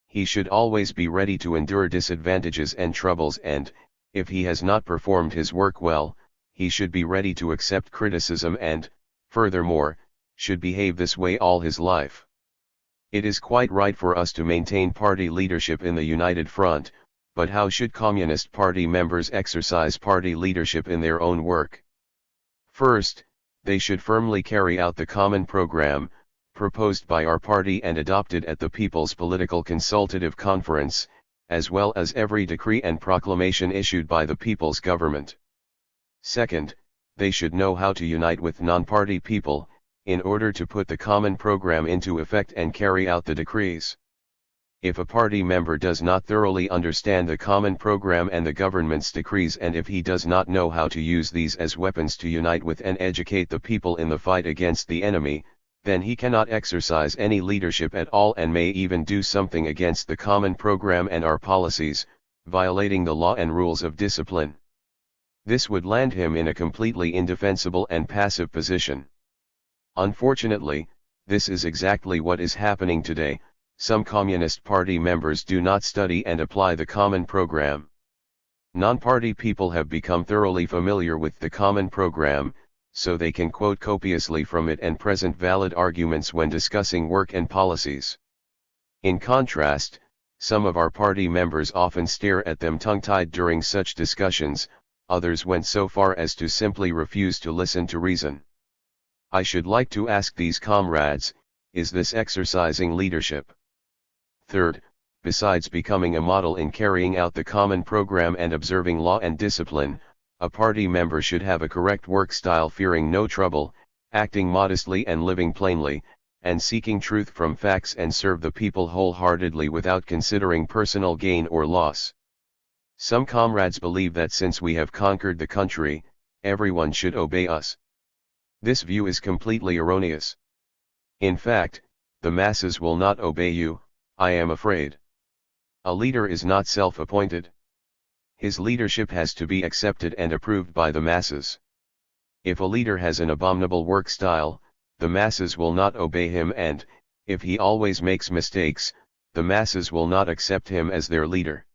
He should always be ready to endure disadvantages and troubles, and, if he has not performed his work well, he should be ready to accept criticism and, furthermore, should behave this way all his life. It is quite right for us to maintain party leadership in the United Front, but how should Communist Party members exercise party leadership in their own work? First, they should firmly carry out the common program, proposed by our party and adopted at the People's Political Consultative Conference, as well as every decree and proclamation issued by the people's government. Second, they should know how to unite with non-party people, in order to put the common program into effect and carry out the decrees. If a party member does not thoroughly understand the common program and the government's decrees, and if he does not know how to use these as weapons to unite with and educate the people in the fight against the enemy, then he cannot exercise any leadership at all and may even do something against the common program and our policies, violating the law and rules of discipline. This would land him in a completely indefensible and passive position. Unfortunately, this is exactly what is happening today. Some Communist Party members do not study and apply the common program. Non-party people have become thoroughly familiar with the common program, so they can quote copiously from it and present valid arguments when discussing work and policies. In contrast, some of our party members often stare at them tongue-tied during such discussions. Others went so far as to simply refuse to listen to reason. I should like to ask these comrades, is this exercising leadership? Third, besides becoming a model in carrying out the common program and observing law and discipline, a party member should have a correct work style, fearing no trouble, acting modestly and living plainly, and seeking truth from facts, and serve the people wholeheartedly without considering personal gain or loss. Some comrades believe that since we have conquered the country, everyone should obey us. This view is completely erroneous. In fact, the masses will not obey you, I am afraid. A leader is not self-appointed. His leadership has to be accepted and approved by the masses. If a leader has an abominable work style, the masses will not obey him, and, if he always makes mistakes, the masses will not accept him as their leader.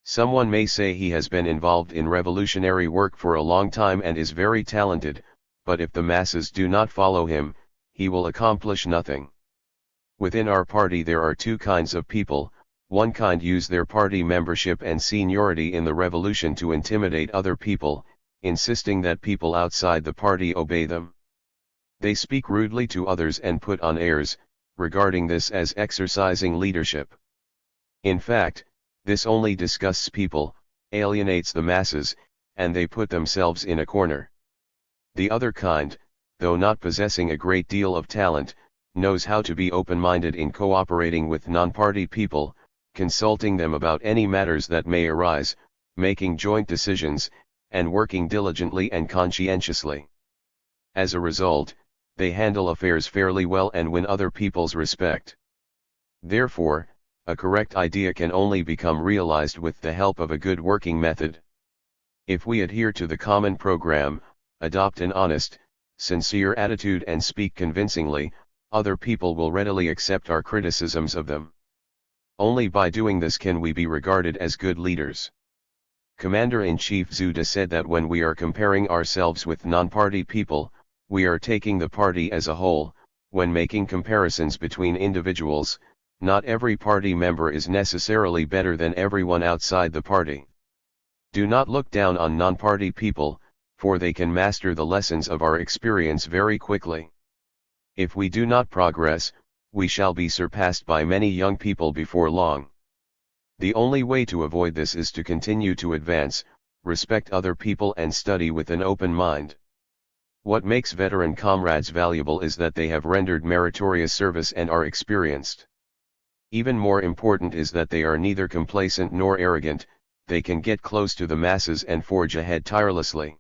Someone may say he has been involved in revolutionary work for a long time and is very talented, but if the masses do not follow him, he will accomplish nothing. Within our party there are two kinds of people. One kind use their party membership and seniority in the revolution to intimidate other people, insisting that people outside the party obey them. They speak rudely to others and put on airs, regarding this as exercising leadership. In fact, this only disgusts people, alienates the masses, and they put themselves in a corner. The other kind, though not possessing a great deal of talent, knows how to be open-minded in cooperating with non-party people, consulting them about any matters that may arise, making joint decisions, and working diligently and conscientiously. As a result, they handle affairs fairly well and win other people's respect. Therefore, a correct idea can only become realized with the help of a good working method. If we adhere to the common program, adopt an honest, sincere attitude and speak convincingly, other people will readily accept our criticisms of them. Only by doing this can we be regarded as good leaders. Commander-in-Chief Zhu De said that when we are comparing ourselves with non-party people, we are taking the party as a whole. When making comparisons between individuals, not every party member is necessarily better than everyone outside the party. Do not look down on non-party people, for they can master the lessons of our experience very quickly. If we do not progress, we shall be surpassed by many young people before long. The only way to avoid this is to continue to advance, respect other people and study with an open mind. What makes veteran comrades valuable is that they have rendered meritorious service and are experienced. Even more important is that they are neither complacent nor arrogant. They can get close to the masses and forge ahead tirelessly.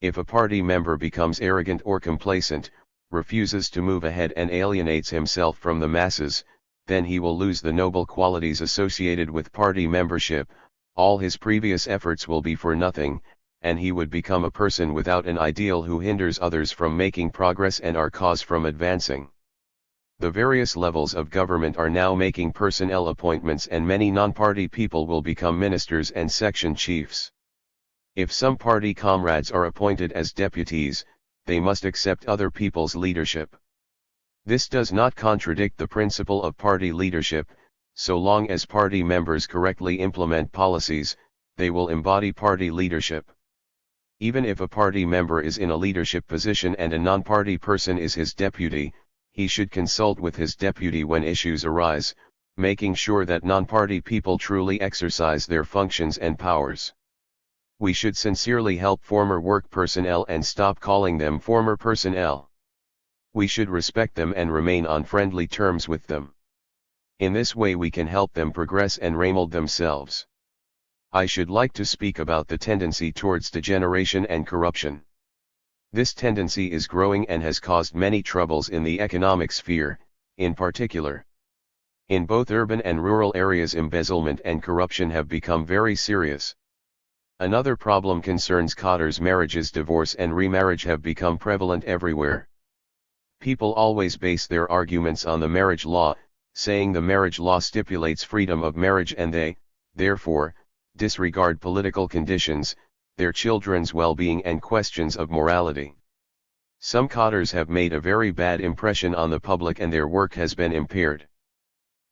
If a party member becomes arrogant or complacent, refuses to move ahead and alienates himself from the masses, then he will lose the noble qualities associated with party membership. All his previous efforts will be for nothing, and he would become a person without an ideal who hinders others from making progress and our cause from advancing. The various levels of government are now making personnel appointments, and many non-party people will become ministers and section chiefs. If some party comrades are appointed as deputies, they must accept other people's leadership. This does not contradict the principle of party leadership. So long as party members correctly implement policies, they will embody party leadership. Even if a party member is in a leadership position and a non-party person is his deputy, he should consult with his deputy when issues arise, making sure that non-party people truly exercise their functions and powers. We should sincerely help former work personnel and stop calling them former personnel. We should respect them and remain on friendly terms with them. In this way we can help them progress and remold themselves. I should like to speak about the tendency towards degeneration and corruption. This tendency is growing and has caused many troubles in the economic sphere, in particular. In both urban and rural areas, embezzlement and corruption have become very serious. Another problem concerns cottars. Marriages, divorce and remarriage have become prevalent everywhere. People always base their arguments on the marriage law, saying the marriage law stipulates freedom of marriage and they, therefore, disregard political conditions, their children's well-being and questions of morality. Some cottars have made a very bad impression on the public and their work has been impaired.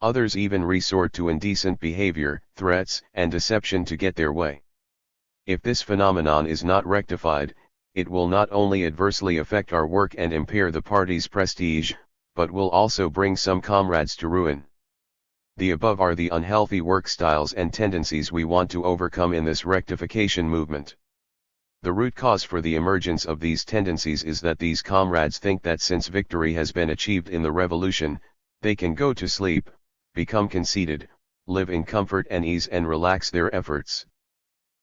Others even resort to indecent behavior, threats, and deception to get their way. If this phenomenon is not rectified, it will not only adversely affect our work and impair the party's prestige, but will also bring some comrades to ruin. The above are the unhealthy work styles and tendencies we want to overcome in this rectification movement. The root cause for the emergence of these tendencies is that these comrades think that since victory has been achieved in the revolution, they can go to sleep, become conceited, live in comfort and ease and relax their efforts.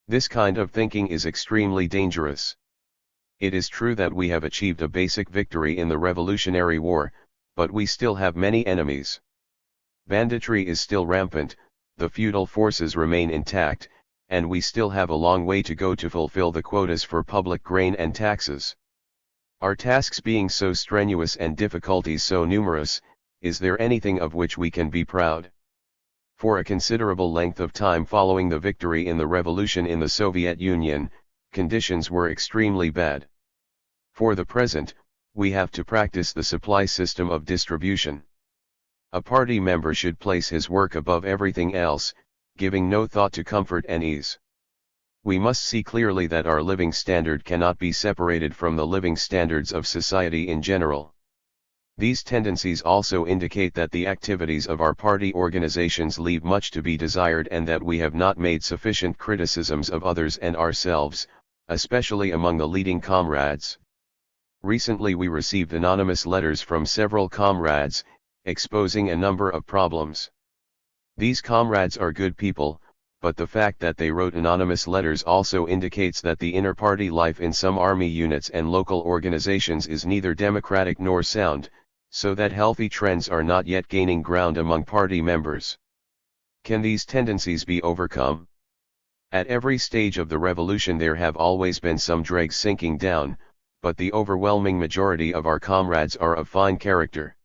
This kind of thinking is extremely dangerous. It is true that we have achieved a basic victory in the Revolutionary War, but we still have many enemies. Banditry is still rampant, the feudal forces remain intact, and we still have a long way to go to fulfill the quotas for public grain and taxes. Our tasks being so strenuous and difficulties so numerous, is there anything of which we can be proud? For a considerable length of time following the victory in the revolution in the Soviet Union, conditions were extremely bad. For the present, we have to practice the supply system of distribution. A party member should place his work above everything else, giving no thought to comfort and ease. We must see clearly that our living standard cannot be separated from the living standards of society in general. These tendencies also indicate that the activities of our party organizations leave much to be desired and that we have not made sufficient criticisms of others and ourselves, especially among the leading comrades. Recently we received anonymous letters from several comrades, exposing a number of problems. These comrades are good people, but the fact that they wrote anonymous letters also indicates that the inner party life in some army units and local organizations is neither democratic nor sound, so that healthy trends are not yet gaining ground among party members. Can these tendencies be overcome? At every stage of the revolution there have always been some dregs sinking down, but the overwhelming majority of our comrades are of fine character.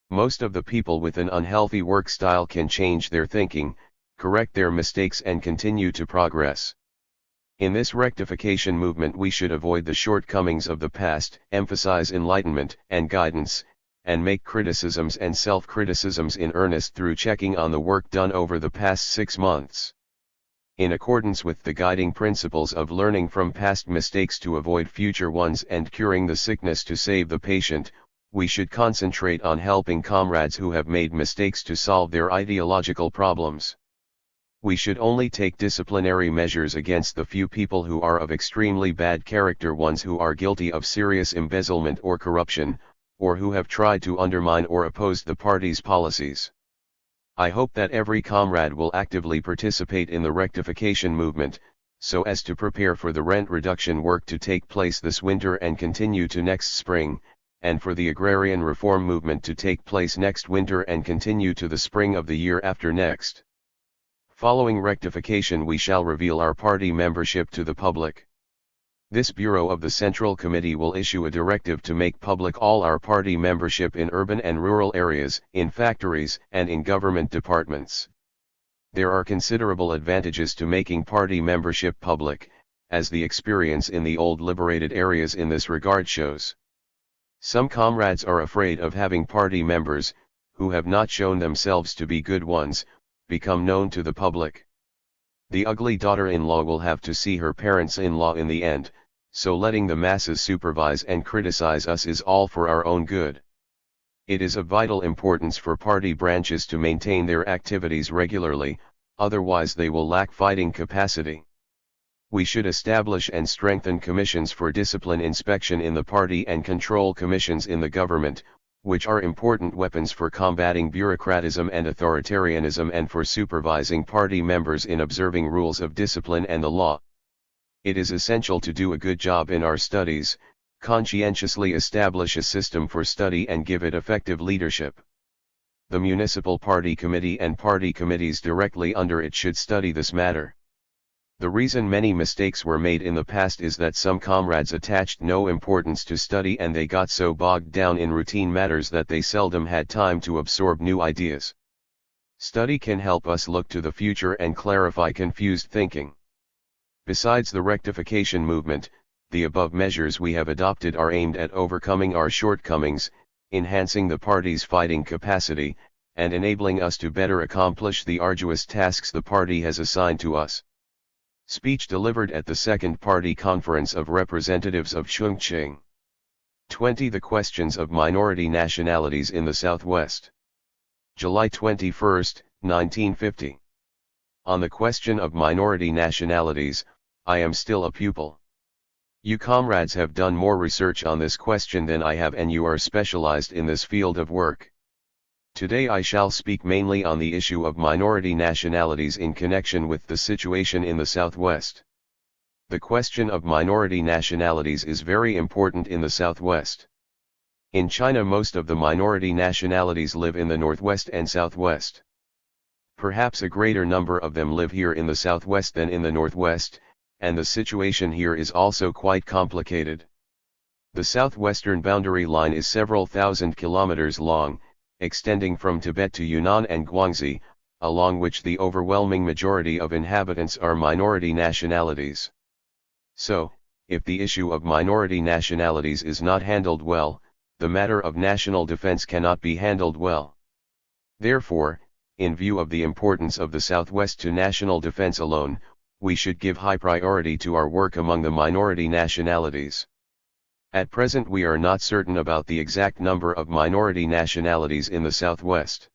Most of the people with an unhealthy work style can change their thinking, correct their mistakes and continue to progress. In this rectification movement we should avoid the shortcomings of the past, emphasize enlightenment and guidance, and make criticisms and self-criticisms in earnest through checking on the work done over the past 6 months. In accordance with the guiding principles of learning from past mistakes to avoid future ones and curing the sickness to save the patient, we should concentrate on helping comrades who have made mistakes to solve their ideological problems. We should only take disciplinary measures against the few people who are of extremely bad character, ones who are guilty of serious embezzlement or corruption, or who have tried to undermine or oppose the party's policies. I hope that every comrade will actively participate in the rectification movement, so as to prepare for the rent reduction work to take place this winter and continue to next spring, and for the agrarian reform movement to take place next winter and continue to the spring of the year after next. Following rectification we shall reveal our party membership to the public. This Bureau of the Central Committee will issue a directive to make public all our party membership in urban and rural areas, in factories, and in government departments. There are considerable advantages to making party membership public, as the experience in the old liberated areas in this regard shows. Some comrades are afraid of having party members, who have not shown themselves to be good ones, become known to the public. The ugly daughter-in-law will have to see her parents-in-law in the end, so letting the masses supervise and criticize us is all for our own good. It is of vital importance for party branches to maintain their activities regularly, otherwise they will lack fighting capacity. We should establish and strengthen commissions for discipline inspection in the party and control commissions in the government, which are important weapons for combating bureaucratism and authoritarianism and for supervising party members in observing rules of discipline and the law. It is essential to do a good job in our studies, conscientiously establish a system for study and give it effective leadership. The municipal party committee and party committees directly under it should study this matter. The reason many mistakes were made in the past is that some comrades attached no importance to study and they got so bogged down in routine matters that they seldom had time to absorb new ideas. Study can help us look to the future and clarify confused thinking. Besides the rectification movement, the above measures we have adopted are aimed at overcoming our shortcomings, enhancing the party's fighting capacity, and enabling us to better accomplish the arduous tasks the party has assigned to us. Speech delivered at the Second Party Conference of Representatives of Chongqing. 20. The questions of minority nationalities in the Southwest. July 21, 1950. On the question of minority nationalities, I am still a pupil. You comrades have done more research on this question than I have and you are specialized in this field of work. Today I shall speak mainly on the issue of minority nationalities in connection with the situation in the Southwest. The question of minority nationalities is very important in the Southwest. In China most of the minority nationalities live in the Northwest and Southwest. Perhaps a greater number of them live here in the Southwest than in the Northwest, and the situation here is also quite complicated. The southwestern boundary line is several thousand kilometers long, extending from Tibet to Yunnan and Guangxi, along which the overwhelming majority of inhabitants are minority nationalities. So, if the issue of minority nationalities is not handled well, the matter of national defense cannot be handled well. Therefore, in view of the importance of the Southwest to national defense alone, we should give high priority to our work among the minority nationalities. At present we are not certain about the exact number of minority nationalities in the Southwest.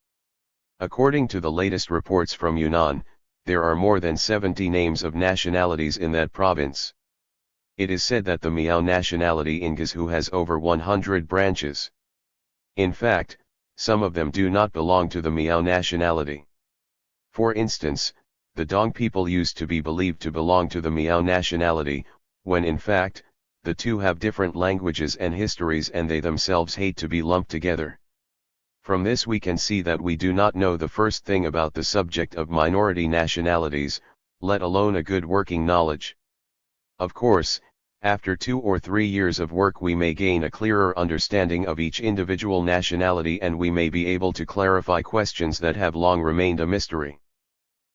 According to the latest reports from Yunnan, there are more than 70 names of nationalities in that province. It is said that the Miao nationality in Guizhou has over 100 branches. In fact, some of them do not belong to the Miao nationality. For instance, the Dong people used to be believed to belong to the Miao nationality, when in fact, the two have different languages and histories and they themselves hate to be lumped together. From this we can see that we do not know the first thing about the subject of minority nationalities, let alone a good working knowledge. Of course, after 2 or 3 years of work we may gain a clearer understanding of each individual nationality and we may be able to clarify questions that have long remained a mystery.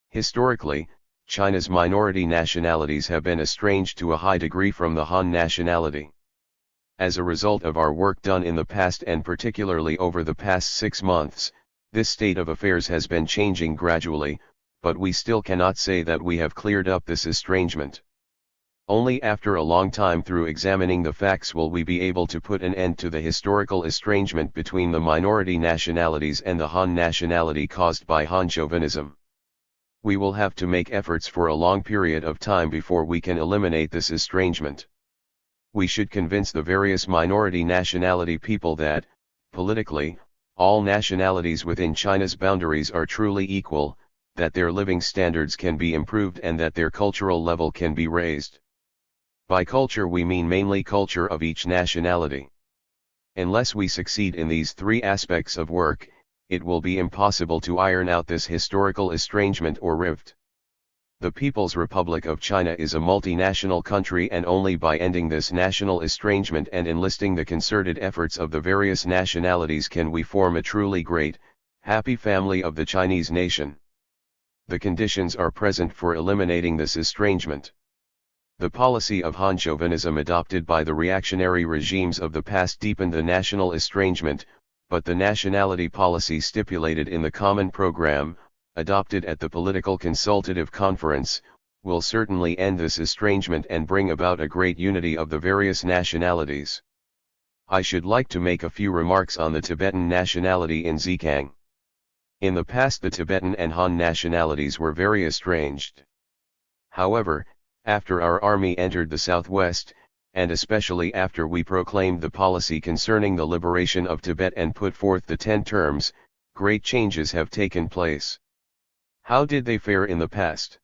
Historically, China's minority nationalities have been estranged to a high degree from the Han nationality. As a result of our work done in the past and particularly over the past 6 months, this state of affairs has been changing gradually, but we still cannot say that we have cleared up this estrangement. Only after a long time through examining the facts will we be able to put an end to the historical estrangement between the minority nationalities and the Han nationality caused by Han chauvinism. We will have to make efforts for a long period of time before we can eliminate this estrangement. We should convince the various minority nationality people that, politically, all nationalities within China's boundaries are truly equal, that their living standards can be improved and that their cultural level can be raised. By culture we mean mainly culture of each nationality. Unless we succeed in these 3 aspects of work, it will be impossible to iron out this historical estrangement or rift. The People's Republic of China is a multinational country and only by ending this national estrangement and enlisting the concerted efforts of the various nationalities can we form a truly great, happy family of the Chinese nation. The conditions are present for eliminating this estrangement. The policy of Han chauvinism adopted by the reactionary regimes of the past deepened the national estrangement, but the nationality policy stipulated in the Common Program, adopted at the Political Consultative Conference, will certainly end this estrangement and bring about a great unity of the various nationalities. I should like to make a few remarks on the Tibetan nationality in Zhejiang. In the past the Tibetan and Han nationalities were very estranged. However, after our army entered the southwest, and especially after we proclaimed the policy concerning the liberation of Tibet and put forth the 10 terms, great changes have taken place. How did they fare in the past?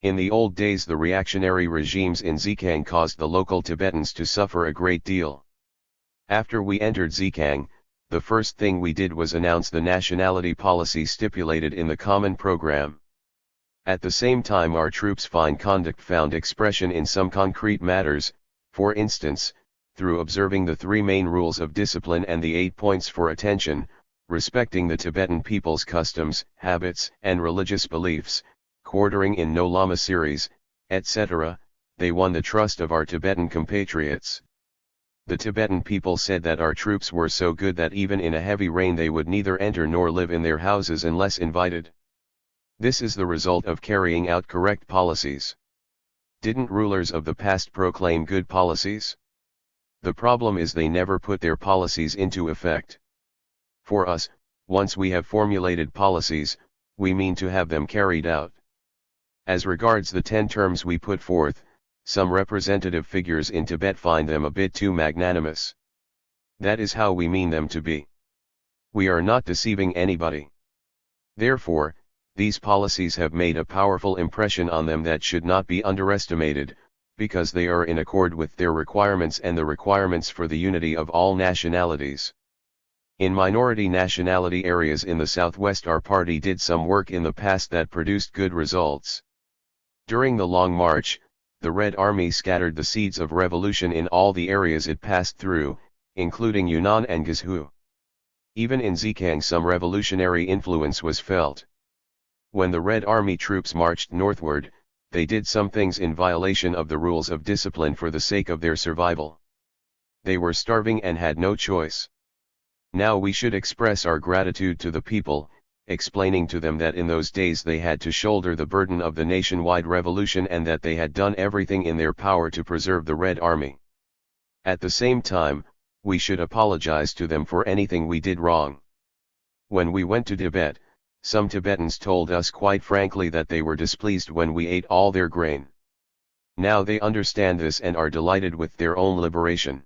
In the old days the reactionary regimes in Zhejiang caused the local Tibetans to suffer a great deal. After we entered Zhejiang, the first thing we did was announce the nationality policy stipulated in the Common Program. At the same time our troops' fine conduct found expression in some concrete matters, for instance, through observing the 3 main rules of discipline and the 8 points for attention, respecting the Tibetan people's customs, habits, and religious beliefs, quartering in no lamaseries, etc., they won the trust of our Tibetan compatriots. The Tibetan people said that our troops were so good that even in a heavy rain they would neither enter nor live in their houses unless invited. This is the result of carrying out correct policies. Didn't rulers of the past proclaim good policies? The problem is they never put their policies into effect. For us, once we have formulated policies, we mean to have them carried out. As regards the 10 terms we put forth, some representative figures in Tibet find them a bit too magnanimous. That is how we mean them to be. We are not deceiving anybody. Therefore, these policies have made a powerful impression on them that should not be underestimated, because they are in accord with their requirements and the requirements for the unity of all nationalities. In minority nationality areas in the southwest our party did some work in the past that produced good results. During the Long March, the Red Army scattered the seeds of revolution in all the areas it passed through, including Yunnan and Guizhou. Even in Zhejiang some revolutionary influence was felt. When the Red Army troops marched northward, they did some things in violation of the rules of discipline for the sake of their survival. They were starving and had no choice. Now we should express our gratitude to the people, explaining to them that in those days they had to shoulder the burden of the nationwide revolution and that they had done everything in their power to preserve the Red Army. At the same time, we should apologize to them for anything we did wrong. When we went to Tibet, some Tibetans told us quite frankly that they were displeased when we ate all their grain. Now they understand this and are delighted with their own liberation.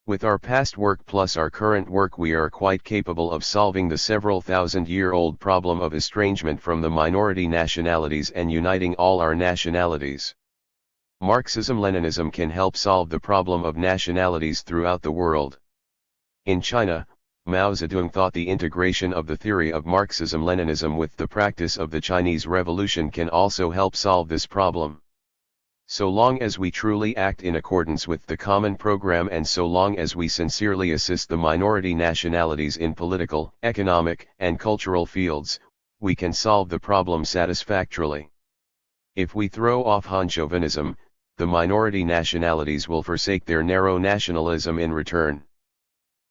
With our past work plus our current work we are quite capable of solving the several thousand-year-old problem of estrangement from the minority nationalities and uniting all our nationalities. Marxism-Leninism can help solve the problem of nationalities throughout the world. In China, Mao Zedong thought the integration of the theory of Marxism-Leninism with the practice of the Chinese Revolution can also help solve this problem. So long as we truly act in accordance with the Common Program and so long as we sincerely assist the minority nationalities in political, economic, and cultural fields, we can solve the problem satisfactorily. If we throw off Han chauvinism, the minority nationalities will forsake their narrow nationalism in return.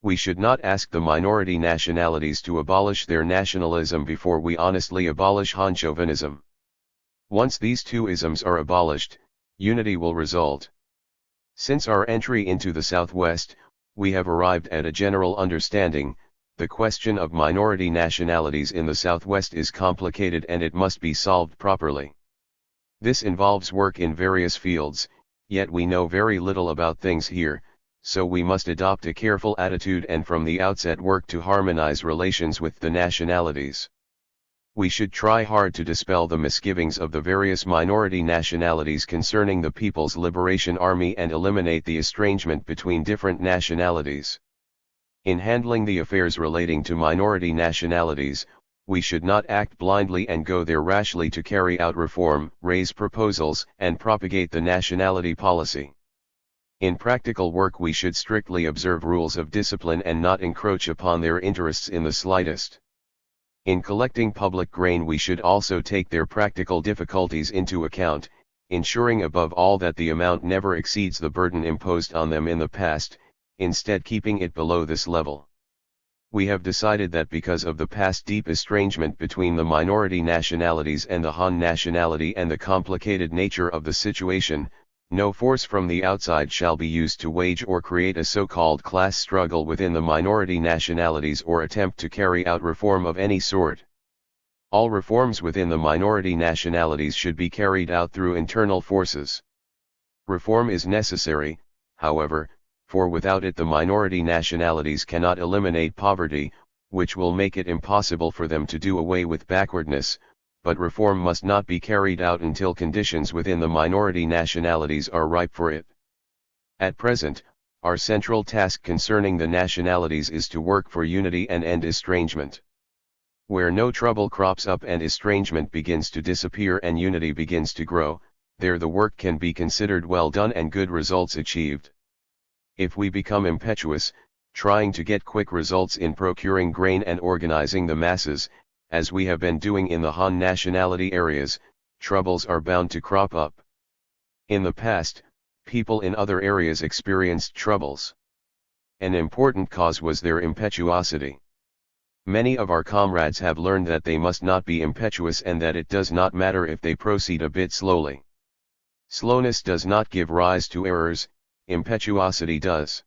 We should not ask the minority nationalities to abolish their nationalism before we honestly abolish Han chauvinism. Once these 2 isms are abolished, unity will result. Since our entry into the Southwest, we have arrived at a general understanding. The question of minority nationalities in the Southwest is complicated and it must be solved properly. This involves work in various fields, yet we know very little about things here, so we must adopt a careful attitude and from the outset work to harmonize relations with the nationalities. We should try hard to dispel the misgivings of the various minority nationalities concerning the People's Liberation Army and eliminate the estrangement between different nationalities. In handling the affairs relating to minority nationalities, we should not act blindly and go there rashly to carry out reform, raise proposals, and propagate the nationality policy. In practical work we should strictly observe rules of discipline and not encroach upon their interests in the slightest. In collecting public grain we should also take their practical difficulties into account, ensuring above all that the amount never exceeds the burden imposed on them in the past, instead keeping it below this level. We have decided that because of the past deep estrangement between the minority nationalities and the Han nationality and the complicated nature of the situation, no force from the outside shall be used to wage or create a so-called class struggle within the minority nationalities or attempt to carry out reform of any sort. All reforms within the minority nationalities should be carried out through internal forces. Reform is necessary, however, for without it the minority nationalities cannot eliminate poverty, which will make it impossible for them to do away with backwardness, but reform must not be carried out until conditions within the minority nationalities are ripe for it. At present, our central task concerning the nationalities is to work for unity and end estrangement. Where no trouble crops up and estrangement begins to disappear and unity begins to grow, there the work can be considered well done and good results achieved. If we become impetuous, trying to get quick results in procuring grain and organizing the masses, as we have been doing in the Han nationality areas, troubles are bound to crop up. In the past, people in other areas experienced troubles. An important cause was their impetuosity. Many of our comrades have learned that they must not be impetuous and that it does not matter if they proceed a bit slowly. Slowness does not give rise to errors, impetuosity does.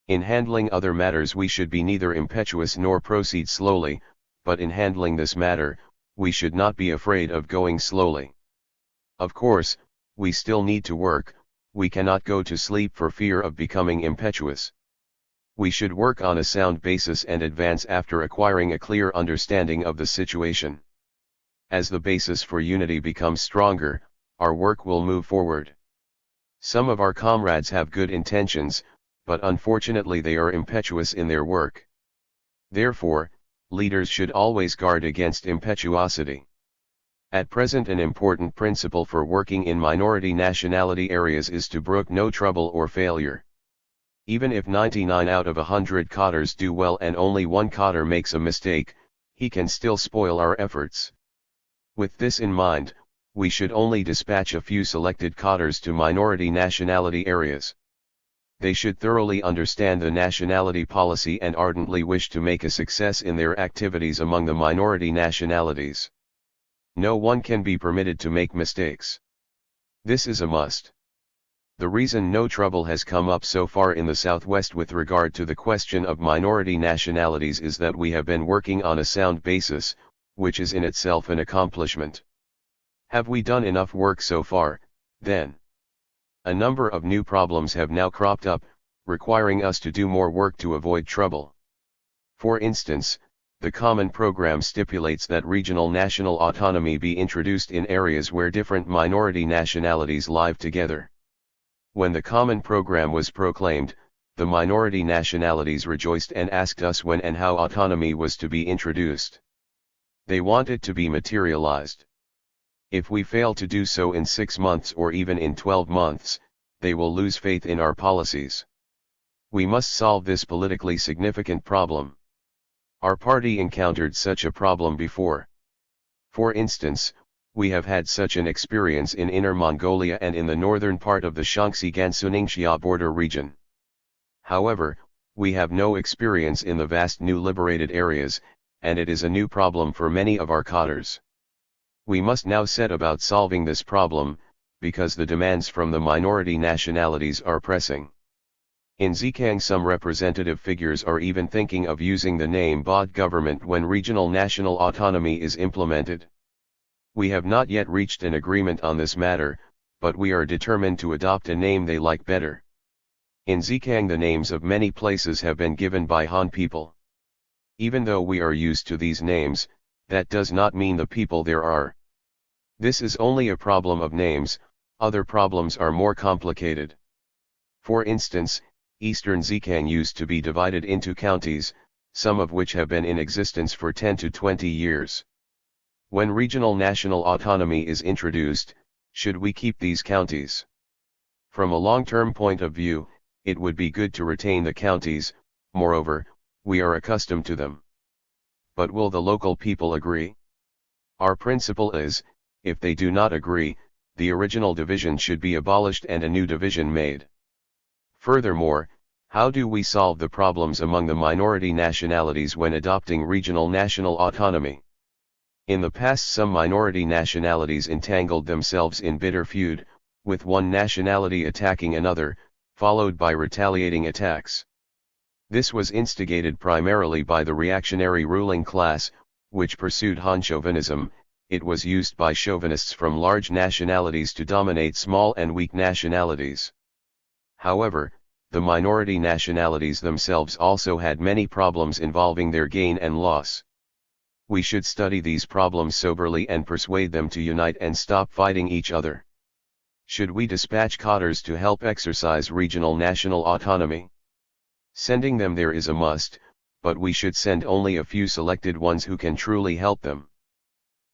In handling other matters we should be neither impetuous nor proceed slowly, but in handling this matter, we should not be afraid of going slowly. Of course, we still need to work, we cannot go to sleep for fear of becoming impetuous. We should work on a sound basis and advance after acquiring a clear understanding of the situation. As the basis for unity becomes stronger, our work will move forward. Some of our comrades have good intentions, but unfortunately they are impetuous in their work. Therefore, leaders should always guard against impetuosity. At present an important principle for working in minority nationality areas is to brook no trouble or failure. Even if 99 out of 100 cotters do well and only one cotter makes a mistake, he can still spoil our efforts. With this in mind, we should only dispatch a few selected cotters to minority nationality areas. They should thoroughly understand the nationality policy and ardently wish to make a success in their activities among the minority nationalities. No one can be permitted to make mistakes. This is a must. The reason no trouble has come up so far in the Southwest with regard to the question of minority nationalities is that we have been working on a sound basis, which is in itself an accomplishment. Have we done enough work so far, then? A number of new problems have now cropped up, requiring us to do more work to avoid trouble. For instance, the Common Program stipulates that regional national autonomy be introduced in areas where different minority nationalities live together. When the Common Program was proclaimed, the minority nationalities rejoiced and asked us when and how autonomy was to be introduced. They want it to be materialized. If we fail to do so in 6 months or even in 12 months, they will lose faith in our policies. We must solve this politically significant problem. Our party encountered such a problem before. For instance, we have had such an experience in Inner Mongolia and in the northern part of the Shaanxi-Gansu-Ningxia border region. However, we have no experience in the vast new liberated areas, and it is a new problem for many of our cotters. We must now set about solving this problem, because the demands from the minority nationalities are pressing. In Zhejiang some representative figures are even thinking of using the name Bod government when regional national autonomy is implemented. We have not yet reached an agreement on this matter, but we are determined to adopt a name they like better. In Zhejiang the names of many places have been given by Han people. Even though we are used to these names, that does not mean the people there are. This is only a problem of names, other problems are more complicated. For instance, Eastern Zhejiang used to be divided into counties, some of which have been in existence for 10 to 20 years. When regional national autonomy is introduced, should we keep these counties? From a long-term point of view, it would be good to retain the counties, moreover, we are accustomed to them. But will the local people agree? Our principle is, if they do not agree, the original division should be abolished and a new division made. Furthermore, how do we solve the problems among the minority nationalities when adopting regional national autonomy? In the past, some minority nationalities entangled themselves in bitter feud, with one nationality attacking another, followed by retaliating attacks. This was instigated primarily by the reactionary ruling class, which pursued Han chauvinism. It was used by chauvinists from large nationalities to dominate small and weak nationalities. However, the minority nationalities themselves also had many problems involving their gain and loss. We should study these problems soberly and persuade them to unite and stop fighting each other. Should we dispatch cadres to help exercise regional national autonomy? Sending them there is a must, but we should send only a few selected ones who can truly help them.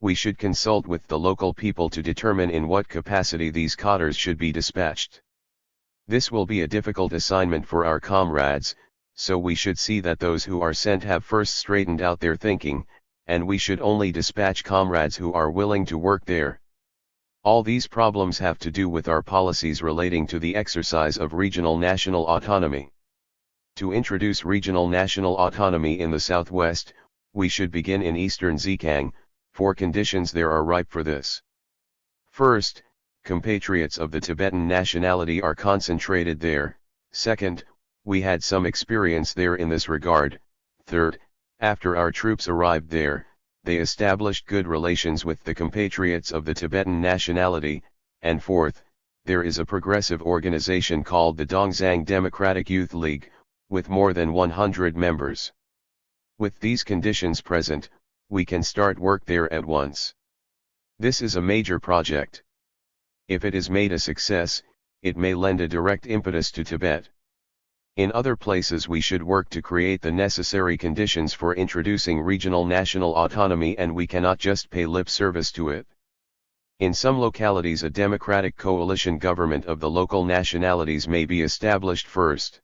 We should consult with the local people to determine in what capacity these cadres should be dispatched. This will be a difficult assignment for our comrades, so we should see that those who are sent have first straightened out their thinking, and we should only dispatch comrades who are willing to work there. All these problems have to do with our policies relating to the exercise of regional national autonomy. To introduce regional national autonomy in the southwest, we should begin in eastern Zhejiang. 4 conditions there are ripe for this. First, compatriots of the Tibetan nationality are concentrated there. Second, we had some experience there in this regard. Third, after our troops arrived there, they established good relations with the compatriots of the Tibetan nationality. And fourth, there is a progressive organization called the Dongzhang Democratic Youth League, with more than 100 members. With these conditions present, we can start work there at once. This is a major project. If it is made a success, it may lend a direct impetus to Tibet. In other places we should work to create the necessary conditions for introducing regional national autonomy, and we cannot just pay lip service to it. In some localities a democratic coalition government of the local nationalities may be established first.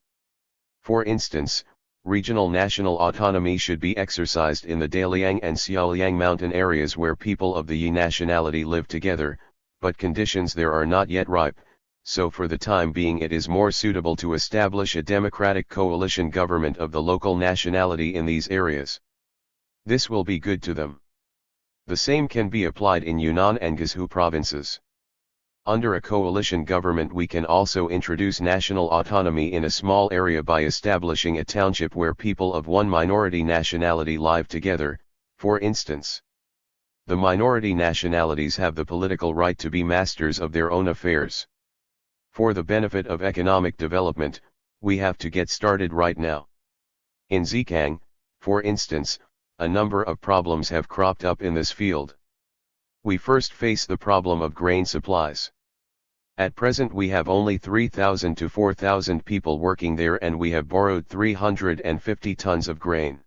For instance, regional national autonomy should be exercised in the Daliang and Xiaoliang mountain areas where people of the Yi nationality live together, but conditions there are not yet ripe, so for the time being it is more suitable to establish a democratic coalition government of the local nationality in these areas. This will be good to them. The same can be applied in Yunnan and Gansu provinces. Under a coalition government we can also introduce national autonomy in a small area by establishing a township where people of one minority nationality live together. For instance, the minority nationalities have the political right to be masters of their own affairs. For the benefit of economic development, we have to get started right now. In Zhejiang, for instance, a number of problems have cropped up in this field. We first face the problem of grain supplies. At present we have only 3,000 to 4,000 people working there, and we have borrowed 350 tons of grain.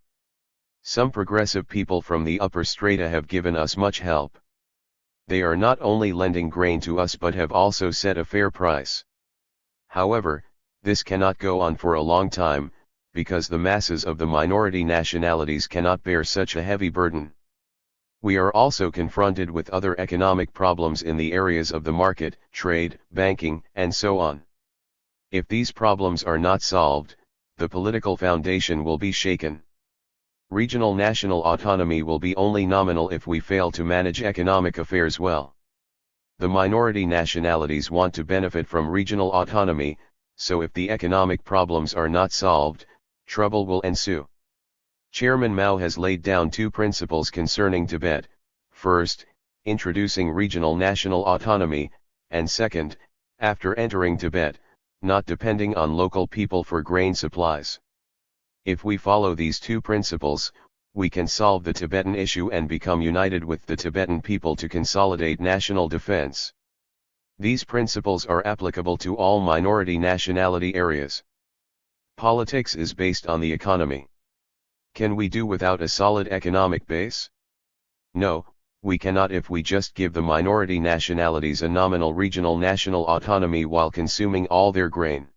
Some progressive people from the upper strata have given us much help. They are not only lending grain to us but have also set a fair price. However, this cannot go on for a long time, because the masses of the minority nationalities cannot bear such a heavy burden. We are also confronted with other economic problems in the areas of the market, trade, banking, and so on. If these problems are not solved, the political foundation will be shaken. Regional national autonomy will be only nominal if we fail to manage economic affairs well. The minority nationalities want to benefit from regional autonomy, so if the economic problems are not solved, trouble will ensue. Chairman Mao has laid down 2 principles concerning Tibet: first, introducing regional national autonomy, and second, after entering Tibet, not depending on local people for grain supplies. If we follow these 2 principles, we can solve the Tibetan issue and become united with the Tibetan people to consolidate national defense. These principles are applicable to all minority nationality areas. Politics is based on the economy. Can we do without a solid economic base? No, we cannot if we just give the minority nationalities a nominal regional national autonomy while consuming all their grain.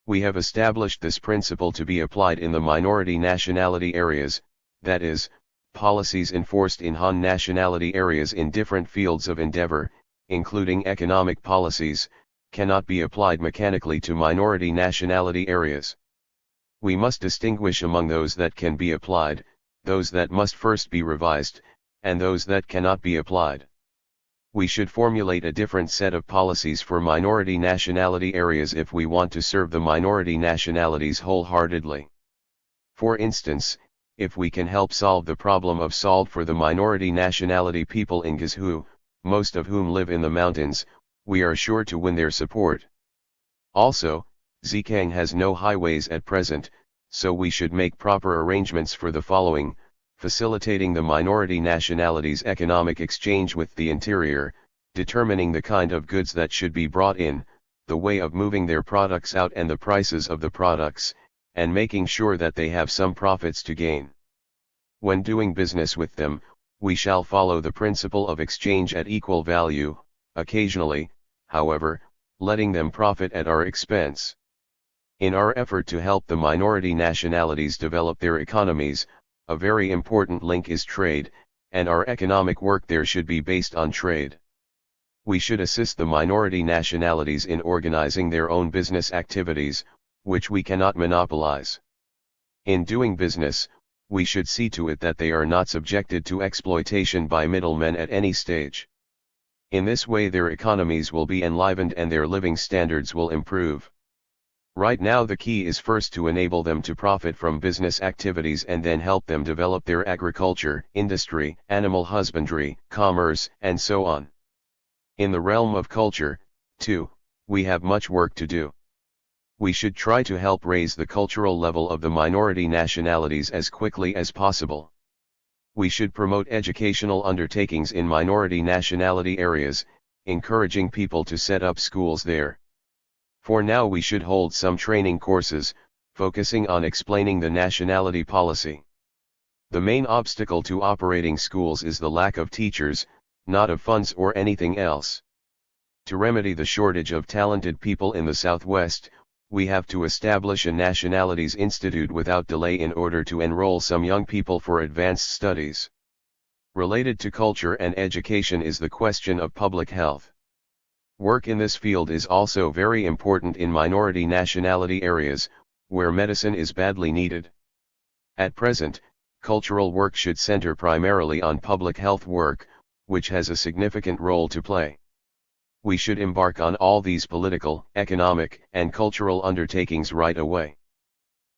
We have established this principle to be applied in the minority nationality areas, that is, policies enforced in Han nationality areas in different fields of endeavor, including economic policies, cannot be applied mechanically to minority nationality areas. We must distinguish among those that can be applied, those that must first be revised, and those that cannot be applied. We should formulate a different set of policies for minority nationality areas if we want to serve the minority nationalities wholeheartedly. For instance, if we can help solve the problem of salt for the minority nationality people in Guizhou, most of whom live in the mountains, we are sure to win their support. Also, Zhejiang has no highways at present, so we should make proper arrangements for the following: facilitating the minority nationalities' economic exchange with the interior, determining the kind of goods that should be brought in, the way of moving their products out and the prices of the products, and making sure that they have some profits to gain. When doing business with them, we shall follow the principle of exchange at equal value, occasionally, however, letting them profit at our expense. In our effort to help the minority nationalities develop their economies, a very important link is trade, and our economic work there should be based on trade. We should assist the minority nationalities in organizing their own business activities, which we cannot monopolize. In doing business, we should see to it that they are not subjected to exploitation by middlemen at any stage. In this way their economies will be enlivened and their living standards will improve. Right now the key is first to enable them to profit from business activities and then help them develop their agriculture, industry, animal husbandry, commerce, and so on. In the realm of culture, too, we have much work to do. We should try to help raise the cultural level of the minority nationalities as quickly as possible. We should promote educational undertakings in minority nationality areas, encouraging people to set up schools there. For now we should hold some training courses, focusing on explaining the nationality policy. The main obstacle to operating schools is the lack of teachers, not of funds or anything else. To remedy the shortage of talented people in the Southwest, we have to establish a Nationalities Institute without delay in order to enroll some young people for advanced studies. Related to culture and education is the question of public health. Work in this field is also very important in minority nationality areas, where medicine is badly needed. At present, cultural work should center primarily on public health work, which has a significant role to play. We should embark on all these political, economic, and cultural undertakings right away.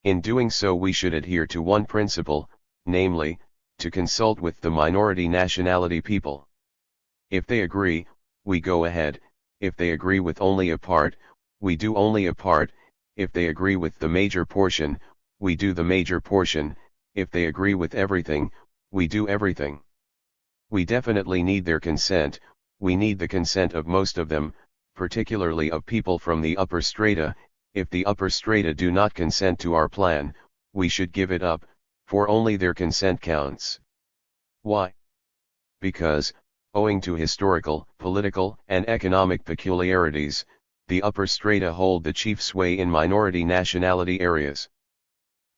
In doing so we should adhere to one principle, namely, to consult with the minority nationality people. If they agree, we go ahead. If they agree with only a part, we do only a part. If they agree with the major portion, we do the major portion. If they agree with everything, we do everything. We definitely need their consent. We need the consent of most of them, particularly of people from the upper strata. If the upper strata do not consent to our plan, we should give it up, for only their consent counts. Why? Because, owing to historical, political, and economic peculiarities, the upper strata hold the chief sway in minority nationality areas.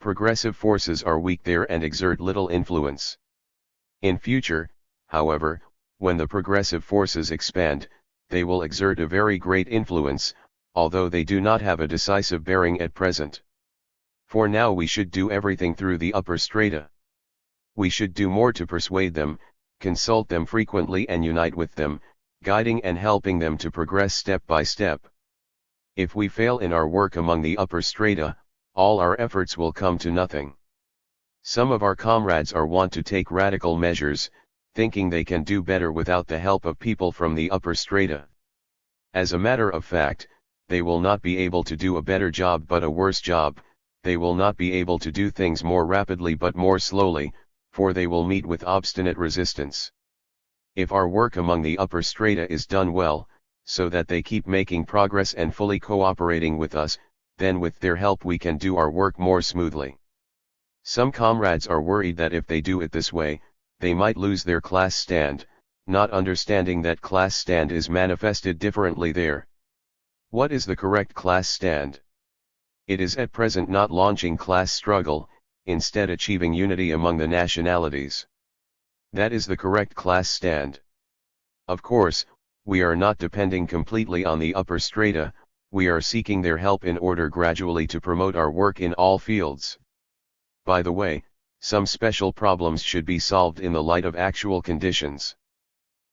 Progressive forces are weak there and exert little influence. In future, however, when the progressive forces expand, they will exert a very great influence, although they do not have a decisive bearing at present. For now we should do everything through the upper strata. We should do more to persuade them, consult them frequently and unite with them, guiding and helping them to progress step by step. If we fail in our work among the upper strata, all our efforts will come to nothing. Some of our comrades are wont to take radical measures, thinking they can do better without the help of people from the upper strata. As a matter of fact, they will not be able to do a better job but a worse job. They will not be able to do things more rapidly but more slowly, for they will meet with obstinate resistance. If our work among the upper strata is done well, so that they keep making progress and fully cooperating with us, then with their help we can do our work more smoothly. Some comrades are worried that if they do it this way, they might lose their class stand, not understanding that class stand is manifested differently there. What is the correct class stand? It is at present not launching class struggle, instead achieving unity among the nationalities. That is the correct class stand. Of course, we are not depending completely on the upper strata, we are seeking their help in order gradually to promote our work in all fields. By the way, some special problems should be solved in the light of actual conditions.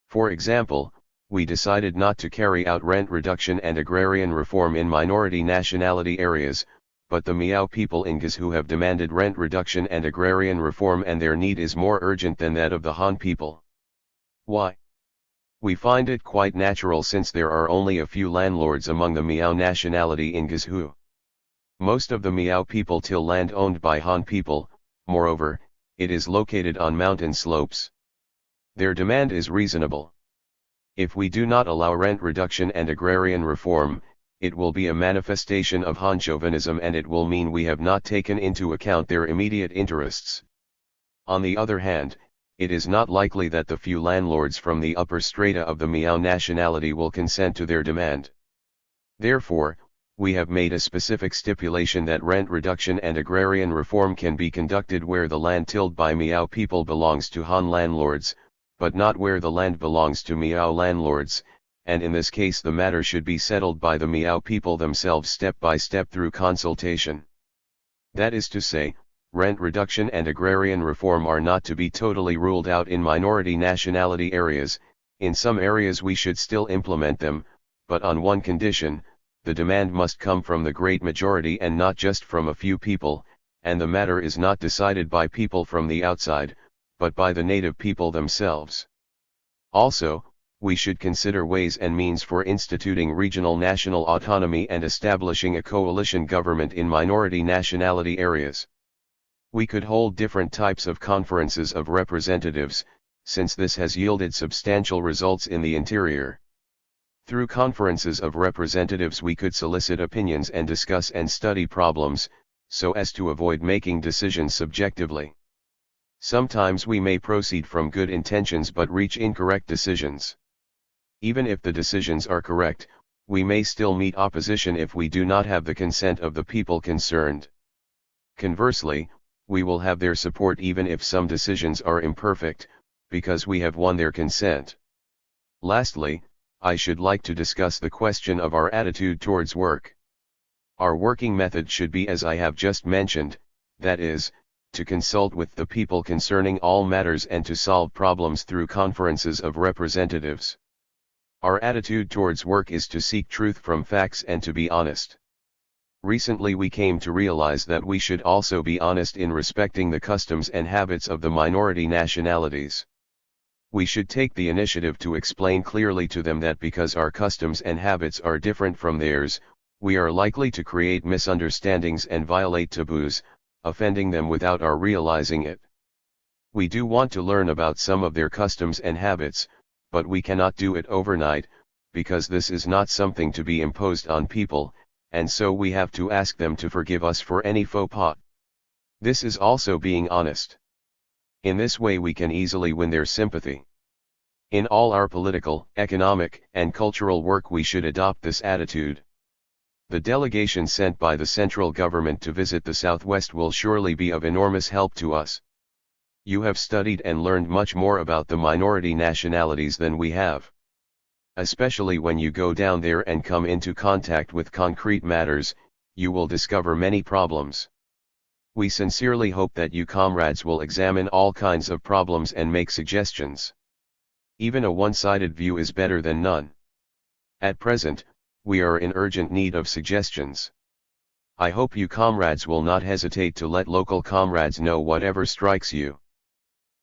For example, we decided not to carry out rent reduction and agrarian reform in minority nationality areas, but the Miao people in Guizhou have demanded rent reduction and agrarian reform, and their need is more urgent than that of the Han people. Why? We find it quite natural since there are only a few landlords among the Miao nationality in Guizhou. Most of the Miao people till land owned by Han people, moreover, it is located on mountain slopes. Their demand is reasonable. If we do not allow rent reduction and agrarian reform, it will be a manifestation of Han chauvinism, and it will mean we have not taken into account their immediate interests. On the other hand, it is not likely that the few landlords from the upper strata of the Miao nationality will consent to their demand. Therefore, we have made a specific stipulation that rent reduction and agrarian reform can be conducted where the land tilled by Miao people belongs to Han landlords, but not where the land belongs to Miao landlords, and in this case the matter should be settled by the Miao people themselves step by step through consultation. That is to say, rent reduction and agrarian reform are not to be totally ruled out in minority nationality areas. In some areas we should still implement them, but on one condition: the demand must come from the great majority and not just from a few people, and the matter is not decided by people from the outside, but by the native people themselves. Also, we should consider ways and means for instituting regional national autonomy and establishing a coalition government in minority nationality areas. We could hold different types of conferences of representatives, since this has yielded substantial results in the interior. Through conferences of representatives we could solicit opinions and discuss and study problems, so as to avoid making decisions subjectively. Sometimes we may proceed from good intentions but reach incorrect decisions. Even if the decisions are correct, we may still meet opposition if we do not have the consent of the people concerned. Conversely, we will have their support even if some decisions are imperfect, because we have won their consent. Lastly, I should like to discuss the question of our attitude towards work. Our working method should be as I have just mentioned, that is, to consult with the people concerning all matters and to solve problems through conferences of representatives. Our attitude towards work is to seek truth from facts and to be honest. Recently we came to realize that we should also be honest in respecting the customs and habits of the minority nationalities. We should take the initiative to explain clearly to them that because our customs and habits are different from theirs, we are likely to create misunderstandings and violate taboos, offending them without our realizing it. We do want to learn about some of their customs and habits, but we cannot do it overnight, because this is not something to be imposed on people, and so we have to ask them to forgive us for any faux pas. This is also being honest. In this way we can easily win their sympathy. In all our political, economic, and cultural work we should adopt this attitude. The delegation sent by the central government to visit the Southwest will surely be of enormous help to us. You have studied and learned much more about the minority nationalities than we have. Especially when you go down there and come into contact with concrete matters, you will discover many problems. We sincerely hope that you comrades will examine all kinds of problems and make suggestions. Even a one-sided view is better than none. At present, we are in urgent need of suggestions. I hope you comrades will not hesitate to let local comrades know whatever strikes you.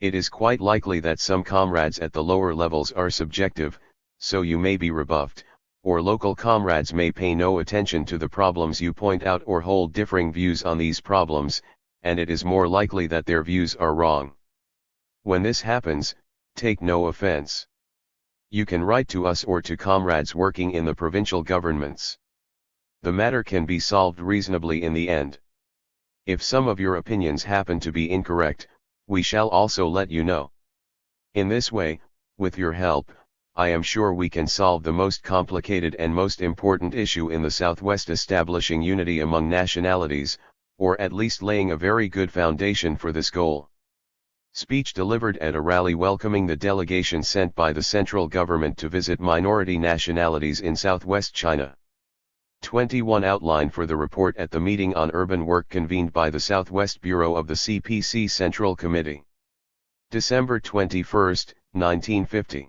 It is quite likely that some comrades at the lower levels are subjective, so you may be rebuffed, or local comrades may pay no attention to the problems you point out or hold differing views on these problems, and it is more likely that their views are wrong. When this happens, take no offense. You can write to us or to comrades working in the provincial governments. The matter can be solved reasonably in the end. If some of your opinions happen to be incorrect, we shall also let you know. In this way, with your help, I am sure we can solve the most complicated and most important issue in the Southwest, establishing unity among nationalities, or at least laying a very good foundation for this goal. Speech delivered at a rally welcoming the delegation sent by the central government to visit minority nationalities in southwest China. 21 Outline for the report at the meeting on urban work convened by the Southwest Bureau of the CPC Central Committee. December 21, 1950.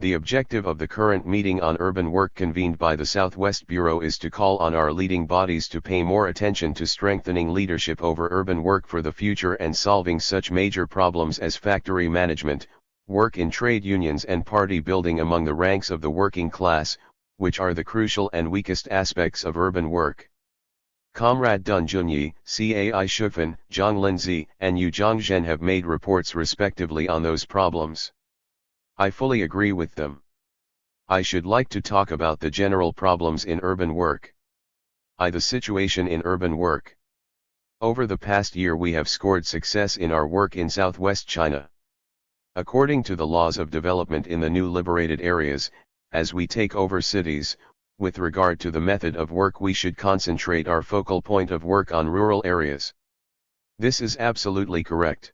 The objective of the current meeting on urban work convened by the Southwest Bureau is to call on our leading bodies to pay more attention to strengthening leadership over urban work for the future and solving such major problems as factory management, work in trade unions and party building among the ranks of the working class, which are the crucial and weakest aspects of urban work. Comrade Dun Junyi, Cai Shufan, Zhang Linzi, and Yu Zhongzhen have made reports respectively on those problems. I fully agree with them. I should like to talk about the general problems in urban work. The situation in urban work. Over the past year we have scored success in our work in southwest China. According to the laws of development in the new liberated areas, as we take over cities, with regard to the method of work we should concentrate our focal point of work on rural areas. This is absolutely correct.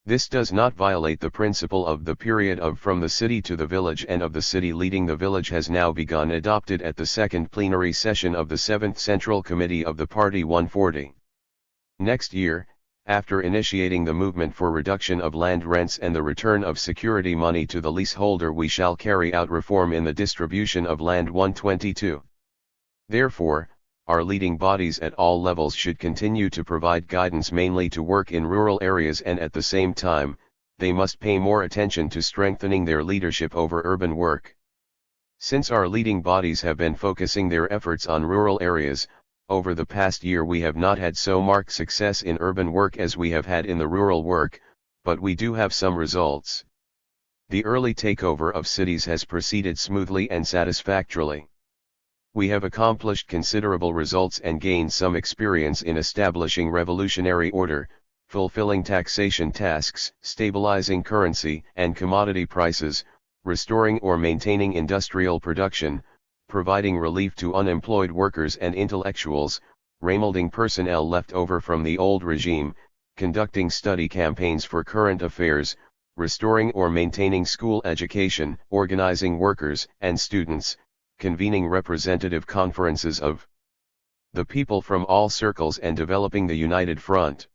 This does not violate the principle of the period of from the city to the village and of the city leading the village has now begun adopted at the second plenary session of the 7th Central Committee of the Party 140. Next year, after initiating the movement for reduction of land rents and the return of security money to the leaseholder, we shall carry out reform in the distribution of land 122. Therefore, our leading bodies at all levels should continue to provide guidance mainly to work in rural areas, and at the same time, they must pay more attention to strengthening their leadership over urban work. Since our leading bodies have been focusing their efforts on rural areas, over the past year we have not had so marked success in urban work as we have had in the rural work, but we do have some results. The early takeover of cities has proceeded smoothly and satisfactorily. We have accomplished considerable results and gained some experience in establishing revolutionary order, fulfilling taxation tasks, stabilizing currency and commodity prices, restoring or maintaining industrial production, providing relief to unemployed workers and intellectuals, remolding personnel left over from the old regime, conducting study campaigns for current affairs, restoring or maintaining school education, organizing workers and students, convening representative conferences of the people from all circles and developing the united front.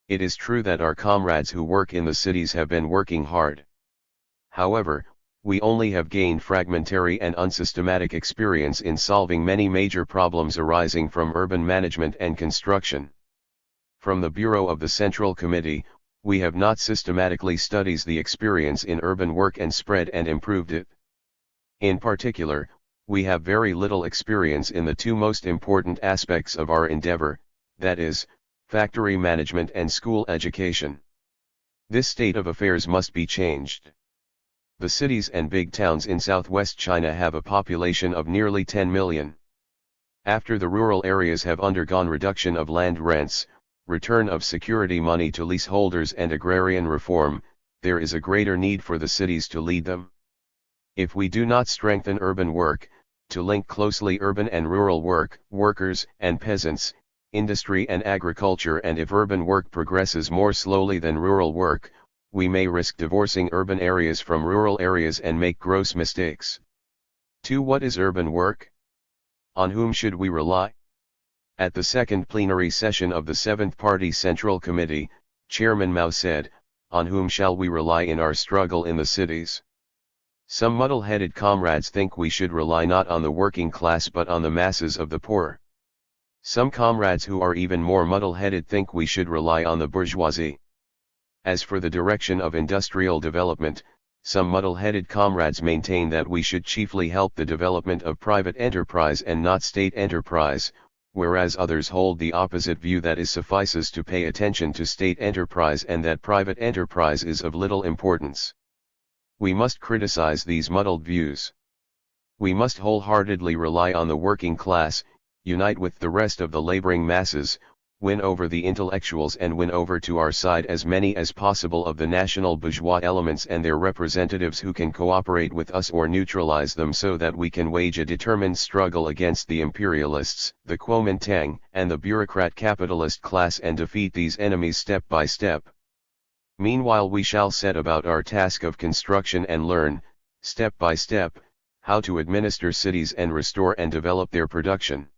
It is true that our comrades who work in the cities have been working hard. However, we only have gained fragmentary and unsystematic experience in solving many major problems arising from urban management and construction. From the Bureau of the Central Committee, we have not systematically studied the experience in urban work and spread and improved it. In particular, we have very little experience in the two most important aspects of our endeavor, that is, factory management and school education. This state of affairs must be changed. The cities and big towns in southwest China have a population of nearly 10 million. After the rural areas have undergone reduction of land rents, return of security money to leaseholders and agrarian reform, there is a greater need for the cities to lead them. If we do not strengthen urban work, to link closely urban and rural work, workers and peasants, industry and agriculture, and if urban work progresses more slowly than rural work, we may risk divorcing urban areas from rural areas and make gross mistakes. 2. What is urban work? On whom should we rely? At the second plenary session of the 7th Party Central Committee, Chairman Mao said, "On whom shall we rely in our struggle in the cities?" Some muddle-headed comrades think we should rely not on the working class but on the masses of the poor. Some comrades who are even more muddle-headed think we should rely on the bourgeoisie. As for the direction of industrial development, some muddle-headed comrades maintain that we should chiefly help the development of private enterprise and not state enterprise, whereas others hold the opposite view, that it suffices to pay attention to state enterprise and that private enterprise is of little importance. We must criticize these muddled views. We must wholeheartedly rely on the working class, unite with the rest of the laboring masses, win over the intellectuals and win over to our side as many as possible of the national bourgeois elements and their representatives who can cooperate with us or neutralize them, so that we can wage a determined struggle against the imperialists, the Kuomintang, and the bureaucrat capitalist class and defeat these enemies step by step. Meanwhile we shall set about our task of construction and learn, step by step, how to administer cities and restore and develop their production.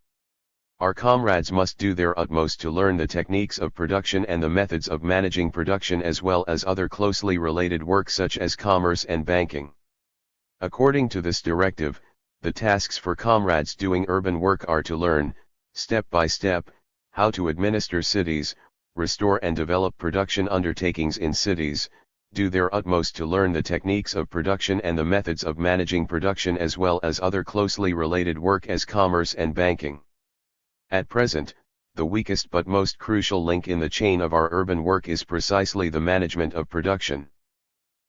Our comrades must do their utmost to learn the techniques of production and the methods of managing production as well as other closely related work such as commerce and banking. According to this directive, the tasks for comrades doing urban work are to learn, step by step, how to administer cities, restore and develop production undertakings in cities, do their utmost to learn the techniques of production and the methods of managing production as well as other closely related work as commerce and banking. At present, the weakest but most crucial link in the chain of our urban work is precisely the management of production.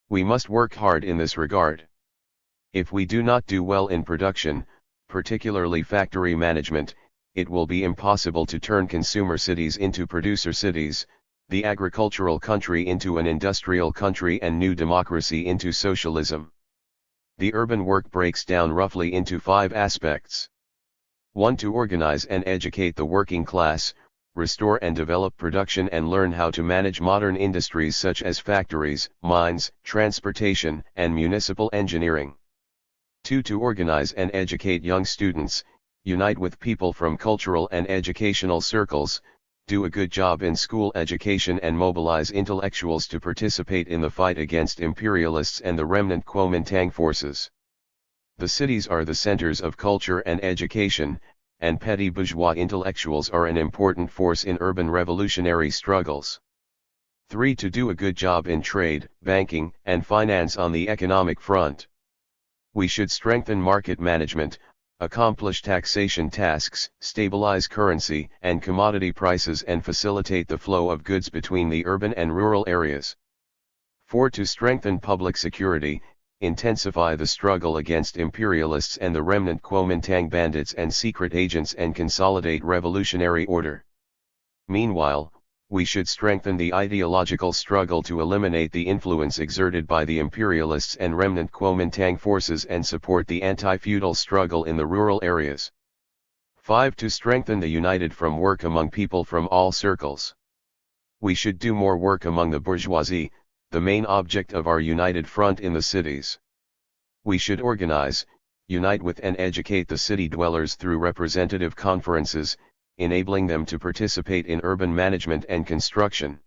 We must work hard in this regard. If we do not do well in production, particularly factory management, it will be impossible to turn consumer cities into producer cities, the agricultural country into an industrial country and new democracy into socialism. The urban work breaks down roughly into 5 aspects. 1. To organize and educate the working class, restore and develop production and learn how to manage modern industries such as factories, mines, transportation, and municipal engineering. 2. To organize and educate young students, unite with people from cultural and educational circles, do a good job in school education and mobilize intellectuals to participate in the fight against imperialists and the remnant Kuomintang forces. The cities are the centers of culture and education, and petty bourgeois intellectuals are an important force in urban revolutionary struggles. 3. To do a good job in trade, banking, and finance on the economic front. We should strengthen market management, accomplish taxation tasks, stabilize currency and commodity prices and facilitate the flow of goods between the urban and rural areas. 4. To strengthen public security, intensify the struggle against imperialists and the remnant Kuomintang bandits and secret agents and consolidate revolutionary order. Meanwhile, we should strengthen the ideological struggle to eliminate the influence exerted by the imperialists and remnant Kuomintang forces and support the anti-feudal struggle in the rural areas. 5. To strengthen the united from work among people from all circles. We should do more work among the bourgeoisie, the main object of our united front in the cities. We should organize, unite with and educate the city dwellers through representative conferences, enabling them to participate in urban management and construction.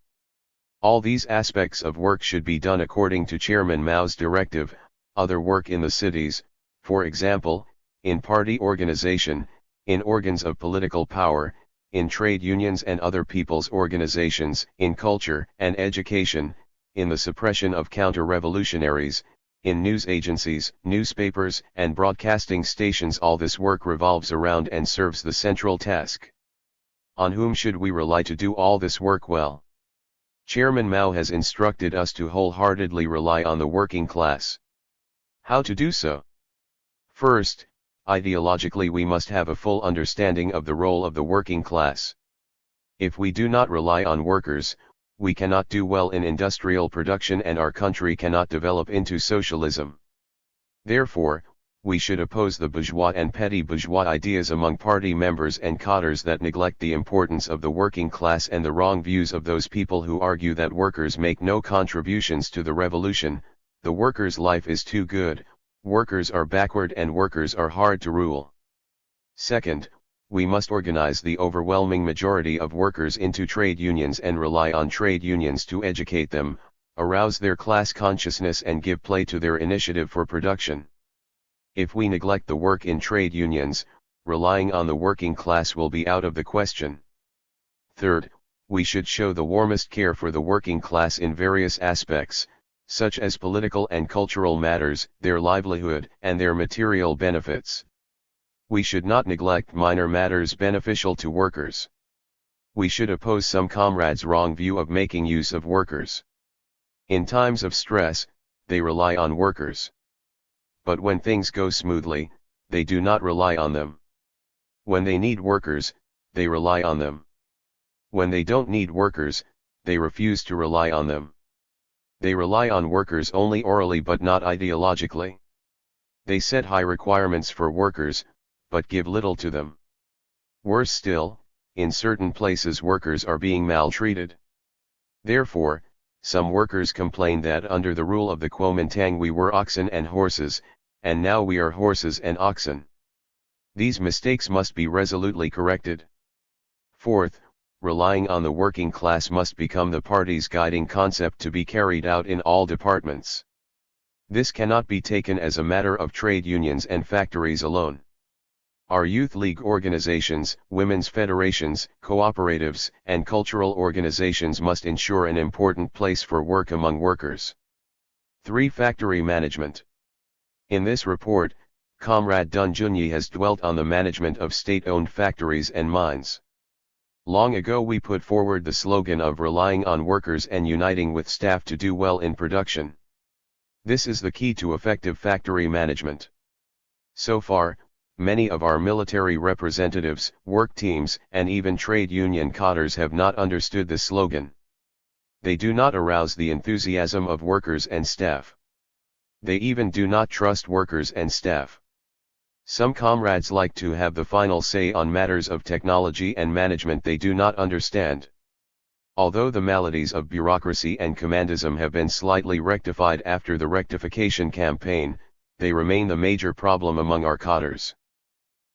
All these aspects of work should be done according to Chairman Mao's directive. Other work in the cities, for example, in party organization, in organs of political power, in trade unions and other people's organizations, in culture and education, in the suppression of counter-revolutionaries, in news agencies, newspapers and broadcasting stations. All this work revolves around and serves the central task. On whom should we rely to do all this work well? Chairman Mao has instructed us to wholeheartedly rely on the working class. How to do so? First, ideologically we must have a full understanding of the role of the working class. If we do not rely on workers, we cannot do well in industrial production and our country cannot develop into socialism. Therefore, we should oppose the bourgeois and petty bourgeois ideas among party members and cadres that neglect the importance of the working class and the wrong views of those people who argue that workers make no contributions to the revolution. The workers' life is too good, workers are backward and workers are hard to rule. Second, we must organize the overwhelming majority of workers into trade unions and rely on trade unions to educate them, arouse their class consciousness and give play to their initiative for production. If we neglect the work in trade unions, relying on the working class will be out of the question. Third, we should show the warmest care for the working class in various aspects, such as political and cultural matters, their livelihood, and their material benefits. We should not neglect minor matters beneficial to workers. We should oppose some comrades' wrong view of making use of workers. In times of stress, they rely on workers. But when things go smoothly, they do not rely on them. When they need workers, they rely on them. When they don't need workers, they refuse to rely on them. They rely on workers only orally but not ideologically. They set high requirements for workers, but give little to them. Worse still, in certain places workers are being maltreated. Therefore, Some workers complain that under the rule of the Kuomintang we were oxen and horses, and now we are horses and oxen. These mistakes must be resolutely corrected. Fourth, relying on the working class must become the party's guiding concept to be carried out in all departments. This cannot be taken as a matter of trade unions and factories alone. Our youth league organizations, women's federations, cooperatives, and cultural organizations must ensure an important place for work among workers. 3. Factory management. In this report, Comrade Dun Junyi has dwelt on the management of state-owned factories and mines. Long ago we put forward the slogan of relying on workers and uniting with staff to do well in production. This is the key to effective factory management. So far, many of our military representatives, work teams, and even trade union cadres have not understood this slogan. They do not arouse the enthusiasm of workers and staff. They even do not trust workers and staff. Some comrades like to have the final say on matters of technology and management they do not understand. Although the maladies of bureaucracy and commandism have been slightly rectified after the rectification campaign, they remain the major problem among our cadres.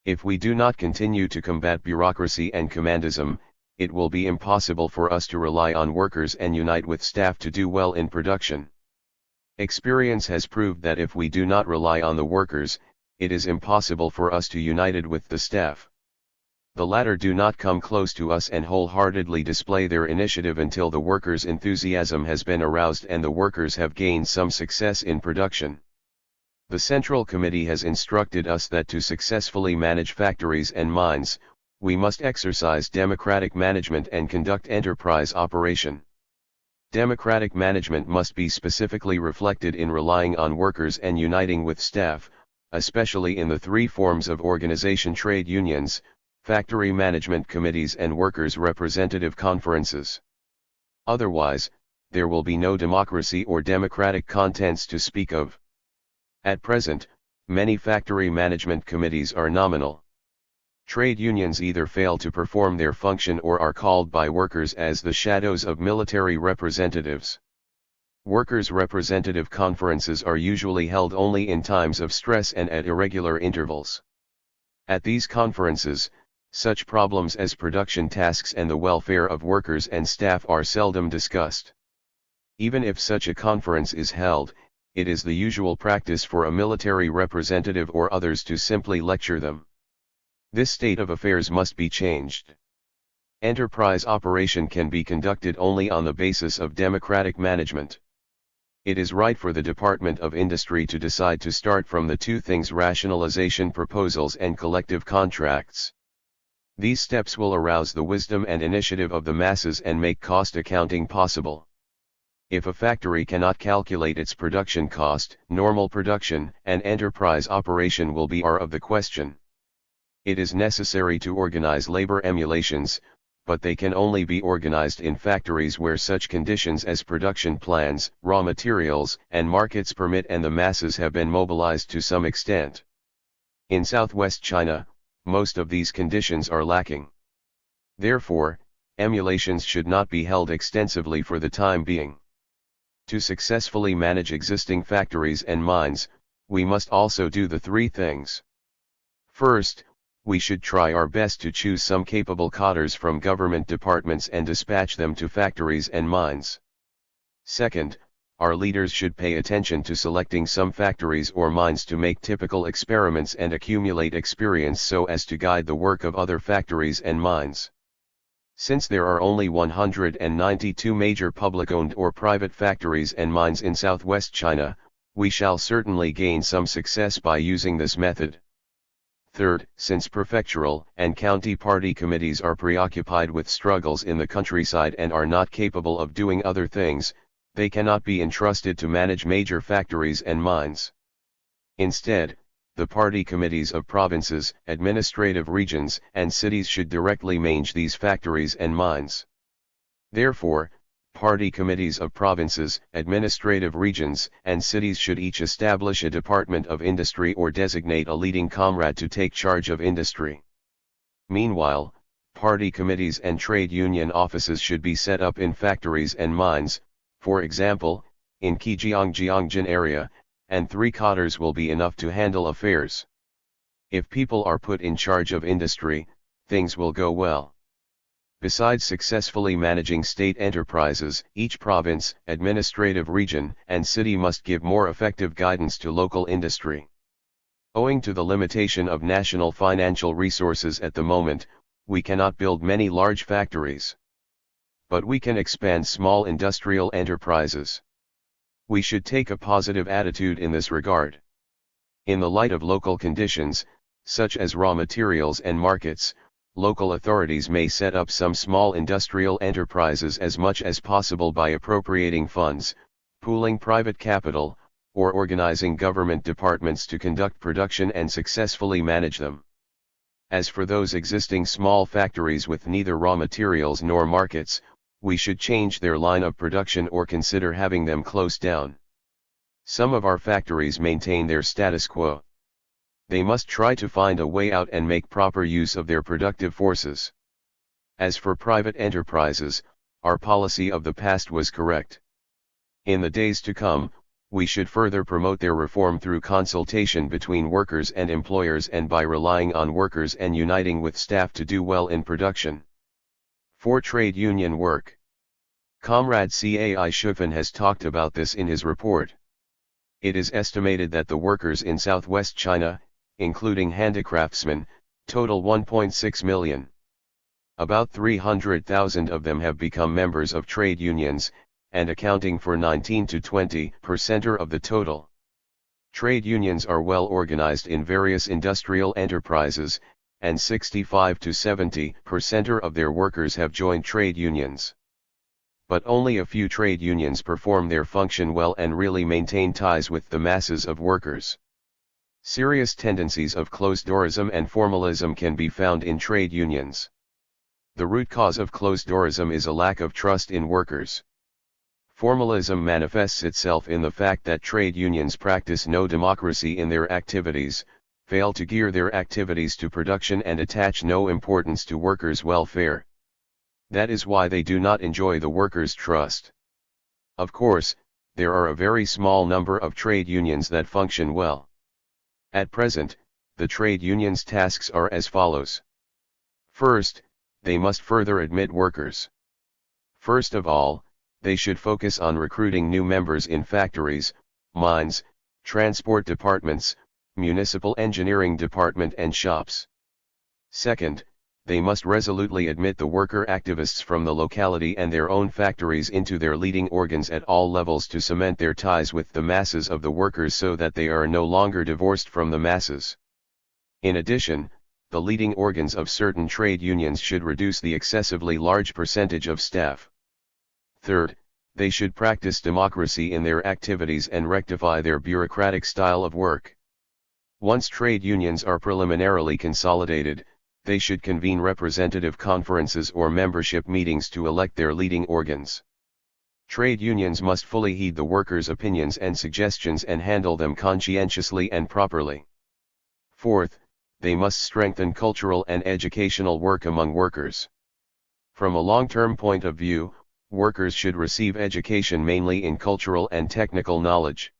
If we do not continue to combat bureaucracy and commandism, it will be impossible for us to rely on workers and unite with staff to do well in production. Experience has proved that if we do not rely on the workers, it is impossible for us to unite with the staff. The latter do not come close to us and wholeheartedly display their initiative until the workers' enthusiasm has been aroused and the workers have gained some success in production. The Central Committee has instructed us that to successfully manage factories and mines, we must exercise democratic management and conduct enterprise operation. Democratic management must be specifically reflected in relying on workers and uniting with staff, especially in the 3 forms of organization: trade unions, factory management committees and workers' representative conferences. Otherwise, there will be no democracy or democratic contents to speak of. At present, many factory management committees are nominal. Trade unions either fail to perform their function or are called by workers as the shadows of military representatives. Workers' representative conferences are usually held only in times of stress and at irregular intervals. At these conferences, such problems as production tasks and the welfare of workers and staff are seldom discussed. Even if such a conference is held, it is the usual practice for a military representative or others to simply lecture them. This state of affairs must be changed. Enterprise operation can be conducted only on the basis of democratic management. It is right for the Department of Industry to decide to start from the 2 things: rationalization proposals and collective contracts. These steps will arouse the wisdom and initiative of the masses and make cost accounting possible. If a factory cannot calculate its production cost, normal production and enterprise operation will be out of the question. It is necessary to organize labor emulations, but they can only be organized in factories where such conditions as production plans, raw materials, and markets permit and the masses have been mobilized to some extent. In southwest China, most of these conditions are lacking. Therefore, emulations should not be held extensively for the time being. To successfully manage existing factories and mines, we must also do the 3 things. First, we should try our best to choose some capable cadres from government departments and dispatch them to factories and mines. Second, our leaders should pay attention to selecting some factories or mines to make typical experiments and accumulate experience so as to guide the work of other factories and mines. Since there are only 192 major public-owned or private factories and mines in southwest China, we shall certainly gain some success by using this method. Third, since prefectural and county party committees are preoccupied with struggles in the countryside and are not capable of doing other things, they cannot be entrusted to manage major factories and mines. Instead, the party committees of provinces, administrative regions, and cities should directly manage these factories and mines. Therefore, party committees of provinces, administrative regions, and cities should each establish a department of industry or designate a leading comrade to take charge of industry. Meanwhile, party committees and trade union offices should be set up in factories and mines, For example, in Zhejiang area, and 3 cadres will be enough to handle affairs. If people are put in charge of industry, things will go well. Besides successfully managing state enterprises, each province, administrative region, and city must give more effective guidance to local industry. Owing to the limitation of national financial resources at the moment, we cannot build many large factories. But we can expand small industrial enterprises. We should take a positive attitude in this regard. In the light of local conditions, such as raw materials and markets, local authorities may set up some small industrial enterprises as much as possible by appropriating funds, pooling private capital, or organizing government departments to conduct production and successfully manage them. As for those existing small factories with neither raw materials nor markets, we should change their line of production or consider having them closed down. Some of our factories maintain their status quo. They must try to find a way out and make proper use of their productive forces. As for private enterprises, our policy of the past was correct. In the days to come, we should further promote their reform through consultation between workers and employers and by relying on workers and uniting with staff to do well in production. For trade union work. Comrade Cai Shufan has talked about this in his report. It is estimated that the workers in southwest China, including handicraftsmen, total 1.6 million. About 300,000 of them have become members of trade unions, and accounting for 19 to 20% of the total. Trade unions are well organized in various industrial enterprises, and 65 to 70% of their workers have joined trade unions. But only a few trade unions perform their function well and really maintain ties with the masses of workers. Serious tendencies of closed-doorism and formalism can be found in trade unions. The root cause of closed-doorism is a lack of trust in workers. Formalism manifests itself in the fact that trade unions practice no democracy in their activities, fail to gear their activities to production and attach no importance to workers' welfare. That is why they do not enjoy the workers' trust. Of course, there are a very small number of trade unions that function well. At present, the trade unions' tasks are as follows. First, they must further admit workers. First of all, they should focus on recruiting new members in factories, mines, transport departments, municipal engineering department and shops. Second, they must resolutely admit the worker activists from the locality and their own factories into their leading organs at all levels to cement their ties with the masses of the workers so that they are no longer divorced from the masses. In addition, the leading organs of certain trade unions should reduce the excessively large percentage of staff. Third, they should practice democracy in their activities and rectify their bureaucratic style of work. Once trade unions are preliminarily consolidated, they should convene representative conferences or membership meetings to elect their leading organs. Trade unions must fully heed the workers' opinions and suggestions and handle them conscientiously and properly. Fourth, they must strengthen cultural and educational work among workers. From a long-term point of view, workers should receive education mainly in cultural and technical knowledge.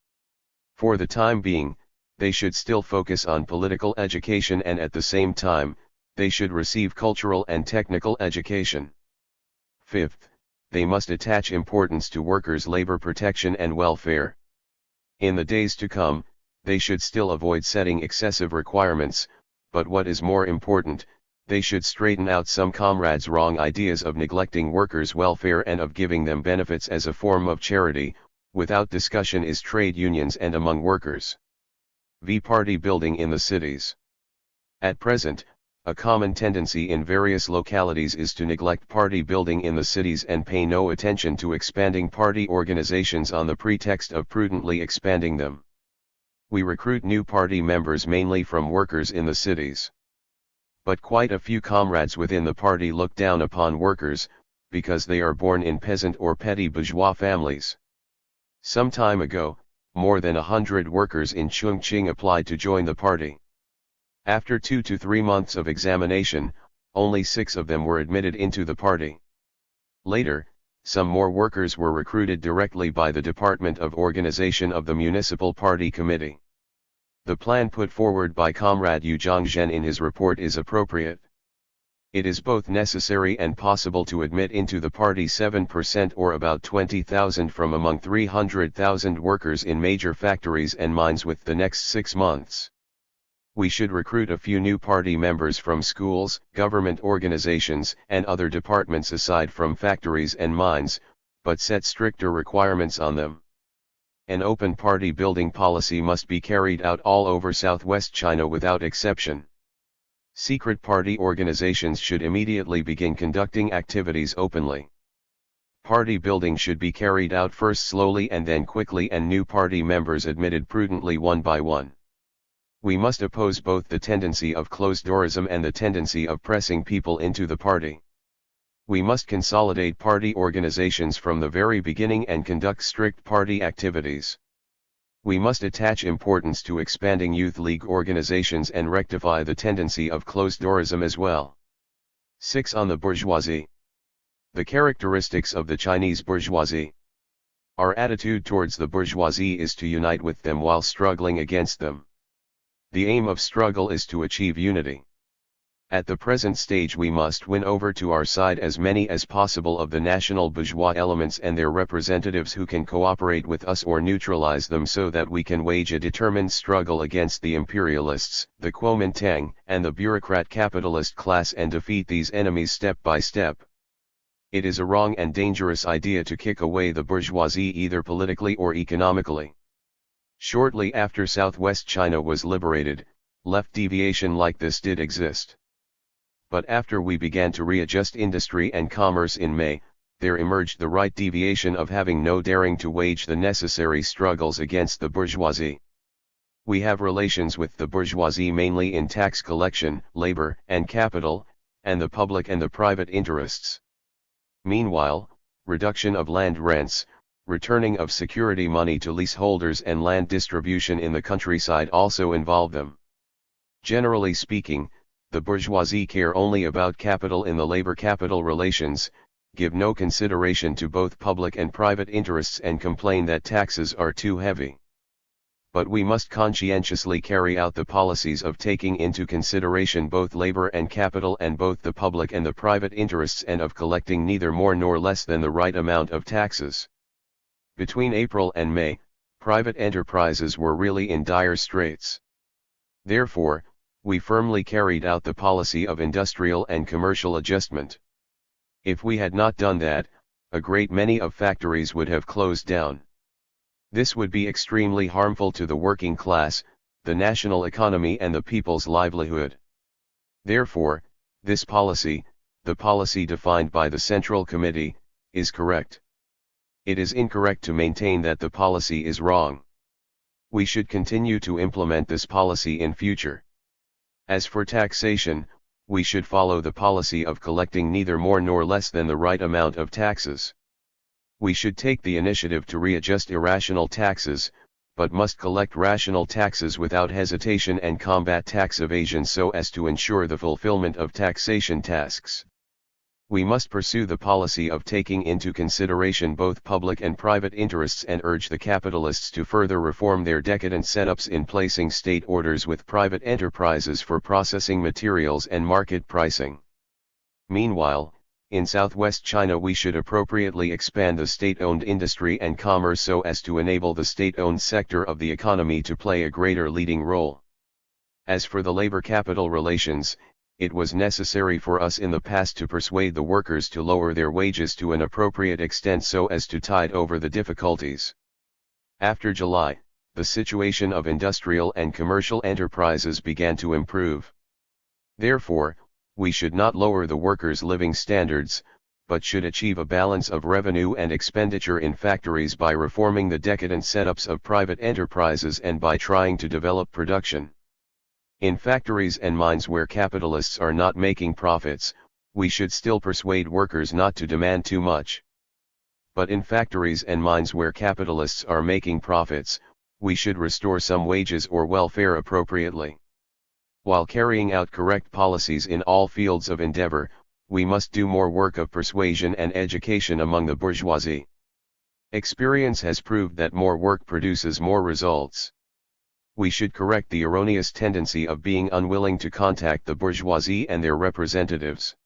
For the time being, they should still focus on political education and at the same time, they should receive cultural and technical education. Fifth, they must attach importance to workers' labor protection and welfare. In the days to come, they should still avoid setting excessive requirements, but what is more important, they should straighten out some comrades' wrong ideas of neglecting workers' welfare and of giving them benefits as a form of charity, without discussion is trade unions and among workers. Party building in the cities. At present, a common tendency in various localities is to neglect party building in the cities and pay no attention to expanding party organizations on the pretext of prudently expanding them. We recruit new party members mainly from workers in the cities. But quite a few comrades within the party look down upon workers, because they are born in peasant or petty bourgeois families. Some time ago, more than 100 workers in Chongqing applied to join the party. After 2 to 3 months of examination, only 6 of them were admitted into the party. Later, some more workers were recruited directly by the Department of Organization of the Municipal Party Committee. The plan put forward by Comrade Yu Zhongzhen in his report is appropriate. It is both necessary and possible to admit into the party 7% or about 20,000 from among 300,000 workers in major factories and mines with the next 6 months. We should recruit a few new party members from schools, government organizations, and other departments aside from factories and mines, but set stricter requirements on them. An open party building policy must be carried out all over Southwest China without exception. Secret party organizations should immediately begin conducting activities openly. Party building should be carried out first slowly and then quickly, and new party members admitted prudently one by one. We must oppose both the tendency of closed-doorism and the tendency of pressing people into the party. We must consolidate party organizations from the very beginning and conduct strict party activities. We must attach importance to expanding youth league organizations and rectify the tendency of closed-doorism as well. 6. On the bourgeoisie. The characteristics of the Chinese bourgeoisie. Our attitude towards the bourgeoisie is to unite with them while struggling against them. The aim of struggle is to achieve unity. At the present stage we must win over to our side as many as possible of the national bourgeois elements and their representatives who can cooperate with us or neutralize them, so that we can wage a determined struggle against the imperialists, the Kuomintang, and the bureaucrat capitalist class, and defeat these enemies step by step. It is a wrong and dangerous idea to kick away the bourgeoisie either politically or economically. Shortly after Southwest China was liberated, left deviation like this did exist. But after we began to readjust industry and commerce in May, there emerged the right deviation of having no daring to wage the necessary struggles against the bourgeoisie. We have relations with the bourgeoisie mainly in tax collection, labor and capital, and the public and the private interests. Meanwhile, reduction of land rents, returning of security money to leaseholders, and land distribution in the countryside also involve them. Generally speaking, the bourgeoisie care only about capital in the labor-capital relations, give no consideration to both public and private interests, and complain that taxes are too heavy. But we must conscientiously carry out the policies of taking into consideration both labor and capital, and both the public and the private interests, and of collecting neither more nor less than the right amount of taxes. Between April and May, private enterprises were really in dire straits. Therefore, we firmly carried out the policy of industrial and commercial adjustment. If we had not done that, a great many of factories would have closed down. This would be extremely harmful to the working class, the national economy, and the people's livelihood. Therefore, this policy, the policy defined by the Central Committee, is correct. It is incorrect to maintain that the policy is wrong. We should continue to implement this policy in future. As for taxation, we should follow the policy of collecting neither more nor less than the right amount of taxes. We should take the initiative to readjust irrational taxes, but must collect rational taxes without hesitation and combat tax evasion so as to ensure the fulfillment of taxation tasks. We must pursue the policy of taking into consideration both public and private interests, and urge the capitalists to further reform their decadent setups in placing state orders with private enterprises for processing materials and market pricing. Meanwhile, in Southwest China we should appropriately expand the state-owned industry and commerce so as to enable the state-owned sector of the economy to play a greater leading role. As for the labor-capital relations, it was necessary for us in the past to persuade the workers to lower their wages to an appropriate extent so as to tide over the difficulties. After July, the situation of industrial and commercial enterprises began to improve. Therefore, we should not lower the workers' living standards, but should achieve a balance of revenue and expenditure in factories by reforming the decadent setups of private enterprises and by trying to develop production. In factories and mines where capitalists are not making profits, we should still persuade workers not to demand too much. But in factories and mines where capitalists are making profits, we should restore some wages or welfare appropriately. While carrying out correct policies in all fields of endeavor, we must do more work of persuasion and education among the bourgeoisie. Experience has proved that more work produces more results. We should correct the erroneous tendency of being unwilling to contact the bourgeoisie and their representatives.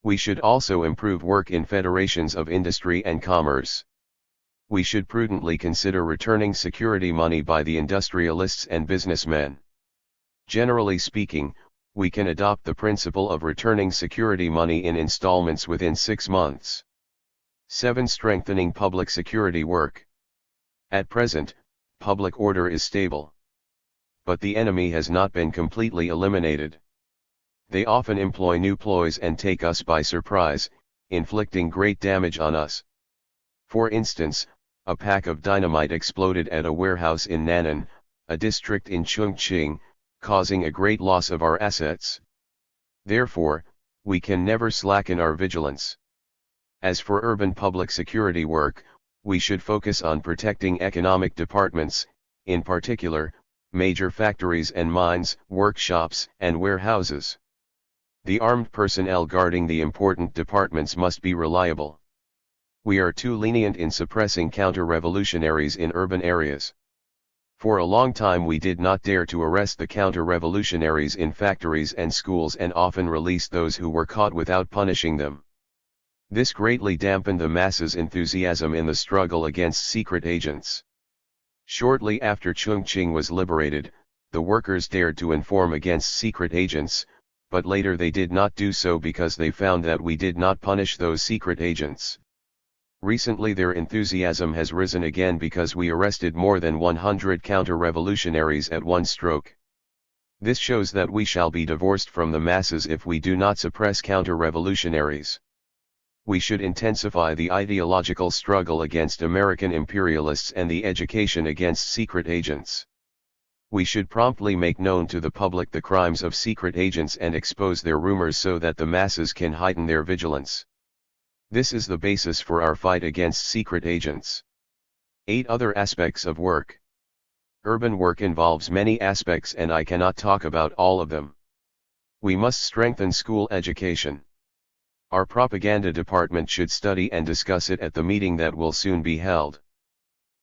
We should also improve work in federations of industry and commerce. We should prudently consider returning security money by the industrialists and businessmen. Generally speaking, we can adopt the principle of returning security money in installments within 6 months. 7. Strengthening public security work. At present, public order is stable. But the enemy has not been completely eliminated. They often employ new ploys and take us by surprise, inflicting great damage on us. For instance, a pack of dynamite exploded at a warehouse in Nan'an, a district in Chongqing, causing a great loss of our assets. Therefore, we can never slacken our vigilance. As for urban public security work, we should focus on protecting economic departments, in particular, major factories and mines, workshops, and warehouses. The armed personnel guarding the important departments must be reliable. We are too lenient in suppressing counter-revolutionaries in urban areas. For a long time we did not dare to arrest the counter-revolutionaries in factories and schools and often released those who were caught without punishing them. This greatly dampened the masses' enthusiasm in the struggle against secret agents. Shortly after Chongqing was liberated, the workers dared to inform against secret agents, but later they did not do so because they found that we did not punish those secret agents. Recently their enthusiasm has risen again because we arrested more than 100 counter-revolutionaries at one stroke. This shows that we shall be divorced from the masses if we do not suppress counter-revolutionaries. We should intensify the ideological struggle against American imperialists and the education against secret agents. We should promptly make known to the public the crimes of secret agents and expose their rumors so that the masses can heighten their vigilance. This is the basis for our fight against secret agents. 8. Other aspects of work. Urban work involves many aspects and I cannot talk about all of them. We must strengthen school education. Our propaganda department should study and discuss it at the meeting that will soon be held.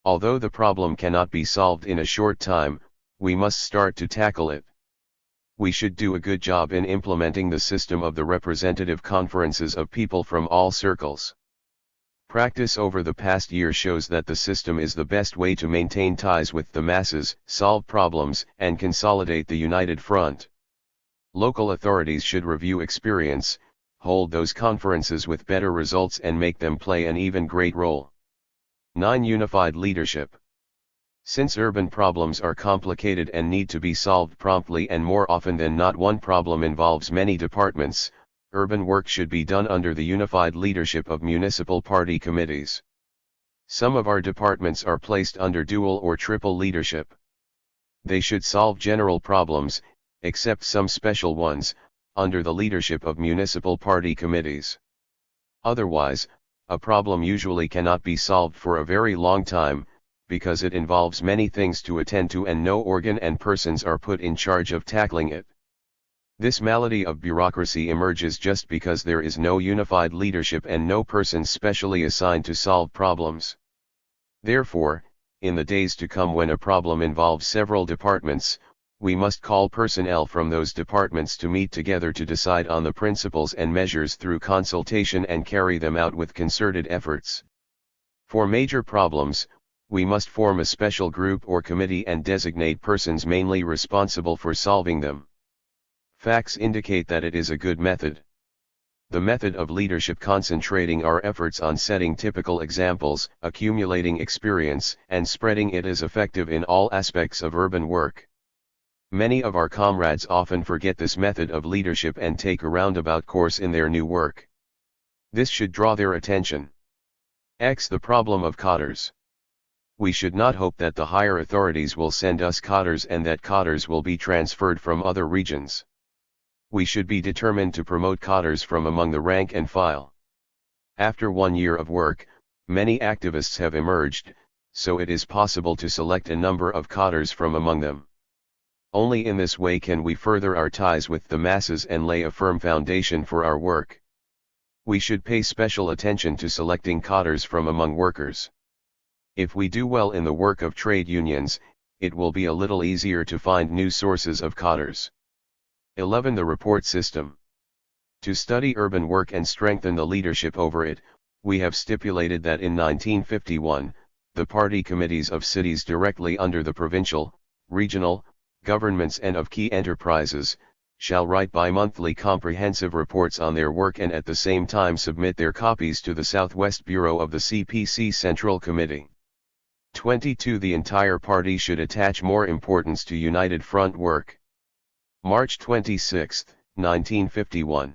Although the problem cannot be solved in a short time, we must start to tackle it. We should do a good job in implementing the system of the representative conferences of people from all circles. Practice over the past year shows that the system is the best way to maintain ties with the masses, solve problems, and consolidate the united front. Local authorities should review experience, hold those conferences with better results and make them play an even great role. 9. Unified leadership. Since urban problems are complicated and need to be solved promptly and more often than not one problem involves many departments, urban work should be done under the unified leadership of municipal party committees. Some of our departments are placed under dual or triple leadership. They should solve general problems, except some special ones, under the leadership of municipal party committees. Otherwise, a problem usually cannot be solved for a very long time, because it involves many things to attend to and no organ and persons are put in charge of tackling it. This malady of bureaucracy emerges just because there is no unified leadership and no persons specially assigned to solve problems. Therefore, in the days to come when a problem involves several departments, we must call personnel from those departments to meet together to decide on the principles and measures through consultation and carry them out with concerted efforts. For major problems, we must form a special group or committee and designate persons mainly responsible for solving them. Facts indicate that it is a good method. The method of leadership concentrating our efforts on setting typical examples, accumulating experience, and spreading it is effective in all aspects of urban work. Many of our comrades often forget this method of leadership and take a roundabout course in their new work. This should draw their attention. X. The problem of cadres. We should not hope that the higher authorities will send us cadres and that cadres will be transferred from other regions. We should be determined to promote cadres from among the rank and file. After 1 year of work, many activists have emerged, so it is possible to select a number of cadres from among them. Only in this way can we further our ties with the masses and lay a firm foundation for our work. We should pay special attention to selecting cadres from among workers. If we do well in the work of trade unions, it will be a little easier to find new sources of cadres. 11. The report system. To study urban work and strengthen the leadership over it, we have stipulated that in 1951, the party committees of cities directly under the provincial, regional, governments and of key enterprises, shall write bi-monthly comprehensive reports on their work and at the same time submit their copies to the Southwest Bureau of the CPC Central Committee. 22. The entire party should attach more importance to United Front work. March 26, 1951.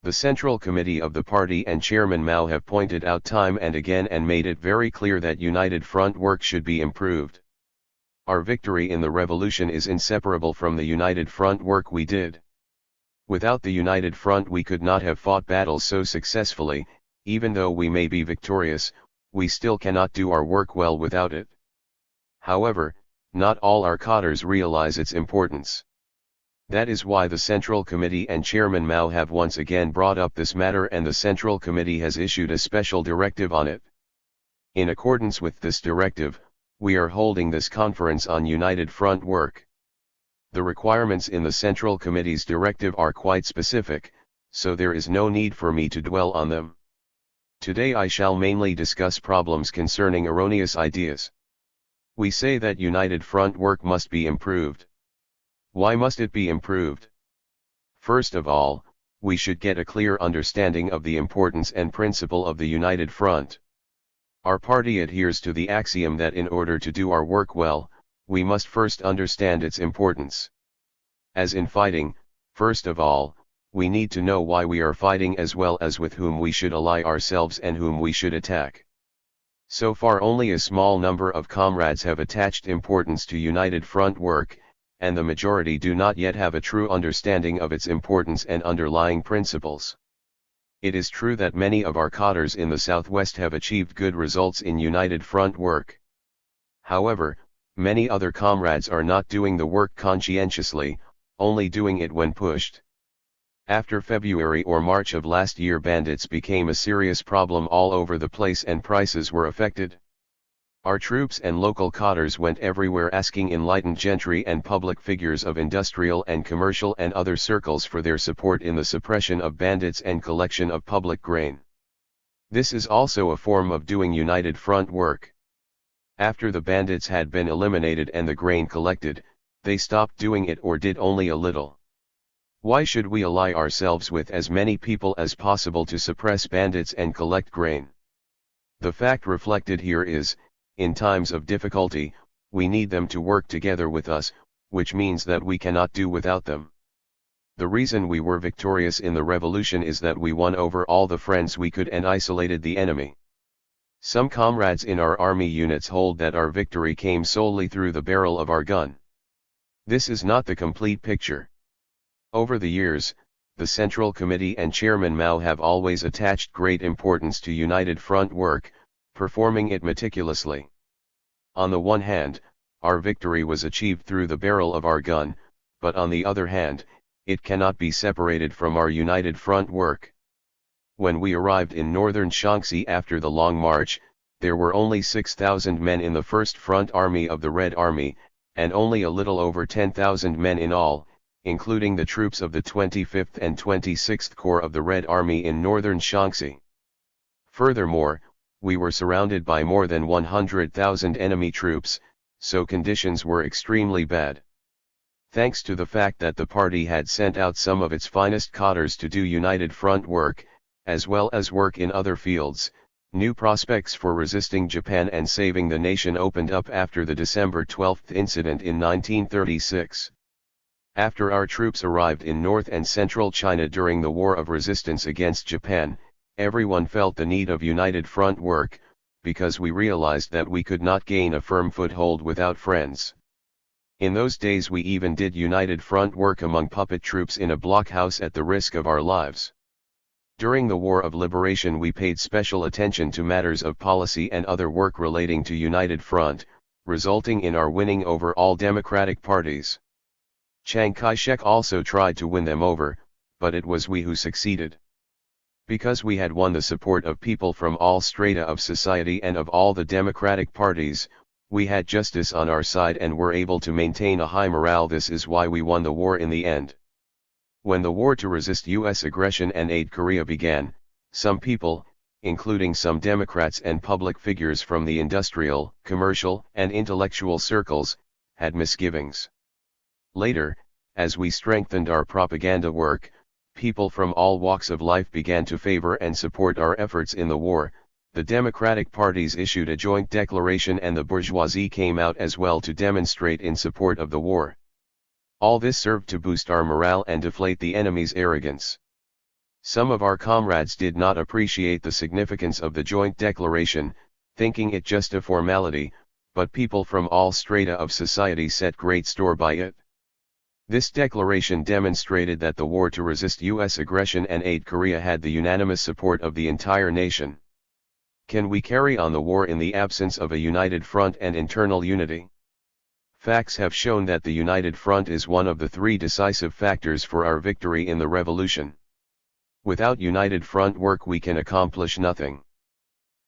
The Central Committee of the party and Chairman Mao have pointed out time and again and made it very clear that United Front work should be improved. Our victory in the revolution is inseparable from the United Front work we did. Without the United Front we could not have fought battles so successfully. Even though we may be victorious, we still cannot do our work well without it. However, not all our cadres realize its importance. That is why the Central Committee and Chairman Mao have once again brought up this matter and the Central Committee has issued a special directive on it. In accordance with this directive, we are holding this conference on United Front work. The requirements in the Central Committee's directive are quite specific, so there is no need for me to dwell on them. Today I shall mainly discuss problems concerning erroneous ideas. We say that United Front work must be improved. Why must it be improved? First of all, we should get a clear understanding of the importance and principle of the United Front. Our party adheres to the axiom that in order to do our work well, we must first understand its importance. As in fighting, first of all, we need to know why we are fighting as well as with whom we should ally ourselves and whom we should attack. So far only a small number of comrades have attached importance to United Front work, and the majority do not yet have a true understanding of its importance and underlying principles. It is true that many of our cadres in the Southwest have achieved good results in United Front work. However, many other comrades are not doing the work conscientiously, only doing it when pushed. After February or March of last year, bandits became a serious problem all over the place and prices were affected. Our troops and local cadres went everywhere asking enlightened gentry and public figures of industrial and commercial and other circles for their support in the suppression of bandits and collection of public grain. This is also a form of doing United Front work. After the bandits had been eliminated and the grain collected, they stopped doing it or did only a little. Why should we ally ourselves with as many people as possible to suppress bandits and collect grain? The fact reflected here is, in times of difficulty, we need them to work together with us, which means that we cannot do without them. The reason we were victorious in the revolution is that we won over all the friends we could and isolated the enemy. Some comrades in our army units hold that our victory came solely through the barrel of our gun. This is not the complete picture. Over the years, the Central Committee and Chairman Mao have always attached great importance to United Front work, performing it meticulously. On the one hand, our victory was achieved through the barrel of our gun, but on the other hand, it cannot be separated from our United Front work. When we arrived in northern Shaanxi after the long march, there were only 6,000 men in the First Front Army of the Red Army, and only a little over 10,000 men in all, including the troops of the 25th and 26th Corps of the Red Army in northern Shaanxi. Furthermore, we were surrounded by more than 100,000 enemy troops, so conditions were extremely bad. Thanks to the fact that the party had sent out some of its finest cadres to do United Front work, as well as work in other fields, new prospects for resisting Japan and saving the nation opened up after the December 12 incident in 1936. After our troops arrived in North and Central China during the War of Resistance against Japan, everyone felt the need of United Front work, because we realized that we could not gain a firm foothold without friends. In those days we even did United Front work among puppet troops in a blockhouse at the risk of our lives. During the War of Liberation we paid special attention to matters of policy and other work relating to United Front, resulting in our winning over all democratic parties. Chiang Kai-shek also tried to win them over, but it was we who succeeded. Because we had won the support of people from all strata of society and of all the democratic parties, we had justice on our side and were able to maintain a high morale. This is why we won the war in the end. When the war to resist US aggression and aid Korea began, some people, including some Democrats and public figures from the industrial, commercial, and intellectual circles, had misgivings. Later, as we strengthened our propaganda work, people from all walks of life began to favor and support our efforts in the war. The Democratic parties issued a joint declaration and the bourgeoisie came out as well to demonstrate in support of the war. All this served to boost our morale and deflate the enemy's arrogance. Some of our comrades did not appreciate the significance of the joint declaration, thinking it just a formality, but people from all strata of society set great store by it. This declaration demonstrated that the war to resist US aggression and aid Korea had the unanimous support of the entire nation. Can we carry on the war in the absence of a united front and internal unity? Facts have shown that the united front is one of the three decisive factors for our victory in the revolution. Without united front work we can accomplish nothing.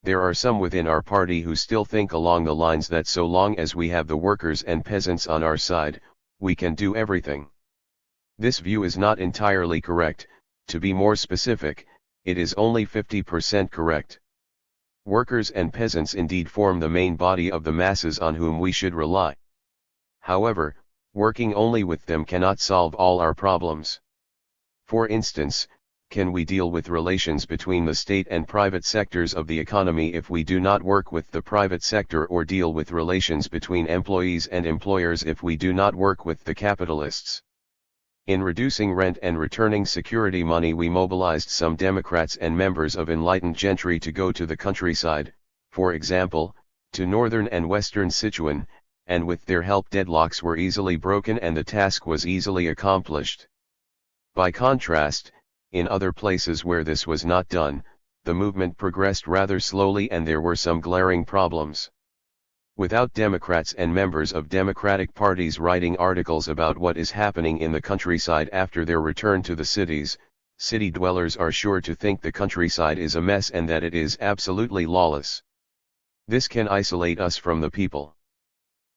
There are some within our party who still think along the lines that so long as we have the workers and peasants on our side, we can do everything. This view is not entirely correct. To be more specific, it is only 50% correct. Workers and peasants indeed form the main body of the masses on whom we should rely. However, working only with them cannot solve all our problems. For instance, can we deal with relations between the state and private sectors of the economy if we do not work with the private sector, or deal with relations between employees and employers if we do not work with the capitalists? In reducing rent and returning security money, we mobilized some Democrats and members of enlightened gentry to go to the countryside, for example, to northern and western Sichuan, and with their help deadlocks were easily broken and the task was easily accomplished. By contrast, in other places where this was not done, the movement progressed rather slowly and there were some glaring problems. Without Democrats and members of Democratic parties writing articles about what is happening in the countryside after their return to the cities, city dwellers are sure to think the countryside is a mess and that it is absolutely lawless. This can isolate us from the people.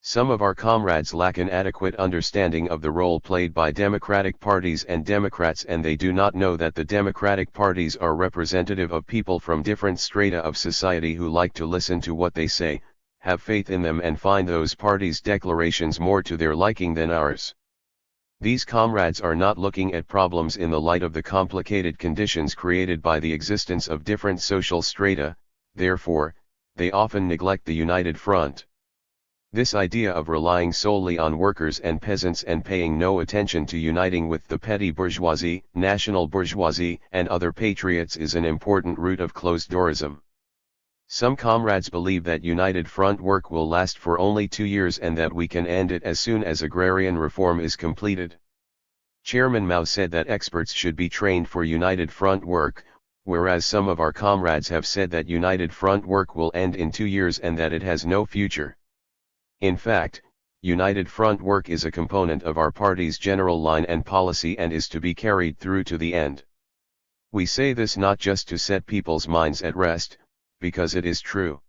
Some of our comrades lack an adequate understanding of the role played by Democratic parties and Democrats, and they do not know that the Democratic parties are representative of people from different strata of society who like to listen to what they say, have faith in them and find those parties' declarations more to their liking than ours. These comrades are not looking at problems in the light of the complicated conditions created by the existence of different social strata, therefore, they often neglect the united front. This idea of relying solely on workers and peasants and paying no attention to uniting with the petty bourgeoisie, national bourgeoisie, and other patriots is an important root of closed-doorism. Some comrades believe that united front work will last for only 2 years and that we can end it as soon as agrarian reform is completed. Chairman Mao said that experts should be trained for united front work, whereas some of our comrades have said that united front work will end in 2 years and that it has no future. In fact, united front work is a component of our party's general line and policy and is to be carried through to the end. We say this not just to set people's minds at rest, because it is true.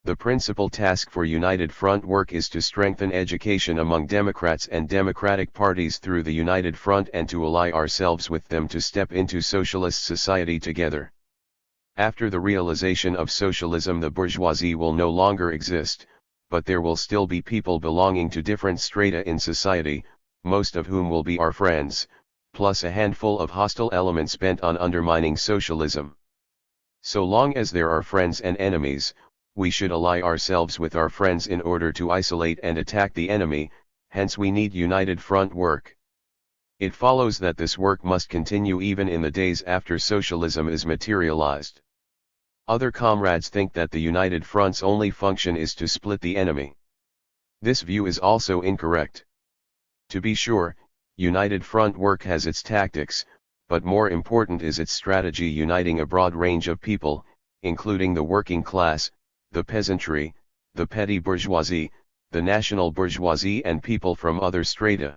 The principal task for united front work is to strengthen education among Democrats and Democratic parties through the united front and to ally ourselves with them to step into socialist society together. After the realization of socialism, the bourgeoisie will no longer exist, but there will still be people belonging to different strata in society, most of whom will be our friends, plus a handful of hostile elements bent on undermining socialism. So long as there are friends and enemies, we should ally ourselves with our friends in order to isolate and attack the enemy, hence we need united front work. It follows that this work must continue even in the days after socialism is materialized. Other comrades think that the united front's only function is to split the enemy. This view is also incorrect. To be sure, united front work has its tactics, but more important is its strategy, uniting a broad range of people, including the working class, the peasantry, the petty bourgeoisie, the national bourgeoisie and people from other strata.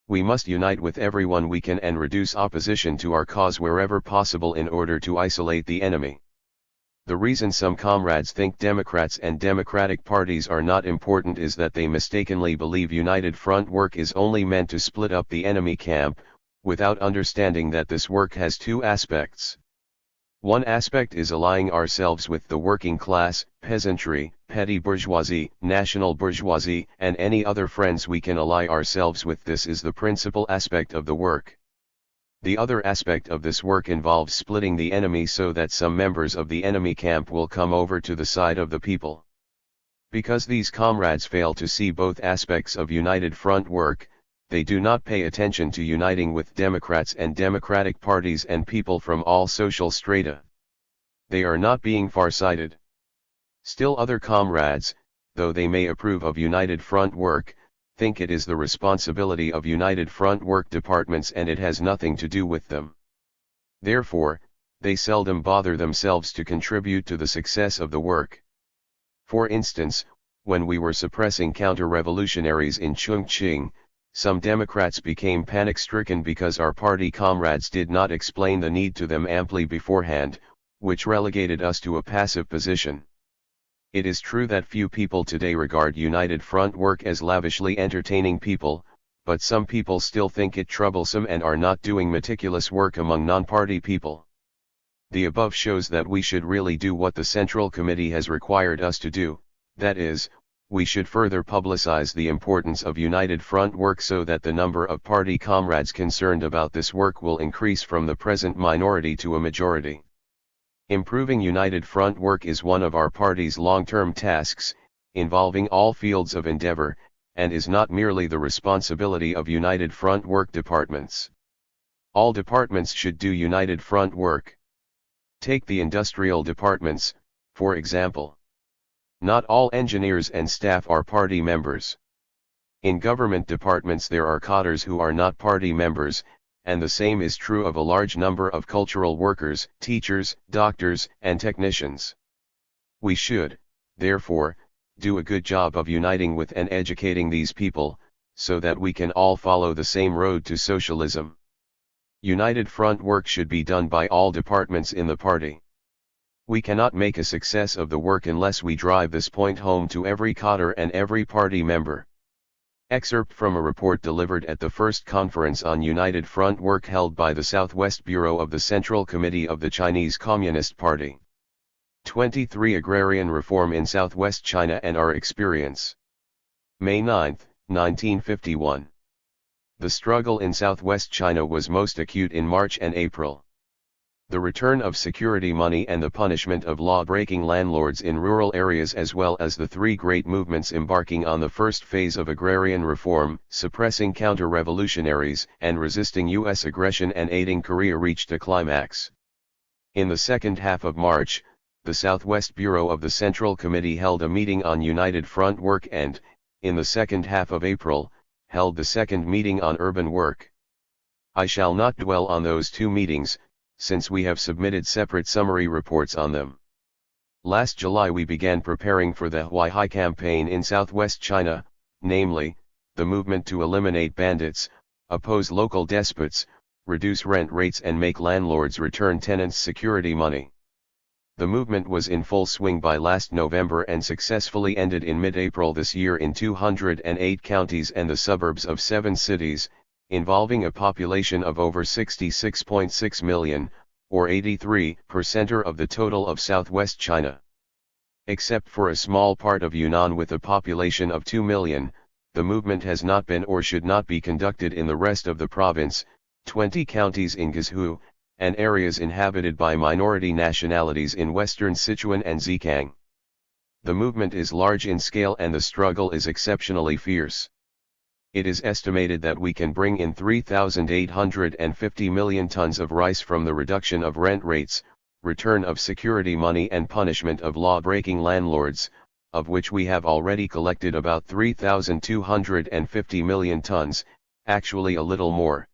We must unite with everyone we can and reduce opposition to our cause wherever possible in order to isolate the enemy. The reason some comrades think Democrats and Democratic parties are not important is that they mistakenly believe United Front work is only meant to split up the enemy camp, without understanding that this work has two aspects. One aspect is allying ourselves with the working class, peasantry, petty bourgeoisie, national bourgeoisie, and any other friends we can ally ourselves with. This is the principal aspect of the work. The other aspect of this work involves splitting the enemy so that some members of the enemy camp will come over to the side of the people. Because these comrades fail to see both aspects of United Front work, they do not pay attention to uniting with Democrats and Democratic parties and people from all social strata. They are not being far-sighted. Still other comrades, though they may approve of United Front work, think it is the responsibility of United Front work departments and it has nothing to do with them. Therefore, they seldom bother themselves to contribute to the success of the work. For instance, when we were suppressing counter-revolutionaries in Chongqing, some Democrats became panic-stricken because our party comrades did not explain the need to them amply beforehand, which relegated us to a passive position. It is true that few people today regard United Front work as lavishly entertaining people, but some people still think it troublesome and are not doing meticulous work among non-party people. The above shows that we should really do what the Central Committee has required us to do, that is, we should further publicize the importance of United Front work so that the number of party comrades concerned about this work will increase from the present minority to a majority. Improving United Front work is one of our party's long-term tasks, involving all fields of endeavor, and is not merely the responsibility of United Front work departments. All departments should do United Front work. Take the industrial departments, for example. Not all engineers and staff are party members. In government departments there are cadres who are not party members, and the same is true of a large number of cultural workers, teachers, doctors, and technicians. We should, therefore, do a good job of uniting with and educating these people, so that we can all follow the same road to socialism. United Front work should be done by all departments in the party. We cannot make a success of the work unless we drive this point home to every cadre and every party member. Excerpt from a report delivered at the first conference on United Front work held by the Southwest Bureau of the Central Committee of the Chinese Communist Party. 23 Agrarian Reform in Southwest China and Our Experience. May 9, 1951. The struggle in Southwest China was most acute in March and April. The return of security money and the punishment of law-breaking landlords in rural areas, as well as the three great movements embarking on the first phase of agrarian reform, suppressing counter-revolutionaries, and resisting U.S. aggression and aiding Korea, reached a climax. In the second half of March, the Southwest Bureau of the Central Committee held a meeting on United Front work and, in the second half of April, held the second meeting on urban work. I shall not dwell on those two meetings, since we have submitted separate summary reports on them. Last July we began preparing for the Huaihai campaign in southwest China, namely, the movement to eliminate bandits, oppose local despots, reduce rent rates and make landlords return tenants security money. The movement was in full swing by last November and successfully ended in mid-April this year in 208 counties and the suburbs of 7 cities, involving a population of over 66.6 million, or 83% of the total of southwest China. Except for a small part of Yunnan with a population of 2 million, the movement has not been or should not be conducted in the rest of the province, 20 counties in Guizhou, and areas inhabited by minority nationalities in western Sichuan and Zhejiang. The movement is large in scale and the struggle is exceptionally fierce. It is estimated that we can bring in 3,850 million tons of rice from the reduction of rent rates, return of security money and punishment of law-breaking landlords, of which we have already collected about 3,250 million tons, actually a little more.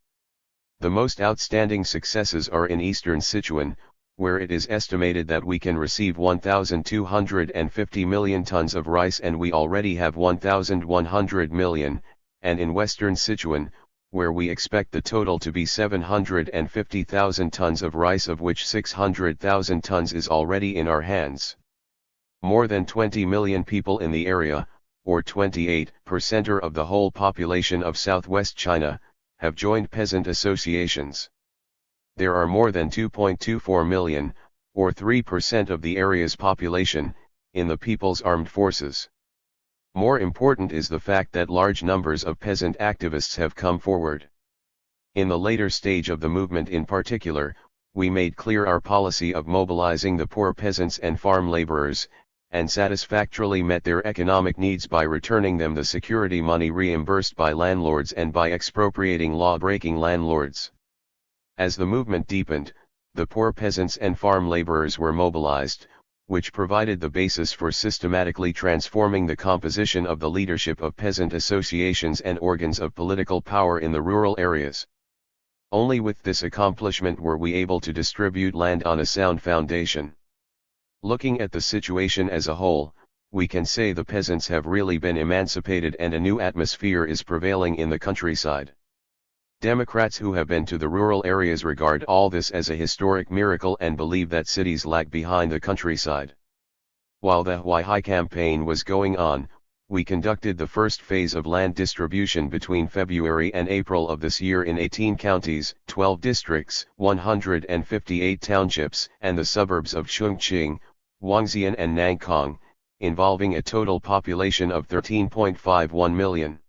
The most outstanding successes are in eastern Sichuan, where it is estimated that we can receive 1,250 million tons of rice and we already have 1,100 million, and in western Sichuan, where we expect the total to be 750,000 tons of rice, of which 600,000 tons is already in our hands. More than 20 million people in the area, or 28% of the whole population of southwest China, have joined peasant associations. There are more than 2.24 million, or 3% of the area's population, in the People's Armed Forces. More important is the fact that large numbers of peasant activists have come forward. In the later stage of the movement in particular, we made clear our policy of mobilizing the poor peasants and farm laborers, and satisfactorily met their economic needs by returning them the security money reimbursed by landlords and by expropriating law-breaking landlords. As the movement deepened, the poor peasants and farm laborers were mobilized, which provided the basis for systematically transforming the composition of the leadership of peasant associations and organs of political power in the rural areas. Only with this accomplishment were we able to distribute land on a sound foundation. Looking at the situation as a whole, we can say the peasants have really been emancipated and a new atmosphere is prevailing in the countryside. Democrats who have been to the rural areas regard all this as a historic miracle and believe that cities lag behind the countryside. While the Huai campaign was going on, we conducted the first phase of land distribution between February and April of this year in 18 counties, 12 districts, 158 townships, and the suburbs of Chongqing, Huangxian and Nantong, involving a total population of 13.51 million.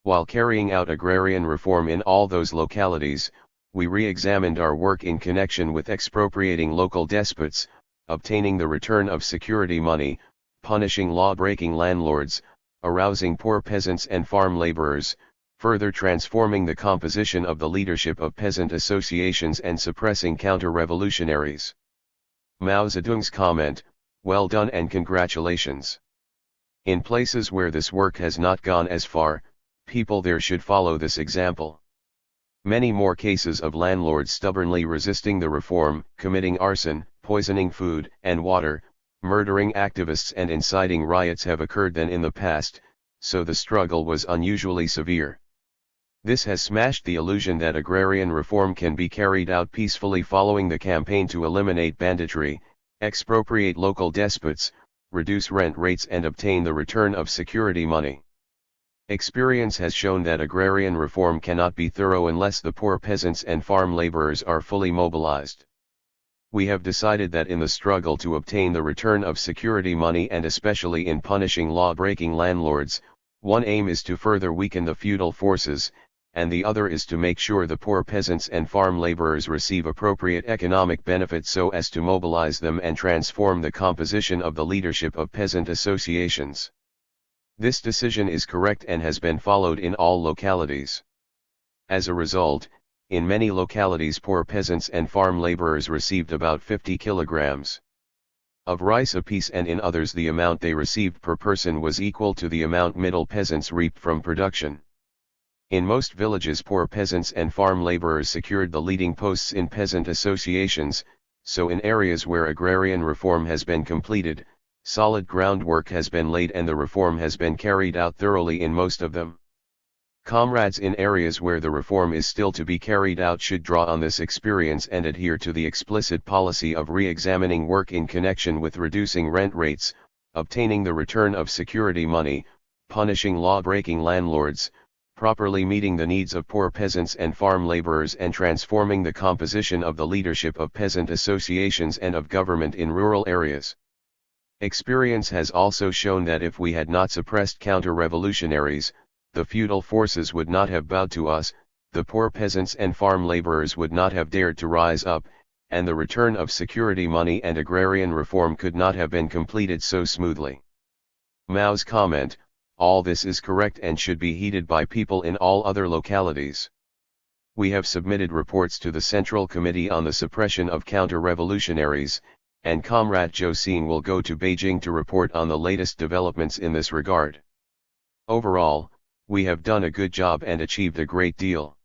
While carrying out agrarian reform in all those localities, we re-examined our work in connection with expropriating local despots, obtaining the return of security money, punishing law-breaking landlords, arousing poor peasants and farm laborers, further transforming the composition of the leadership of peasant associations and suppressing counter-revolutionaries. Mao Zedong's comment, "Well done and congratulations." In places where this work has not gone as far, people there should follow this example. Many more cases of landlords stubbornly resisting the reform, committing arson, poisoning food and water, murdering activists and inciting riots have occurred than in the past, so the struggle was unusually severe. This has smashed the illusion that agrarian reform can be carried out peacefully following the campaign to eliminate banditry, expropriate local despots, reduce rent rates and obtain the return of security money. Experience has shown that agrarian reform cannot be thorough unless the poor peasants and farm laborers are fully mobilized. We have decided that in the struggle to obtain the return of security money and especially in punishing law-breaking landlords, one aim is to further weaken the feudal forces, and the other is to make sure the poor peasants and farm laborers receive appropriate economic benefits so as to mobilize them and transform the composition of the leadership of peasant associations. This decision is correct and has been followed in all localities. As a result, in many localities poor peasants and farm laborers received about 50 kilograms of rice apiece, and in others the amount they received per person was equal to the amount middle peasants reaped from production. In most villages poor peasants and farm laborers secured the leading posts in peasant associations, so in areas where agrarian reform has been completed, solid groundwork has been laid and the reform has been carried out thoroughly in most of them. Comrades in areas where the reform is still to be carried out should draw on this experience and adhere to the explicit policy of re-examining work in connection with reducing rent rates, obtaining the return of security money, punishing law-breaking landlords, properly meeting the needs of poor peasants and farm laborers and transforming the composition of the leadership of peasant associations and of government in rural areas. Experience has also shown that if we had not suppressed counter-revolutionaries, the feudal forces would not have bowed to us, the poor peasants and farm laborers would not have dared to rise up, and the return of security money and agrarian reform could not have been completed so smoothly. Mao's comment, "All this is correct and should be heeded by people in all other localities." We have submitted reports to the Central Committee on the Suppression of Counter-Revolutionaries, and Comrade Zhou Xing will go to Beijing to report on the latest developments in this regard. Overall, we have done a good job and achieved a great deal.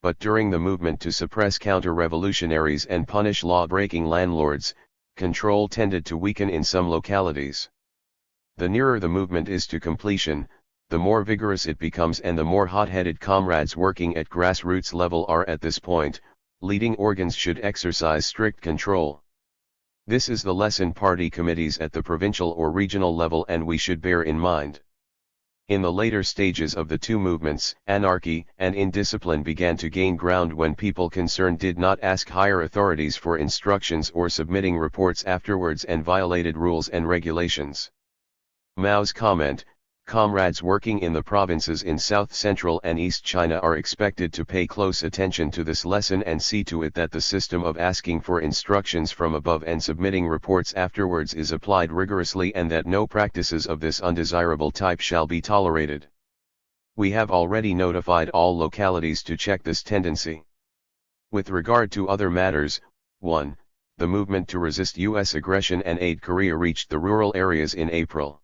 But during the movement to suppress counter-revolutionaries and punish law-breaking landlords, control tended to weaken in some localities. The nearer the movement is to completion, the more vigorous it becomes and the more hot-headed comrades working at grassroots level are at this point, leading organs should exercise strict control. This is the lesson party committees at the provincial or regional level and we should bear in mind. In the later stages of the two movements, anarchy and indiscipline began to gain ground when people concerned did not ask higher authorities for instructions or submitting reports afterwards and violated rules and regulations. Mao's comment: comrades working in the provinces in South Central and East China are expected to pay close attention to this lesson and see to it that the system of asking for instructions from above and submitting reports afterwards is applied rigorously and that no practices of this undesirable type shall be tolerated. We have already notified all localities to check this tendency. With regard to other matters, 1. The movement to resist U.S. aggression and aid Korea reached the rural areas in April.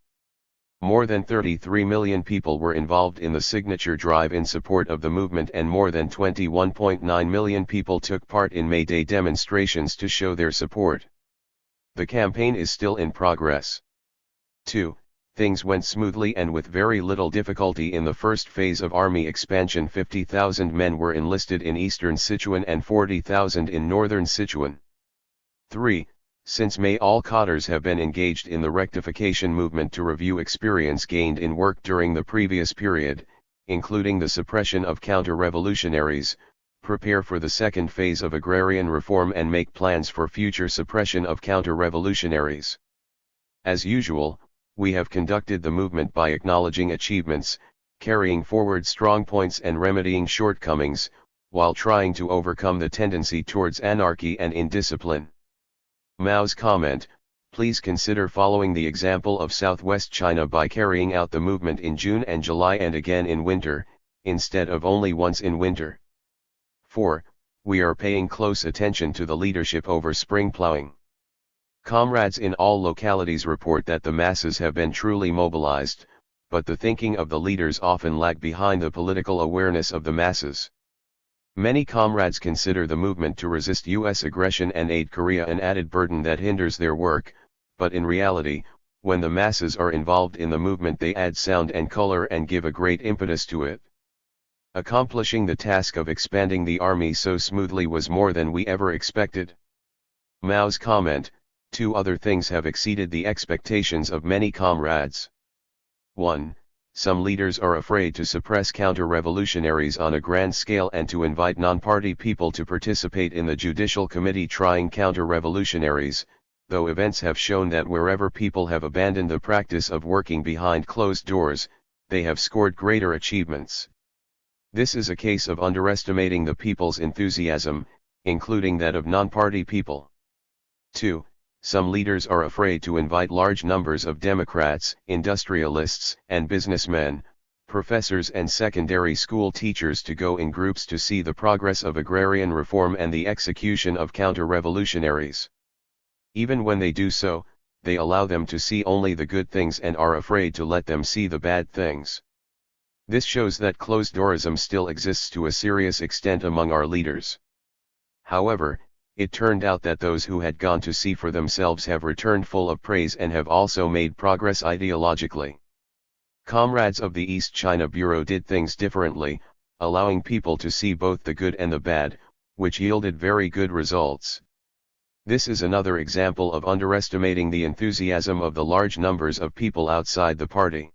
More than 33 million people were involved in the signature drive in support of the movement and more than 21.9 million people took part in May Day demonstrations to show their support. The campaign is still in progress. 2. Things went smoothly and with very little difficulty in the first phase of army expansion. 50,000 men were enlisted in eastern Sichuan and 40,000 in northern Sichuan. 3. Since May, all cadres have been engaged in the rectification movement to review experience gained in work during the previous period, including the suppression of counter-revolutionaries, prepare for the second phase of agrarian reform and make plans for future suppression of counter-revolutionaries. As usual, we have conducted the movement by acknowledging achievements, carrying forward strong points and remedying shortcomings, while trying to overcome the tendency towards anarchy and indiscipline. Mao's comment: please consider following the example of Southwest China by carrying out the movement in June and July and again in winter, instead of only once in winter. 4. We are paying close attention to the leadership over spring plowing. Comrades in all localities report that the masses have been truly mobilized, but the thinking of the leaders often lag behind the political awareness of the masses. Many comrades consider the movement to resist U.S. aggression and aid Korea an added burden that hinders their work, but in reality, when the masses are involved in the movement they add sound and color and give a great impetus to it. Accomplishing the task of expanding the army so smoothly was more than we ever expected. Mao's comment: two other things have exceeded the expectations of many comrades. 1. Some leaders are afraid to suppress counter-revolutionaries on a grand scale and to invite non-party people to participate in the judicial committee trying counter-revolutionaries, though events have shown that wherever people have abandoned the practice of working behind closed doors, they have scored greater achievements. This is a case of underestimating the people's enthusiasm, including that of non-party people. 2. Some leaders are afraid to invite large numbers of Democrats, industrialists, and businessmen, professors and secondary school teachers to go in groups to see the progress of agrarian reform and the execution of counter-revolutionaries. Even when they do so, they allow them to see only the good things and are afraid to let them see the bad things. This shows that closed-doorism still exists to a serious extent among our leaders. However, it turned out that those who had gone to see for themselves have returned full of praise and have also made progress ideologically. Comrades of the East China Bureau did things differently, allowing people to see both the good and the bad, which yielded very good results. This is another example of underestimating the enthusiasm of the large numbers of people outside the party.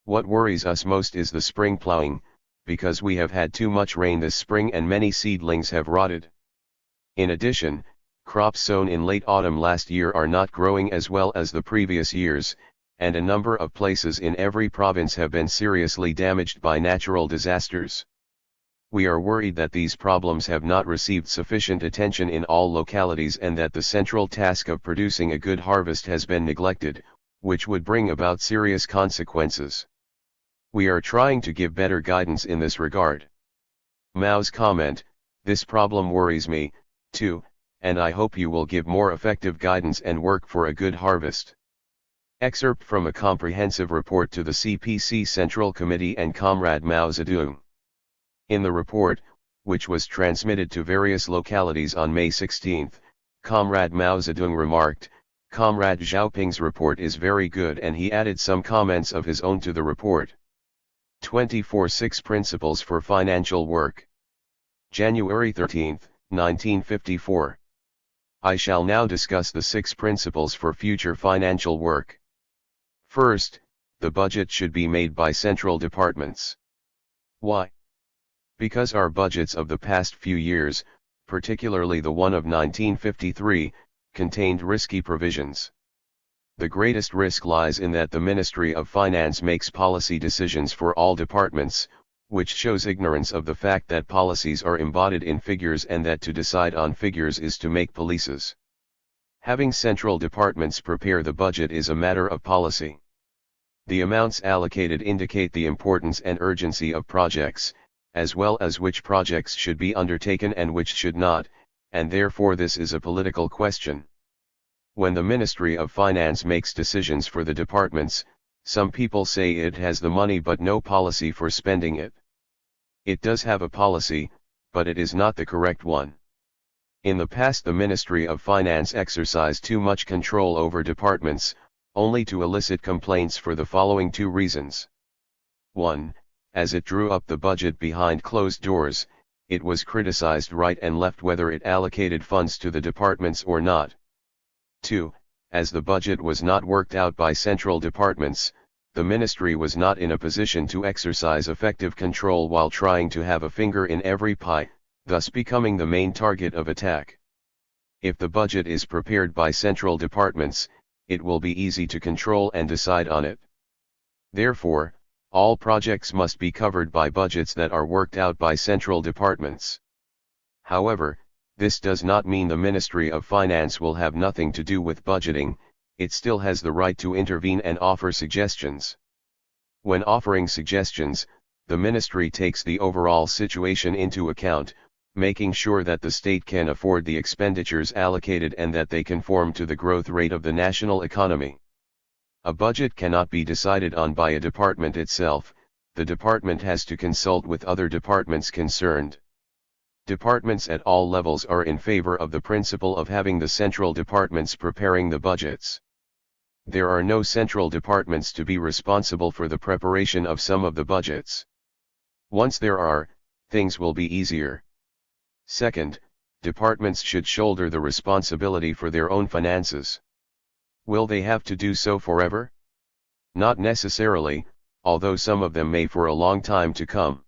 What worries us most is the spring plowing, because we have had too much rain this spring and many seedlings have rotted. In addition, crops sown in late autumn last year are not growing as well as the previous years, and a number of places in every province have been seriously damaged by natural disasters. We are worried that these problems have not received sufficient attention in all localities and that the central task of producing a good harvest has been neglected, which would bring about serious consequences. We are trying to give better guidance in this regard. Mao's comment: this problem worries me, too, and I hope you will give more effective guidance and work for a good harvest. Excerpt from a comprehensive report to the CPC Central Committee and Comrade Mao Zedong. In the report, which was transmitted to various localities on May 16, Comrade Mao Zedong remarked, "Comrade Xiaoping's report is very good," and he added some comments of his own to the report. 24 6 Principles for Financial Work. January 13, 1954. I shall now discuss the 6 principles for future financial work. First, the budget should be made by central departments. Why? Because our budgets of the past few years, particularly the one of 1953, contained risky provisions. The greatest risk lies in that the Ministry of Finance makes policy decisions for all departments, which shows ignorance of the fact that policies are embodied in figures and that to decide on figures is to make policies. Having central departments prepare the budget is a matter of policy. The amounts allocated indicate the importance and urgency of projects, as well as which projects should be undertaken and which should not, and therefore this is a political question. When the Ministry of Finance makes decisions for the departments, some people say it has the money but no policy for spending it. It does have a policy, but it is not the correct one. In the past, the Ministry of Finance exercised too much control over departments, only to elicit complaints for the following 2 reasons. 1. As it drew up the budget behind closed doors, it was criticized right and left whether it allocated funds to the departments or not. 2. As the budget was not worked out by central departments, the ministry was not in a position to exercise effective control while trying to have a finger in every pie, thus becoming the main target of attack. If the budget is prepared by central departments, it will be easy to control and decide on it. Therefore, all projects must be covered by budgets that are worked out by central departments. However, this does not mean the Ministry of Finance will have nothing to do with budgeting. It still has the right to intervene and offer suggestions. When offering suggestions, the ministry takes the overall situation into account, making sure that the state can afford the expenditures allocated and that they conform to the growth rate of the national economy. A budget cannot be decided on by a department itself. The department has to consult with other departments concerned. Departments at all levels are in favor of the principle of having the central departments preparing the budgets. There are no central departments to be responsible for the preparation of some of the budgets. Once there are, things will be easier. Second, departments should shoulder the responsibility for their own finances. Will they have to do so forever? Not necessarily, although some of them may for a long time to come.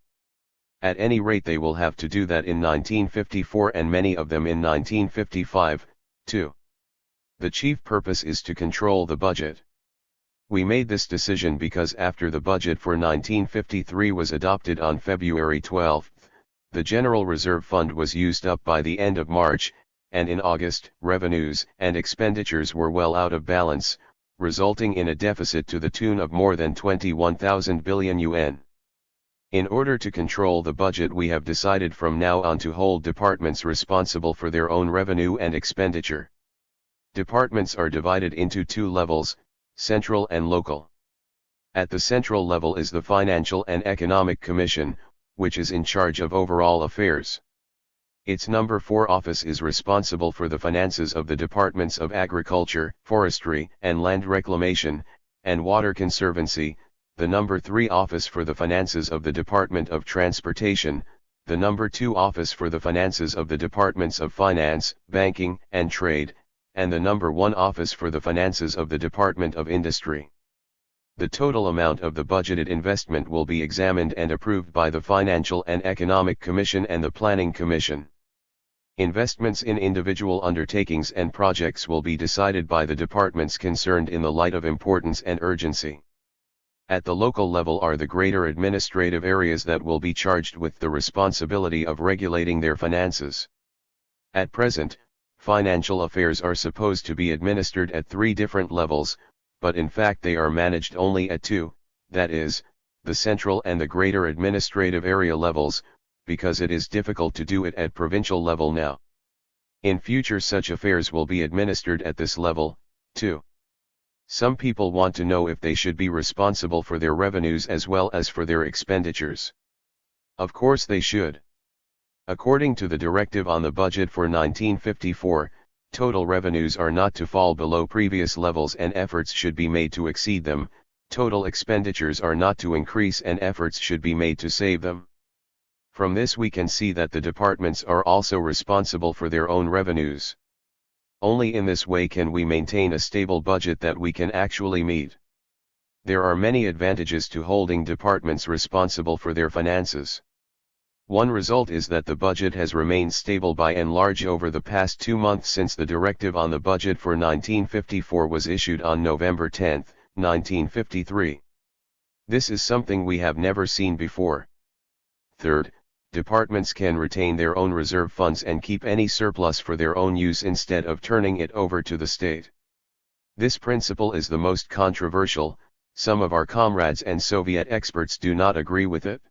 At any rate, they will have to do that in 1954 and many of them in 1955, too. The chief purpose is to control the budget. We made this decision because after the budget for 1953 was adopted on February 12, the General Reserve Fund was used up by the end of March, and in August, revenues and expenditures were well out of balance, resulting in a deficit to the tune of more than 21,000 billion yuan. In order to control the budget, we have decided from now on to hold departments responsible for their own revenue and expenditure. Departments are divided into 2 levels, central and local. At the central level is the Financial and Economic Commission, which is in charge of overall affairs. Its number 4 office is responsible for the finances of the departments of Agriculture, Forestry and Land Reclamation, and Water Conservancy, the number 3 office for the finances of the Department of Transportation, the number 2 office for the finances of the Departments of Finance, Banking and Trade, and the number 1 office for the finances of the Department of Industry. The total amount of the budgeted investment will be examined and approved by the Financial and Economic Commission and the Planning Commission. Investments in individual undertakings and projects will be decided by the departments concerned in the light of importance and urgency. At the local level are the greater administrative areas that will be charged with the responsibility of regulating their finances. At present, financial affairs are supposed to be administered at 3 different levels, but in fact they are managed only at 2, that is, the central and the greater administrative area levels, because it is difficult to do it at provincial level now. In future such affairs will be administered at this level, too. Some people want to know if they should be responsible for their revenues as well as for their expenditures. Of course they should. According to the directive on the budget for 1954, total revenues are not to fall below previous levels and efforts should be made to exceed them, Total expenditures are not to increase and efforts should be made to save them. From this we can see that the departments are also responsible for their own revenues. Only in this way can we maintain a stable budget that we can actually meet. There are many advantages to holding departments responsible for their finances. One result is that the budget has remained stable by and large over the past 2 months since the directive on the budget for 1954 was issued on November 10, 1953. This is something we have never seen before. Third, departments can retain their own reserve funds and keep any surplus for their own use instead of turning it over to the state. This principle is the most controversial. Some of our comrades and Soviet experts do not agree with it.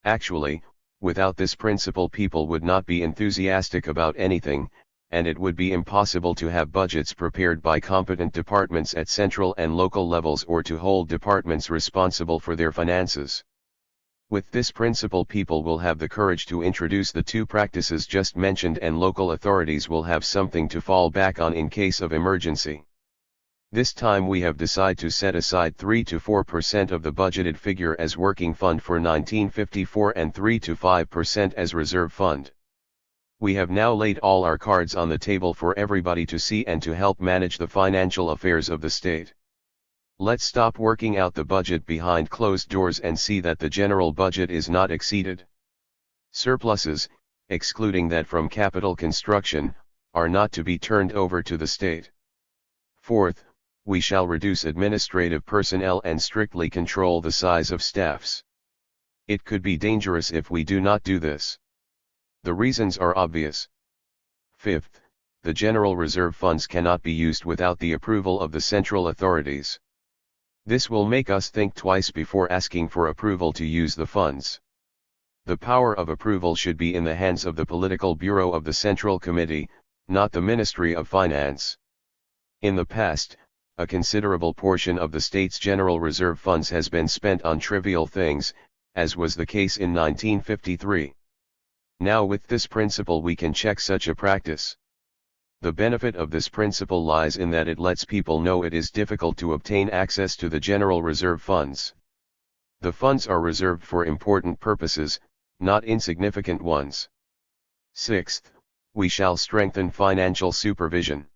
Actually, without this principle people would not be enthusiastic about anything, and it would be impossible to have budgets prepared by competent departments at central and local levels or to hold departments responsible for their finances. With this principle people will have the courage to introduce the two practices just mentioned and local authorities will have something to fall back on in case of emergency. This time we have decided to set aside 3 to 4% of the budgeted figure as working fund for 1954 and 3 to 5% as reserve fund. We have now laid all our cards on the table for everybody to see and to help manage the financial affairs of the state. Let's stop working out the budget behind closed doors and see that the general budget is not exceeded. Surpluses, excluding that from capital construction, are not to be turned over to the state. Fourth, we shall reduce administrative personnel and strictly control the size of staffs. It could be dangerous if we do not do this. The reasons are obvious. Fifth, the general reserve funds cannot be used without the approval of the central authorities. This will make us think twice before asking for approval to use the funds. The power of approval should be in the hands of the political bureau of the Central Committee, not the Ministry of Finance. In the past, a considerable portion of the state's general reserve funds has been spent on trivial things, as was the case in 1953. Now with this principle we can check such a practice. The benefit of this principle lies in that it lets people know it is difficult to obtain access to the general reserve funds. The funds are reserved for important purposes, not insignificant ones. Sixth, we shall strengthen financial supervision.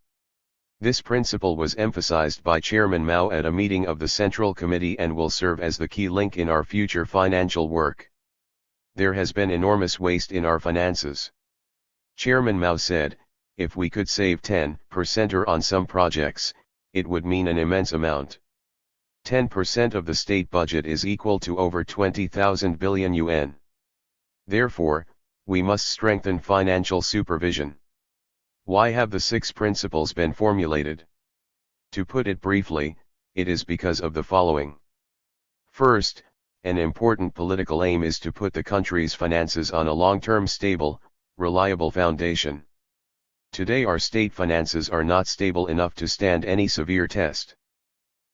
This principle was emphasized by Chairman Mao at a meeting of the Central Committee and will serve as the key link in our future financial work. There has been enormous waste in our finances. Chairman Mao said, if we could save 10% on some projects, it would mean an immense amount. 10% of the state budget is equal to over 20,000 billion yuan. Therefore, we must strengthen financial supervision. Why have the 6 principles been formulated? To put it briefly, it is because of the following. First, an important political aim is to put the country's finances on a long-term stable, reliable foundation. Today our state finances are not stable enough to stand any severe test.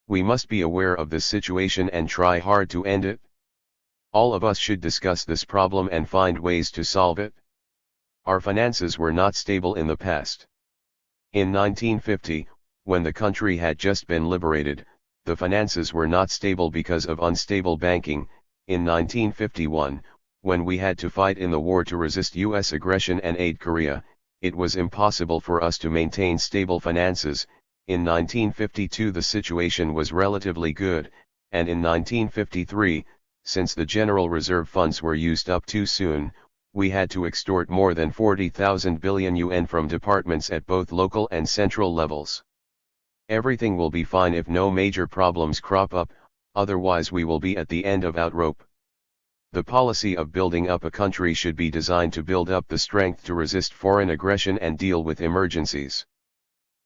We must be aware of this situation and try hard to end it. All of us should discuss this problem and find ways to solve it. Our finances were not stable in the past. In 1950, when the country had just been liberated, the finances were not stable because of unstable banking. In 1951, when we had to fight in the war to resist U.S. aggression and aid Korea, it was impossible for us to maintain stable finances. In 1952 the situation was relatively good, and in 1953, since the general reserve funds were used up too soon, we had to extort more than 40,000 billion yuan from departments at both local and central levels. Everything will be fine if no major problems crop up, otherwise we will be at the end of outrope. The policy of building up a country should be designed to build up the strength to resist foreign aggression and deal with emergencies.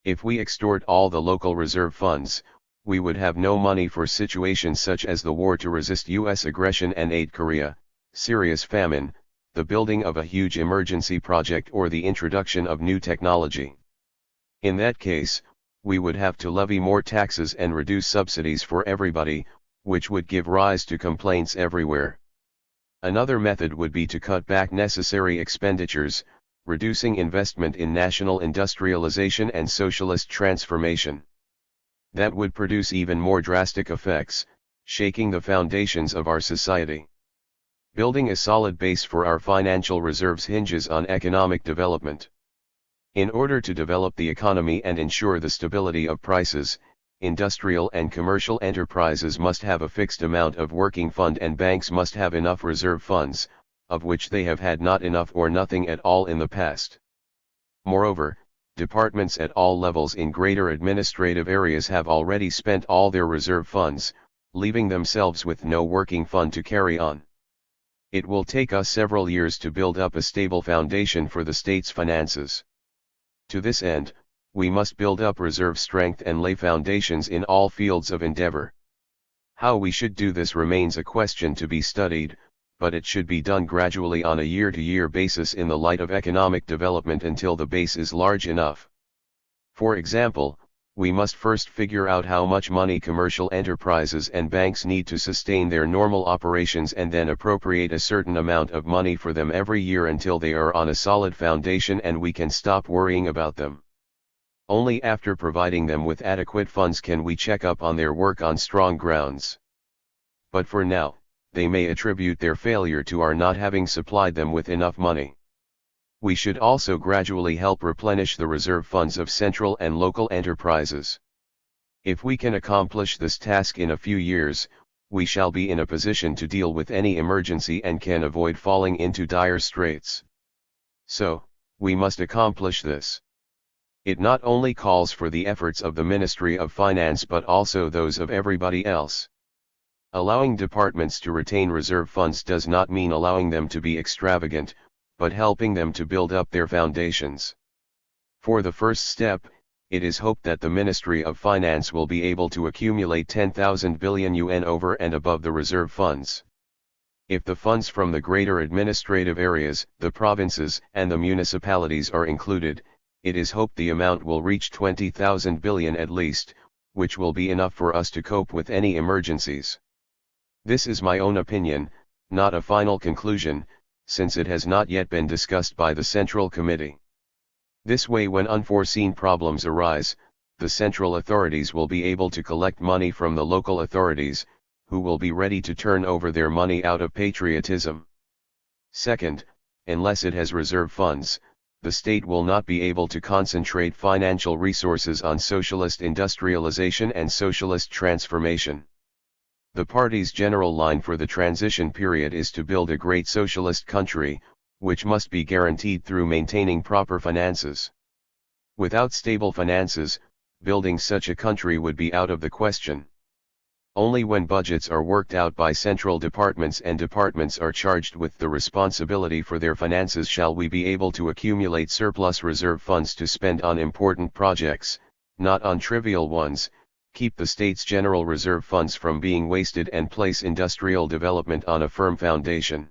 If we extort all the local reserve funds, we would have no money for situations such as the war to resist U.S. aggression and aid Korea, serious famine, the building of a huge emergency project or the introduction of new technology. In that case, we would have to levy more taxes and reduce subsidies for everybody, which would give rise to complaints everywhere. Another method would be to cut back necessary expenditures, reducing investment in national industrialization and socialist transformation. That would produce even more drastic effects, shaking the foundations of our society. Building a solid base for our financial reserves hinges on economic development. In order to develop the economy and ensure the stability of prices, industrial and commercial enterprises must have a fixed amount of working fund and banks must have enough reserve funds, of which they have had not enough or nothing at all in the past. Moreover, departments at all levels in greater administrative areas have already spent all their reserve funds, leaving themselves with no working fund to carry on. It will take us several years to build up a stable foundation for the state's finances. To this end, we must build up reserve strength and lay foundations in all fields of endeavor. How we should do this remains a question to be studied, but it should be done gradually on a year-to-year basis in the light of economic development until the base is large enough. For example, we must first figure out how much money commercial enterprises and banks need to sustain their normal operations and then appropriate a certain amount of money for them every year until they are on a solid foundation and we can stop worrying about them. Only after providing them with adequate funds can we check up on their work on strong grounds. But for now, they may attribute their failure to our not having supplied them with enough money. We should also gradually help replenish the reserve funds of central and local enterprises. If we can accomplish this task in a few years, we shall be in a position to deal with any emergency and can avoid falling into dire straits. So, we must accomplish this. It not only calls for the efforts of the Ministry of Finance but also those of everybody else. Allowing departments to retain reserve funds does not mean allowing them to be extravagant, but helping them to build up their foundations. For the first step, it is hoped that the Ministry of Finance will be able to accumulate 10,000 billion yuan over and above the reserve funds. If the funds from the greater administrative areas, the provinces, and the municipalities are included, it is hoped the amount will reach 20,000 billion at least, which will be enough for us to cope with any emergencies. This is my own opinion, not a final conclusion, since it has not yet been discussed by the Central Committee. This way, when unforeseen problems arise, the central authorities will be able to collect money from the local authorities, who will be ready to turn over their money out of patriotism. Second, unless it has reserve funds, the state will not be able to concentrate financial resources on socialist industrialization and socialist transformation. The party's general line for the transition period is to build a great socialist country, which must be guaranteed through maintaining proper finances. Without stable finances, building such a country would be out of the question. Only when budgets are worked out by central departments and departments are charged with the responsibility for their finances shall we be able to accumulate surplus reserve funds to spend on important projects, not on trivial ones, keep the state's general reserve funds from being wasted and place industrial development on a firm foundation.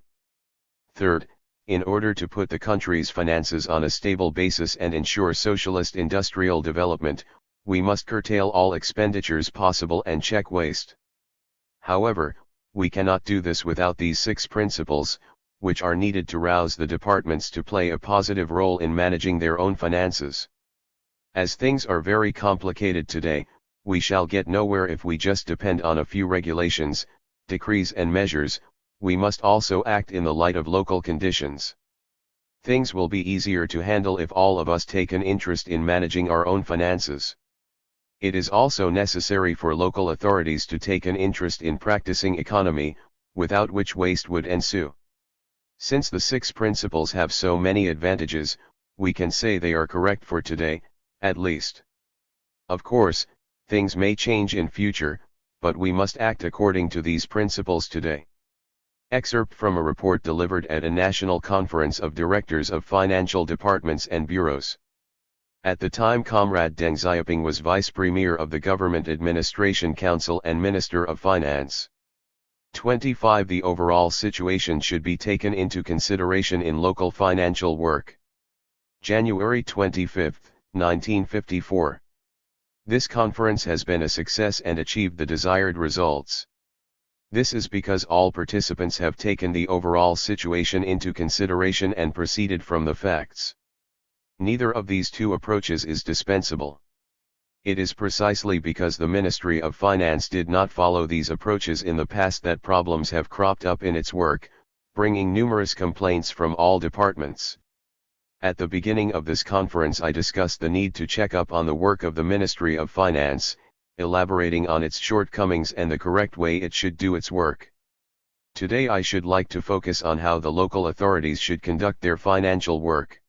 Third, in order to put the country's finances on a stable basis and ensure socialist industrial development, we must curtail all expenditures possible and check waste. However, we cannot do this without these 6 principles, which are needed to rouse the departments to play a positive role in managing their own finances. As things are very complicated today, we shall get nowhere if we just depend on a few regulations, decrees and measures. We must also act in the light of local conditions. Things will be easier to handle if all of us take an interest in managing our own finances. It is also necessary for local authorities to take an interest in practicing economy, without which waste would ensue. Since the 6 principles have so many advantages, we can say they are correct for today, at least. Of course, things may change in future, but we must act according to these principles today. Excerpt from a report delivered at a national conference of directors of financial departments and bureaus. At the time, Comrade Deng Xiaoping was Vice Premier of the Government Administration Council and Minister of Finance. 25. The overall situation should be taken into consideration in local financial work. January 25, 1954. This conference has been a success and achieved the desired results. This is because all participants have taken the overall situation into consideration and proceeded from the facts. Neither of these 2 approaches is dispensable. It is precisely because the Ministry of Finance did not follow these approaches in the past that problems have cropped up in its work, bringing numerous complaints from all departments. At the beginning of this conference I discussed the need to check up on the work of the Ministry of Finance, elaborating on its shortcomings and the correct way it should do its work. Today I should like to focus on how the local authorities should conduct their financial work.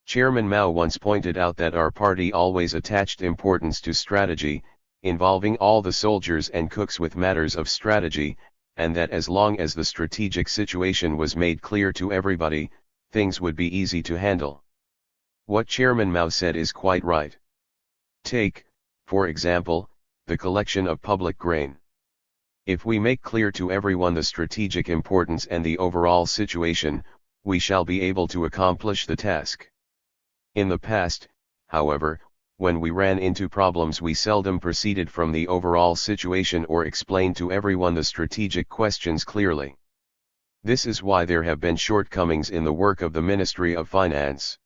Chairman Mao once pointed out that our party always attached importance to strategy, involving all the soldiers and cooks with matters of strategy, and that as long as the strategic situation was made clear to everybody, things would be easy to handle. What Chairman Mao said is quite right. Take, for example, the collection of public grain. If we make clear to everyone the strategic importance and the overall situation, we shall be able to accomplish the task. In the past, however, when we ran into problems we seldom proceeded from the overall situation or explained to everyone the strategic questions clearly. This is why there have been shortcomings in the work of the Ministry of Finance.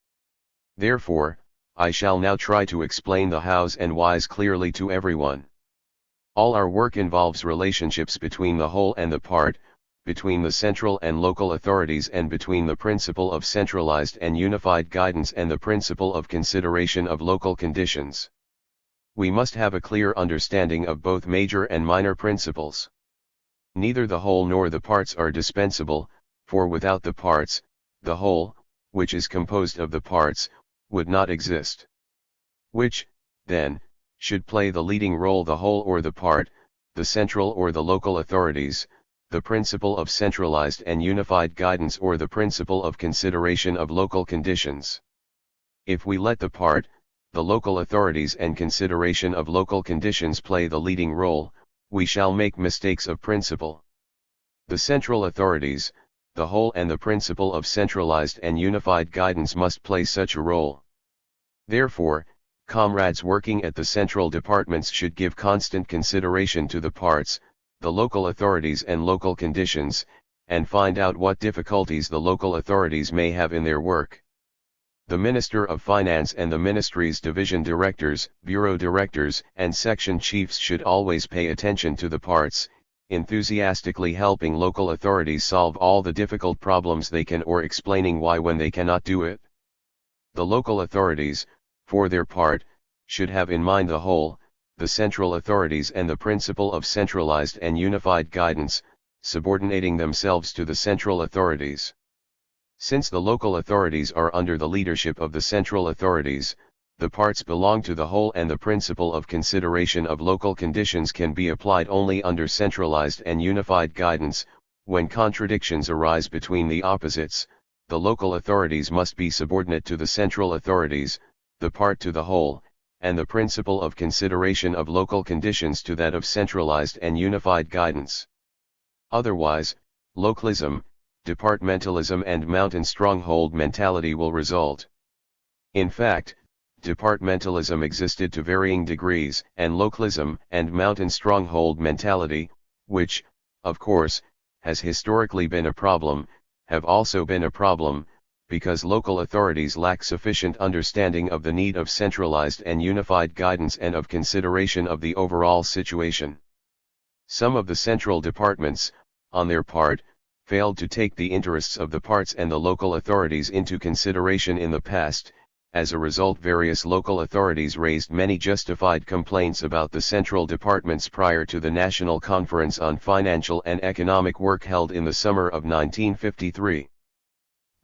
Therefore, I shall now try to explain the hows and whys clearly to everyone. All our work involves relationships between the whole and the part, between the central and local authorities and between the principle of centralized and unified guidance and the principle of consideration of local conditions. We must have a clear understanding of both major and minor principles. Neither the whole nor the parts are dispensable, for without the parts, the whole, which is composed of the parts, would not exist. Which, then, should play the leading role, the whole or the part, the central or the local authorities, the principle of centralized and unified guidance or the principle of consideration of local conditions? If we let the part, the local authorities and consideration of local conditions play the leading role, we shall make mistakes of principle. The central authorities, the whole and the principle of centralized and unified guidance must play such a role. Therefore, comrades working at the central departments should give constant consideration to the parts, the local authorities and local conditions, and find out what difficulties the local authorities may have in their work. The Minister of Finance and the Ministry's division directors, bureau directors, and section chiefs should always pay attention to the parts, enthusiastically helping local authorities solve all the difficult problems they can or explaining why when they cannot do it. The local authorities, for their part, should have in mind the whole, the central authorities and the principle of centralized and unified guidance, subordinating themselves to the central authorities. Since the local authorities are under the leadership of the central authorities, the parts belong to the whole and the principle of consideration of local conditions can be applied only under centralized and unified guidance. When contradictions arise between the opposites, the local authorities must be subordinate to the central authorities, the part to the whole, and the principle of consideration of local conditions to that of centralized and unified guidance. Otherwise, localism, departmentalism and mountain stronghold mentality will result. In fact, departmentalism existed to varying degrees, and localism and mountain stronghold mentality, which, of course, has historically been a problem, have also been a problem, because local authorities lack sufficient understanding of the need of centralized and unified guidance and of consideration of the overall situation. Some of the central departments, on their part, failed to take the interests of the parts and the local authorities into consideration in the past. As a result, various local authorities raised many justified complaints about the central departments prior to the National Conference on Financial and Economic Work held in the summer of 1953.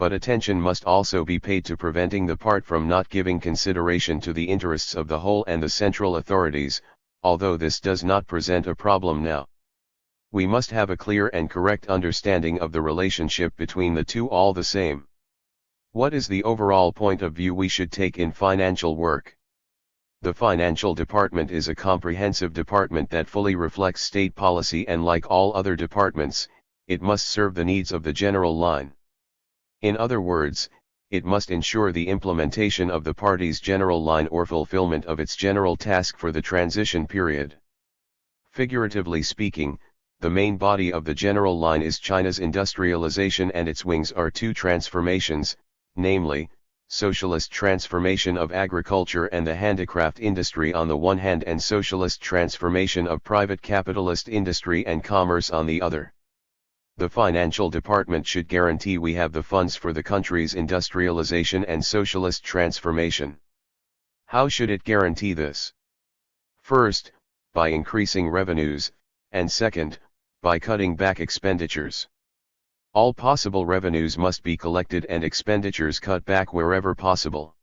But attention must also be paid to preventing the part from not giving consideration to the interests of the whole and the central authorities, although this does not present a problem now. We must have a clear and correct understanding of the relationship between the two all the same. What is the overall point of view we should take in financial work? The financial department is a comprehensive department that fully reflects state policy, and like all other departments, it must serve the needs of the general line. In other words, it must ensure the implementation of the party's general line or fulfillment of its general task for the transition period. Figuratively speaking, the main body of the general line is China's industrialization, and its wings are two transformations, namely, socialist transformation of agriculture and the handicraft industry on the one hand and socialist transformation of private capitalist industry and commerce on the other. The financial department should guarantee we have the funds for the country's industrialization and socialist transformation. How should it guarantee this? First, by increasing revenues, and second, by cutting back expenditures. All possible revenues must be collected and expenditures cut back wherever possible.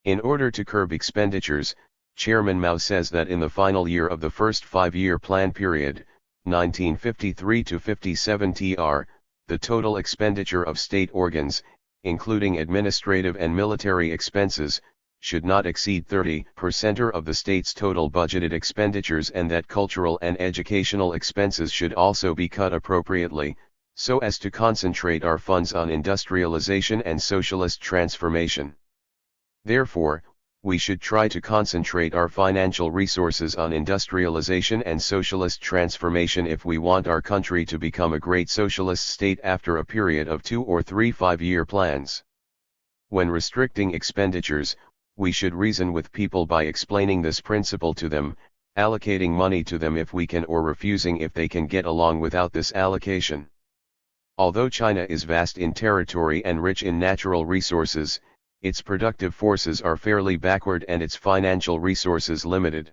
In order to curb expenditures, Chairman Mao says that in the final year of the first five-year plan period, 1953 to 57 TR, the total expenditure of state organs, including administrative and military expenses, should not exceed 30% of the state's total budgeted expenditures, and that cultural and educational expenses should also be cut appropriately, so as to concentrate our funds on industrialization and socialist transformation. Therefore, we should try to concentrate our financial resources on industrialization and socialist transformation if we want our country to become a great socialist state after a period of 2 or 3 5-year plans. When restricting expenditures, we should reason with people by explaining this principle to them, allocating money to them if we can or refusing if they can get along without this allocation. Although China is vast in territory and rich in natural resources, its productive forces are fairly backward and its financial resources limited.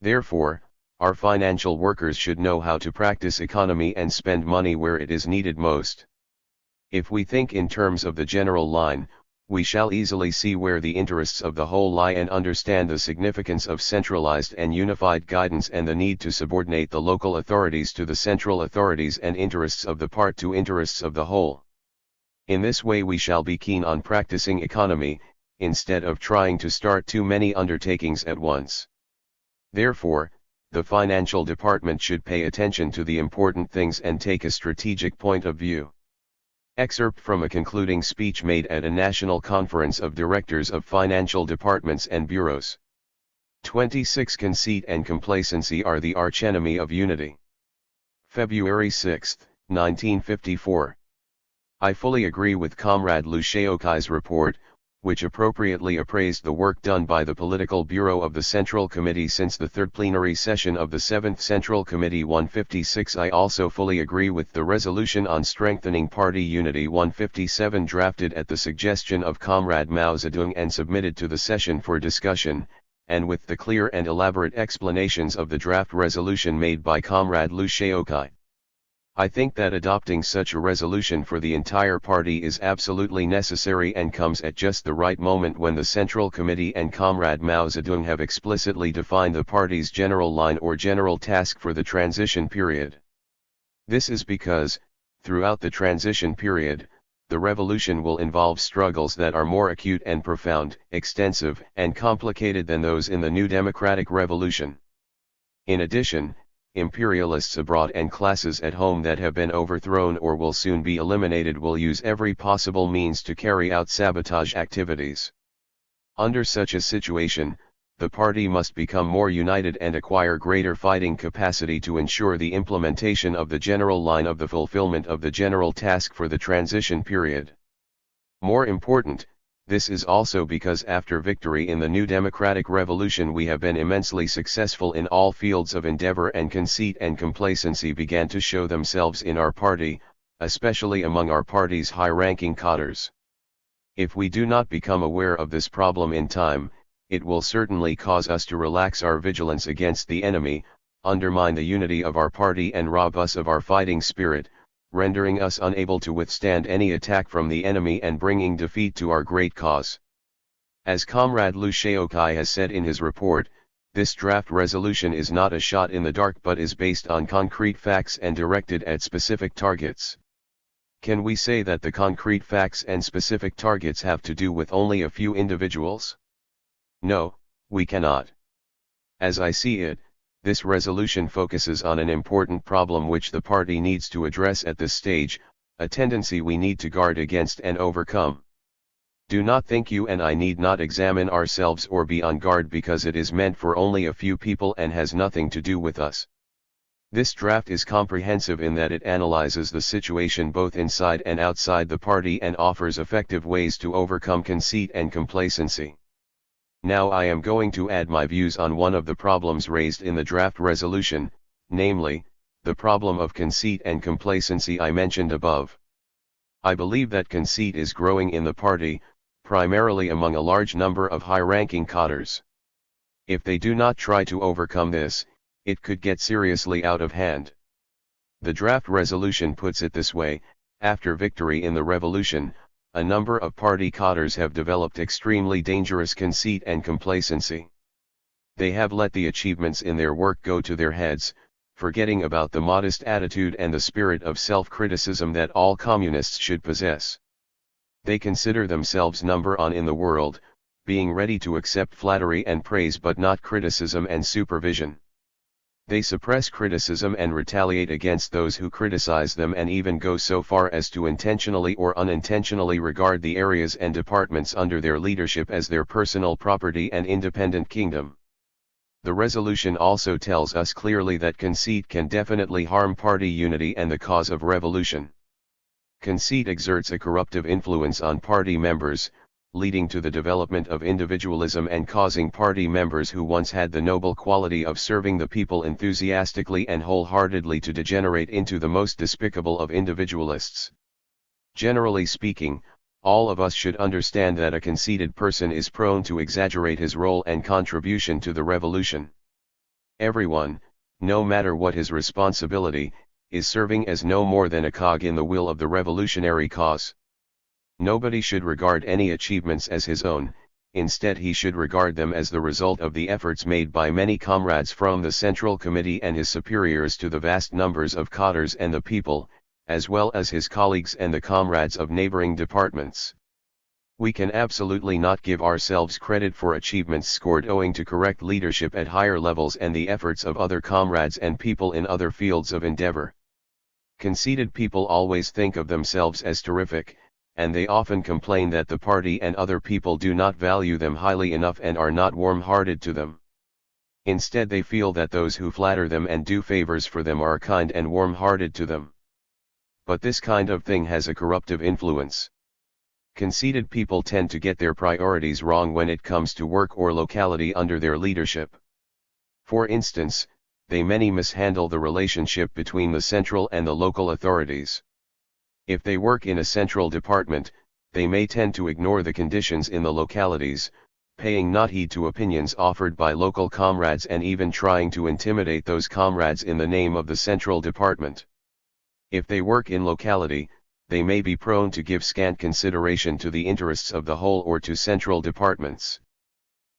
Therefore, our financial workers should know how to practice economy and spend money where it is needed most. If we think in terms of the general line, we shall easily see where the interests of the whole lie and understand the significance of centralized and unified guidance and the need to subordinate the local authorities to the central authorities and interests of the part to interests of the whole. In this way we shall be keen on practicing economy, instead of trying to start too many undertakings at once. Therefore, the financial department should pay attention to the important things and take a strategic point of view. Excerpt from a concluding speech made at a national conference of directors of financial departments and bureaus. 26 Conceit and complacency are the archenemy of unity. February 6, 1954. I fully agree with Comrade Liu Xiaoping's report, which appropriately appraised the work done by the Political Bureau of the Central Committee since the third plenary session of the 7th Central Committee 156. I also fully agree with the resolution on strengthening party unity 157 drafted at the suggestion of Comrade Mao Zedong and submitted to the session for discussion, and with the clear and elaborate explanations of the draft resolution made by Comrade Liu Xiaoping. I think that adopting such a resolution for the entire party is absolutely necessary and comes at just the right moment when the Central Committee and Comrade Mao Zedong have explicitly defined the party's general line or general task for the transition period. This is because, throughout the transition period, the revolution will involve struggles that are more acute and profound, extensive and complicated than those in the new democratic revolution. In addition, imperialists abroad and classes at home that have been overthrown or will soon be eliminated will use every possible means to carry out sabotage activities. Under such a situation, the party must become more united and acquire greater fighting capacity to ensure the implementation of the general line of the fulfillment of the general task for the transition period. More important, this is also because after victory in the new democratic revolution we have been immensely successful in all fields of endeavor, and conceit and complacency began to show themselves in our party, especially among our party's high-ranking cadres. If we do not become aware of this problem in time, it will certainly cause us to relax our vigilance against the enemy, undermine the unity of our party and rob us of our fighting spirit, rendering us unable to withstand any attack from the enemy and bringing defeat to our great cause. As Comrade Liu Xiaoping has said in his report, this draft resolution is not a shot in the dark but is based on concrete facts and directed at specific targets. Can we say that the concrete facts and specific targets have to do with only a few individuals? No, we cannot. As I see it, this resolution focuses on an important problem which the party needs to address at this stage, a tendency we need to guard against and overcome. Do not think you and I need not examine ourselves or be on guard because it is meant for only a few people and has nothing to do with us. This draft is comprehensive in that it analyzes the situation both inside and outside the party and offers effective ways to overcome conceit and complacency. Now I am going to add my views on one of the problems raised in the draft resolution, namely, the problem of conceit and complacency I mentioned above. I believe that conceit is growing in the party, primarily among a large number of high-ranking cadres. If they do not try to overcome this, it could get seriously out of hand. The draft resolution puts it this way: after victory in the revolution, a number of party cadres have developed extremely dangerous conceit and complacency. They have let the achievements in their work go to their heads, forgetting about the modest attitude and the spirit of self-criticism that all communists should possess. They consider themselves number one in the world, being ready to accept flattery and praise but not criticism and supervision. They suppress criticism and retaliate against those who criticize them, and even go so far as to intentionally or unintentionally regard the areas and departments under their leadership as their personal property and independent kingdom. The resolution also tells us clearly that conceit can definitely harm party unity and the cause of revolution. Conceit exerts a corruptive influence on party members, leading to the development of individualism and causing party members who once had the noble quality of serving the people enthusiastically and wholeheartedly to degenerate into the most despicable of individualists. Generally speaking, all of us should understand that a conceited person is prone to exaggerate his role and contribution to the revolution. Everyone, no matter what his responsibility, is serving as no more than a cog in the wheel of the revolutionary cause. Nobody should regard any achievements as his own, instead he should regard them as the result of the efforts made by many comrades from the Central Committee and his superiors to the vast numbers of cadres and the people, as well as his colleagues and the comrades of neighboring departments. We can absolutely not give ourselves credit for achievements scored owing to correct leadership at higher levels and the efforts of other comrades and people in other fields of endeavor. Conceited people always think of themselves as terrific, and they often complain that the party and other people do not value them highly enough and are not warm-hearted to them. Instead they feel that those who flatter them and do favors for them are kind and warm-hearted to them. But this kind of thing has a corruptive influence. Conceited people tend to get their priorities wrong when it comes to work or locality under their leadership. For instance, they many mishandle the relationship between the central and the local authorities. If they work in a central department, they may tend to ignore the conditions in the localities, paying not heed to opinions offered by local comrades and even trying to intimidate those comrades in the name of the central department. If they work in locality, they may be prone to give scant consideration to the interests of the whole or to central departments.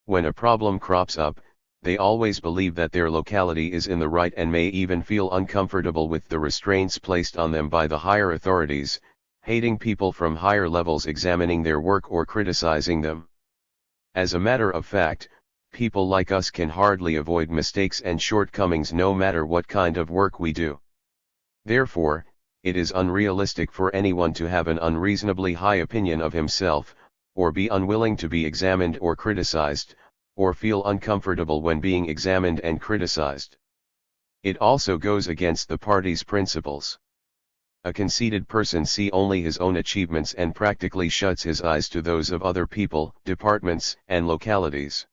When a problem crops up, they always believe that their locality is in the right and may even feel uncomfortable with the restraints placed on them by the higher authorities, hating people from higher levels examining their work or criticizing them. As a matter of fact, people like us can hardly avoid mistakes and shortcomings no matter what kind of work we do. Therefore, it is unrealistic for anyone to have an unreasonably high opinion of himself, or be unwilling to be examined or criticized, or feel uncomfortable when being examined and criticized. It also goes against the party's principles. A conceited person sees only his own achievements and practically shuts his eyes to those of other people, departments, and localities.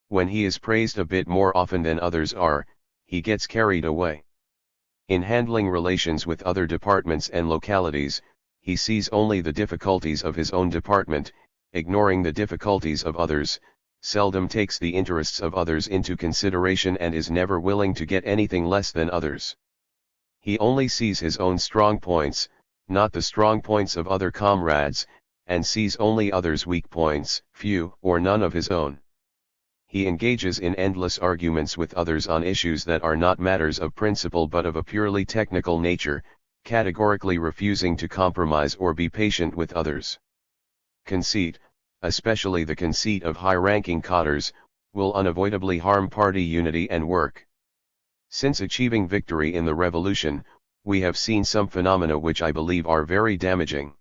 When he is praised a bit more often than others are, he gets carried away. In handling relations with other departments and localities, he sees only the difficulties of his own department, ignoring the difficulties of others, seldom takes the interests of others into consideration and is never willing to get anything less than others. He only sees his own strong points, not the strong points of other comrades, and sees only others' weak points, few or none of his own. He engages in endless arguments with others on issues that are not matters of principle but of a purely technical nature, categorically refusing to compromise or be patient with others. Conceit, especially the conceit of high-ranking cadres, will unavoidably harm party unity and work. Since achieving victory in the revolution, we have seen some phenomena which I believe are very damaging.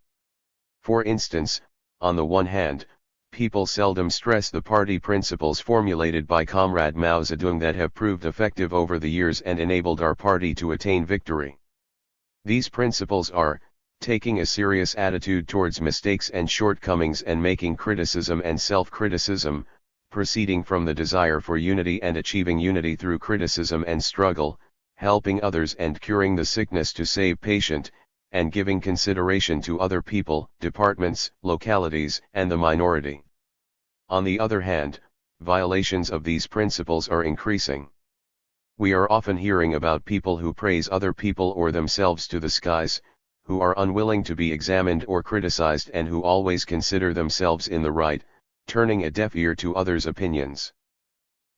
For instance, on the one hand, people seldom stress the party principles formulated by Comrade Mao Zedong that have proved effective over the years and enabled our party to attain victory. These principles are, taking a serious attitude towards mistakes and shortcomings and making criticism and self-criticism, proceeding from the desire for unity and achieving unity through criticism and struggle, helping others and curing the sickness to save patient, and giving consideration to other people, departments, localities, and the minority. On the other hand, violations of these principles are increasing. We are often hearing about people who praise other people or themselves to the skies, who are unwilling to be examined or criticized and who always consider themselves in the right, turning a deaf ear to others' opinions.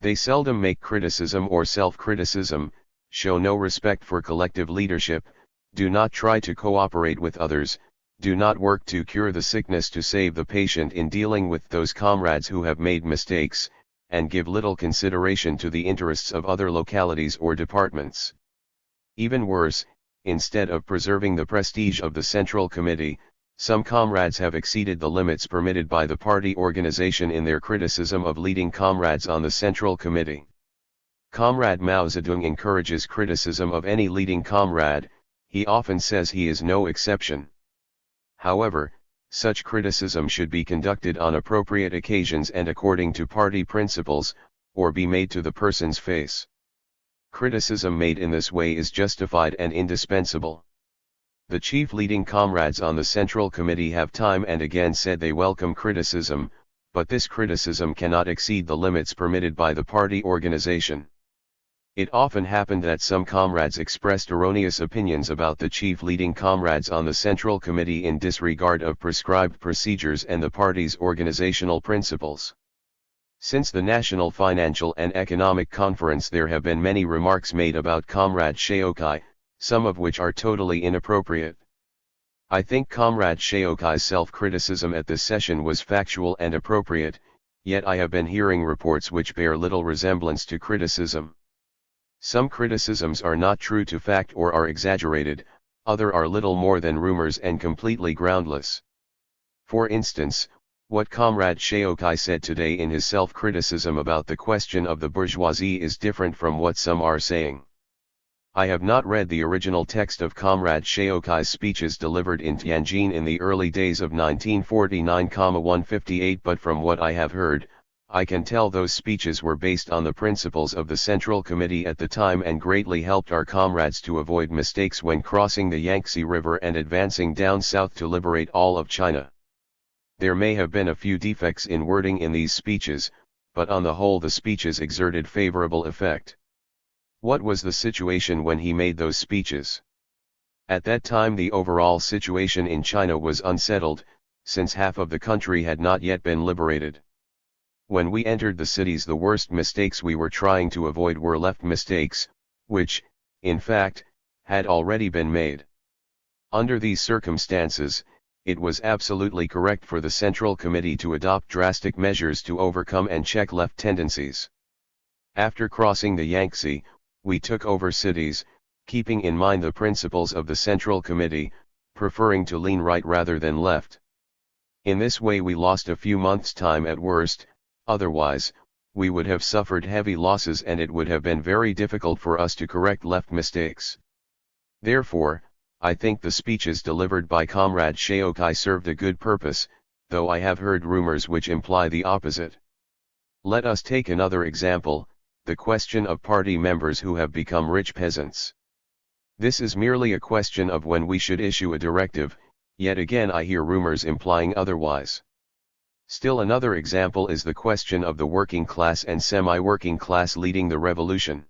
They seldom make criticism or self-criticism, show no respect for collective leadership, do not try to cooperate with others, do not work to cure the sickness to save the patient in dealing with those comrades who have made mistakes, and give little consideration to the interests of other localities or departments. Even worse, instead of preserving the prestige of the Central Committee, some comrades have exceeded the limits permitted by the party organization in their criticism of leading comrades on the Central Committee. Comrade Mao Zedong encourages criticism of any leading comrade, he often says he is no exception. However, such criticism should be conducted on appropriate occasions and according to party principles, or be made to the person's face. Criticism made in this way is justified and indispensable. The chief leading comrades on the Central Committee have time and again said they welcome criticism, but this criticism cannot exceed the limits permitted by the party organization. It often happened that some comrades expressed erroneous opinions about the chief leading comrades on the Central Committee in disregard of prescribed procedures and the party's organizational principles. Since the National Financial and Economic Conference there have been many remarks made about Comrade Xiaoping, some of which are totally inappropriate. I think Comrade Xiaoping's self-criticism at this session was factual and appropriate, yet I have been hearing reports which bear little resemblance to criticism. Some criticisms are not true to fact or are exaggerated, other are little more than rumors and completely groundless. For instance, what Comrade Xiaoping said today in his self-criticism about the question of the bourgeoisie is different from what some are saying. I have not read the original text of Comrade Xiaoping's speeches delivered in Tianjin in the early days of 1949-158, but from what I have heard, I can tell those speeches were based on the principles of the Central Committee at the time and greatly helped our comrades to avoid mistakes when crossing the Yangtze River and advancing down south to liberate all of China. There may have been a few defects in wording in these speeches, but on the whole the speeches exerted favorable effect. What was the situation when he made those speeches? At that time the overall situation in China was unsettled, since half of the country had not yet been liberated. When we entered the cities the worst mistakes we were trying to avoid were left mistakes, which, in fact, had already been made. Under these circumstances, it was absolutely correct for the Central Committee to adopt drastic measures to overcome and check left tendencies. After crossing the Yangtze, we took over cities, keeping in mind the principles of the Central Committee, preferring to lean right rather than left. In this way we lost a few months' time at worst. Otherwise, we would have suffered heavy losses and it would have been very difficult for us to correct left mistakes. Therefore, I think the speeches delivered by Comrade Xiaoping served a good purpose, though I have heard rumors which imply the opposite. Let us take another example, the question of party members who have become rich peasants. This is merely a question of when we should issue a directive, yet again I hear rumors implying otherwise. Still another example is the question of the working class and semi-working class leading the revolution.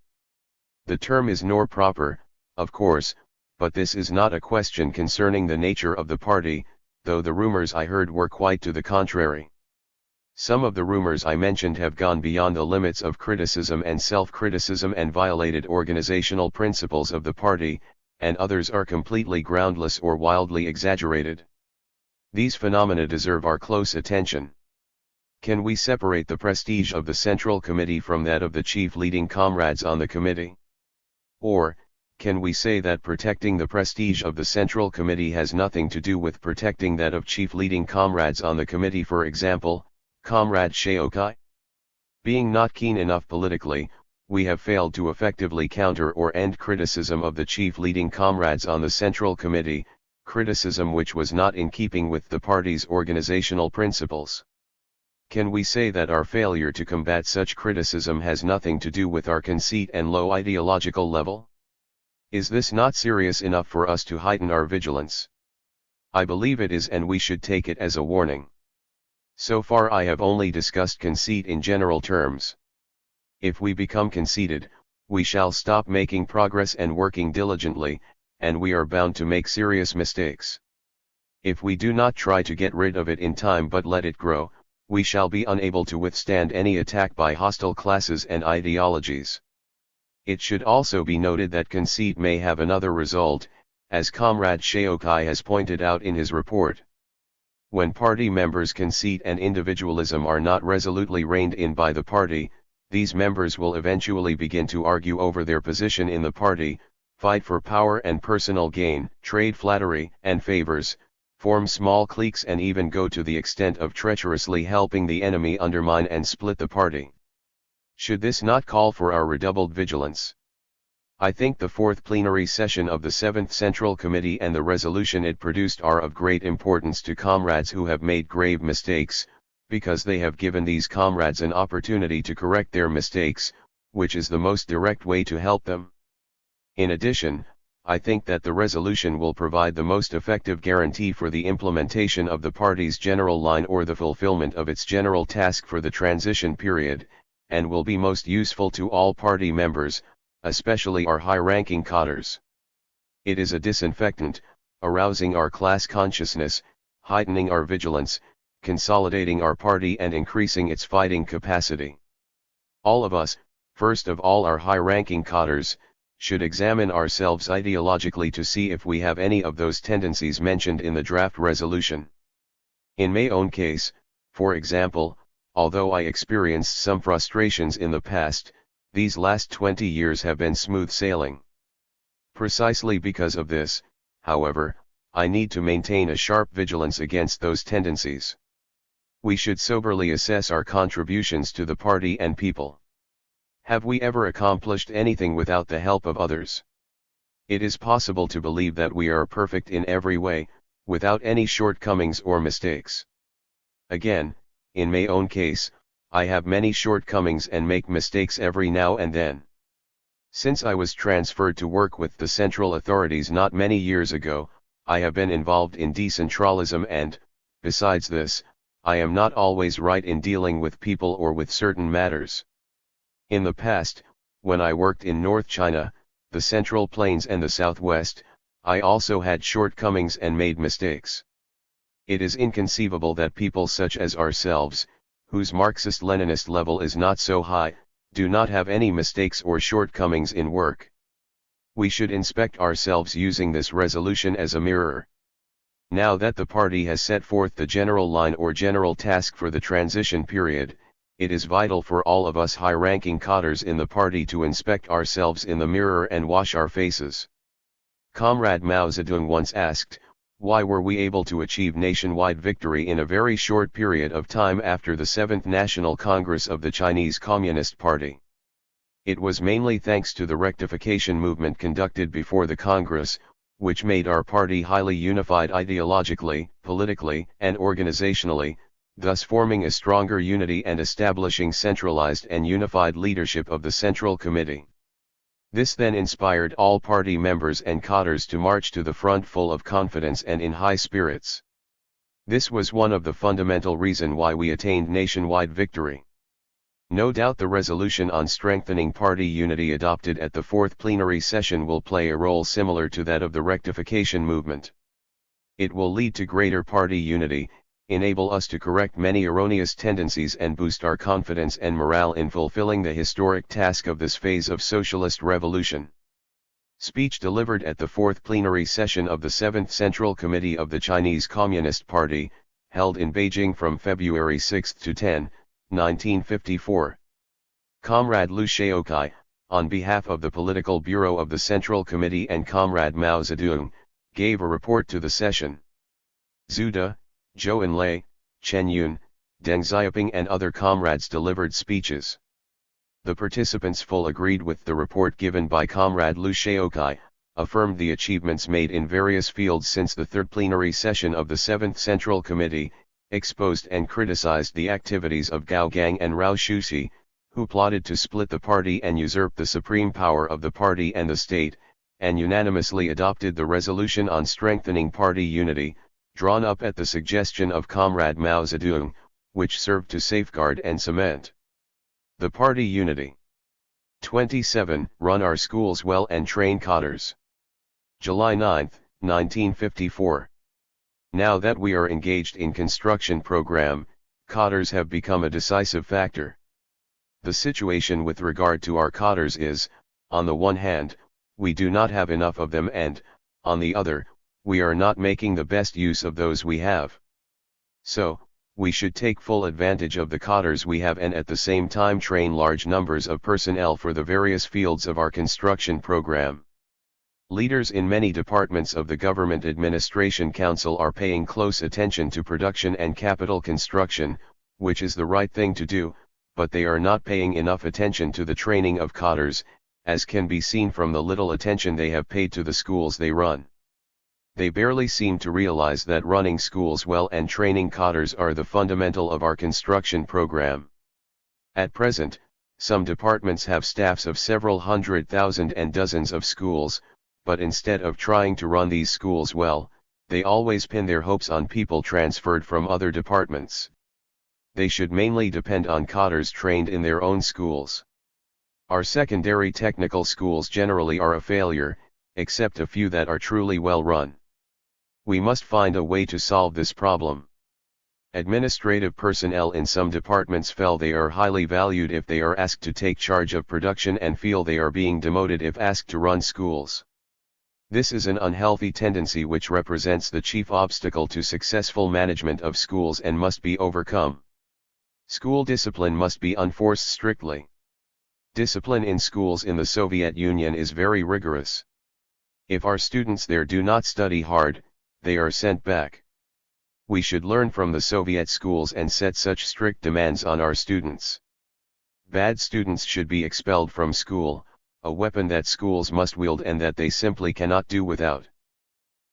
The term is nor proper, of course, but this is not a question concerning the nature of the party, though the rumors I heard were quite to the contrary. Some of the rumors I mentioned have gone beyond the limits of criticism and self-criticism and violated organizational principles of the party, and others are completely groundless or wildly exaggerated. These phenomena deserve our close attention. Can we separate the prestige of the Central Committee from that of the chief leading comrades on the committee? Or, can we say that protecting the prestige of the Central Committee has nothing to do with protecting that of chief leading comrades on the committee? For example, Comrade Xiaoping? Being not keen enough politically, we have failed to effectively counter or end criticism of the chief leading comrades on the Central Committee, criticism which was not in keeping with the party's organizational principles. Can we say that our failure to combat such criticism has nothing to do with our conceit and low ideological level? Is this not serious enough for us to heighten our vigilance? I believe it is, and we should take it as a warning. So far I have only discussed conceit in general terms. If we become conceited, we shall stop making progress and working diligently, and we are bound to make serious mistakes. If we do not try to get rid of it in time but let it grow, we shall be unable to withstand any attack by hostile classes and ideologies. It should also be noted that conceit may have another result, as Comrade Xiaoping has pointed out in his report. When party members' conceit and individualism are not resolutely reined in by the party, these members will eventually begin to argue over their position in the party, fight for power and personal gain, trade flattery and favors, form small cliques, and even go to the extent of treacherously helping the enemy undermine and split the party. Should this not call for our redoubled vigilance? I think the fourth plenary session of the 7th Central Committee and the resolution it produced are of great importance to comrades who have made grave mistakes, because they have given these comrades an opportunity to correct their mistakes, which is the most direct way to help them. In addition, I think that the resolution will provide the most effective guarantee for the implementation of the party's general line or the fulfillment of its general task for the transition period, and will be most useful to all party members, especially our high-ranking cadres. It is a disinfectant, arousing our class consciousness, heightening our vigilance, consolidating our party and increasing its fighting capacity. All of us, first of all our high-ranking cadres, should examine ourselves ideologically to see if we have any of those tendencies mentioned in the draft resolution. In my own case, for example, although I experienced some frustrations in the past, these last 20 years have been smooth sailing. Precisely because of this, however, I need to maintain a sharp vigilance against those tendencies. We should soberly assess our contributions to the party and people. Have we ever accomplished anything without the help of others? It is possible to believe that we are perfect in every way, without any shortcomings or mistakes. Again, in my own case, I have many shortcomings and make mistakes every now and then. Since I was transferred to work with the central authorities not many years ago, I have been involved in decentralism and, besides this, I am not always right in dealing with people or with certain matters. In the past, when I worked in North China, the Central Plains and the Southwest, I also had shortcomings and made mistakes. It is inconceivable that people such as ourselves, whose Marxist-Leninist level is not so high, do not have any mistakes or shortcomings in work. We should inspect ourselves using this resolution as a mirror. Now that the party has set forth the general line or general task for the transition period, it is vital for all of us high-ranking cadres in the party to inspect ourselves in the mirror and wash our faces. Comrade Mao Zedong once asked, why were we able to achieve nationwide victory in a very short period of time after the 7th National Congress of the Chinese Communist Party? It was mainly thanks to the rectification movement conducted before the Congress, which made our party highly unified ideologically, politically, and organizationally, thus forming a stronger unity and establishing centralized and unified leadership of the Central Committee. This then inspired all party members and cadres to march to the front full of confidence and in high spirits. This was one of the fundamental reasons why we attained nationwide victory. No doubt the resolution on strengthening party unity adopted at the 4th plenary session will play a role similar to that of the rectification movement. It will lead to greater party unity, enable us to correct many erroneous tendencies and boost our confidence and morale in fulfilling the historic task of this phase of socialist revolution. Speech delivered at the 4th plenary session of the 7th Central Committee of the Chinese Communist Party, held in Beijing from February 6 to 10, 1954. Comrade Liu Xiaoping, on behalf of the Political Bureau of the Central Committee and Comrade Mao Zedong, gave a report to the session. Zhu De, Zhou Enlai, Chen Yun, Deng Xiaoping and other comrades delivered speeches. The participants full agreed with the report given by Comrade Liu Xiaokai, affirmed the achievements made in various fields since the third plenary session of the 7th Central Committee, exposed and criticized the activities of Gao Gang and Rao Shuxi, who plotted to split the party and usurp the supreme power of the party and the state, and unanimously adopted the resolution on strengthening party unity, drawn up at the suggestion of Comrade Mao Zedong, which served to safeguard and cement the party unity. 27. Run our schools well and train cadres. July 9, 1954. Now that we are engaged in construction program, cadres have become a decisive factor. The situation with regard to our cadres is, on the one hand, we do not have enough of them and, on the other, we are not making the best use of those we have. So, we should take full advantage of the cadres we have and at the same time train large numbers of personnel for the various fields of our construction program. Leaders in many departments of the Government Administration Council are paying close attention to production and capital construction, which is the right thing to do, but they are not paying enough attention to the training of cadres, as can be seen from the little attention they have paid to the schools they run. They barely seem to realize that running schools well and training cadres are the fundamental of our construction program. At present, some departments have staffs of several 100,000 and dozens of schools, but instead of trying to run these schools well, they always pin their hopes on people transferred from other departments. They should mainly depend on cadres trained in their own schools. Our secondary technical schools generally are a failure, except a few that are truly well run. We must find a way to solve this problem. Administrative personnel in some departments feel they are highly valued if they are asked to take charge of production and feel they are being demoted if asked to run schools. This is an unhealthy tendency which represents the chief obstacle to successful management of schools and must be overcome. School discipline must be enforced strictly. Discipline in schools in the Soviet Union is very rigorous. If our students there do not study hard, they are sent back. We should learn from the Soviet schools and set such strict demands on our students. Bad students should be expelled from school, a weapon that schools must wield and that they simply cannot do without.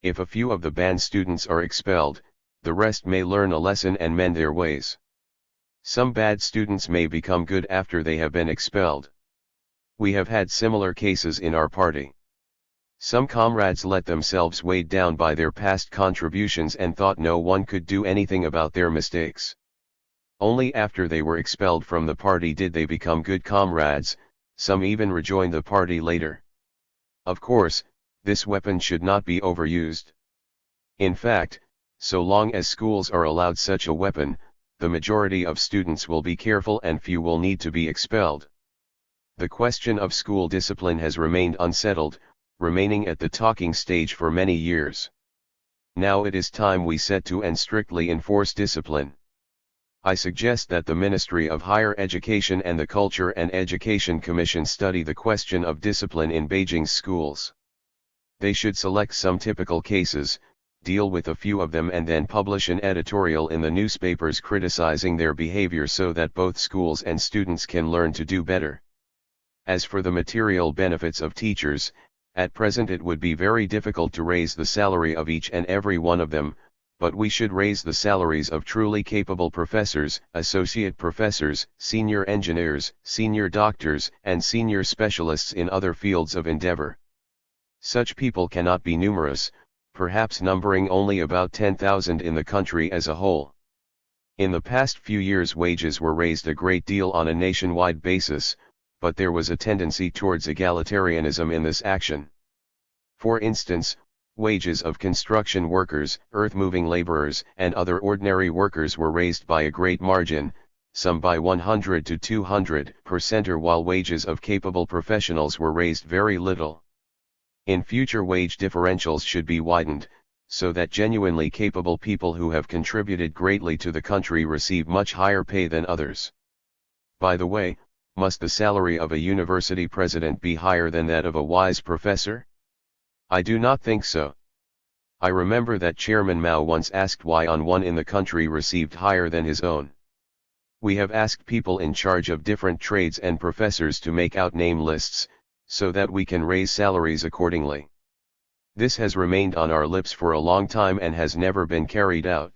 If a few of the bad students are expelled, the rest may learn a lesson and mend their ways. Some bad students may become good after they have been expelled. We have had similar cases in our party. Some comrades let themselves weighed down by their past contributions and thought no one could do anything about their mistakes. Only after they were expelled from the party did they become good comrades, some even rejoined the party later. Of course, this weapon should not be overused. In fact, so long as schools are allowed such a weapon, the majority of students will be careful and few will need to be expelled. The question of school discipline has remained unsettled, remaining at the talking stage for many years. Now it is time we set to and strictly enforce discipline. I suggest that the Ministry of Higher Education and the Culture and Education Commission study the question of discipline in Beijing's schools. They should select some typical cases, deal with a few of them and then publish an editorial in the newspapers criticizing their behavior so that both schools and students can learn to do better. As for the material benefits of teachers, at present it would be very difficult to raise the salary of each and every one of them, but we should raise the salaries of truly capable professors, associate professors, senior engineers, senior doctors, and senior specialists in other fields of endeavor. Such people cannot be numerous, perhaps numbering only about 10,000 in the country as a whole. In the past few years wages were raised a great deal on a nationwide basis, but there was a tendency towards egalitarianism in this action. For instance, wages of construction workers, earth-moving laborers, and other ordinary workers were raised by a great margin, some by 100 to 200%, while wages of capable professionals were raised very little. In future wage differentials should be widened, so that genuinely capable people who have contributed greatly to the country receive much higher pay than others. By the way, must the salary of a university president be higher than that of a wise professor? I do not think so. I remember that Chairman Mao once asked why one in the country received higher than his own. We have asked people in charge of different trades and professors to make out name lists, so that we can raise salaries accordingly. This has remained on our lips for a long time and has never been carried out.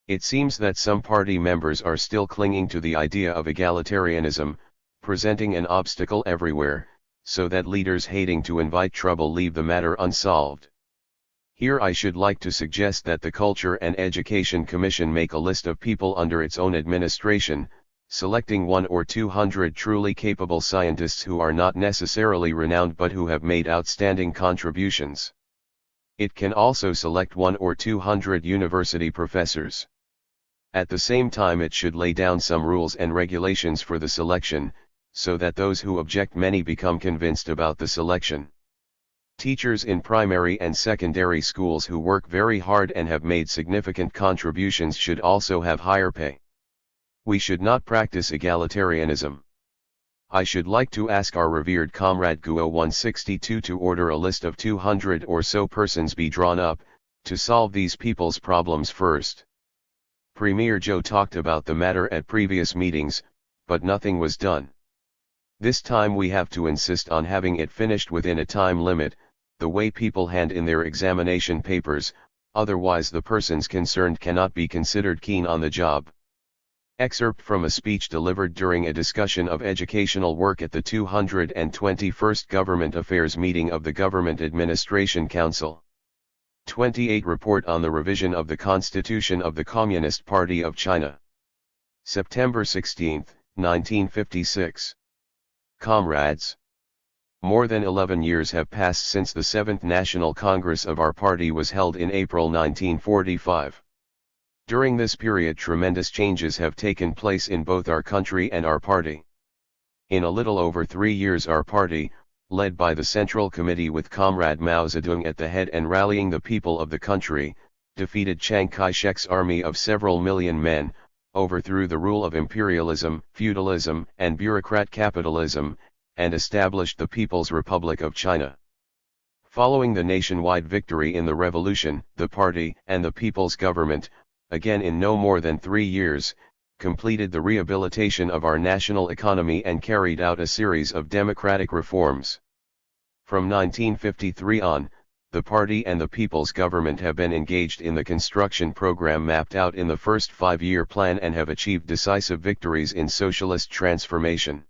It seems that some party members are still clinging to the idea of egalitarianism, presenting an obstacle everywhere, so that leaders hating to invite trouble leave the matter unsolved. Here I should like to suggest that the Culture and Education Commission make a list of people under its own administration, selecting 100 or 200 truly capable scientists who are not necessarily renowned but who have made outstanding contributions. It can also select 100 or 200 university professors. At the same time it should lay down some rules and regulations for the selection, so that those who object many become convinced about the selection. Teachers in primary and secondary schools who work very hard and have made significant contributions should also have higher pay. We should not practice egalitarianism. I should like to ask our revered comrade Guo 162 to order a list of 200 or so persons be drawn up, to solve these people's problems first. Premier Zhou talked about the matter at previous meetings, but nothing was done. This time we have to insist on having it finished within a time limit, the way people hand in their examination papers, otherwise the persons concerned cannot be considered keen on the job. Excerpt from a speech delivered during a discussion of educational work at the 221st Government Affairs meeting of the Government Administration Council. 28 Report on the revision of the Constitution of the Communist Party of China. September 16, 1956. Comrades. More than 11 years have passed since the 7th National Congress of our party was held in April 1945. During this period tremendous changes have taken place in both our country and our party. In a little over 3 years our party, led by the Central Committee with Comrade Mao Zedong at the head and rallying the people of the country, defeated Chiang Kai-shek's army of several million men, overthrew the rule of imperialism, feudalism, and bureaucrat capitalism, and established the People's Republic of China. Following the nationwide victory in the revolution, the party and the people's government, again in no more than 3 years, completed the rehabilitation of our national economy and carried out a series of democratic reforms. From 1953 on, the party and the people's government have been engaged in the construction program mapped out in the first 5-year plan and have achieved decisive victories in socialist transformation.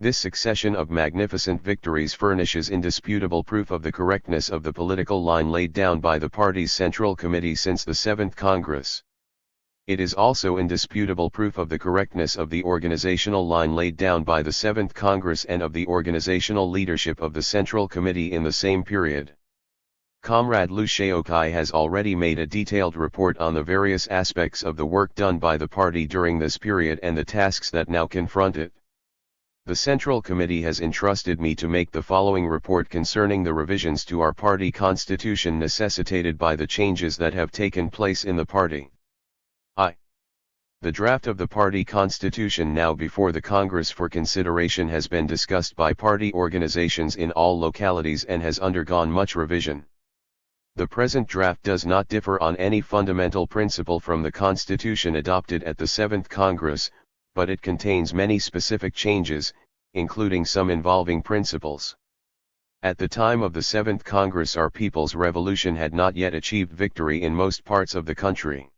This succession of magnificent victories furnishes indisputable proof of the correctness of the political line laid down by the party's Central Committee since the 7th Congress. It is also indisputable proof of the correctness of the organizational line laid down by the 7th Congress and of the organizational leadership of the Central Committee in the same period. Comrade Liu Xiaoping has already made a detailed report on the various aspects of the work done by the party during this period and the tasks that now confront it. The Central Committee has entrusted me to make the following report concerning the revisions to our party constitution necessitated by the changes that have taken place in the party. The draft of the party constitution now before the Congress for consideration has been discussed by party organizations in all localities and has undergone much revision. The present draft does not differ on any fundamental principle from the constitution adopted at the 7th Congress, but it contains many specific changes, including some involving principles. At the time of the 7th Congress our People's Revolution had not yet achieved victory in most parts of the country.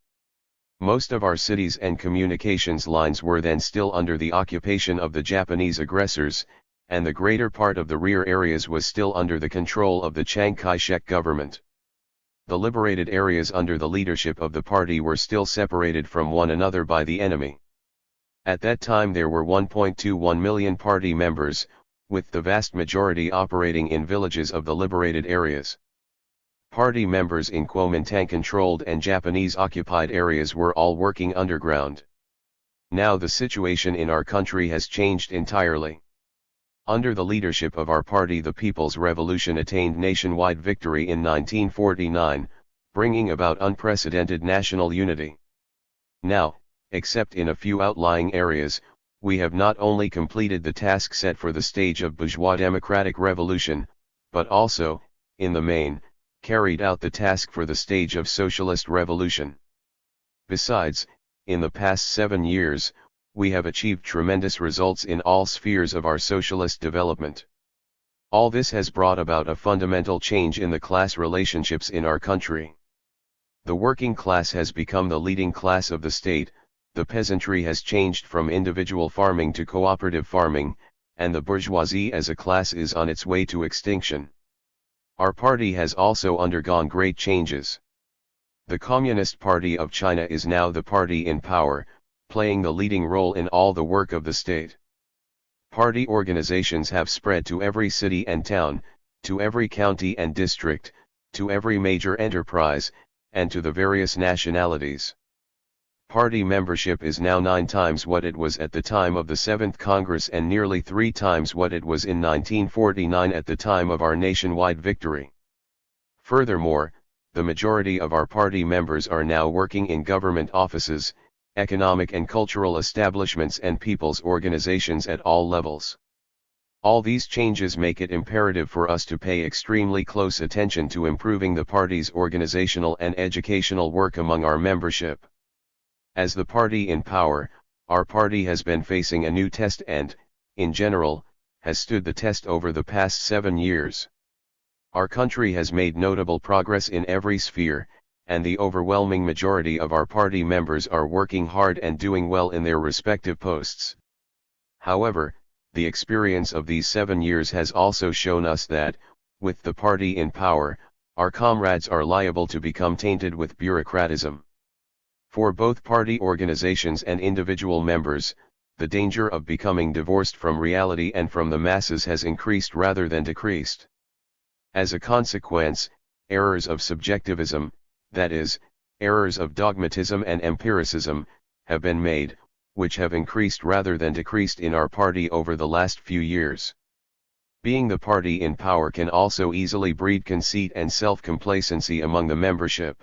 Most of our cities and communications lines were then still under the occupation of the Japanese aggressors, and the greater part of the rear areas was still under the control of the Chiang Kai-shek government. The liberated areas under the leadership of the party were still separated from one another by the enemy. At that time there were 1.21 million party members, with the vast majority operating in villages of the liberated areas. Party members in Kuomintang-controlled and Japanese-occupied areas were all working underground. Now the situation in our country has changed entirely. Under the leadership of our party the People's Revolution attained nationwide victory in 1949, bringing about unprecedented national unity. Now, except in a few outlying areas, we have not only completed the task set for the stage of bourgeois democratic revolution, but also, in the main, carried out the task for the stage of socialist revolution. Besides, in the past 7 years, we have achieved tremendous results in all spheres of our socialist development. All this has brought about a fundamental change in the class relationships in our country. The working class has become the leading class of the state, the peasantry has changed from individual farming to cooperative farming, and the bourgeoisie as a class is on its way to extinction. Our party has also undergone great changes. The Communist Party of China is now the party in power, playing the leading role in all the work of the state. Party organizations have spread to every city and town, to every county and district, to every major enterprise, and to the various nationalities. Party membership is now 9 times what it was at the time of the 7th Congress and nearly 3 times what it was in 1949 at the time of our nationwide victory. Furthermore, the majority of our party members are now working in government offices, economic and cultural establishments and people's organizations at all levels. All these changes make it imperative for us to pay extremely close attention to improving the party's organizational and educational work among our membership. As the party in power, our party has been facing a new test and, in general, has stood the test over the past 7 years. Our country has made notable progress in every sphere, and the overwhelming majority of our party members are working hard and doing well in their respective posts. However, the experience of these 7 years has also shown us that, with the party in power, our comrades are liable to become tainted with bureaucratism. For both party organizations and individual members, the danger of becoming divorced from reality and from the masses has increased rather than decreased. As a consequence, errors of subjectivism, that is, errors of dogmatism and empiricism, have been made, which have increased rather than decreased in our party over the last few years. Being the party in power can also easily breed conceit and self-complacency among the membership.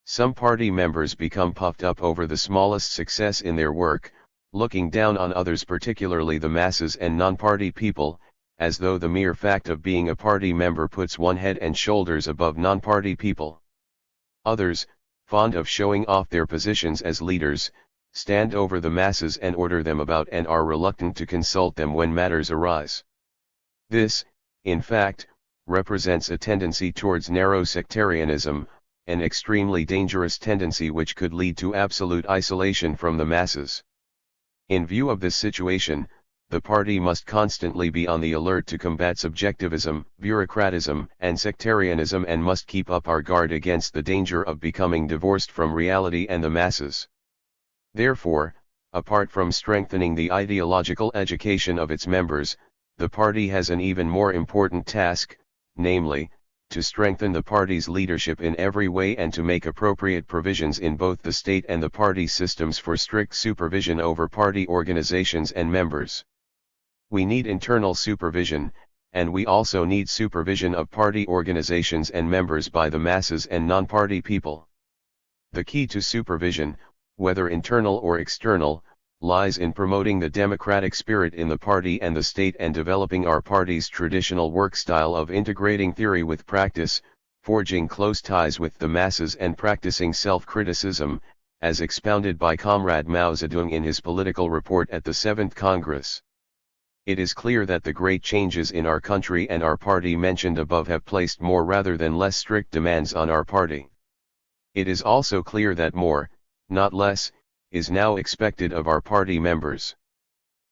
Some party members become puffed up over the smallest success in their work, looking down on others, particularly the masses and non-party people, as though the mere fact of being a party member puts one head and shoulders above non-party people. Others, fond of showing off their positions as leaders, stand over the masses and order them about and are reluctant to consult them when matters arise. This, in fact, represents a tendency towards narrow sectarianism, an extremely dangerous tendency which could lead to absolute isolation from the masses. In view of this situation, the party must constantly be on the alert to combat subjectivism, bureaucratism, and sectarianism, and must keep up our guard against the danger of becoming divorced from reality and the masses. Therefore, apart from strengthening the ideological education of its members, the party has an even more important task, namely, to strengthen the party's leadership in every way and to make appropriate provisions in both the state and the party systems for strict supervision over party organizations and members. We need internal supervision, and we also need supervision of party organizations and members by the masses and non-party people. The key to supervision, whether internal or external, lies in promoting the democratic spirit in the party and the state and developing our party's traditional work style of integrating theory with practice, forging close ties with the masses and practicing self-criticism, as expounded by Comrade Mao Zedong in his political report at the 7th Congress. It is clear that the great changes in our country and our party mentioned above have placed more rather than less strict demands on our party. It is also clear that more, not less, is now expected of our party members.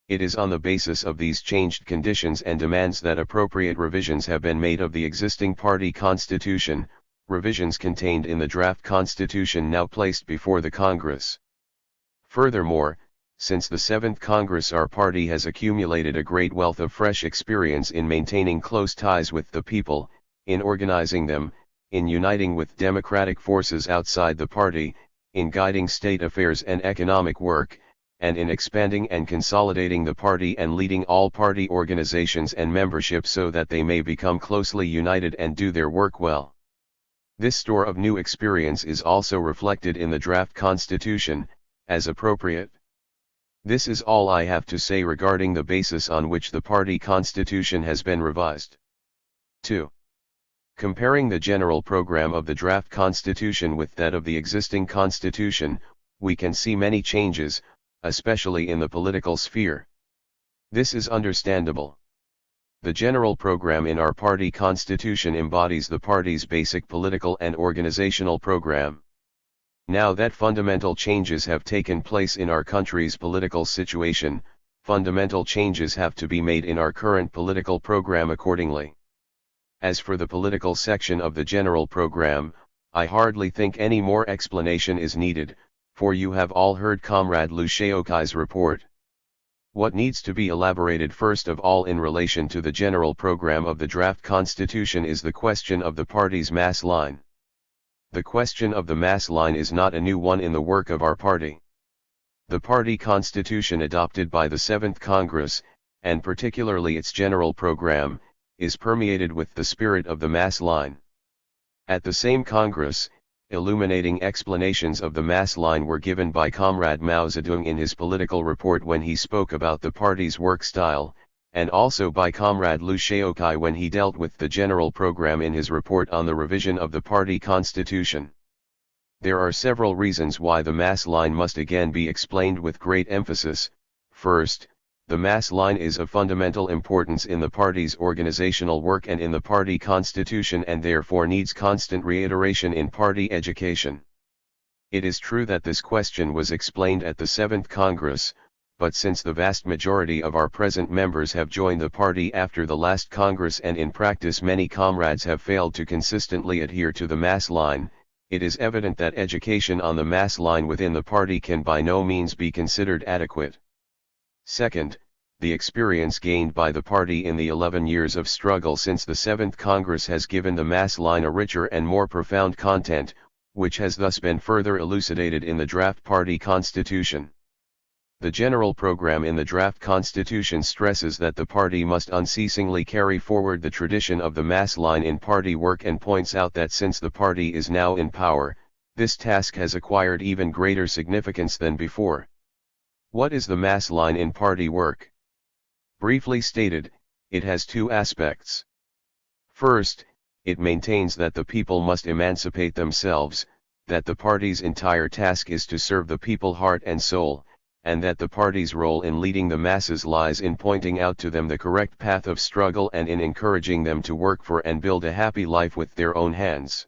It is on the basis of these changed conditions and demands that appropriate revisions have been made of the existing party constitution, revisions contained in the draft constitution now placed before the Congress. Furthermore, since the 7th Congress, our party has accumulated a great wealth of fresh experience in maintaining close ties with the people, in organizing them, in uniting with democratic forces outside the party, in guiding state affairs and economic work, and in expanding and consolidating the party and leading all party organizations and membership so that they may become closely united and do their work well. This store of new experience is also reflected in the draft constitution, as appropriate. This is all I have to say regarding the basis on which the party constitution has been revised. 2. Comparing the general program of the draft constitution with that of the existing constitution, we can see many changes, especially in the political sphere. This is understandable. The general program in our party constitution embodies the party's basic political and organizational program. Now that fundamental changes have taken place in our country's political situation, fundamental changes have to be made in our current political program accordingly. As for the political section of the general program, I hardly think any more explanation is needed, for you have all heard Comrade Liu Xiaoping's report. What needs to be elaborated first of all in relation to the general program of the draft constitution is the question of the party's mass line. The question of the mass line is not a new one in the work of our party. The party constitution adopted by the 7th Congress, and particularly its general program, is permeated with the spirit of the mass line. At the same Congress, illuminating explanations of the mass line were given by Comrade Mao Zedong in his political report when he spoke about the party's work style, and also by Comrade Liu Xiaoping when he dealt with the general program in his report on the revision of the party constitution. There are several reasons why the mass line must again be explained with great emphasis. First, the mass line is of fundamental importance in the party's organizational work and in the party constitution, and therefore needs constant reiteration in party education. It is true that this question was explained at the 7th Congress, but since the vast majority of our present members have joined the party after the last Congress and in practice many comrades have failed to consistently adhere to the mass line, it is evident that education on the mass line within the party can by no means be considered adequate. Second, the experience gained by the party in the 11 years of struggle since the 7th Congress has given the mass line a richer and more profound content, which has thus been further elucidated in the draft party constitution. The general program in the draft constitution stresses that the party must unceasingly carry forward the tradition of the mass line in party work and points out that since the party is now in power, this task has acquired even greater significance than before. What is the mass line in party work? Briefly stated, it has two aspects. First, it maintains that the people must emancipate themselves, that the party's entire task is to serve the people heart and soul, and that the party's role in leading the masses lies in pointing out to them the correct path of struggle and in encouraging them to work for and build a happy life with their own hands.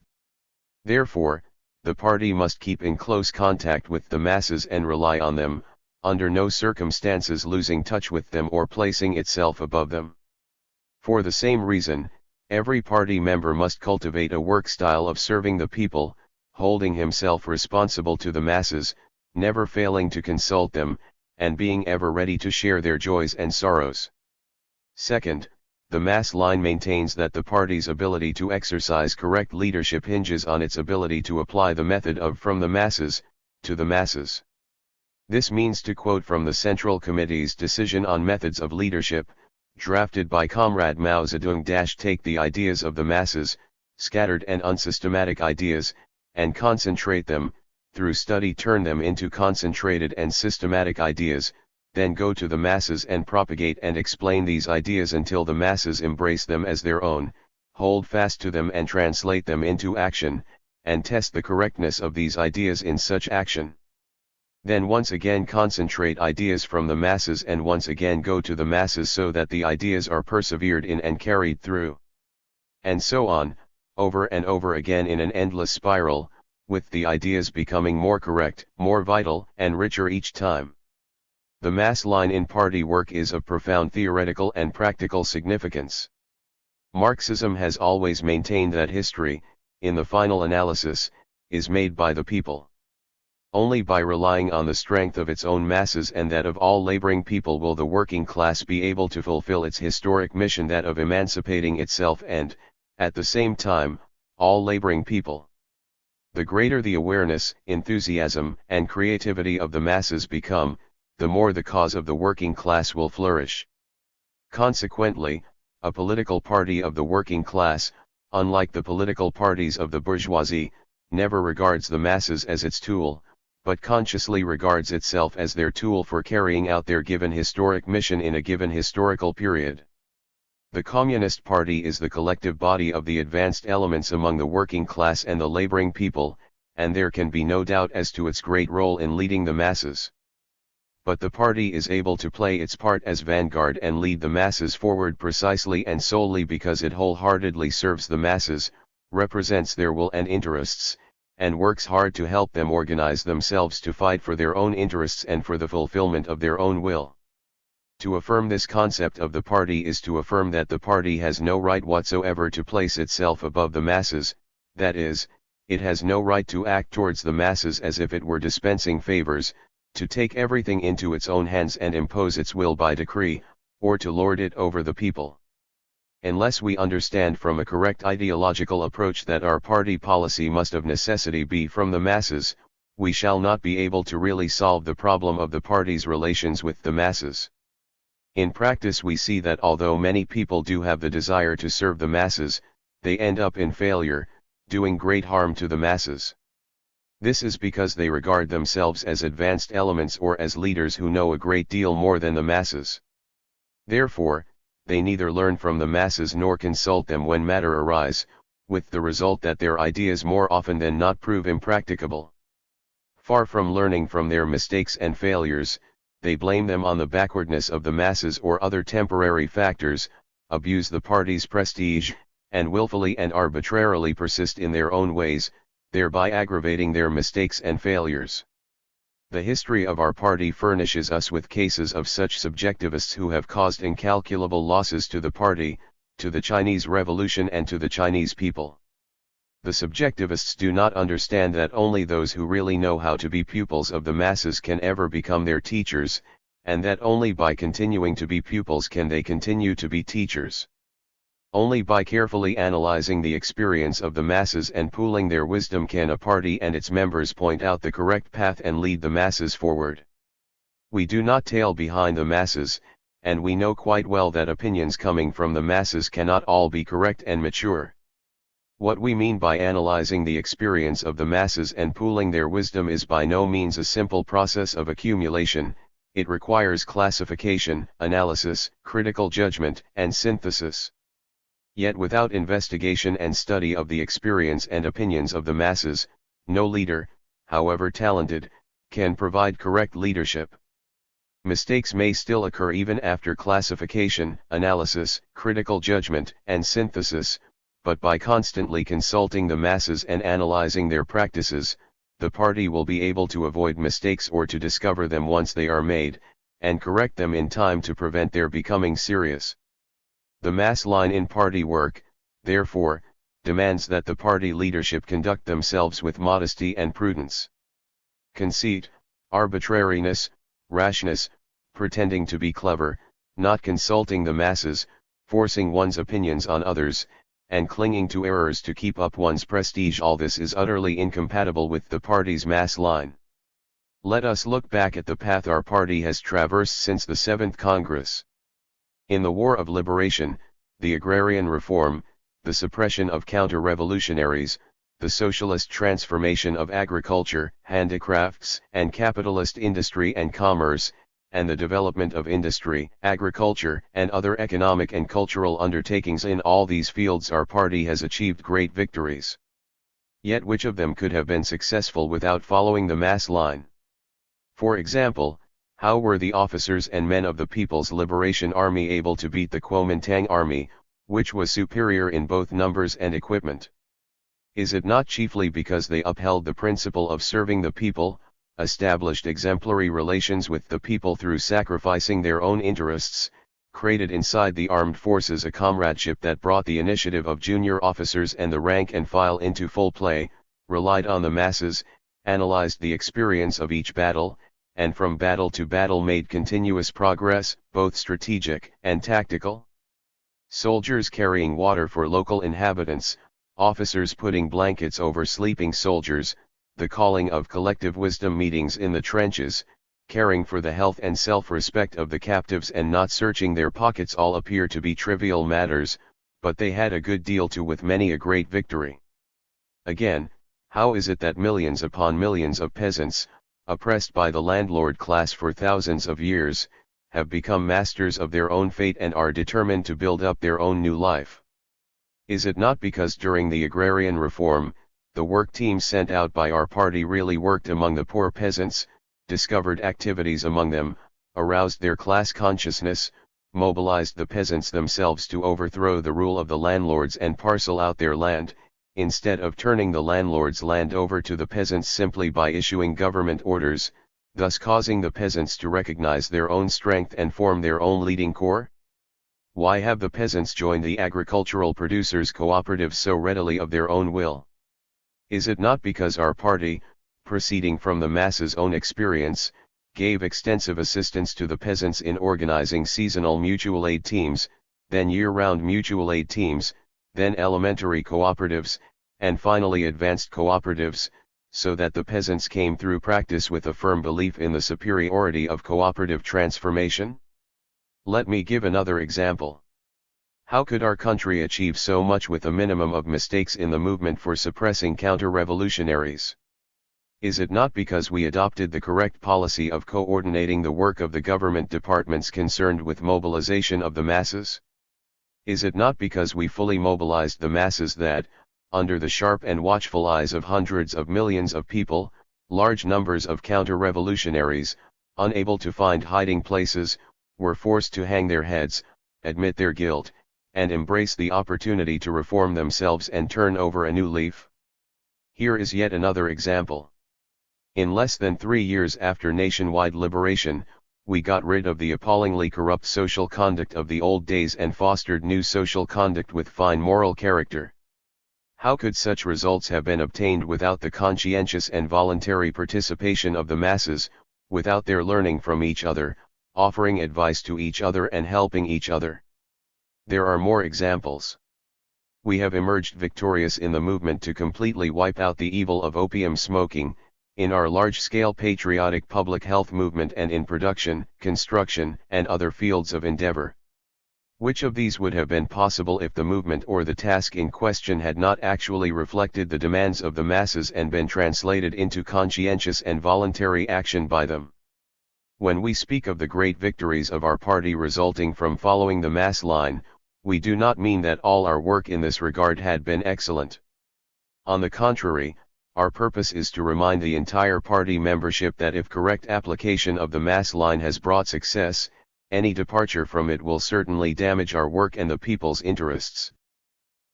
Therefore, the party must keep in close contact with the masses and rely on them, under no circumstances losing touch with them or placing itself above them. For the same reason, every party member must cultivate a work style of serving the people, holding himself responsible to the masses, never failing to consult them, and being ever ready to share their joys and sorrows. Second, the mass line maintains that the party's ability to exercise correct leadership hinges on its ability to apply the method of from the masses, to the masses. This means, to quote from the Central Committee's decision on methods of leadership, drafted by Comrade Mao Zedong, take the ideas of the masses, scattered and unsystematic ideas, and concentrate them, through study turn them into concentrated and systematic ideas, then go to the masses and propagate and explain these ideas until the masses embrace them as their own, hold fast to them and translate them into action, and test the correctness of these ideas in such action. Then once again concentrate ideas from the masses and once again go to the masses so that the ideas are persevered in and carried through. And so on, over and over again in an endless spiral, with the ideas becoming more correct, more vital, and richer each time. The mass line in party work is of profound theoretical and practical significance. Marxism has always maintained that history, in the final analysis, is made by the people. Only by relying on the strength of its own masses and that of all laboring people will the working class be able to fulfill its historic mission, that of emancipating itself and, at the same time, all laboring people. The greater the awareness, enthusiasm, and creativity of the masses become, the more the cause of the working class will flourish. Consequently, a political party of the working class, unlike the political parties of the bourgeoisie, never regards the masses as its tool, but consciously regards itself as their tool for carrying out their given historic mission in a given historical period. The Communist Party is the collective body of the advanced elements among the working class and the laboring people, and there can be no doubt as to its great role in leading the masses. But the party is able to play its part as vanguard and lead the masses forward precisely and solely because it wholeheartedly serves the masses, represents their will and interests, and works hard to help them organize themselves to fight for their own interests and for the fulfillment of their own will. To affirm this concept of the party is to affirm that the party has no right whatsoever to place itself above the masses, that is, it has no right to act towards the masses as if it were dispensing favors, to take everything into its own hands and impose its will by decree, or to lord it over the people. Unless we understand from a correct ideological approach that our party policy must of necessity be from the masses, we shall not be able to really solve the problem of the party's relations with the masses. In practice we see that although many people do have the desire to serve the masses, they end up in failure, doing great harm to the masses. This is because they regard themselves as advanced elements or as leaders who know a great deal more than the masses. Therefore, they neither learn from the masses nor consult them when matter arise, with the result that their ideas more often than not prove impracticable. Far from learning from their mistakes and failures, they blame them on the backwardness of the masses or other temporary factors, abuse the party's prestige, and willfully and arbitrarily persist in their own ways, thereby aggravating their mistakes and failures. The history of our party furnishes us with cases of such subjectivists who have caused incalculable losses to the party, to the Chinese Revolution and to the Chinese people. The subjectivists do not understand that only those who really know how to be pupils of the masses can ever become their teachers, and that only by continuing to be pupils can they continue to be teachers. Only by carefully analyzing the experience of the masses and pooling their wisdom can a party and its members point out the correct path and lead the masses forward. We do not tail behind the masses, and we know quite well that opinions coming from the masses cannot all be correct and mature. What we mean by analyzing the experience of the masses and pooling their wisdom is by no means a simple process of accumulation. It requires classification, analysis, critical judgment, and synthesis. Yet without investigation and study of the experience and opinions of the masses, no leader, however talented, can provide correct leadership. Mistakes may still occur even after classification, analysis, critical judgment, and synthesis, but by constantly consulting the masses and analyzing their practices, the party will be able to avoid mistakes or to discover them once they are made, and correct them in time to prevent their becoming serious. The mass line in party work, therefore, demands that the party leadership conduct themselves with modesty and prudence. Conceit, arbitrariness, rashness, pretending to be clever, not consulting the masses, forcing one's opinions on others, and clinging to errors to keep up one's prestige, all this is utterly incompatible with the party's mass line. Let us look back at the path our party has traversed since the 7th Congress. In the War of Liberation, the agrarian reform, the suppression of counter-revolutionaries, the socialist transformation of agriculture, handicrafts, and capitalist industry and commerce, and the development of industry, agriculture, and other economic and cultural undertakings, in all these fields our party has achieved great victories. Yet which of them could have been successful without following the mass line? For example, how were the officers and men of the People's Liberation Army able to beat the Kuomintang Army, which was superior in both numbers and equipment? Is it not chiefly because they upheld the principle of serving the people, established exemplary relations with the people through sacrificing their own interests, created inside the armed forces a comradeship that brought the initiative of junior officers and the rank and file into full play, relied on the masses, analyzed the experience of each battle, and from battle to battle made continuous progress, both strategic and tactical? Soldiers carrying water for local inhabitants, officers putting blankets over sleeping soldiers, the calling of collective wisdom meetings in the trenches, caring for the health and self-respect of the captives and not searching their pockets, all appear to be trivial matters, but they had a good deal to with many a great victory. Again, how is it that millions upon millions of peasants, oppressed by the landlord class for thousands of years, have become masters of their own fate and are determined to build up their own new life? Is it not because during the agrarian reform, the work teams sent out by our party really worked among the poor peasants, discovered activities among them, aroused their class consciousness, mobilized the peasants themselves to overthrow the rule of the landlords and parcel out their land, instead of turning the landlord's land over to the peasants simply by issuing government orders, thus causing the peasants to recognize their own strength and form their own leading corps? Why have the peasants joined the agricultural producers' cooperatives so readily of their own will? Is it not because our party, proceeding from the masses' own experience, gave extensive assistance to the peasants in organizing seasonal mutual aid teams, then year-round mutual aid teams, then elementary cooperatives, and finally advanced cooperatives, so that the peasants came through practice with a firm belief in the superiority of cooperative transformation? Let me give another example. How could our country achieve so much with a minimum of mistakes in the movement for suppressing counter-revolutionaries? Is it not because we adopted the correct policy of coordinating the work of the government departments concerned with mobilization of the masses? Is it not because we fully mobilized the masses that, under the sharp and watchful eyes of hundreds of millions of people, large numbers of counter-revolutionaries, unable to find hiding places, were forced to hang their heads, admit their guilt, and embrace the opportunity to reform themselves and turn over a new leaf? Here is yet another example. In less than 3 years after nationwide liberation, we got rid of the appallingly corrupt social conduct of the old days and fostered new social conduct with fine moral character. How could such results have been obtained without the conscientious and voluntary participation of the masses, without their learning from each other, offering advice to each other and helping each other? There are more examples. We have emerged victorious in the movement to completely wipe out the evil of opium smoking, in our large-scale patriotic public health movement and in production, construction, and other fields of endeavor. Which of these would have been possible if the movement or the task in question had not actually reflected the demands of the masses and been translated into conscientious and voluntary action by them? When we speak of the great victories of our party resulting from following the mass line, we do not mean that all our work in this regard had been excellent. On the contrary, our purpose is to remind the entire party membership that if correct application of the mass line has brought success, any departure from it will certainly damage our work and the people's interests.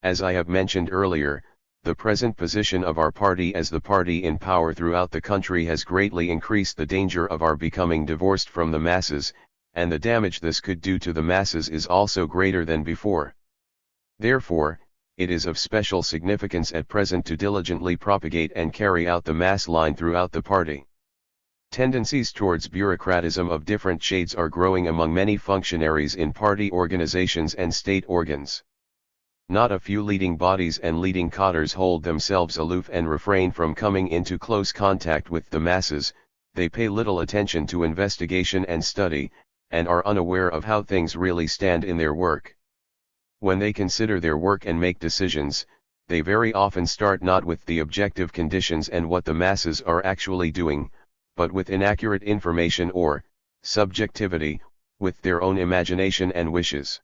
As I have mentioned earlier, the present position of our party as the party in power throughout the country has greatly increased the danger of our becoming divorced from the masses, and the damage this could do to the masses is also greater than before. Therefore, it is of special significance at present to diligently propagate and carry out the mass line throughout the party. Tendencies towards bureaucratism of different shades are growing among many functionaries in party organizations and state organs. Not a few leading bodies and leading cadres hold themselves aloof and refrain from coming into close contact with the masses. They pay little attention to investigation and study, and are unaware of how things really stand in their work. When they consider their work and make decisions, they very often start not with the objective conditions and what the masses are actually doing, but with inaccurate information or subjectivity, with their own imagination and wishes.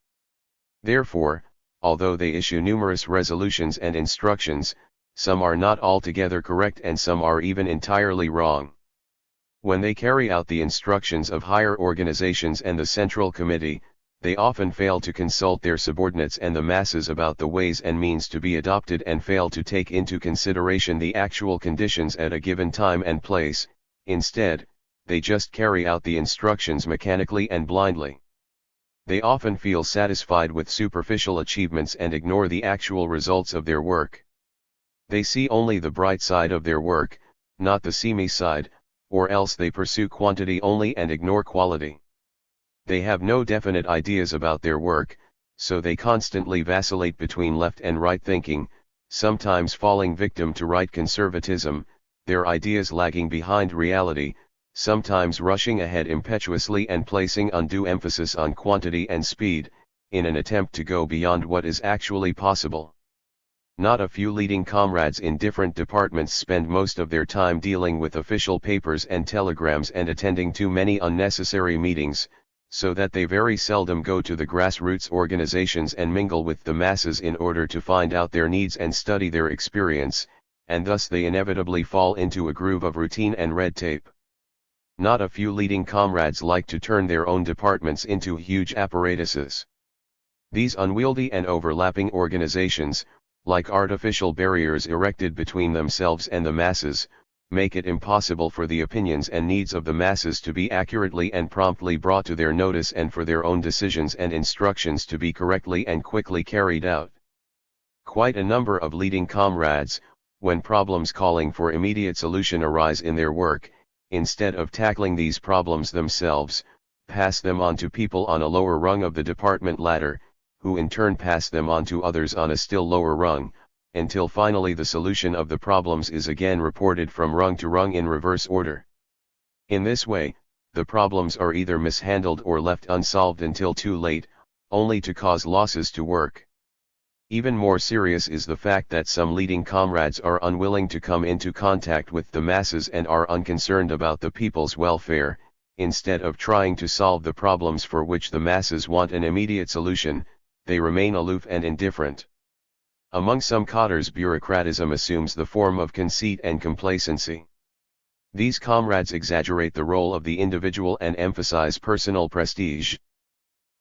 Therefore, although they issue numerous resolutions and instructions, some are not altogether correct and some are even entirely wrong. When they carry out the instructions of higher organizations and the Central Committee, they often fail to consult their subordinates and the masses about the ways and means to be adopted and fail to take into consideration the actual conditions at a given time and place. Instead, they just carry out the instructions mechanically and blindly. They often feel satisfied with superficial achievements and ignore the actual results of their work. They see only the bright side of their work, not the seamy side, or else they pursue quantity only and ignore quality. They have no definite ideas about their work, so they constantly vacillate between left and right thinking, sometimes falling victim to right conservatism, their ideas lagging behind reality, sometimes rushing ahead impetuously and placing undue emphasis on quantity and speed, in an attempt to go beyond what is actually possible. Not a few leading comrades in different departments spend most of their time dealing with official papers and telegrams and attending too many unnecessary meetings, so that they very seldom go to the grassroots organizations and mingle with the masses in order to find out their needs and study their experience, and thus they inevitably fall into a groove of routine and red tape. Not a few leading comrades like to turn their own departments into huge apparatuses. These unwieldy and overlapping organizations, like artificial barriers erected between themselves and the masses, make it impossible for the opinions and needs of the masses to be accurately and promptly brought to their notice and for their own decisions and instructions to be correctly and quickly carried out. Quite a number of leading comrades, when problems calling for immediate solution arise in their work, instead of tackling these problems themselves, pass them on to people on a lower rung of the department ladder, who in turn pass them on to others on a still lower rung, until finally the solution of the problems is again reported from rung to rung in reverse order. In this way, the problems are either mishandled or left unsolved until too late, only to cause losses to work. Even more serious is the fact that some leading comrades are unwilling to come into contact with the masses and are unconcerned about the people's welfare. Instead of trying to solve the problems for which the masses want an immediate solution, they remain aloof and indifferent. Among some cadres, bureaucratism assumes the form of conceit and complacency. These comrades exaggerate the role of the individual and emphasize personal prestige.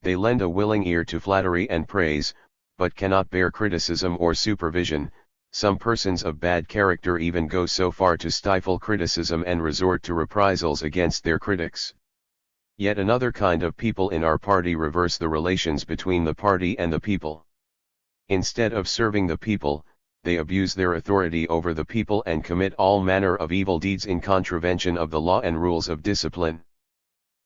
They lend a willing ear to flattery and praise, but cannot bear criticism or supervision. Some persons of bad character even go so far to stifle criticism and resort to reprisals against their critics. Yet another kind of people in our party reverse the relations between the party and the people. Instead of serving the people, they abuse their authority over the people and commit all manner of evil deeds in contravention of the law and rules of discipline.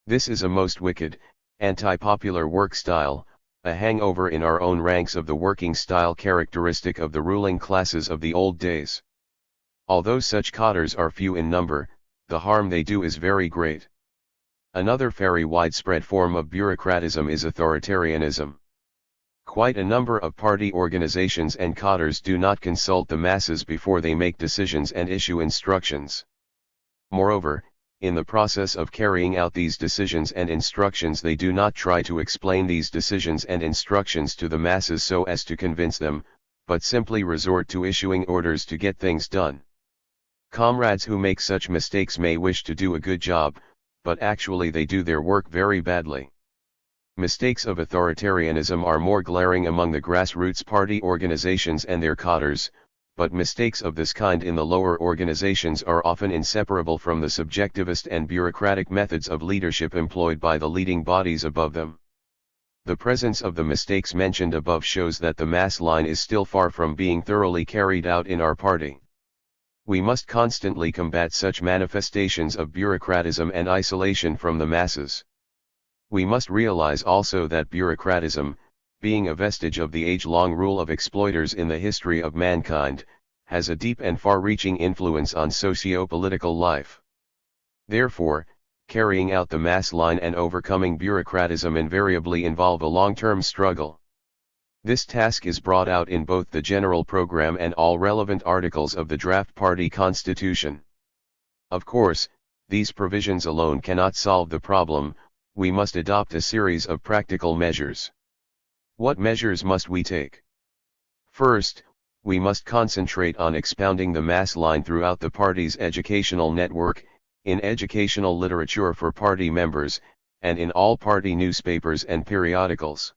This is a most wicked, anti-popular work style, a hangover in our own ranks of the working style characteristic of the ruling classes of the old days. Although such cadres are few in number, the harm they do is very great. Another very widespread form of bureaucratism is authoritarianism. Quite a number of party organizations and cadres do not consult the masses before they make decisions and issue instructions. Moreover, in the process of carrying out these decisions and instructions, they do not try to explain these decisions and instructions to the masses so as to convince them, but simply resort to issuing orders to get things done. Comrades who make such mistakes may wish to do a good job, but actually they do their work very badly. Mistakes of authoritarianism are more glaring among the grassroots party organizations and their cadres, but mistakes of this kind in the lower organizations are often inseparable from the subjectivist and bureaucratic methods of leadership employed by the leading bodies above them. The presence of the mistakes mentioned above shows that the mass line is still far from being thoroughly carried out in our party. We must constantly combat such manifestations of bureaucratism and isolation from the masses. We must realize also that bureaucratism, being a vestige of the age-long rule of exploiters in the history of mankind, has a deep and far-reaching influence on socio-political life. Therefore, carrying out the mass line and overcoming bureaucratism invariably involve a long-term struggle. This task is brought out in both the general program and all relevant articles of the draft party constitution. Of course, these provisions alone cannot solve the problem. We must adopt a series of practical measures. What measures must we take? First, we must concentrate on expounding the mass line throughout the party's educational network, in educational literature for party members, and in all party newspapers and periodicals.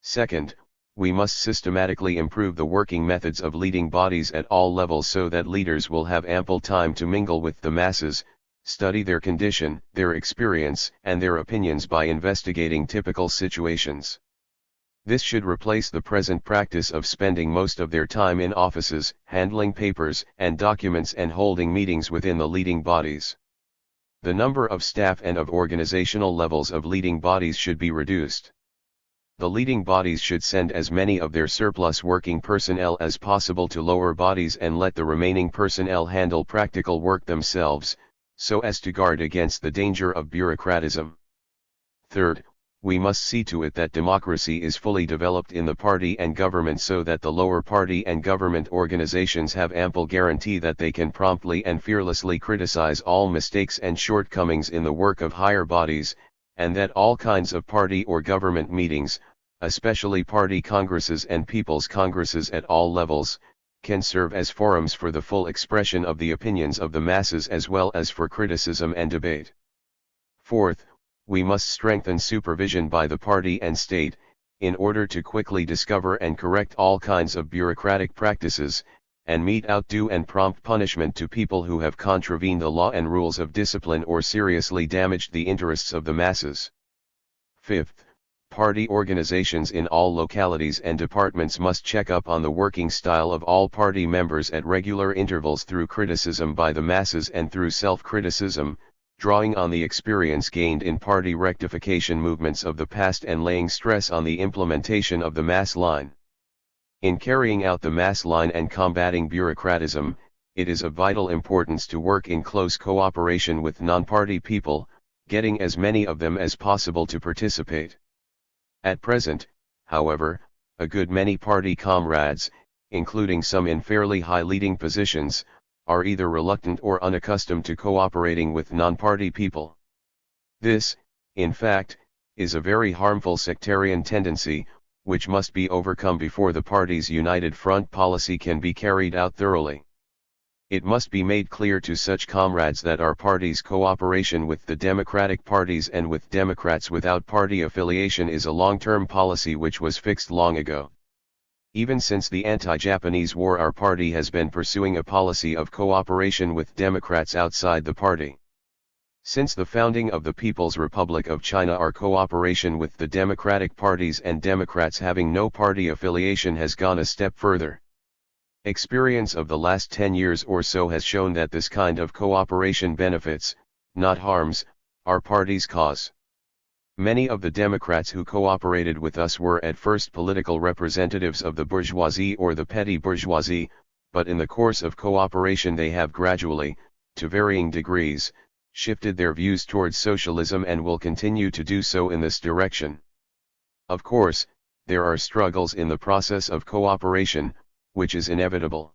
Second, we must systematically improve the working methods of leading bodies at all levels so that leaders will have ample time to mingle with the masses, study their condition, their experience, and their opinions by investigating typical situations. This should replace the present practice of spending most of their time in offices, handling papers and documents and holding meetings within the leading bodies. The number of staff and of organizational levels of leading bodies should be reduced. The leading bodies should send as many of their surplus working personnel as possible to lower bodies and let the remaining personnel handle practical work themselves, so as to guard against the danger of bureaucratism. Third, we must see to it that democracy is fully developed in the party and government so that the lower party and government organizations have ample guarantee that they can promptly and fearlessly criticize all mistakes and shortcomings in the work of higher bodies, and that all kinds of party or government meetings, especially party congresses and people's congresses at all levels, can serve as forums for the full expression of the opinions of the masses as well as for criticism and debate. Fourth, we must strengthen supervision by the party and state, in order to quickly discover and correct all kinds of bureaucratic practices, and mete out due and prompt punishment to people who have contravened the law and rules of discipline or seriously damaged the interests of the masses. Fifth, party organizations in all localities and departments must check up on the working style of all party members at regular intervals through criticism by the masses and through self-criticism, drawing on the experience gained in party rectification movements of the past and laying stress on the implementation of the mass line. In carrying out the mass line and combating bureaucratism, it is of vital importance to work in close cooperation with non-party people, getting as many of them as possible to participate. At present, however, a good many party comrades, including some in fairly high leading positions, are either reluctant or unaccustomed to cooperating with non-party people. This, in fact, is a very harmful sectarian tendency, which must be overcome before the party's united front policy can be carried out thoroughly. It must be made clear to such comrades that our party's cooperation with the democratic parties and with Democrats without party affiliation is a long-term policy which was fixed long ago. Even since the anti-Japanese war, our party has been pursuing a policy of cooperation with Democrats outside the party. Since the founding of the People's Republic of China, our cooperation with the democratic parties and Democrats having no party affiliation has gone a step further. Experience of the last 10 years or so has shown that this kind of cooperation benefits, not harms, our party's cause. Many of the Democrats who cooperated with us were at first political representatives of the bourgeoisie or the petty bourgeoisie, but in the course of cooperation they have gradually, to varying degrees, shifted their views towards socialism and will continue to do so in this direction. Of course, there are struggles in the process of cooperation, which is inevitable.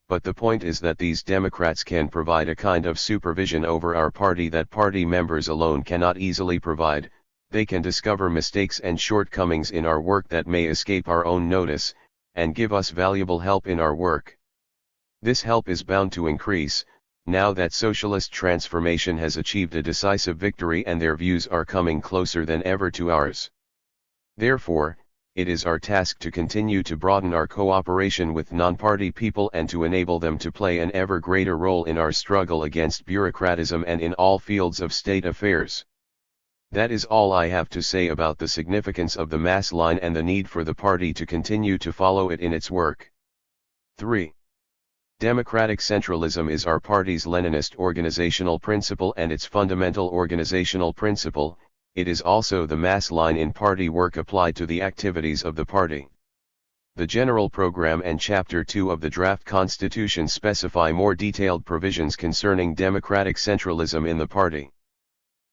But the point is that these Democrats can provide a kind of supervision over our party that party members alone cannot easily provide. They can discover mistakes and shortcomings in our work that may escape our own notice, and give us valuable help in our work. This help is bound to increase, now that socialist transformation has achieved a decisive victory and their views are coming closer than ever to ours. Therefore, it is our task to continue to broaden our cooperation with non-party people and to enable them to play an ever greater role in our struggle against bureaucratism and in all fields of state affairs. That is all I have to say about the significance of the mass line and the need for the party to continue to follow it in its work. 3. Democratic centralism is our party's Leninist organizational principle and its fundamental organizational principle. It is also the mass line in party work applied to the activities of the party. The general program and Chapter 2 of the draft constitution specify more detailed provisions concerning democratic centralism in the party.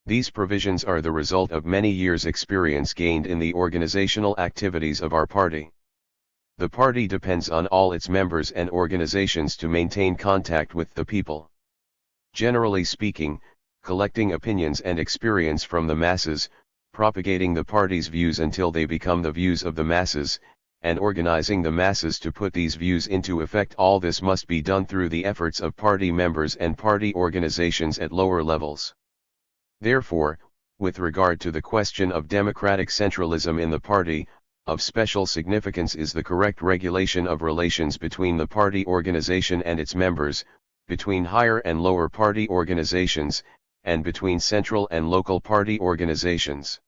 These provisions are the result of many years' experience gained in the organizational activities of our party. The party depends on all its members and organizations to maintain contact with the people. Generally speaking, collecting opinions and experience from the masses, propagating the party's views until they become the views of the masses, and organizing the masses to put these views into effect, all this must be done through the efforts of party members and party organizations at lower levels. Therefore, with regard to the question of democratic centralism in the party, of special significance is the correct regulation of relations between the party organization and its members, between higher and lower party organizations, and between central and local party organizations.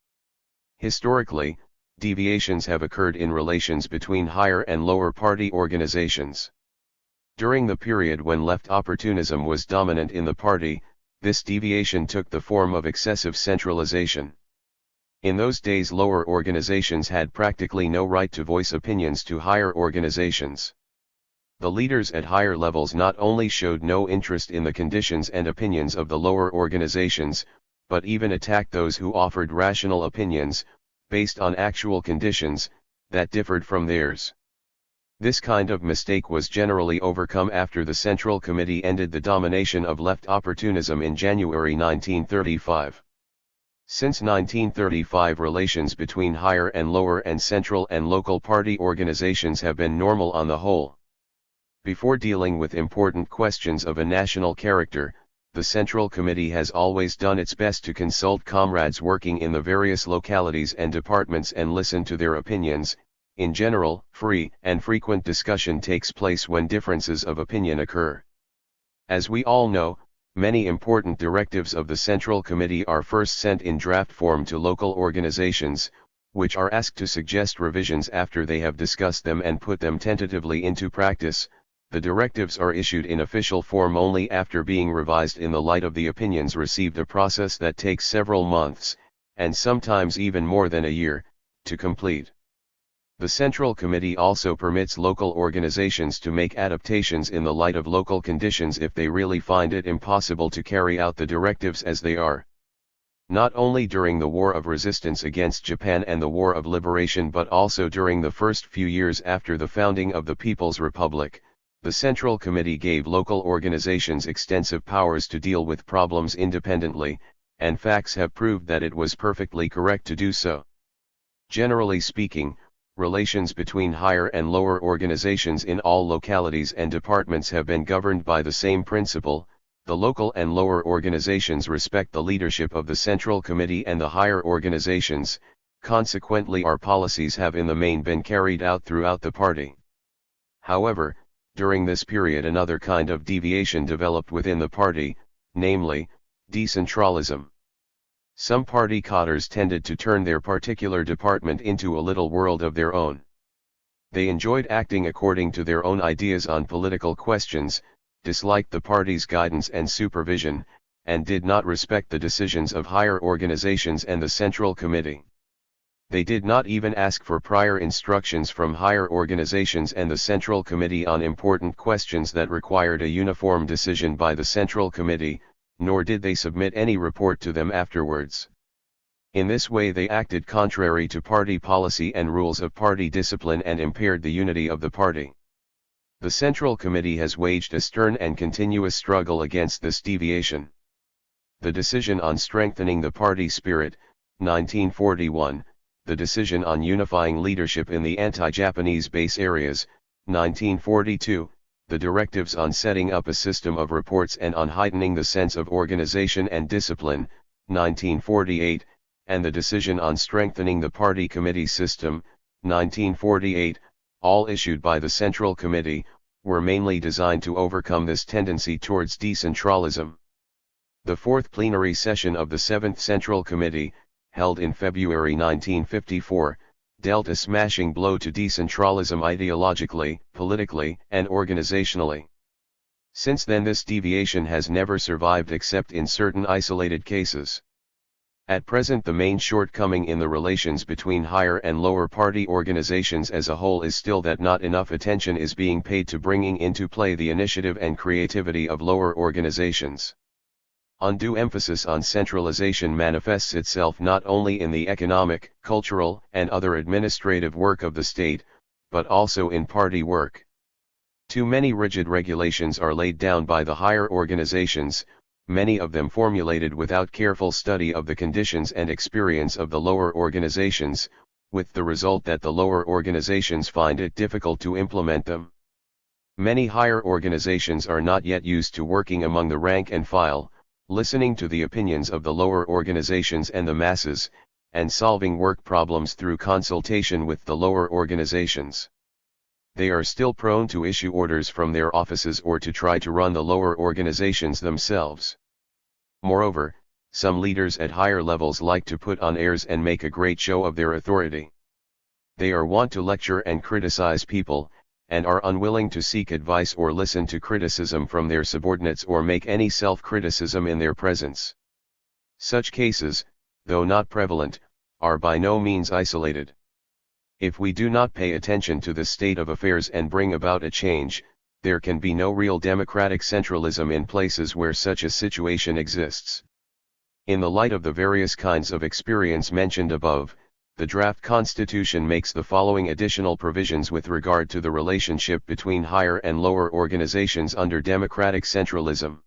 Historically, deviations have occurred in relations between higher and lower party organizations. During the period when left opportunism was dominant in the party, this deviation took the form of excessive centralization. In those days, lower organizations had practically no right to voice opinions to higher organizations. The leaders at higher levels not only showed no interest in the conditions and opinions of the lower organizations, but even attacked those who offered rational opinions, based on actual conditions, that differed from theirs. This kind of mistake was generally overcome after the Central Committee ended the domination of left opportunism in January 1935. Since 1935, relations between higher and lower and central and local party organizations have been normal on the whole. Before dealing with important questions of a national character, the Central Committee has always done its best to consult comrades working in the various localities and departments and listen to their opinions. In general, free and frequent discussion takes place when differences of opinion occur. As we all know, many important directives of the Central Committee are first sent in draft form to local organizations, which are asked to suggest revisions after they have discussed them and put them tentatively into practice. The directives are issued in official form only after being revised in the light of the opinions received, a process that takes several months, and sometimes even more than a year, to complete. The Central Committee also permits local organizations to make adaptations in the light of local conditions if they really find it impossible to carry out the directives as they are. Not only during the War of Resistance against Japan and the War of Liberation but also during the first few years after the founding of the People's Republic, the Central Committee gave local organizations extensive powers to deal with problems independently, and facts have proved that it was perfectly correct to do so. Generally speaking, relations between higher and lower organizations in all localities and departments have been governed by the same principle. The local and lower organizations respect the leadership of the Central Committee and the higher organizations, consequently our policies have in the main been carried out throughout the party. However, during this period another kind of deviation developed within the party, namely, decentralism. Some party cadres tended to turn their particular department into a little world of their own. They enjoyed acting according to their own ideas on political questions, disliked the party's guidance and supervision, and did not respect the decisions of higher organizations and the Central Committee. They did not even ask for prior instructions from higher organizations and the Central Committee on important questions that required a uniform decision by the Central Committee, nor did they submit any report to them afterwards. In this way they acted contrary to party policy and rules of party discipline and impaired the unity of the party. The Central Committee has waged a stern and continuous struggle against this deviation. The decision on strengthening the party spirit, 1941, the decision on unifying leadership in the anti-Japanese base areas, 1942, the directives on setting up a system of reports and on heightening the sense of organization and discipline, 1948, and the decision on strengthening the party committee system, 1948, all issued by the Central Committee, were mainly designed to overcome this tendency towards decentralism. The fourth plenary session of the 7th Central Committee, held in February 1954, dealt a smashing blow to decentralism ideologically, politically, and organizationally. Since then this deviation has never survived except in certain isolated cases. At present the main shortcoming in the relations between higher and lower party organizations as a whole is still that not enough attention is being paid to bringing into play the initiative and creativity of lower organizations. Undue emphasis on centralization manifests itself not only in the economic, cultural, and other administrative work of the state, but also in party work. Too many rigid regulations are laid down by the higher organizations, many of them formulated without careful study of the conditions and experience of the lower organizations, with the result that the lower organizations find it difficult to implement them. Many higher organizations are not yet used to working among the rank and file, listening to the opinions of the lower organizations and the masses, and solving work problems through consultation with the lower organizations. They are still prone to issue orders from their offices or to try to run the lower organizations themselves. Moreover, some leaders at higher levels like to put on airs and make a great show of their authority. They are wont to lecture and criticize people, and are unwilling to seek advice or listen to criticism from their subordinates or make any self-criticism in their presence. Such cases, though not prevalent, are by no means isolated. If we do not pay attention to the state of affairs and bring about a change, there can be no real democratic centralism in places where such a situation exists. In the light of the various kinds of experience mentioned above, the draft constitution makes the following additional provisions with regard to the relationship between higher and lower organizations under democratic centralism.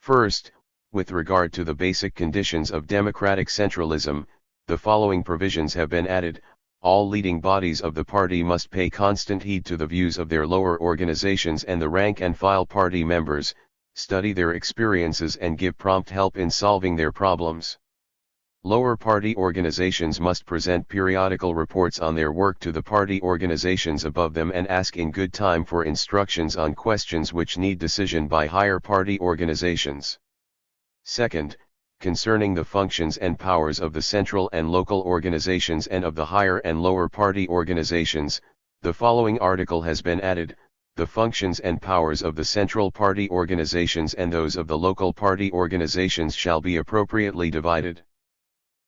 First, with regard to the basic conditions of democratic centralism, the following provisions have been added. all leading bodies of the party must pay constant heed to the views of their lower organizations and the rank-and-file party members, study their experiences and give prompt help in solving their problems. Lower party organizations must present periodical reports on their work to the party organizations above them and ask in good time for instructions on questions which need decision by higher party organizations. Second, concerning the functions and powers of the central and local organizations and of the higher and lower party organizations, the following article has been added: the functions and powers of the central party organizations and those of the local party organizations shall be appropriately divided.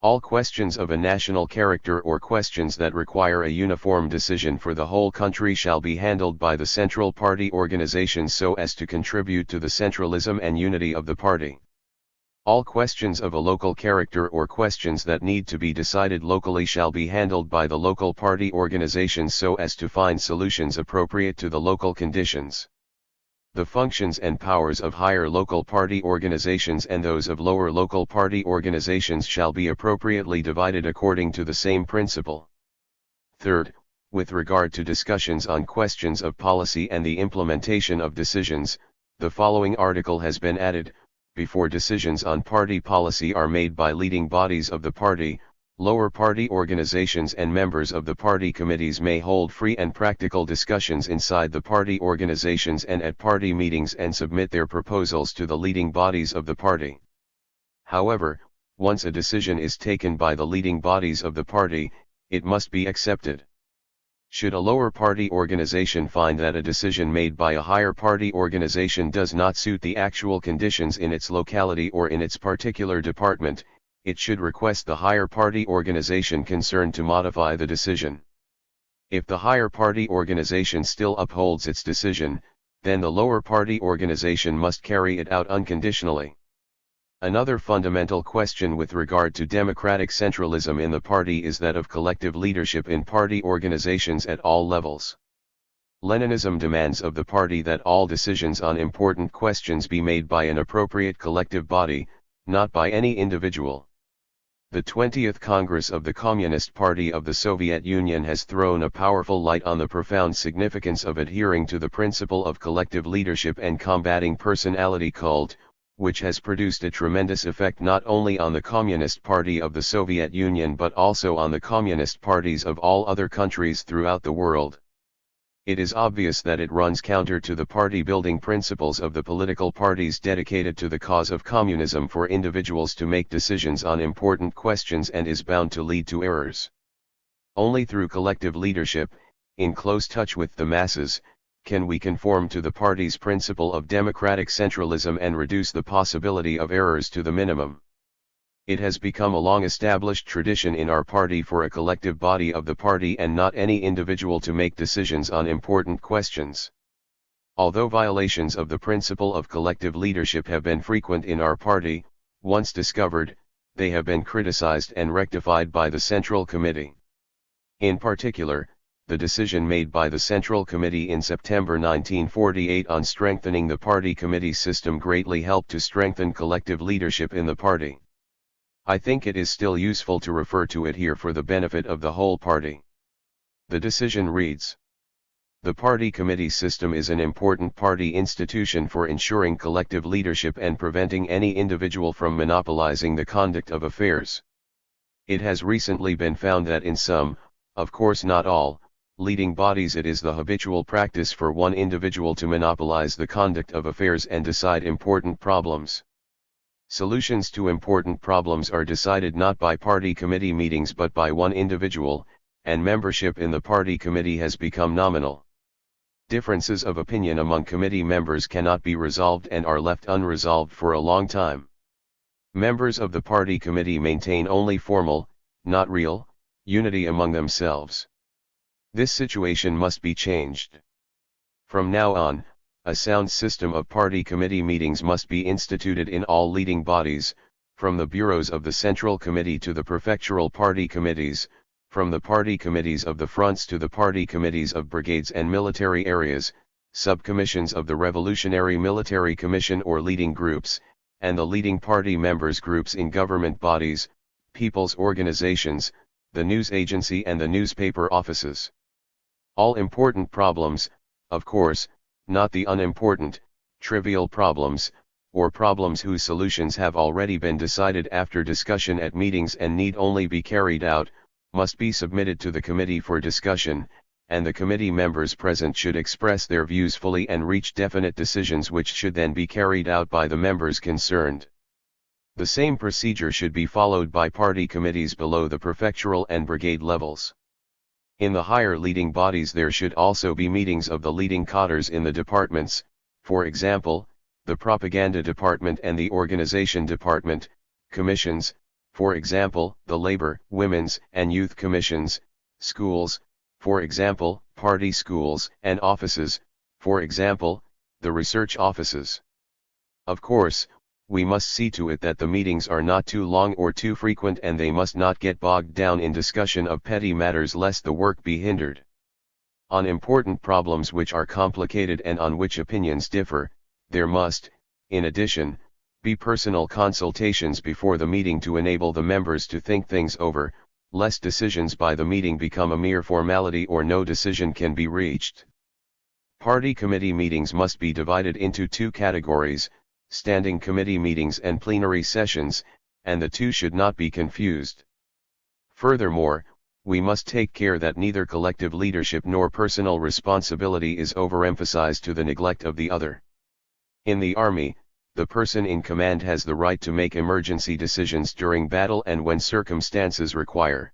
All questions of a national character or questions that require a uniform decision for the whole country shall be handled by the central party organizations so as to contribute to the centralism and unity of the party. All questions of a local character or questions that need to be decided locally shall be handled by the local party organizations so as to find solutions appropriate to the local conditions. The functions and powers of higher local party organizations and those of lower local party organizations shall be appropriately divided according to the same principle. Third, with regard to discussions on questions of policy and the implementation of decisions, the following article has been added: before decisions on party policy are made by leading bodies of the party, lower party organizations and members of the party committees may hold free and practical discussions inside the party organizations and at party meetings and submit their proposals to the leading bodies of the party. However, once a decision is taken by the leading bodies of the party, it must be accepted. Should a lower party organization find that a decision made by a higher party organization does not suit the actual conditions in its locality or in its particular department, it should request the higher party organization concerned to modify the decision. If the higher party organization still upholds its decision, then the lower party organization must carry it out unconditionally. Another fundamental question with regard to democratic centralism in the party is that of collective leadership in party organizations at all levels. Leninism demands of the party that all decisions on important questions be made by an appropriate collective body, not by any individual. The 20th Congress of the Communist Party of the Soviet Union has thrown a powerful light on the profound significance of adhering to the principle of collective leadership and combating personality cult, which has produced a tremendous effect not only on the Communist Party of the Soviet Union but also on the communist parties of all other countries throughout the world. It is obvious that it runs counter to the party-building principles of the political parties dedicated to the cause of communism for individuals to make decisions on important questions and is bound to lead to errors. Only through collective leadership, in close touch with the masses, can we conform to the party's principle of democratic centralism and reduce the possibility of errors to the minimum. It has become a long-established tradition in our party for a collective body of the party and not any individual to make decisions on important questions. Although violations of the principle of collective leadership have been frequent in our party, once discovered, they have been criticized and rectified by the Central Committee. In particular, the decision made by the Central Committee in September 1948 on strengthening the party committee system greatly helped to strengthen collective leadership in the party. I think it is still useful to refer to it here for the benefit of the whole party. The decision reads: the party committee system is an important party institution for ensuring collective leadership and preventing any individual from monopolizing the conduct of affairs. It has recently been found that in some, of course not all, leading bodies it is the habitual practice for one individual to monopolize the conduct of affairs and decide important problems. Solutions to important problems are decided not by party committee meetings but by one individual, and membership in the party committee has become nominal. Differences of opinion among committee members cannot be resolved and are left unresolved for a long time. Members of the party committee maintain only formal, not real, unity among themselves. This situation must be changed. From now on, a sound system of party committee meetings must be instituted in all leading bodies, from the bureaus of the Central Committee to the prefectural party committees, from the party committees of the fronts to the party committees of brigades and military areas, subcommissions of the Revolutionary Military Commission or leading groups, and the leading party members' groups in government bodies, people's organizations, the news agency and the newspaper offices. All important problems, of course, not the unimportant, trivial problems, or problems whose solutions have already been decided after discussion at meetings and need only be carried out, must be submitted to the committee for discussion, and the committee members present should express their views fully and reach definite decisions which should then be carried out by the members concerned. The same procedure should be followed by party committees below the prefectural and brigade levels. In the higher leading bodies there should also be meetings of the leading cadres in the departments, for example, the propaganda department and the organization department, commissions, for example, the labor, women's, and youth commissions, schools, for example, party schools, and offices, for example, the research offices. Of course, we must see to it that the meetings are not too long or too frequent, and they must not get bogged down in discussion of petty matters lest the work be hindered. On important problems which are complicated and on which opinions differ, there must, in addition, be personal consultations before the meeting to enable the members to think things over, lest decisions by the meeting become a mere formality or no decision can be reached. Party committee meetings must be divided into two categories, standing committee meetings and plenary sessions, and the two should not be confused. Furthermore, we must take care that neither collective leadership nor personal responsibility is overemphasized to the neglect of the other. In the army, the person in command has the right to make emergency decisions during battle and when circumstances require.